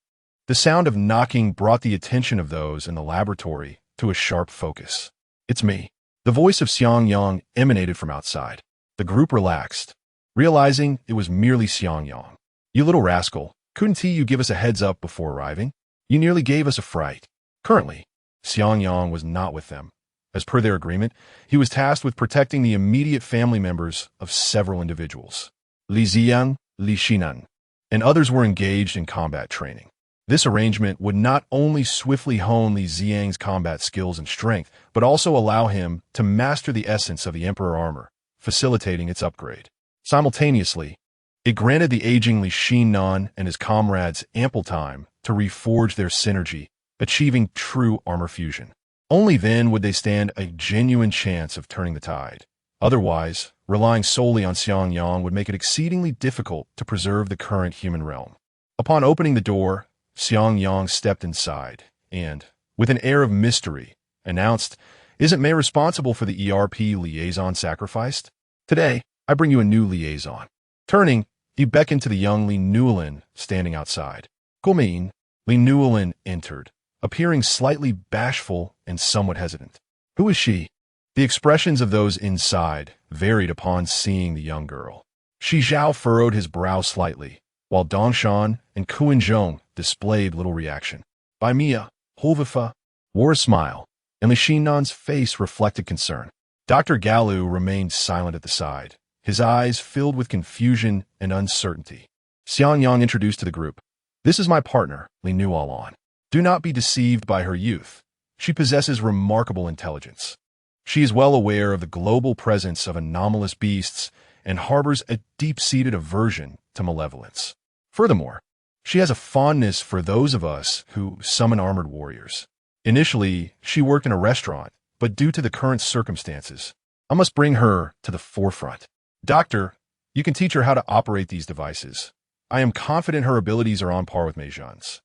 Speaker 1: The sound of knocking brought the attention of those in the laboratory to a sharp focus. It's me. The voice of Xiang Yang emanated from outside. The group relaxed, realizing it was merely Xiang Yang. You little rascal, couldn't you give us a heads up before arriving? You nearly gave us a fright. Currently, Xiang Yang was not with them. As per their agreement, he was tasked with protecting the immediate family members of several individuals. Li Ziyang, Li Nannan, and others were engaged in combat training. This arrangement would not only swiftly hone Li Ziyang's combat skills and strength, but also allow him to master the essence of the Emperor armor, facilitating its upgrade. Simultaneously, it granted the aging Li Nannan and his comrades ample time to reforge their synergy, achieving true armor fusion. Only then would they stand a genuine chance of turning the tide. Otherwise, relying solely on Xiang Yang would make it exceedingly difficult to preserve the current human realm. Upon opening the door, Xiang Yang stepped inside and, with an air of mystery, announced, "Isn't Mei responsible for the ERP liaison sacrificed? Today, I bring you a new liaison." Turning, he beckoned to the young Li Nannan standing outside. Gumin, Li Nannan entered, appearing slightly bashful and somewhat hesitant. Who is she? The expressions of those inside varied upon seeing the young girl. Shi Zhao furrowed his brow slightly, while Dongshan and Kuan-Zhong displayed little reaction. Bai Mia, Hulvifa, wore a smile, and Li Nannan's face reflected concern. Dr. Galu remained silent at the side, his eyes filled with confusion and uncertainty. Xiang Yang introduced to the group, "This is my partner, Li Nannan. Do not be deceived by her youth. She possesses remarkable intelligence. She is well aware of the global presence of anomalous beasts and harbors a deep-seated aversion to malevolence. Furthermore, she has a fondness for those of us who summon armored warriors. Initially, she worked in a restaurant, but due to the current circumstances, I must bring her to the forefront. Doctor, you can teach her how to operate these devices. I am confident her abilities are on par with Mei Zhan's."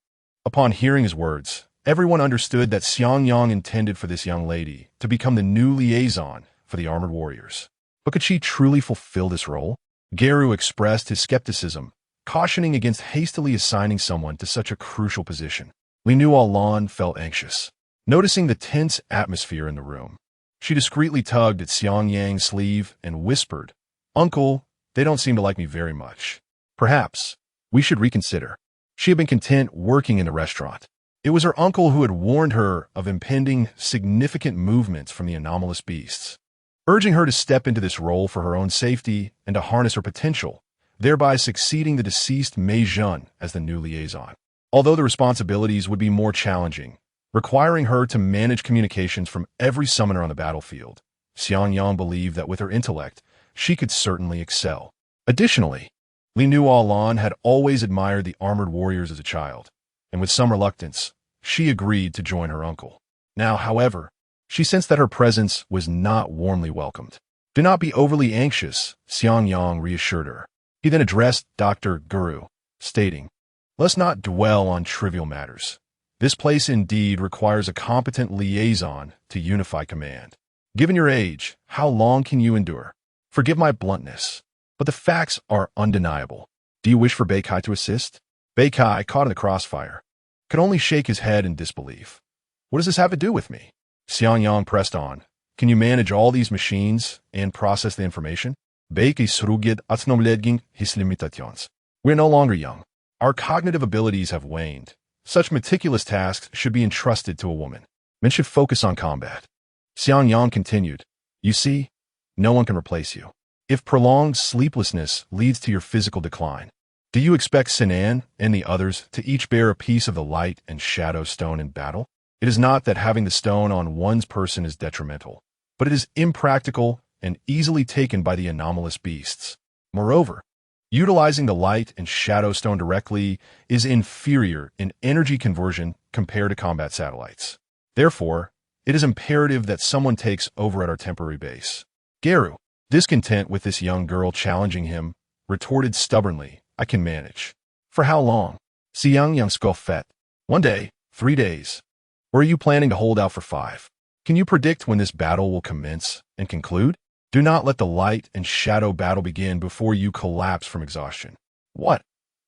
Speaker 1: Upon hearing his words, everyone understood that Xiang Yang intended for this young lady to become the new liaison for the armored warriors. But could she truly fulfill this role? Garu expressed his skepticism, cautioning against hastily assigning someone to such a crucial position. Li Nannan felt anxious, noticing the tense atmosphere in the room. She discreetly tugged at Xiang Yang's sleeve and whispered, "Uncle, they don't seem to like me very much. Perhaps we should reconsider." She had been content working in the restaurant. It was her uncle who had warned her of impending significant movements from the anomalous beasts, urging her to step into this role for her own safety and to harness her potential, thereby succeeding the deceased Mei Zhan as the new liaison. Although the responsibilities would be more challenging, requiring her to manage communications from every summoner on the battlefield, Xiang Yang believed that with her intellect, she could certainly excel. Additionally, Li Nannan had always admired the armored warriors as a child, and with some reluctance, she agreed to join her uncle. Now, however, she sensed that her presence was not warmly welcomed. "Do not be overly anxious," Xiang Yang reassured her. He then addressed Dr. Guru, stating, "Let's not dwell on trivial matters. This place indeed requires a competent liaison to unify command. Given your age, how long can you endure? Forgive my bluntness, but the facts are undeniable. Do you wish for Beikai to assist?" Beikai, caught in the crossfire, could only shake his head in disbelief. "What does this have to do with me?" Xiang Yang pressed on. "Can you manage all these machines and process the information?" Beikai srugid atsnomledging his limitations. "We're no longer young. Our cognitive abilities have waned. Such meticulous tasks should be entrusted to a woman. Men should focus on combat." Xiang Yang continued, "You see, no one can replace you. If prolonged sleeplessness leads to your physical decline, do you expect Sinan and the others to each bear a piece of the light and shadow stone in battle? It is not that having the stone on one's person is detrimental, but it is impractical and easily taken by the anomalous beasts. Moreover, utilizing the light and shadow stone directly is inferior in energy conversion compared to combat satellites. Therefore, it is imperative that someone takes over at our temporary base." Garu, discontent with this young girl challenging him, retorted stubbornly, "I can manage." "For how long?" Xiang Yang scoffed. "1 day, 3 days. Or are you planning to hold out for 5? Can you predict when this battle will commence and conclude?" Do not let the light and shadow battle begin before you collapse from exhaustion. What?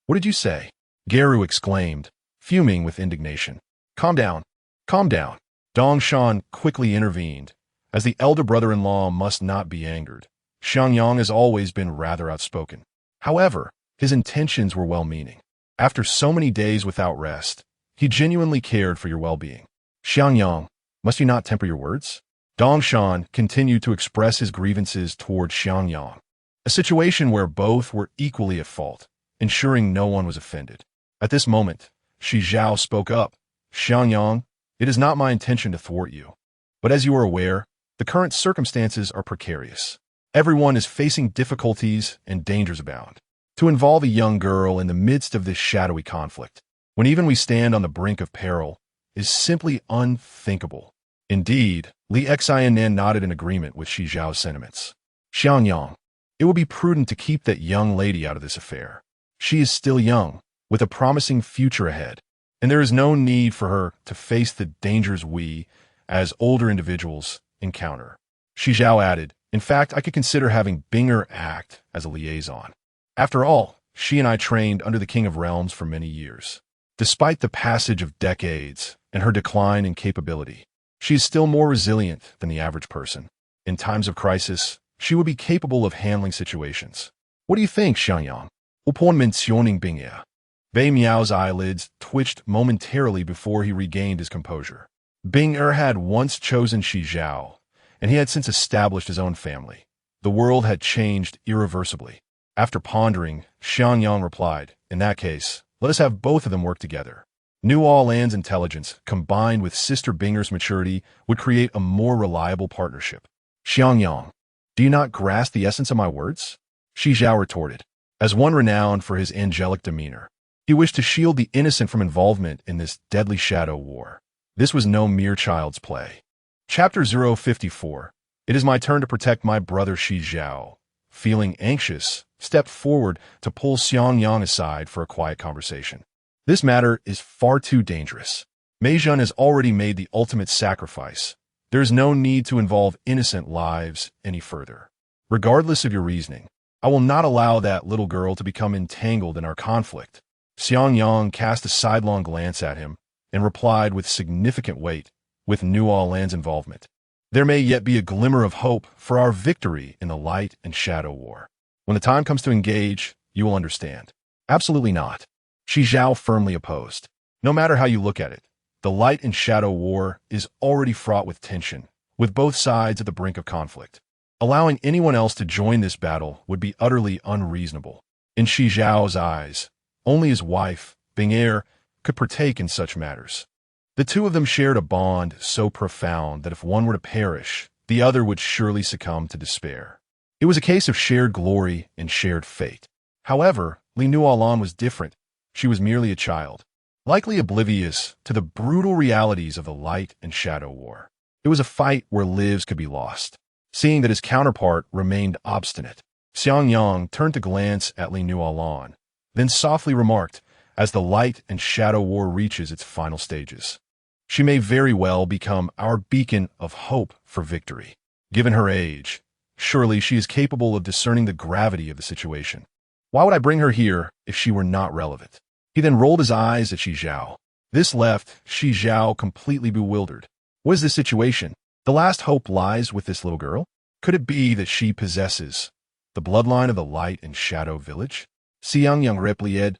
Speaker 1: What did you say? Geru exclaimed, fuming with indignation. Calm down. Calm down. Dongshan quickly intervened, as the elder brother-in-law must not be angered. Xiangyang has always been rather outspoken. However, his intentions were well-meaning. After so many days without rest, he genuinely cared for your well-being. Xiangyang, must you not temper your words? Dongshan continued to express his grievances toward Xiangyang, a situation where both were equally at fault, ensuring no one was offended. At this moment, Shi Zhao spoke up. Xiangyang, it is not my intention to thwart you. But as you are aware, the current circumstances are precarious. Everyone is facing difficulties and dangers abound. To involve a young girl in the midst of this shadowy conflict, when even we stand on the brink of peril, is simply unthinkable. Indeed, Li Nannan nodded in agreement with Shi Zhao's sentiments. Xiangyang, it will be prudent to keep that young lady out of this affair. She is still young, with a promising future ahead, and there is no need for her to face the dangers we, as older individuals, encounter. Shi Zhao added, in fact, I could consider having Binger act as a liaison. After all, she and I trained under the King of Realms for many years. Despite the passage of decades and her decline in capability, she is still more resilient than the average person. In times of crisis, she would be capable of handling situations. What do you think, Xiangyang? Upon mentioning Binger, Bei Miao's eyelids twitched momentarily before he regained his composure. Binger had once chosen Shi Zhao, and he had since established his own family. The world had changed irreversibly. After pondering, Xiangyang replied, in that case, let us have both of them work together. New All Land's intelligence, combined with Sister Binger's maturity, would create a more reliable partnership. Xiangyang, do you not grasp the essence of my words? Shi Zhao retorted. As one renowned for his angelic demeanor, he wished to shield the innocent from involvement in this deadly shadow war. This was no mere child's play. Chapter 054. It is my turn to protect my brother Shi Zhao. Feeling anxious, stepped forward to pull Xiangyang aside for a quiet conversation. This matter is far too dangerous. Mei Zhen has already made the ultimate sacrifice. There is no need to involve innocent lives any further. Regardless of your reasoning, I will not allow that little girl to become entangled in our conflict. Xiangyang cast a sidelong glance at him and replied with significant weight, with New All Land's involvement. There may yet be a glimmer of hope for our victory in the light and shadow war. When the time comes to engage, you will understand. Absolutely not. Shi Zhao firmly opposed. No matter how you look at it, the light and shadow war is already fraught with tension, with both sides at the brink of conflict. Allowing anyone else to join this battle would be utterly unreasonable. In Shi Zhao's eyes, only his wife, Binger, could partake in such matters. The two of them shared a bond so profound that if one were to perish, the other would surely succumb to despair. It was a case of shared glory and shared fate. However, Li Nannan was different. She was merely a child, likely oblivious to the brutal realities of the light and shadow war. It was a fight where lives could be lost. Seeing that his counterpart remained obstinate, Xiangyang turned to glance at Li Nannan, then softly remarked, as the light and shadow war reaches its final stages, she may very well become our beacon of hope for victory. Given her age, surely she is capable of discerning the gravity of the situation. Why would I bring her here if she were not relevant? He then rolled his eyes at Shi Zhao. This left Shi Zhao completely bewildered. What is this situation? The last hope lies with this little girl? Could it be that she possesses the bloodline of the light and shadow village? Xiangyang replied.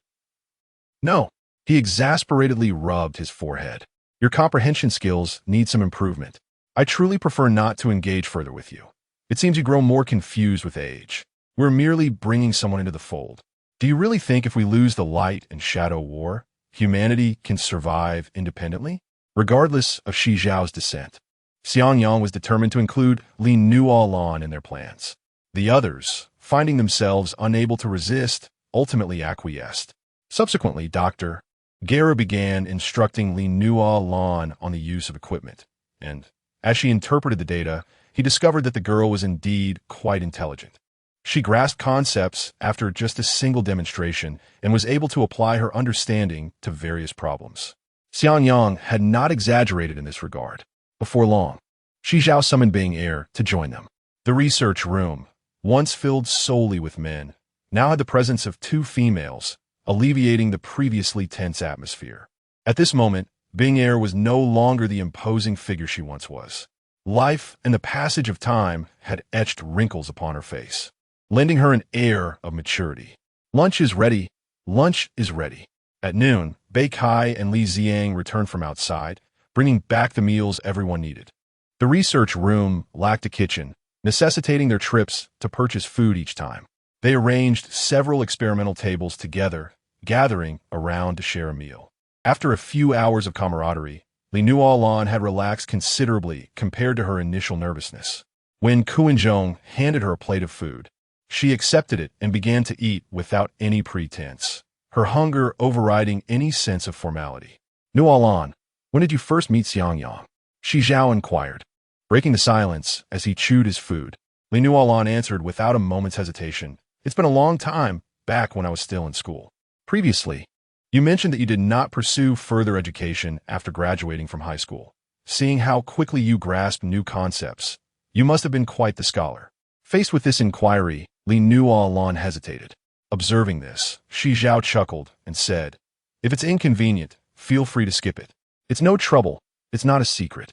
Speaker 1: No. He exasperatedly rubbed his forehead. Your comprehension skills need some improvement. I truly prefer not to engage further with you. It seems you grow more confused with age. We're merely bringing someone into the fold. Do you really think if we lose the light and shadow war, humanity can survive independently? Regardless of Shi Zhao's dissent, Xiangyang was determined to include Li Nannan in their plans. The others, finding themselves unable to resist, ultimately acquiesced. Subsequently, Dr. Geru began instructing Li Nannan on the use of equipment, and, as she interpreted the data, he discovered that the girl was indeed quite intelligent. She grasped concepts after just a single demonstration and was able to apply her understanding to various problems. Xiangyang had not exaggerated in this regard. Before long, Shi Zhao summoned Binger to join them. The research room, once filled solely with men, now had the presence of two females, alleviating the previously tense atmosphere. At this moment, Bing Air was no longer the imposing figure she once was. Life and the passage of time had etched wrinkles upon her face, lending her an air of maturity. Lunch is ready. Lunch is ready. At noon, Bei Kai and Li Xiang returned from outside, bringing back the meals everyone needed. The research room lacked a kitchen, necessitating their trips to purchase food each time. They arranged several experimental tables together, gathering around to share a meal. After a few hours of camaraderie, Li Nannan had relaxed considerably compared to her initial nervousness. When Kuan-Zhong handed her a plate of food, she accepted it and began to eat without any pretense, her hunger overriding any sense of formality. Nannan, when did you first meet Xiang Yang? Shi Zhao inquired. Breaking the silence as he chewed his food, Li Nannan answered without a moment's hesitation, "It's been a long time, back when I was still in school." Previously, you mentioned that you did not pursue further education after graduating from high school. Seeing how quickly you grasped new concepts, you must have been quite the scholar. Faced with this inquiry, Li Nannan hesitated. Observing this, Shi Zhao chuckled and said, "If it's inconvenient, feel free to skip it. It's no trouble. It's not a secret."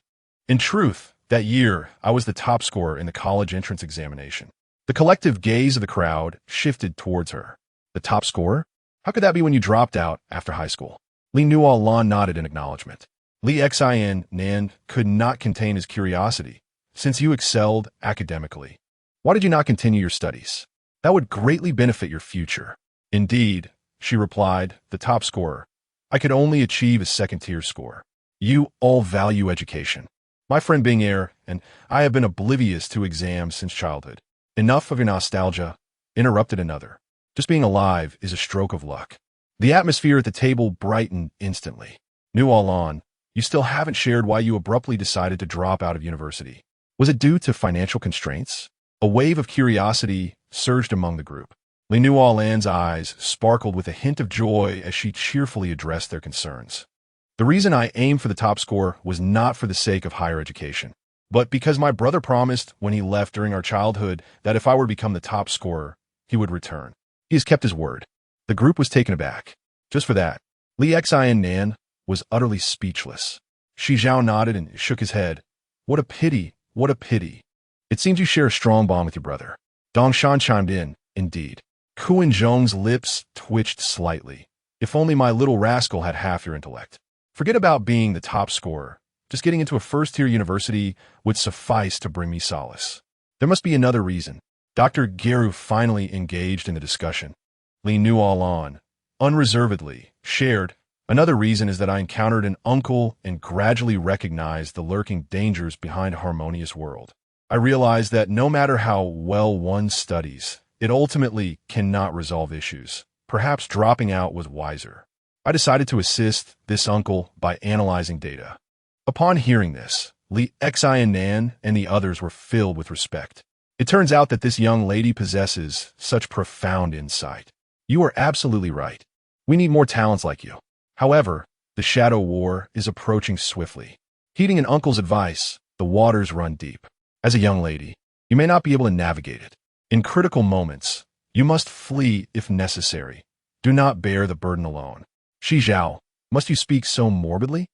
Speaker 1: In truth, that year, I was the top scorer in the college entrance examination. The collective gaze of the crowd shifted towards her. The top scorer? How could that be when you dropped out after high school? Li Nannan nodded in acknowledgement. Li Nannan could not contain his curiosity, since you excelled academically. Why did you not continue your studies? That would greatly benefit your future. Indeed, she replied, the top scorer. I could only achieve a second-tier score. You all value education. My friend Bing Air and I have been oblivious to exams since childhood. Enough of your nostalgia, interrupted another. Just being alive is a stroke of luck. The atmosphere at the table brightened instantly. Nannan, you still haven't shared why you abruptly decided to drop out of university. Was it due to financial constraints? A wave of curiosity surged among the group. Li Nannan's eyes sparkled with a hint of joy as she cheerfully addressed their concerns. The reason I aimed for the top score was not for the sake of higher education, but because my brother promised when he left during our childhood that if I were to become the top scorer, he would return. He has kept his word. The group was taken aback. Just for that, Li Nannan was utterly speechless. Shi Zhao nodded and shook his head. What a pity, what a pity. It seems you share a strong bond with your brother. Dongshan chimed in, indeed. Kuan-Zhong's lips twitched slightly. If only my little rascal had half your intellect. Forget about being the top scorer. Just getting into a first-tier university would suffice to bring me solace. There must be another reason. Dr. Geru finally engaged in the discussion. Li Nannan, unreservedly, shared, another reason is that I encountered an uncle and gradually recognized the lurking dangers behind a harmonious world. I realized that no matter how well one studies, it ultimately cannot resolve issues. Perhaps dropping out was wiser. I decided to assist this uncle by analyzing data. Upon hearing this, Li Nannan and the others were filled with respect. It turns out that this young lady possesses such profound insight. You are absolutely right. We need more talents like you. However, the shadow war is approaching swiftly. Heeding an uncle's advice, the waters run deep. As a young lady, you may not be able to navigate it. In critical moments, you must flee if necessary. Do not bear the burden alone. Shi Zhao, must you speak so morbidly?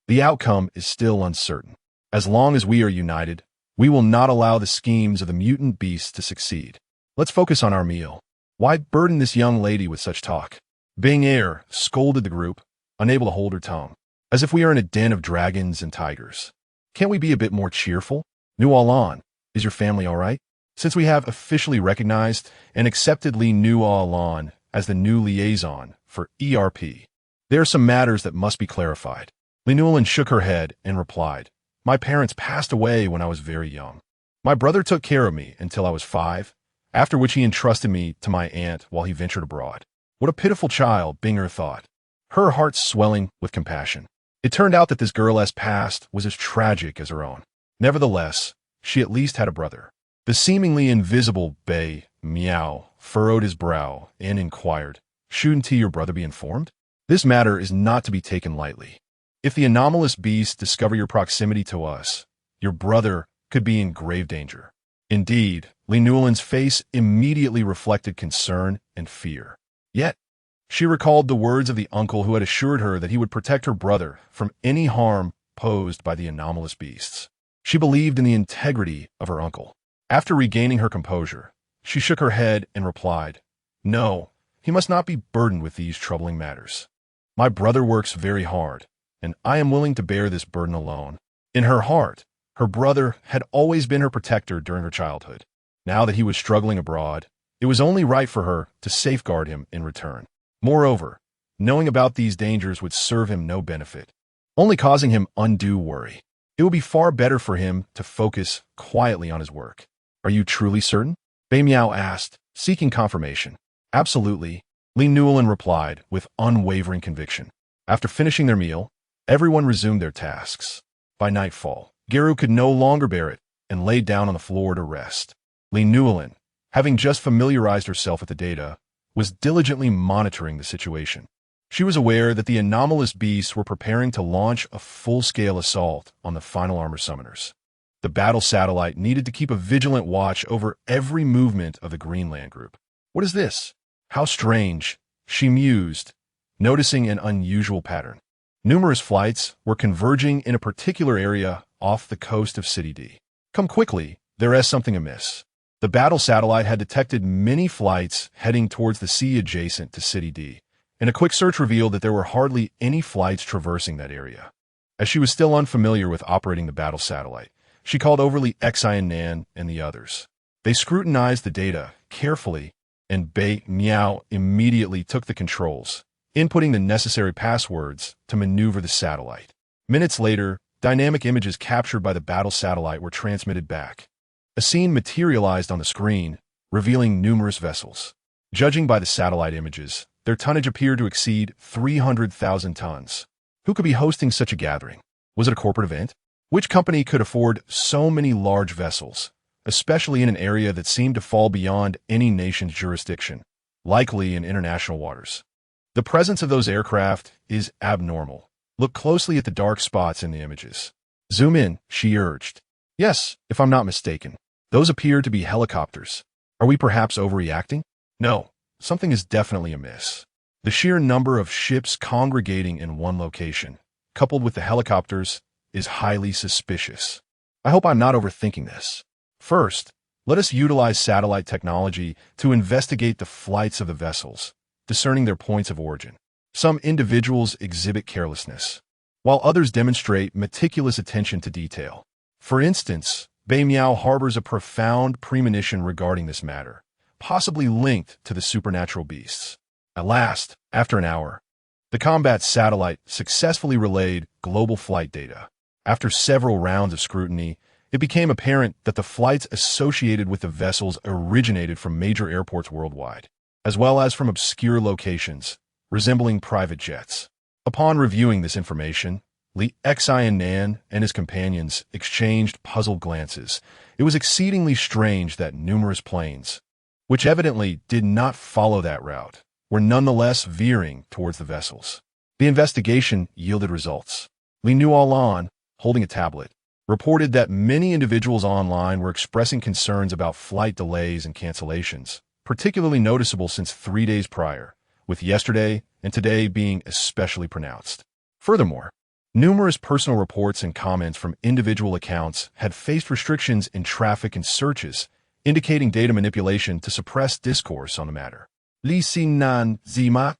Speaker 1: The outcome is still uncertain. As long as we are united, we will not allow the schemes of the mutant beasts to succeed. Let's focus on our meal. Why burden this young lady with such talk? Bing Air scolded the group, unable to hold her tongue, as if we are in a den of dragons and tigers. Can't we be a bit more cheerful? Nannan, is your family all right? Since we have officially recognized and accepted Li Nannan as the new liaison for ERP, there are some matters that must be clarified. Li Nannan shook her head and replied, My parents passed away when I was very young. My brother took care of me until I was 5, after which he entrusted me to my aunt while he ventured abroad. What a pitiful child, Binger thought, her heart swelling with compassion. It turned out that this girl's past was as tragic as her own. Nevertheless, she at least had a brother. The seemingly invisible Bei Miao furrowed his brow and inquired, Shouldn't your brother be informed? This matter is not to be taken lightly. If the anomalous beasts discover your proximity to us, your brother could be in grave danger. Indeed, Li Nannan's face immediately reflected concern and fear. Yet, she recalled the words of the uncle who had assured her that he would protect her brother from any harm posed by the anomalous beasts. She believed in the integrity of her uncle. After regaining her composure, she shook her head and replied, "No, he must not be burdened with these troubling matters. My brother works very hard, and I am willing to bear this burden alone." In her heart, her brother had always been her protector during her childhood. Now that he was struggling abroad, it was only right for her to safeguard him in return. Moreover, knowing about these dangers would serve him no benefit, only causing him undue worry. It would be far better for him to focus quietly on his work. "Are you truly certain?" Bei Miao asked, seeking confirmation. "Absolutely," Li Nannan replied with unwavering conviction. After finishing their meal, everyone resumed their tasks. By nightfall, Geru could no longer bear it and lay down on the floor to rest. Li Nannan, having just familiarized herself with the data, was diligently monitoring the situation. She was aware that the anomalous beasts were preparing to launch a full-scale assault on the final armor summoners. The battle satellite needed to keep a vigilant watch over every movement of the Greenland group. "What is this? How strange," she mused, noticing an unusual pattern. Numerous flights were converging in a particular area off the coast of City D. "Come quickly, there is something amiss." The battle satellite had detected many flights heading towards the sea adjacent to City D, and a quick search revealed that there were hardly any flights traversing that area. As she was still unfamiliar with operating the battle satellite, she called over Li Nannan and the others. They scrutinized the data carefully, and Bei Miao immediately took the controls, inputting the necessary passwords to maneuver the satellite. Minutes later, dynamic images captured by the battle satellite were transmitted back. A scene materialized on the screen, revealing numerous vessels. Judging by the satellite images, their tonnage appeared to exceed 300,000 tons. Who could be hosting such a gathering? Was it a corporate event? Which company could afford so many large vessels, especially in an area that seemed to fall beyond any nation's jurisdiction, likely in international waters? The presence of those aircraft is abnormal. Look closely at the dark spots in the images. "Zoom in," she urged. "Yes, if I'm not mistaken. Those appear to be helicopters. Are we perhaps overreacting?" "No, something is definitely amiss." The sheer number of ships congregating in one location, coupled with the helicopters, is highly suspicious. I hope I'm not overthinking this. First, let us utilize satellite technology to investigate the flights of the vessels, discerning their points of origin. Some individuals exhibit carelessness, while others demonstrate meticulous attention to detail. For instance, Bei Miao harbors a profound premonition regarding this matter, possibly linked to the supernatural beasts. At last, after an hour, the combat satellite successfully relayed global flight data. After several rounds of scrutiny, it became apparent that the flights associated with the vessels originated from major airports worldwide, as well as from obscure locations, resembling private jets. Upon reviewing this information, Li Nannan and his companions exchanged puzzled glances. It was exceedingly strange that numerous planes, which evidently did not follow that route, were nonetheless veering towards the vessels. The investigation yielded results. Li Nannan, holding a tablet, reported that many individuals online were expressing concerns about flight delays and cancellations, particularly noticeable since 3 days prior, with yesterday and today being especially pronounced. Furthermore, numerous personal reports and comments from individual accounts had faced restrictions in traffic and searches, indicating data manipulation to suppress discourse on the matter. Li Nannan Zima.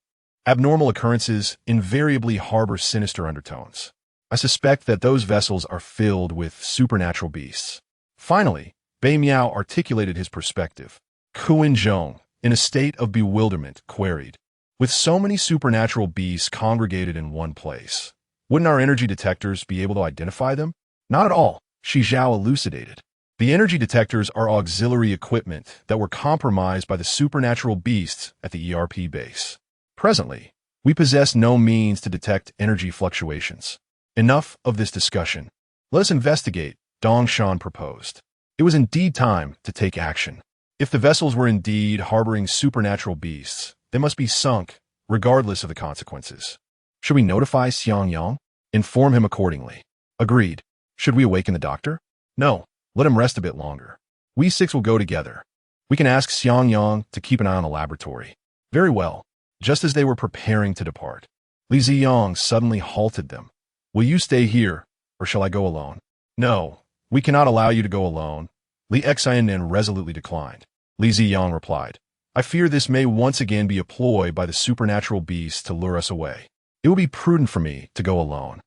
Speaker 1: Abnormal occurrences invariably harbor sinister undertones. I suspect that those vessels are filled with supernatural beasts. Finally, Bei Miao articulated his perspective. Kuan Zhong, in a state of bewilderment, queried, "With so many supernatural beasts congregated in one place, wouldn't our energy detectors be able to identify them?" "Not at all," Shi Zhao elucidated. "The energy detectors are auxiliary equipment that were compromised by the supernatural beasts at the ERP base. Presently, we possess no means to detect energy fluctuations." Enough of this discussion. Let us investigate, Dong Shan proposed. It was indeed time to take action. If the vessels were indeed harboring supernatural beasts, they must be sunk, regardless of the consequences. Should we notify Xiang Yang? Inform him accordingly. Agreed. Should we awaken the doctor? No, let him rest a bit longer. We six will go together. We can ask Xiangyang to keep an eye on the laboratory. Very well. Just as they were preparing to depart, Li Ziyang suddenly halted them. Will you stay here, or shall I go alone? No, we cannot allow you to go alone. Li Nannan resolutely declined. Li Ziyang replied, I fear this may once again be a ploy by the supernatural beasts to lure us away. It will be prudent for me to go alone.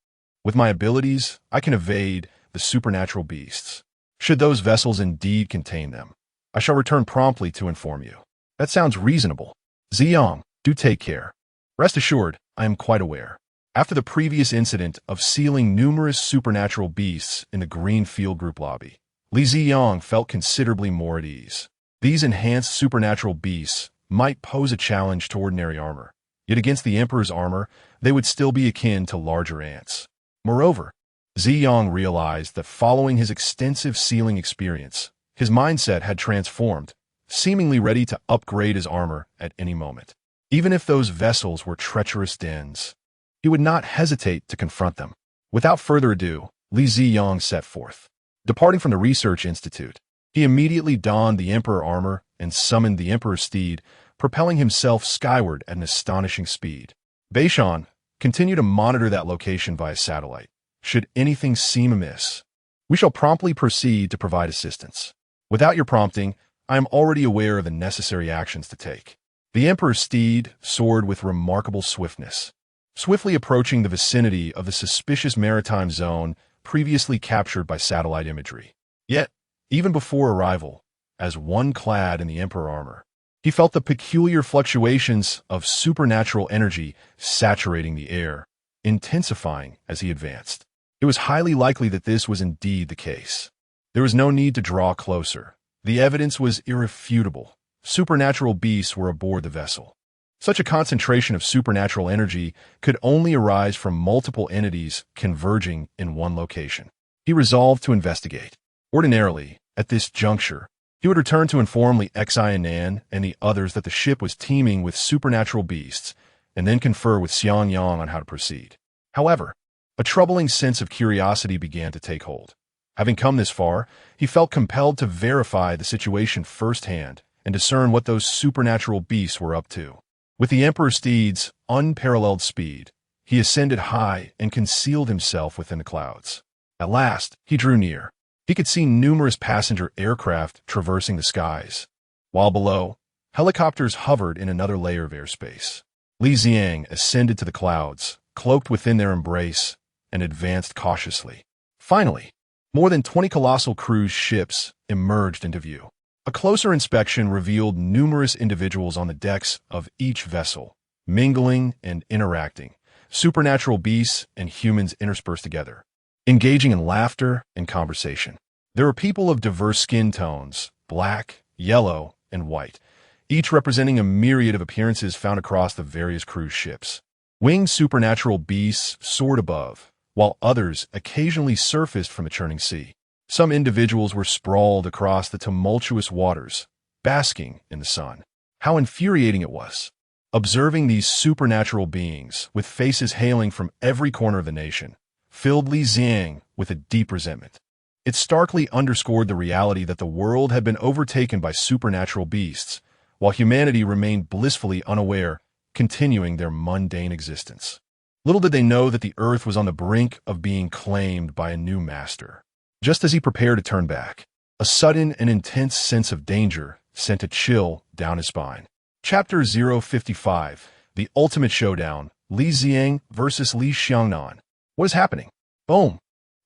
Speaker 1: With my abilities, I can evade the supernatural beasts. Should those vessels indeed contain them, I shall return promptly to inform you. That sounds reasonable. Ziyang, do take care. Rest assured, I am quite aware. After the previous incident of sealing numerous supernatural beasts in the Green Field Group lobby, Li Ziyang felt considerably more at ease. These enhanced supernatural beasts might pose a challenge to ordinary armor, yet against the Emperor's armor, they would still be akin to larger ants. Moreover, Ziyang realized that following his extensive sealing experience, his mindset had transformed, seemingly ready to upgrade his armor at any moment. Even if those vessels were treacherous dens, he would not hesitate to confront them. Without further ado, Li Ziyang set forth. Departing from the research institute, he immediately donned the Emperor armor and summoned the Emperor's steed, propelling himself skyward at an astonishing speed. Beishan, continue to monitor that location via satellite. Should anything seem amiss, we shall promptly proceed to provide assistance. Without your prompting, I am already aware of the necessary actions to take. The Emperor's steed soared with remarkable swiftness, swiftly approaching the vicinity of the suspicious maritime zone previously captured by satellite imagery. Yet, even before arrival, as one clad in the Emperor armor, he felt the peculiar fluctuations of supernatural energy saturating the air, intensifying as he advanced. It was highly likely that this was indeed the case. There was no need to draw closer. The evidence was irrefutable. Supernatural beasts were aboard the vessel. Such a concentration of supernatural energy could only arise from multiple entities converging in one location. He resolved to investigate. Ordinarily, at this juncture, he would return to inform Li Nannan and the others that the ship was teeming with supernatural beasts, and then confer with Xiangyang on how to proceed. However, a troubling sense of curiosity began to take hold. Having come this far, he felt compelled to verify the situation firsthand and discern what those supernatural beasts were up to. With the Emperor's steed's unparalleled speed, he ascended high and concealed himself within the clouds. At last, he drew near. He could see numerous passenger aircraft traversing the skies, while below, helicopters hovered in another layer of airspace. Li Ziyang ascended to the clouds, cloaked within their embrace, and advanced cautiously. Finally, more than 20 colossal cruise ships emerged into view. A closer inspection revealed numerous individuals on the decks of each vessel, mingling and interacting, supernatural beasts and humans interspersed together, engaging in laughter and conversation. There were people of diverse skin tones, black, yellow, and white, each representing a myriad of appearances found across the various cruise ships. Winged supernatural beasts soared above, while others occasionally surfaced from the churning sea. Some individuals were sprawled across the tumultuous waters, basking in the sun. How infuriating it was! Observing these supernatural beings, with faces hailing from every corner of the nation, filled Li Ziyang with a deep resentment. It starkly underscored the reality that the world had been overtaken by supernatural beasts, while humanity remained blissfully unaware, continuing their mundane existence. Little did they know that the earth was on the brink of being claimed by a new master. Just as he prepared to turn back, a sudden and intense sense of danger sent a chill down his spine. Chapter 055, The Ultimate Showdown, Li Ziyang versus Li Xiangnan. What is happening? Boom!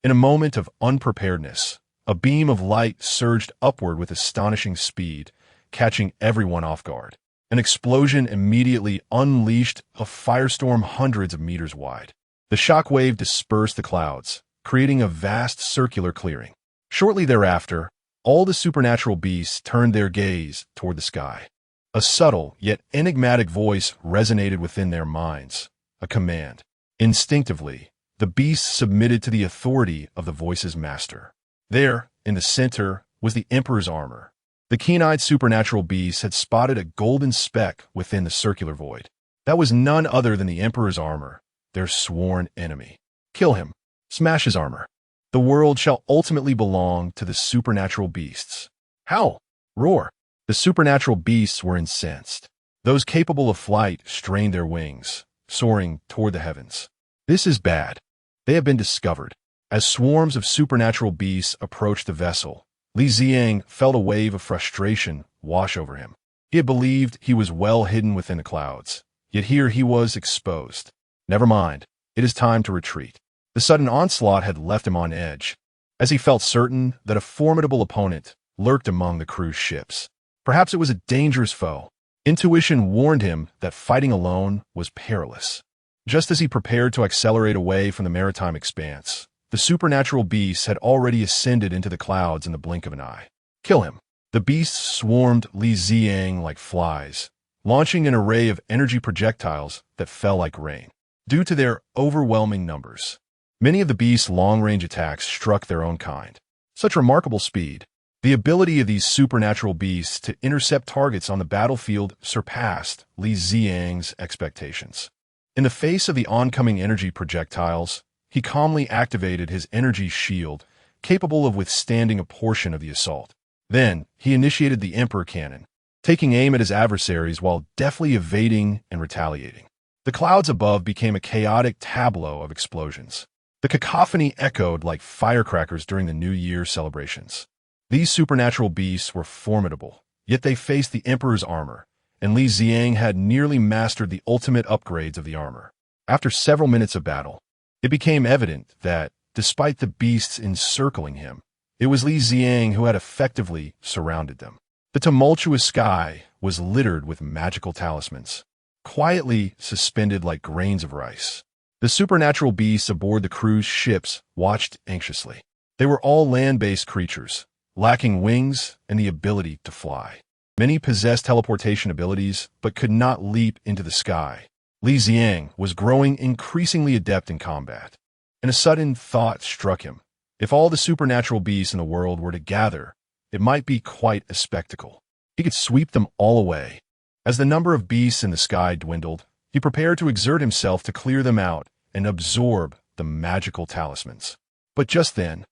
Speaker 1: In a moment of unpreparedness, a beam of light surged upward with astonishing speed, catching everyone off guard. An explosion immediately unleashed a firestorm hundreds of meters wide. The shock wave dispersed the clouds, creating a vast circular clearing. Shortly thereafter, all the supernatural beasts turned their gaze toward the sky. A subtle yet enigmatic voice resonated within their minds, a command. Instinctively, the beasts submitted to the authority of the voice's master. There, in the center, was the Emperor's armor. The keen-eyed supernatural beasts had spotted a golden speck within the circular void. That was none other than the Emperor's armor, their sworn enemy. Kill him. Smash his armor. The world shall ultimately belong to the supernatural beasts. Howl! Roar! The supernatural beasts were incensed. Those capable of flight strained their wings, soaring toward the heavens. This is bad. They have been discovered. As swarms of supernatural beasts approached the vessel, Li Ziang felt a wave of frustration wash over him. He had believed he was well hidden within the clouds, yet here he was exposed. Never mind, it is time to retreat. The sudden onslaught had left him on edge, as he felt certain that a formidable opponent lurked among the crew's ships. Perhaps it was a dangerous foe. Intuition warned him that fighting alone was perilous. Just as he prepared to accelerate away from the maritime expanse, the supernatural beasts had already ascended into the clouds in the blink of an eye. Kill him. The beasts swarmed Li Ziang like flies, launching an array of energy projectiles that fell like rain. Due to their overwhelming numbers, many of the beasts' long-range attacks struck their own kind. Such remarkable speed. The ability of these supernatural beasts to intercept targets on the battlefield surpassed Li Ziang's expectations. In the face of the oncoming energy projectiles, he calmly activated his energy shield, capable of withstanding a portion of the assault. Then, he initiated the Emperor Cannon, taking aim at his adversaries while deftly evading and retaliating. The clouds above became a chaotic tableau of explosions. The cacophony echoed like firecrackers during the New Year celebrations. These supernatural beasts were formidable, yet they faced the Emperor's armor, and Li Ziang had nearly mastered the ultimate upgrades of the armor. After several minutes of battle, it became evident that, despite the beasts encircling him, it was Li Ziang who had effectively surrounded them. The tumultuous sky was littered with magical talismans, quietly suspended like grains of rice. The supernatural beasts aboard the crew's ships watched anxiously. They were all land-based creatures, lacking wings and the ability to fly. Many possessed teleportation abilities, but could not leap into the sky. Li Ziang was growing increasingly adept in combat, and a sudden thought struck him. If all the supernatural beasts in the world were to gather, it might be quite a spectacle. He could sweep them all away. As the number of beasts in the sky dwindled, he prepared to exert himself to clear them out and absorb the magical talismans. But just then,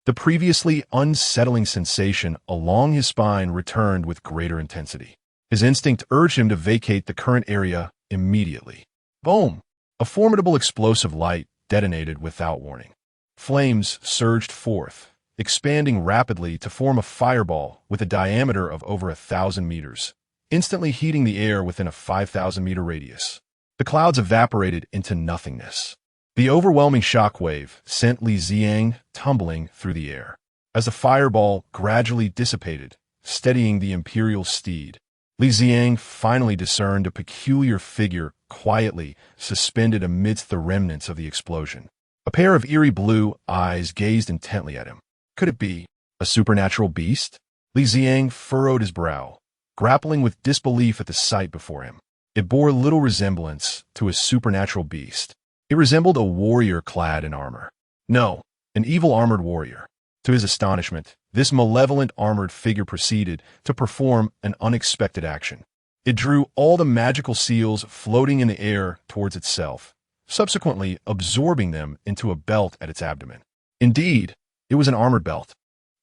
Speaker 1: the previously unsettling sensation along his spine returned with greater intensity. His instinct urged him to vacate the current area immediately. Boom! A formidable explosive light detonated without warning. Flames surged forth, expanding rapidly to form a fireball with a diameter of over 1,000 meters, instantly heating the air within a 5,000-meter radius. The clouds evaporated into nothingness. The overwhelming shockwave sent Li Ziang tumbling through the air. As the fireball gradually dissipated, steadying the imperial steed, Li Ziang finally discerned a peculiar figure quietly suspended amidst the remnants of the explosion. A pair of eerie blue eyes gazed intently at him. Could it be a supernatural beast? Li Ziang furrowed his brow, grappling with disbelief at the sight before him. It bore little resemblance to a supernatural beast. It resembled a warrior clad in armor. No, an evil armored warrior. To his astonishment, this malevolent armored figure proceeded to perform an unexpected action. It drew all the magical seals floating in the air towards itself, subsequently absorbing them into a belt at its abdomen. Indeed, it was an armored belt.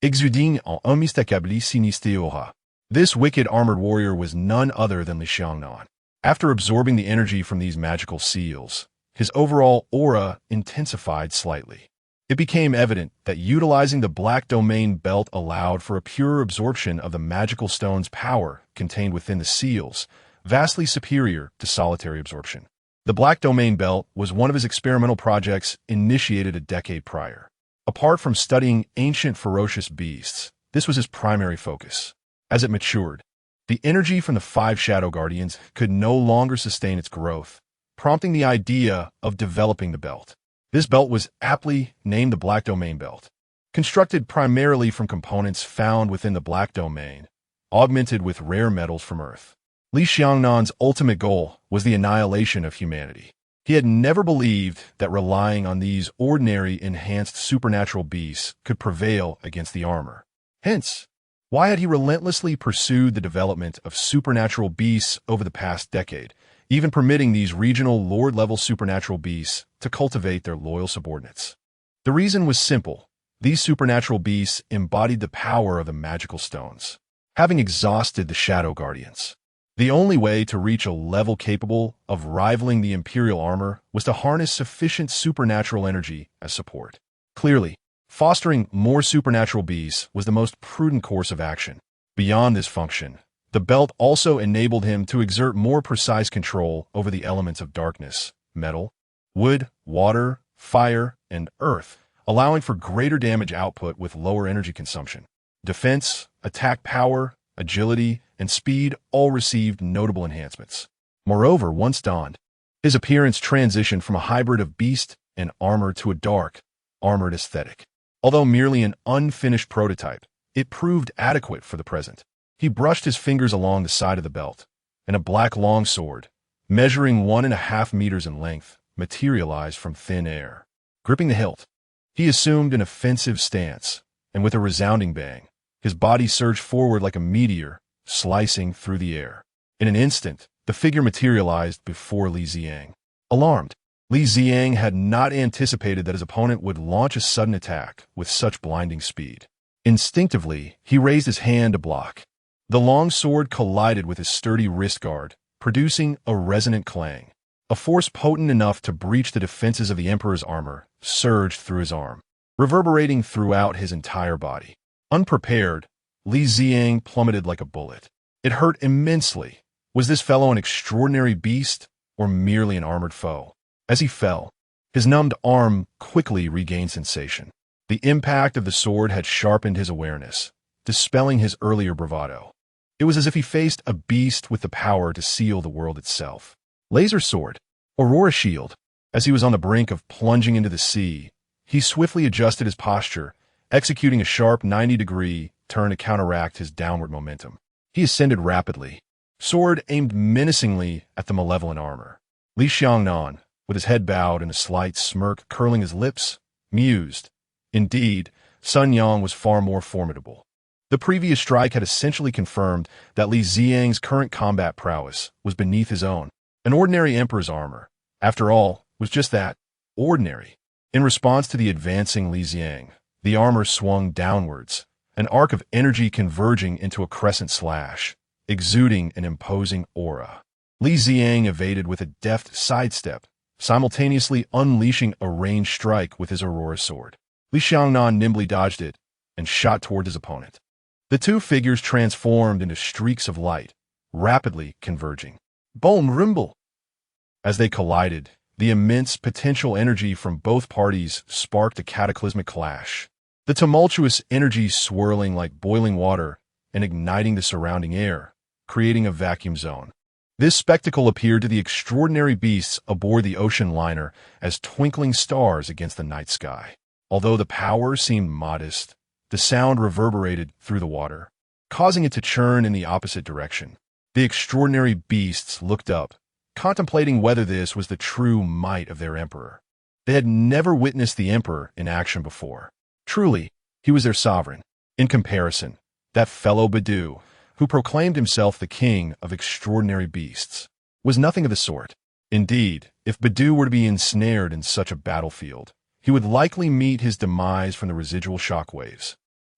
Speaker 1: Exuding en unmistakably sinistre aura. This wicked armored warrior was none other than Li Nannan. After absorbing the energy from these magical seals, his overall aura intensified slightly. It became evident that utilizing the Black Domain belt allowed for a pure absorption of the magical stone's power contained within the seals, vastly superior to solitary absorption. The Black Domain belt was one of his experimental projects initiated a decade prior. Apart from studying ancient ferocious beasts, this was his primary focus. As it matured, the energy from the 5 Shadow Guardians could no longer sustain its growth, prompting the idea of developing the belt. This belt was aptly named the Black Domain Belt. Constructed primarily from components found within the Black Domain, augmented with rare metals from Earth, Li Xiangnan's ultimate goal was the annihilation of humanity. He had never believed that relying on these ordinary enhanced supernatural beasts could prevail against the armor. Hence, why had he relentlessly pursued the development of supernatural beasts over the past decade, even permitting these regional lord-level supernatural beasts to cultivate their loyal subordinates? The reason was simple. These supernatural beasts embodied the power of the magical stones. having exhausted the Shadow Guardians. The only way to reach a level capable of rivaling the Imperial armor was to harness sufficient supernatural energy as support. Clearly, fostering more supernatural beasts was the most prudent course of action. Beyond this function, the belt also enabled him to exert more precise control over the elements of darkness, metal, wood, water, fire, and earth, allowing for greater damage output with lower energy consumption. Defense, attack power, agility, and speed all received notable enhancements. Moreover, once donned, his appearance transitioned from a hybrid of beast and armor to a dark, armored aesthetic. Although merely an unfinished prototype, it proved adequate for the present. He brushed his fingers along the side of the belt, and a black longsword, measuring 1.5 meters in length, materialized from thin air. Gripping the hilt, he assumed an offensive stance, and with a resounding bang, his body surged forward like a meteor, slicing through the air. In an instant, the figure materialized before Li Ziang. Alarmed, Li Ziang had not anticipated that his opponent would launch a sudden attack with such blinding speed. Instinctively, he raised his hand to block. The long sword collided with his sturdy wrist guard, producing a resonant clang. A force potent enough to breach the defenses of the Emperor's armor surged through his arm, reverberating throughout his entire body. Unprepared, Li Ziang plummeted like a bullet. It hurt immensely. Was this fellow an extraordinary beast or merely an armored foe? As he fell, his numbed arm quickly regained sensation. The impact of the sword had sharpened his awareness, dispelling his earlier bravado. It was as if he faced a beast with the power to seal the world itself. Laser sword, Aurora shield. As he was on the brink of plunging into the sea, he swiftly adjusted his posture, executing a sharp 90-degree turn to counteract his downward momentum. He ascended rapidly, sword aimed menacingly at the malevolent armor. Li Nannan, with his head bowed and a slight smirk curling his lips, mused. Indeed, Sun Yang was far more formidable. The previous strike had essentially confirmed that Li Ziang's current combat prowess was beneath his own. An ordinary emperor's armor, after all, was just that, ordinary. In response to the advancing Li Ziang, the armor swung downwards, an arc of energy converging into a crescent slash, exuding an imposing aura. Li Ziang evaded with a deft sidestep, simultaneously unleashing a ranged strike with his Aurora sword. Li Nannan nimbly dodged it and shot toward his opponent. The two figures transformed into streaks of light, rapidly converging. Boom rumble! As they collided, the immense potential energy from both parties sparked a cataclysmic clash. The tumultuous energy swirling like boiling water and igniting the surrounding air, creating a vacuum zone. This spectacle appeared to the extraordinary beasts aboard the ocean liner as twinkling stars against the night sky. Although the power seemed modest, the sound reverberated through the water, causing it to churn in the opposite direction. The extraordinary beasts looked up, contemplating whether this was the true might of their emperor. They had never witnessed the emperor in action before. Truly, he was their sovereign. In comparison, that fellow Badu, who proclaimed himself the king of extraordinary beasts, was nothing of the sort. Indeed, if Badu were to be ensnared in such a battlefield, he would likely meet his demise from the residual shockwaves.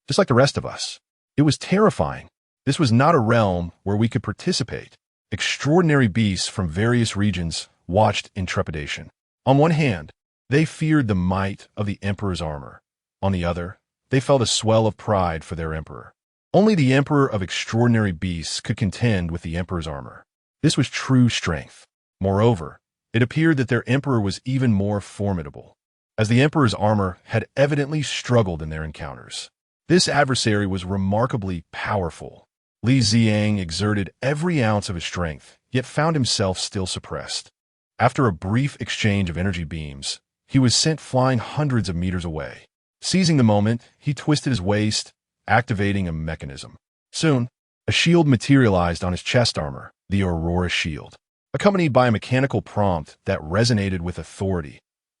Speaker 1: Just like the rest of us. It was terrifying. This was not a realm where we could participate. Extraordinary beasts from various regions watched in trepidation. On one hand, they feared the might of the emperor's armor. On the other, they felt a swell of pride for their emperor. Only the emperor of extraordinary beasts could contend with the emperor's armor. This was true strength. Moreover, it appeared that their emperor was even more formidable, as the emperor's armor had evidently struggled in their encounters. This adversary was remarkably powerful. Li Ziang exerted every ounce of his strength, yet found himself still suppressed. After a brief exchange of energy beams, he was sent flying hundreds of meters away. Seizing the moment, he twisted his waist, activating a mechanism. Soon, a shield materialized on his chest armor, the Aurora shield, accompanied by a mechanical prompt that resonated with authority.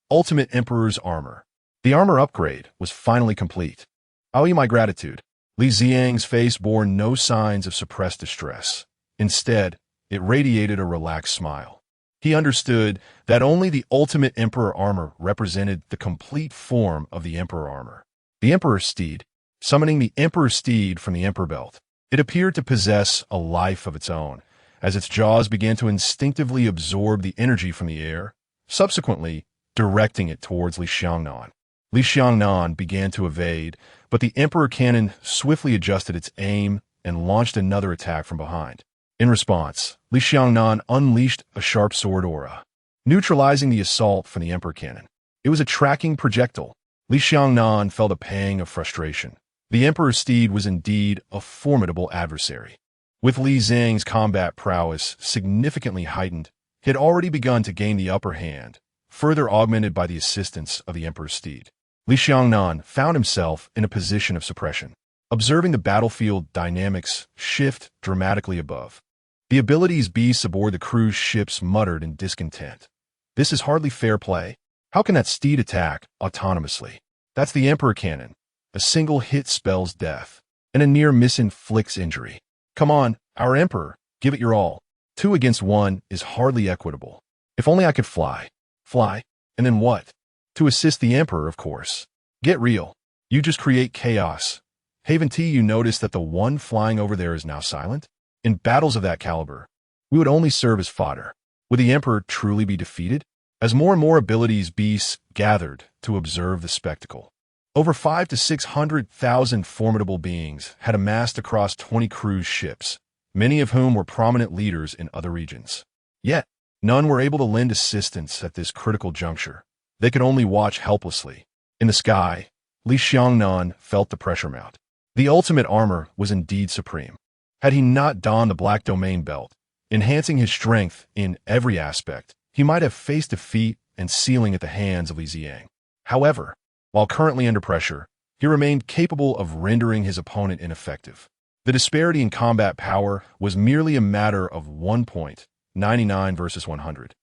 Speaker 1: Ultimate Emperor's armor. The armor upgrade was finally complete. I owe you my gratitude. Li Ziang's face bore no signs of suppressed distress. Instead, it radiated a relaxed smile. He understood that only the ultimate Emperor armor represented the complete form of the Emperor armor. The Emperor steed, summoning the Emperor steed from the Emperor belt. It appeared to possess a life of its own, as its jaws began to instinctively absorb the energy from the air, subsequently directing it towards Li Nannan. Li Nannan began to evade, but the Emperor cannon swiftly adjusted its aim and launched another attack from behind. In response, Li Nannan unleashed a sharp sword aura, neutralizing the assault from the Emperor cannon. It was a tracking projectile. Li Nannan felt a pang of frustration. The Emperor's steed was indeed a formidable adversary. With Li Zhang's combat prowess significantly heightened, he had already begun to gain the upper hand, further augmented by the assistance of the Emperor's steed. Li Nannan found himself in a position of suppression, observing the battlefield dynamics shift dramatically above. The abilities beasts aboard the cruise ships muttered in discontent. This is hardly fair play. How can that steed attack autonomously? That's the Emperor cannon. A single hit spells death, and a near miss inflicts injury. Come on, our Emperor, give it your all. 2 against 1 is hardly equitable. If only I could fly. Fly? And then what? To assist the Emperor, of course. Get real. You just create chaos. Haven't you noticed that the one flying over there is now silent? In battles of that caliber, we would only serve as fodder. Would the Emperor truly be defeated? As more and more abilities beasts gathered to observe the spectacle, over 500,000 to 600,000 formidable beings had amassed across 20 cruise ships, many of whom were prominent leaders in other regions. Yet, none were able to lend assistance at this critical juncture. They could only watch helplessly. In the sky, Li Nannan felt the pressure mount. The ultimate armor was indeed supreme. Had he not donned the black domain belt, enhancing his strength in every aspect, he might have faced defeat and sealing at the hands of Li Zhang. However, while currently under pressure, he remained capable of rendering his opponent ineffective. The disparity in combat power was merely a matter of 1.99 versus 100.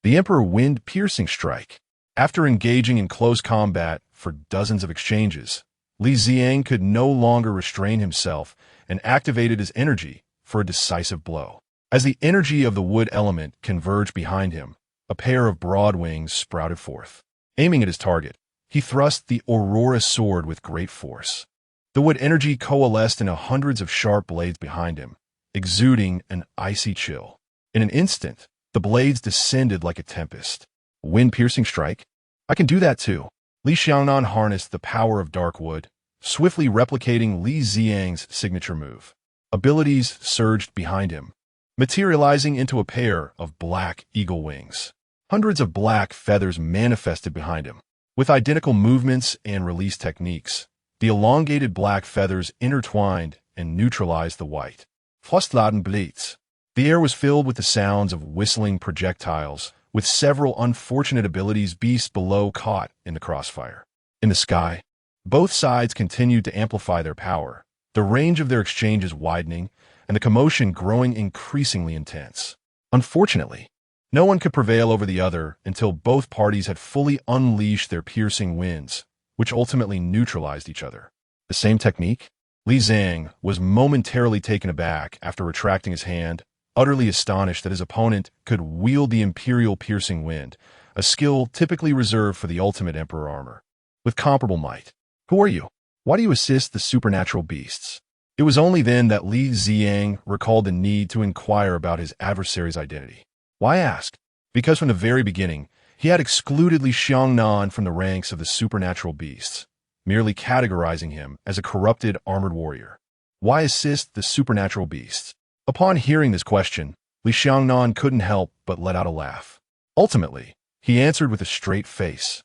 Speaker 1: The Emperor wind-piercing strike. After engaging in close combat for dozens of exchanges, Li Zhang could no longer restrain himself and activated his energy for a decisive blow. As the energy of the wood element converged behind him, a pair of broad wings sprouted forth. Aiming at his target, he thrust the Aurora sword with great force. The wood energy coalesced into hundreds of sharp blades behind him, exuding an icy chill. In an instant, the blades descended like a tempest. Wind-piercing strike? I can do that too. Li Nannan harnessed the power of dark wood, swiftly replicating Li Zhang's signature move. Abilities surged behind him, materializing into a pair of black eagle wings. Hundreds of black feathers manifested behind him. With identical movements and release techniques, the elongated black feathers intertwined and neutralized the white. Flustladen blitz. The air was filled with the sounds of whistling projectiles, with several unfortunate abilities beasts below caught in the crossfire. In the sky, both sides continued to amplify their power, the range of their exchanges widening, and the commotion growing increasingly intense. Unfortunately, no one could prevail over the other until both parties had fully unleashed their piercing winds, which ultimately neutralized each other. The same technique? Li Zhang was momentarily taken aback after retracting his hand, utterly astonished that his opponent could wield the imperial piercing wind, a skill typically reserved for the ultimate Emperor armor. With comparable might. Who are you? Why do you assist the supernatural beasts? It was only then that Li Zhang recalled the need to inquire about his adversary's identity. Why ask? Because from the very beginning, he had excluded Li Nannan from the ranks of the supernatural beasts, merely categorizing him as a corrupted armored warrior. Why assist the supernatural beasts? Upon hearing this question, Li Nannan couldn't help but let out a laugh. Ultimately, he answered with a straight face.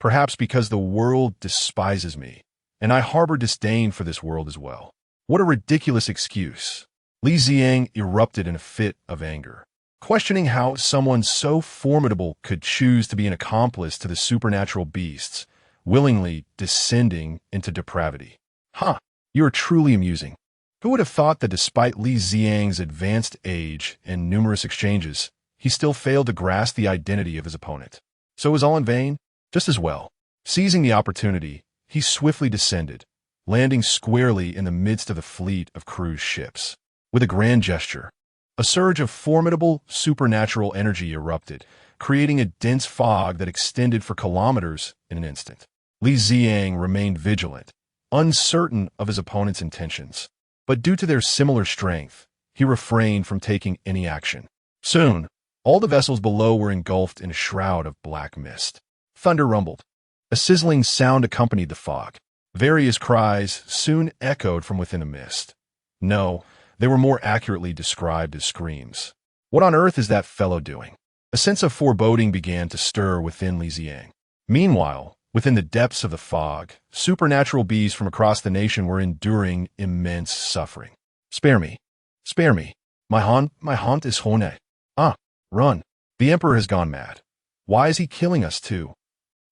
Speaker 1: Perhaps because the world despises me, and I harbor disdain for this world as well. What a ridiculous excuse. Li Zhang erupted in a fit of anger, questioning how someone so formidable could choose to be an accomplice to the supernatural beasts, willingly descending into depravity. You are truly amusing. Who would have thought that despite Li Zhang's advanced age and numerous exchanges, he still failed to grasp the identity of his opponent? So it was all in vain? Just as well. Seizing the opportunity, he swiftly descended, landing squarely in the midst of the fleet of cruise ships. With a grand gesture, a surge of formidable supernatural energy erupted, creating a dense fog that extended for kilometers in an instant. Li Zhang remained vigilant, uncertain of his opponent's intentions. but due to their similar strength, he refrained from taking any action. Soon, all the vessels below were engulfed in a shroud of black mist. Thunder rumbled. A sizzling sound accompanied the fog. Various cries soon echoed from within the mist. No, they were more accurately described as screams. What on earth is that fellow doing? A sense of foreboding began to stir within Li Ziang. Meanwhile, within the depths of the fog, supernatural beings from across the nation were enduring immense suffering. Spare me. Spare me. My haunt is Hone. Run. The Emperor has gone mad. Why is he killing us too?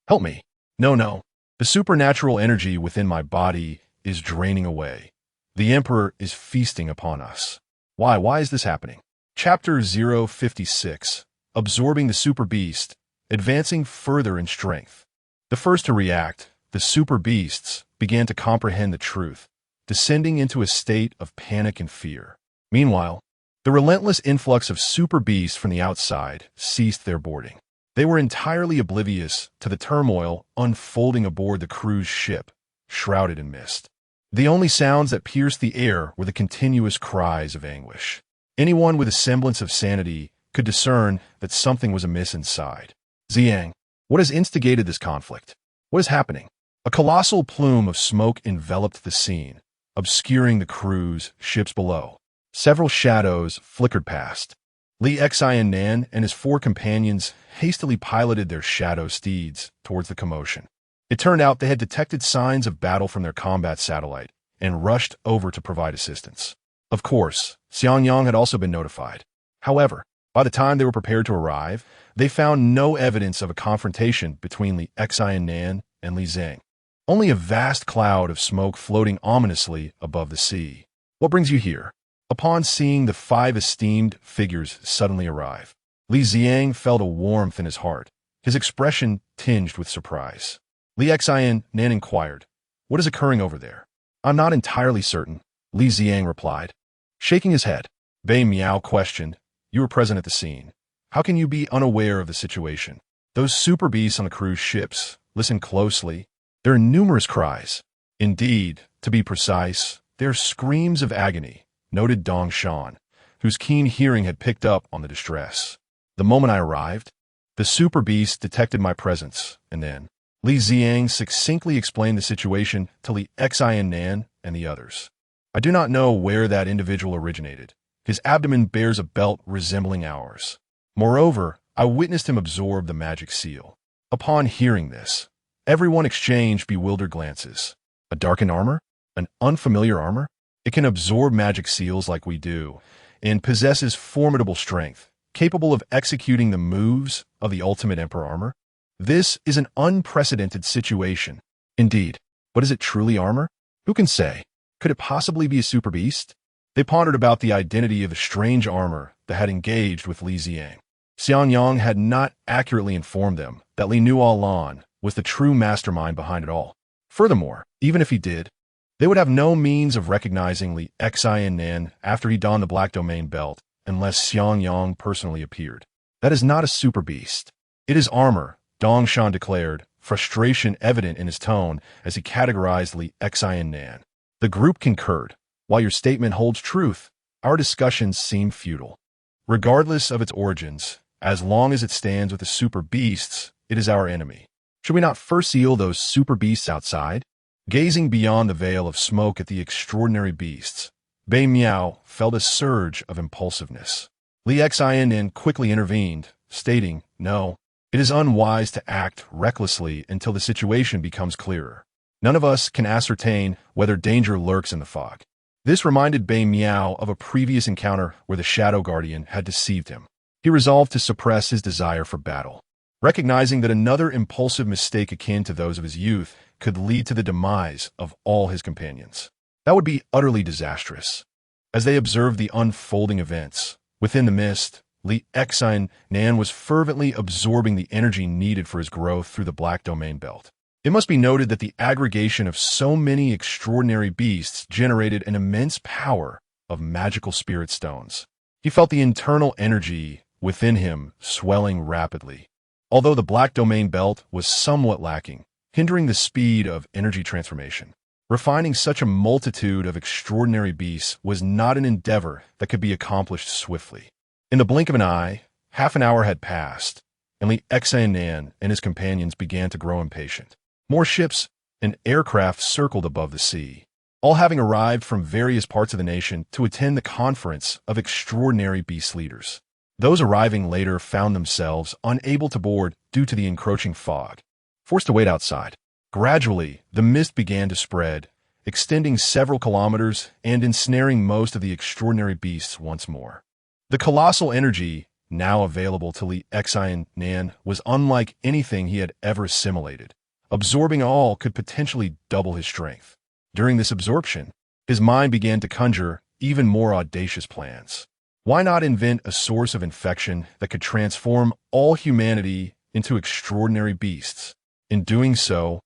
Speaker 1: Help me. No. The supernatural energy within my body is draining away. The Emperor is feasting upon us. Why is this happening? Chapter 056. Absorbing the Super Beast, advancing further in strength. The first to react, the Super Beasts began to comprehend the truth, descending into a state of panic and fear. Meanwhile, the relentless influx of Super Beasts from the outside ceased their boarding. They were entirely oblivious to the turmoil unfolding aboard the cruise ship, shrouded in mist. The only sounds that pierced the air were the continuous cries of anguish. Anyone with a semblance of sanity could discern that something was amiss inside. Ziang, what has instigated this conflict? What is happening? A colossal plume of smoke enveloped the scene, obscuring the cruise ships below. Several shadows flickered past. Li Nannan and his 4 companions hastily piloted their shadow steeds towards the commotion. It turned out they had detected signs of battle from their combat satellite and rushed over to provide assistance. Of course, Xiangyang had also been notified. However, by the time they were prepared to arrive, they found no evidence of a confrontation between Li Nannan and Li Zhang. Only a vast cloud of smoke floating ominously above the sea. What brings you here? Upon seeing the 5 esteemed figures suddenly arrive, Li Ziang felt a warmth in his heart, his expression tinged with surprise. Li Nannan inquired, "What is occurring over there?" "I'm not entirely certain," Li Ziang replied. Shaking his head, Bei Miao questioned, "You were present at the scene. How can you be unaware of the situation? Those super beasts on the cruise ships, listen closely. There are numerous cries. Indeed, to be precise, they are screams of agony," noted Dong Shan, whose keen hearing had picked up on the distress. "The moment I arrived, the super beast detected my presence, and then Li Ziang succinctly explained the situation to Li Nannan and the others. I do not know where that individual originated. His abdomen bears a belt resembling ours. Moreover, I witnessed him absorb the magic seal. Upon hearing this, everyone exchanged bewildered glances. A darkened armor? An unfamiliar armor? It can absorb magic seals like we do, and possesses formidable strength, capable of executing the moves of the ultimate Emperor armor. This is an unprecedented situation. Indeed, but is it truly armor? Who can say? Could it possibly be a super beast? They pondered about the identity of the strange armor that had engaged with Li Ziang. Xiangyang had not accurately informed them that Li Nannan was the true mastermind behind it all. Furthermore, even if he did, they would have no means of recognizing Li Nannan after he donned the Black Domain belt, unless Xiangyang personally appeared. That is not a super beast. It is armor, Dong Shan declared, frustration evident in his tone as he categorized Li Nannan. The group concurred. While your statement holds truth, our discussions seem futile. Regardless of its origins, as long as it stands with the super beasts, it is our enemy. Should we not first seal those super beasts outside? Gazing beyond the veil of smoke at the extraordinary beasts, Bei Miao felt a surge of impulsiveness. Li Nannan quickly intervened, stating, "No, it is unwise to act recklessly until the situation becomes clearer. None of us can ascertain whether danger lurks in the fog." This reminded Bei Miao of a previous encounter where the Shadow Guardian had deceived him. He resolved to suppress his desire for battle, recognizing that another impulsive mistake akin to those of his youth could lead to the demise of all his companions. That would be utterly disastrous. As they observed the unfolding events, within the mist, Li Nannan was fervently absorbing the energy needed for his growth through the Black Domain belt. It must be noted that the aggregation of so many extraordinary beasts generated an immense power of magical spirit stones. He felt the internal energy within him swelling rapidly. Although the Black Domain belt was somewhat lacking, hindering the speed of energy transformation. Refining such a multitude of extraordinary beasts was not an endeavor that could be accomplished swiftly. In the blink of an eye, half an hour had passed, and Li Nannan and his companions began to grow impatient. More ships and aircraft circled above the sea, all having arrived from various parts of the nation to attend the conference of extraordinary beast leaders. Those arriving later found themselves unable to board due to the encroaching fog, forced to wait outside. Gradually, the mist began to spread, extending several kilometers and ensnaring most of the extraordinary beasts once more. The colossal energy now available to Li Nannan was unlike anything he had ever assimilated. Absorbing all could potentially double his strength. During this absorption, his mind began to conjure even more audacious plans. Why not invent a source of infection that could transform all humanity into extraordinary beasts? In doing so,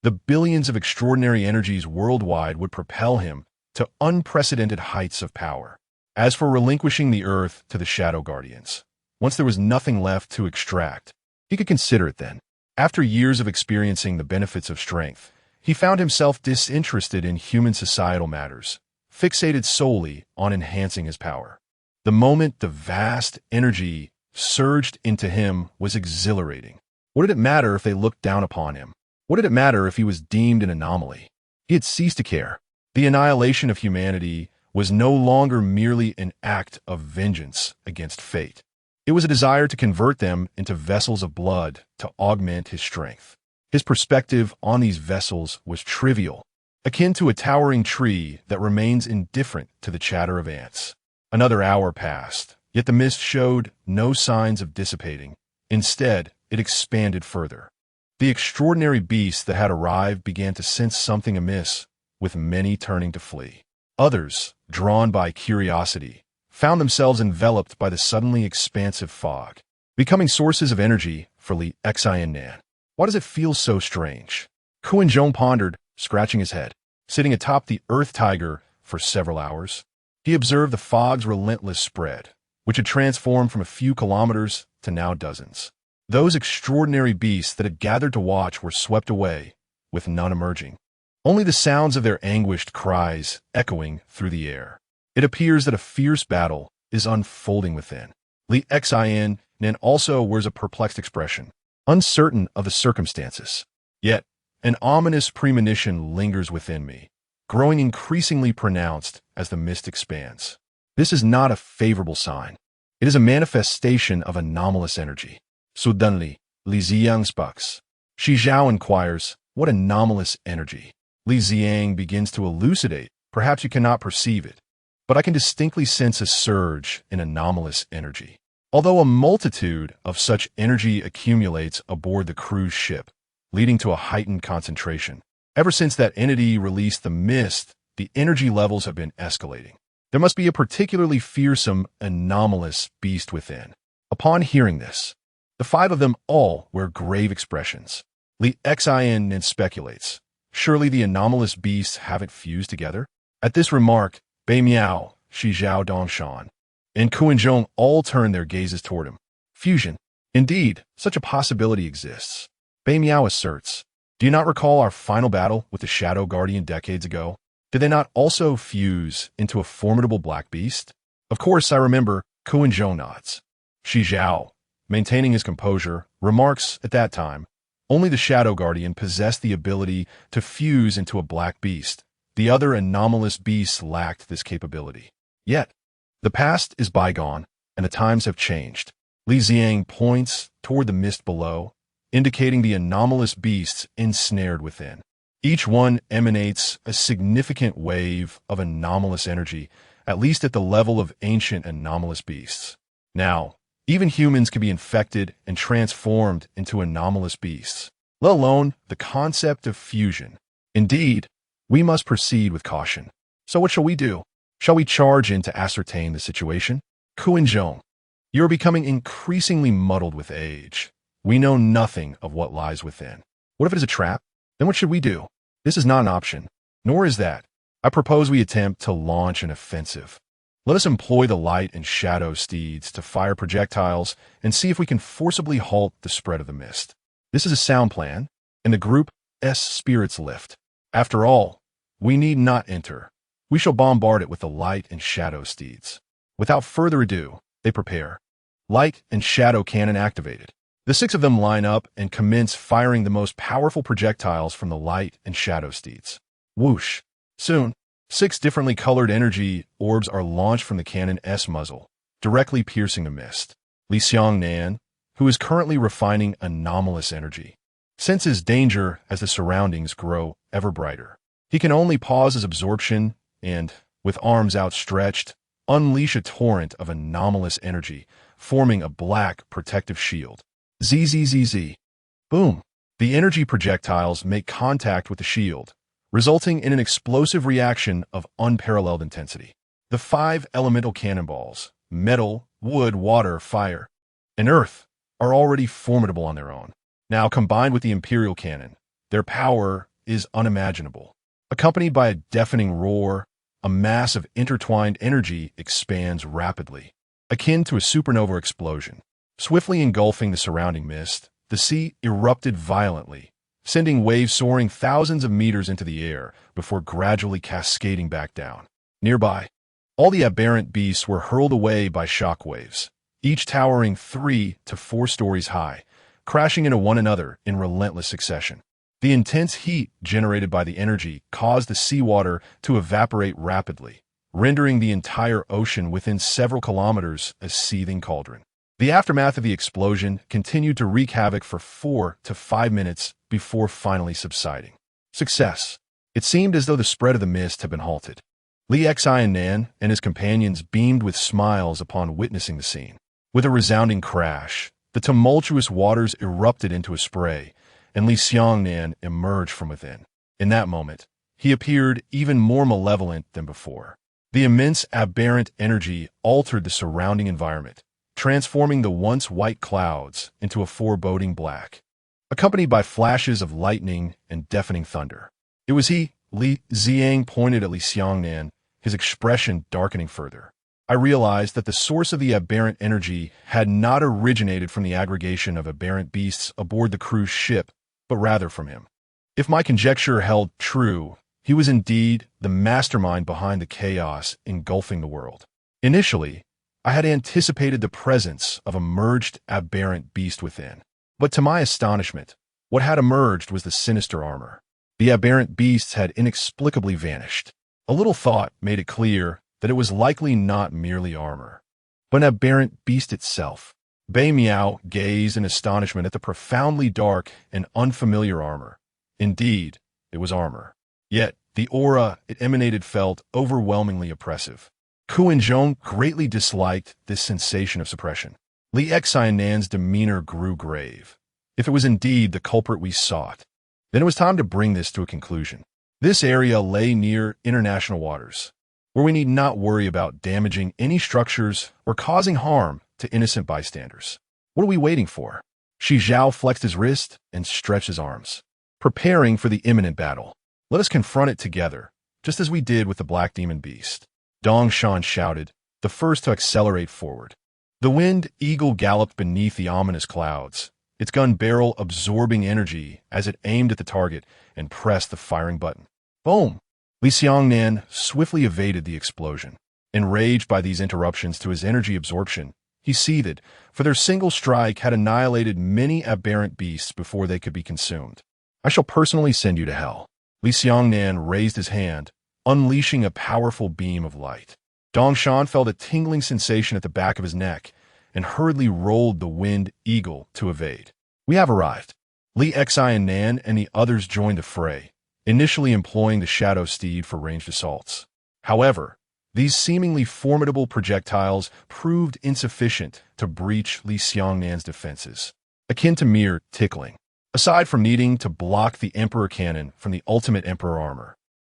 Speaker 1: the billions of extraordinary energies worldwide would propel him to unprecedented heights of power. As for relinquishing the earth to the Shadow Guardians, once there was nothing left to extract, he could consider it then. After years of experiencing the benefits of strength, he found himself disinterested in human societal matters, fixated solely on enhancing his power. The moment the vast energy surged into him was exhilarating. What did it matter if they looked down upon him? What did it matter if he was deemed an anomaly? He had ceased to care. The annihilation of humanity was no longer merely an act of vengeance against fate. It was a desire to convert them into vessels of blood to augment his strength. His perspective on these vessels was trivial, akin to a towering tree that remains indifferent to the chatter of ants. Another hour passed, yet the mist showed no signs of dissipating. Instead, it expanded further. The extraordinary beasts that had arrived began to sense something amiss, with many turning to flee. Others, drawn by curiosity, found themselves enveloped by the suddenly expansive fog, becoming sources of energy for Li Nannan. Why does it feel so strange? Kuan-Zhong pondered, scratching his head. Sitting atop the Earth Tiger for several hours, he observed the fog's relentless spread, which had transformed from a few kilometers to now dozens. Those extraordinary beasts that had gathered to watch were swept away, with none emerging. Only the sounds of their anguished cries echoing through the air. It appears that a fierce battle is unfolding within. Li Nannan also wears a perplexed expression, uncertain of the circumstances. Yet, an ominous premonition lingers within me, growing increasingly pronounced as the mist expands. This is not a favorable sign. It is a manifestation of anomalous energy. Suddenly, Li Ziyang speaks. Shi Zhao inquires, what anomalous energy? Li Ziyang begins to elucidate. Perhaps you cannot perceive it, but I can distinctly sense a surge in anomalous energy. Although a multitude of such energy accumulates aboard the cruise ship, leading to a heightened concentration. Ever since that entity released the mist, the energy levels have been escalating. There must be a particularly fearsome, anomalous beast within. Upon hearing this, the five of them all wear grave expressions. Li Nannan speculates, surely the anomalous beasts haven't fused together? At this remark, Bei Miao, Shi Zhao Dongshan, and Kuan-Zhong all turn their gazes toward him. Fusion. Indeed, such a possibility exists. Bei Miao asserts, do you not recall our final battle with the Shadow Guardian decades ago? Did they not also fuse into a formidable black beast? Of course, I remember. Kuan-Zhong nods. Shi Zhao, maintaining his composure, remarks at that time, only the Shadow Guardian possessed the ability to fuse into a black beast. The other anomalous beasts lacked this capability. Yet, the past is bygone, and the times have changed. Li Ziyang points toward the mist below, indicating the anomalous beasts ensnared within. Each one emanates a significant wave of anomalous energy, at least at the level of ancient anomalous beasts. Now, even humans can be infected and transformed into anomalous beasts, let alone the concept of fusion. Indeed, we must proceed with caution. So what shall we do? Shall we charge in to ascertain the situation? Kuan-Zhong, you are becoming increasingly muddled with age. We know nothing of what lies within. What if it is a trap? Then what should we do? This is not an option, nor is that. I propose we attempt to launch an offensive. Let us employ the light and shadow steeds to fire projectiles and see if we can forcibly halt the spread of the mist. This is a sound plan, and the group's spirits lift. After all, We need not enter. We shall bombard it with the light and shadow steeds. Without further ado, they prepare. Light and shadow cannon activated. The 6 of them line up and commence firing the most powerful projectiles from the light and shadow steeds. Whoosh! Soon, 6 differently colored energy orbs are launched from the cannon's muzzle, directly piercing the mist. Li Nannan, who is currently refining anomalous energy, senses danger as the surroundings grow ever brighter. He can only pause his absorption and, with arms outstretched, unleash a torrent of anomalous energy, forming a black protective shield. ZZZZ. Boom! The energy projectiles make contact with the shield, resulting in an explosive reaction of unparalleled intensity. The 5 elemental cannonballs, metal, wood, water, fire, and earth, are already formidable on their own. Now, combined with the Imperial cannon, their power is unimaginable. Accompanied by a deafening roar, a mass of intertwined energy expands rapidly, akin to a supernova explosion. Swiftly engulfing the surrounding mist, the sea erupted violently, sending waves soaring thousands of meters into the air before gradually cascading back down. Nearby, all the aberrant beasts were hurled away by shock waves, each towering 3 to 4 stories high, crashing into one another in relentless succession. The intense heat generated by the energy caused the seawater to evaporate rapidly, rendering the entire ocean within several kilometers a seething cauldron. The aftermath of the explosion continued to wreak havoc for 4 to 5 minutes before finally subsiding. Success. It seemed as though the spread of the mist had been halted. Li Nannan and his companions beamed with smiles upon witnessing the scene. With a resounding crash, the tumultuous waters erupted into a spray, and Li Nannan emerged from within. In that moment, he appeared even more malevolent than before. The immense aberrant energy altered the surrounding environment, transforming the once white clouds into a foreboding black, accompanied by flashes of lightning and deafening thunder. It was he. Li Xiang pointed at Li Nannan, his expression darkening further. I realized that the source of the aberrant energy had not originated from the aggregation of aberrant beasts aboard the cruise ship, but rather from him. If my conjecture held true, he was indeed the mastermind behind the chaos engulfing the world. Initially, I had anticipated the presence of a merged aberrant beast within. But to my astonishment, what had emerged was the sinister armor. The aberrant beasts had inexplicably vanished. A little thought made it clear that it was likely not merely armor, but an aberrant beast itself. Bei Miao gazed in astonishment at the profoundly dark and unfamiliar armor. Indeed, it was armor. Yet, the aura it emanated felt overwhelmingly oppressive. Kuan-Zhong greatly disliked this sensation of suppression. Li Nannan's demeanor grew grave. If it was indeed the culprit we sought, then it was time to bring this to a conclusion. This area lay near international waters, where we need not worry about damaging any structures or causing harm to innocent bystanders. What are we waiting for? Shi Zhao flexed his wrist and stretched his arms, preparing for the imminent battle. Let us confront it together, just as we did with the Black Demon Beast. Dong Shan shouted, the first to accelerate forward. The winged eagle galloped beneath the ominous clouds, its gun barrel absorbing energy as it aimed at the target and pressed the firing button. Boom! Li Nannan swiftly evaded the explosion. Enraged by these interruptions to his energy absorption, he seethed, for their single strike had annihilated many aberrant beasts before they could be consumed. I shall personally send you to hell. Li Nannan raised his hand, unleashing a powerful beam of light. Dongshan felt a tingling sensation at the back of his neck and hurriedly rolled the winged eagle to evade. We have arrived. Li Nannan and the others joined the fray, initially employing the shadow steed for ranged assaults. However, these seemingly formidable projectiles proved insufficient to breach Li Xiangnan's defenses, akin to mere tickling. Aside from needing to block the Emperor cannon from the ultimate Emperor armor,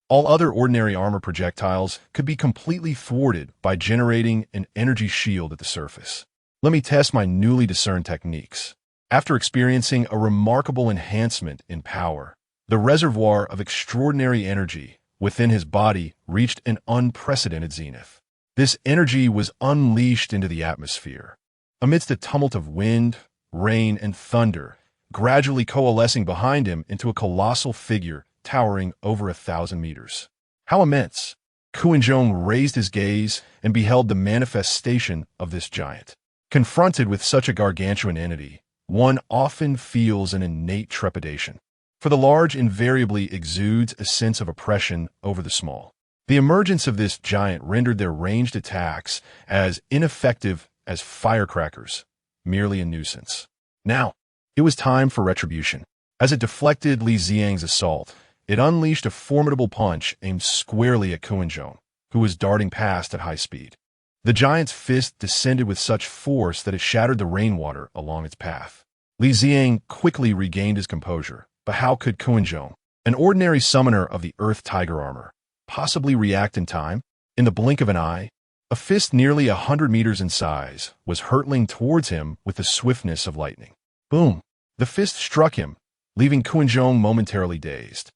Speaker 1: all other ordinary armor projectiles could be completely thwarted by generating an energy shield at the surface. Let me test my newly discerned techniques. After experiencing a remarkable enhancement in power, the reservoir of extraordinary energy within his body reached an unprecedented zenith. This energy was unleashed into the atmosphere, amidst a tumult of wind, rain, and thunder, gradually coalescing behind him into a colossal figure towering over 1,000 meters. How immense! Kuinjong raised his gaze and beheld the manifestation of this giant. Confronted with such a gargantuan entity, one often feels an innate trepidation. For the large invariably exudes a sense of oppression over the small. The emergence of this giant rendered their ranged attacks as ineffective as firecrackers, merely a nuisance. Now, it was time for retribution. As it deflected Li Xiang's assault, it unleashed a formidable punch aimed squarely at Kuinjong, who was darting past at high speed. The giant's fist descended with such force that it shattered the rainwater along its path. Li Xiang quickly regained his composure, but how could Kuinjong, an ordinary summoner of the Earth Tiger armor, possibly react in time? In the blink of an eye, a fist nearly 100 meters in size was hurtling towards him with the swiftness of lightning. Boom! The fist struck him, leaving Kuinjong momentarily dazed.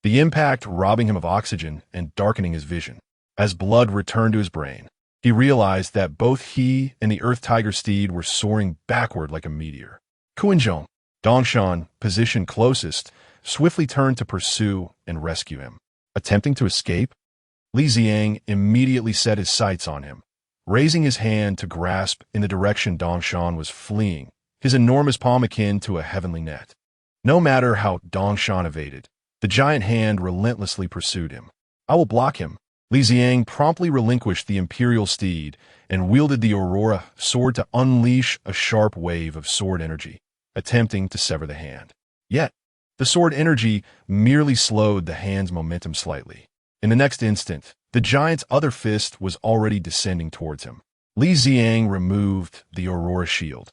Speaker 1: The impact robbing him of oxygen and darkening his vision. As blood returned to his brain, he realized that both he and the Earth Tiger steed were soaring backward like a meteor. Kuinjong, Dongshan, positioned closest, swiftly turned to pursue and rescue him. Attempting to escape, Li Xiang immediately set his sights on him, raising his hand to grasp in the direction Dongshan was fleeing, his enormous palm akin to a heavenly net. No matter how Dongshan evaded, the giant hand relentlessly pursued him. I will block him. Li Xiang promptly relinquished the imperial steed and wielded the Aurora sword to unleash a sharp wave of sword energy, attempting to sever the hand. Yet, the sword energy merely slowed the hand's momentum slightly. In the next instant, the giant's other fist was already descending towards him. Li Xiang removed the Aurora shield,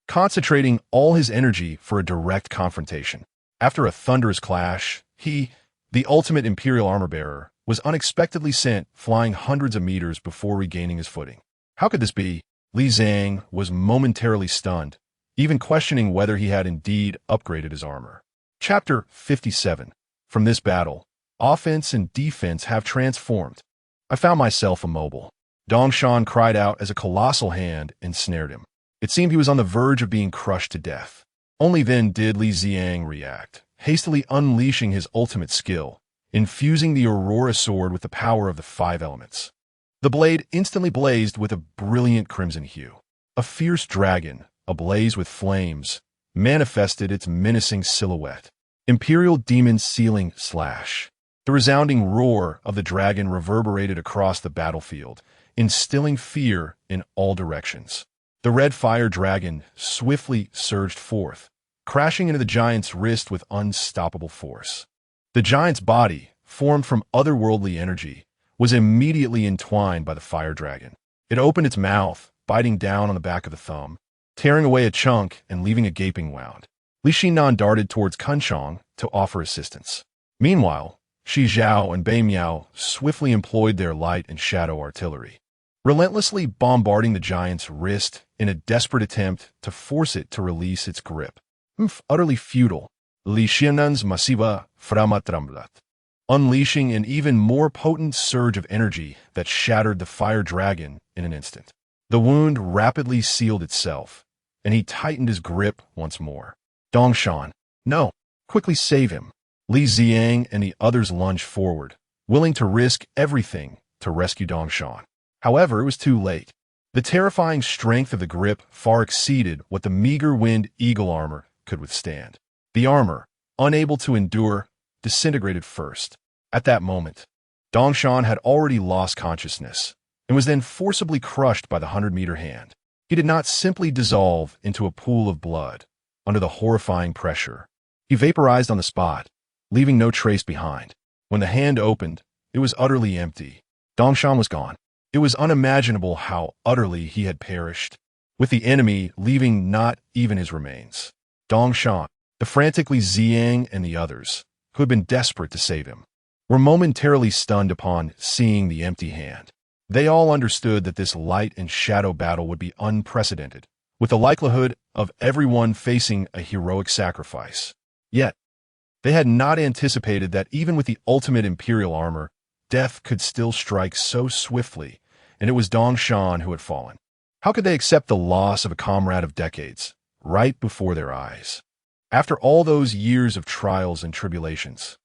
Speaker 1: concentrating all his energy for a direct confrontation. After a thunderous clash, he, the ultimate imperial armor-bearer, was unexpectedly sent flying hundreds of meters before regaining his footing. How could this be? Li Xiang was momentarily stunned, even questioning whether he had indeed upgraded his armor. Chapter 57. From this battle, offense and defense have transformed. I found myself immobile. Dongshan cried out as a colossal hand ensnared him. It seemed he was on the verge of being crushed to death. Only then did Li Xiang react, hastily unleashing his ultimate skill, infusing the Aurora sword with the power of the 5 elements. The blade instantly blazed with a brilliant crimson hue. A fierce dragon, ablaze with flames, manifested its menacing silhouette. Imperial demon sealing slash. The resounding roar of the dragon reverberated across the battlefield, instilling fear in all directions. The red fire dragon swiftly surged forth, crashing into the giant's wrist with unstoppable force. The giant's body, formed from otherworldly energy, was immediately entwined by the fire dragon. It opened its mouth, biting down on the back of the thumb, tearing away a chunk and leaving a gaping wound. Li Nannan darted towards Kunchong to offer assistance. Meanwhile, Shi Zhao and Bei Miao swiftly employed their light and shadow artillery, relentlessly bombarding the giant's wrist in a desperate attempt to force it to release its grip. Utterly futile. Li Nannan's Masiva Framatramlat, unleashing an even more potent surge of energy that shattered the fire dragon in an instant. The wound rapidly sealed itself, and he tightened his grip once more. Dongshan, no, quickly save him. Li Xiang and the others lunged forward, willing to risk everything to rescue Dongshan. However, it was too late. The terrifying strength of the grip far exceeded what the meager wind eagle armor could withstand. The armor, unable to endure, disintegrated first. At that moment, Dongshan had already lost consciousness and was then forcibly crushed by the 100-meter hand. He did not simply dissolve into a pool of blood under the horrifying pressure. He vaporized on the spot, leaving no trace behind. When the hand opened, it was utterly empty. Dongshan was gone. It was unimaginable how utterly he had perished, with the enemy leaving not even his remains. Dongshan, the frantic Li Xiang and the others, who had been desperate to save him, were momentarily stunned upon seeing the empty hand. They all understood that this light and shadow battle would be unprecedented, with the likelihood of everyone facing a heroic sacrifice. Yet, they had not anticipated that even with the ultimate imperial armor, death could still strike so swiftly, and it was Dongshan who had fallen. How could they accept the loss of a comrade of decades, right before their eyes? After all those years of trials and tribulations,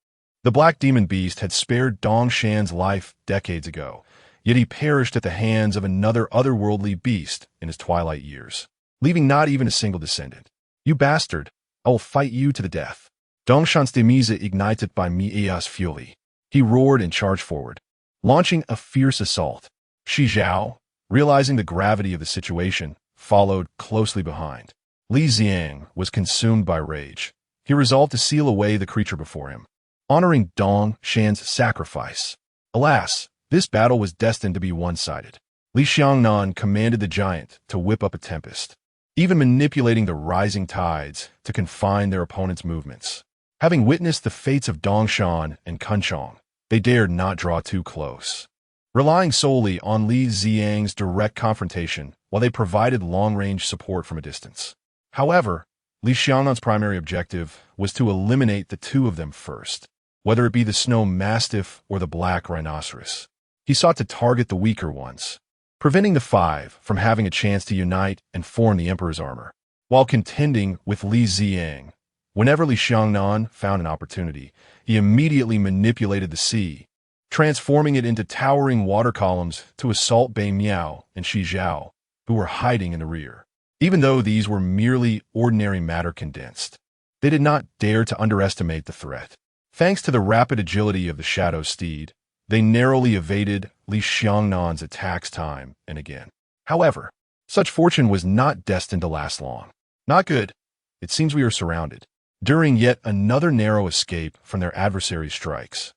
Speaker 1: The black demon beast had spared Dong Shan's life decades ago, yet he perished at the hands of another otherworldly beast in his twilight years, leaving not even a single descendant. "You bastard! I will fight you to the death." Dong Shan's Demiza ignited by Mi'eas fury. He roared and charged forward, launching a fierce assault. Shi Zhao, realizing the gravity of the situation, followed closely behind. Li Xiang was consumed by rage. He resolved to seal away the creature before him, honoring Dong Shan's sacrifice. Alas, this battle was destined to be one-sided. Li Xiangnan commanded the giant to whip up a tempest, even manipulating the rising tides to confine their opponent's movements. Having witnessed the fates of Dongshan and Kunchong, they dared not draw too close, relying solely on Li Xiang's direct confrontation while they provided long-range support from a distance. However, Li Xiangnan's primary objective was to eliminate the two of them first, whether it be the snow mastiff or the black rhinoceros. He sought to target the weaker ones, preventing the five from having a chance to unite and form the Emperor's armor. While contending with Li Xiang, whenever Li Xiangnan found an opportunity, he immediately manipulated the sea, transforming it into towering water columns to assault Bei Miao and Shi Zhao, who were hiding in the rear. Even though these were merely ordinary matter condensed, they did not dare to underestimate the threat. Thanks to the rapid agility of the Shadow Steed, they narrowly evaded Li Xiangnan's attacks time and again. However, such fortune was not destined to last long. "Not good. It seems we are surrounded." During yet another narrow escape from their adversary's strikes,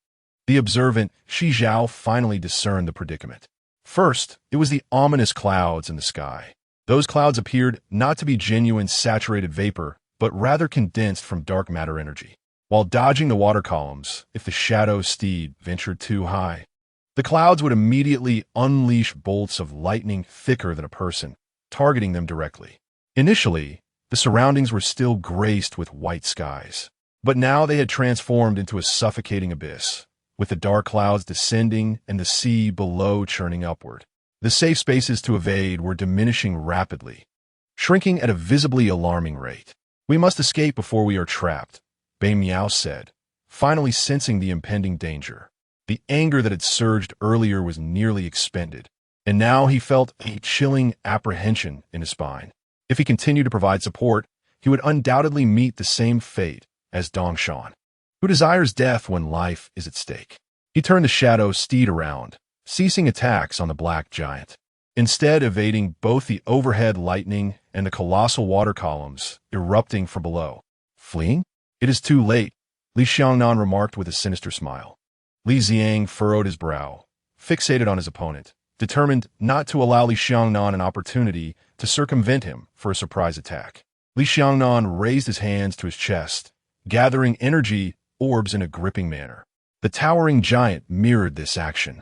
Speaker 1: the observant Shi Zhao finally discerned the predicament. First, it was the ominous clouds in the sky. Those clouds appeared not to be genuine saturated vapor, but rather condensed from dark matter energy. While dodging the water columns, if the Shadow Steed ventured too high, the clouds would immediately unleash bolts of lightning thicker than a person, targeting them directly. Initially, the surroundings were still graced with white skies, but now they had transformed into a suffocating abyss, with the dark clouds descending and the sea below churning upward. The safe spaces to evade were diminishing rapidly, shrinking at a visibly alarming rate. "We must escape before we are trapped," Bei Miao said, finally sensing the impending danger. The anger that had surged earlier was nearly expended, and now he felt a chilling apprehension in his spine. If he continued to provide support, he would undoubtedly meet the same fate as Dongshan, who desires death when life is at stake. He turned the Shadow Steed around, ceasing attacks on the black giant, instead evading both the overhead lightning and the colossal water columns erupting from below. "Fleeing? It is too late," Li Xiangnan remarked with a sinister smile. Li Xiang furrowed his brow, fixated on his opponent, determined not to allow Li Xiangnan an opportunity to circumvent him for a surprise attack. Li Xiangnan raised his hands to his chest, gathering energy orbs in a gripping manner. The towering giant mirrored this action,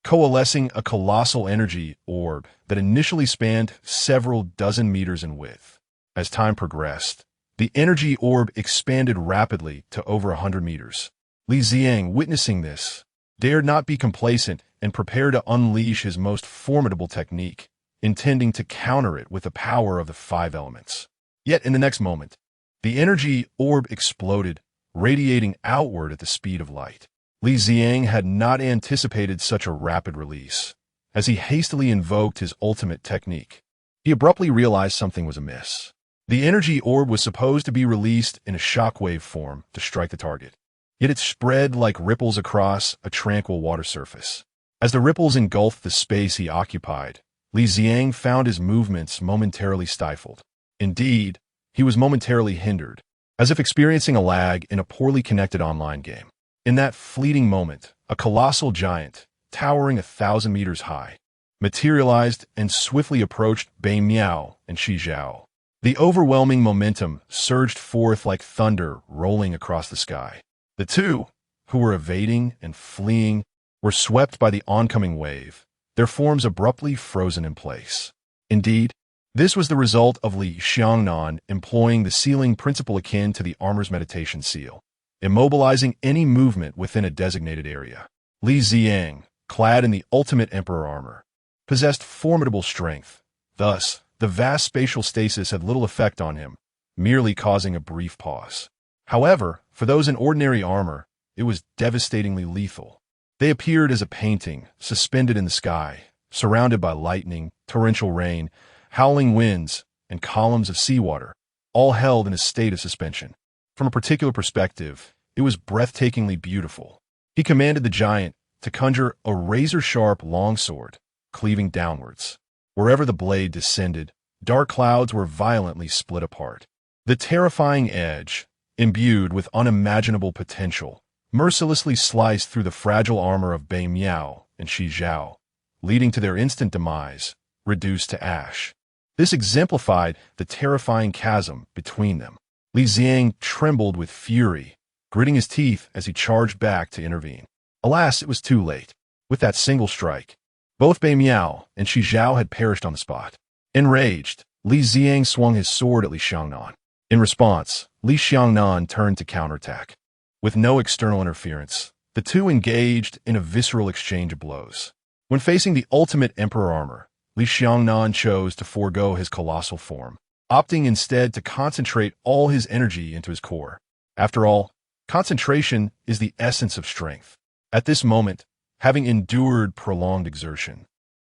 Speaker 1: coalescing a colossal energy orb that initially spanned several dozen meters in width. As time progressed, the energy orb expanded rapidly to over 100 meters. Li Xiang, witnessing this, dared not be complacent and prepared to unleash his most formidable technique, intending to counter it with the power of the five elements. Yet in the next moment, the energy orb exploded, radiating outward at the speed of light. Li Xiang had not anticipated such a rapid release. As he hastily invoked his ultimate technique, he abruptly realized something was amiss. The energy orb was supposed to be released in a shockwave form to strike the target, yet it spread like ripples across a tranquil water surface. As the ripples engulfed the space he occupied, Li Xiang found his movements momentarily stifled. Indeed, he was momentarily hindered, as if experiencing a lag in a poorly connected online game. In that fleeting moment, a colossal giant, towering 1,000 meters high, materialized and swiftly approached Bei Miao and Shi Zhao. The overwhelming momentum surged forth like thunder rolling across the sky. The two, who were evading and fleeing, were swept by the oncoming wave, their forms abruptly frozen in place. Indeed, this was the result of Li Xiangnan employing the sealing principle akin to the armor's meditation seal, immobilizing any movement within a designated area. Li Xiang, clad in the ultimate emperor armor, possessed formidable strength. Thus, the vast spatial stasis had little effect on him, merely causing a brief pause. However, for those in ordinary armor, it was devastatingly lethal. They appeared as a painting, suspended in the sky, surrounded by lightning, torrential rain, howling winds, and columns of seawater, all held in a state of suspension. From a particular perspective, it was breathtakingly beautiful. He commanded the giant to conjure a razor-sharp longsword, cleaving downwards. Wherever the blade descended, dark clouds were violently split apart. The terrifying edge, imbued with unimaginable potential, mercilessly sliced through the fragile armor of Bai Miao and Shi Zhao, leading to their instant demise, reduced to ash. This exemplified the terrifying chasm between them. Li Xiang trembled with fury, gritting his teeth as he charged back to intervene. Alas, it was too late. With that single strike, both Bai Miao and Shi Zhao had perished on the spot. Enraged, Li Xiang swung his sword at Li Xiangnan. In response, Li Xiangnan turned to counterattack. With no external interference, the two engaged in a visceral exchange of blows. When facing the ultimate emperor armor, Li Xiangnan chose to forego his colossal form, opting instead to concentrate all his energy into his core. After all, concentration is the essence of strength. At this moment, having endured prolonged exertion,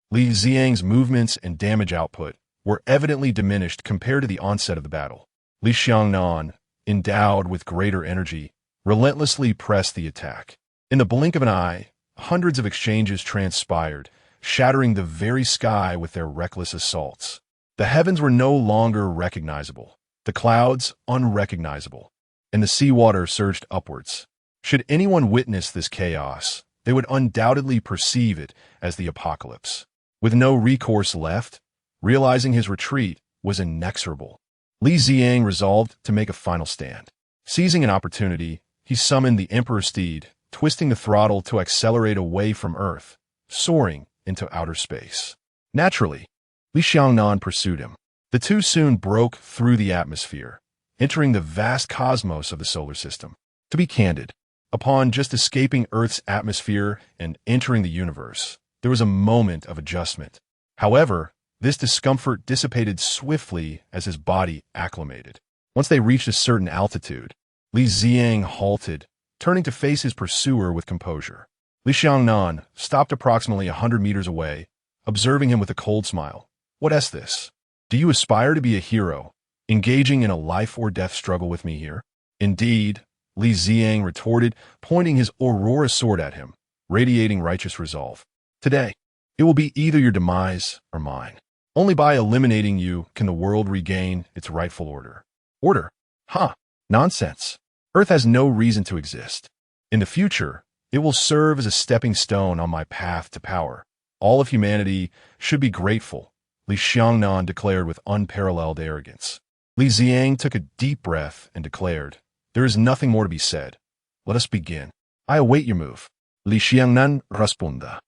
Speaker 1: Li Xiang's movements and damage output were evidently diminished compared to the onset of the battle. Li Xiangnan, endowed with greater energy, relentlessly pressed the attack. In the blink of an eye, hundreds of exchanges transpired, shattering the very sky with their reckless assaults. The heavens were no longer recognizable, the clouds unrecognizable, and the seawater surged upwards. Should anyone witness this chaos, they would undoubtedly perceive it as the apocalypse. With no recourse left, realizing his retreat was inexorable, Li Xiang resolved to make a final stand. Seizing an opportunity, he summoned the Emperor Steed, twisting the throttle to accelerate away from Earth, soaring into outer space. Naturally, Li Xiangnan pursued him. The two soon broke through the atmosphere, entering the vast cosmos of the solar system. To be candid, upon just escaping Earth's atmosphere and entering the universe, there was a moment of adjustment. However, this discomfort dissipated swiftly as his body acclimated. Once they reached a certain altitude, Li Xiang halted, turning to face his pursuer with composure. Li Xiangnan stopped approximately 100 meters away, observing him with a cold smile. "What is this? Do you aspire to be a hero, engaging in a life-or-death struggle with me here?" "Indeed," Li Xiang retorted, pointing his Aurora sword at him, radiating righteous resolve. "Today, it will be either your demise or mine. Only by eliminating you can the world regain its rightful order." "Order? Huh, nonsense. Earth has no reason to exist. In the future, it will serve as a stepping stone on my path to power. All of humanity should be grateful," Li Xiangnan declared with unparalleled arrogance. Li Xiang took a deep breath and declared, "There is nothing more to be said. Let us begin. I await your move." Li Xiangnan responda.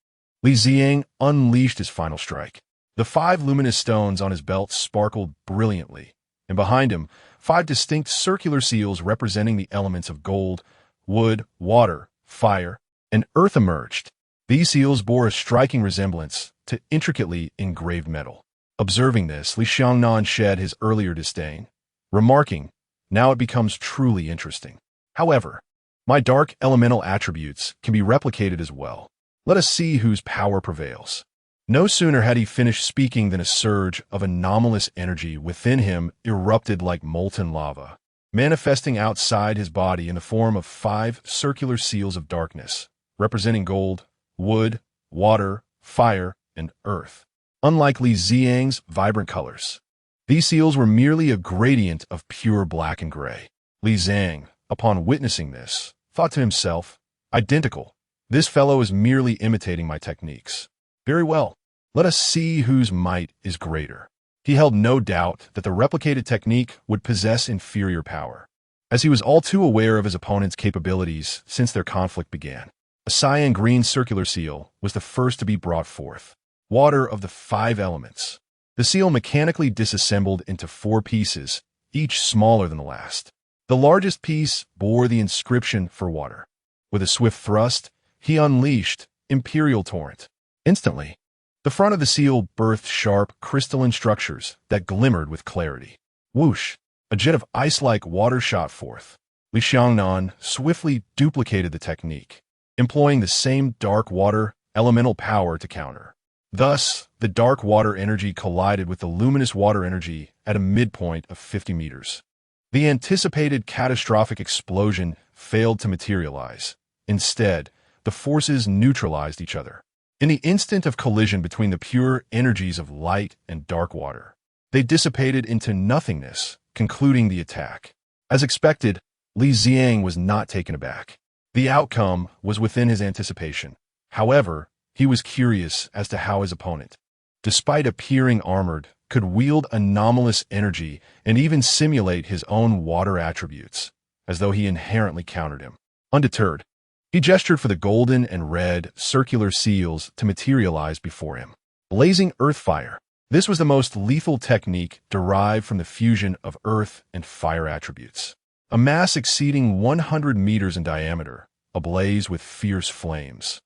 Speaker 1: Li Xiang unleashed his final strike. The 5 luminous stones on his belt sparkled brilliantly, and behind him, 5 distinct circular seals representing the elements of gold, wood, water, fire, and earth emerged. These seals bore a striking resemblance to intricately engraved metal. Observing this, Li Xiangnan shed his earlier disdain, remarking, "Now it becomes truly interesting. However, my dark elemental attributes can be replicated as well. Let us see whose power prevails." No sooner had he finished speaking than a surge of anomalous energy within him erupted like molten lava, manifesting outside his body in the form of 5 circular seals of darkness, representing gold, wood, water, fire, and earth. Unlike Li Xiang's vibrant colors, these seals were merely a gradient of pure black and gray. Li Xiang, upon witnessing this, thought to himself, "Identical. This fellow is merely imitating my techniques. Very well, let us see whose might is greater." He held no doubt that the replicated technique would possess inferior power, as he was all too aware of his opponent's capabilities since their conflict began. A cyan green circular seal was the first to be brought forth, water of the 5 elements. The seal mechanically disassembled into 4 pieces, each smaller than the last. The largest piece bore the inscription for water. With a swift thrust, he unleashed Imperial Torrent. Instantly, the front of the seal birthed sharp, crystalline structures that glimmered with clarity. Whoosh! A jet of ice-like water shot forth. Li Nannan swiftly duplicated the technique, employing the same dark water elemental power to counter. Thus, the dark water energy collided with the luminous water energy at a midpoint of 50 meters. The anticipated catastrophic explosion failed to materialize. Instead, the forces neutralized each other. In the instant of collision between the pure energies of light and dark water, they dissipated into nothingness, concluding the attack. As expected, Li Ziang was not taken aback. The outcome was within his anticipation. However, he was curious as to how his opponent, despite appearing armored, could wield anomalous energy and even simulate his own water attributes, as though he inherently countered him. Undeterred, he gestured for the golden and red circular seals to materialize before him. Blazing earth fire. This was the most lethal technique derived from the fusion of earth and fire attributes. A mass exceeding 100 meters in diameter, ablaze with fierce flames,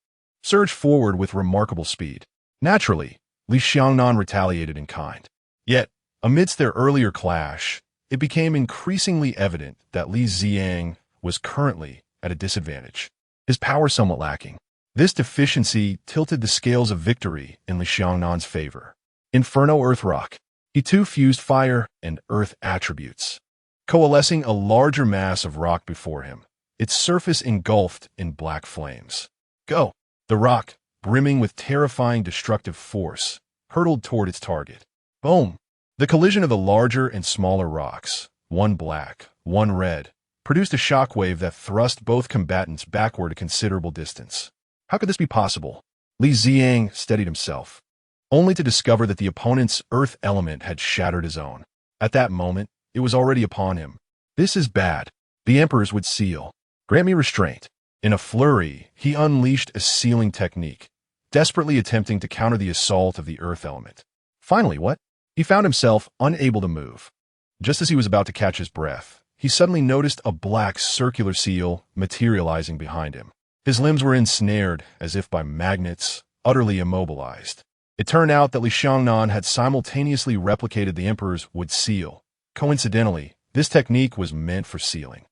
Speaker 1: surged forward with remarkable speed. Naturally, Li Nannan retaliated in kind. Yet, amidst their earlier clash, it became increasingly evident that Li Ziang was currently at a disadvantage, his power somewhat lacking. This deficiency tilted the scales of victory in Li Nannan's favor. Inferno Earth Rock. He too fused fire and earth attributes, coalescing a larger mass of rock before him, its surface engulfed in black flames. Go! The rock, brimming with terrifying destructive force, hurtled toward its target. Boom! The collision of the larger and smaller rocks, one black, one red, produced a shockwave that thrust both combatants backward a considerable distance. How could this be possible? Li Ziang steadied himself, only to discover that the opponent's earth element had shattered his own. At that moment, it was already upon him. This is bad. The Emperor's would seal. Grant me restraint. In a flurry, he unleashed a sealing technique, desperately attempting to counter the assault of the earth element. Finally, what? He found himself unable to move. Just as he was about to catch his breath, he suddenly noticed a black circular seal materializing behind him. His limbs were ensnared as if by magnets, utterly immobilized. It turned out that Li Nannan had simultaneously replicated the Emperor's wood seal. Coincidentally, this technique was meant for sealing.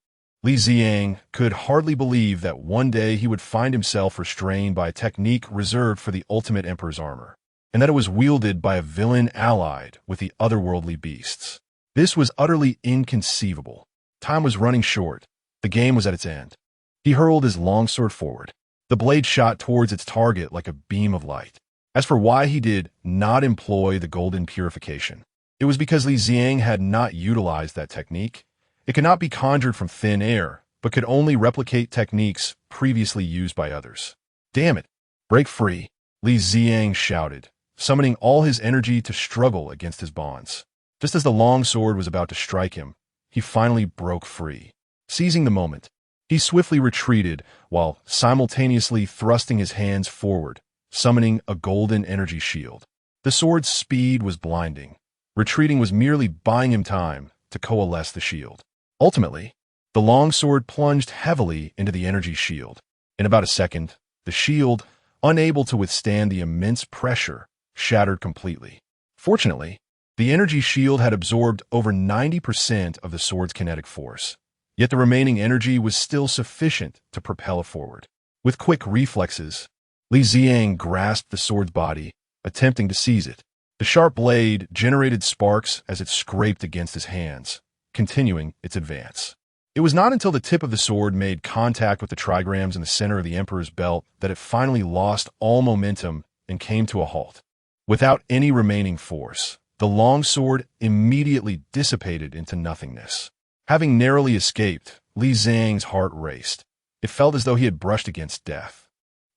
Speaker 1: Li Ziang could hardly believe that one day he would find himself restrained by a technique reserved for the ultimate Emperor's armor, and that it was wielded by a villain allied with the otherworldly beasts. This was utterly inconceivable. Time was running short. The game was at its end. He hurled his longsword forward. The blade shot towards its target like a beam of light. As for why he did not employ the golden purification, it was because Li Ziang had not utilized that technique. It could not be conjured from thin air, but could only replicate techniques previously used by others. Damn it! Break free! Li Ziang shouted, summoning all his energy to struggle against his bonds. Just as the long sword was about to strike him, he finally broke free. Seizing the moment, he swiftly retreated while simultaneously thrusting his hands forward, summoning a golden energy shield. The sword's speed was blinding. Retreating was merely buying him time to coalesce the shield. Ultimately, the longsword plunged heavily into the energy shield. In about a second, the shield, unable to withstand the immense pressure, shattered completely. Fortunately, the energy shield had absorbed over 90% of the sword's kinetic force, yet the remaining energy was still sufficient to propel it forward. With quick reflexes, Li Ziang grasped the sword's body, attempting to seize it. The sharp blade generated sparks as it scraped against his hands, continuing its advance. It was not until the tip of the sword made contact with the trigrams in the center of the Emperor's belt that it finally lost all momentum and came to a halt. Without any remaining force, the long sword immediately dissipated into nothingness. Having narrowly escaped, Li Zhang's heart raced. It felt as though he had brushed against death.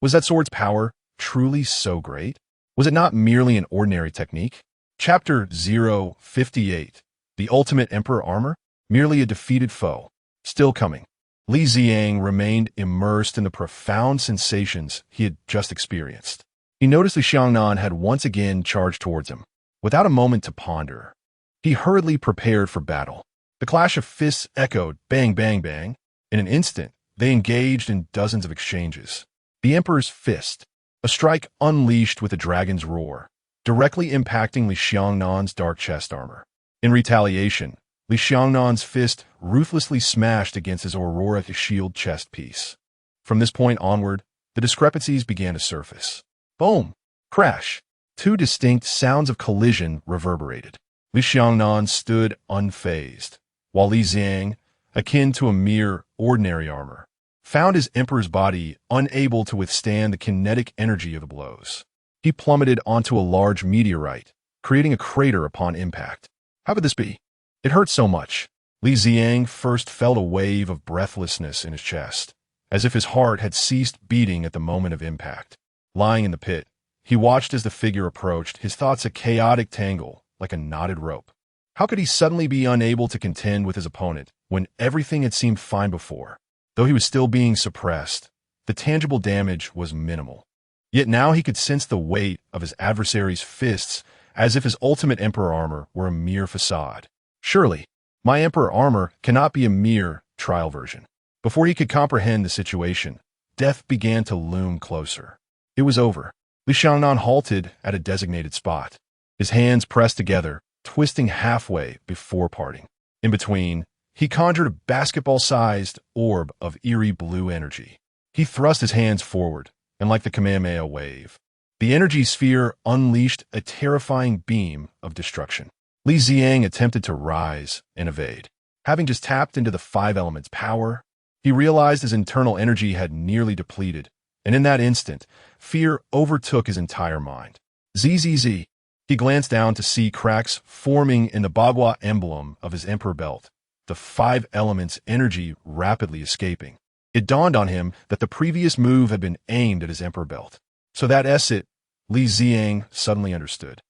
Speaker 1: Was that sword's power truly so great? Was it not merely an ordinary technique? Chapter 058. The Ultimate Emperor Armor? Merely a defeated foe. Still coming. Li Ziang remained immersed in the profound sensations he had just experienced. He noticed Li Nannan had once again charged towards him. Without a moment to ponder, he hurriedly prepared for battle. The clash of fists echoed bang, bang, bang. In an instant, they engaged in dozens of exchanges. The Emperor's fist, a strike unleashed with a dragon's roar, directly impacting Li Nannan's dark chest armor. In retaliation, Li Xiangnan's fist ruthlessly smashed against his Aurora shield chest piece. From this point onward, the discrepancies began to surface. Boom! Crash! Two distinct sounds of collision reverberated. Li Xiangnan stood unfazed, while Li Xiang, akin to a mere ordinary armor, found his emperor's body unable to withstand the kinetic energy of the blows. He plummeted onto a large meteorite, creating a crater upon impact. How could this be? It hurt so much. Li Xiang first felt a wave of breathlessness in his chest, as if his heart had ceased beating at the moment of impact. Lying in the pit, he watched as the figure approached, his thoughts a chaotic tangle, like a knotted rope. How could he suddenly be unable to contend with his opponent when everything had seemed fine before? Though he was still being suppressed, the tangible damage was minimal. Yet now he could sense the weight of his adversary's fists, as if his ultimate emperor armor were a mere facade. Surely, my emperor armor cannot be a mere trial version. Before he could comprehend the situation, death began to loom closer. It was over. Li Xiangnan halted at a designated spot, his hands pressed together, twisting halfway before parting. In between, he conjured a basketball-sized orb of eerie blue energy. He thrust his hands forward, and like the Kamehameha wave, the energy sphere unleashed a terrifying beam of destruction. Li Xiang attempted to rise and evade. Having just tapped into the five elements' power, he realized his internal energy had nearly depleted, and in that instant, fear overtook his entire mind. ZZZ. He glanced down to see cracks forming in the Bagua emblem of his emperor belt, the five elements' energy rapidly escaping. It dawned on him that the previous move had been aimed at his emperor belt. So that's it, Li Xiang suddenly understood.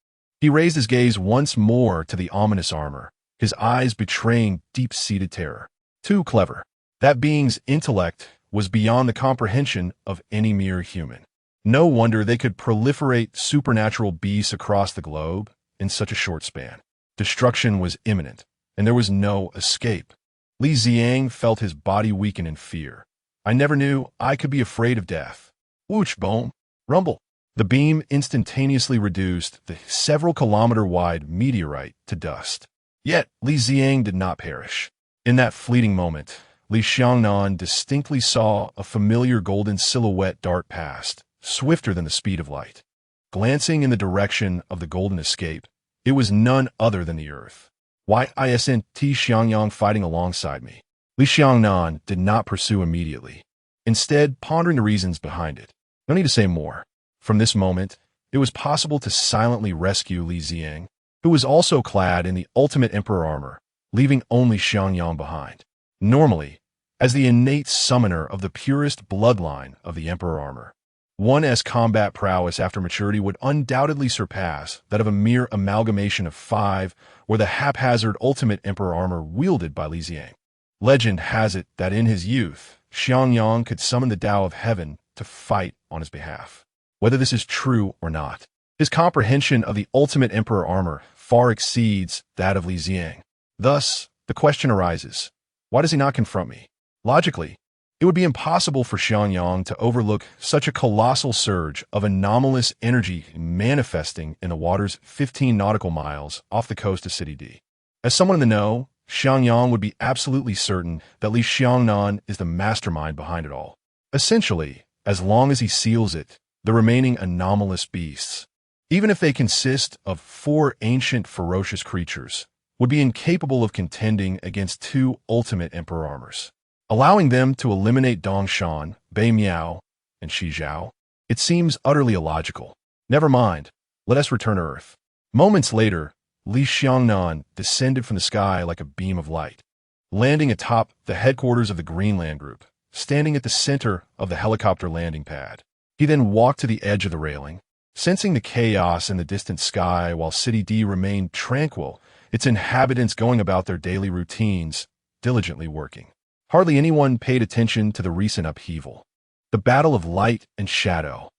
Speaker 1: He raised his gaze once more to the ominous armor, his eyes betraying deep-seated terror. Too clever. That being's intellect was beyond the comprehension of any mere human. No wonder they could proliferate supernatural beasts across the globe in such a short span. Destruction was imminent, and there was no escape. Li Xiang felt his body weaken in fear. I never knew I could be afraid of death. Whoosh, boom, rumble. The beam instantaneously reduced the several-kilometer-wide meteorite to dust. Yet, Li Xiang did not perish. In that fleeting moment, Li Xiangnan distinctly saw a familiar golden silhouette dart past, swifter than the speed of light. Glancing in the direction of the golden escape, it was none other than the earth. Why isn't Xiangyang fighting alongside me? Li Xiangnan did not pursue immediately, instead pondering the reasons behind it. No need to say more. From this moment, it was possible to silently rescue Li Xiang, who was also clad in the ultimate emperor armor, leaving only Xiangyang behind. Normally, as the innate summoner of the purest bloodline of the emperor armor, one's combat prowess after maturity would undoubtedly surpass that of a mere amalgamation of five or the haphazard ultimate emperor armor wielded by Li Xiang. Legend has it that in his youth, Xiangyang could summon the Dao of Heaven to fight on his behalf. Whether this is true or not, his comprehension of the ultimate emperor armor far exceeds that of Li Xiang. Thus, the question arises, why does he not confront me? Logically, it would be impossible for Xiangyang to overlook such a colossal surge of anomalous energy manifesting in the waters 15 nautical miles off the coast of City D. As someone in the know, Xiangyang would be absolutely certain that Li Xiangnan is the mastermind behind it all. Essentially, as long as he seals it, the remaining anomalous beasts, even if they consist of four ancient ferocious creatures, would be incapable of contending against two ultimate emperor armors. Allowing them to eliminate Dongshan, Bei Miao, and Shi Zhao, it seems utterly illogical. Never mind, let us return to Earth. Moments later, Li Xiangnan descended from the sky like a beam of light, landing atop the headquarters of the Greenland Group, standing at the center of the helicopter landing pad. He then walked to the edge of the railing, sensing the chaos in the distant sky while City D remained tranquil, its inhabitants going about their daily routines, diligently working. Hardly anyone paid attention to the recent upheaval. The battle of light and shadow,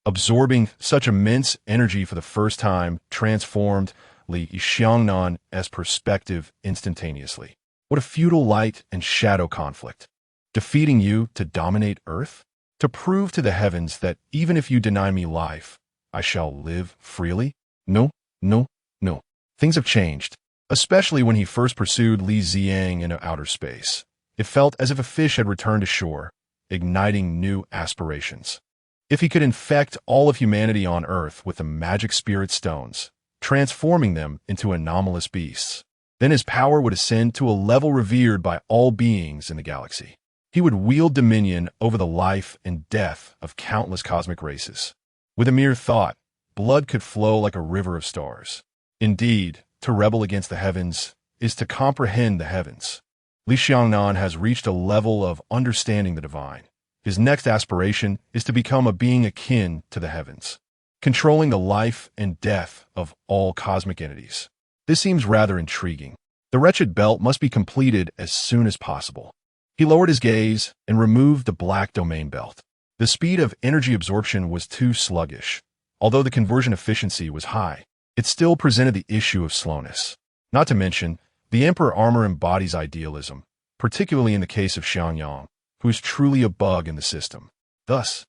Speaker 1: absorbing such immense energy for the first time, transformed Li Xiangnan's perspective instantaneously. What a futile light and shadow conflict. Defeating you to dominate Earth? To prove to the heavens that even if you deny me life, I shall live freely? No, no, no. Things have changed. especially when he first pursued Li Ziang into outer space. It felt as if a fish had returned to shore, igniting new aspirations. If he could infect all of humanity on Earth with the magic spirit stones, transforming them into anomalous beasts, then his power would ascend to a level revered by all beings in the galaxy. He would wield dominion over the life and death of countless cosmic races. With a mere thought, blood could flow like a river of stars. Indeed, to rebel against the heavens is to comprehend the heavens. Li Nannan has reached a level of understanding the divine. His next aspiration is to become a being akin to the heavens, controlling the life and death of all cosmic entities. This seems rather intriguing. The wretched belt must be completed as soon as possible. He lowered his gaze and removed the black domain belt. The speed of energy absorption was too sluggish. Although the conversion efficiency was high, it still presented the issue of slowness. Not to mention, the Emperor armor embodies idealism, particularly in the case of Xiangyang, who is truly a bug in the system. Thus,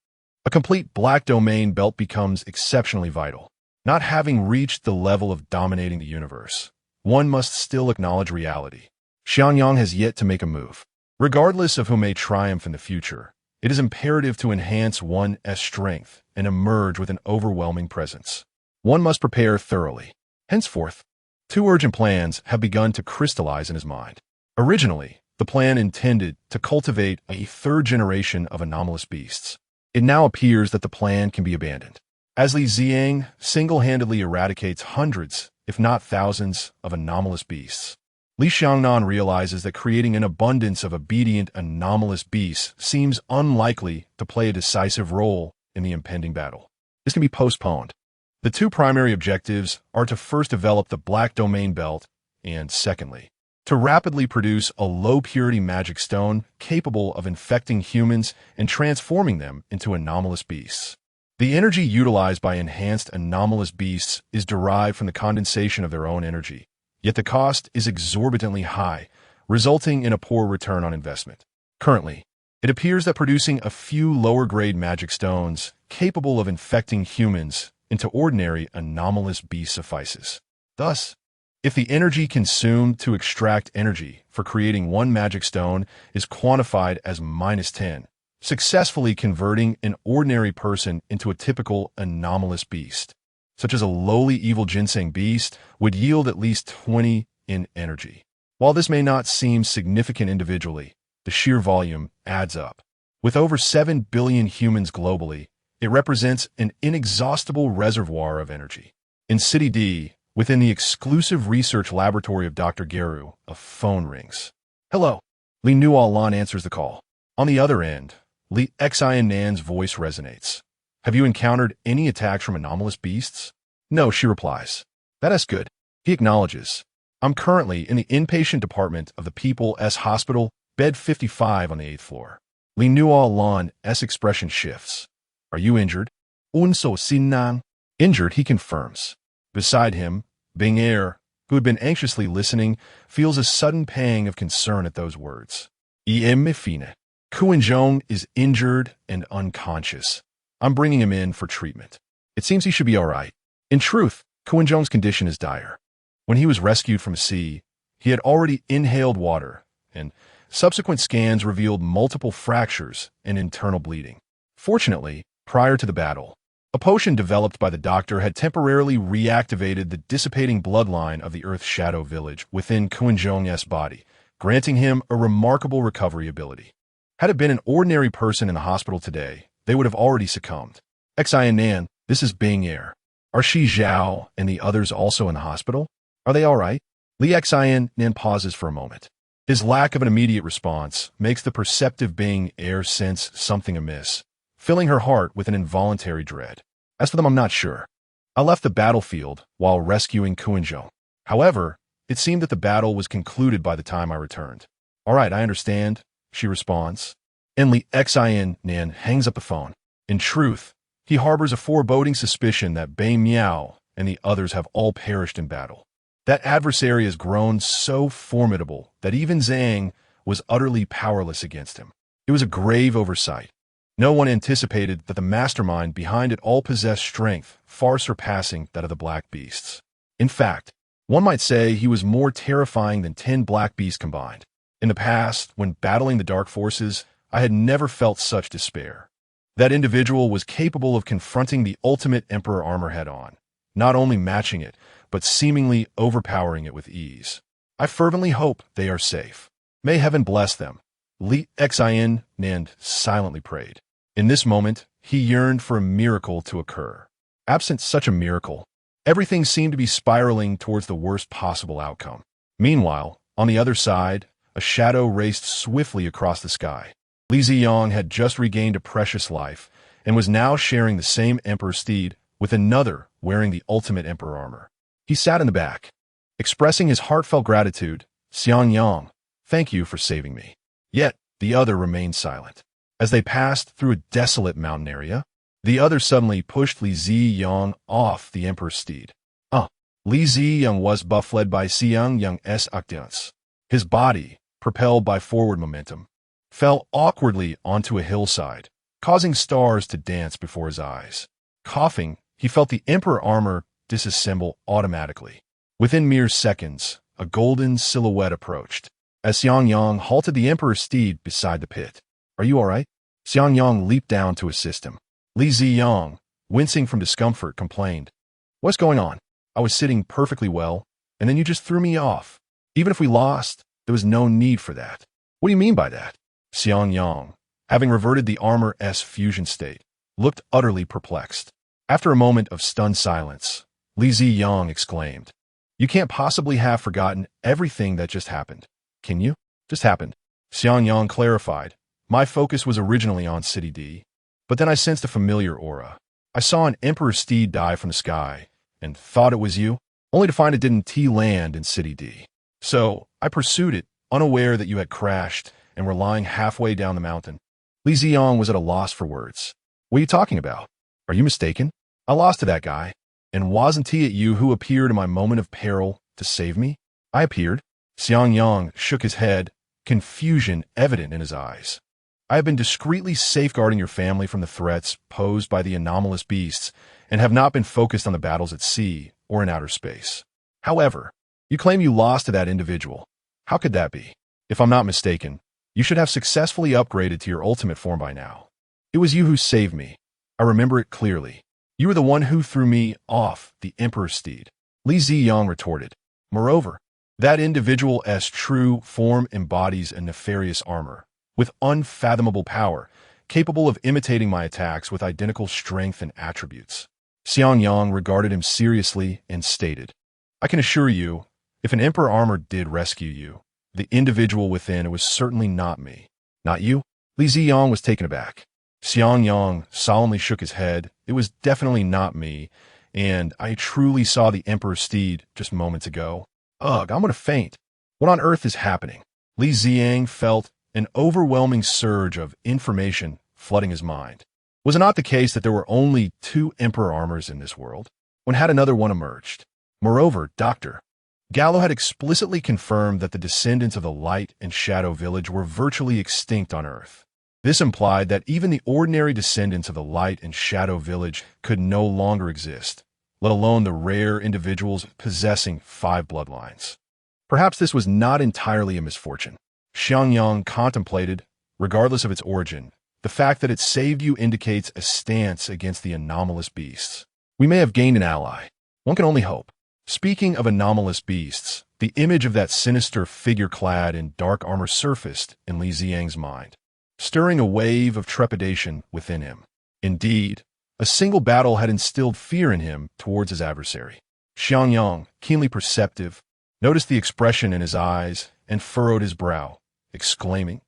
Speaker 1: a complete black domain belt becomes exceptionally vital. Not having reached the level of dominating the universe, one must still acknowledge reality. Xiangyang has yet to make a move. Regardless of who may triumph in the future, it is imperative to enhance one's strength and emerge with an overwhelming presence. One must prepare thoroughly. Henceforth, two urgent plans have begun to crystallize in his mind. Originally, the plan intended to cultivate a third generation of anomalous beasts. It now appears that the plan can be abandoned, as Li Ziang single-handedly eradicates hundreds, if not thousands, of anomalous beasts. Li Nannan realizes that creating an abundance of obedient anomalous beasts seems unlikely to play a decisive role in the impending battle. This can be postponed. The two primary objectives are to first develop the black domain belt and, secondly, to rapidly produce a low-purity magic stone capable of infecting humans and transforming them into anomalous beasts. The energy utilized by enhanced anomalous beasts is derived from the condensation of their own energy, yet the cost is exorbitantly high, resulting in a poor return on investment. Currently, it appears that producing a few lower-grade magic stones capable of infecting humans into ordinary anomalous beasts suffices. Thus, if the energy consumed to extract energy for creating one magic stone is quantified as -10, successfully converting an ordinary person into a typical anomalous beast, such as a lowly evil ginseng beast, would yield at least 20 in energy. While this may not seem significant individually, the sheer volume adds up. With over 7 billion humans globally, it represents an inexhaustible reservoir of energy. In City D, within the exclusive research laboratory of Dr. Geru, a phone rings. Hello. Li Nannan answers the call. On the other end, Li Nannan's voice resonates. Have you encountered any attacks from anomalous beasts? No, she replies. That is good. He acknowledges. I'm currently in the inpatient department of the People's Hospital, bed 55 on the 8th floor. Li Nannan's expression shifts. Are you injured? Unso sinan. Injured, he confirms. Beside him, Bing Er, who had been anxiously listening, feels a sudden pang of concern at those words. Fine. Kuinjong is injured and unconscious. I'm bringing him in for treatment. It seems he should be all right. In truth, Kuinjong's condition is dire. When he was rescued from sea, he had already inhaled water, and subsequent scans revealed multiple fractures and internal bleeding. Fortunately, prior to the battle, a potion developed by the doctor had temporarily reactivated the dissipating bloodline of the Earth's shadow village within Kuinjong's body, granting him a remarkable recovery ability. Had it been an ordinary person in the hospital today, they would have already succumbed. Nan, this is Bing Er. Are Shi Zhao and the others also in the hospital? Are they all right? Li Nan pauses for a moment. His lack of an immediate response makes the perceptive Bing Er sense something amiss, filling her heart with an involuntary dread. As for them, I'm not sure. I left the battlefield while rescuing Kuinjong. However, it seemed that the battle was concluded by the time I returned. All right, I understand, she responds. And Li Nan hangs up the phone. In truth, he harbors a foreboding suspicion that Bei Miao and the others have all perished in battle. That adversary has grown so formidable that even Zhang was utterly powerless against him. It was a grave oversight. No one anticipated that the mastermind behind it all possessed strength far surpassing that of the Black Beasts. In fact, One might say he was more terrifying than 10 black beasts combined. In the past, when battling the dark forces, I had never felt such despair. That individual was capable of confronting the ultimate Emperor armor head-on, not only matching it, but seemingly overpowering it with ease. I fervently hope they are safe. May heaven bless them. Li Nannan silently prayed. In this moment, he yearned for a miracle to occur. Absent such a miracle, everything seemed to be spiraling towards the worst possible outcome. Meanwhile, on the other side, a shadow raced swiftly across the sky. Li Ziyang had just regained a precious life and was now sharing the same Emperor steed with another wearing the ultimate Emperor armor. He sat in the back, expressing his heartfelt gratitude. Xiangyang, thank you for saving me. Yet, the other remained silent. As they passed through a desolate mountain area, the other suddenly pushed Li Ziyang off the Emperor's steed. Li Ziyang was led by Xiangyang's actions. His body, propelled by forward momentum, fell awkwardly onto a hillside, causing stars to dance before his eyes. Coughing, he felt the Emperor armor disassemble automatically. Within mere seconds, a golden silhouette approached. As Xiangyang halted the Emperor's steed beside the pit. Are you all right? Xiangyang leaped down to assist him. Li Ziyang, wincing from discomfort, complained. What's going on? I was sitting perfectly well, and then you just threw me off. Even if we lost, there was no need for that. What do you mean by that? Xiangyang, having reverted the armor's fusion state, looked utterly perplexed. After a moment of stunned silence, Li Ziyang exclaimed, You can't possibly have forgotten everything that just happened. Can you? Just happened. Xiangyang clarified, My focus was originally on City D, but then I sensed a familiar aura. I saw an Emperor steed die from the sky, and thought it was you, only to find it didn't land in City D. So, I pursued it, unaware that you had crashed and were lying halfway down the mountain. Li Ziyang was at a loss for words. What are you talking about? Are you mistaken? I lost to that guy. And wasn't it you who appeared in my moment of peril to save me? I appeared. Xiangyang shook his head, confusion evident in his eyes. I have been discreetly safeguarding your family from the threats posed by the anomalous beasts and have not been focused on the battles at sea or in outer space. However, you claim you lost to that individual. How could that be? If I'm not mistaken, you should have successfully upgraded to your ultimate form by now. It was you who saved me. I remember it clearly. You were the one who threw me off the Emperor's steed. Li Ziyang retorted. Moreover, that individual's true form embodies a nefarious armor, with unfathomable power, capable of imitating my attacks with identical strength and attributes. Xiangyang regarded him seriously and stated, I can assure you, if an Emperor armor did rescue you, the individual within it was certainly not me. Not you? Li Ziyang was taken aback. Xiangyang solemnly shook his head. It was definitely not me, and I truly saw the Emperor's steed just moments ago. Ugh, I'm gonna faint. What on earth is happening? Li Ziyang felt an overwhelming surge of information flooding his mind. Was it not the case that there were only 2 Emperor armors in this world? When had another one emerged? Moreover, Dr. Gallo had explicitly confirmed that the descendants of the Light and Shadow Village were virtually extinct on Earth. This implied that even the ordinary descendants of the Light and Shadow Village could no longer exist, let alone the rare individuals possessing 5 bloodlines. Perhaps this was not entirely a misfortune. Xiangyang contemplated, regardless of its origin, the fact that it saved you indicates a stance against the anomalous beasts. We may have gained an ally. One can only hope. Speaking of anomalous beasts, the image of that sinister figure clad in dark armor surfaced in Li Ziyang's mind, stirring a wave of trepidation within him. Indeed, a single battle had instilled fear in him towards his adversary. Xiangyang, keenly perceptive, noticed the expression in his eyes and furrowed his brow, exclaiming,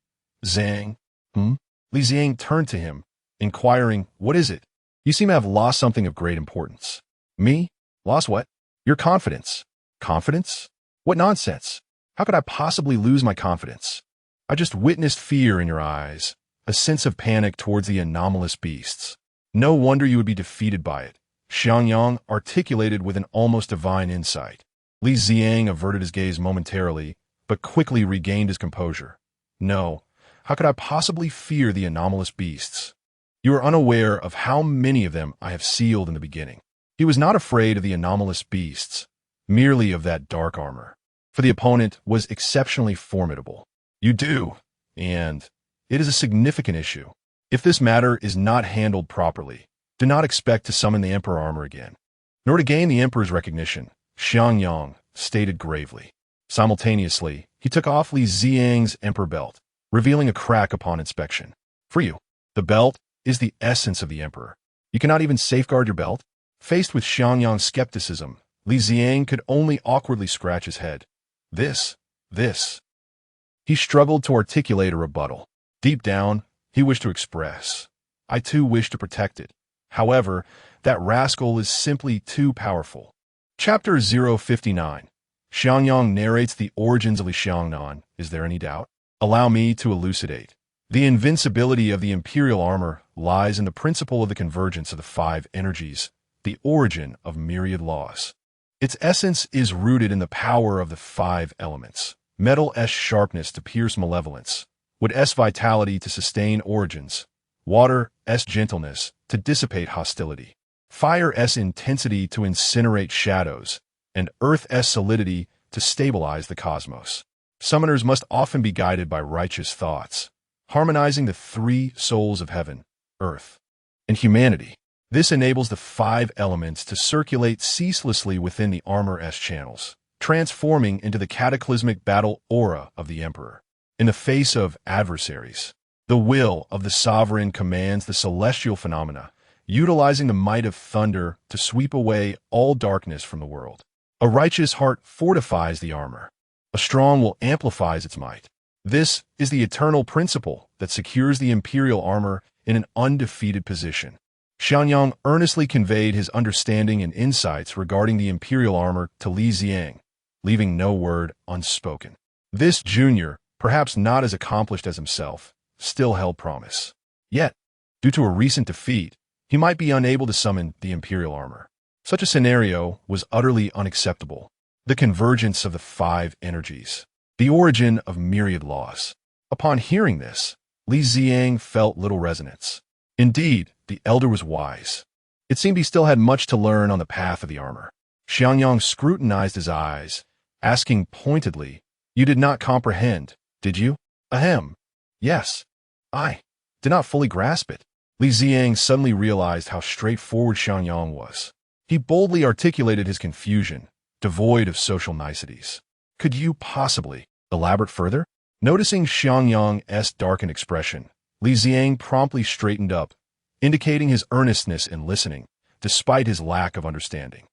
Speaker 1: Zhang, Li Ziyang turned to him, inquiring, What is it? You seem to have lost something of great importance. Me? Lost what? Your confidence. Confidence? What nonsense. How could I possibly lose my confidence? I just witnessed fear in your eyes, a sense of panic towards the anomalous beasts. No wonder you would be defeated by it. Xiangyang articulated with an almost divine insight. Li Ziyang averted his gaze momentarily, but quickly regained his composure. No, how could I possibly fear the anomalous beasts? You are unaware of how many of them I have sealed in the beginning. He was not afraid of the anomalous beasts, merely of that dark armor. For the opponent was exceptionally formidable. You do, and it is a significant issue. If this matter is not handled properly, do not expect to summon the Emperor armor again, nor to gain the Emperor's recognition, Xiangyang stated gravely. Simultaneously, he took off Li Ziyang's Emperor belt, revealing a crack upon inspection. For you, the belt is the essence of the Emperor. You cannot even safeguard your belt? Faced with Xiangyang's skepticism, Li Ziyang could only awkwardly scratch his head. This. He struggled to articulate a rebuttal. Deep down, he wished to express, I too wish to protect it. However, that rascal is simply too powerful. Chapter 059. Xiangyang narrates the origins of Li Nannan. Is there any doubt? Allow me to elucidate. The invincibility of the imperial armor lies in the principle of the convergence of the five energies, the origin of myriad laws. Its essence is rooted in the power of the five elements. Metal S sharpness to pierce malevolence, wood S vitality to sustain origins, water S gentleness to dissipate hostility, fire S intensity to incinerate shadows, and earth S solidity to stabilize the cosmos. Summoners must often be guided by righteous thoughts, harmonizing the three souls of heaven, earth, and humanity. This enables the five elements to circulate ceaselessly within the armor S channels, transforming into the cataclysmic battle aura of the Emperor. In the face of adversaries, the will of the sovereign commands the celestial phenomena, utilizing the might of thunder to sweep away all darkness from the world. A righteous heart fortifies the armor. A strong will amplifies its might. This is the eternal principle that secures the imperial armor in an undefeated position. Xiangyang earnestly conveyed his understanding and insights regarding the imperial armor to Li Ziyang, leaving no word unspoken. This junior, perhaps not as accomplished as himself, still held promise. Yet, due to a recent defeat, he might be unable to summon the imperial armor. Such a scenario was utterly unacceptable. The convergence of the five energies, the origin of myriad laws. Upon hearing this, Li Ziyang felt little resonance. Indeed, the elder was wise. It seemed he still had much to learn on the path of the armor. Xiangyang scrutinized his eyes, asking pointedly, You did not comprehend, did you? Ahem. Yes. I did not fully grasp it. Li Ziyang suddenly realized how straightforward Xiangyang was. He boldly articulated his confusion, devoid of social niceties. Could you possibly elaborate further? Noticing Xiangyang's darkened expression, Li Ziyang promptly straightened up, indicating his earnestness in listening, despite his lack of understanding.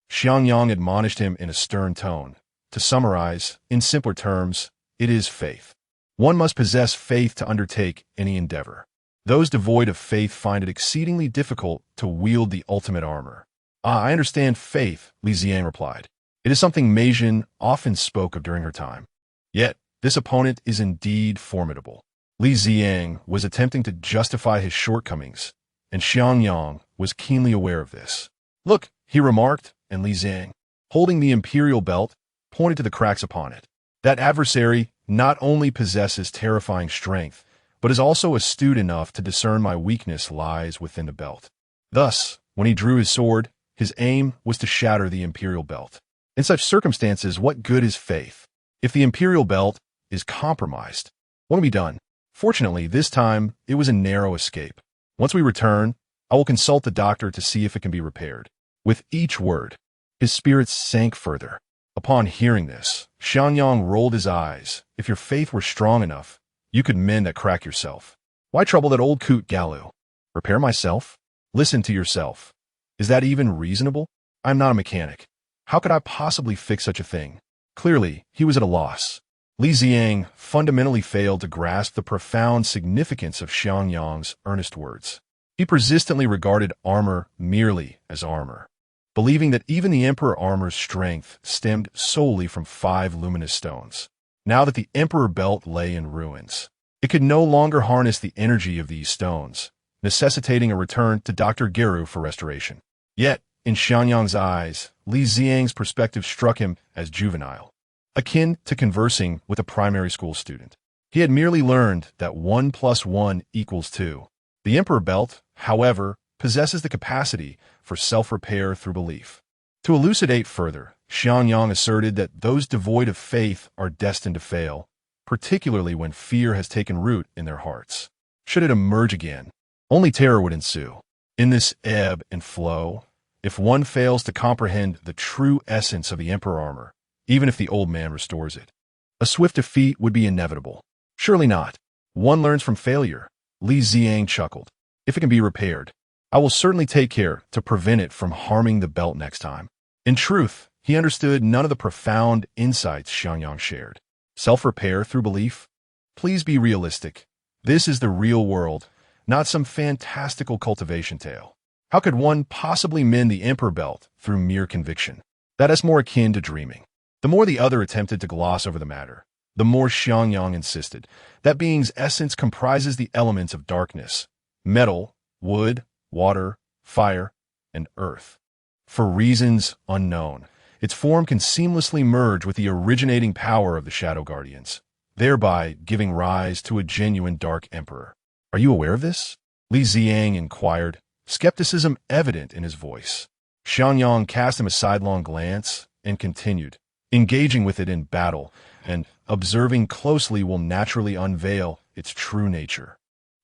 Speaker 1: Xiangyang admonished him in a stern tone. To summarize, in simpler terms, it is faith. One must possess faith to undertake any endeavor. Those devoid of faith find it exceedingly difficult to wield the ultimate armor. I understand faith, Li Ziyang replied. It is something Mei Jin often spoke of during her time. Yet, this opponent is indeed formidable. Li Ziyang was attempting to justify his shortcomings, and Xiangyang was keenly aware of this. Look, he remarked, and Li Ziyang, holding the imperial belt, pointed to the cracks upon it. That adversary not only possesses terrifying strength, but is also astute enough to discern my weakness lies within the belt. Thus, when he drew his sword, his aim was to shatter the imperial belt. In such circumstances, what good is faith? If the imperial belt is compromised, what can be done? Fortunately, this time, it was a narrow escape. Once we return, I will consult the doctor to see if it can be repaired. With each word, his spirits sank further. Upon hearing this, Xiangyang rolled his eyes. If your faith were strong enough, you could mend that crack yourself. Why trouble that old coot Galu? Repair myself? Listen to yourself. Is that even reasonable? I'm not a mechanic. How could I possibly fix such a thing? Clearly, he was at a loss. Li Ziyang fundamentally failed to grasp the profound significance of Xiangyang's earnest words. He persistently regarded armor merely as armor, believing that even the Emperor armor's strength stemmed solely from 5 luminous stones. Now that the Emperor belt lay in ruins, it could no longer harness the energy of these stones, necessitating a return to Dr. Geru for restoration. Yet, in Xiangyang's eyes, Li Ziyang's perspective struck him as juvenile, akin to conversing with a primary school student. He had merely learned that 1 + 1 = 2. The Emperor belt, however, possesses the capacity for self-repair through belief. To elucidate further, Xiangyang asserted that those devoid of faith are destined to fail, particularly when fear has taken root in their hearts. Should it emerge again, only terror would ensue. In this ebb and flow, if one fails to comprehend the true essence of the Emperor armor, even if the old man restores it, a swift defeat would be inevitable. Surely not. One learns from failure. Li Ziang chuckled. If it can be repaired, I will certainly take care to prevent it from harming the belt next time. In truth, he understood none of the profound insights Xiangyang shared. Self-repair through belief? Please be realistic. This is the real world, not some fantastical cultivation tale. How could one possibly mend the Emperor belt through mere conviction? That is more akin to dreaming. The more the other attempted to gloss over the matter, the more Xiangyang insisted. That being's essence comprises the elements of darkness: metal, wood, water, fire, and earth. For reasons unknown, its form can seamlessly merge with the originating power of the Shadow Guardians, thereby giving rise to a genuine Dark Emperor. Are you aware of this? Li Ziang inquired, skepticism evident in his voice. Xiangyang cast him a sidelong glance and continued. Engaging with it in battle and observing closely will naturally unveil its true nature.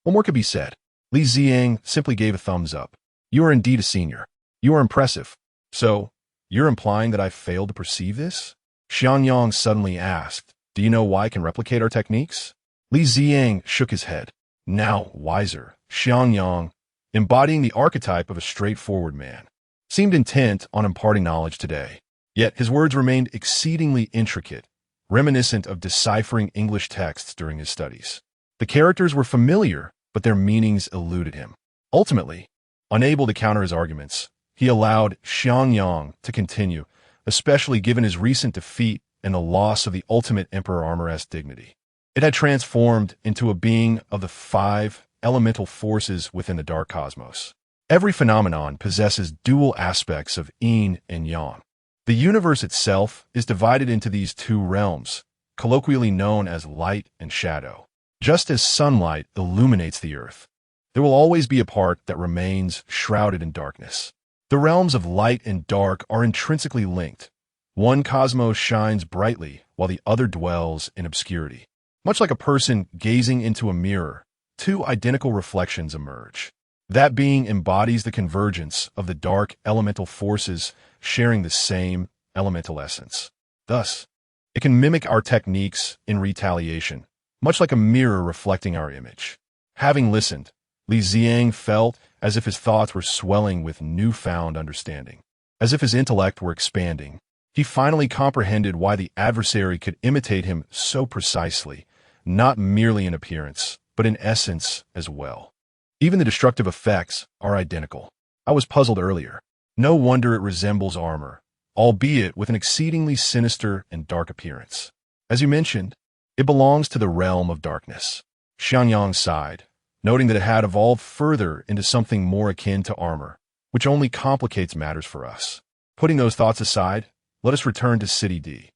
Speaker 1: What more could be said? Li Ziang simply gave a thumbs up. You are indeed a senior. You are impressive. So, you're implying that I failed to perceive this? Xiangyang suddenly asked. Do you know why I can replicate our techniques? Li Ziang shook his head. Now wiser, Xiangyang, embodying the archetype of a straightforward man, seemed intent on imparting knowledge today. Yet his words remained exceedingly intricate, reminiscent of deciphering English texts during his studies. The characters were familiar, but their meanings eluded him. Ultimately, unable to counter his arguments, he allowed Xiangyang to continue, especially given his recent defeat and the loss of the ultimate Emperor Armor's dignity. It had transformed into a being of the 5 elemental forces within the dark cosmos. Every phenomenon possesses dual aspects of yin and yang. The universe itself is divided into these 2 realms, colloquially known as light and shadow. Just as sunlight illuminates the earth, there will always be a part that remains shrouded in darkness. The realms of light and dark are intrinsically linked. One cosmos shines brightly while the other dwells in obscurity. Much like a person gazing into a mirror, 2 identical reflections emerge. That being embodies the convergence of the dark elemental forces sharing the same elemental essence. Thus, it can mimic our techniques in retaliation, much like a mirror reflecting our image. Having listened, Li Ziang felt as if his thoughts were swelling with newfound understanding. As if his intellect were expanding, he finally comprehended why the adversary could imitate him so precisely, not merely in appearance, but in essence as well. Even the destructive effects are identical. I was puzzled earlier. No wonder it resembles armor, albeit with an exceedingly sinister and dark appearance. As you mentioned, it belongs to the realm of darkness. Xiangyang sighed, noting that it had evolved further into something more akin to armor, which only complicates matters for us. Putting those thoughts aside, let us return to City D.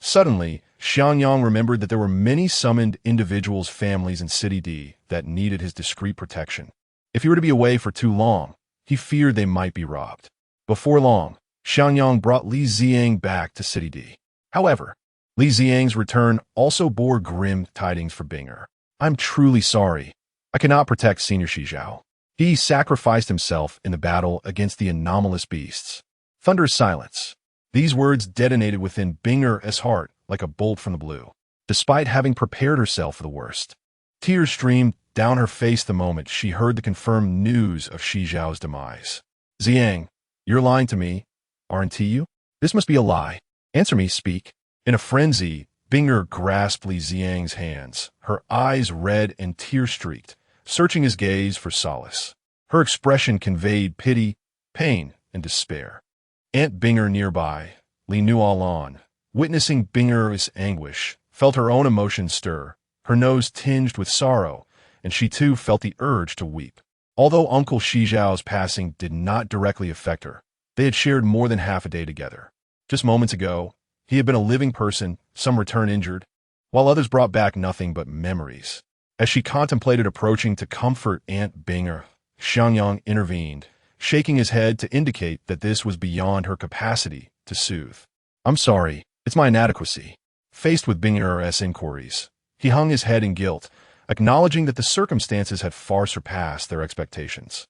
Speaker 1: Suddenly, Xiangyang remembered that there were many summoned individuals' families in City D that needed his discreet protection. If he were to be away for too long, he feared they might be robbed. Before long, Xiangyang brought Li Ziang back to City D. However, Li Ziang's return also bore grim tidings for Binger. I'm truly sorry. I cannot protect Senior Shizhao. He sacrificed himself in the battle against the anomalous beasts. Thunderous silence. These words detonated within Binger's heart like a bolt from the blue. Despite having prepared herself for the worst, tears streamed down her face the moment she heard the confirmed news of Shizhao's demise. Ziang, you're lying to me, aren't you? This must be a lie. Answer me, speak. In a frenzy, Binger grasped Li Ziang's hands, her eyes red and tear-streaked, searching his gaze for solace. Her expression conveyed pity, pain, and despair. Aunt Binger nearby, Li Nannan, witnessing Binger's anguish, felt her own emotions stir, her nose tinged with sorrow, and she too felt the urge to weep. Although Uncle Shizhao's passing did not directly affect her, they had shared more than half a day together. Just moments ago, he had been a living person, some returned injured, while others brought back nothing but memories. As she contemplated approaching to comfort Aunt Binger, Xiangyang intervened, shaking his head to indicate that this was beyond her capacity to soothe. I'm sorry, it's my inadequacy. Faced with Bing's inquiries, he hung his head in guilt, acknowledging that the circumstances had far surpassed their expectations.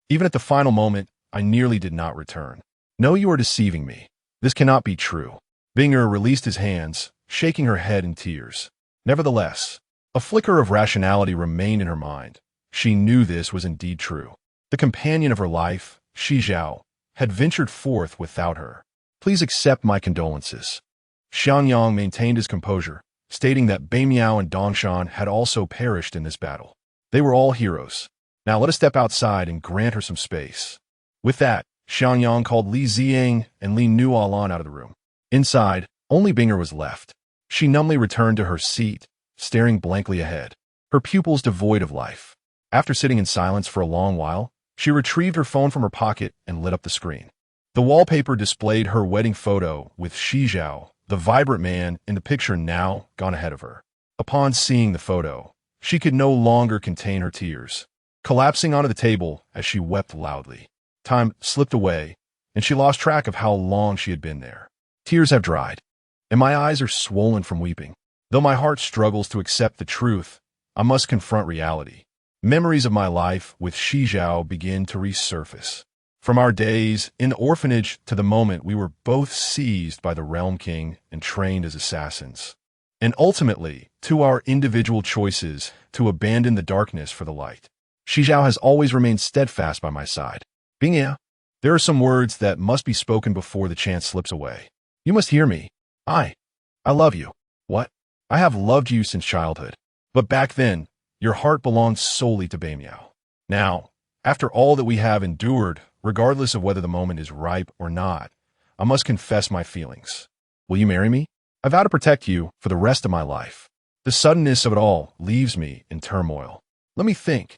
Speaker 1: Even at the final moment, I nearly did not return. No, you are deceiving me. This cannot be true. Binger released his hands, shaking her head in tears. Nevertheless, a flicker of rationality remained in her mind. She knew this was indeed true. The companion of her life, Shi Zhao, had ventured forth without her. Please accept my condolences. Xianyang maintained his composure, stating that Bai Miao and Dongshan had also perished in this battle. They were all heroes. Now let us step outside and grant her some space. With that, Xianyang called Li Ziying and Li Nualan out of the room. Inside, only Binger was left. She numbly returned to her seat, staring blankly ahead, her pupils devoid of life. After sitting in silence for a long while, she retrieved her phone from her pocket and lit up the screen. The wallpaper displayed her wedding photo with Shi Zhao, the vibrant man in the picture now gone ahead of her. Upon seeing the photo, she could no longer contain her tears, collapsing onto the table as she wept loudly. Time slipped away, and she lost track of how long she had been there. Tears have dried, and my eyes are swollen from weeping. Though my heart struggles to accept the truth, I must confront reality. Memories of my life with Shi Zhao begin to resurface. From our days in the orphanage to the moment we were both seized by the Realm King and trained as assassins. And ultimately, to our individual choices to abandon the darkness for the light. Shi Zhao has always remained steadfast by my side. Bingya, there are some words that must be spoken before the chance slips away. You must hear me. I love you. What? I have loved you since childhood. But back then, your heart belonged solely to Bai Miao. Now, after all that we have endured, regardless of whether the moment is ripe or not, I must confess my feelings. Will you marry me? I vow to protect you for the rest of my life. The suddenness of it all leaves me in turmoil. Let me think.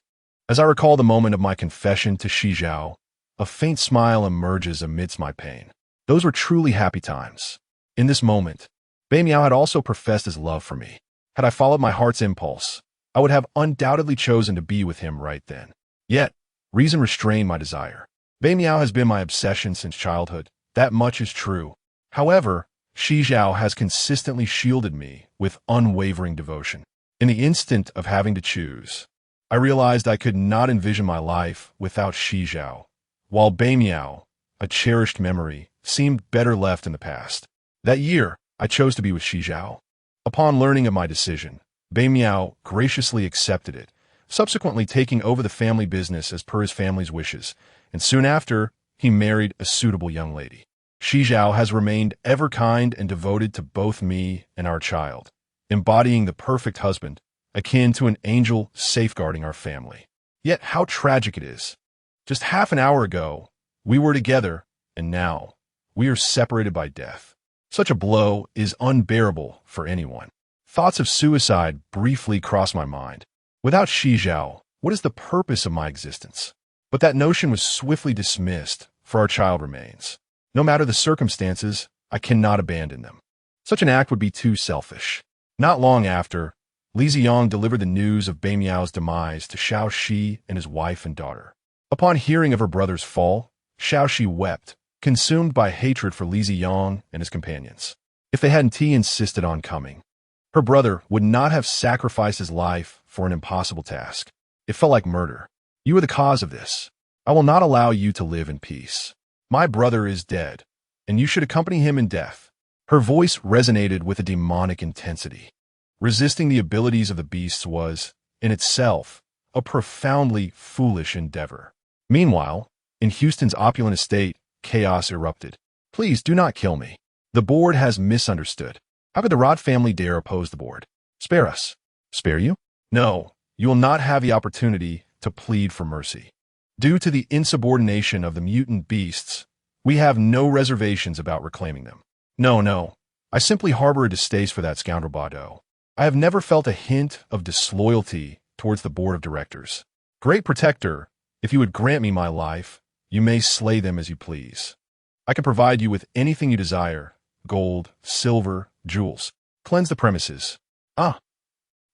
Speaker 1: As I recall the moment of my confession to Shi Zhao, a faint smile emerges amidst my pain. Those were truly happy times. In this moment, Bai Miao had also professed his love for me. Had I followed my heart's impulse, I would have undoubtedly chosen to be with him right then. Yet, reason restrained my desire. Bai Miao has been my obsession since childhood. That much is true. However, Shi Zhao has consistently shielded me with unwavering devotion. In the instant of having to choose, I realized I could not envision my life without Shi Zhao, while Bai Miao, a cherished memory, seemed better left in the past. That year, I chose to be with Shi Zhao. Upon learning of my decision, Bai Miao graciously accepted it, subsequently taking over the family business as per his family's wishes, and soon after, he married a suitable young lady. Shi Zhao has remained ever kind and devoted to both me and our child, embodying the perfect husband, akin to an angel safeguarding our family. Yet how tragic it is. Just half an hour ago, we were together, and now, we are separated by death. Such a blow is unbearable for anyone. Thoughts of suicide briefly crossed my mind. Without Shi Zhao, what is the purpose of my existence? But that notion was swiftly dismissed, for our child remains. No matter the circumstances, I cannot abandon them. Such an act would be too selfish. Not long after, Li Ziyang delivered the news of Bai Miao's demise to Xiao Shi and his wife and daughter. Upon hearing of her brother's fall, Xiao Shi wept, consumed by hatred for Li Ziyang and his companions. If they hadn't insisted on coming, her brother would not have sacrificed his life for an impossible task. It felt like murder. You are the cause of this. I will not allow you to live in peace. My brother is dead, and you should accompany him in death. Her voice resonated with a demonic intensity. Resisting the abilities of the beasts was, in itself, a profoundly foolish endeavor. Meanwhile, in Houston's opulent estate, chaos erupted. Please do not kill me. The board has misunderstood. How could the Rod family dare oppose the board? Spare us. Spare you? No, you will not have the opportunity to plead for mercy. Due to the insubordination of the mutant beasts, we have no reservations about reclaiming them. No, I simply harbor a distaste for that scoundrel Bado. I have never felt a hint of disloyalty towards the board of directors. Great protector, if you would grant me my life, you may slay them as you please. I can provide you with anything you desire, gold, silver, jewels. Cleanse the premises.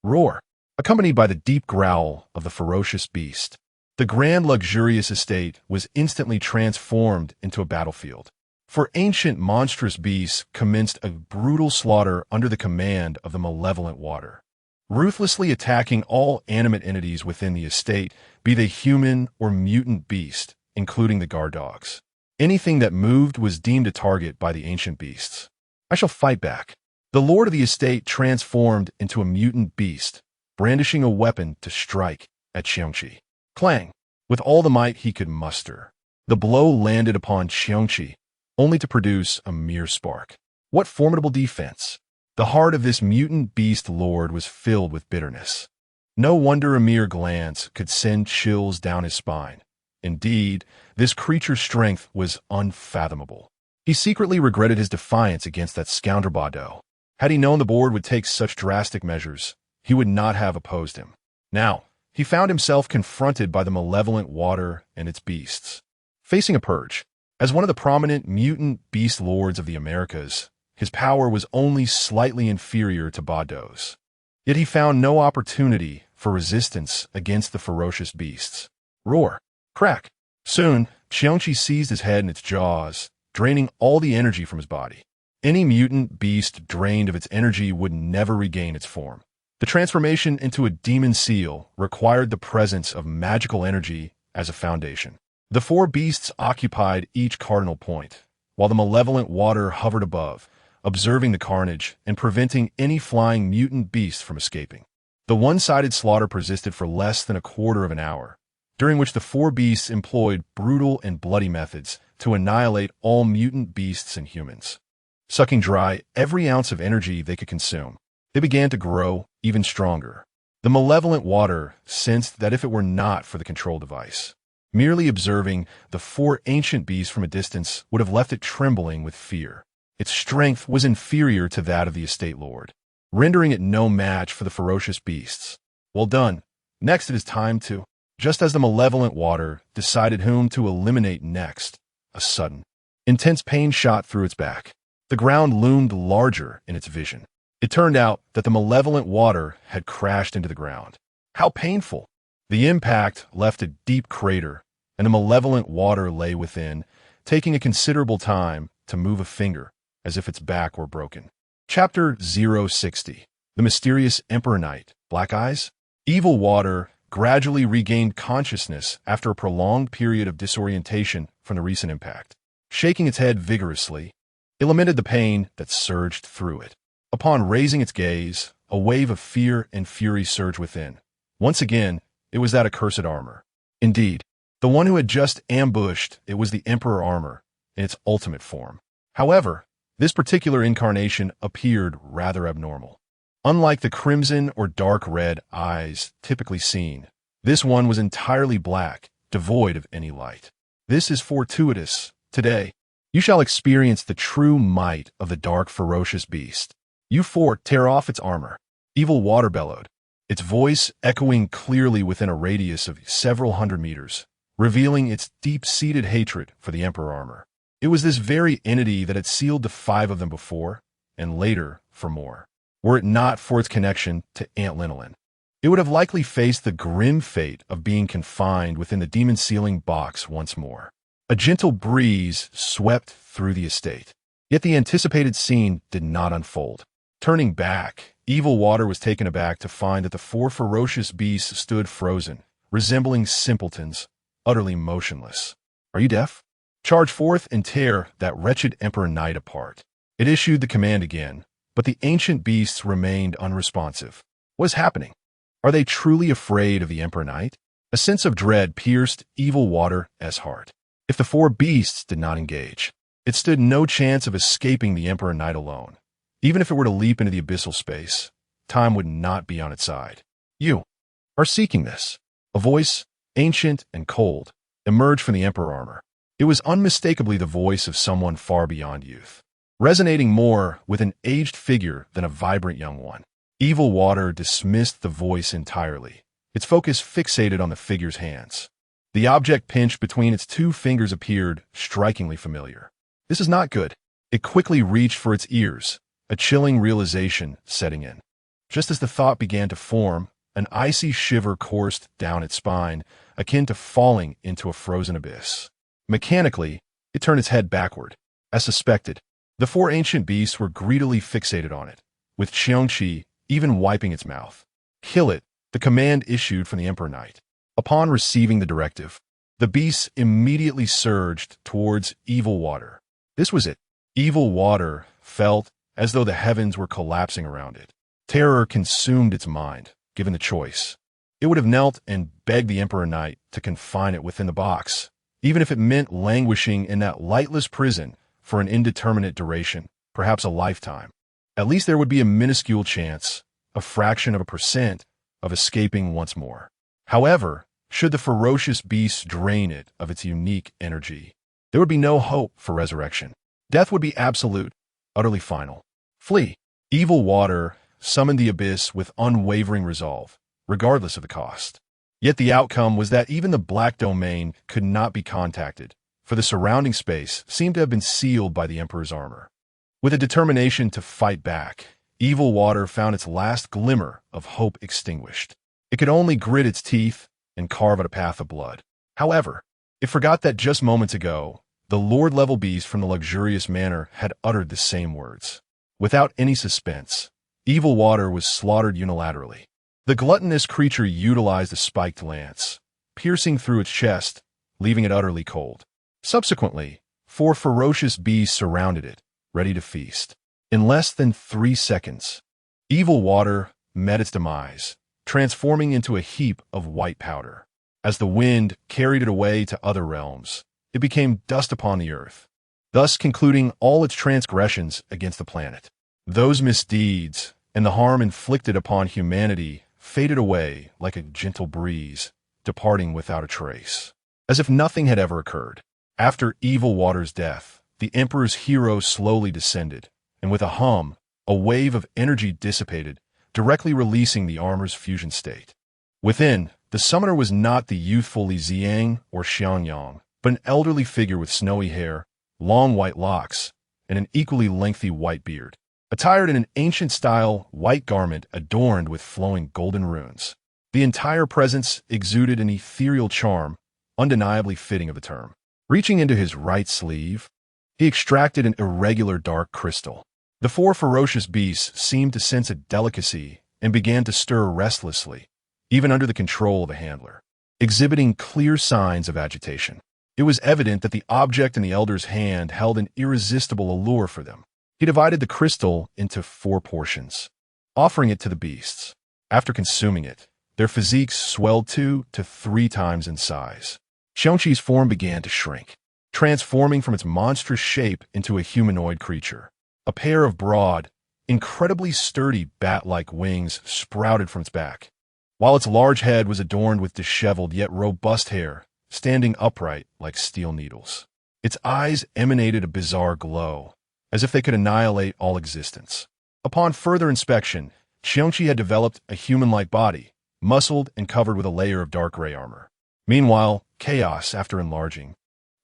Speaker 1: Roar, accompanied by the deep growl of the ferocious beast. The grand luxurious estate was instantly transformed into a battlefield. For ancient monstrous beasts commenced a brutal slaughter under the command of the malevolent water, ruthlessly attacking all animate entities within the estate, be they human or mutant beast, including the guard dogs. Anything that moved was deemed a target by the ancient beasts. I shall fight back. The lord of the estate transformed into a mutant beast, brandishing a weapon to strike at Xiongqi. Clang! With all the might he could muster, the blow landed upon Xiongqi, only to produce a mere spark. What formidable defense! The heart of this mutant beast lord was filled with bitterness. No wonder a mere glance could send chills down his spine. Indeed, this creature's strength was unfathomable. He secretly regretted his defiance against that scoundrel Bado. Had he known the board would take such drastic measures, he would not have opposed him. Now, he found himself confronted by the malevolent water and its beasts. Facing a purge, as one of the prominent mutant beast lords of the Americas, his power was only slightly inferior to Bado's. Yet he found no opportunity for resistance against the ferocious beasts. Roar! Crack! Soon, Xiongqi seized his head in its jaws, draining all the energy from his body. Any mutant beast drained of its energy would never regain its form. The transformation into a demon seal required the presence of magical energy as a foundation. The four beasts occupied each cardinal point, while the malevolent water hovered above, observing the carnage and preventing any flying mutant beast from escaping. The one-sided slaughter persisted for less than a quarter of an hour, during which the four beasts employed brutal and bloody methods to annihilate all mutant beasts and humans. Sucking dry every ounce of energy they could consume, they began to grow even stronger. The malevolent water sensed that if it were not for the control device, merely observing the four ancient beasts from a distance would have left it trembling with fear. Its strength was inferior to that of the estate lord, rendering it no match for the ferocious beasts. Well done. Next it is time to... Just as the malevolent water decided whom to eliminate next, a sudden, intense pain shot through its back. The ground loomed larger in its vision. It turned out that the malevolent water had crashed into the ground. How painful! The impact left a deep crater, and the malevolent water lay within, taking a considerable time to move a finger, as if its back were broken. Chapter 060. The Mysterious Emperor Knight. Black Eyes? Evil water gradually regained consciousness after a prolonged period of disorientation from the recent impact. Shaking its head vigorously, it lamented the pain that surged through it. Upon raising its gaze, a wave of fear and fury surged within. Once again, it was that accursed armor. Indeed, the one who had just ambushed it was the Emperor armor in its ultimate form. However, this particular incarnation appeared rather abnormal. Unlike the crimson or dark red eyes typically seen, this one was entirely black, devoid of any light. This is fortuitous. Today, you shall experience the true might of the dark, ferocious beast. You four tear off its armor. Evil water bellowed, its voice echoing clearly within a radius of several hundred meters, revealing its deep-seated hatred for the Emperor armor. It was this very entity that had sealed the 5 of them before, and later for more. Were it not for its connection to Aunt Linolin, it would have likely faced the grim fate of being confined within the demon sealing box once more. A gentle breeze swept through the estate, yet the anticipated scene did not unfold. Turning back, Evil Water was taken aback to find that the 4 ferocious beasts stood frozen, resembling simpletons, utterly motionless. Are you deaf? Charge forth and tear that wretched Emperor Knight apart. It issued the command again, but the ancient beasts remained unresponsive. What is happening? Are they truly afraid of the Emperor Knight? A sense of dread pierced Evil Water's heart. If the 4 beasts did not engage, it stood no chance of escaping the Emperor Knight alone. Even if it were to leap into the abyssal space, time would not be on its side. You are seeking this. A voice, ancient and cold, emerged from the Emperor armor. It was unmistakably the voice of someone far beyond youth, resonating more with an aged figure than a vibrant young one. Evil Water dismissed the voice entirely, its focus fixated on the figure's hands. The object pinched between its 2 fingers appeared strikingly familiar. This is not good. It quickly reached for its ears, a chilling realization setting in. Just as the thought began to form, an icy shiver coursed down its spine, akin to falling into a frozen abyss. Mechanically, it turned its head backward, As suspected, the four ancient beasts were greedily fixated on it, with Qiangqi even wiping its mouth. Kill it, the command issued from the Emperor Knight. Upon receiving the directive, the beasts immediately surged towards Evil Water. This was it. Evil Water felt as though the heavens were collapsing around it. Terror consumed its mind, given the choice. It would have knelt and begged the Emperor Knight to confine it within the box, even if it meant languishing in that lightless prison for an indeterminate duration, perhaps a lifetime. At least there would be a minuscule chance, a fraction of a percent, of escaping once more. However, should the ferocious beast drain it of its unique energy, there would be no hope for resurrection. Death would be absolute, utterly final. Flee. Evil Water summoned the abyss with unwavering resolve, regardless of the cost. Yet the outcome was that even the Black Domain could not be contacted, for the surrounding space seemed to have been sealed by the Emperor's armor. With a determination to fight back, Evil Water found its last glimmer of hope extinguished. It could only grit its teeth and carve out a path of blood. However, it forgot that just moments ago, the Lord-level beast from the luxurious manor had uttered the same words. Without any suspense, Evil Water was slaughtered unilaterally. The gluttonous creature utilized a spiked lance, piercing through its chest, leaving it utterly cold. Subsequently, four ferocious beasts surrounded it, ready to feast. In less than 3 seconds, Evil Water met its demise, transforming into a heap of white powder. As the wind carried it away to other realms, it became dust upon the earth, thus concluding all its transgressions against the planet. Those misdeeds and the harm inflicted upon humanity faded away like a gentle breeze, departing without a trace, as if nothing had ever occurred. After Evil Water's death, the Emperor's hero slowly descended, and with a hum, a wave of energy dissipated, directly releasing the armor's fusion state. Within, the summoner was not the youthful Li Ziang or Xianyang, but an elderly figure with snowy hair, long white locks, and an equally lengthy white beard, attired in an ancient-style white garment adorned with flowing golden runes. The entire presence exuded an ethereal charm, undeniably fitting of the term. Reaching into his right sleeve, he extracted an irregular dark crystal. The four ferocious beasts seemed to sense a delicacy and began to stir restlessly, even under the control of a handler, exhibiting clear signs of agitation. It was evident that the object in the elder's hand held an irresistible allure for them. He divided the crystal into 4 portions, offering it to the beasts. After consuming it, their physiques swelled 2 to 3 times in size. Qiangqi's form began to shrink, transforming from its monstrous shape into a humanoid creature. A pair of broad, incredibly sturdy bat-like wings sprouted from its back, while its large head was adorned with disheveled yet robust hair, standing upright like steel needles. Its eyes emanated a bizarre glow, as if they could annihilate all existence. Upon further inspection, Qiangqi had developed a human-like body, muscled and covered with a layer of dark gray armor. Meanwhile, Chaos, after enlarging,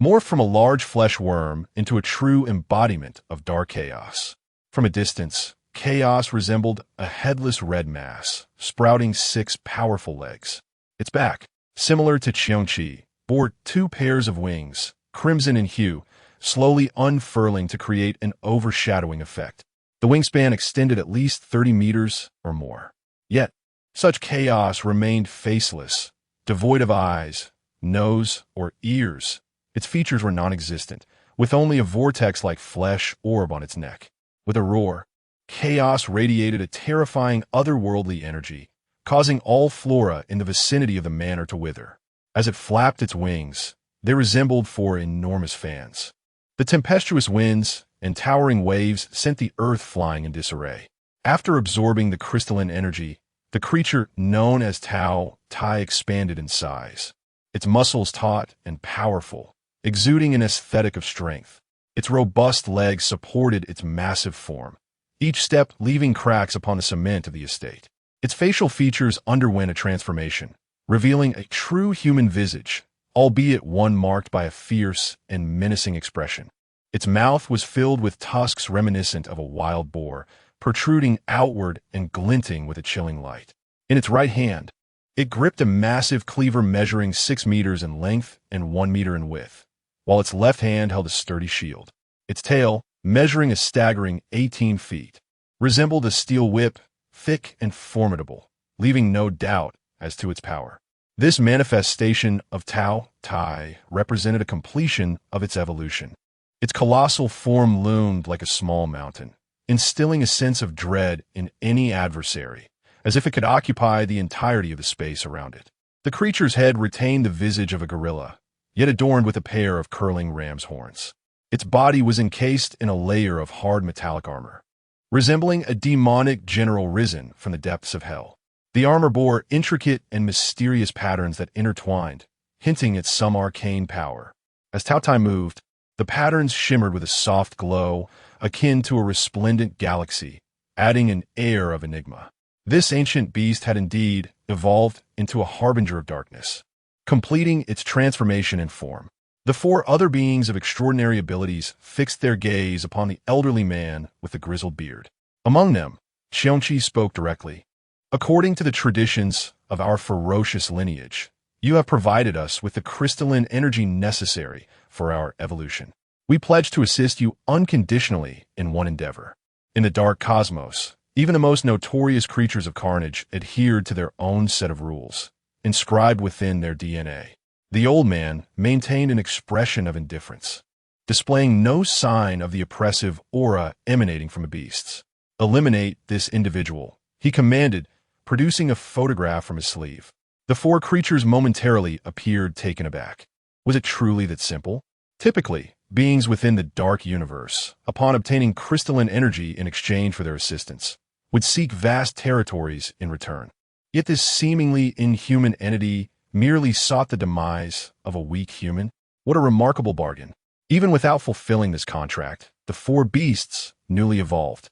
Speaker 1: morphed from a large flesh worm into a true embodiment of dark chaos. From a distance, Chaos resembled a headless red mass, sprouting 6 powerful legs. Its back, similar to Qiangqi, bore 2 pairs of wings, crimson in hue, slowly unfurling to create an overshadowing effect. The wingspan extended at least 30 meters or more. Yet, such Chaos remained faceless, devoid of eyes, nose, or ears. Its features were non-existent, with only a vortex-like flesh orb on its neck. With a roar, Chaos radiated a terrifying otherworldly energy, causing all flora in the vicinity of the manor to wither. As it flapped its wings, they resembled 4 enormous fans. The tempestuous winds and towering waves sent the earth flying in disarray. After absorbing the crystalline energy, the creature known as Tai expanded in size, its muscles taut and powerful, exuding an aesthetic of strength. Its robust legs supported its massive form, each step leaving cracks upon the cement of the estate. Its facial features underwent a transformation, revealing a true human visage, albeit one marked by a fierce and menacing expression. Its mouth was filled with tusks reminiscent of a wild boar, protruding outward and glinting with a chilling light. In its right hand, it gripped a massive cleaver measuring 6 meters in length and 1 meter in width, while its left hand held a sturdy shield. Its tail, measuring a staggering 18 feet, resembled a steel whip, thick and formidable, leaving no doubt as to its power. This manifestation of Tao Tai represented a completion of its evolution. Its colossal form loomed like a small mountain, instilling a sense of dread in any adversary, as if it could occupy the entirety of the space around it. The creature's head retained the visage of a gorilla, yet adorned with a pair of curling ram's horns. Its body was encased in a layer of hard metallic armor, resembling a demonic general risen from the depths of hell. The armor bore intricate and mysterious patterns that intertwined, hinting at some arcane power. As Tao Tai moved, the patterns shimmered with a soft glow, akin to a resplendent galaxy, adding an air of enigma. This ancient beast had indeed evolved into a harbinger of darkness, completing its transformation in form. The four other beings of extraordinary abilities fixed their gaze upon the elderly man with the grizzled beard. Among them, Xiongqi spoke directly. According to the traditions of our ferocious lineage, you have provided us with the crystalline energy necessary for our evolution. We pledge to assist you unconditionally in one endeavor. In the dark cosmos, even the most notorious creatures of carnage adhered to their own set of rules, inscribed within their DNA. The old man maintained an expression of indifference, displaying no sign of the oppressive aura emanating from the beasts. Eliminate this individual, he commanded, producing a photograph from his sleeve. The four creatures momentarily appeared taken aback. Was it truly that simple? Typically, beings within the dark universe, upon obtaining crystalline energy in exchange for their assistance, would seek vast territories in return. Yet this seemingly inhuman entity merely sought the demise of a weak human? What a remarkable bargain. Even without fulfilling this contract, the four beasts, newly evolved,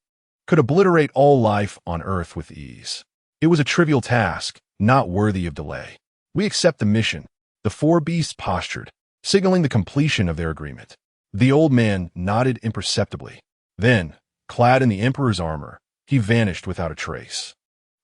Speaker 1: could obliterate all life on Earth with ease. It was a trivial task, not worthy of delay. We accept the mission. The four beasts postured, signaling the completion of their agreement. The old man nodded imperceptibly. Then, clad in the Emperor's armor, he vanished without a trace.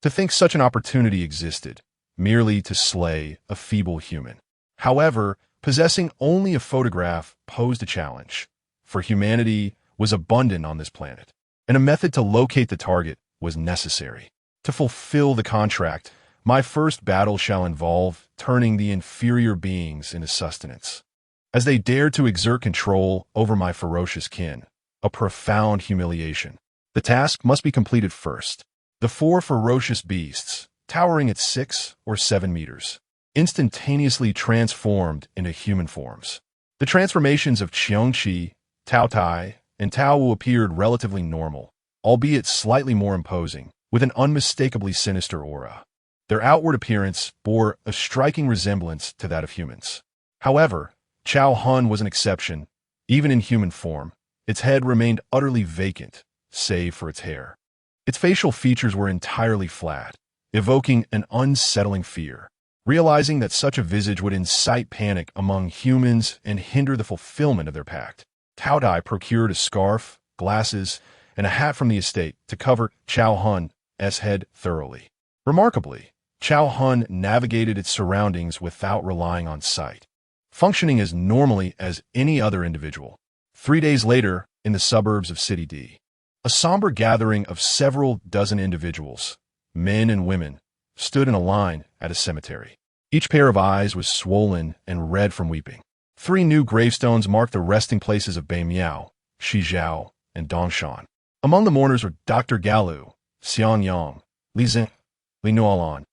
Speaker 1: To think such an opportunity existed, merely to slay a feeble human. However, possessing only a photograph posed a challenge, for humanity was abundant on this planet, and a method to locate the target was necessary. To fulfill the contract, my first battle shall involve turning the inferior beings into sustenance. As they dare to exert control over my ferocious kin, a profound humiliation. The task must be completed first. The four ferocious beasts, towering at 6 or 7 meters, instantaneously transformed into human forms. The transformations of Qiongqi, Tao Tai, and Tao Wu appeared relatively normal, albeit slightly more imposing, with an unmistakably sinister aura. Their outward appearance bore a striking resemblance to that of humans. However, Chao Hun was an exception. Even in human form, its head remained utterly vacant, save for its hair. Its facial features were entirely flat, evoking an unsettling fear. Realizing that such a visage would incite panic among humans and hinder the fulfillment of their pact, Tao Tai procured a scarf, glasses, and a hat from the estate to cover Chao Hun's head thoroughly. Remarkably, Chao Hun navigated its surroundings without relying on sight, functioning as normally as any other individual. 3 days later, in the suburbs of City D, a somber gathering of several dozen individuals, men and women, stood in a line at a cemetery. Each pair of eyes was swollen and red from weeping. 3 new gravestones marked the resting places of Bai Miao, Shi Zhao, and Dong Shan. Among the mourners were Dr. Galu, Xiang Yang, Li Zhen, Li Nuolan,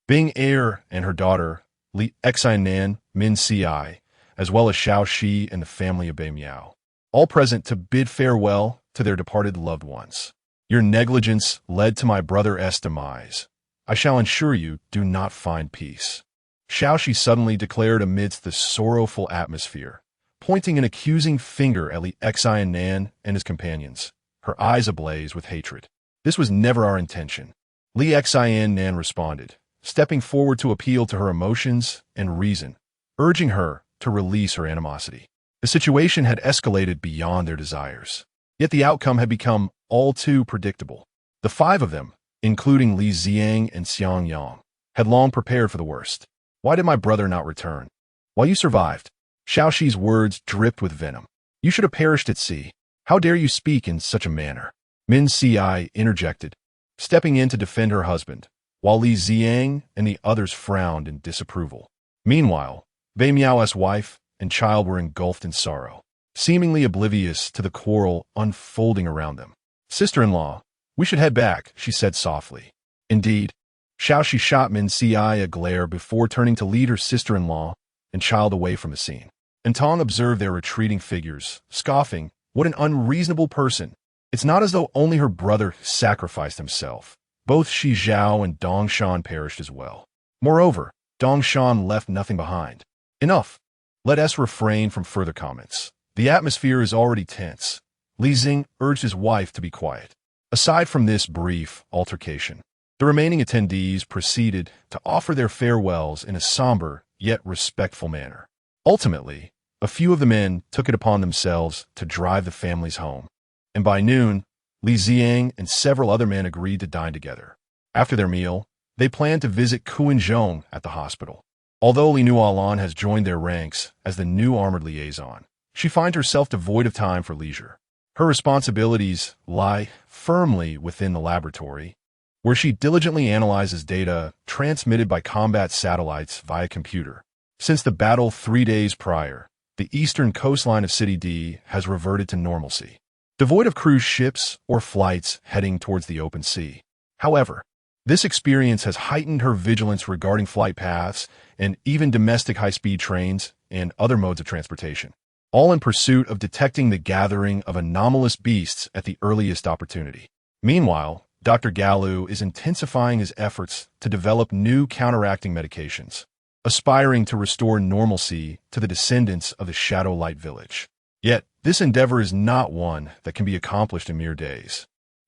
Speaker 1: Bing Er and her daughter, Li Nannan, Min Si, as well as Xiao Shi and the family of Bai Miao, all present to bid farewell to their departed loved ones. Your negligence led to my brother's demise. I shall ensure you do not find peace. Xiao Shi suddenly declared amidst the sorrowful atmosphere, pointing an accusing finger at Li Nannan and his companions, her eyes ablaze with hatred. This was never our intention. Li Nannan responded, stepping forward to appeal to her emotions and reason, urging her to release her animosity. The situation had escalated beyond their desires, yet the outcome had become all too predictable. The 5 of them, including Li Ziang and Xiang Yang, had long prepared for the worst. Why did my brother not return? While you survived. Xiao Shi's words dripped with venom. You should have perished at sea. How dare you speak in such a manner? Min Si interjected, stepping in to defend her husband, while Li Ziang and the others frowned in disapproval. Meanwhile, Bei Miao's wife and child were engulfed in sorrow, seemingly oblivious to the quarrel unfolding around them. Sister-in-law, we should head back, she said softly. Indeed, Xiaoxi shot Min Si a glare before turning to lead her sister-in-law and child away from the scene. And Tong observed their retreating figures, scoffing, what an unreasonable person. It's not as though only her brother sacrificed himself. Both Shi Zhao and Dong Shan perished as well. Moreover, Dong Shan left nothing behind. Enough. Let us refrain from further comments. The atmosphere is already tense. Li Xing urged his wife to be quiet. Aside from this brief altercation, the remaining attendees proceeded to offer their farewells in a somber yet respectful manner. Ultimately, a few of the men took it upon themselves to drive the families home, and by noon, Li Ziang and several other men agreed to dine together. After their meal, they planned to visit Kuinzhong at the hospital. Although Li Nuolan has joined their ranks as the new armored liaison, she finds herself devoid of time for leisure. Her responsibilities lie firmly within the laboratory, where she diligently analyzes data transmitted by combat satellites via computer. Since the battle 3 days prior, the eastern coastline of City D has reverted to normalcy, devoid of cruise ships or flights heading towards the open sea. However, this experience has heightened her vigilance regarding flight paths and even domestic high-speed trains and other modes of transportation, all in pursuit of detecting the gathering of anomalous beasts at the earliest opportunity. Meanwhile, Dr. Galu is intensifying his efforts to develop new counteracting medications, aspiring to restore normalcy to the descendants of the Shadow Light Village. Yet, this endeavor is not one that can be accomplished in mere days.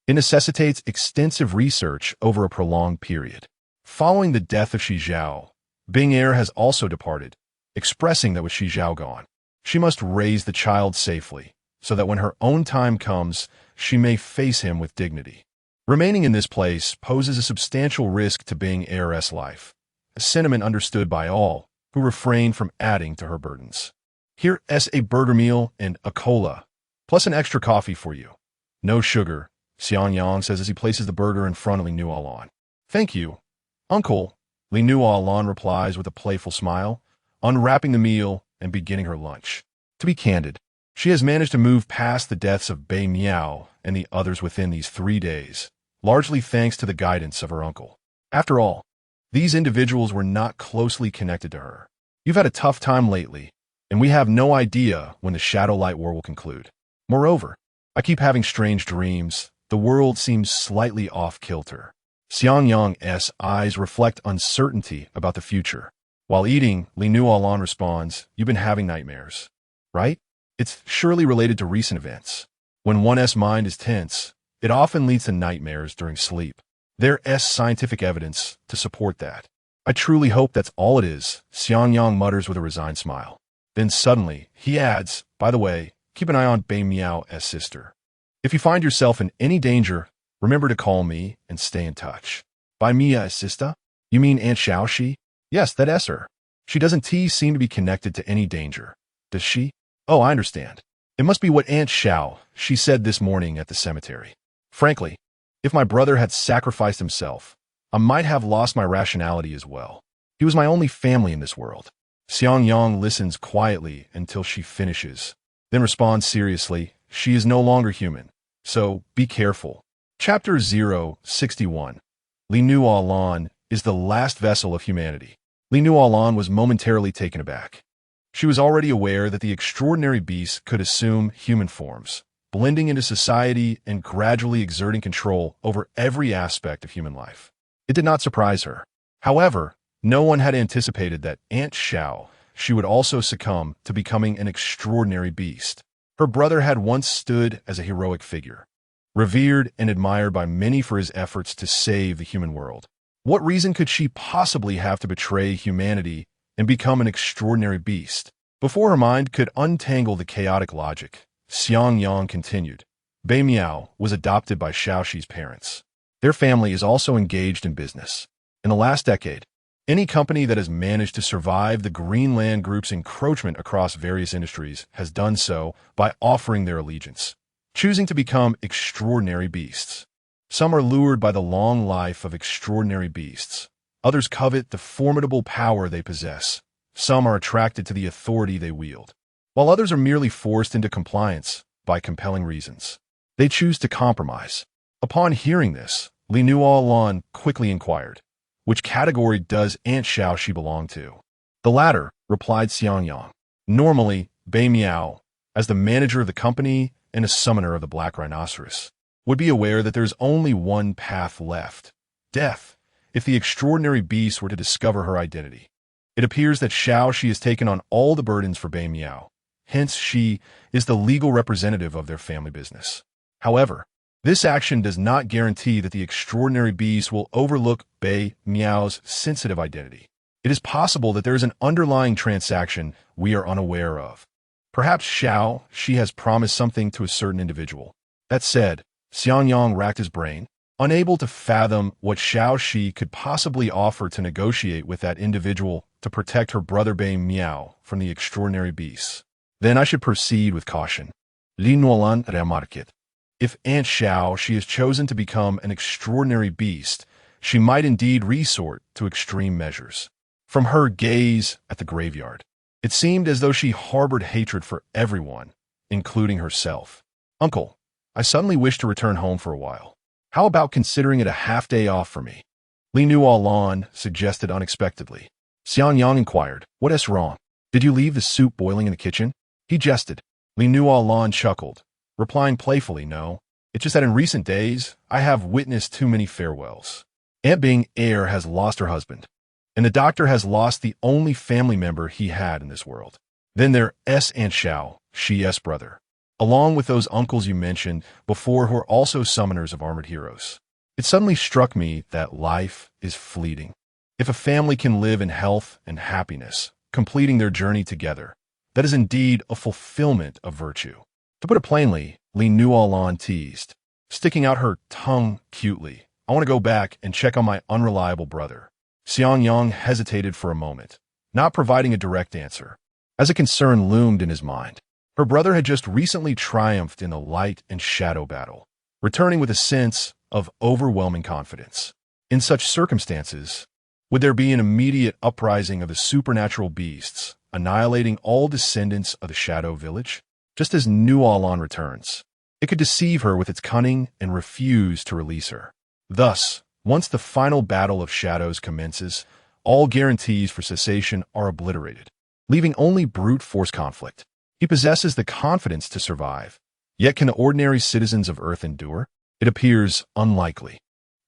Speaker 1: It necessitates extensive research over a prolonged period. Following the death of Shi Zhao, Bing Er has also departed, expressing that with Shi Zhao gone, she must raise the child safely, so that when her own time comes, she may face him with dignity. Remaining in this place poses a substantial risk to Bing Er's life, a sentiment understood by all who refrain from adding to her burdens. Here's a burger meal and a cola, plus an extra coffee for you. No sugar, Xiang Yang says as he places the burger in front of Li Nuolan. Thank you, Uncle, Li Nuolan replies with a playful smile, unwrapping the meal and beginning her lunch. To be candid, she has managed to move past the deaths of Bei Miao and the others within these 3 days, largely thanks to the guidance of her uncle. After all, these individuals were not closely connected to her. You've had a tough time lately, and we have no idea when the Shadow Light War will conclude. Moreover, I keep having strange dreams. The world seems slightly off-kilter. Xiang Yang's eyes reflect uncertainty about the future. While eating, Li Nuolan responds, "You've been having nightmares, right? It's surely related to recent events. When one's mind is tense, it often leads to nightmares during sleep. There's scientific evidence to support that." "I truly hope that's all it is," Xiang Yang mutters with a resigned smile. Then suddenly, he adds, "By the way, keep an eye on Bei Miao's sister. If you find yourself in any danger, remember to call me and stay in touch." "Bei Miao's sister? You mean Aunt Xiaoxi?" "Yes, that's her. She doesn't seem to be connected to any danger, does she?" "Oh, I understand. It must be what Aunt Xiao, she said this morning at the cemetery. Frankly, if my brother had sacrificed himself, I might have lost my rationality as well. He was my only family in this world." Xiang Yang listens quietly until she finishes, then responds seriously, "She is no longer human, so be careful." Chapter 061. Li Nuolan is the last vessel of humanity. Li Nuolan was momentarily taken aback. She was already aware that the extraordinary beast could assume human forms, blending into society and gradually exerting control over every aspect of human life. It did not surprise her. However, no one had anticipated that Aunt Xiao, she would also succumb to becoming an extraordinary beast. Her brother had once stood as a heroic figure, revered and admired by many for his efforts to save the human world. What reason could she possibly have to betray humanity and become an extraordinary beast? Before her mind could untangle the chaotic logic, Xiang Yang continued. Bei Miao was adopted by Xiaoxi's parents. Their family is also engaged in business. In the last decade, any company that has managed to survive the Greenland Group's encroachment across various industries has done so by offering their allegiance. choosing to become extraordinary beasts. Some are lured by the long life of extraordinary beasts. Others covet the formidable power they possess. Some are attracted to the authority they wield, while others are merely forced into compliance by compelling reasons. They choose to compromise. Upon hearing this, Li Nannan quickly inquired, "Which category does Aunt Xiaoxi belong to?" "The latter," replied Xiangyang. "Normally, Bei Miao, as the manager of the company and a summoner of the Black Rhinoceros, would be aware that there's only one path left: death, if the extraordinary beast were to discover her identity. It appears that Xiaoxi has taken on all the burdens for Bei Miao. Hence, she is the legal representative of their family business. However, this action does not guarantee that the extraordinary beast will overlook Bei Miao's sensitive identity. It is possible that there is an underlying transaction we are unaware of. Perhaps she has promised something to a certain individual." That said, Xiangyang racked his brain, unable to fathom what Xiaoxi could possibly offer to negotiate with that individual to protect her brother Bei Miao from the extraordinary beasts. "Then I should proceed with caution." Li Nannan remarked. "If Aunt Xiaoxi has chosen to become an extraordinary beast, she might indeed resort to extreme measures." From her gaze at the graveyard, it seemed as though she harbored hatred for everyone, including herself. "Uncle, I suddenly wish to return home for a while. How about considering it a half-day off for me?" Li Nannan suggested unexpectedly. Xiangyang inquired, "What is wrong? Did you leave the soup boiling in the kitchen?" He jested. Li Nannan chuckled, replying playfully, "No, it's just that in recent days, I have witnessed too many farewells. Aunt Bing Er has lost her husband, and the doctor has lost the only family member he had in this world. Then there's Aunt Xiao, she's brother, along with those uncles you mentioned before who are also summoners of armored heroes. It suddenly struck me that life is fleeting. If a family can live in health and happiness, completing their journey together, that is indeed a fulfillment of virtue." To put it plainly, Li Nannan teased, sticking out her tongue cutely, "I want to go back and check on my unreliable brother." Xiangyang hesitated for a moment, not providing a direct answer, as a concern loomed in his mind. Her brother had just recently triumphed in the light and shadow battle, returning with a sense of overwhelming confidence. In such circumstances, would there be an immediate uprising of the supernatural beasts, annihilating all descendants of the Shadow Village? Just as Nannan returns, it could deceive her with its cunning and refuse to release her. Thus, once the final battle of shadows commences, all guarantees for cessation are obliterated, leaving only brute force conflict. He possesses the confidence to survive, yet can the ordinary citizens of Earth endure? It appears unlikely.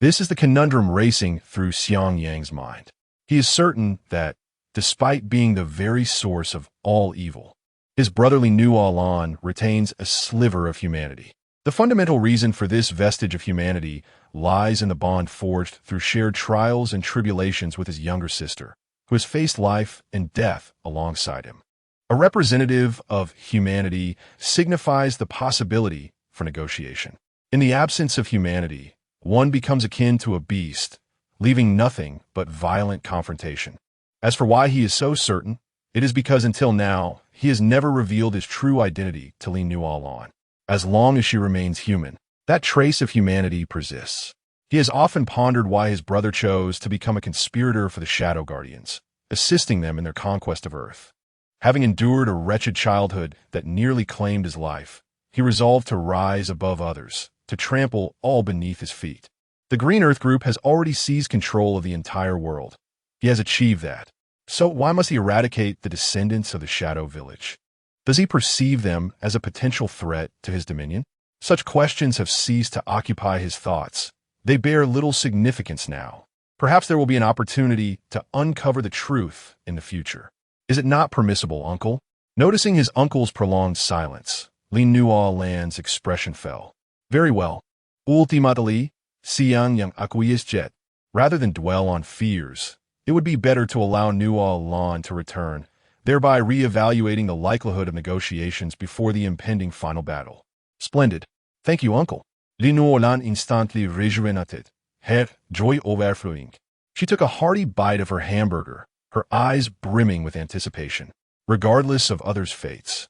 Speaker 1: This is the conundrum racing through Xiangyang's mind. He is certain that, despite being the very source of all evil, his brotherly Nannan retains a sliver of humanity. The fundamental reason for this vestige of humanity lies in the bond forged through shared trials and tribulations with his younger sister, who has faced life and death alongside him. A representative of humanity signifies the possibility for negotiation. In the absence of humanity, one becomes akin to a beast, leaving nothing but violent confrontation. As for why he is so certain, it is because until now, he has never revealed his true identity to Li Nannan. As long as she remains human, that trace of humanity persists. He has often pondered why his brother chose to become a conspirator for the Shadow Guardians, assisting them in their conquest of Earth. Having endured a wretched childhood that nearly claimed his life, he resolved to rise above others, to trample all beneath his feet. The Green Earth Group has already seized control of the entire world. He has achieved that. So why must he eradicate the descendants of the Shadow Village? Does he perceive them as a potential threat to his dominion? Such questions have ceased to occupy his thoughts. They bear little significance now. Perhaps there will be an opportunity to uncover the truth in the future. Is it not permissible, uncle? Noticing his uncle's prolonged silence, Li Nannan's expression fell. Very well. Ultimately, Xiangyang acquiesced. Rather than dwell on fears, it would be better to allow Nannan to return, thereby re-evaluating the likelihood of negotiations before the impending final battle. Splendid. Thank you, uncle. Li Nannan instantly rejuvenated, her joy overflowing. She took a hearty bite of her hamburger, her eyes brimming with anticipation, regardless of others' fates.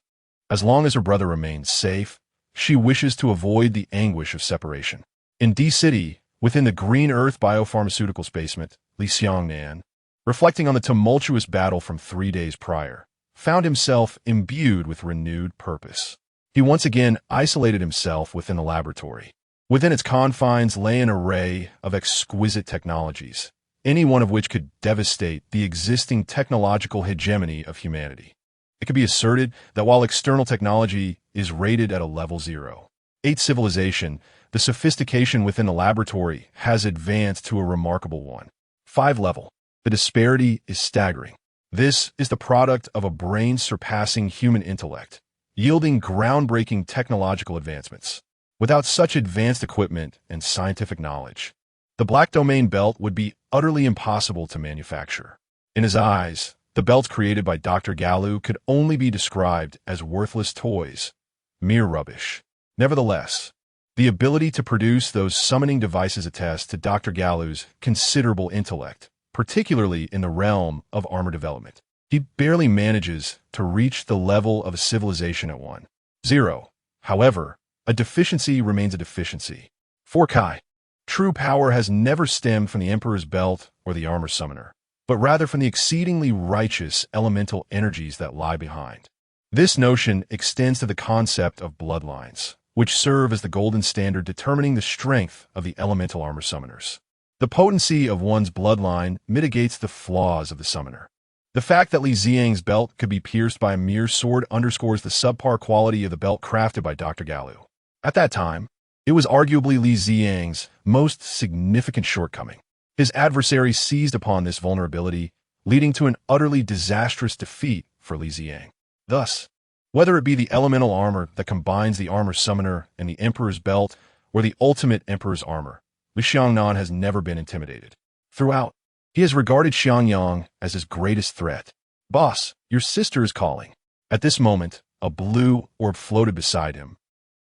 Speaker 1: As long as her brother remained safe, She wishes to avoid the anguish of separation. In D-City, within the Green Earth biopharmaceutical spacement, Li Nannan, reflecting on the tumultuous battle from 3 days prior, found himself imbued with renewed purpose. He once again isolated himself within the laboratory. Within its confines lay an array of exquisite technologies, any one of which could devastate the existing technological hegemony of humanity. It could be asserted that while external technology is rated at a level 0, 8 civilization, the sophistication within the laboratory has advanced to a remarkable 1, 5 level. The disparity is staggering. This is the product of a brain surpassing human intellect, yielding groundbreaking technological advancements. Without such advanced equipment and scientific knowledge, the Black Domain belt would be utterly impossible to manufacture. In his eyes, the belts created by Dr. Galu could only be described as worthless toys, mere rubbish. Nevertheless, the ability to produce those summoning devices attests to Dr. Galu's considerable intellect, particularly in the realm of armor development. He barely manages to reach the level of a civilization at 1.0. However, a deficiency remains a deficiency. For Kai, true power has never stemmed from the Emperor's belt or the armor summoner, but rather from the exceedingly righteous elemental energies that lie behind. This notion extends to the concept of bloodlines, which serve as the golden standard determining the strength of the elemental armor summoners. The potency of one's bloodline mitigates the flaws of the summoner. The fact that Li Xiang's belt could be pierced by a mere sword underscores the subpar quality of the belt crafted by Dr. Galu. At that time, it was arguably Li Xiang's most significant shortcoming. His adversary seized upon this vulnerability, leading to an utterly disastrous defeat for Li Xiang. Thus, whether it be the elemental armor that combines the armor summoner and the Emperor's belt, or the ultimate Emperor's armor, Li Nannan has never been intimidated. Throughout, he has regarded Xiangyang as his greatest threat. "Boss, your sister is calling." At this moment, a blue orb floated beside him,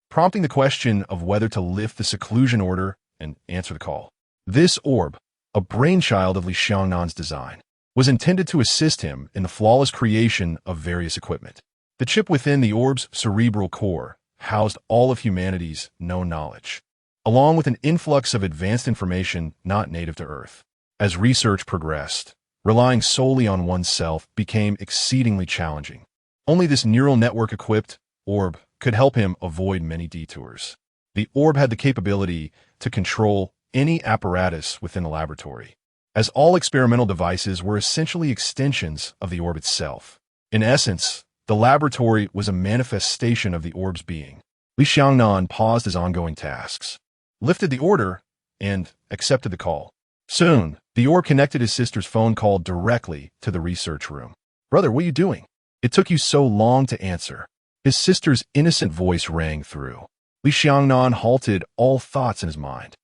Speaker 1: prompting the question of whether to lift the seclusion order and answer the call. This orb, a brainchild of Li Nannan's design, was intended to assist him in the flawless creation of various equipment. The chip within the orb's cerebral core housed all of humanity's known knowledge, along with an influx of advanced information not native to Earth. As research progressed, relying solely on oneself became exceedingly challenging. Only this neural network-equipped orb could help him avoid many detours. The orb had the capability to control any apparatus within the laboratory, as all experimental devices were essentially extensions of the orb itself. In essence, the laboratory was a manifestation of the orb's being. Li Nannan paused his ongoing tasks, lifted the order, and accepted the call. Soon, the orb connected his sister's phone call directly to the research room. "Brother, what are you doing? It took you so long to answer." His sister's innocent voice rang through. Li Nannan halted all thoughts in his mind,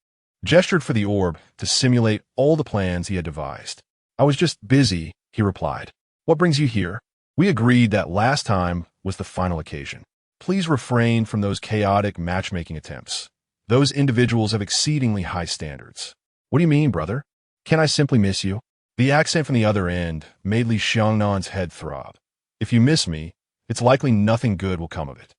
Speaker 1: gestured for the orb to simulate all the plans he had devised. "I was just busy," he replied. "What brings you here?" "We agreed that last time was the final occasion. Please refrain from those chaotic matchmaking attempts. Those individuals have exceedingly high standards." "What do you mean, brother? Can I simply miss you?" The accent from the other end made Li Nannan's head throb. "If you miss me, it's likely nothing good will come of it.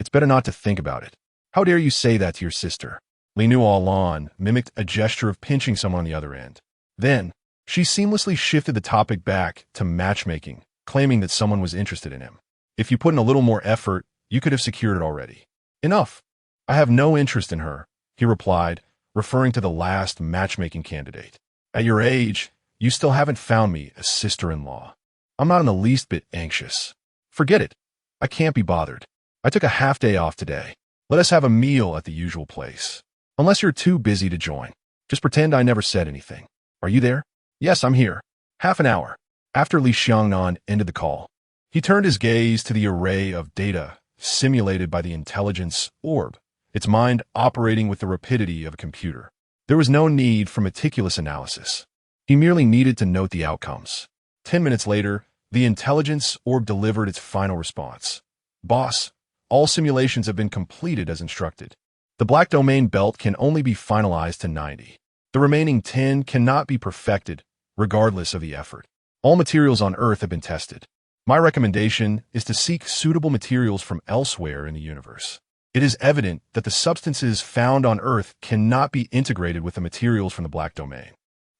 Speaker 1: It's better not to think about it." "How dare you say that to your sister?" Li Nannan mimicked a gesture of pinching someone on the other end. Then, she seamlessly shifted the topic back to matchmaking, claiming that someone was interested in him. "If you put in a little more effort, you could have secured it already." "Enough. I have no interest in her," he replied, referring to the last matchmaking candidate. "At your age, you still haven't found me a sister-in-law. I'm not in the least bit anxious." "Forget it. I can't be bothered. I took a half day off today. Let us have a meal at the usual place. Unless you're too busy to join. Just pretend I never said anything. Are you there?" "Yes, I'm here." Half an hour after Li Nannan ended the call, he turned his gaze to the array of data simulated by the intelligence orb, its mind operating with the rapidity of a computer. There was no need for meticulous analysis. He merely needed to note the outcomes. 10 minutes later, the intelligence orb delivered its final response. "Boss, all simulations have been completed as instructed. The Black Domain belt can only be finalized to 90. The remaining 10 cannot be perfected, regardless of the effort. All materials on Earth have been tested. My recommendation is to seek suitable materials from elsewhere in the universe." It is evident that the substances found on Earth cannot be integrated with the materials from the Black Domain.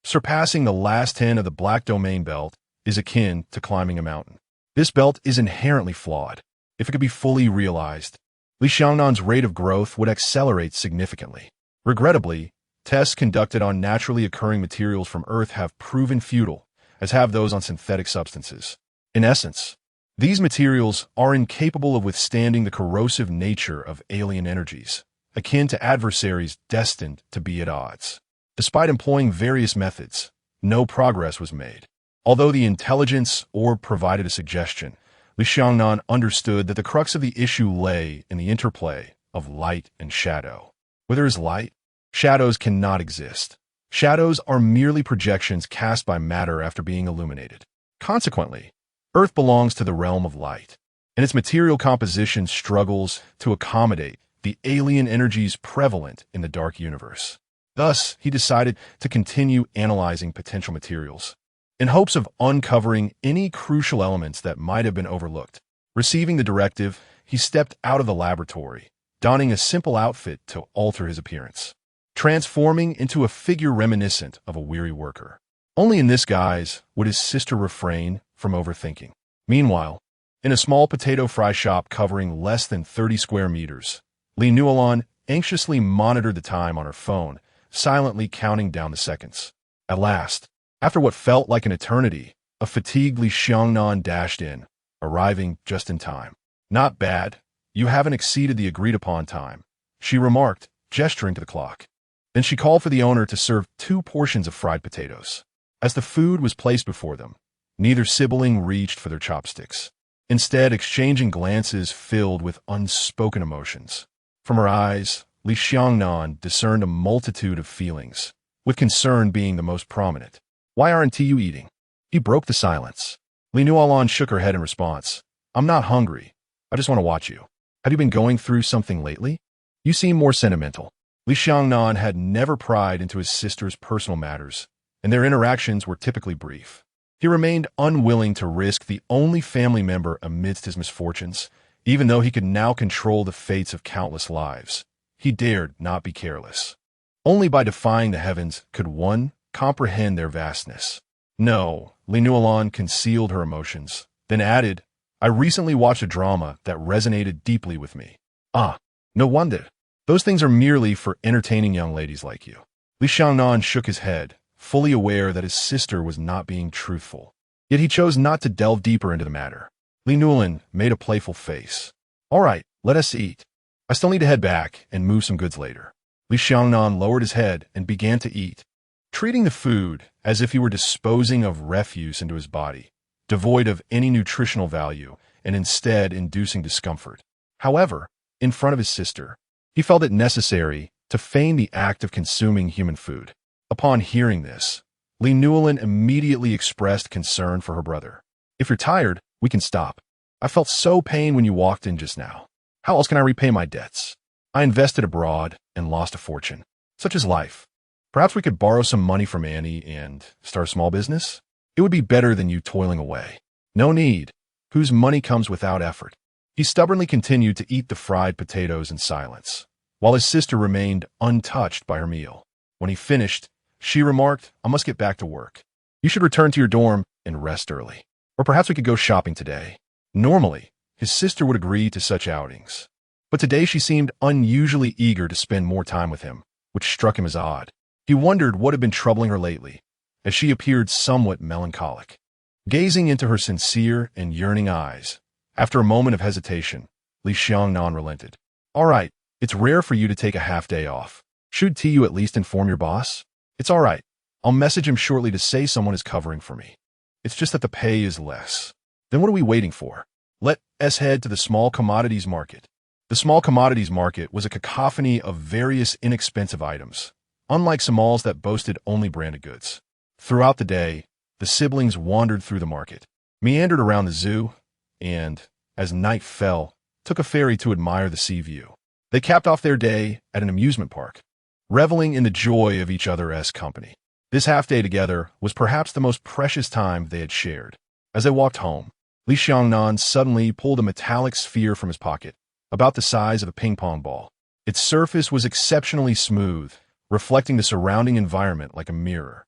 Speaker 1: Surpassing the last 10 of the Black Domain belt is akin to climbing a mountain. This belt is inherently flawed. If it could be fully realized, Li Xiangnan's rate of growth would accelerate significantly. Regrettably, tests conducted on naturally occurring materials from Earth have proven futile, as have those on synthetic substances. In essence, these materials are incapable of withstanding the corrosive nature of alien energies, akin to adversaries destined to be at odds. Despite employing various methods, no progress was made. Although the intelligence orb provided a suggestion, Li Xiangnan understood that the crux of the issue lay in the interplay of light and shadow. Where there is light, shadows cannot exist. Shadows are merely projections cast by matter after being illuminated. Consequently, Earth belongs to the realm of light, and its material composition struggles to accommodate the alien energies prevalent in the dark universe. Thus, he decided to continue analyzing potential materials, in hopes of uncovering any crucial elements that might have been overlooked. Receiving the directive, he stepped out of the laboratory, donning a simple outfit to alter his appearance, transforming into a figure reminiscent of a weary worker. Only in this guise would his sister refrain from overthinking. Meanwhile, in a small potato fry shop covering less than 30 square meters, Li Nannan anxiously monitored the time on her phone, silently counting down the seconds. At last, after what felt like an eternity, a fatigued Li Xiangnan dashed in, arriving just in time. "Not bad. You haven't exceeded the agreed-upon time," she remarked, gesturing to the clock. Then she called for the owner to serve 2 portions of fried potatoes. As the food was placed before them, neither sibling reached for their chopsticks, instead exchanging glances filled with unspoken emotions. From her eyes, Li Xiangnan discerned a multitude of feelings, with concern being the most prominent. "Why aren't you eating?" He broke the silence. Li Nannan shook her head in response. "I'm not hungry. I just want to watch you. Have you been going through something lately? You seem more sentimental." Li Xiangnan had never pried into his sister's personal matters, and their interactions were typically brief. He remained unwilling to risk the only family member amidst his misfortunes, even though he could now control the fates of countless lives. He dared not be careless. Only by defying the heavens could one comprehend their vastness. "No," Li Nannan concealed her emotions, then added, "I recently watched a drama that resonated deeply with me." "Ah, no wonder. Those things are merely for entertaining young ladies like you." Li Xiangnan shook his head, fully aware that his sister was not being truthful. Yet he chose not to delve deeper into the matter. Li Nannan made a playful face. "All right, let us eat. I still need to head back and move some goods later." Li Xiangnan lowered his head and began to eat, treating the food as if he were disposing of refuse into his body, devoid of any nutritional value and instead inducing discomfort. However, in front of his sister, he felt it necessary to feign the act of consuming human food. Upon hearing this, Li Nannan immediately expressed concern for her brother. "If you're tired, we can stop. I felt so pain when you walked in just now. How else can I repay my debts? I invested abroad and lost a fortune. Such is life. Perhaps we could borrow some money from Annie and start a small business? It would be better than you toiling away." "No need. Whose money comes without effort?" He stubbornly continued to eat the fried potatoes in silence, while his sister remained untouched by her meal. When he finished, she remarked, "I must get back to work. You should return to your dorm and rest early. Or perhaps we could go shopping today." Normally, his sister would agree to such outings, but today she seemed unusually eager to spend more time with him, which struck him as odd. He wondered what had been troubling her lately, as she appeared somewhat melancholic. Gazing into her sincere and yearning eyes, after a moment of hesitation, Li Xiangnan relented. "All right, it's rare for you to take a half day off. Should you at least inform your boss?" "It's all right. I'll message him shortly to say someone is covering for me. It's just that the pay is less." "Then what are we waiting for? Let's head to the small commodities market." The small commodities market was a cacophony of various inexpensive items, unlike some malls that boasted only branded goods. Throughout the day, the siblings wandered through the market, meandered around the zoo, and, as night fell, took a ferry to admire the sea view. They capped off their day at an amusement park, reveling in the joy of each other's company. This half-day together was perhaps the most precious time they had shared. As they walked home, Li Xiangnan suddenly pulled a metallic sphere from his pocket about the size of a ping pong ball. Its surface was exceptionally smooth, reflecting the surrounding environment like a mirror.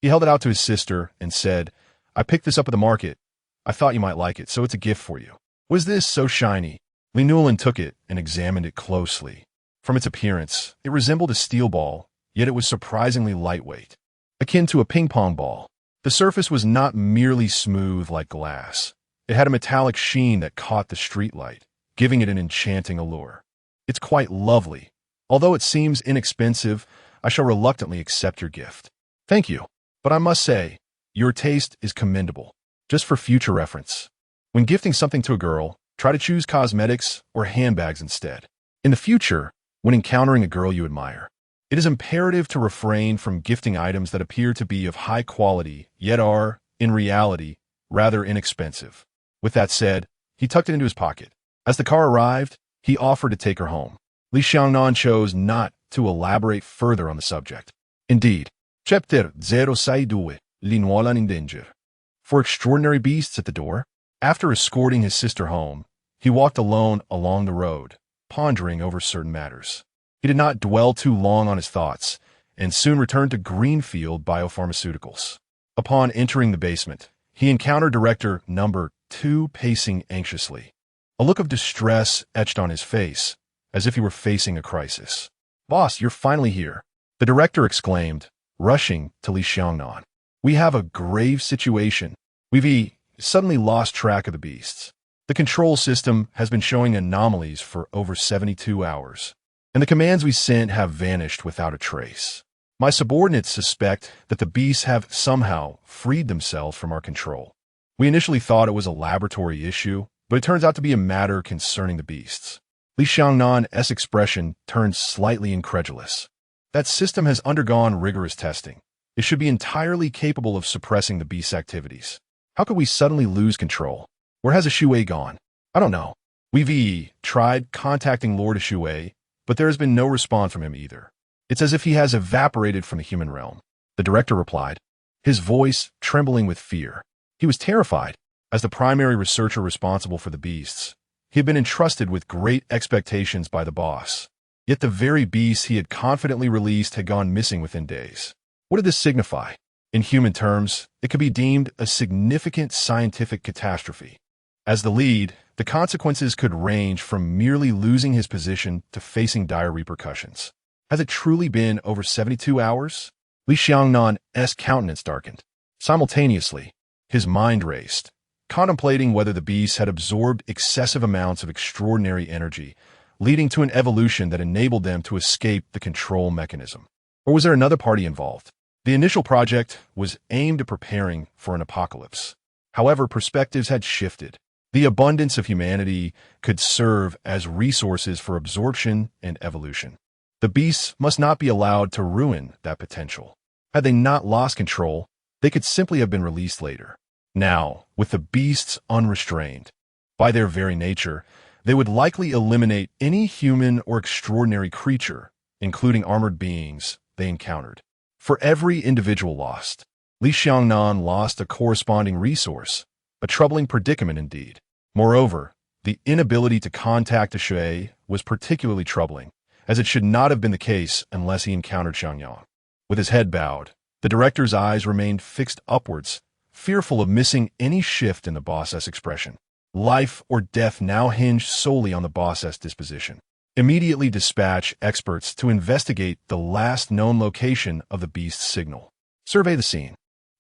Speaker 1: He held it out to his sister and said, "I picked this up at the market. I thought you might like it, so it's a gift for you." Was this so shiny? Li Nannan took it and examined it closely. From its appearance, it resembled a steel ball, yet it was surprisingly lightweight, akin to a ping pong ball. The surface was not merely smooth like glass. It had a metallic sheen that caught the streetlight, giving it an enchanting allure. "It's quite lovely. Although it seems inexpensive, I shall reluctantly accept your gift." "Thank you, but I must say, your taste is commendable." Just for future reference, when gifting something to a girl, try to choose cosmetics or handbags instead. In the future, when encountering a girl you admire, it is imperative to refrain from gifting items that appear to be of high quality, yet are, in reality, rather inexpensive. With that said, he tucked it into his pocket. As the car arrived, he offered to take her home. Li Nannan chose not to elaborate further on the subject. Indeed, Chapter 062, Li Nannan in danger. For extraordinary beasts at the door, after escorting his sister home, he walked alone along the road, pondering over certain matters. He did not dwell too long on his thoughts, and soon returned to Greenfield Biopharmaceuticals. Upon entering the basement, he encountered Director Number 2 pacing anxiously. A look of distress etched on his face, as if he were facing a crisis. "Boss, you're finally here," the director exclaimed, rushing to Li Nannan. "We have a grave situation. We've suddenly lost track of the beasts. The control system has been showing anomalies for over 72 hours, and the commands we sent have vanished without a trace. My subordinates suspect that the beasts have somehow freed themselves from our control. We initially thought it was a laboratory issue, but it turns out to be a matter concerning the beasts." Li Nannan's expression turned slightly incredulous. "That system has undergone rigorous testing. It should be entirely capable of suppressing the beast's activities. How could we suddenly lose control? Where has Shui gone?" "I don't know. We've tried contacting Lord Shui, but there has been no response from him either. It's as if he has evaporated from the human realm," the director replied, his voice trembling with fear. He was terrified. As the primary researcher responsible for the beasts, he had been entrusted with great expectations by the boss. Yet the very beasts he had confidently released had gone missing within days. What did this signify? In human terms, it could be deemed a significant scientific catastrophe. As the lead, the consequences could range from merely losing his position to facing dire repercussions. Has it truly been over 72 hours? Li Nannan's countenance darkened. Simultaneously, his mind raced, contemplating whether the beasts had absorbed excessive amounts of extraordinary energy, leading to an evolution that enabled them to escape the control mechanism. Or was there another party involved? The initial project was aimed at preparing for an apocalypse. However, perspectives had shifted. The abundance of humanity could serve as resources for absorption and evolution. The beasts must not be allowed to ruin that potential. Had they not lost control, they could simply have been released later. Now, with the beasts unrestrained, by their very nature, they would likely eliminate any human or extraordinary creature, including armored beings, they encountered. For every individual lost, Li Nannan lost a corresponding resource, a troubling predicament indeed. Moreover, the inability to contact Shui was particularly troubling, as it should not have been the case unless he encountered Xiangyang. With his head bowed, the director's eyes remained fixed upwards, fearful of missing any shift in the boss's expression. Life or death now hinged solely on the boss's disposition. Immediately dispatch experts to investigate the last known location of the beast's signal. Survey the scene.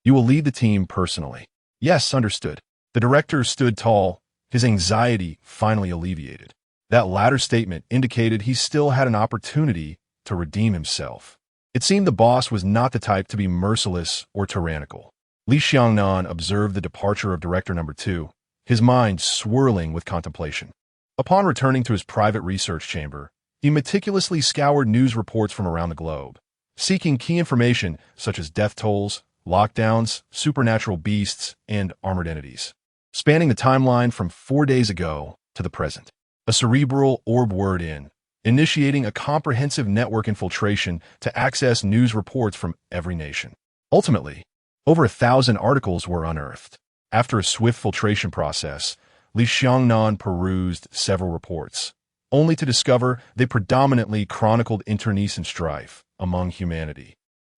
Speaker 1: You will lead the team personally. Yes, understood. The director stood tall, his anxiety finally alleviated. That latter statement indicated he still had an opportunity to redeem himself. It seemed the boss was not the type to be merciless or tyrannical. Li Nannan observed the departure of Director Number 2, his mind swirling with contemplation. Upon returning to his private research chamber, he meticulously scoured news reports from around the globe, seeking key information such as death tolls, lockdowns, supernatural beasts, and armored entities, spanning the timeline from 4 days ago to the present. A cerebral orb word in, initiating a comprehensive network infiltration to access news reports from every nation. Ultimately, over 1,000 articles were unearthed. After a swift filtration process, Li Nannan perused several reports, only to discover they predominantly chronicled internecine strife among humanity,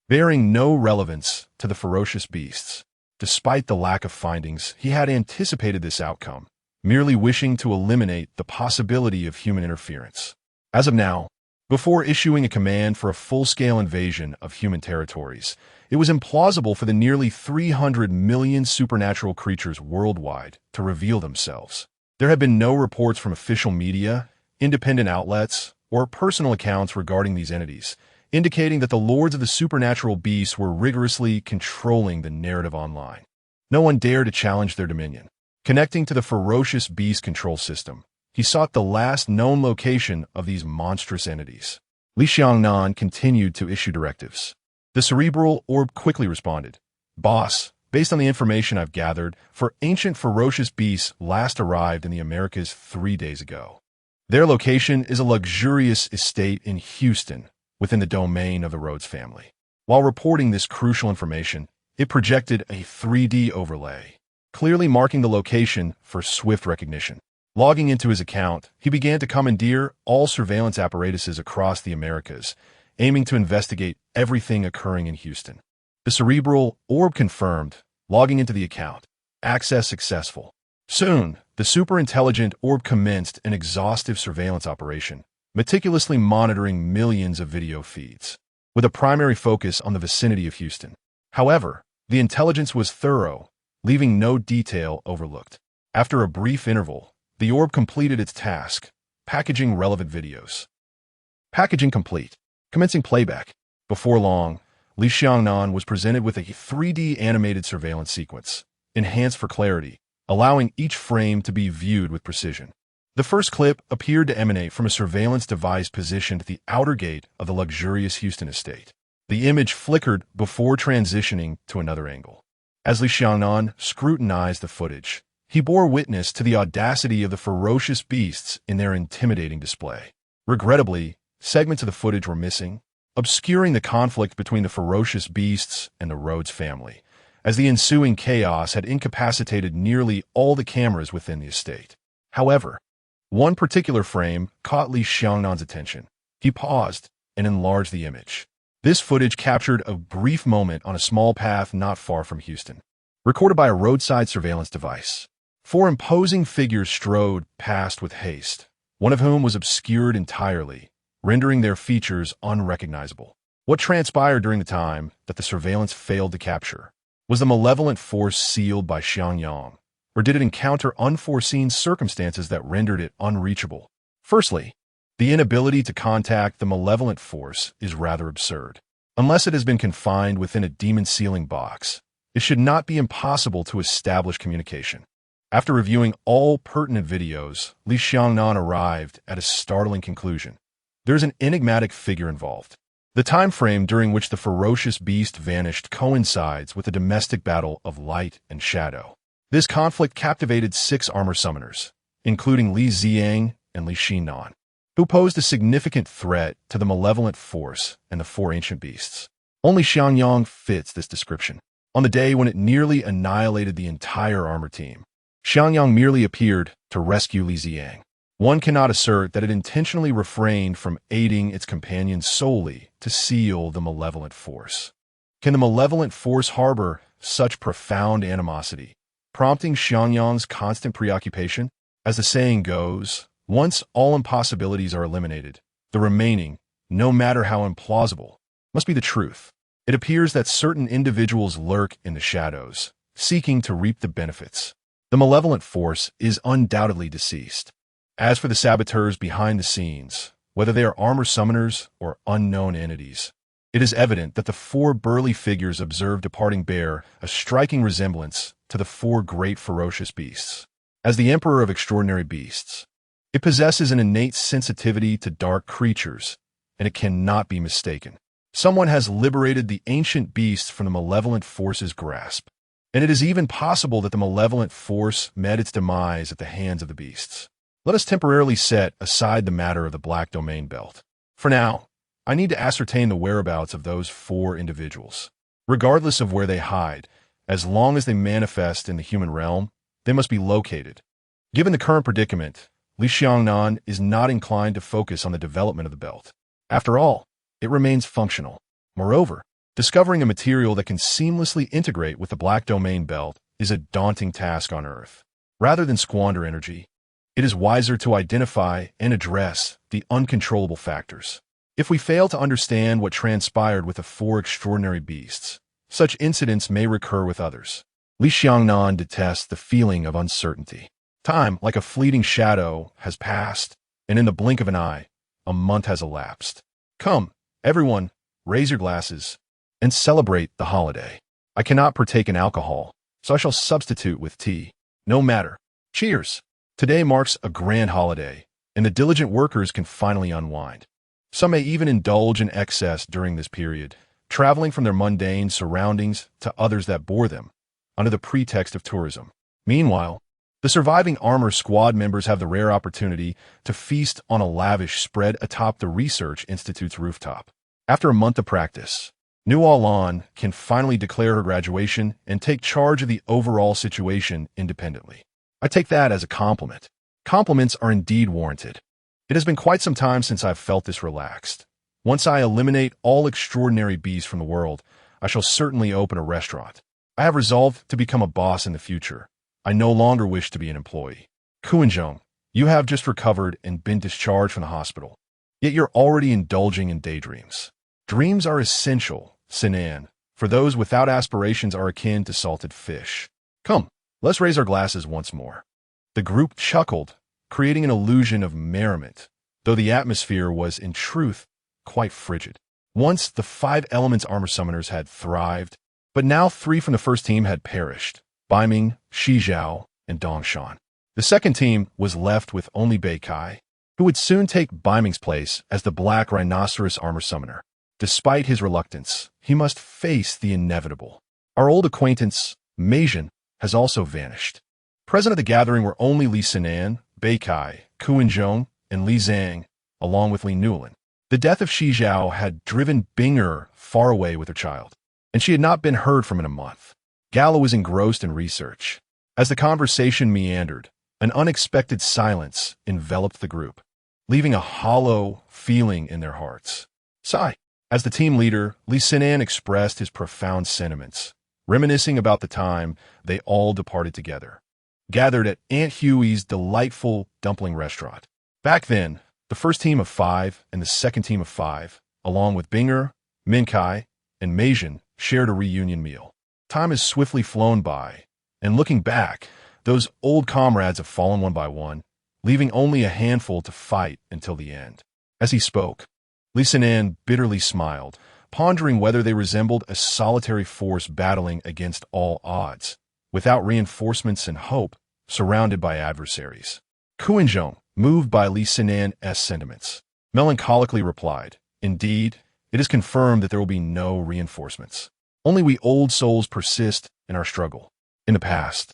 Speaker 1: bearing no relevance to the ferocious beasts. Despite the lack of findings, he had anticipated this outcome, merely wishing to eliminate the possibility of human interference. As of now, before issuing a command for a full-scale invasion of human territories, it was implausible for the nearly 300 million supernatural creatures worldwide to reveal themselves. There have been no reports from official media, independent outlets, or personal accounts regarding these entities, indicating that the lords of the supernatural beasts were rigorously controlling the narrative online. No one dared to challenge their dominion. Connecting to the ferocious beast control system, he sought the last known location of these monstrous entities. Li Nannan continued to issue directives. The cerebral orb quickly responded, "Boss, based on the information I've gathered, ancient ferocious beasts last arrived in the Americas 3 days ago. Their location is a luxurious estate in Houston, within the domain of the Rhodes family." While reporting this crucial information, it projected a 3D overlay, clearly marking the location for swift recognition. Logging into his account, he began to commandeer all surveillance apparatuses across the Americas, aiming to investigate everything occurring in Houston. The cerebral orb confirmed, logging into the account. Access successful. Soon, the super-intelligent orb commenced an exhaustive surveillance operation, meticulously monitoring millions of video feeds, with a primary focus on the vicinity of Houston. However, the intelligence was thorough, leaving no detail overlooked. After a brief interval, the orb completed its task, packaging relevant videos. Packaging complete. Commencing playback. Before long, Li Nannan was presented with a 3D animated surveillance sequence, enhanced for clarity, allowing each frame to be viewed with precision. The first clip appeared to emanate from a surveillance device positioned at the outer gate of the luxurious Houston estate. The image flickered before transitioning to another angle. As Li Nannan scrutinized the footage, he bore witness to the audacity of the ferocious beasts in their intimidating display. Regrettably, segments of the footage were missing, obscuring the conflict between the ferocious beasts and the Rhodes family, as the ensuing chaos had incapacitated nearly all the cameras within the estate. However, one particular frame caught Li Nannan's attention. He paused and enlarged the image. This footage captured a brief moment on a small path not far from Houston, recorded by a roadside surveillance device. 4 imposing figures strode past with haste, one of whom was obscured entirely, rendering their features unrecognizable. What transpired during the time that the surveillance failed to capture? Was the malevolent force sealed by Xiangyang, or did it encounter unforeseen circumstances that rendered it unreachable? Firstly, the inability to contact the malevolent force is rather absurd. Unless it has been confined within a demon sealing box, it should not be impossible to establish communication. After reviewing all pertinent videos, Li Nannan arrived at a startling conclusion. There is an enigmatic figure involved. The time frame during which the ferocious beast vanished coincides with the domestic battle of light and shadow. This conflict captivated 6 armor summoners, including Li Ziyang and Li Nannan, who posed a significant threat to the malevolent force and the 4 ancient beasts. Only Xiangyang fits this description. On the day when it nearly annihilated the entire armor team, Xiangyang merely appeared to rescue Li Ziyang. One cannot assert that it intentionally refrained from aiding its companions solely to seal the malevolent force. Can the malevolent force harbor such profound animosity, prompting Xiangyang's constant preoccupation? As the saying goes, once all impossibilities are eliminated, the remaining, no matter how implausible, must be the truth. It appears that certain individuals lurk in the shadows, seeking to reap the benefits. The malevolent force is undoubtedly deceased. As for the saboteurs behind the scenes, whether they are armor summoners or unknown entities, it is evident that the 4 burly figures observed departing bear a striking resemblance to the 4 great ferocious beasts. As the emperor of extraordinary beasts, it possesses an innate sensitivity to dark creatures, and it cannot be mistaken. Someone has liberated the ancient beasts from the malevolent force's grasp, and it is even possible that the malevolent force met its demise at the hands of the beasts. Let us temporarily set aside the matter of the Black Domain Belt. For now, I need to ascertain the whereabouts of those 4 individuals. Regardless of where they hide, as long as they manifest in the human realm, they must be located. Given the current predicament, Li Nannan is not inclined to focus on the development of the belt. After all, it remains functional. Moreover, discovering a material that can seamlessly integrate with the Black Domain belt is a daunting task on Earth. Rather than squander energy, it is wiser to identify and address the uncontrollable factors. If we fail to understand what transpired with the four extraordinary beasts, such incidents may recur with others. Li Nannan detests the feeling of uncertainty. Time, like a fleeting shadow, has passed, and in the blink of an eye, a month has elapsed. Come, everyone, raise your glasses and celebrate the holiday. I cannot partake in alcohol, so I shall substitute with tea. No matter. Cheers! Today marks a grand holiday, and the diligent workers can finally unwind. Some may even indulge in excess during this period, traveling from their mundane surroundings to others that bore them, under the pretext of tourism. Meanwhile, the surviving armor squad members have the rare opportunity to feast on a lavish spread atop the Research Institute's rooftop. After a month of practice, Lan can finally declare her graduation and take charge of the overall situation independently. I take that as a compliment. Compliments are indeed warranted. It has been quite some time since I've felt this relaxed. Once I eliminate all extraordinary beasts from the world, I shall certainly open a restaurant. I have resolved to become a boss in the future. I no longer wish to be an employee. Kuinjong, you have just recovered and been discharged from the hospital. Yet you're already indulging in daydreams. Dreams are essential, Sinan, for those without aspirations are akin to salted fish. Come, let's raise our glasses once more. The group chuckled, creating an illusion of merriment, though the atmosphere was, in truth, quite frigid. Once, the 5 elements armor summoners had thrived, but now 3 from the first team had perished, Baiming, Shizhao, and Dongshan. The second team was left with only Beikai, who would soon take Baiming's place as the Black Rhinoceros armor summoner. Despite his reluctance, he must face the inevitable. Our old acquaintance, Meijin, has also vanished. Present at the gathering were only Li Nannan, Beikai, Kuinjong, and Li Zhang, along with Li Nannan. The death of Shizhao had driven Binger far away with her child, and she had not been heard from in a month. Gala was engrossed in research. As the conversation meandered, an unexpected silence enveloped the group, leaving a hollow feeling in their hearts. Sigh. As the team leader, Li Nannan expressed his profound sentiments, reminiscing about the time they all departed together, gathered at Aunt Huey's delightful dumpling restaurant. Back then, the first team of 5 and the second team of 5, along with Binger, Minkai, and Meijin, shared a reunion meal. Time has swiftly flown by, and looking back, those old comrades have fallen one by one, leaving only a handful to fight until the end. As he spoke, Li Nannan bitterly smiled, pondering whether they resembled a solitary force battling against all odds, without reinforcements and hope, surrounded by adversaries. Kuinjong, moved by Li Nannan's sentiments, melancholically replied, "Indeed, it is confirmed that there will be no reinforcements. Only we old souls persist in our struggle. In the past,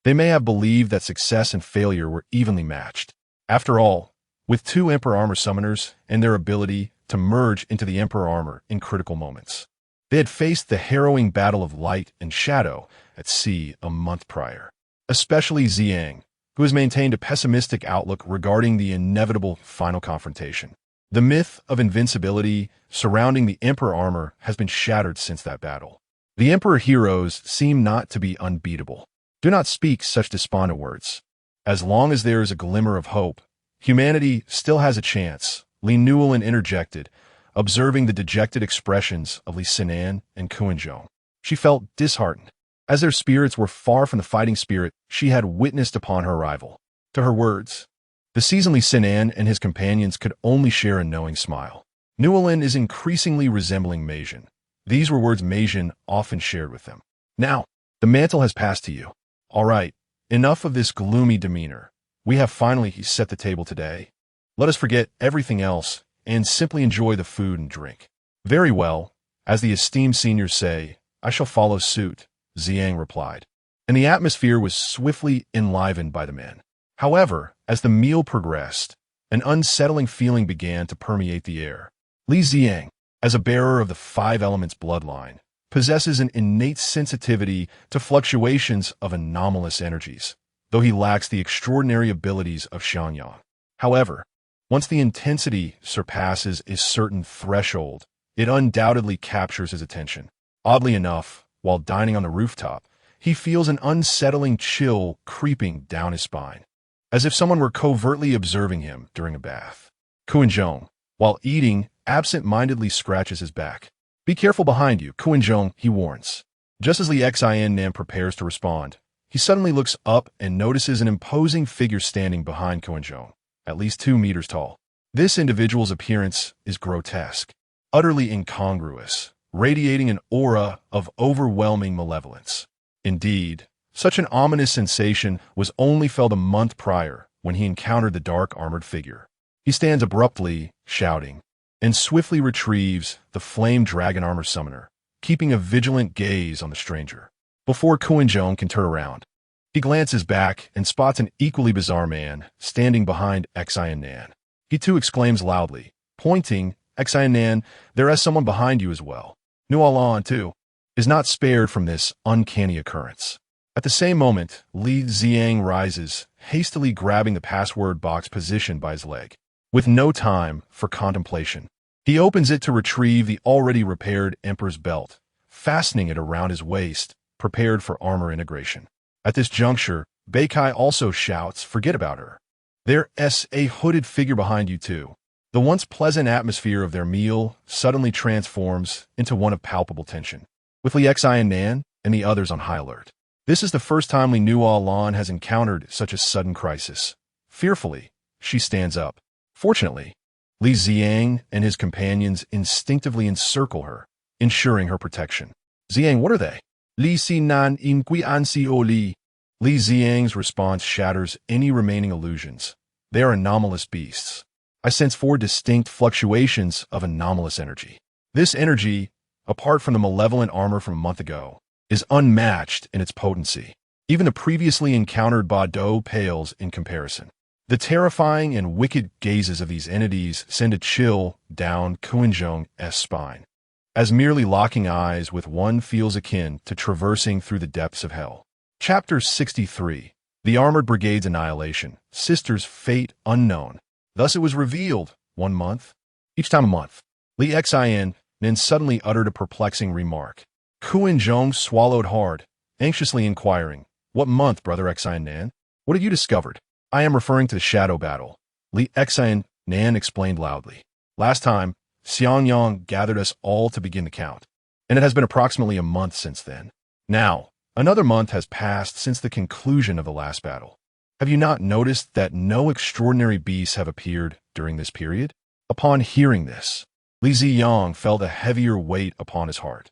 Speaker 1: they may have believed that success and failure were evenly matched. After all, with 2 Emperor Armor summoners and their ability to merge into the Emperor Armor in critical moments, they had faced the harrowing battle of light and shadow at sea a month prior. Especially Ziyang, who has maintained a pessimistic outlook regarding the inevitable final confrontation. The myth of invincibility surrounding the Emperor Armor has been shattered since that battle. The Emperor heroes seem not to be unbeatable. Do not speak such despondent words. As long as there is a glimmer of hope, humanity still has a chance," Li Nannan interjected, observing the dejected expressions of Li Nannan and Kuinjong. She felt disheartened, as their spirits were far from the fighting spirit she had witnessed upon her arrival. To her words, the seasoned Li Nannan and his companions could only share a knowing smile. Nualin is increasingly resembling Meijin. These were words Meijin often shared with them. Now, the mantle has passed to you. All right, enough of this gloomy demeanor. We have finally set the table today. Let us forget everything else and simply enjoy the food and drink. Very well, as the esteemed seniors say, I shall follow suit, Ziyang replied, and the atmosphere was swiftly enlivened by the men. However, as the meal progressed, an unsettling feeling began to permeate the air. Li Ziyang, as a bearer of the 5 elements bloodline, possesses an innate sensitivity to fluctuations of anomalous energies, though he lacks the extraordinary abilities of Xiangyang. However, once the intensity surpasses a certain threshold, it undoubtedly captures his attention. Oddly enough, while dining on the rooftop, he feels an unsettling chill creeping down his spine, as if someone were covertly observing him during a bath. Kuan-jong, while eating, absent-mindedly scratches his back. "Be careful behind you, Kuan-jong," he warns. Just as Li Nannan prepares to respond, he suddenly looks up and notices an imposing figure standing behind Kuan-jong, at least 2 meters tall. This individual's appearance is grotesque, utterly incongruous, radiating an aura of overwhelming malevolence. Indeed, such an ominous sensation was only felt a month prior when he encountered the dark armored figure. He stands abruptly, shouting, and swiftly retrieves the flame dragon armor summoner, keeping a vigilant gaze on the stranger. Before Kuan-jong can turn around, he glances back and spots an equally bizarre man standing behind Li Nannan. He too exclaims loudly, pointing, "Li Nannan, there is someone behind you as well." Nualan, too, is not spared from this uncanny occurrence. At the same moment, Li Xiang rises, hastily grabbing the password box positioned by his leg. With no time for contemplation, he opens it to retrieve the already repaired Emperor's belt, fastening it around his waist, prepared for armor integration. At this juncture, Beikai also shouts, "Forget about her. There's a hooded figure behind you too." The once pleasant atmosphere of their meal suddenly transforms into one of palpable tension, with Li Nannan and the others on high alert. This is the first time Li Nualan has encountered such a sudden crisis. Fearfully, she stands up. Fortunately, Li Xiang and his companions instinctively encircle her, ensuring her protection. "Xiang, what are they?" "Li Si Nan In Qui An Si O Li." Li Xiang's response shatters any remaining illusions. They are anomalous beasts. I sense 4 distinct fluctuations of anomalous energy. This energy, apart from the malevolent armor from a month ago, is unmatched in its potency. Even the previously encountered Bado pales in comparison. The terrifying and wicked gazes of these entities send a chill down Kuan-jong's spine, as merely locking eyes with one feels akin to traversing through the depths of hell. Chapter 63. The Armored Brigade's Annihilation. Sister's Fate Unknown. Thus it was revealed, 1 month. Each time a month. Li Nannan suddenly uttered a perplexing remark. Kuan-jong swallowed hard, anxiously inquiring, "What month, Brother Li Nannan? What have you discovered?" "I am referring to the shadow battle," Li Nannan explained loudly. "Last time, Xiangyang gathered us all to begin the count, and it has been approximately a month since then. Now, another month has passed since the conclusion of the last battle. Have you not noticed that no extraordinary beasts have appeared during this period?" Upon hearing this, Li Xiang felt a heavier weight upon his heart.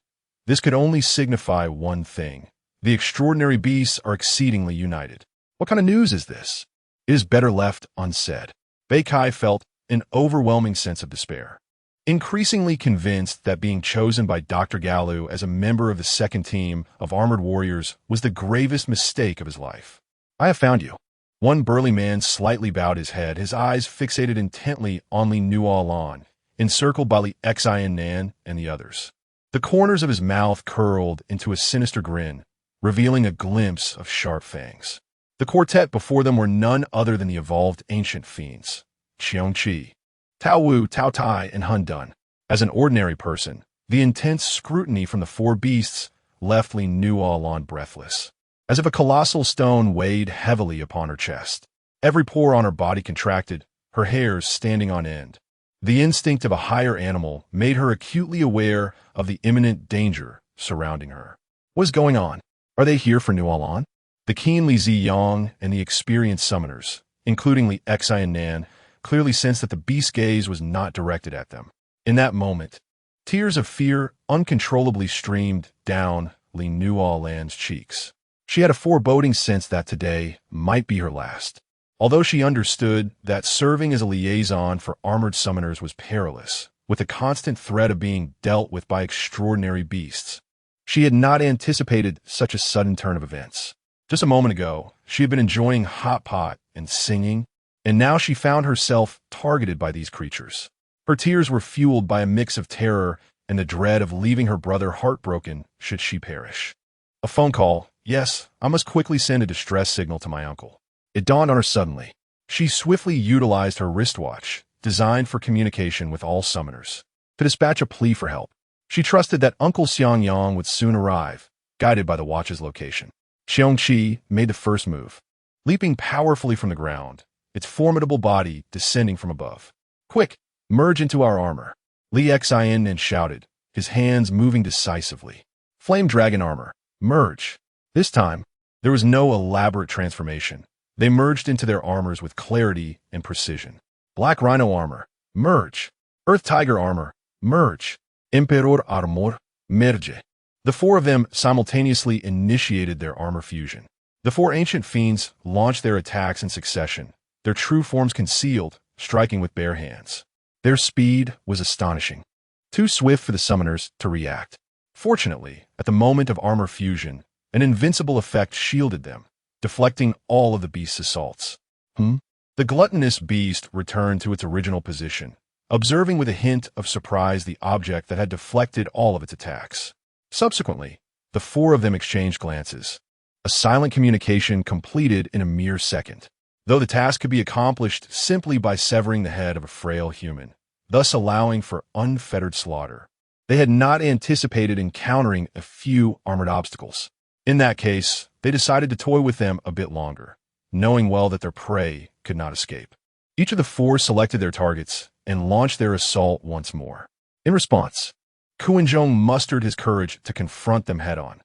Speaker 1: This could only signify one thing. The extraordinary beasts are exceedingly united. What kind of news is this? It is better left unsaid. Beikai felt an overwhelming sense of despair. Increasingly convinced that being chosen by Dr. Galu as a member of the second team of armored warriors was the gravest mistake of his life. "I have found you." One burly man slightly bowed his head, his eyes fixated intently on Li Nualan, encircled by Li Nannan and the others. The corners of his mouth curled into a sinister grin, revealing a glimpse of sharp fangs. The quartet before them were none other than the evolved ancient fiends, Qiongqi, Tao Wu, Tao Tai, and Hun Dun. As an ordinary person, the intense scrutiny from the 4 beasts left Li Nualan breathless, as if a colossal stone weighed heavily upon her chest. Every pore on her body contracted, her hairs standing on end. The instinct of a higher animal made her acutely aware of the imminent danger surrounding her. What is going on? Are they here for Nualan? The keen Li Xiang and the experienced summoners, including Li Nannan, clearly sensed that the beast's gaze was not directed at them. In that moment, tears of fear uncontrollably streamed down Li Nualan's cheeks. She had a foreboding sense that today might be her last. Although she understood that serving as a liaison for armored summoners was perilous, with the constant threat of being dealt with by extraordinary beasts, she had not anticipated such a sudden turn of events. Just a moment ago, she had been enjoying hot pot and singing, and now she found herself targeted by these creatures. Her tears were fueled by a mix of terror and the dread of leaving her brother heartbroken should she perish. A phone call. Yes, I must quickly send a distress signal to my uncle. It dawned on her suddenly. She swiftly utilized her wristwatch, designed for communication with all summoners, to dispatch a plea for help. She trusted that Uncle Xiangyang would soon arrive, guided by the watch's location. Xiongqi made the first move, leaping powerfully from the ground, its formidable body descending from above. "Quick, merge into our armor," Li Nannan shouted, his hands moving decisively. "Flame Dragon armor, merge." This time, there was no elaborate transformation. They merged into their armors with clarity and precision. Black Rhino armor, merge. Earth Tiger armor, merge. Emperor armor, merge. The four of them simultaneously initiated their armor fusion. The four ancient fiends launched their attacks in succession, their true forms concealed, striking with bare hands. Their speed was astonishing, too swift for the summoners to react. Fortunately, at the moment of armor fusion, an invincible effect shielded them, deflecting all of the beast's assaults. The gluttonous beast returned to its original position, observing with a hint of surprise the object that had deflected all of its attacks. Subsequently, the four of them exchanged glances, a silent communication completed in a mere second, though the task could be accomplished simply by severing the head of a frail human, thus allowing for unfettered slaughter. They had not anticipated encountering a few armored obstacles. In that case, they decided to toy with them a bit longer, knowing well that their prey could not escape. Each of the four selected their targets and launched their assault once more. In response, Kuinzhong mustered his courage to confront them head-on.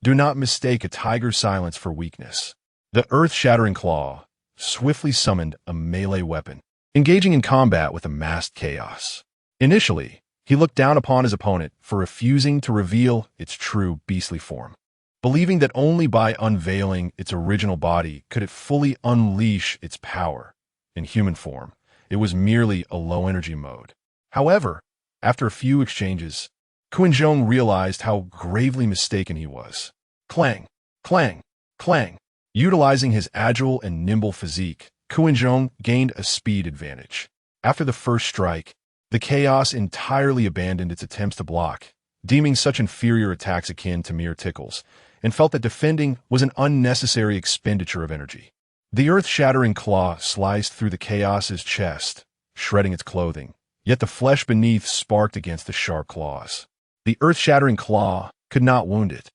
Speaker 1: Do not mistake a tiger's silence for weakness. The earth-shattering claw swiftly summoned a melee weapon, engaging in combat with a masked chaos. Initially, he looked down upon his opponent for refusing to reveal its true beastly form, believing that only by unveiling its original body could it fully unleash its power. In human form, it was merely a low-energy mode. However, after a few exchanges, Kuinzhong realized how gravely mistaken he was. Clang, clang, clang. Utilizing his agile and nimble physique, Kuinzhong gained a speed advantage. After the first strike, the chaos entirely abandoned its attempts to block, deeming such inferior attacks akin to mere tickles, and felt that defending was an unnecessary expenditure of energy. The earth-shattering claw sliced through the chaos's chest, shredding its clothing, yet the flesh beneath sparked against the sharp claws. The earth-shattering claw could not wound it.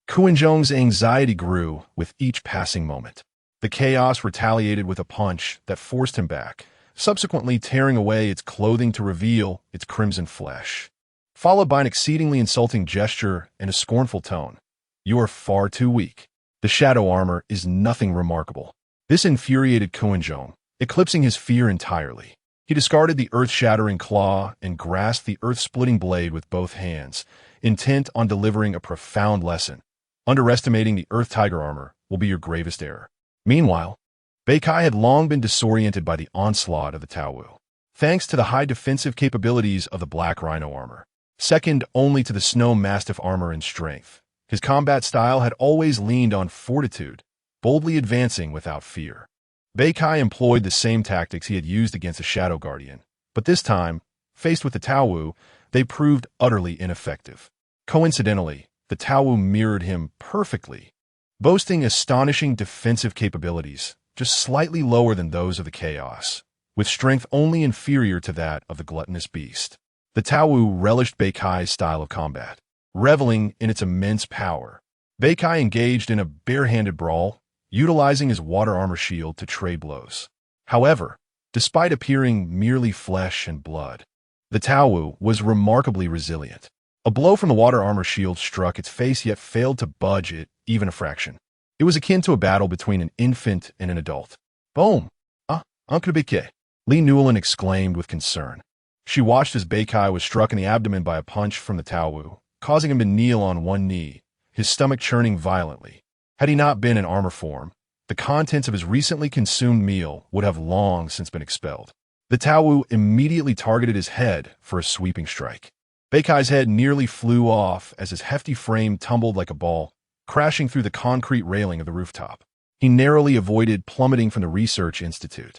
Speaker 1: Kuinzhong's anxiety grew with each passing moment. The chaos retaliated with a punch that forced him back, subsequently tearing away its clothing to reveal its crimson flesh, followed by an exceedingly insulting gesture and a scornful tone. "You are far too weak. The shadow armor is nothing remarkable." This infuriated Kuinzhong, eclipsing his fear entirely. He discarded the earth-shattering claw and grasped the earth-splitting blade with both hands, intent on delivering a profound lesson. Underestimating the Earth Tiger armor will be your gravest error. Meanwhile, Beikai had long been disoriented by the onslaught of the Taowu. Thanks to the high defensive capabilities of the Black Rhino armor, second only to the Snow Mastiff armor in strength, his combat style had always leaned on fortitude, boldly advancing without fear. Beikai employed the same tactics he had used against the Shadow Guardian, but this time, faced with the Taowu, they proved utterly ineffective. Coincidentally, the Taowu mirrored him perfectly, boasting astonishing defensive capabilities, just slightly lower than those of the Chaos, with strength only inferior to that of the gluttonous beast. The Taowu relished Beikai's style of combat, reveling in its immense power. Beikai engaged in a bare-handed brawl, utilizing his water armor shield to trade blows. However, despite appearing merely flesh and blood, the Taowu was remarkably resilient. A blow from the water armor shield struck its face yet failed to budge it even a fraction. It was akin to a battle between an infant and an adult. "Boom! Uncle Bike!" Li Nannan exclaimed with concern. She watched as Beikai was struck in the abdomen by a punch from the Taowu, causing him to kneel on one knee, his stomach churning violently. Had he not been in armor form, the contents of his recently consumed meal would have long since been expelled. The Taowu immediately targeted his head for a sweeping strike. Beikai's head nearly flew off as his hefty frame tumbled like a ball, crashing through the concrete railing of the rooftop. He narrowly avoided plummeting from the research institute.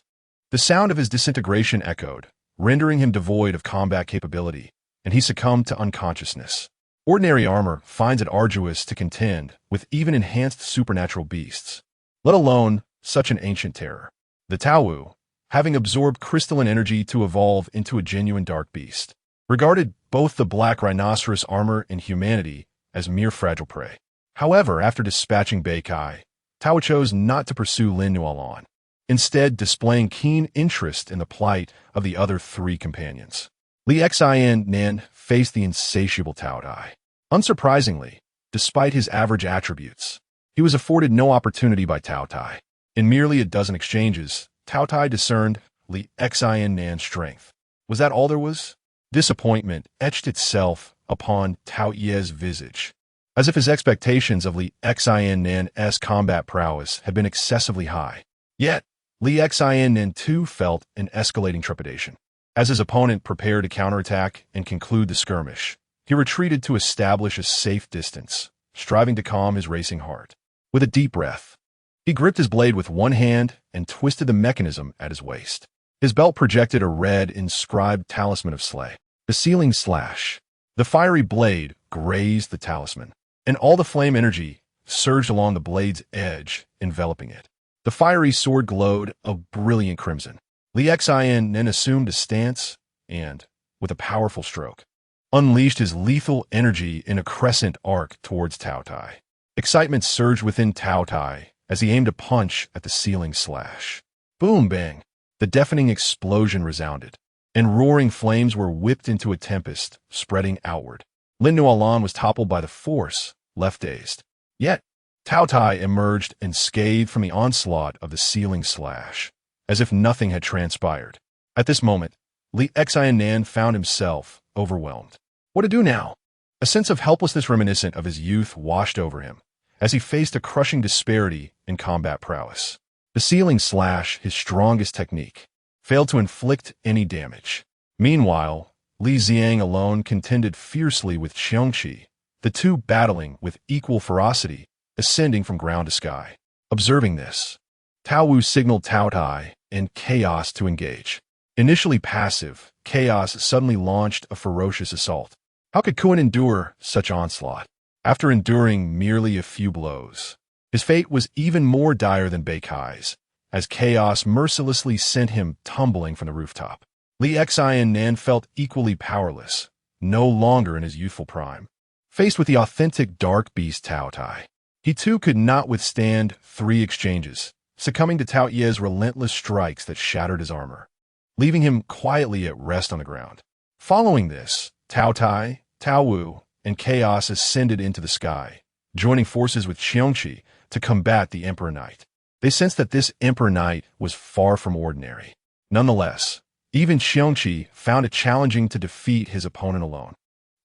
Speaker 1: The sound of his disintegration echoed, rendering him devoid of combat capability, and he succumbed to unconsciousness. Ordinary armor finds it arduous to contend with even enhanced supernatural beasts, let alone such an ancient terror. The Taowu, having absorbed crystalline energy to evolve into a genuine dark beast. Regarded both the black rhinoceros armor and humanity as mere fragile prey. However, after dispatching Beikai, Tao chose not to pursue Li Nannan, instead displaying keen interest in the plight of the other three companions. Li Nannan faced the insatiable Tao Tai. Unsurprisingly, despite his average attributes, he was afforded no opportunity by Tao Tai. In merely a dozen exchanges, Tao Tai discerned Li Nannan's strength. Was that all there was? Disappointment etched itself upon Tao Ye's visage, as if his expectations of Li Nannan's combat prowess had been excessively high. Yet, Li Nannan too felt an escalating trepidation. As his opponent prepared to counterattack and conclude the skirmish, he retreated to establish a safe distance, striving to calm his racing heart. With a deep breath, he gripped his blade with one hand and twisted the mechanism at his waist. His belt projected a red inscribed talisman of Slay. The ceiling slash. The fiery blade grazed the talisman, and all the flame energy surged along the blade's edge, enveloping it. The fiery sword glowed a brilliant crimson. Li Nannan assumed a stance and, with a powerful stroke, unleashed his lethal energy in a crescent arc towards Tao Tai. Excitement surged within Tao Tai as he aimed a punch at the ceiling slash. Boom bang! The deafening explosion resounded, and roaring flames were whipped into a tempest, spreading outward. Li Nannan was toppled by the force, left dazed. Yet, Tao Tai emerged unscathed from the onslaught of the ceiling slash, as if nothing had transpired. At this moment, Li Nannan found himself overwhelmed. What to do now? A sense of helplessness reminiscent of his youth washed over him, as he faced a crushing disparity in combat prowess. The ceiling slash, his strongest technique, failed to inflict any damage. Meanwhile, Li Xiang alone contended fiercely with Qiongqi, the two battling with equal ferocity, ascending from ground to sky. Observing this, Tao Wu signaled Tao Tai and Chaos to engage. Initially passive, Chaos suddenly launched a ferocious assault. How could Kuan endure such onslaught? After enduring merely a few blows, his fate was even more dire than Beikai's, as Chaos mercilessly sent him tumbling from the rooftop. Li Nannan felt equally powerless, no longer in his youthful prime. Faced with the authentic dark beast Tao Tai, he too could not withstand 3 exchanges, succumbing to Tao Ye's relentless strikes that shattered his armor, leaving him quietly at rest on the ground. Following this, Tao Tai, Tao Wu, and Chaos ascended into the sky, joining forces with Qiongqi to combat the Emperor Knight. They sensed that this Emperor Knight was far from ordinary. Nonetheless, even Qiongqi found it challenging to defeat his opponent alone.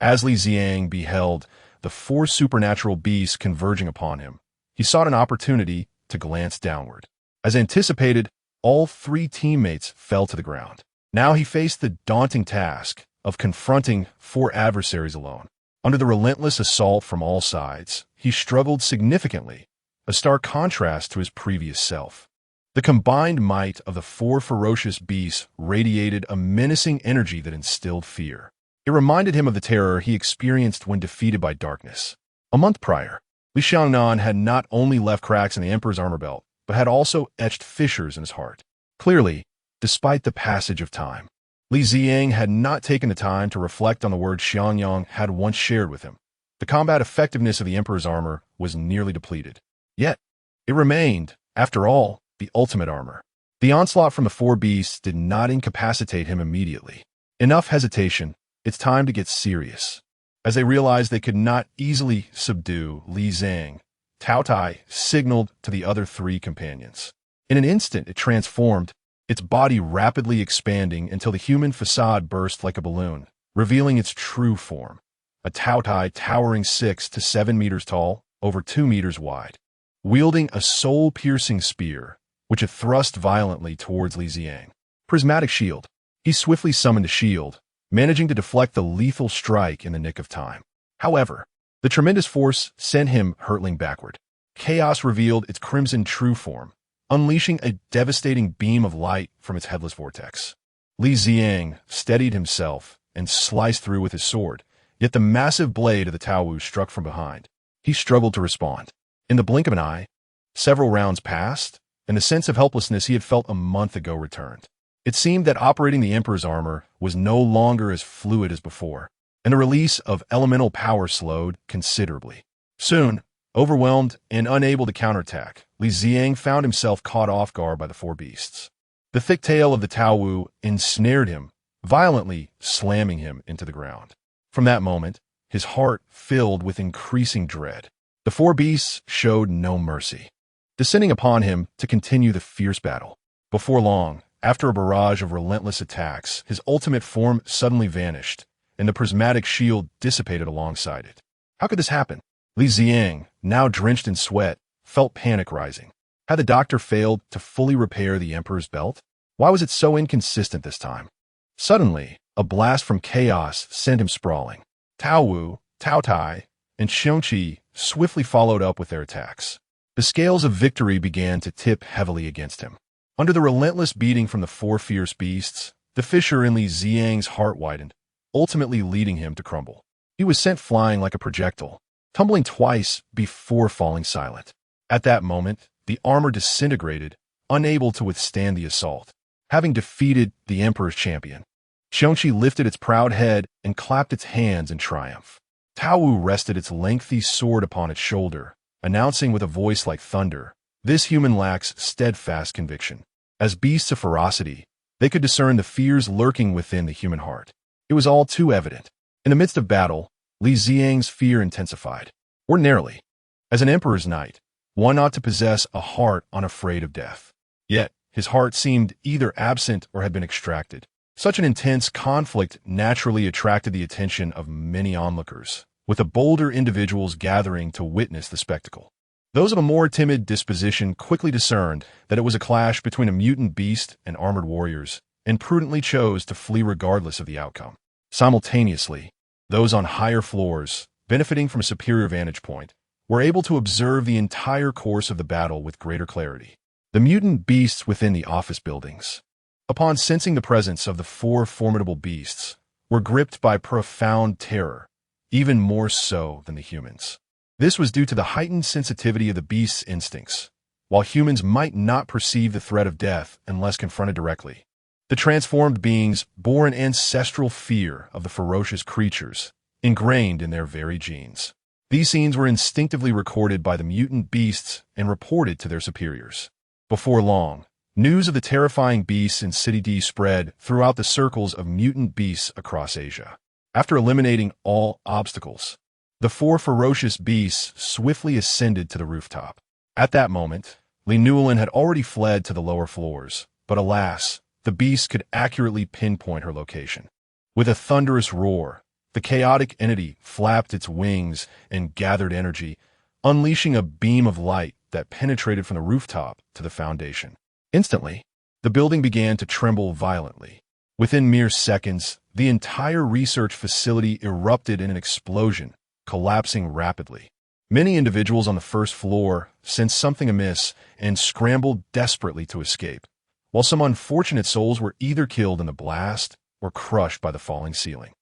Speaker 1: As Li Xiang beheld the 4 supernatural beasts converging upon him, he sought an opportunity to glance downward. As anticipated, all 3 teammates fell to the ground. Now he faced the daunting task of confronting 4 adversaries alone. Under the relentless assault from all sides, he struggled significantly, a stark contrast to his previous self. The combined might of the 4 ferocious beasts radiated a menacing energy that instilled fear. It reminded him of the terror he experienced when defeated by darkness. A month prior, Li Nannan had not only left cracks in the Emperor's armor belt, but had also etched fissures in his heart. Clearly, despite the passage of time, Li Xiang had not taken the time to reflect on the words Xiangyang had once shared with him. The combat effectiveness of the Emperor's armor was nearly depleted. Yet, it remained, after all, the ultimate armor. The onslaught from the 4 beasts did not incapacitate him immediately. Enough hesitation, it's time to get serious. As they realized they could not easily subdue Li Xiang, Tao Tai signaled to the other 3 companions. In an instant, it transformed, its body rapidly expanding until the human facade burst like a balloon, revealing its true form. A Tao Tai towering 6 to 7 meters tall, over 2 meters wide, wielding a soul-piercing spear, which it thrust violently towards Li Xiang. Prismatic shield. He swiftly summoned a shield, managing to deflect the lethal strike in the nick of time. However, the tremendous force sent him hurtling backward. Chaos revealed its crimson true form, unleashing a devastating beam of light from its headless vortex. Li Xiang steadied himself and sliced through with his sword, yet the massive blade of the Tao Wu struck from behind. He struggled to respond. In the blink of an eye, several rounds passed, and the sense of helplessness he had felt a month ago returned. It seemed that operating the Emperor's armor was no longer as fluid as before, and the release of elemental power slowed considerably. Soon, overwhelmed and unable to counterattack, Li Ziang found himself caught off guard by the four beasts. The thick tail of the Tao Wu ensnared him, violently slamming him into the ground. From that moment, his heart filled with increasing dread. The four beasts showed no mercy, descending upon him to continue the fierce battle. Before long, after a barrage of relentless attacks, his ultimate form suddenly vanished, and the prismatic shield dissipated alongside it. How could this happen? Li Ziang, now drenched in sweat, felt panic rising. Had the doctor failed to fully repair the Emperor's belt? Why was it so inconsistent this time? Suddenly, a blast from chaos sent him sprawling. Tao Wu, Tao Tai, and Xiongqi swiftly followed up with their attacks. The scales of victory began to tip heavily against him. Under the relentless beating from the four fierce beasts, the fissure in Li Ziang's heart widened, ultimately leading him to crumble. He was sent flying like a projectile, tumbling twice before falling silent. At that moment, the armor disintegrated, unable to withstand the assault. Having defeated the Emperor's champion, Xiongqi lifted its proud head and clapped its hands in triumph. Tao Wu rested its lengthy sword upon its shoulder, announcing with a voice like thunder, "This human lacks steadfast conviction." As beasts of ferocity, they could discern the fears lurking within the human heart. It was all too evident. In the midst of battle, Li Ziang's fear intensified. Ordinarily, as an emperor's knight, one ought to possess a heart unafraid of death. Yet, his heart seemed either absent or had been extracted. Such an intense conflict naturally attracted the attention of many onlookers, with the bolder individuals gathering to witness the spectacle. Those of a more timid disposition quickly discerned that it was a clash between a mutant beast and armored warriors, and prudently chose to flee regardless of the outcome. Simultaneously, those on higher floors, benefiting from a superior vantage point, were able to observe the entire course of the battle with greater clarity. The mutant beasts within the office buildings, upon sensing the presence of the four formidable beasts, were gripped by profound terror, even more so than the humans. This was due to the heightened sensitivity of the beasts' instincts. While humans might not perceive the threat of death unless confronted directly, the transformed beings bore an ancestral fear of the ferocious creatures, ingrained in their very genes. These scenes were instinctively recorded by the mutant beasts and reported to their superiors. Before long, news of the terrifying beasts in City D spread throughout the circles of mutant beasts across Asia. After eliminating all obstacles, the four ferocious beasts swiftly ascended to the rooftop. At that moment, Li Nannan had already fled to the lower floors, but alas, the beast could accurately pinpoint her location. With a thunderous roar, the chaotic entity flapped its wings and gathered energy, unleashing a beam of light that penetrated from the rooftop to the foundation. Instantly, the building began to tremble violently. Within mere seconds, the entire research facility erupted in an explosion, collapsing rapidly. Many individuals on the first floor sensed something amiss and scrambled desperately to escape, while some unfortunate souls were either killed in the blast or crushed by the falling ceiling.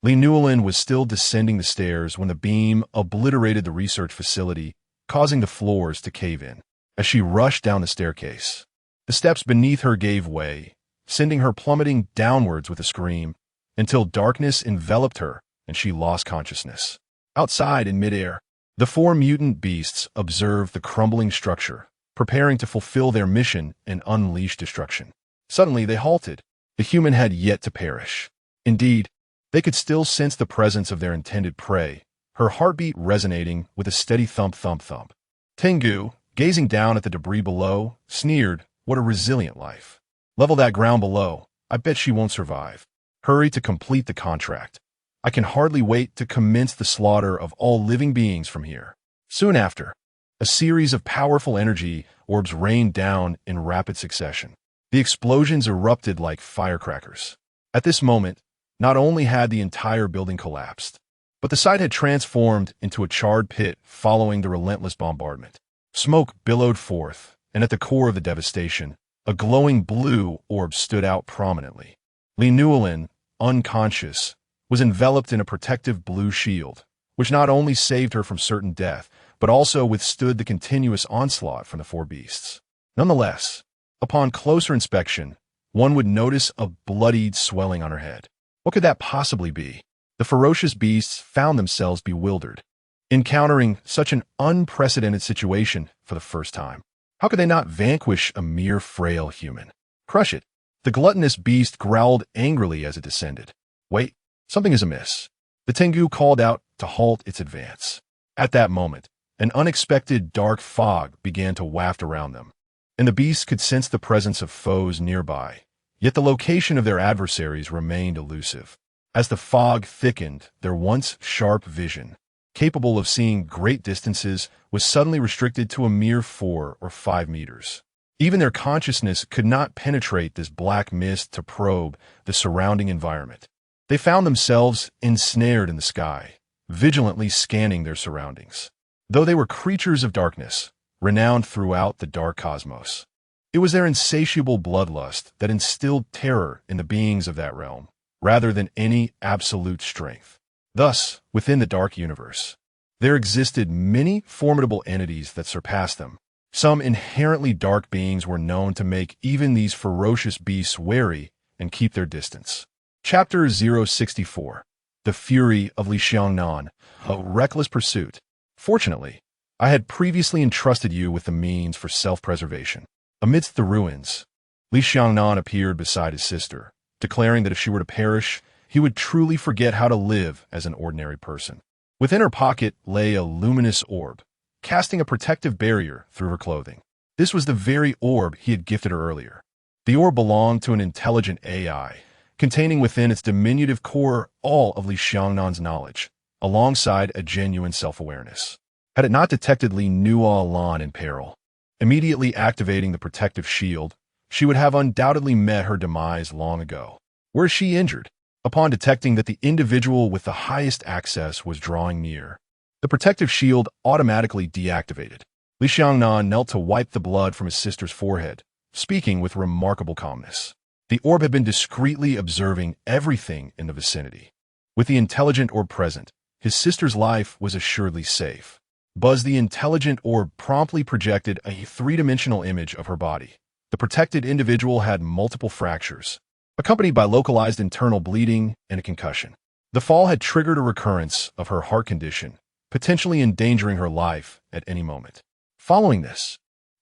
Speaker 1: Li Nannan was still descending the stairs when the beam obliterated the research facility, causing the floors to cave in. As she rushed down the staircase, the steps beneath her gave way, sending her plummeting downwards with a scream, until darkness enveloped her and she lost consciousness. Outside in midair, the four mutant beasts observed the crumbling structure, preparing to fulfill their mission and unleash destruction. Suddenly they halted. The human had yet to perish. Indeed, they could still sense the presence of their intended prey, her heartbeat resonating with a steady thump-thump-thump. Tengu, gazing down at the debris below, sneered, "What a resilient life. Level that ground below. I bet she won't survive. Hurry to complete the contract. I can hardly wait to commence the slaughter of all living beings from here." Soon after, a series of powerful energy orbs rained down in rapid succession. The explosions erupted like firecrackers. At this moment, not only had the entire building collapsed, but the site had transformed into a charred pit following the relentless bombardment. Smoke billowed forth, and at the core of the devastation, a glowing blue orb stood out prominently. Li Nannan, unconscious, was enveloped in a protective blue shield, which not only saved her from certain death, but also withstood the continuous onslaught from the four beasts. Nonetheless, upon closer inspection, one would notice a bloodied swelling on her head. What could that possibly be? The ferocious beasts found themselves bewildered, encountering such an unprecedented situation for the first time. How could they not vanquish a mere frail human? Crush it. The gluttonous beast growled angrily as it descended. Wait, something is amiss. The Tengu called out to halt its advance. At that moment, an unexpected dark fog began to waft around them, and the beasts could sense the presence of foes nearby, yet the location of their adversaries remained elusive. As the fog thickened, their once sharp vision, capable of seeing great distances, was suddenly restricted to a mere 4 or 5 meters. Even their consciousness could not penetrate this black mist to probe the surrounding environment. They found themselves ensnared in the sky, vigilantly scanning their surroundings. Though they were creatures of darkness, renowned throughout the dark cosmos, it was their insatiable bloodlust that instilled terror in the beings of that realm, rather than any absolute strength. Thus, within the dark universe, there existed many formidable entities that surpassed them. Some inherently dark beings were known to make even these ferocious beasts wary and keep their distance. Chapter 064. The Fury of Li Nannan, a reckless pursuit. Fortunately, I had previously entrusted you with the means for self-preservation. Amidst the ruins, Li Nannan appeared beside his sister, declaring that if she were to perish, he would truly forget how to live as an ordinary person. Within her pocket lay a luminous orb, casting a protective barrier through her clothing. This was the very orb he had gifted her earlier. The orb belonged to an intelligent AI, containing within its diminutive core all of Li Nannan's knowledge, alongside a genuine self-awareness. Had it not detected Li Nannan in peril, immediately activating the protective shield, she would have undoubtedly met her demise long ago. Were she injured? Upon detecting that the individual with the highest access was drawing near, the protective shield automatically deactivated. Li Nannan knelt to wipe the blood from his sister's forehead, speaking with remarkable calmness. The orb had been discreetly observing everything in the vicinity. With the intelligent orb present, his sister's life was assuredly safe. Buzz, the intelligent orb promptly projected a three-dimensional image of her body. The protected individual had multiple fractures, accompanied by localized internal bleeding and a concussion. The fall had triggered a recurrence of her heart condition, potentially endangering her life at any moment. Following this,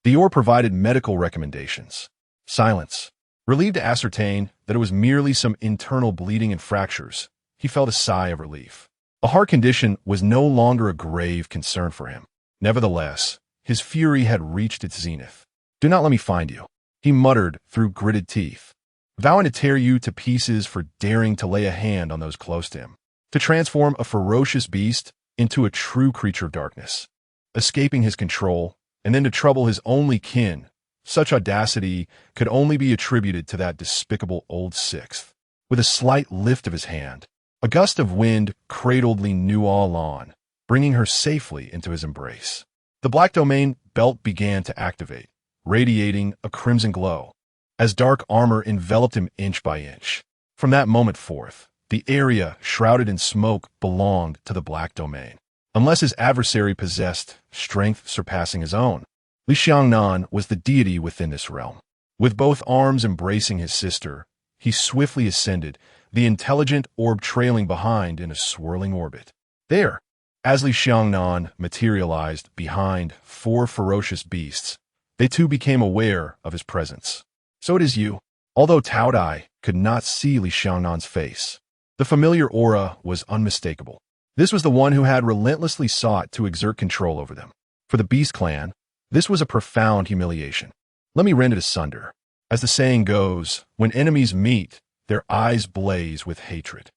Speaker 1: the orb provided medical recommendations. Silence. Relieved to ascertain that it was merely some internal bleeding and fractures, he felt a sigh of relief. A heart condition was no longer a grave concern for him. Nevertheless, his fury had reached its zenith. "Do not let me find you," he muttered through gritted teeth, vowing to tear you to pieces for daring to lay a hand on those close to him, to transform a ferocious beast into a true creature of darkness, escaping his control, and then to trouble his only kin. Such audacity could only be attributed to that despicable old sixth. With a slight lift of his hand, a gust of wind cradled Li Nannan, bringing her safely into his embrace. The black domain belt began to activate, radiating a crimson glow, as dark armor enveloped him inch by inch. From that moment forth, the area shrouded in smoke belonged to the black domain, unless his adversary possessed strength surpassing his own. Li Nannan was the deity within this realm. With both arms embracing his sister, he swiftly ascended, the intelligent orb trailing behind in a swirling orbit. There, as Li Nannan materialized behind 4 ferocious beasts, they too became aware of his presence. "So it is you." Although Tao Dai could not see Li Nannan's face, the familiar aura was unmistakable. This was the one who had relentlessly sought to exert control over them. For the Beast Clan, this was a profound humiliation. Let me rend it asunder. As the saying goes, when enemies meet, their eyes blaze with hatred.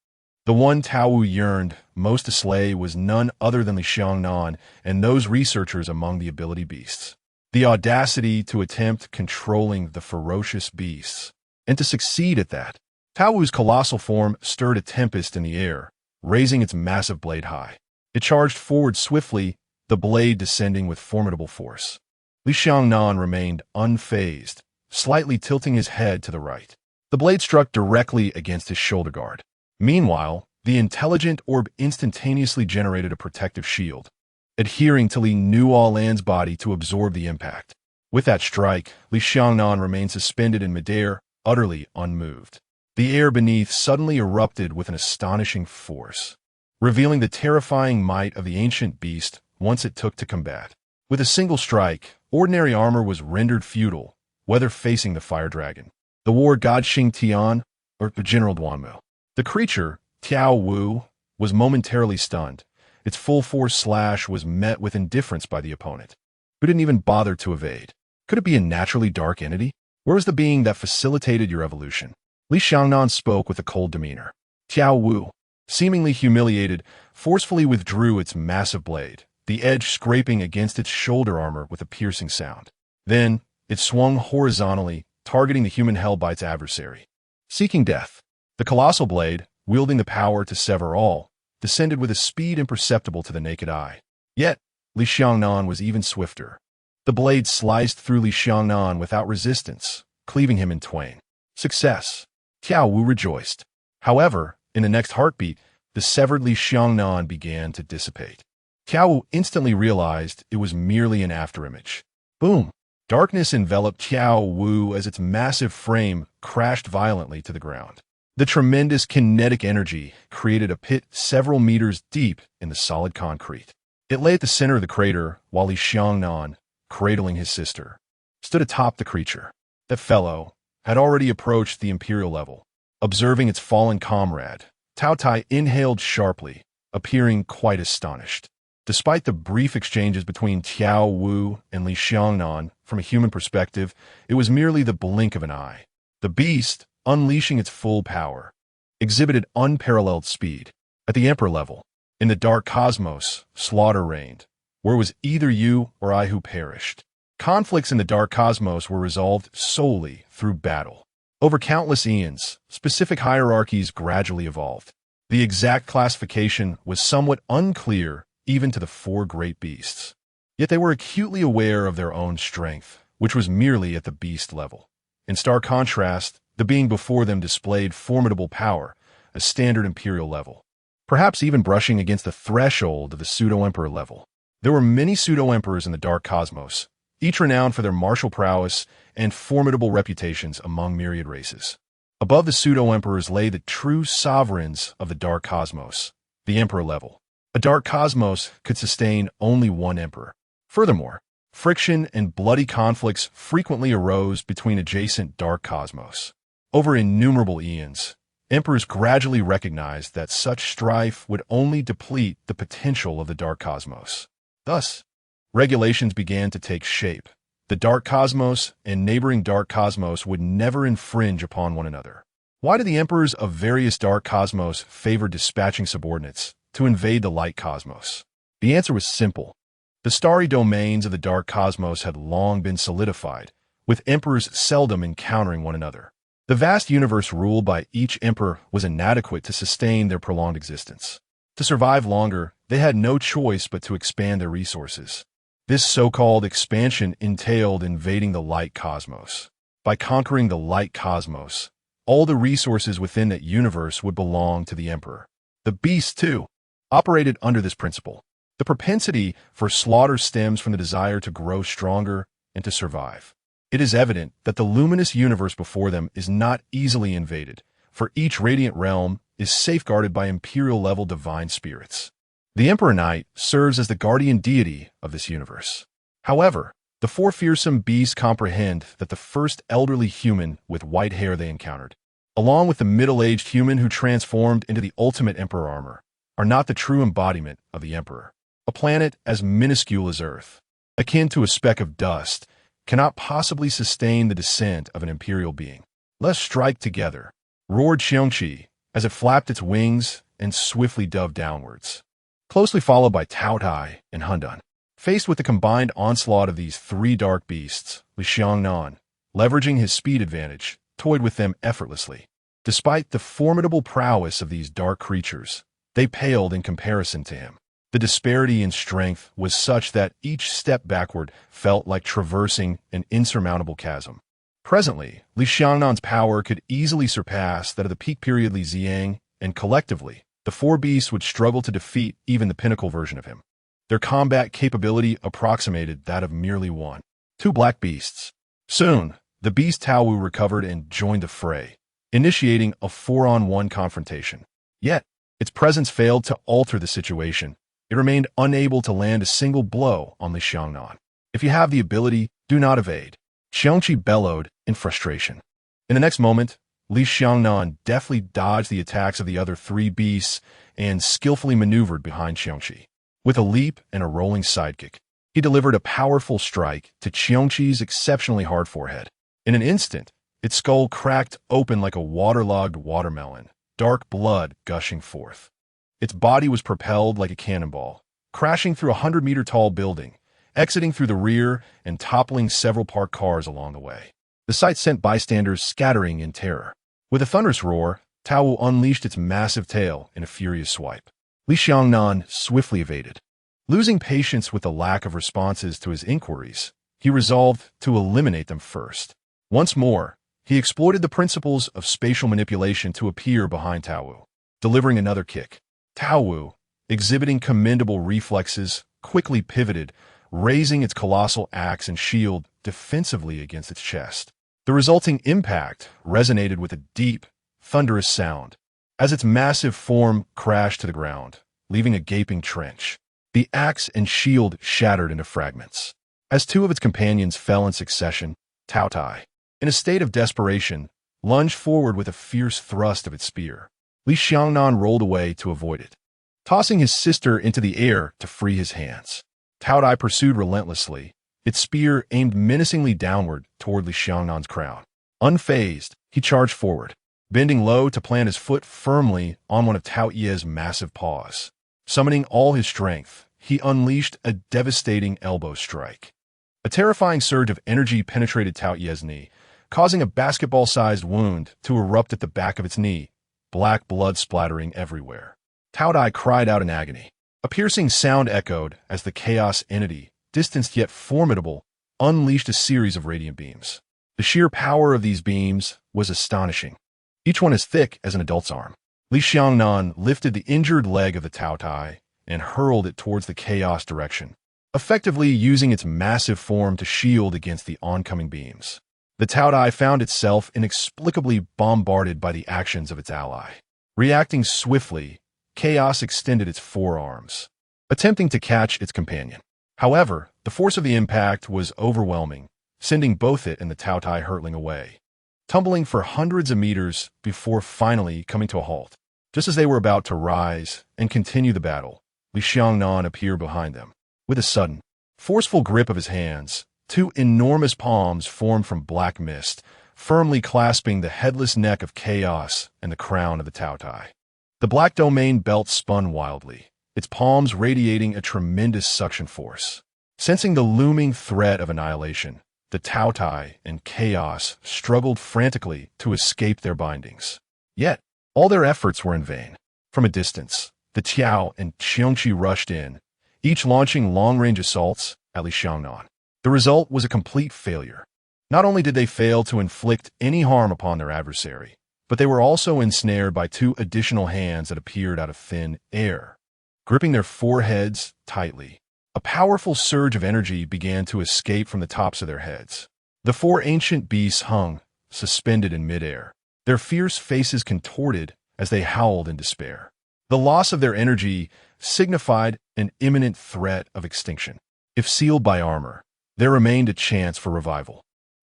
Speaker 1: The one Tao yearned most to slay was none other than Li Nannan and those researchers among the ability beasts. The audacity to attempt controlling the ferocious beasts, and to succeed at that. Tao's colossal form stirred a tempest in the air, raising its massive blade high. It charged forward swiftly, the blade descending with formidable force. Li Nannan remained unfazed, slightly tilting his head to the right. The blade struck directly against his shoulder guard. Meanwhile, the intelligent orb instantaneously generated a protective shield, adhering to Li Nannan's body to absorb the impact. With that strike, Li Nannan remained suspended in midair, utterly unmoved. The air beneath suddenly erupted with an astonishing force, revealing the terrifying might of the ancient beast once it took to combat. With a single strike, ordinary armor was rendered futile, whether facing the fire dragon, the war god Xing Tian, or the General Duanmu. The creature, Tiao Wu, was momentarily stunned. Its full-force slash was met with indifference by the opponent, who didn't even bother to evade. Could it be a naturally dark entity? Where was the being that facilitated your evolution? Li Nannan spoke with a cold demeanor. Tiao Wu, seemingly humiliated, forcefully withdrew its massive blade, the edge scraping against its shoulder armor with a piercing sound. Then, it swung horizontally, targeting the human held by its adversary. Seeking death, the colossal blade, wielding the power to sever all, descended with a speed imperceptible to the naked eye. Yet, Li Nannan was even swifter. The blade sliced through Li Nannan without resistance, cleaving him in twain. Success! Tiao Wu rejoiced. However, in the next heartbeat, the severed Li Nannan began to dissipate. Tiao Wu instantly realized it was merely an afterimage. Boom! Darkness enveloped Tiao Wu as its massive frame crashed violently to the ground. The tremendous kinetic energy created a pit several meters deep in the solid concrete. It lay at the center of the crater while Li Nannan, cradling his sister, stood atop the creature. That fellow had already approached the imperial level. Observing its fallen comrade, Tao Tai inhaled sharply, appearing quite astonished. Despite the brief exchanges between Tiao Wu and Li Nannan, from a human perspective, it was merely the blink of an eye. The beast, unleashing its full power, exhibited unparalleled speed. At the Emperor level, in the dark cosmos, slaughter reigned, where it was either you or I who perished. Conflicts in the dark cosmos were resolved solely through battle. Over countless eons, specific hierarchies gradually evolved. The exact classification was somewhat unclear even to the four great beasts. Yet they were acutely aware of their own strength, which was merely at the beast level. In stark contrast, the being before them displayed formidable power, a standard imperial level, perhaps even brushing against the threshold of the pseudo-emperor level. There were many pseudo-emperors in the dark cosmos, each renowned for their martial prowess and formidable reputations among myriad races. Above the pseudo-emperors lay the true sovereigns of the dark cosmos, the emperor level. A dark cosmos could sustain only one emperor. Furthermore, friction and bloody conflicts frequently arose between adjacent dark cosmos. Over innumerable eons, emperors gradually recognized that such strife would only deplete the potential of the dark cosmos. Thus, regulations began to take shape. The dark cosmos and neighboring dark cosmos would never infringe upon one another. Why do the emperors of various dark cosmos favor dispatching subordinates to invade the light cosmos? The answer was simple. The starry domains of the dark cosmos had long been solidified, with emperors seldom encountering one another. The vast universe ruled by each emperor was inadequate to sustain their prolonged existence. To survive longer, they had no choice but to expand their resources. This so-called expansion entailed invading the light cosmos. By conquering the light cosmos, all the resources within that universe would belong to the emperor. The beast, too, operated under this principle. The propensity for slaughter stems from the desire to grow stronger and to survive. It is evident that the luminous universe before them is not easily invaded, for each radiant realm is safeguarded by imperial-level divine spirits. The Emperor Knight serves as the guardian deity of this universe. However, the four fearsome beasts comprehend that the first elderly human with white hair they encountered, along with the middle-aged human who transformed into the ultimate Emperor armor, are not the true embodiment of the Emperor. A planet as minuscule as Earth, akin to a speck of dust, cannot possibly sustain the descent of an imperial being. Let's strike together, roared Xiongqi as it flapped its wings and swiftly dove downwards. Closely followed by Tao Tai and Hundun. Faced with the combined onslaught of these three dark beasts, Li Nannan, leveraging his speed advantage, toyed with them effortlessly. Despite the formidable prowess of these dark creatures, they paled in comparison to him. The disparity in strength was such that each step backward felt like traversing an insurmountable chasm. Presently, Li Nannan's power could easily surpass that of the peak period Li Ziang, and collectively, the four beasts would struggle to defeat even the pinnacle version of him. Their combat capability approximated that of merely one. Two black beasts. Soon, The beast Tao Wu recovered and joined the fray, initiating a 4-on-1 confrontation. Yet, its presence failed to alter the situation. It remained unable to land a single blow on Li Nannan. If you have the ability, do not evade. Xiangqi bellowed in frustration. In the next moment, Li Nannan deftly dodged the attacks of the other 3 beasts and skillfully maneuvered behind Xiangqi. With a leap and a rolling sidekick, he delivered a powerful strike to Xiangqi's exceptionally hard forehead. In an instant, its skull cracked open like a waterlogged watermelon, dark blood gushing forth. Its body was propelled like a cannonball, crashing through a 100-meter-tall building, exiting through the rear and toppling several parked cars along the way. The sight sent bystanders scattering in terror. With a thunderous roar, Tao Wu unleashed its massive tail in a furious swipe. Li Nannan swiftly evaded. Losing patience with the lack of responses to his inquiries, he resolved to eliminate them first. Once more, he exploited the principles of spatial manipulation to appear behind Tao Wu, delivering another kick. Tao Wu, exhibiting commendable reflexes, quickly pivoted, raising its colossal axe and shield defensively against its chest. The resulting impact resonated with a deep, thunderous sound as its massive form crashed to the ground, leaving a gaping trench. The axe and shield shattered into fragments. As 2 of its companions fell in succession, Tao Tai, in a state of desperation, lunged forward with a fierce thrust of its spear. Li Nannan rolled away to avoid it, tossing his sister into the air to free his hands. Tao Tai pursued relentlessly, its spear aimed menacingly downward toward Li Nannan's crown. Unfazed, he charged forward, bending low to plant his foot firmly on one of Tao Ye's massive paws. Summoning all his strength, he unleashed a devastating elbow strike. A terrifying surge of energy penetrated Tao Ye's knee, causing a basketball-sized wound to erupt at the back of its knee, black blood splattering everywhere. Tao Tai cried out in agony. A piercing sound echoed as the chaos entity, distanced yet formidable, unleashed a series of radiant beams. The sheer power of these beams was astonishing, each one as thick as an adult's arm. Li Nannan lifted the injured leg of the Tao Tai and hurled it towards the chaos direction, effectively using its massive form to shield against the oncoming beams. The Tao Tai found itself inexplicably bombarded by the actions of its ally. Reacting swiftly, chaos extended its forearms, attempting to catch its companion. However, the force of the impact was overwhelming, sending both it and the Tao Tai hurtling away, tumbling for hundreds of meters before finally coming to a halt. Just as they were about to rise and continue the battle, Li Nannan appeared behind them. With a sudden, forceful grip of his hands, 2 enormous palms formed from black mist, firmly clasping the headless neck of chaos and the crown of the Tao Tai. The black domain belt spun wildly, its palms radiating a tremendous suction force. Sensing the looming threat of annihilation, the Tao Tai and chaos struggled frantically to escape their bindings. Yet, all their efforts were in vain. From a distance, the Tiao and Xiangqi rushed in, each launching long-range assaults at Li Nannan. The result was a complete failure. Not only did they fail to inflict any harm upon their adversary, but they were also ensnared by 2 additional hands that appeared out of thin air, gripping their foreheads tightly. A powerful surge of energy began to escape from the tops of their heads. The 4 ancient beasts hung, suspended in midair, their fierce faces contorted as they howled in despair. The loss of their energy signified an imminent threat of extinction. If sealed by armor, there remained a chance for revival.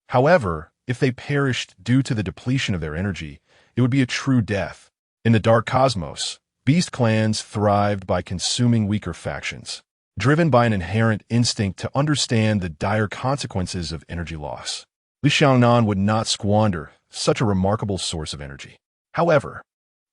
Speaker 1: However, if they perished due to the depletion of their energy, it would be a true death. In the dark cosmos, beast clans thrived by consuming weaker factions, driven by an inherent instinct to understand the dire consequences of energy loss. Li Nannan would not squander such a remarkable source of energy. However,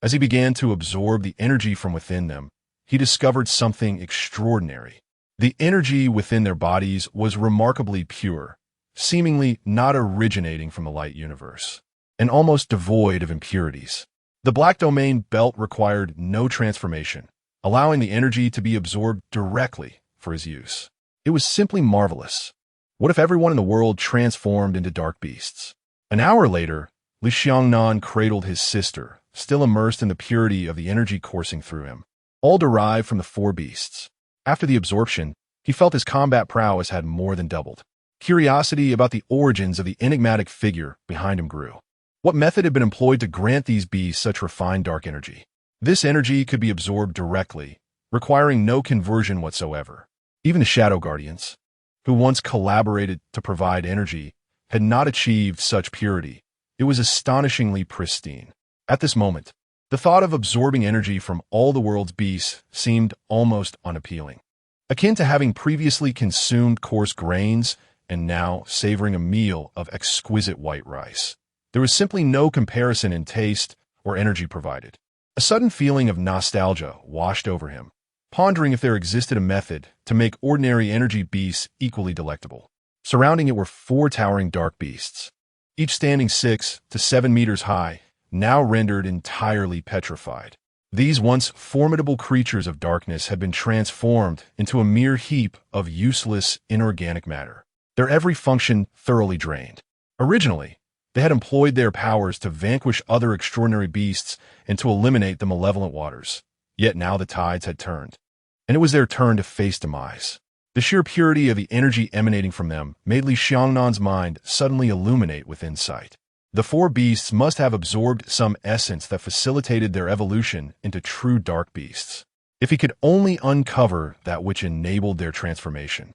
Speaker 1: as he began to absorb the energy from within them, he discovered something extraordinary. The energy within their bodies was remarkably pure, seemingly not originating from the light universe, and almost devoid of impurities. The black domain belt required no transformation, allowing the energy to be absorbed directly for his use. It was simply marvelous. What if everyone in the world transformed into dark beasts? An hour later, Li Nannan cradled his sister, still immersed in the purity of the energy coursing through him, all derived from the 4 beasts. After the absorption, he felt his combat prowess had more than doubled. Curiosity about the origins of the enigmatic figure behind him grew. What method had been employed to grant these beasts such refined dark energy? This energy could be absorbed directly, requiring no conversion whatsoever. Even the Shadow Guardians, who once collaborated to provide energy, had not achieved such purity. It was astonishingly pristine. At this moment, the thought of absorbing energy from all the world's beasts seemed almost unappealing. Akin to having previously consumed coarse grains and now savoring a meal of exquisite white rice. There was simply no comparison in taste or energy provided. A sudden feeling of nostalgia washed over him, pondering if there existed a method to make ordinary energy beasts equally delectable. Surrounding it were 4 towering dark beasts, each standing 6 to 7 meters high, now rendered entirely petrified. These once formidable creatures of darkness had been transformed into a mere heap of useless inorganic matter, their every function thoroughly drained. Originally, they had employed their powers to vanquish other extraordinary beasts and to eliminate the malevolent waters. Yet now the tides had turned, and it was their turn to face demise. The sheer purity of the energy emanating from them made Li Nanan's mind suddenly illuminate with insight. The 4 beasts must have absorbed some essence that facilitated their evolution into true dark beasts. If he could only uncover that which enabled their transformation,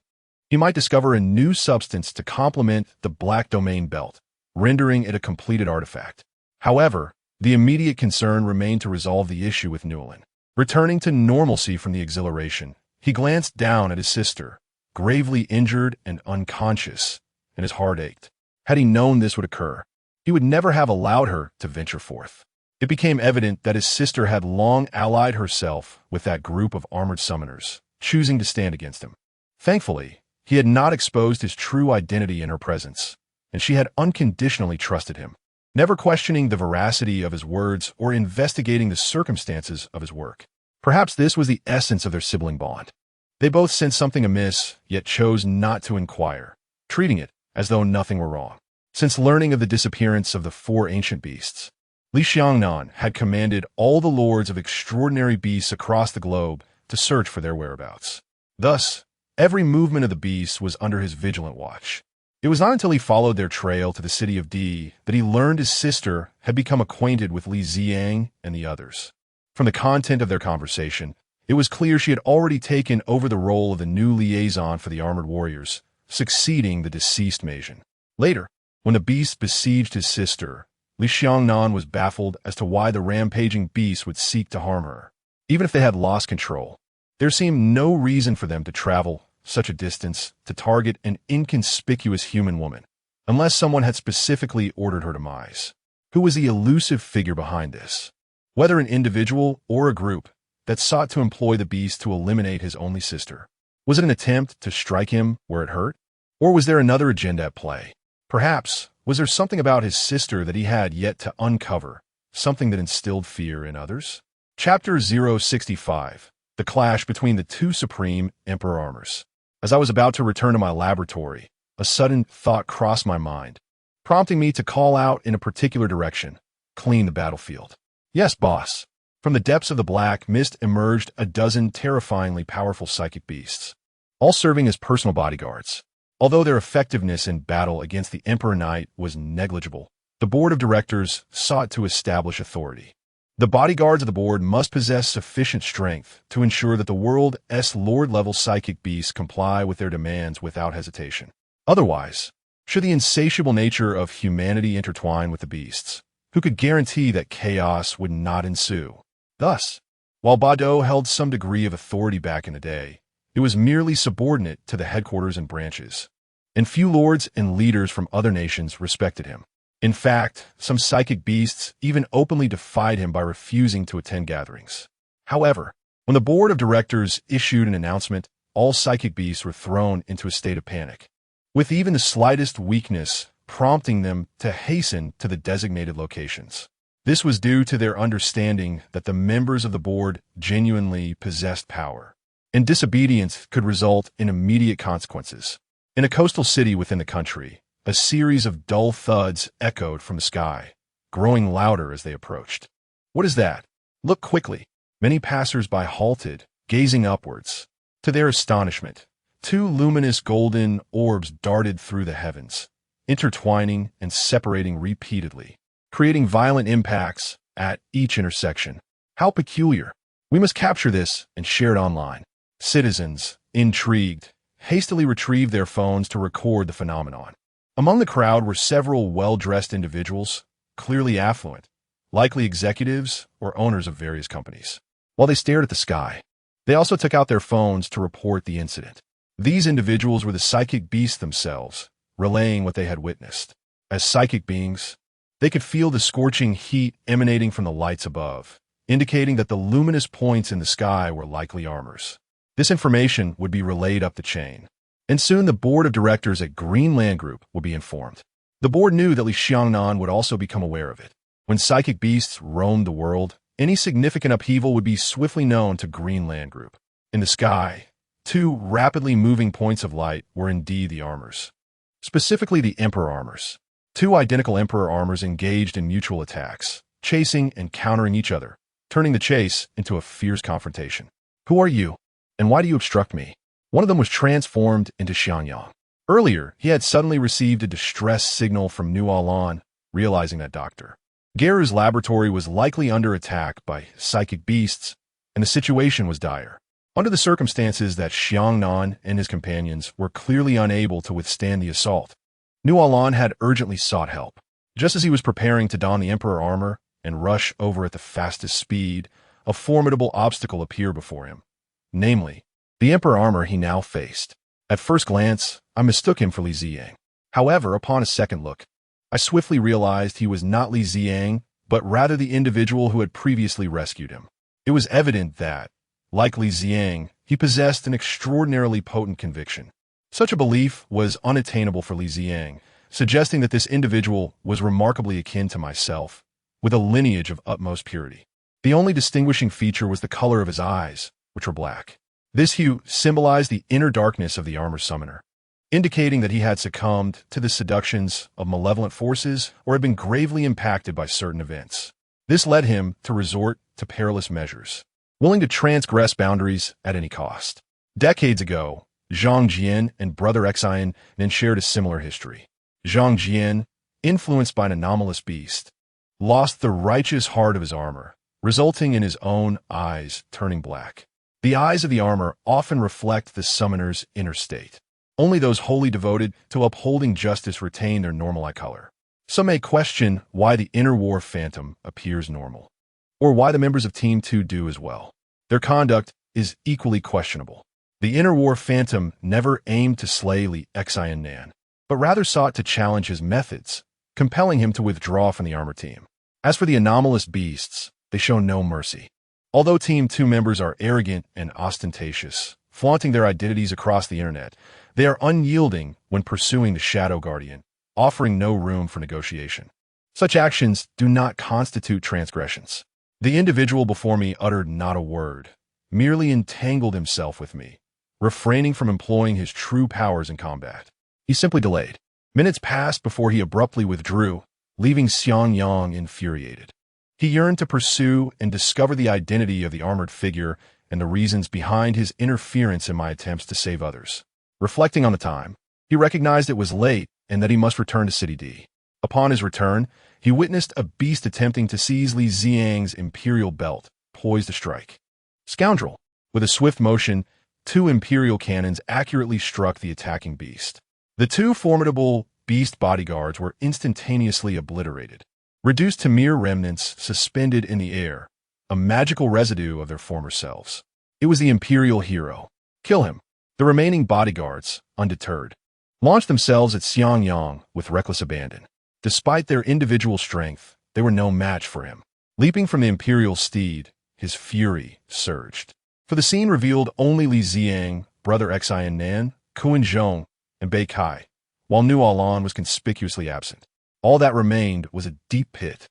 Speaker 1: he might discover a new substance to complement the Black Domain Belt, rendering it a completed artifact. However, the immediate concern remained to resolve the issue with Newland. Returning to normalcy from the exhilaration, he glanced down at his sister, gravely injured and unconscious, and his heart ached. Had he known this would occur, he would never have allowed her to venture forth. It became evident that his sister had long allied herself with that group of armored summoners, choosing to stand against him. Thankfully, he had not exposed his true identity in her presence, and she had unconditionally trusted him, never questioning the veracity of his words or investigating the circumstances of his work. Perhaps this was the essence of their sibling bond. They both sensed something amiss, yet chose not to inquire, treating it as though nothing were wrong. Since learning of the disappearance of the 4 ancient beasts, Li Nannan had commanded all the lords of extraordinary beasts across the globe to search for their whereabouts. Thus, every movement of the beasts was under his vigilant watch. It was not until he followed their trail to the city of D that he learned his sister had become acquainted with Li Ziang and the others. From the content of their conversation, it was clear she had already taken over the role of the new liaison for the armored warriors, succeeding the deceased Majan. Later, when the beasts besieged his sister, Li Nannan was baffled as to why the rampaging beasts would seek to harm her. Even if they had lost control, there seemed no reason for them to travel such a distance to target an inconspicuous human woman, unless someone had specifically ordered her demise. Who was the elusive figure behind this? Whether an individual or a group that sought to employ the beast to eliminate his only sister. Was it an attempt to strike him where it hurt? Or was there another agenda at play? Perhaps, was there something about his sister that he had yet to uncover, something that instilled fear in others? Chapter 065, The Clash Between the 2 Supreme Emperor Armors. As I was about to return to my laboratory, a sudden thought crossed my mind, prompting me to call out in a particular direction: clean the battlefield. Yes, boss. From the depths of the black mist emerged a dozen terrifyingly powerful psychic beasts, all serving as personal bodyguards. Although their effectiveness in battle against the Emperor Knight was negligible, the board of directors sought to establish authority. The bodyguards of the board must possess sufficient strength to ensure that the world's lord-level psychic beasts comply with their demands without hesitation. Otherwise, should the insatiable nature of humanity intertwine with the beasts, who could guarantee that chaos would not ensue? Thus, while Bado held some degree of authority back in the day, it was merely subordinate to the headquarters and branches, and few lords and leaders from other nations respected him. In fact, some psychic beasts even openly defied him by refusing to attend gatherings. However, when the board of directors issued an announcement, all psychic beasts were thrown into a state of panic, with even the slightest weakness prompting them to hasten to the designated locations. This was due to their understanding that the members of the board genuinely possessed power, and disobedience could result in immediate consequences. In a coastal city within the country, a series of dull thuds echoed from the sky, growing louder as they approached. What is that? Look quickly. Many passers-by halted, gazing upwards. To their astonishment, two luminous golden orbs darted through the heavens, intertwining and separating repeatedly, creating violent impacts at each intersection. How peculiar! We must capture this and share it online. Citizens, intrigued, hastily retrieved their phones to record the phenomenon. Among the crowd were several well-dressed individuals, clearly affluent, likely executives or owners of various companies. While they stared at the sky, they also took out their phones to report the incident. These individuals were the psychic beasts themselves, relaying what they had witnessed. As psychic beings, they could feel the scorching heat emanating from the lights above, indicating that the luminous points in the sky were likely armors. This information would be relayed up the chain, and soon the board of directors at Greenland Group would be informed. The board knew that Li Nannan would also become aware of it. When psychic beasts roamed the world, any significant upheaval would be swiftly known to Greenland Group. In the sky, two rapidly moving points of light were indeed the armors. Specifically the Emperor armors. Two identical Emperor armors engaged in mutual attacks, chasing and countering each other, turning the chase into a fierce confrontation. Who are you? And why do you obstruct me? One of them was transformed into Xiangyang. Earlier, he had suddenly received a distress signal from New Alan, realizing that Dr. Geru's laboratory was likely under attack by psychic beasts, and the situation was dire. Under the circumstances that Xiangnan and his companions were clearly unable to withstand the assault, New Alan had urgently sought help. Just as he was preparing to don the Emperor armor and rush over at the fastest speed, a formidable obstacle appeared before him. Namely, the Emperor armor he now faced. At first glance, I mistook him for Li Ziyang. However, upon a second look, I swiftly realized he was not Li Ziyang, but rather the individual who had previously rescued him. It was evident that, like Li Ziyang, he possessed an extraordinarily potent conviction. Such a belief was unattainable for Li Ziyang, suggesting that this individual was remarkably akin to myself, with a lineage of utmost purity. The only distinguishing feature was the color of his eyes, which were black. This hue symbolized the inner darkness of the armor summoner, indicating that he had succumbed to the seductions of malevolent forces or had been gravely impacted by certain events. This led him to resort to perilous measures, willing to transgress boundaries at any cost. Decades ago, Zhang Jian and brother Xian shared a similar history. Zhang Jian, influenced by an anomalous beast, lost the righteous heart of his armor, resulting in his own eyes turning black. The eyes of the armor often reflect the summoner's inner state. Only those wholly devoted to upholding justice retain their normal eye color. Some may question why the inner war phantom appears normal, or why the members of Team 2 do as well. Their conduct is equally questionable. The inner war phantom never aimed to slay Li Nannan, but rather sought to challenge his methods, compelling him to withdraw from the armor team. As for the anomalous beasts, they show no mercy. Although Team 2 members are arrogant and ostentatious, flaunting their identities across the internet, they are unyielding when pursuing the Shadow Guardian, offering no room for negotiation. Such actions do not constitute transgressions. The individual before me uttered not a word, merely entangled himself with me, refraining from employing his true powers in combat. He simply delayed. Minutes passed before he abruptly withdrew, leaving Xiangyang infuriated. He yearned to pursue and discover the identity of the armored figure and the reasons behind his interference in my attempts to save others. Reflecting on the time, he recognized it was late and that he must return to City D. Upon his return, he witnessed a beast attempting to seize Li Ziyang's imperial belt, poised to strike. Scoundrel! With a swift motion, two imperial cannons accurately struck the attacking beast. The two formidable beast bodyguards were instantaneously obliterated, reduced to mere remnants suspended in the air, a magical residue of their former selves. It was the imperial hero. Kill him. The remaining bodyguards, undeterred, launched themselves at Xiangyang with reckless abandon. Despite their individual strength, they were no match for him. Leaping from the imperial steed, his fury surged. For the scene revealed only Li Ziyang, brother Xian, Kuan Zhong, and Bei Kai, while Nu Alan was conspicuously absent. All that remained was a deep pit,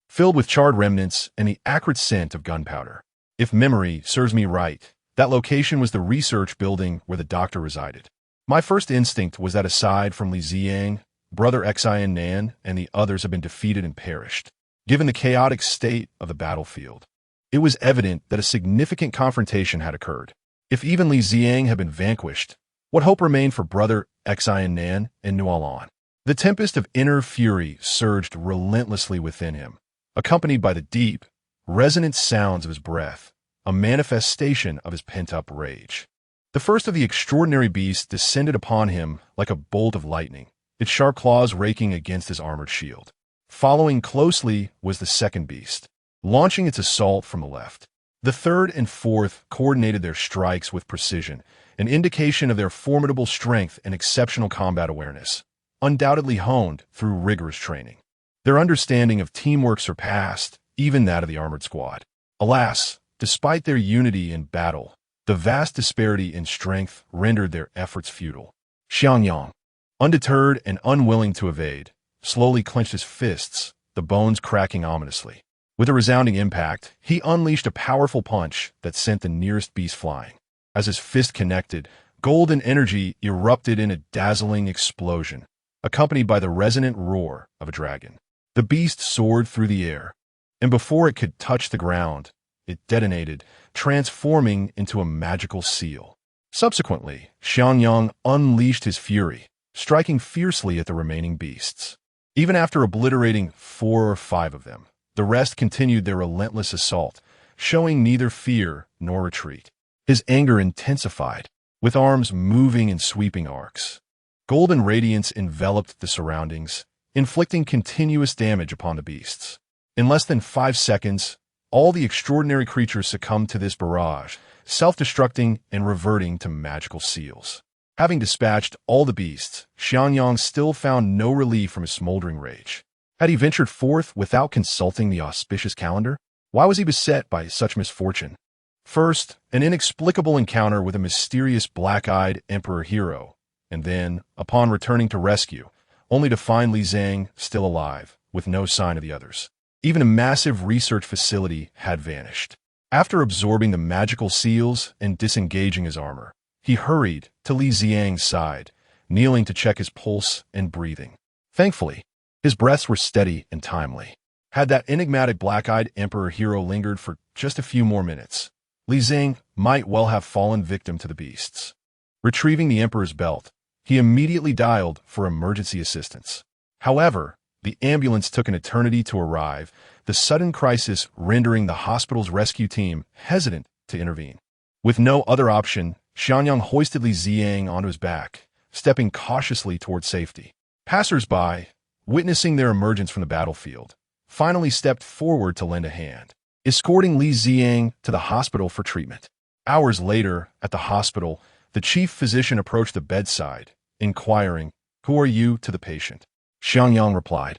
Speaker 1: filled with charred remnants and the acrid scent of gunpowder. If memory serves me right, that location was the research building where the doctor resided. My first instinct was that aside from Li Ziyang, brother Xian, and the others had been defeated and perished. Given the chaotic state of the battlefield, it was evident that a significant confrontation had occurred. If even Li Ziyang had been vanquished, What hope remained for brother Li Nannan and Nualan? The tempest of inner fury surged relentlessly within him, accompanied by the deep, resonant sounds of his breath, a manifestation of his pent-up rage. The first of the extraordinary beasts descended upon him like a bolt of lightning, its sharp claws raking against his armored shield. Following closely was the second beast, launching its assault from the left. The third and fourth coordinated their strikes with precision, an indication of their formidable strength and exceptional combat awareness, undoubtedly honed through rigorous training. Their understanding of teamwork surpassed even that of the armored squad. Alas, despite their unity in battle, the vast disparity in strength rendered their efforts futile. Xiangyang, undeterred and unwilling to evade, slowly clenched his fists, the bones cracking ominously. With a resounding impact, he unleashed a powerful punch that sent the nearest beast flying. As his fist connected, golden energy erupted in a dazzling explosion, accompanied by the resonant roar of a dragon. The beast soared through the air, and before it could touch the ground, it detonated, transforming into a magical seal. Subsequently, Xiangyang unleashed his fury, striking fiercely at the remaining beasts. Even after obliterating 4 or 5 of them, the rest continued their relentless assault, showing neither fear nor retreat. His anger intensified, with arms moving in sweeping arcs. Golden radiance enveloped the surroundings, inflicting continuous damage upon the beasts. In less than 5 seconds, all the extraordinary creatures succumbed to this barrage, self-destructing and reverting to magical seals. Having dispatched all the beasts, Xiangyang still found no relief from his smoldering rage. Had he ventured forth without consulting the auspicious calendar? Why was he beset by such misfortune? First, an inexplicable encounter with a mysterious black-eyed emperor hero, and then, upon returning to rescue, only to find Li Zhang still alive, with no sign of the others. Even a massive research facility had vanished. After absorbing the magical seals and disengaging his armor, he hurried to Li Zhang's side, kneeling to check his pulse and breathing. Thankfully, his breaths were steady and timely. Had that enigmatic black-eyed emperor hero lingered for just a few more minutes, Li Zhang might well have fallen victim to the beasts. Retrieving the emperor's belt, he immediately dialed for emergency assistance. However, the ambulance took an eternity to arrive, the sudden crisis rendering the hospital's rescue team hesitant to intervene. With no other option, Xiangyang hoisted Li Zhang onto his back, stepping cautiously toward safety. Passers-by, witnessing their emergence from the battlefield, finally stepped forward to lend a hand, escorting Li Zhang to the hospital for treatment. Hours later, at the hospital, the chief physician approached the bedside, inquiring, "Who are you?" to the patient. Xiangyang replied,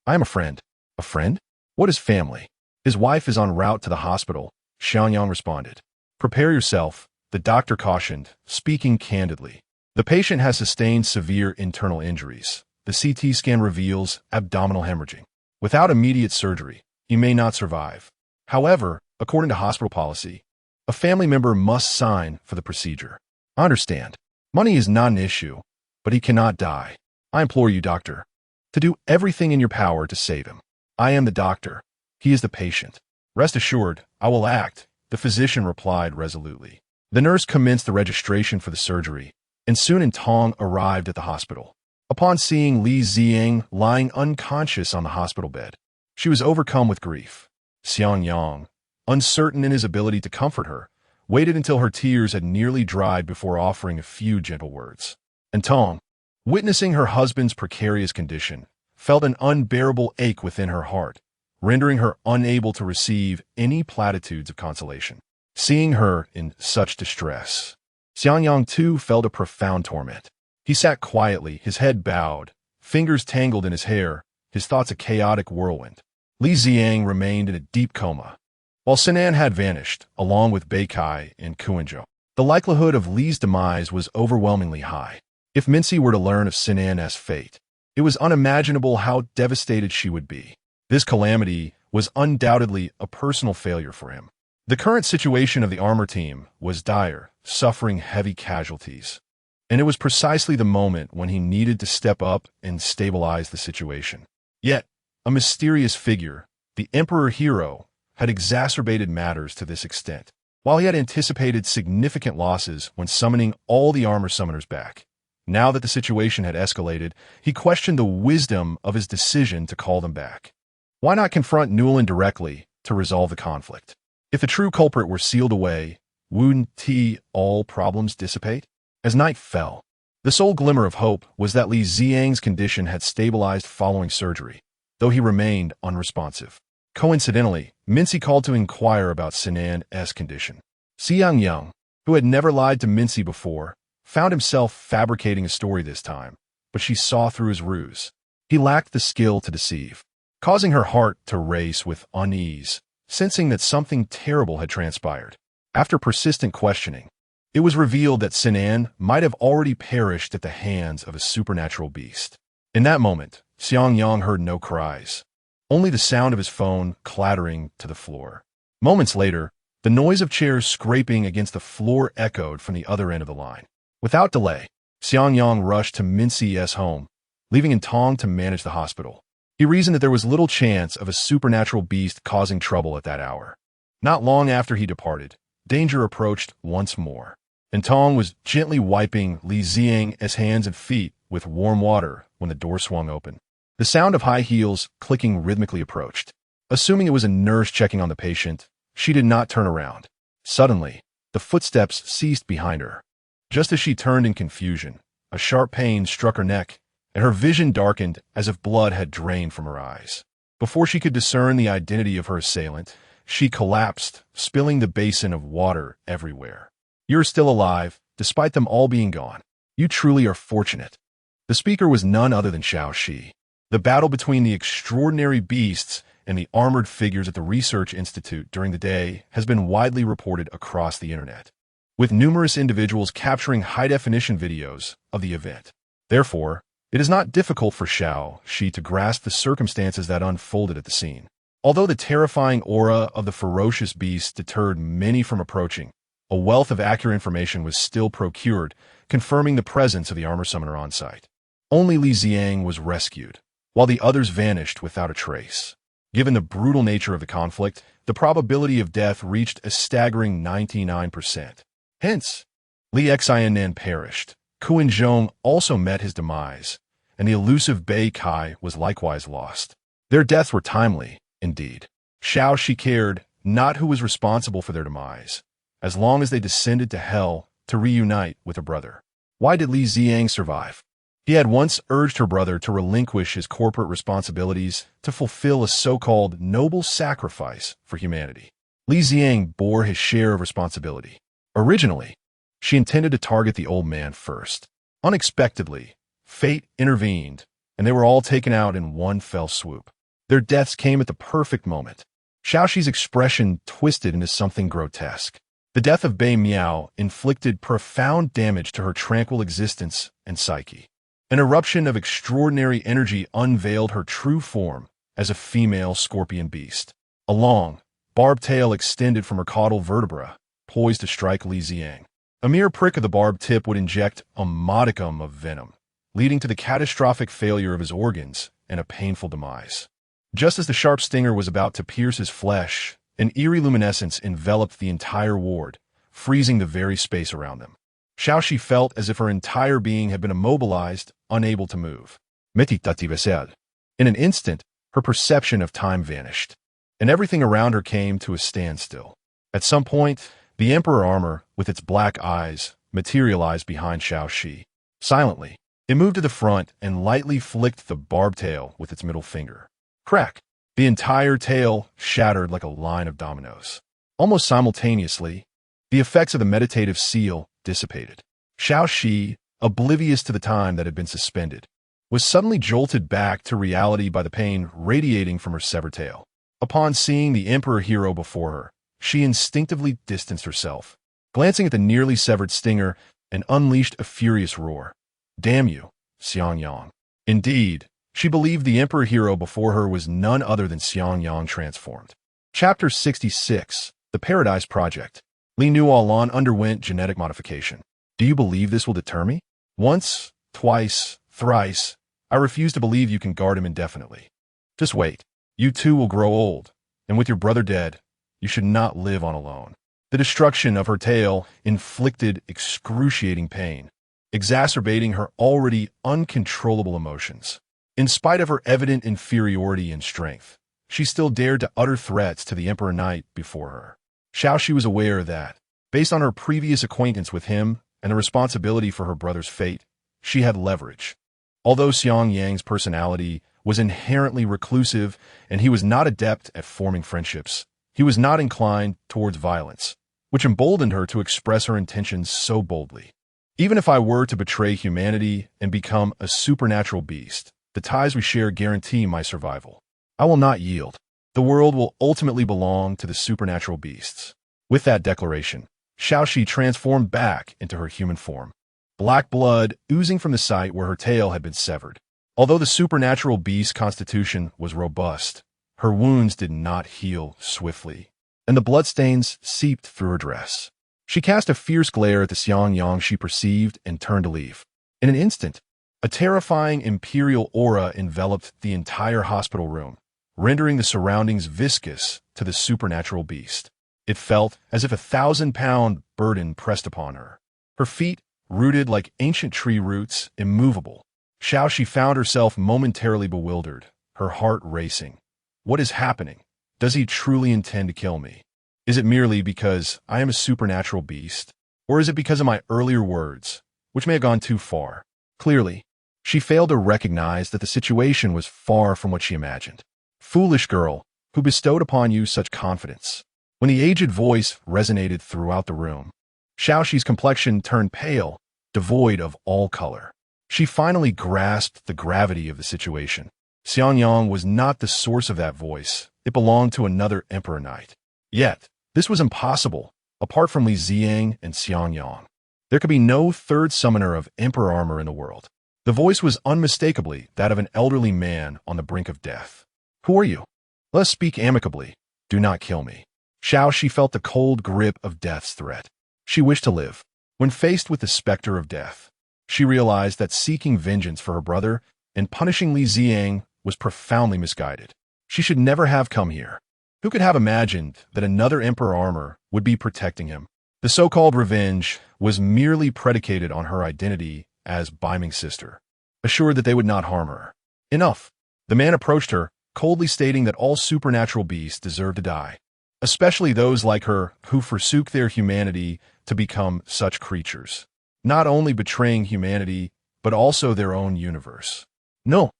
Speaker 1: "I am a friend." "A friend? What is family?" "His wife is en route to the hospital," Xiangyang responded. "Prepare yourself," the doctor cautioned, speaking candidly. "The patient has sustained severe internal injuries. The CT scan reveals abdominal hemorrhaging. Without immediate surgery, he may not survive. However, according to hospital policy, a family member must sign for the procedure." "I understand. Money is not an issue, but he cannot die. I implore you, doctor, to do everything in your power to save him. I am the doctor. He is the patient." "Rest assured, I will act," the physician replied resolutely. The nurse commenced the registration for the surgery, and soon Tong arrived at the hospital. Upon seeing Li Zhang lying unconscious on the hospital bed, she was overcome with grief. Xiangyang, uncertain in his ability to comfort her, waited until her tears had nearly dried before offering a few gentle words. And Tong, witnessing her husband's precarious condition, felt an unbearable ache within her heart, rendering her unable to receive any platitudes of consolation. Seeing her in such distress, Xiangyang too felt a profound torment. He sat quietly, his head bowed, fingers tangled in his hair, his thoughts a chaotic whirlwind. Li Zhang remained in a deep coma, while Sinan had vanished, along with Beikai and Kuanzhou. The likelihood of Li's demise was overwhelmingly high. If Mincy were to learn of Sinan's fate, it was unimaginable how devastated she would be. This calamity was undoubtedly a personal failure for him. The current situation of the armor team was dire, suffering heavy casualties. And it was precisely the moment when he needed to step up and stabilize the situation. Yet, a mysterious figure, the Emperor Hero, had exacerbated matters to this extent. While he had anticipated significant losses when summoning all the armor summoners back, now that the situation had escalated, he questioned the wisdom of his decision to call them back. Why not confront Newland directly to resolve the conflict? If the true culprit were sealed away, wouldn't all problems dissipate? As night fell, the sole glimmer of hope was that Li Xiang's condition had stabilized following surgery, though he remained unresponsive. Coincidentally, Mincy called to inquire about Sinan's condition. Xiang Yang, who had never lied to Mincy before, found himself fabricating a story this time, but she saw through his ruse. He lacked the skill to deceive, causing her heart to race with unease, sensing that something terrible had transpired. After persistent questioning, it was revealed that Sinan might have already perished at the hands of a supernatural beast. In that moment, Xiang Yang heard no cries, only the sound of his phone clattering to the floor. Moments later, the noise of chairs scraping against the floor echoed from the other end of the line. Without delay, Xiang Yang rushed to Mincy's home, leaving Tong to manage the hospital. He reasoned that there was little chance of a supernatural beast causing trouble at that hour. Not long after he departed, danger approached once more, and Tong was gently wiping Li Xiang's hands and feet with warm water when the door swung open. The sound of high heels clicking rhythmically approached. Assuming it was a nurse checking on the patient, she did not turn around. Suddenly, the footsteps ceased behind her. Just as she turned in confusion, a sharp pain struck her neck, and her vision darkened as if blood had drained from her eyes. Before she could discern the identity of her assailant, she collapsed, spilling the basin of water everywhere. "You're still alive, despite them all being gone. You truly are fortunate." The speaker was none other than Xiao Shi. The battle between the extraordinary beasts and the armored figures at the Research Institute during the day has been widely reported across the internet, with numerous individuals capturing high-definition videos of the event. Therefore, it is not difficult for Xiao Shi to grasp the circumstances that unfolded at the scene. Although the terrifying aura of the ferocious beast deterred many from approaching, a wealth of accurate information was still procured, confirming the presence of the armor summoner on site. Only Li Xiang was rescued, while the others vanished without a trace. Given the brutal nature of the conflict, the probability of death reached a staggering 99%. Hence, Li Xianan perished. Kuan Zhong also met his demise, and the elusive Bei Kai was likewise lost. Their deaths were timely, indeed. Xiao Shi cared not who was responsible for their demise, as long as they descended to hell to reunite with a brother. Why did Li Xiang survive? He had once urged her brother to relinquish his corporate responsibilities to fulfill a so-called noble sacrifice for humanity. Li Xiang bore his share of responsibility. Originally, she intended to target the old man first. Unexpectedly, fate intervened, and they were all taken out in one fell swoop. Their deaths came at the perfect moment. Xiao Shi's expression twisted into something grotesque. The death of Bei Miao inflicted profound damage to her tranquil existence and psyche. An eruption of extraordinary energy unveiled her true form as a female scorpion beast. A long, barbed tail extended from her caudal vertebra, poised to strike Li Xiang. A mere prick of the barbed tip would inject a modicum of venom, leading to the catastrophic failure of his organs and a painful demise. Just as the sharp stinger was about to pierce his flesh, an eerie luminescence enveloped the entire ward, freezing the very space around them. Xiao Shi felt as if her entire being had been immobilized, unable to move. In an instant, her perception of time vanished, and everything around her came to a standstill. At some point, the Emperor armor, with its black eyes, materialized behind Xiao Shi. Silently, it moved to the front and lightly flicked the barbed tail with its middle finger. Crack! The entire tail shattered like a line of dominoes. Almost simultaneously, the effects of the meditative seal dissipated. Xiao Shi, oblivious to the time that had been suspended, was suddenly jolted back to reality by the pain radiating from her severed tail. Upon seeing the Emperor hero before her, she instinctively distanced herself, glancing at the nearly severed stinger, and unleashed a furious roar. "Damn you, Xiang Yang." Indeed, she believed the Emperor hero before her was none other than Xiang Yang transformed. Chapter 66, The Paradise Project. Li Nuolan underwent genetic modification. Do you believe this will deter me? Once, twice, thrice, I refuse to believe you can guard him indefinitely. Just wait. You too will grow old, and with your brother dead, you should not live on alone. The destruction of her tail inflicted excruciating pain, exacerbating her already uncontrollable emotions. In spite of her evident inferiority in strength, she still dared to utter threats to the Emperor Knight before her. Xiaoxi was aware that, based on her previous acquaintance with him and the responsibility for her brother's fate, she had leverage. Although Xiang Yang's personality was inherently reclusive and he was not adept at forming friendships, he was not inclined towards violence, which emboldened her to express her intentions so boldly. Even if I were to betray humanity and become a supernatural beast, the ties we share guarantee my survival. I will not yield. The world will ultimately belong to the supernatural beasts. With that declaration, Xiaoxi transformed back into her human form, black blood oozing from the site where her tail had been severed. Although the supernatural beast's constitution was robust, her wounds did not heal swiftly, and the bloodstains seeped through her dress. She cast a fierce glare at the Xiang Yang she perceived and turned to leave. In an instant, a terrifying imperial aura enveloped the entire hospital room, rendering the surroundings viscous to the supernatural beast. It felt as if a 1,000-pound burden pressed upon her. Her feet, rooted like ancient tree roots, immovable. Xiaoxi found herself momentarily bewildered, her heart racing. What is happening? Does he truly intend to kill me? Is it merely because I am a supernatural beast? Or is it because of my earlier words, which may have gone too far? Clearly, she failed to recognize that the situation was far from what she imagined. Foolish girl, who bestowed upon you such confidence. When the aged voice resonated throughout the room, Xiaoxi's complexion turned pale, devoid of all color. She finally grasped the gravity of the situation. Xiang Yang was not the source of that voice. It belonged to another Emperor Knight. Yet, this was impossible, apart from Li Ziang and Xiang Yang. There could be no third summoner of Emperor armor in the world. The voice was unmistakably that of an elderly man on the brink of death. Who are you? Let us speak amicably. Do not kill me. Xiaoxi felt the cold grip of death's threat. She wished to live. When faced with the specter of death, she realized that seeking vengeance for her brother and punishing Li Ziang was profoundly misguided. She should never have come here. Who could have imagined that another Emperor armor would be protecting him? The so-called revenge was merely predicated on her identity as Baiming's sister, assured that they would not harm her. Enough. The man approached her, coldly stating that all supernatural beasts deserve to die, especially those like her who forsook their humanity to become such creatures, not only betraying humanity, but also their own universe. No,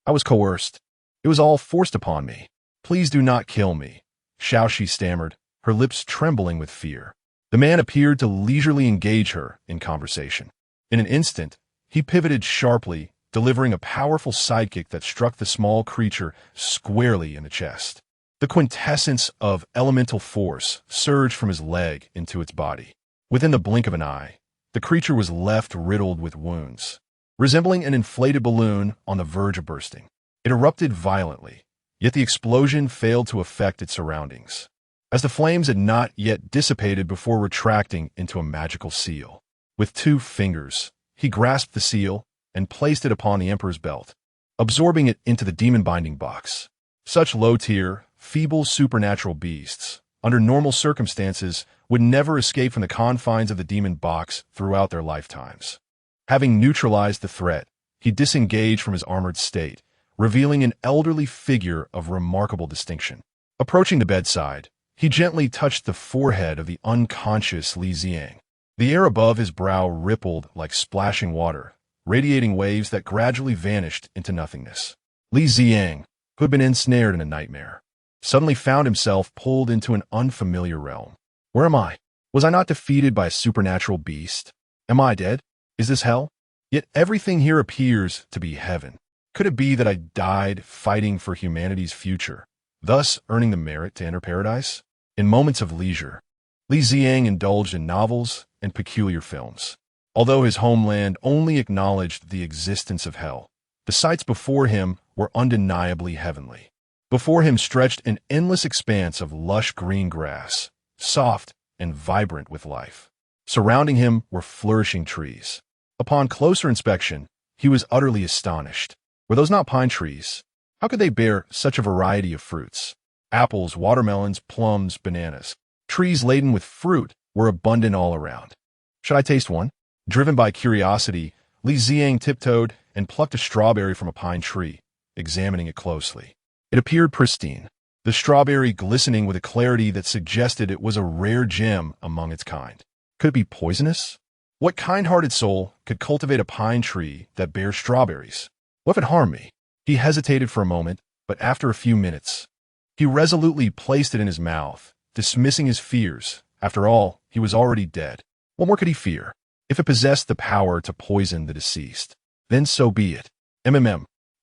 Speaker 1: I was coerced. It was all forced upon me. Please do not kill me, Xiaoxi stammered, her lips trembling with fear. The man appeared to leisurely engage her in conversation. In an instant, he pivoted sharply, delivering a powerful sidekick that struck the small creature squarely in the chest. The quintessence of elemental force surged from his leg into its body. Within the blink of an eye, the creature was left riddled with wounds, resembling an inflated balloon on the verge of bursting. It erupted violently, yet the explosion failed to affect its surroundings, as the flames had not yet dissipated before retracting into a magical seal. With 2 fingers, he grasped the seal and placed it upon the Emperor's belt, absorbing it into the demon binding box. Such low-tier, feeble supernatural beasts, under normal circumstances, would never escape from the confines of the demon box throughout their lifetimes. Having neutralized the threat, he disengaged from his armored state, revealing an elderly figure of remarkable distinction. Approaching the bedside, he gently touched the forehead of the unconscious Li Ziang. The air above his brow rippled like splashing water, radiating waves that gradually vanished into nothingness. Li Ziang, who had been ensnared in a nightmare, suddenly found himself pulled into an unfamiliar realm. Where am I? Was I not defeated by a supernatural beast? Am I dead? Is this hell? Yet everything here appears to be heaven. Could it be that I died fighting for humanity's future, thus earning the merit to enter paradise? In moments of leisure, Li Ziang indulged in novels and peculiar films. Although his homeland only acknowledged the existence of hell, the sights before him were undeniably heavenly. Before him stretched an endless expanse of lush green grass, soft and vibrant with life. Surrounding him were flourishing trees. Upon closer inspection, he was utterly astonished. Were those not pine trees? How could they bear such a variety of fruits? Apples, watermelons, plums, bananas. Trees laden with fruit were abundant all around. Should I taste one? Driven by curiosity, Li Ziang tiptoed and plucked a strawberry from a pine tree, examining it closely. It appeared pristine, the strawberry glistening with a clarity that suggested it was a rare gem among its kind. Could it be poisonous? What kind-hearted soul could cultivate a pine tree that bears strawberries? What if it harmed me? He hesitated for a moment, but after a few minutes, he resolutely placed it in his mouth, dismissing his fears. After all, he was already dead. What more could he fear? If it possessed the power to poison the deceased, then so be it.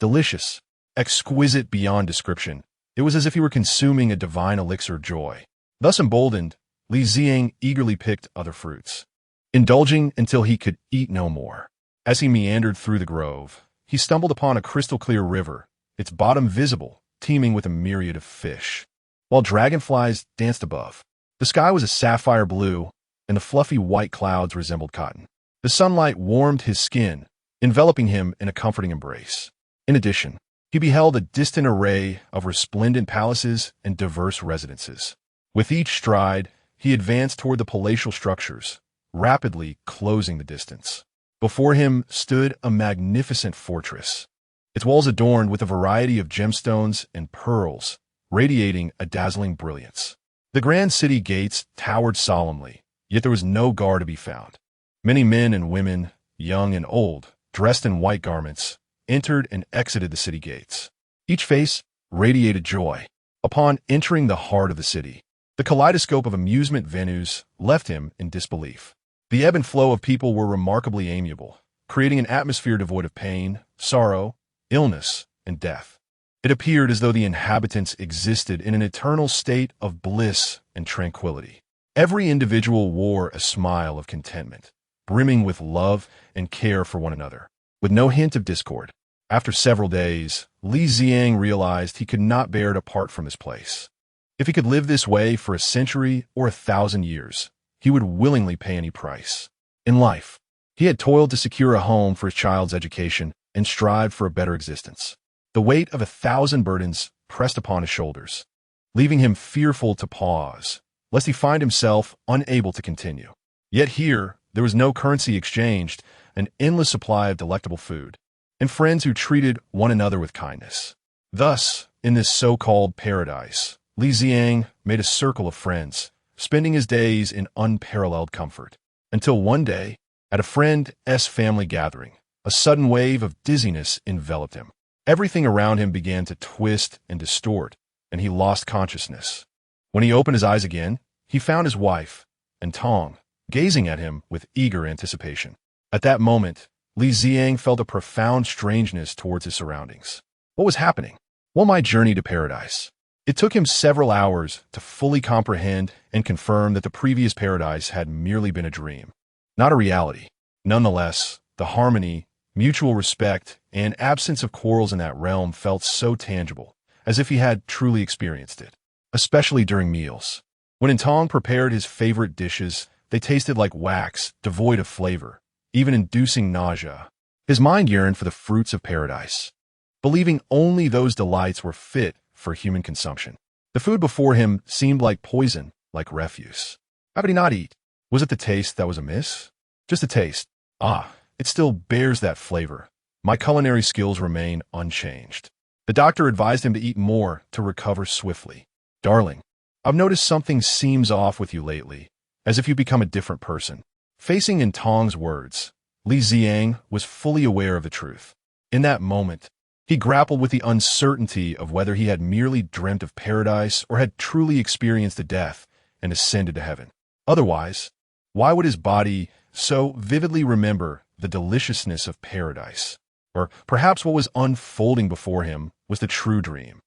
Speaker 1: Delicious, exquisite beyond description. It was as if he were consuming a divine elixir of joy. Thus emboldened, Li Ziang eagerly picked other fruits, indulging until he could eat no more. As he meandered through the grove, he stumbled upon a crystal-clear river, its bottom visible, teeming with a myriad of fish, while dragonflies danced above. The sky was a sapphire blue, and the fluffy white clouds resembled cotton. The sunlight warmed his skin, enveloping him in a comforting embrace. In addition, he beheld a distant array of resplendent palaces and diverse residences. With each stride, he advanced toward the palatial structures, rapidly closing the distance. Before him stood a magnificent fortress, its walls adorned with a variety of gemstones and pearls, radiating a dazzling brilliance. The grand city gates towered solemnly, yet there was no guard to be found. Many men and women, young and old, dressed in white garments, entered and exited the city gates. Each face radiated joy. Upon entering the heart of the city, the kaleidoscope of amusement venues left him in disbelief. The ebb and flow of people were remarkably amiable, creating an atmosphere devoid of pain, sorrow, illness, and death. It appeared as though the inhabitants existed in an eternal state of bliss and tranquility. Every individual wore a smile of contentment, brimming with love and care for one another, with no hint of discord. After several days, Li Ziang realized he could not bear to part from this place. If he could live this way for a century or 1,000 years, he would willingly pay any price. In life, he had toiled to secure a home for his child's education and strived for a better existence. The weight of 1,000 burdens pressed upon his shoulders, leaving him fearful to pause, lest he find himself unable to continue. Yet here, there was no currency exchanged, an endless supply of delectable food, and friends who treated one another with kindness. Thus, in this so-called paradise, Li Ziang made a circle of friends, spending his days in unparalleled comfort, until one day, at a friend's family gathering, a sudden wave of dizziness enveloped him. Everything around him began to twist and distort, and he lost consciousness. When he opened his eyes again, he found his wife, and Tong, gazing at him with eager anticipation. At that moment, Li Ziang felt a profound strangeness towards his surroundings. What was happening? Well, my journey to paradise. It took him several hours to fully comprehend and confirm that the previous paradise had merely been a dream, not a reality. Nonetheless, the harmony, mutual respect, and absence of quarrels in that realm felt so tangible, as if he had truly experienced it, especially during meals. When Tong prepared his favorite dishes, they tasted like wax, devoid of flavor, even inducing nausea. His mind yearned for the fruits of paradise, believing only those delights were fit for human consumption. The food before him seemed like poison, like refuse. How could he not eat? Was it the taste that was amiss? Just a taste. It still bears that flavor. My culinary skills remain unchanged. The doctor advised him to eat more to recover swiftly. Darling, I've noticed something seems off with you lately, as if you become a different person. Facing in Tong's words, Li Ziang was fully aware of the truth. In that moment, he grappled with the uncertainty of whether he had merely dreamt of paradise or had truly experienced a death and ascended to heaven. Otherwise, why would his body so vividly remember the deliciousness of paradise? Or perhaps what was unfolding before him was the true dream.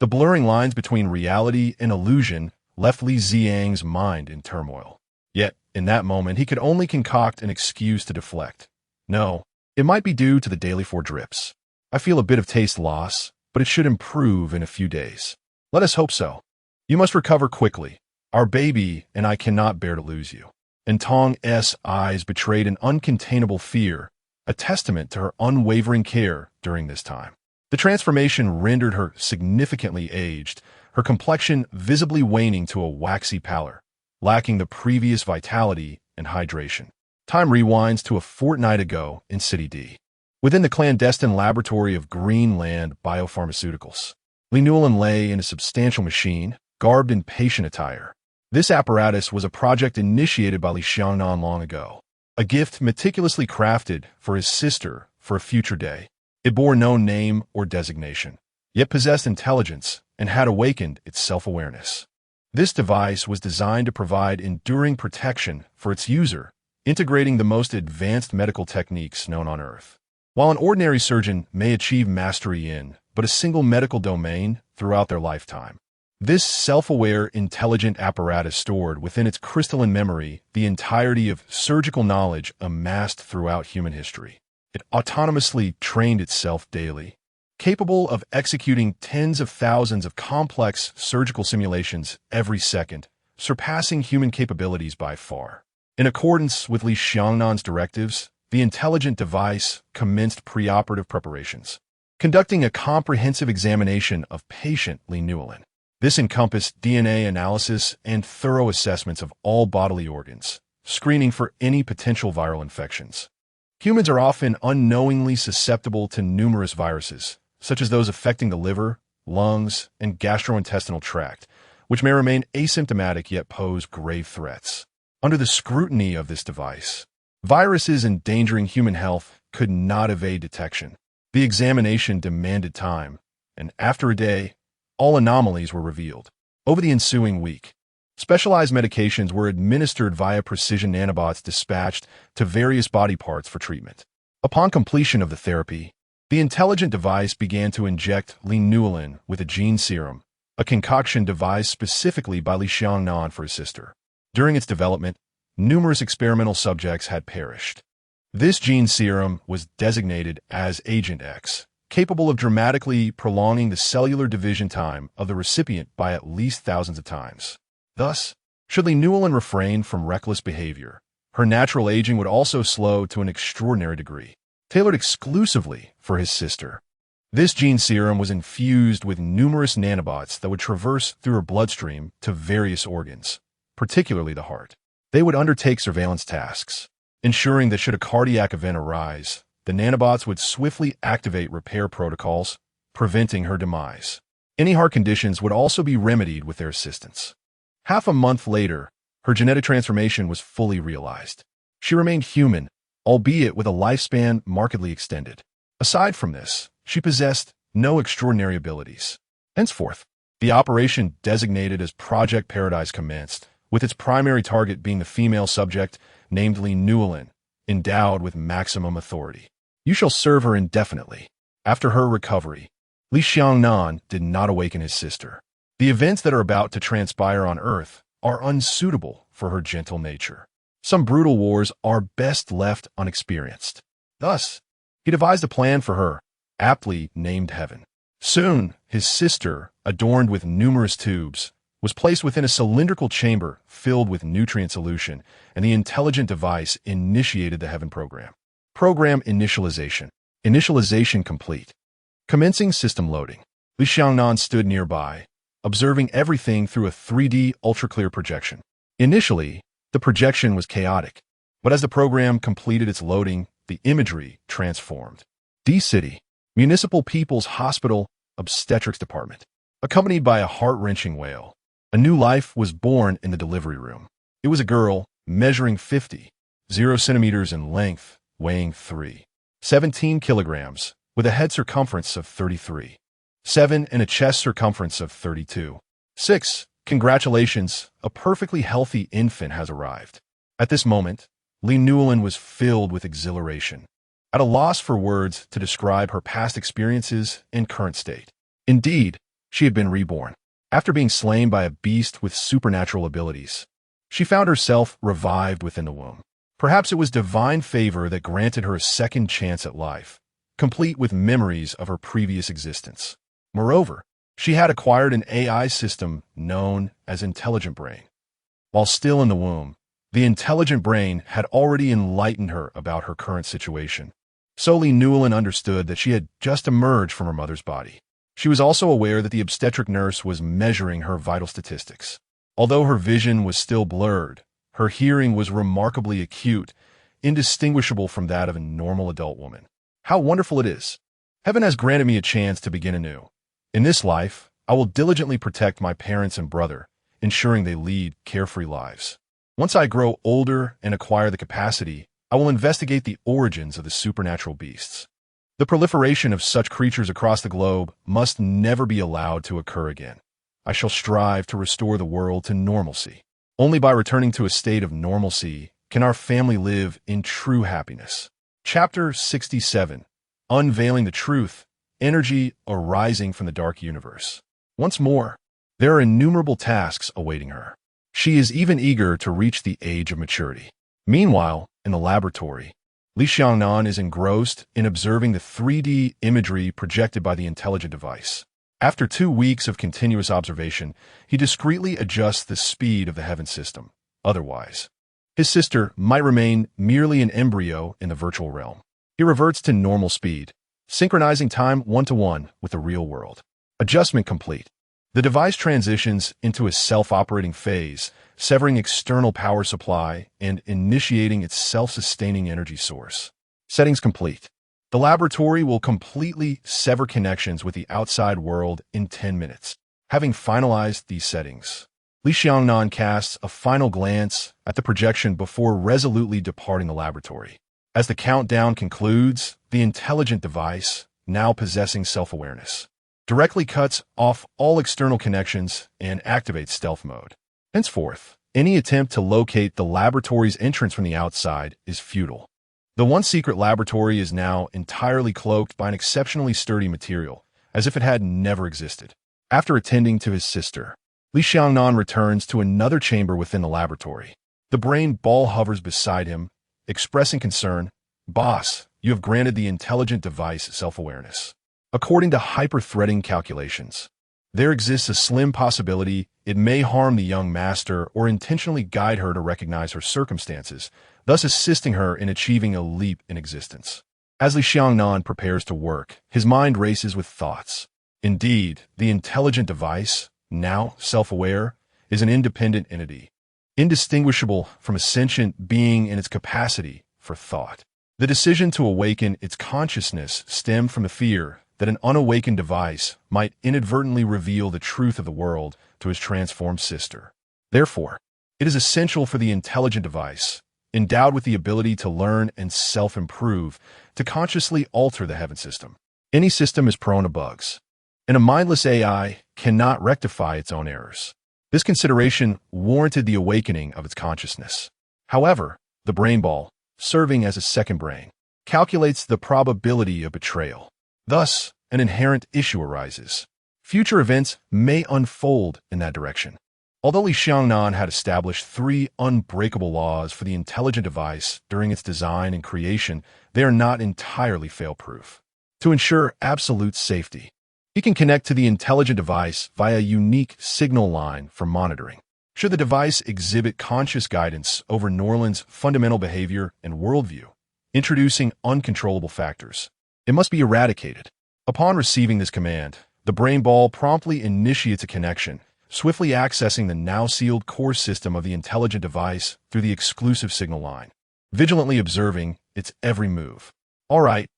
Speaker 1: The blurring lines between reality and illusion left Li Ziang's mind in turmoil. Yet, in that moment, he could only concoct an excuse to deflect. No, it might be due to the daily 4 drips. I feel a bit of taste loss, but it should improve in a few days. Let us hope so. You must recover quickly. Our baby and I cannot bear to lose you. And Tong's eyes betrayed an uncontainable fear, a testament to her unwavering care during this time. The transformation rendered her significantly aged, her complexion visibly waning to a waxy pallor, lacking the previous vitality and hydration. Time rewinds to a fortnight ago in City D. Within the clandestine laboratory of Greenland Biopharmaceuticals, Li Nannan lay in a substantial machine, garbed in patient attire. This apparatus was a project initiated by Li Nannan long ago, a gift meticulously crafted for his sister for a future day. It bore no name or designation, yet possessed intelligence and had awakened its self-awareness. This device was designed to provide enduring protection for its user, integrating the most advanced medical techniques known on Earth. While an ordinary surgeon may achieve mastery in but a single medical domain throughout their lifetime, this self-aware, intelligent apparatus stored within its crystalline memory the entirety of surgical knowledge amassed throughout human history. It autonomously trained itself daily, capable of executing tens of thousands of complex surgical simulations every second, surpassing human capabilities by far. In accordance with Li Nanan's directives, the intelligent device commenced preoperative preparations, conducting a comprehensive examination of patient Li Nannan. This encompassed DNA analysis and thorough assessments of all bodily organs, screening for any potential viral infections. Humans are often unknowingly susceptible to numerous viruses, such as those affecting the liver, lungs, and gastrointestinal tract, which may remain asymptomatic yet pose grave threats. Under the scrutiny of this device, viruses endangering human health could not evade detection. The examination demanded time, and after a day, all anomalies were revealed. Over the ensuing week, specialized medications were administered via precision nanobots dispatched to various body parts for treatment. Upon completion of the therapy, the intelligent device began to inject Li Nannan with a gene serum, a concoction devised specifically by Li Nannan for his sister. During its development, numerous experimental subjects had perished. This gene serum was designated as Agent X, capable of dramatically prolonging the cellular division time of the recipient by at least thousands of times. Thus, should Li Nannan refrain from reckless behavior, her natural aging would also slow to an extraordinary degree. Tailored exclusively for his sister, this gene serum was infused with numerous nanobots that would traverse through her bloodstream to various organs, particularly the heart. They would undertake surveillance tasks, ensuring that should a cardiac event arise, the nanobots would swiftly activate repair protocols, preventing her demise. Any heart conditions would also be remedied with their assistance. Half a month later, her genetic transformation was fully realized. She remained human, albeit with a lifespan markedly extended. Aside from this, she possessed no extraordinary abilities. Henceforth, the operation designated as Project Paradise commenced, with its primary target being the female subject named Li Nannan, endowed with maximum authority. You shall serve her indefinitely. After her recovery, Li Nannan did not awaken his sister. The events that are about to transpire on Earth are unsuitable for her gentle nature. Some brutal wars are best left unexperienced. Thus, he devised a plan for her, aptly named Heaven. Soon, his sister, adorned with numerous tubes, was placed within a cylindrical chamber filled with nutrient solution, and the intelligent device initiated the Heaven program. Program initialization. Initialization complete. Commencing system loading. Li Nannan stood nearby, observing everything through a 3D ultra-clear projection. Initially, the projection was chaotic, but as the program completed its loading, the imagery transformed. D-City, Municipal People's Hospital, Obstetrics Department. Accompanied by a heart-wrenching wail, a new life was born in the delivery room. It was a girl, measuring 0 centimeters in length, weighing 17 kilograms, with a head circumference of 7 and a chest circumference of 6. Congratulations, a perfectly healthy infant has arrived. At this moment, Li Nannan was filled with exhilaration, at a loss for words to describe her past experiences and current state. Indeed, she had been reborn. After being slain by a beast with supernatural abilities, she found herself revived within the womb. Perhaps it was divine favor that granted her a second chance at life, complete with memories of her previous existence. Moreover, she had acquired an AI system known as Intelligent Brain. While still in the womb, the Intelligent Brain had already enlightened her about her current situation. So Li Nannan understood that she had just emerged from her mother's body. She was also aware that the obstetric nurse was measuring her vital statistics. Although her vision was still blurred, her hearing was remarkably acute, indistinguishable from that of a normal adult woman. How wonderful it is! Heaven has granted me a chance to begin anew. In this life, I will diligently protect my parents and brother, ensuring they lead carefree lives. Once I grow older and acquire the capacity, I will investigate the origins of the supernatural beasts. The proliferation of such creatures across the globe must never be allowed to occur again. I shall strive to restore the world to normalcy. Only by returning to a state of normalcy can our family live in true happiness. Chapter 67. Unveiling the Truth, Energy Arising from the Dark Universe. Once more, there are innumerable tasks awaiting her. She is even eager to reach the age of maturity. Meanwhile, in the laboratory, Li Nannan is engrossed in observing the 3D imagery projected by the intelligent device. After 2 weeks of continuous observation, he discreetly adjusts the speed of the heaven system. Otherwise, his sister might remain merely an embryo in the virtual realm. He reverts to normal speed, synchronizing time 1-to-1 with the real world. Adjustment complete. The device transitions into a self-operating phase, severing external power supply and initiating its self-sustaining energy source. Settings complete. The laboratory will completely sever connections with the outside world in 10 minutes. Having finalized these settings, Li Nannan casts a final glance at the projection before resolutely departing the laboratory. As the countdown concludes, the intelligent device, now possessing self-awareness, directly cuts off all external connections and activates stealth mode. Henceforth, any attempt to locate the laboratory's entrance from the outside is futile. The one secret laboratory is now entirely cloaked by an exceptionally sturdy material, as if it had never existed. After attending to his sister, Li Nannan returns to another chamber within the laboratory. The brain ball hovers beside him, expressing concern. "Boss, you have granted the intelligent device self-awareness. According to hyper-threading calculations, there exists a slim possibility it may harm the young master or intentionally guide her to recognize her circumstances, thus assisting her in achieving a leap in existence." As Li Nannan prepares to work, his mind races with thoughts. Indeed, the intelligent device, now self-aware, is an independent entity, indistinguishable from a sentient being in its capacity for thought. The decision to awaken its consciousness stemmed from the fear that an unawakened device might inadvertently reveal the truth of the world to his transformed sister. Therefore, it is essential for the intelligent device, endowed with the ability to learn and self-improve, to consciously alter the heaven system. Any system is prone to bugs, and a mindless AI cannot rectify its own errors. This consideration warranted the awakening of its consciousness. However, the brain ball, serving as a second brain, calculates the probability of betrayal. Thus, an inherent issue arises. Future events may unfold in that direction. Although Li Nannan had established 3 unbreakable laws for the intelligent device during its design and creation, they are not entirely fail-proof. To ensure absolute safety, he can connect to the intelligent device via a unique signal line for monitoring. Should the device exhibit conscious guidance over Norland's fundamental behavior and worldview, introducing uncontrollable factors, it must be eradicated. Upon receiving this command, the brain ball promptly initiates a connection, swiftly accessing the now-sealed core system of the intelligent device through the exclusive signal line, vigilantly observing its every move. All right,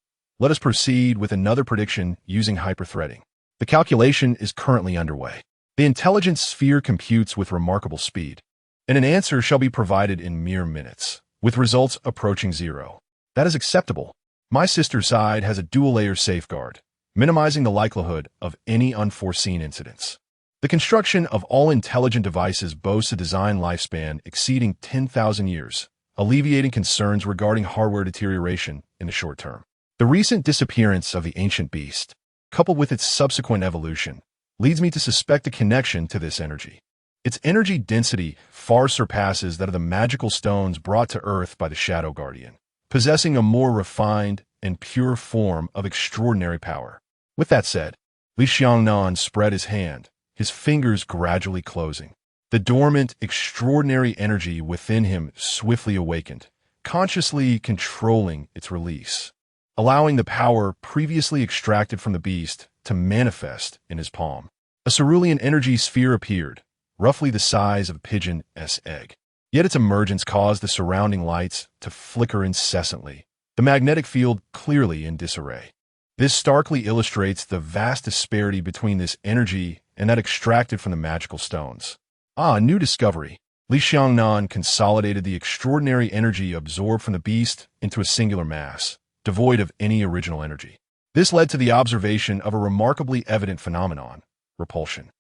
Speaker 1: let us proceed with another prediction using hyperthreading. The calculation is currently underway. The intelligence sphere computes with remarkable speed, and an answer shall be provided in mere minutes, with results approaching 0. That is acceptable. My sister's side has a dual-layer safeguard, minimizing the likelihood of any unforeseen incidents. The construction of all intelligent devices boasts a design lifespan exceeding 10,000 years, alleviating concerns regarding hardware deterioration in the short term. The recent disappearance of the ancient beast, coupled with its subsequent evolution, leads me to suspect a connection to this energy. Its energy density far surpasses that of the magical stones brought to Earth by the Shadow Guardian, possessing a more refined and pure form of extraordinary power. With that said, Li Nannan spread his hand, his fingers gradually closing. The dormant, extraordinary energy within him swiftly awakened, consciously controlling its release, allowing the power previously extracted from the beast to manifest in his palm. A cerulean energy sphere appeared, roughly the size of a pigeon's egg. Yet its emergence caused the surrounding lights to flicker incessantly, the magnetic field clearly in disarray. This starkly illustrates the vast disparity between this energy and that extracted from the magical stones. A new discovery. Li Nannan consolidated the extraordinary energy absorbed from the beast into a singular mass, devoid of any original energy. This led to the observation of a remarkably evident phenomenon: repulsion.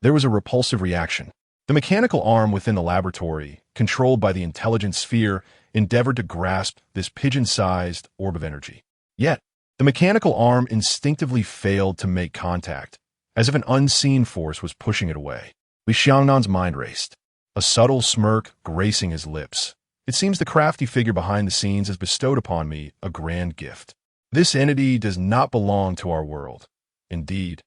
Speaker 1: There was a repulsive reaction. The mechanical arm within the laboratory, controlled by the intelligent sphere, endeavored to grasp this pigeon-sized orb of energy. Yet, the mechanical arm instinctively failed to make contact, as if an unseen force was pushing it away. Li Nannan's mind raced, a subtle smirk gracing his lips. It seems the crafty figure behind the scenes has bestowed upon me a grand gift. This entity does not belong to our world. Indeed,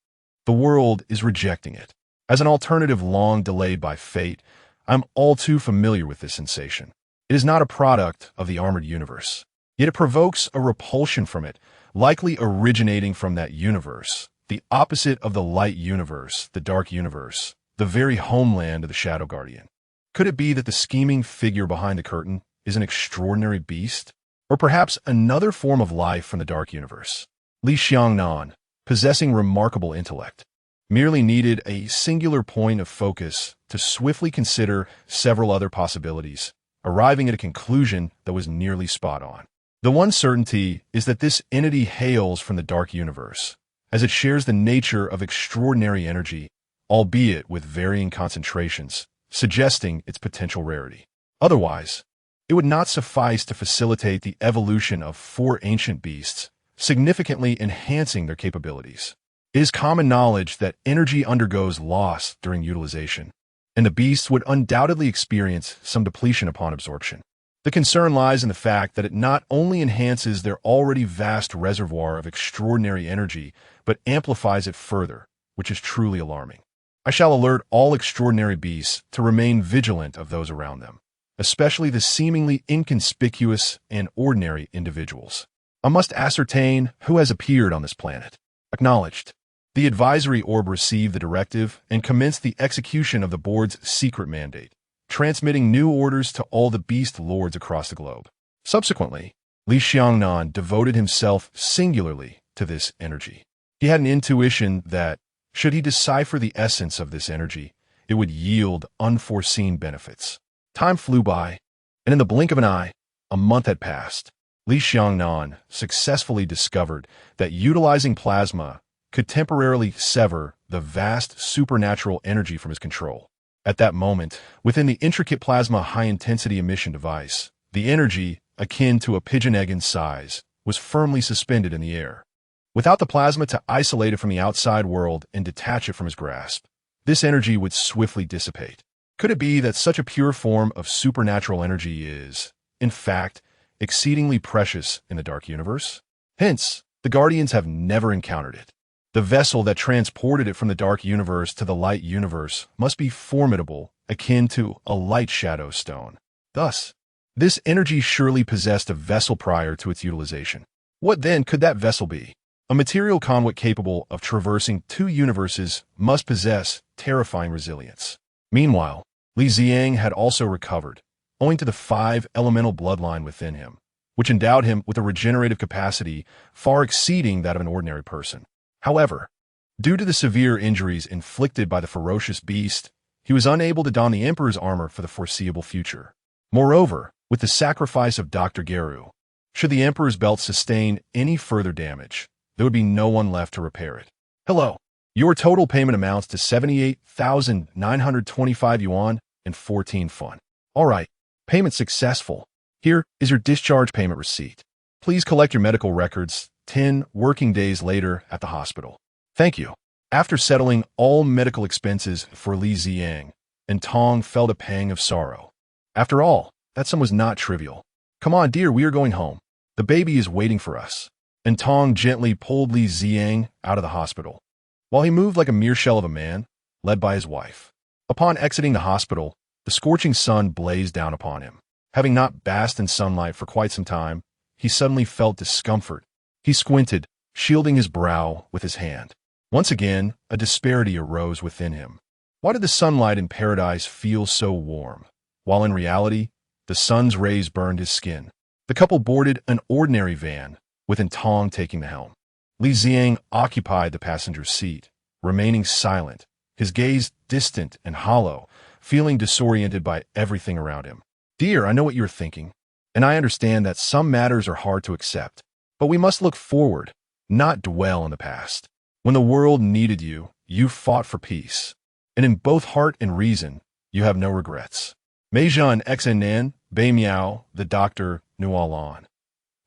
Speaker 1: the world is rejecting it. As an alternative long delayed by fate, I'm all too familiar with this sensation. It is not a product of the armored universe, yet it provokes a repulsion from it, likely originating from that universe, the opposite of the light universe, the dark universe, the very homeland of the Shadow Guardian. Could it be that the scheming figure behind the curtain is an extraordinary beast? Or perhaps another form of life from the dark universe? Li Nannan, possessing remarkable intellect, merely needed a singular point of focus to swiftly consider several other possibilities, arriving at a conclusion that was nearly spot on. The one certainty is that this entity hails from the dark universe, as it shares the nature of extraordinary energy, albeit with varying concentrations, suggesting its potential rarity. Otherwise, it would not suffice to facilitate the evolution of 4 ancient beasts, significantly enhancing their capabilities. It is common knowledge that energy undergoes loss during utilization, and the beasts would undoubtedly experience some depletion upon absorption. The concern lies in the fact that it not only enhances their already vast reservoir of extraordinary energy, but amplifies it further, which is truly alarming. I shall alert all extraordinary beasts to remain vigilant of those around them, especially the seemingly inconspicuous and ordinary individuals. I must ascertain who has appeared on this planet. Acknowledged. The advisory orb received the directive and commenced the execution of the board's secret mandate, transmitting new orders to all the beast lords across the globe. Subsequently, Li Nannan devoted himself singularly to this energy. He had an intuition that, should he decipher the essence of this energy, it would yield unforeseen benefits. Time flew by, and in the blink of an eye, a month had passed. Li Nannan successfully discovered that utilizing plasma could temporarily sever the vast supernatural energy from his control. At that moment, within the intricate plasma high-intensity emission device, the energy, akin to a pigeon egg in size, was firmly suspended in the air. Without the plasma to isolate it from the outside world and detach it from his grasp, this energy would swiftly dissipate. Could it be that such a pure form of supernatural energy is, in fact, exceedingly precious in the dark universe? Hence, the Guardians have never encountered it. The vessel that transported it from the dark universe to the light universe must be formidable, akin to a light shadow stone. Thus, this energy surely possessed a vessel prior to its utilization. What then could that vessel be? A material conduit capable of traversing 2 universes must possess terrifying resilience. Meanwhile, Li Ziang had also recovered, owing to the 5 elemental bloodline within him, which endowed him with a regenerative capacity far exceeding that of an ordinary person. However, due to the severe injuries inflicted by the ferocious beast, he was unable to don the Emperor's armor for the foreseeable future. Moreover, with the sacrifice of Dr. Geru, should the Emperor's belt sustain any further damage, there would be no one left to repair it. Hello. Your total payment amounts to 78,925 yuan and 14 fun. All right. Payment successful. Here is your discharge payment receipt. Please collect your medical records 10 working days later at the hospital. Thank you. After settling all medical expenses for Li Ziang, and Tong felt a pang of sorrow. After all, that sum was not trivial. Come on, dear, we are going home. The baby is waiting for us. And Tong gently pulled Li Ziang out of the hospital, while he moved like a mere shell of a man, led by his wife. Upon exiting the hospital, the scorching sun blazed down upon him. Having not basked in sunlight for quite some time, he suddenly felt discomfort. He squinted, shielding his brow with his hand. Once again, a disparity arose within him. Why did the sunlight in paradise feel so warm, while in reality, the sun's rays burned his skin? The couple boarded an ordinary van, with Antong taking the helm. Li Ziang occupied the passenger seat, remaining silent, his gaze distant and hollow, feeling disoriented by everything around him. Dear, I know what you're thinking, and I understand that some matters are hard to accept, but we must look forward, not dwell in the past. When the world needed you, you fought for peace, and in both heart and reason, you have no regrets. Meijian, Xenan, Bei Miao, the doctor, Nualan.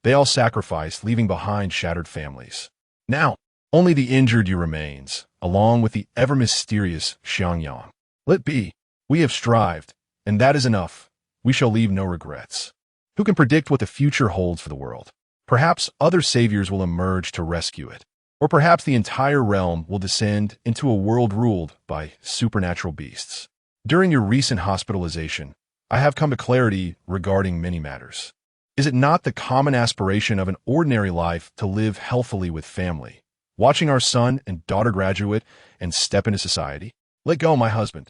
Speaker 1: They all sacrificed, leaving behind shattered families. Now, only the injured you remains, along with the ever-mysterious Xiangyang. Let be. We have strived, and that is enough. We shall leave no regrets. Who can predict what the future holds for the world? Perhaps other saviors will emerge to rescue it. Or perhaps the entire realm will descend into a world ruled by supernatural beasts. During your recent hospitalization, I have come to clarity regarding many matters. Is it not the common aspiration of an ordinary life to live healthily with family, watching our son and daughter graduate and step into society? Let go, my husband.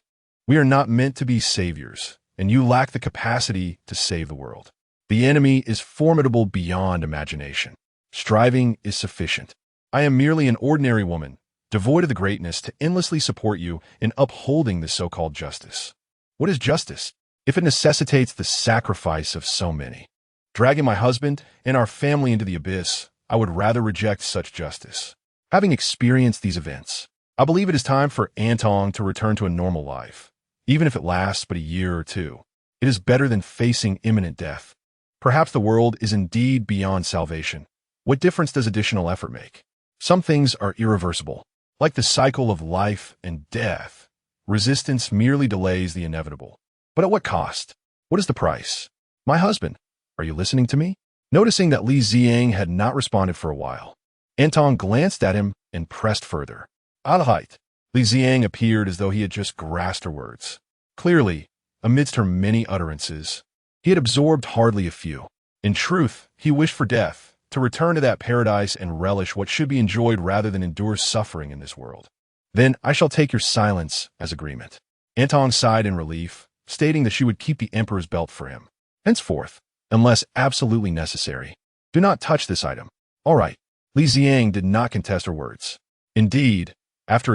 Speaker 1: We are not meant to be saviors, and you lack the capacity to save the world. The enemy is formidable beyond imagination. Striving is sufficient. I am merely an ordinary woman, devoid of the greatness to endlessly support you in upholding the so-called justice. What is justice, if it necessitates the sacrifice of so many? Dragging my husband and our family into the abyss, I would rather reject such justice. Having experienced these events, I believe it is time for Antong to return to a normal life, even if it lasts but a year or two. It is better than facing imminent death. Perhaps the world is indeed beyond salvation. What difference does additional effort make? Some things are irreversible, like the cycle of life and death. Resistance merely delays the inevitable. But at what cost? What is the price? My husband, are you listening to me? Noticing that Li Ziang had not responded for a while, Antong glanced at him and pressed further. Alright. Li Ziang appeared as though he had just grasped her words. Clearly, amidst her many utterances, he had absorbed hardly a few. In truth, he wished for death, to return to that paradise and relish what should be enjoyed rather than endure suffering in this world. Then I shall take your silence as agreement. Antong sighed in relief, stating that she would keep the emperor's belt for him. Henceforth, unless absolutely necessary, do not touch this item. All right. Li Ziang did not contest her words. Indeed, after